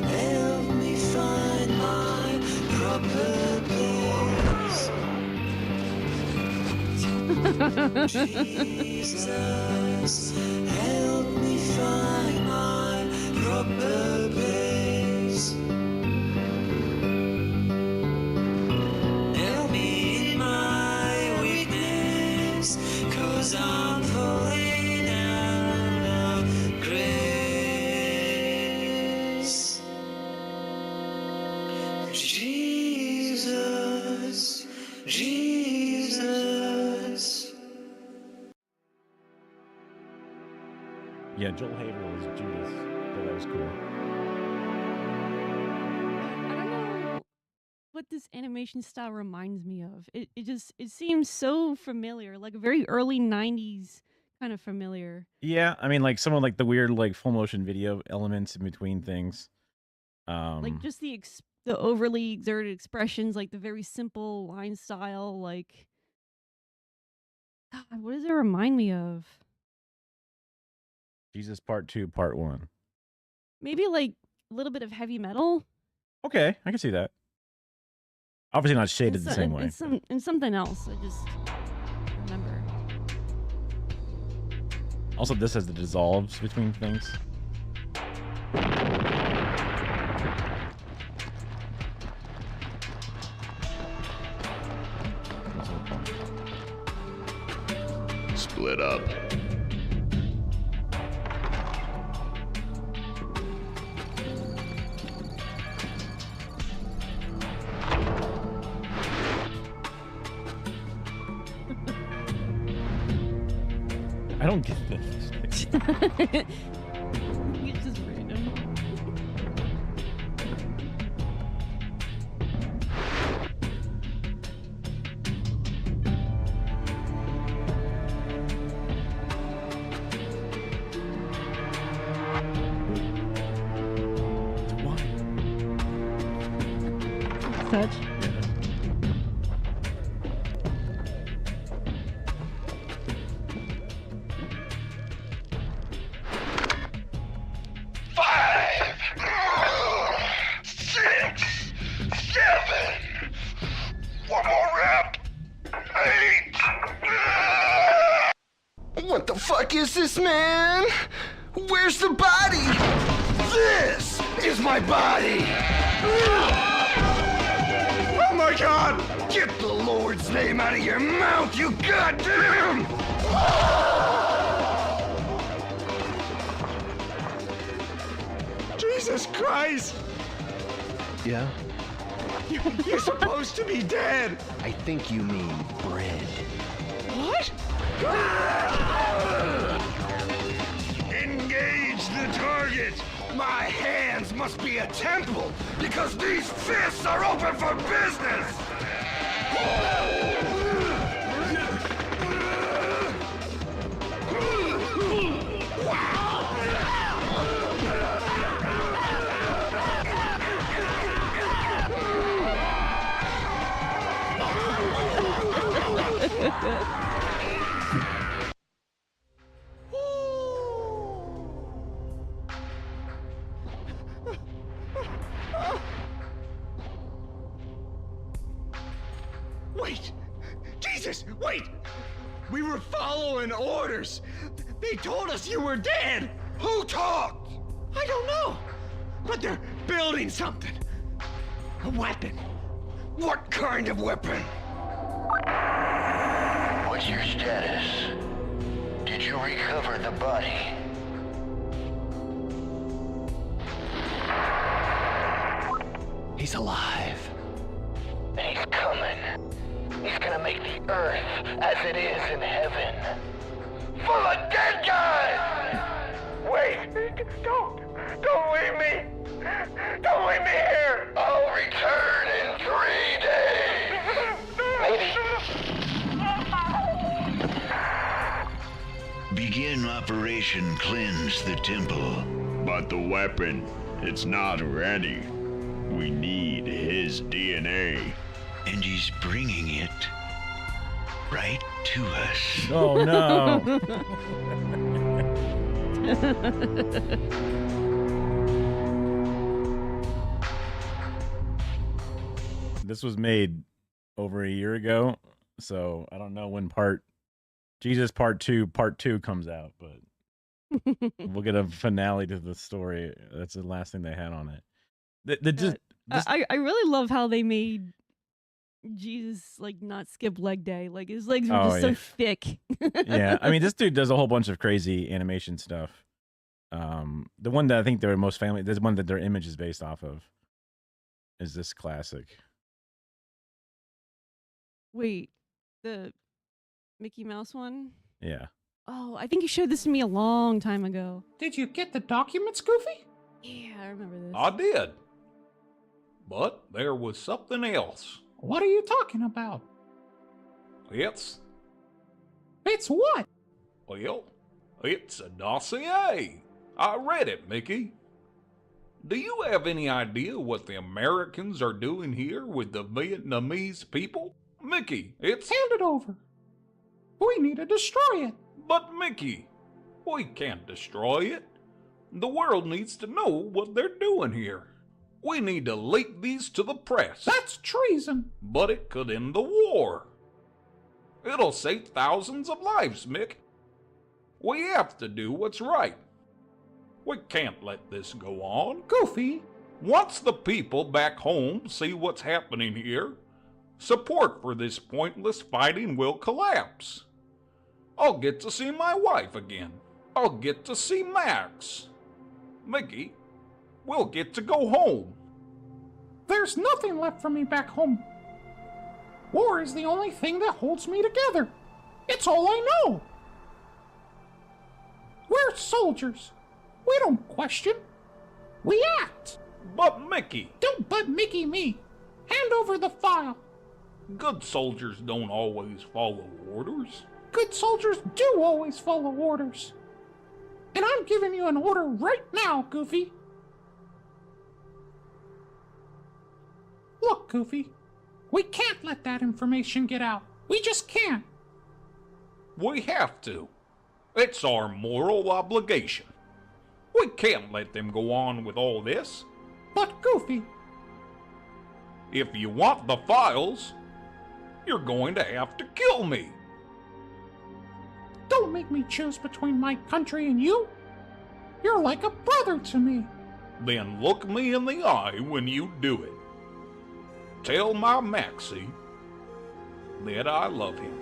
S4: help me find my proper place. Jesus, help me find my proper place. Help me in my weakness, 'cause I'm falling out of grace. Jesus, Jesus.
S6: Yeah, Joel Haver was Judas. But that was cool.
S15: I don't know what this animation style reminds me of. It seems so familiar, like a very early 90s kind of familiar.
S6: Yeah, I mean, like some of like the weird like full motion video elements in between things.
S15: Like just the overly exerted expressions, like the very simple line style, like God, what does it remind me of?
S6: Jesus Part 2, Part 1.
S15: Maybe like a little bit of heavy metal.
S6: Okay, I can see that. Obviously not shaded the same way.
S15: And something else. I just remember.
S6: Also, this has the dissolves between things.
S1: Split up.
S6: I don't get this.
S15: It's just random. Touch.
S1: What the fuck is this, man? Where's the body? This is my body! Oh my God! Get the Lord's name out of your mouth, you goddamn!
S2: Jesus Christ!
S1: Yeah?
S2: You're supposed to be dead!
S1: I think you mean bread.
S2: What?
S1: Engage the target! My hands must be a temple, because these fists are open for business!
S2: Wait! Jesus, wait! We were following orders. They told us you were dead.
S1: Who talked?
S2: I don't know. But they're building something. A weapon.
S1: What kind of weapon? What's your status? Did you recover the body? He's alive. And he's coming. He's gonna make the earth as it is in heaven. Full of dead guys! Wait! Don't leave me! Don't leave me here! I'll return in 3 days! Maybe.
S8: Begin Operation Cleanse the Temple.
S19: But the weapon, it's not ready. We need his DNA.
S8: And he's bringing it right to us.
S6: Oh no. This was made over a year ago, so I don't know when Jesus Part 2 comes out, but we'll get a finale to the story. That's the last thing they had on it.
S15: I really love how they made Jesus like not skip leg day. Like his legs were just so thick.
S6: Yeah, I mean, this dude does a whole bunch of crazy animation stuff. The one that I think they're most famous, the one that their image is based off of, is this classic.
S15: Wait, the Mickey Mouse one?
S6: Yeah.
S15: Oh, I think you showed this to me a long time ago.
S23: Did you get the documents, Goofy?
S15: Yeah, I remember this.
S24: I did. But there was something else.
S23: What are you talking about?
S24: It's
S23: what?
S24: Well, it's a dossier. I read it, Mickey. Do you have any idea what the Americans are doing here with the Vietnamese people? Mickey, it's...
S23: Hand it over. We need to destroy it.
S24: But Mickey, we can't destroy it. The world needs to know what they're doing here. We need to leak these to the press.
S23: That's treason.
S24: But it could end the war. It'll save thousands of lives, Mick. We have to do what's right. We can't let this go on.
S23: Goofy.
S24: Once the people back home see what's happening here, support for this pointless fighting will collapse. I'll get to see my wife again. I'll get to see Max. Mickey, we'll get to go home.
S23: There's nothing left for me back home. War is the only thing that holds me together. It's all I know. We're soldiers. We don't question. We act.
S24: But Mickey.
S23: Don't but Mickey me. Hand over the file.
S24: Good soldiers don't always follow orders.
S23: Good soldiers do always follow orders. And I'm giving you an order right now, Goofy. Look, Goofy. We can't let that information get out. We just can't.
S24: We have to. It's our moral obligation. We can't let them go on with all this.
S23: But Goofy...
S24: If you want the files, you're going to have to kill me.
S23: Don't make me choose between my country and you. You're like a brother to me.
S24: Then look me in the eye when you do it. Tell my Maxie that I love him.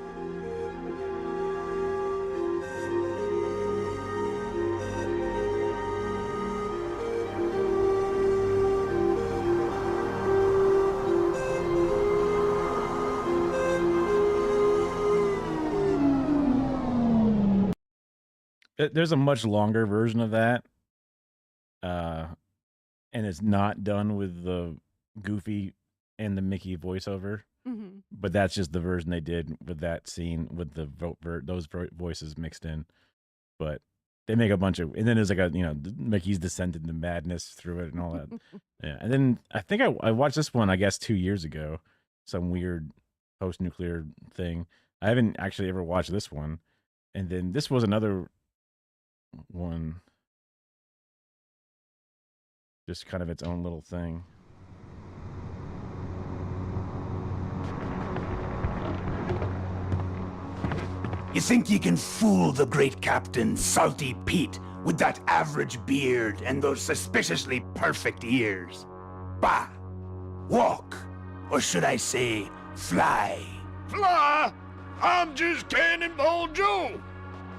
S6: There's a much longer version of that, and it's not done with the Goofy and the Mickey voiceover, but that's just the version they did with that scene with the those voices mixed in. But they make a bunch of, and then there's like Mickey's descent into madness through it and all that. Yeah, and then I think I watched this one, I guess 2 years ago, some weird post-nuclear thing. I haven't actually ever watched this one, and then this was another one, just kind of its own little thing.
S25: You think you can fool the great captain, Salty Pete, with that average beard and those suspiciously perfect ears? Bah! Walk! Or should I say, fly?
S1: Fly? I'm just Cannonball Joe.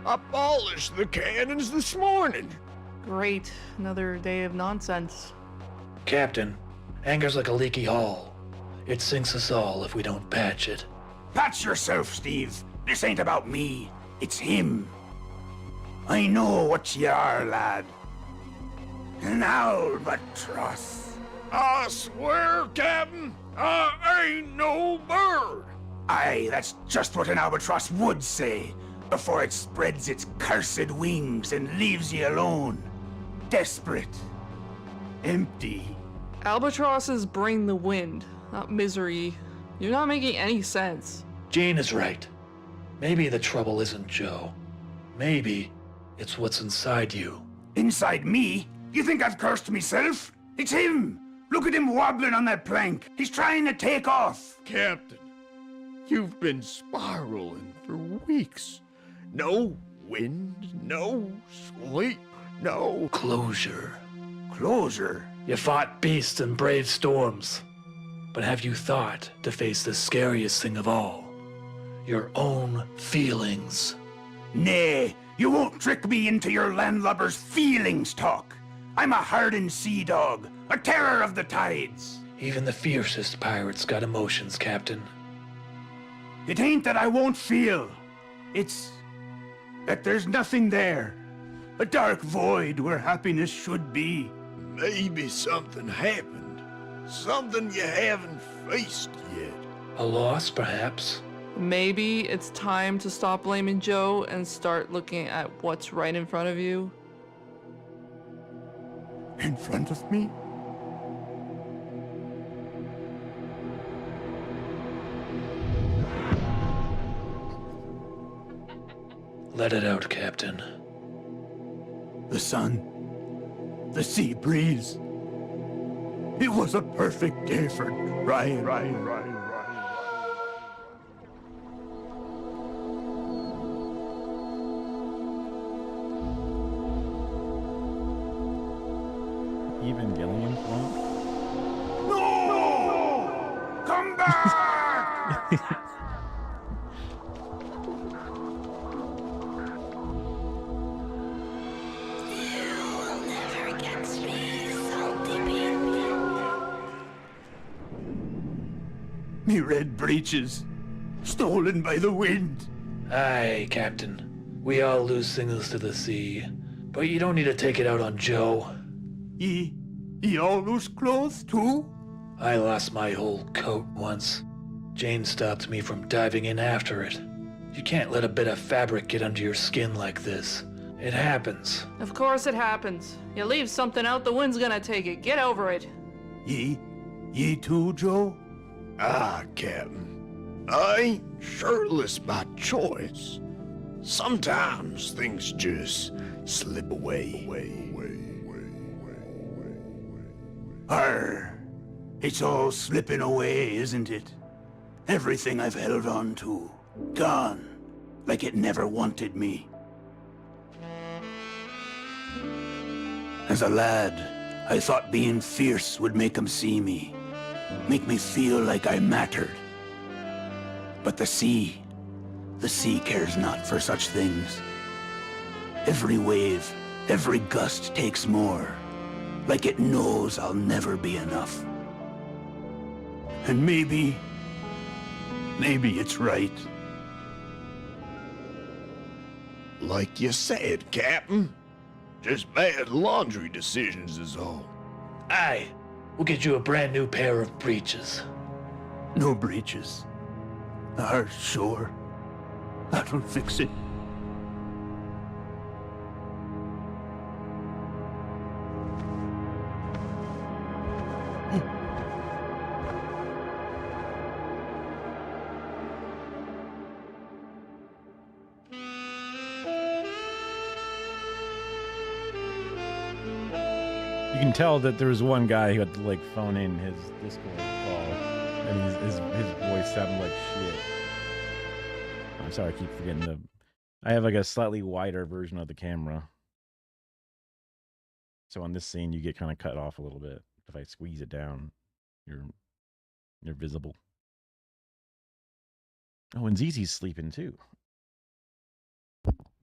S1: I polished the cannons this morning.
S26: Great. Another day of nonsense.
S27: Captain,
S9: Anger's like a leaky hull. It sinks us all if we don't patch it.
S25: Patch yourself, Steve. This ain't about me. It's him. I know what you are, lad. An albatross.
S1: I swear, Captain, I ain't no bird.
S25: Aye, that's just what an albatross would say before it spreads its cursed wings and leaves you alone. Desperate. Empty.
S10: Albatrosses bring the wind, not misery. You're not making any sense.
S9: Jane is right. Maybe the trouble isn't Joe. Maybe it's what's inside you.
S25: Inside me? You think I've cursed myself? It's him! Look at him wobbling on that plank. He's trying to take off.
S1: Captain, you've been spiraling for weeks. No wind, no sleep, no...
S9: Closure.
S25: Closure?
S9: You fought beasts and braved storms. But have you thought to face the scariest thing of all? Your own feelings.
S25: Nay, you won't trick me into your landlubber's feelings talk. I'm a hardened sea dog, a terror of the tides.
S9: Even the fiercest pirates got emotions, Captain.
S25: It ain't that I won't feel. It's that there's nothing there. A dark void where happiness should be.
S1: Maybe something happened. Something you haven't faced yet.
S9: A loss, perhaps?
S10: Maybe it's time to stop blaming Joe and start looking at what's right in front of you.
S25: In front of me?
S9: Let it out, Captain.
S25: The sun. The sea breeze. It was a perfect day for Ryan.
S6: Evangelion point?
S25: No! Come back! Me red breeches, stolen by the wind.
S9: Aye, Captain. We all lose things to the sea. But you don't need to take it out on Joe.
S25: Ye all lose clothes too?
S9: I lost my whole coat once. Jane stopped me from diving in after it. You can't let a bit of fabric get under your skin like this. It happens.
S10: Of course it happens. You leave something out, the wind's gonna take it. Get over it.
S25: Ye too, Joe?
S1: Ah, Captain. I ain't shirtless by choice. Sometimes things just slip away.
S25: Arr, it's all slipping away, isn't it? Everything I've held on to, gone, like it never wanted me. As a lad, I thought being fierce would make 'em see me, make me feel like I mattered. But the sea cares not for such things. Every wave, every gust takes more, like it knows I'll never be enough. And maybe it's right.
S1: Like you said, Captain. Just bad laundry decisions is all.
S9: Aye, we'll get you a brand new pair of breeches.
S25: No breeches. Sure. That'll fix it.
S6: You can tell that there was one guy who had to like phone in his Discord call, and his voice sounded like shit. I'm sorry, I keep forgetting the. I have like a slightly wider version of the camera, so on this scene you get kind of cut off a little bit. If I squeeze it down, you're visible. Oh, and Zizi's sleeping too.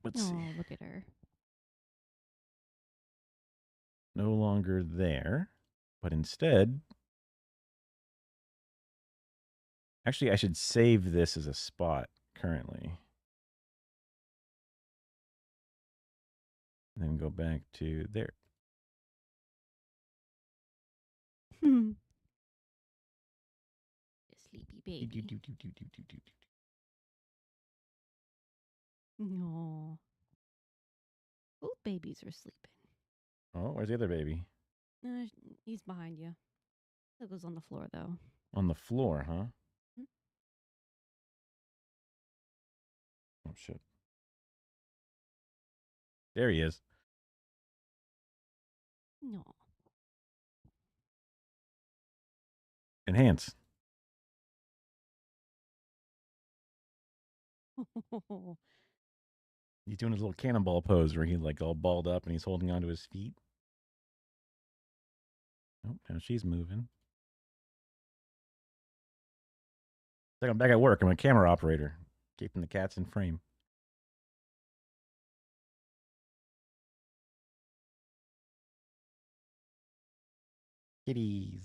S6: Let's see.
S15: Oh, look at her.
S6: No longer there, but instead Actually, I should save this as a spot currently. And then go back to there.
S15: Hmm. Sleepy baby. No. Both babies are sleeping.
S6: Oh, where's the other baby?
S15: He's behind you. That was on the floor, though.
S6: On the floor, huh?
S15: Hmm?
S6: Oh, shit. There he is.
S15: No.
S6: Enhance. He's doing his little cannonball pose where he's like all balled up and he's holding onto his feet. Oh, now she's moving. It's like I'm back at work. I'm a camera operator, keeping the cats in frame. Kitties.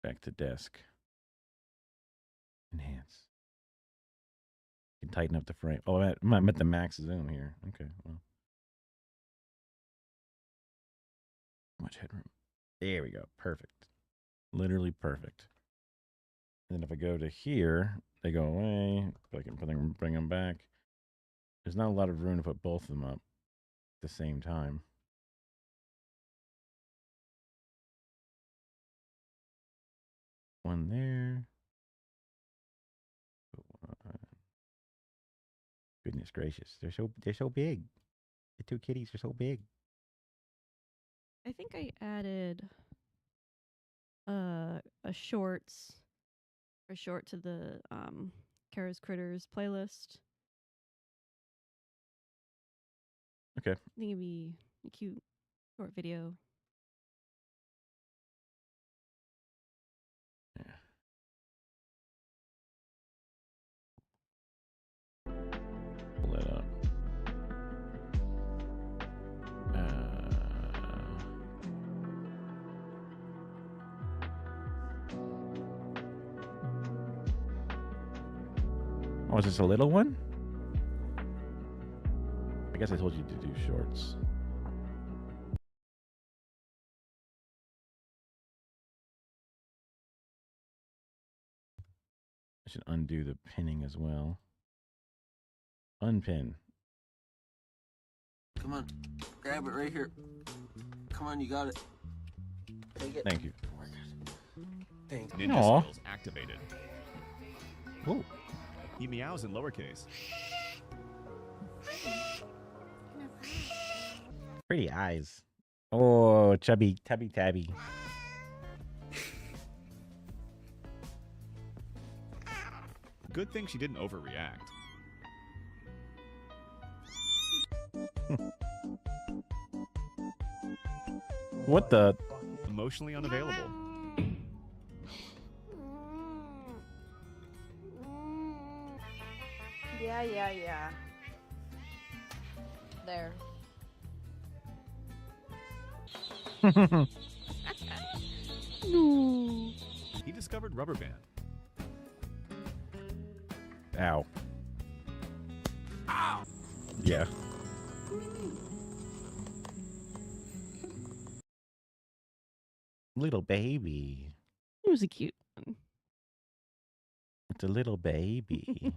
S6: Back to desk. Enhance. You can tighten up the frame. Oh, I'm at the max zoom here. Okay, well. Much headroom. There we go. Perfect. Literally perfect. And then if I go to here, they go away. But I can bring them back. There's not a lot of room to put both of them up at the same time. One there. Goodness gracious. They're so big. The two kitties are so big.
S15: I think I added a short to the Kara's Critters playlist.
S6: Okay.
S15: I think it'd be a cute short video.
S6: Yeah. Pull that up. Oh, is this a little one? I guess I told you to do shorts. I should undo the pinning as well. Unpin.
S11: Come on, grab it right here. Come on, you got it. Take it.
S6: Thank you.
S11: Thanks.
S12: Ninja
S6: Aw.
S12: skills activated.
S6: Ooh.
S12: He meows in lowercase.
S6: Pretty eyes. Oh, chubby, tabby.
S12: Good thing she didn't overreact.
S6: What the?
S12: Emotionally unavailable.
S14: Yeah. There.
S15: No.
S12: He discovered rubber band.
S6: Ow.
S11: Ow.
S6: Yeah. Little baby.
S15: It was a cute one.
S6: It's a little baby.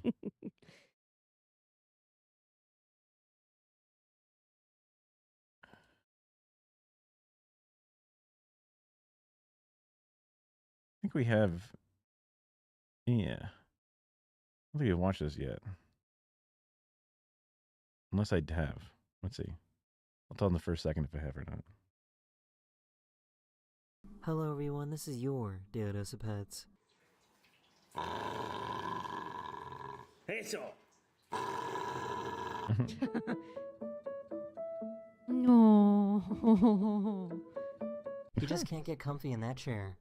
S6: I think we have. Yeah. I don't think we've watched this yet. Unless I have. Let's see. I'll tell in the first second if I have or not.
S17: Hello everyone, this is your Deodos of Pets.
S22: Eso.
S15: No.
S17: He just can't get comfy in that chair.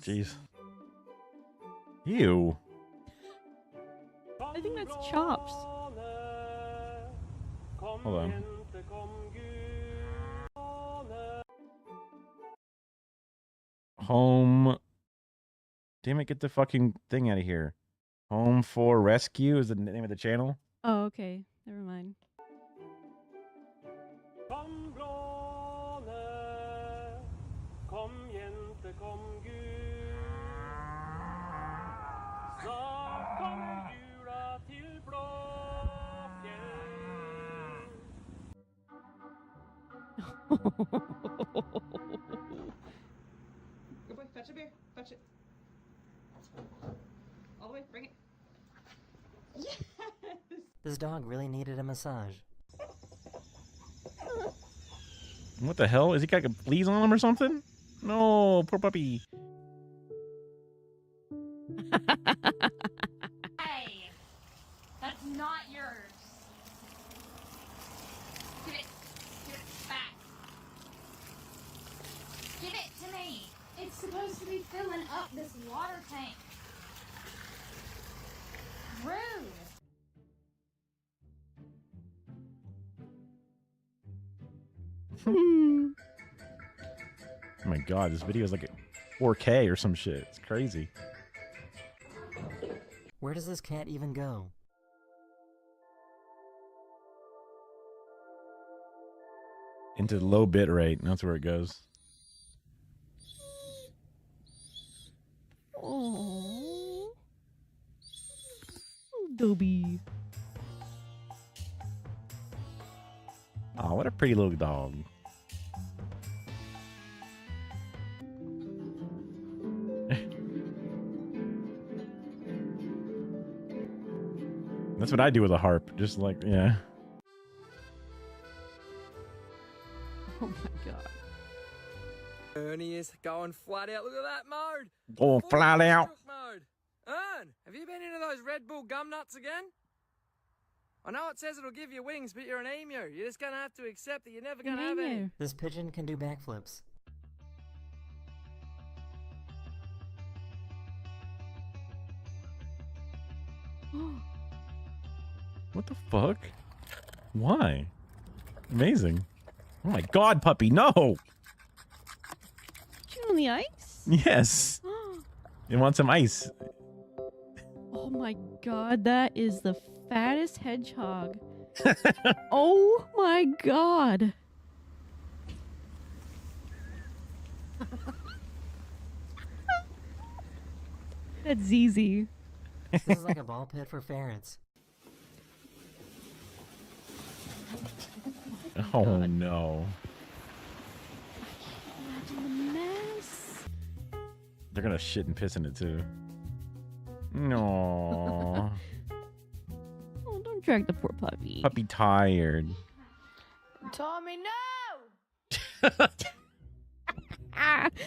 S6: Jeez. Ew.
S15: I think that's chops.
S6: Hold on. Home. Damn it, get the fucking thing out of here. Home for Rescue is the name of the channel.
S15: Oh, okay. Never mind.
S3: Good boy, fetch a beer. Fetch it. All the way, bring it. Yes!
S17: This dog really needed a massage.
S6: What the hell? Is he got fleas on him or something? No, poor puppy.
S5: Hey, that's not yours. Give it back. Give it to me. It's supposed to be filling up this water tank. Rude.
S6: Oh my god, this video is like 4K or some shit. It's crazy.
S17: Where does this cat even go?
S6: Into low bit rate. That's where it goes.
S15: Oh, Dobby.
S6: Oh, what a pretty little dog. That's what I do with a harp. Just like, yeah.
S15: Oh my god.
S7: Ernie is going flat out. Look at that mode.
S6: Going flat out.
S7: Mode. Ern, have you been into those Red Bull gum nuts again? I know it says it'll give you wings, but you're an emu. You're just gonna have to accept that you're never gonna have any.
S17: This pigeon can do backflips.
S6: What the fuck? Why? Amazing. Oh my god, puppy, no!
S15: You on the ice?
S6: Yes. You want some ice?
S15: Oh my god, that is the fattest hedgehog. Oh my god. That's ZZ.
S17: This is like a ball pit for ferrets.
S6: Oh no.
S15: Imagine the mess.
S6: They're gonna shit and piss in it too. No.
S15: Oh, don't drag the poor puppy.
S6: Puppy tired.
S5: Tommy, no!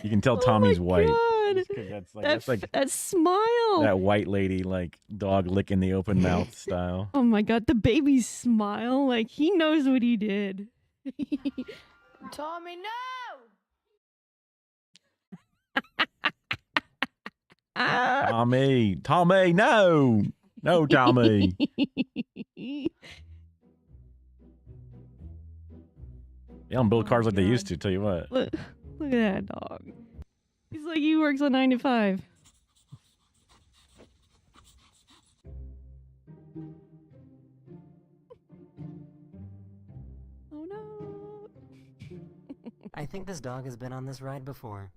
S6: You can tell
S15: Oh
S6: Tommy's
S15: my
S6: white.
S15: God.
S6: Just 'cause that's like,
S15: That,
S6: that's like
S15: that smile.
S6: that white lady, like dog licking the open mouth style.
S15: Oh my god, the baby's smile. Like, he knows what he did.
S5: Tommy, no!
S6: Tommy, no, no, Tommy. They don't build cars like they used to. Tell you what.
S15: Look at that dog. He's like he works on 9 to 5. Oh no.
S17: I think this dog has been on this ride before.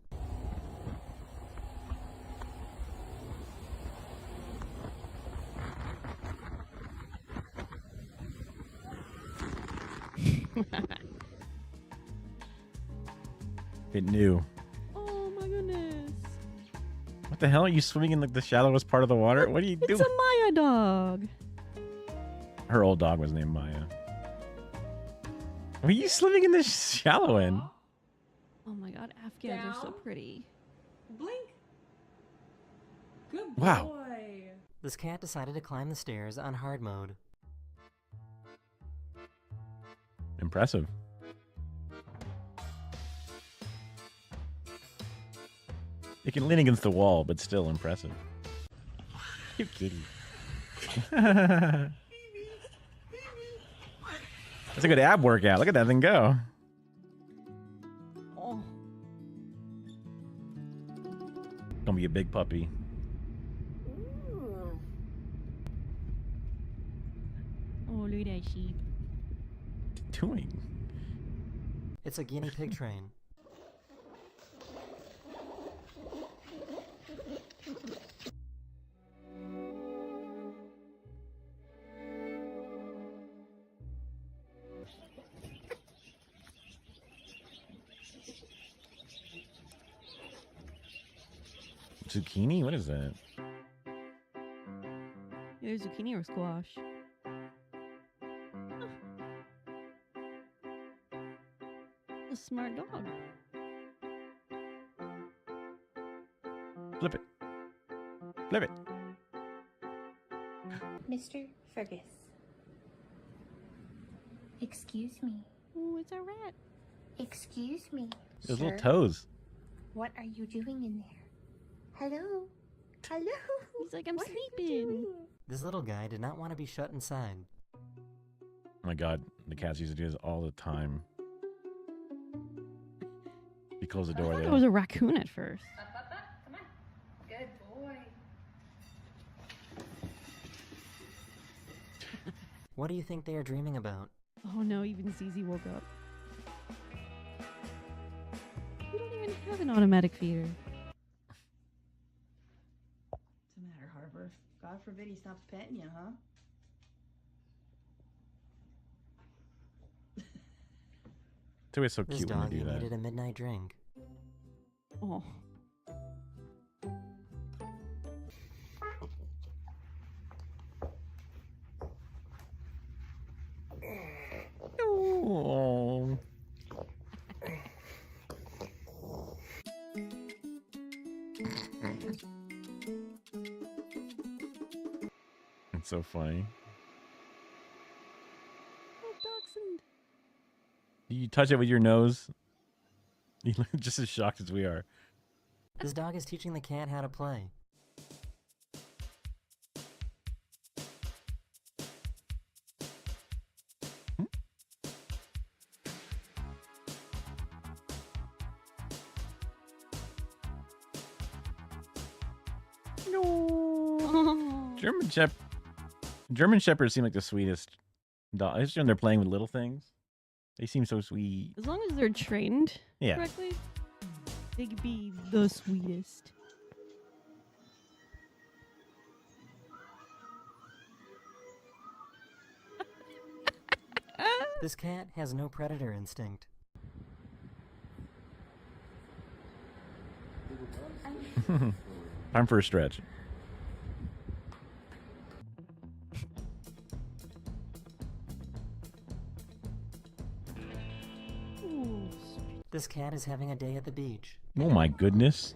S6: It knew.
S15: Oh my goodness.
S6: What the hell? Are you swimming in like the shallowest part of the water? What are you
S15: It's
S6: doing?
S15: a Maya dog.
S6: Her old dog was named Maya. What are you swimming in the shallow end?
S15: Oh my god, Afghans are so pretty.
S3: Blink. Good
S6: Wow.
S3: boy.
S17: This cat decided to climb the stairs on hard mode.
S6: It can lean against the wall, but still impressive. Cute kitty. That's a good ab workout. Look at that thing go.
S15: Oh.
S6: Gonna be a big puppy.
S15: Oh, look at that sheep.
S6: Doing?
S17: It's a guinea pig train.
S6: Zucchini? What is that?
S15: Either zucchini or squash. A smart dog.
S6: Flip it. Flip it.
S5: Mr. Fergus. Excuse me.
S15: Oh, it's a rat.
S5: Excuse me.
S6: Those little
S5: sir.
S6: toes.
S5: What are you doing in there? Hello? Hello?
S15: He's like, I'm
S5: What are you
S15: sleeping.
S5: doing?
S17: This little guy did not want to be shut inside.
S6: Oh my god, the cats used to do this all the time. You close the door
S15: I thought
S6: there.
S15: it was a raccoon at first.
S5: Come on. Good boy.
S17: What do you think they are dreaming about?
S15: Oh no, even ZZ woke up. We don't even have an automatic feeder.
S3: What's the matter, Harper? God forbid he stops petting you, huh?
S6: It's always so
S17: This
S6: cute when
S17: dog
S6: they do that.
S17: needed a midnight drink.
S15: Oh.
S6: Oh. It's so funny.
S15: Oh, dachshund.
S6: You touch it with your nose. You look just as shocked as we are.
S17: This dog is teaching the cat how to play.
S15: No.
S6: German Shepherds seem like the sweetest dog. Especially when they're playing with little things. They seem so sweet.
S15: As long as they're trained
S6: Yeah.
S15: correctly, they could be the sweetest.
S17: This cat has no predator instinct.
S6: Time for a stretch.
S15: Ooh,
S17: This cat is having a day at the beach.
S6: Oh my goodness.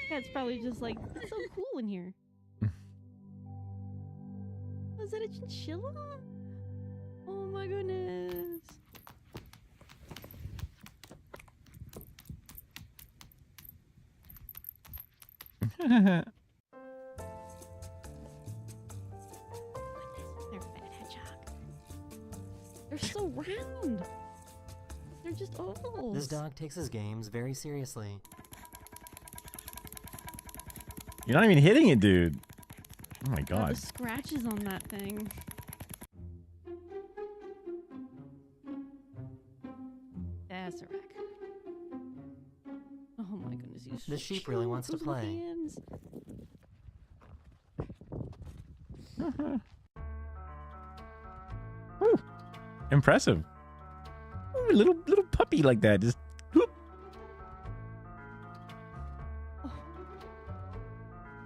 S15: Yeah, it's probably just like, it's so cool in here. Was that a chinchilla? Oh my goodness. They're fat hedgehog. They're so round. They're just ovals.
S17: This dog takes his games very seriously.
S6: You're not even hitting it, dude. Oh my
S15: God,
S6: god.
S15: the scratches on that thing. That's a raccoon. Oh my goodness, he's
S17: The sheep really wants to
S15: those little
S17: play.
S15: hands.
S6: Woo. Impressive. Ooh, little puppy like that. Just whoop.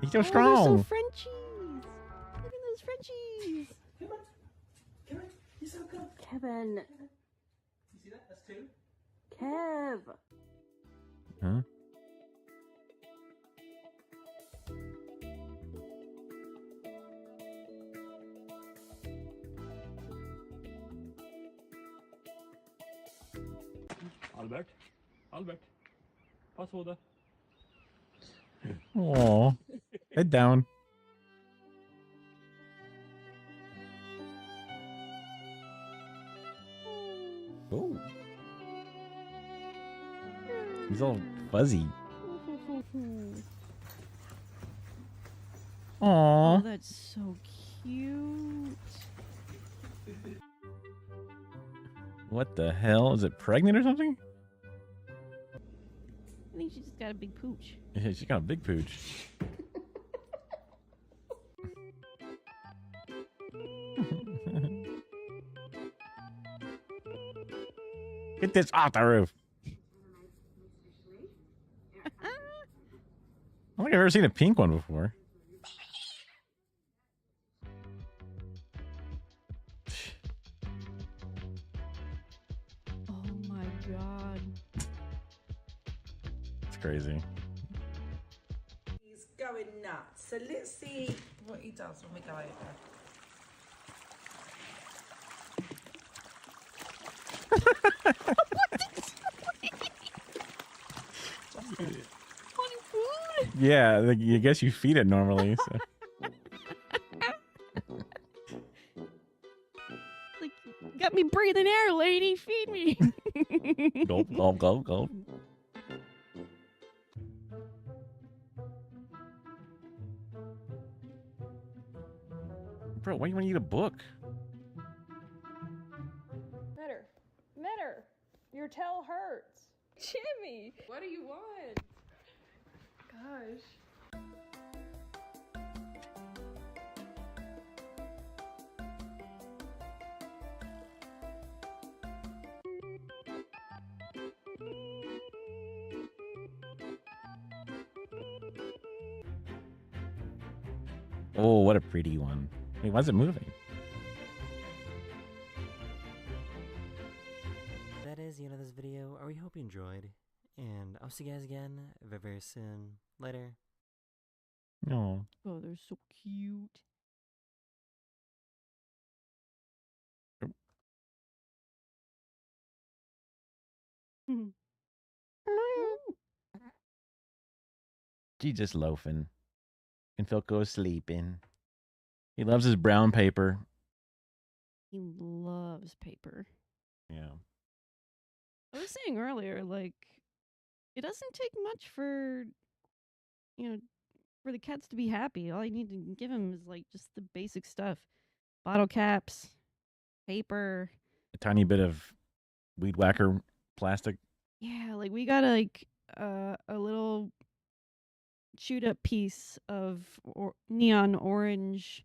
S6: He's so
S15: Oh,
S6: strong.
S15: they're so Frenchies. Look at those Frenchies.
S3: You're so good.
S15: Kevin.
S3: You see that? That's two.
S15: Kev.
S6: Huh?
S13: Albert? Albert? Password.
S6: Aw. Head down. Oh. He's all fuzzy. Aw.
S15: Oh, that's so cute.
S6: What the hell? Is it pregnant or something?
S15: I think she just got a big pooch.
S6: Yeah, she got a big pooch. Get this off the roof. I don't think I've ever seen a pink one before.
S15: Oh my god.
S6: It's crazy.
S3: He's going nuts. So let's see what he does when we go over.
S6: Yeah, like, I guess you feed it normally. So.
S15: Like, got me breathing air, lady. Feed me.
S6: Gulp, gulp, gulp, gulp. Bro, why do you want to eat a book?
S10: Metter. Metter. Your tail hurts. Jimmy. What do you want? Gosh.
S6: Oh, what a pretty one. Wait, why is it moving?
S17: That is the end of this video. We hope you enjoyed. And I'll see you guys again very, very soon. Later.
S6: No.
S15: Oh, they're so cute.
S6: She's just loafing. And Philco's sleeping. He loves his brown paper.
S15: He loves paper.
S6: Yeah.
S15: I was saying earlier, like, it doesn't take much for, for the cats to be happy. All you need to give them is, like, just the basic stuff. Bottle caps, paper.
S6: A tiny bit of weed whacker plastic.
S15: Yeah, like, we got, like, a little chewed up piece of neon orange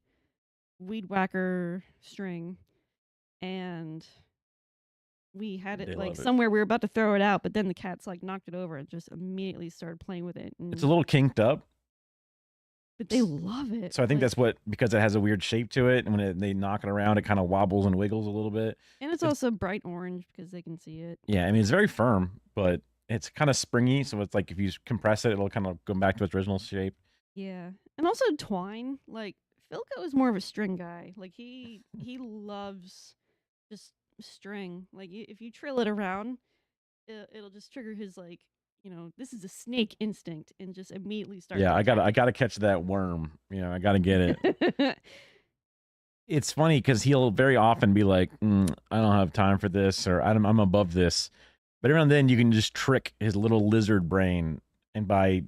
S15: weed whacker string, and we had it like somewhere. We were about to throw it out, but then the cats like knocked it over and just immediately started playing with it.
S6: It's a little kinked up,
S15: but they love it.
S6: so I think that's what, because it has a weird shape to it, and when they knock it around, it kind of wobbles and wiggles a little bit.
S15: And it's also bright orange because they can see it.
S6: Yeah, I mean it's very firm, but it's kind of springy, so it's like if you compress it, it'll kind of go back to its original shape.
S15: Yeah, and also twine. Like Philco is more of a string guy. Like he loves just string. Like if you trill it around, it'll just trigger his like, this is a snake instinct, and just immediately start.
S6: Yeah, I gotta catch that worm. I gotta get it. It's funny because he'll very often be like, I don't have time for this, or I'm above this. But every now and then you can just trick his little lizard brain, and by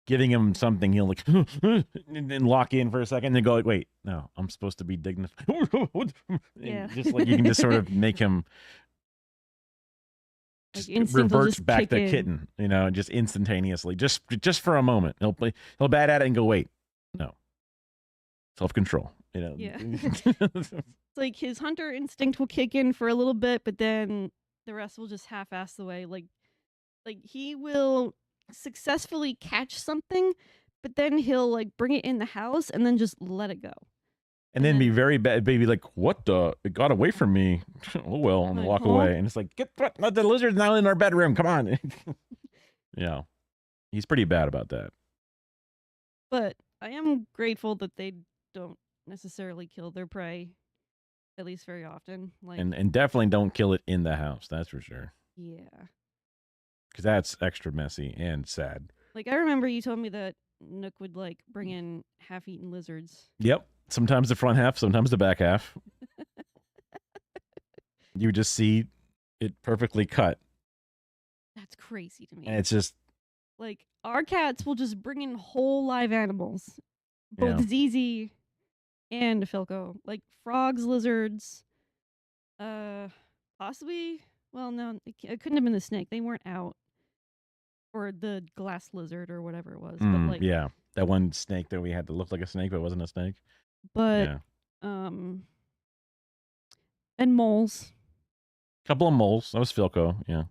S6: giving him something, he'll like and then lock in for a second and then go like, wait, no, I'm supposed to be dignified.
S15: Yeah.
S6: Just like you can just sort of make him just reverts back to kitten, just instantaneously, just for a moment. He'll bat at it and go, wait, no. Self-control,
S15: Yeah. It's like his hunter instinct will kick in for a little bit, but then the rest will just half-ass the way. Like he will successfully catch something, but then he'll like bring it in the house and then just let it go.
S6: And then be very bad, baby, like, what the? It got away from me. Oh well, and walk away. And it's like, the lizard's now in our bedroom. Come on. Yeah, he's pretty bad about that.
S15: But I am grateful that they don't necessarily kill their prey, at least very often. Like,
S6: And definitely don't kill it in the house. That's for sure.
S15: yeah.
S6: because that's extra messy and sad.
S15: Like I remember you told me that Nook would like bring in half-eaten lizards.
S6: Yep. Sometimes the front half, sometimes the back half. You just see it perfectly cut.
S15: That's crazy to me.
S6: And it's just
S15: like our cats will just bring in whole live animals, both
S6: Yeah.
S15: ZZ and Philco, like frogs, lizards, possibly. Well, no, it couldn't have been the snake. They weren't out, or the glass lizard or whatever it was. But like,
S6: yeah, that one snake that we had that looked like a snake but wasn't a snake.
S15: but
S6: Yeah.
S15: and moles.
S6: Couple of moles. That was Philco. Yeah.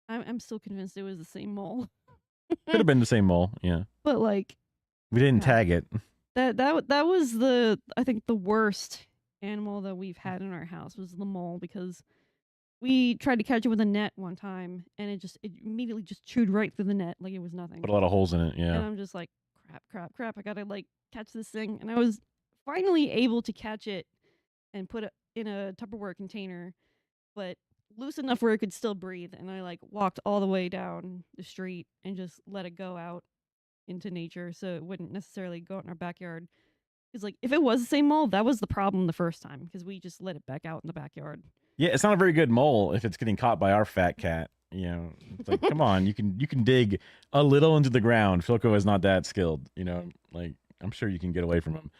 S15: I'm still convinced it was the same mole.
S6: Could have been the same mole. Yeah.
S15: But like
S6: We didn't tag it.
S15: that was I think the worst animal that we've had in our house was the mole, because we tried to catch it with a net one time and it immediately just chewed right through the net like it was nothing.
S6: Put a lot of holes in it.
S15: And
S6: Yeah.
S15: I'm just like, crap. I gotta like catch this thing. And I was finally able to catch it and put it in a Tupperware container, but loose enough where it could still breathe. And I like walked all the way down the street and just let it go out into nature so it wouldn't necessarily go out in our backyard. Because like if it was the same mole, that was the problem the first time, because we just let it back out in the backyard.
S6: Yeah, it's not a very good mole if it's getting caught by our fat cat. You know, it's like, come on, you can dig a little into the ground. Philco is not that skilled. You know, like I'm sure you can get away from him.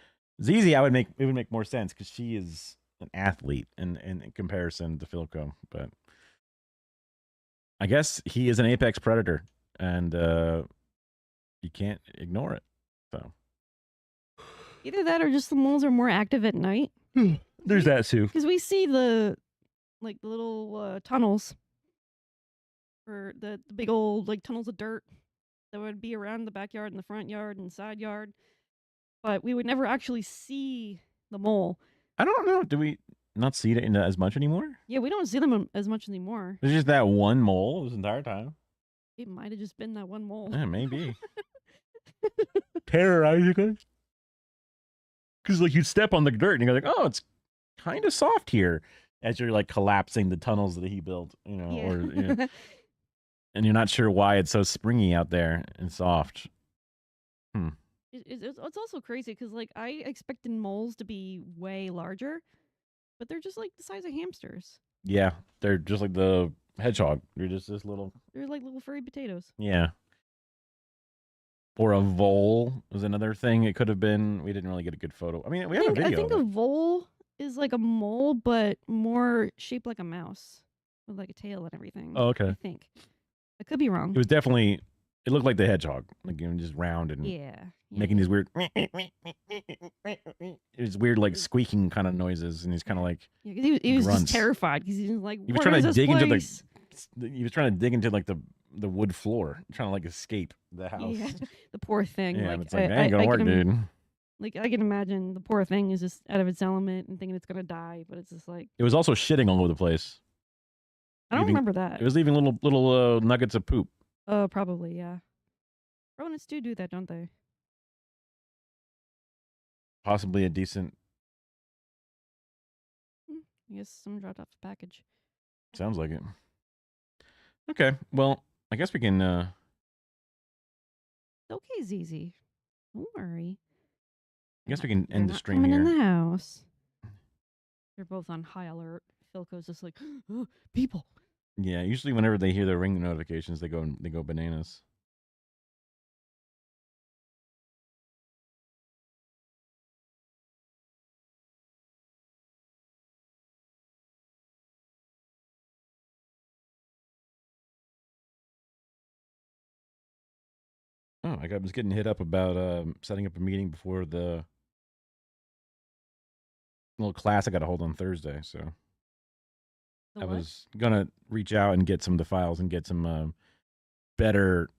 S6: ZZ, it would make more sense because she is an athlete in comparison to Philco. But I guess he is an apex predator, and you can't ignore it. So
S15: Either that or just the moles are more active at night.
S6: there's that too.
S15: Because we see the little tunnels, or the big old like tunnels of dirt that would be around the backyard and the front yard and side yard, but we would never actually see the mole.
S6: I don't know. Do we not see it as much anymore?
S15: Yeah, we don't see them as much anymore.
S6: There's just that one mole this entire time.
S15: It might have just been that one mole.
S6: Yeah, maybe. Terrorizing us. Because like you step on the dirt and you're like, oh, it's kind of soft here, as you're like collapsing the tunnels that he built, you know,
S15: Yeah.
S6: or you know, and you're not sure why it's so springy out there and soft.
S15: It's also crazy because like I expected moles to be way larger, but they're just like the size of hamsters.
S6: Yeah, they're just like the hedgehog. They're just this little.
S15: They're like little furry potatoes.
S6: Yeah. Or a vole was another thing. It could have been. We didn't really get a good photo. I mean, we have a
S15: I
S6: video.
S15: think
S6: of
S15: a
S6: it.
S15: vole is like a mole, but more shaped like a mouse with like a tail and everything.
S6: Oh, okay.
S15: I think. I could be wrong.
S6: It was definitely. It looked like the hedgehog, like, you know, just round and
S15: Yeah,
S6: making these weird. It's weird, like squeaking kind of noises, and he's kind of like.
S15: Yeah, 'cause he was
S6: grunts.
S15: just terrified because he was like,
S6: He was
S15: "Where
S6: trying
S15: is
S6: to
S15: this
S6: dig into
S15: place?"
S6: He was trying to dig into like the wood floor, trying to like escape the house.
S15: Yeah, the poor thing.
S6: Yeah,
S15: like,
S6: it's like, that ain't gonna work, dude.
S15: Like I can imagine the poor thing is just out of its element and thinking it's gonna die, but it's just like
S6: It was also shitting all over the place.
S15: I don't
S6: Leaving-
S15: remember that.
S6: It was leaving little nuggets of poop.
S15: Oh, probably yeah. Rodents do that, don't they?
S6: Possibly a decent.
S15: I guess someone dropped off the package.
S6: Sounds like it. Okay, well, I guess we can.
S15: Okay, ZZ. Don't worry.
S6: I guess we can
S15: They're
S6: end the
S15: not
S6: stream
S15: coming
S6: here.
S15: in the house. They're both on high alert. Philco's just like, people.
S6: Yeah, usually whenever they hear the ring notifications, they go bananas. Oh, I was getting hit up about setting up a meeting before the little class I got to hold on Thursday. So
S15: The
S6: I
S15: what?
S6: was gonna reach out and get some of the files and get some better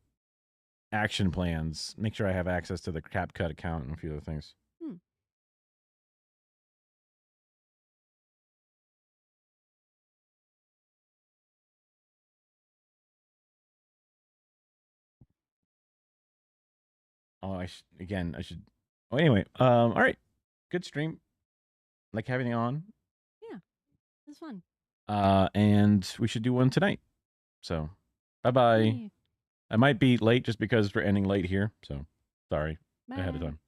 S6: action plans. Make sure I have access to the CapCut account and a few other things. Oh, I should. Oh, anyway. All right. Good stream. Like having you on.
S15: Yeah, it's fun.
S6: And we should do one tonight. So Bye-bye. I might be late just because we're ending late here, so sorry ahead of
S15: Bye.
S6: time.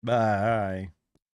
S6: Bye.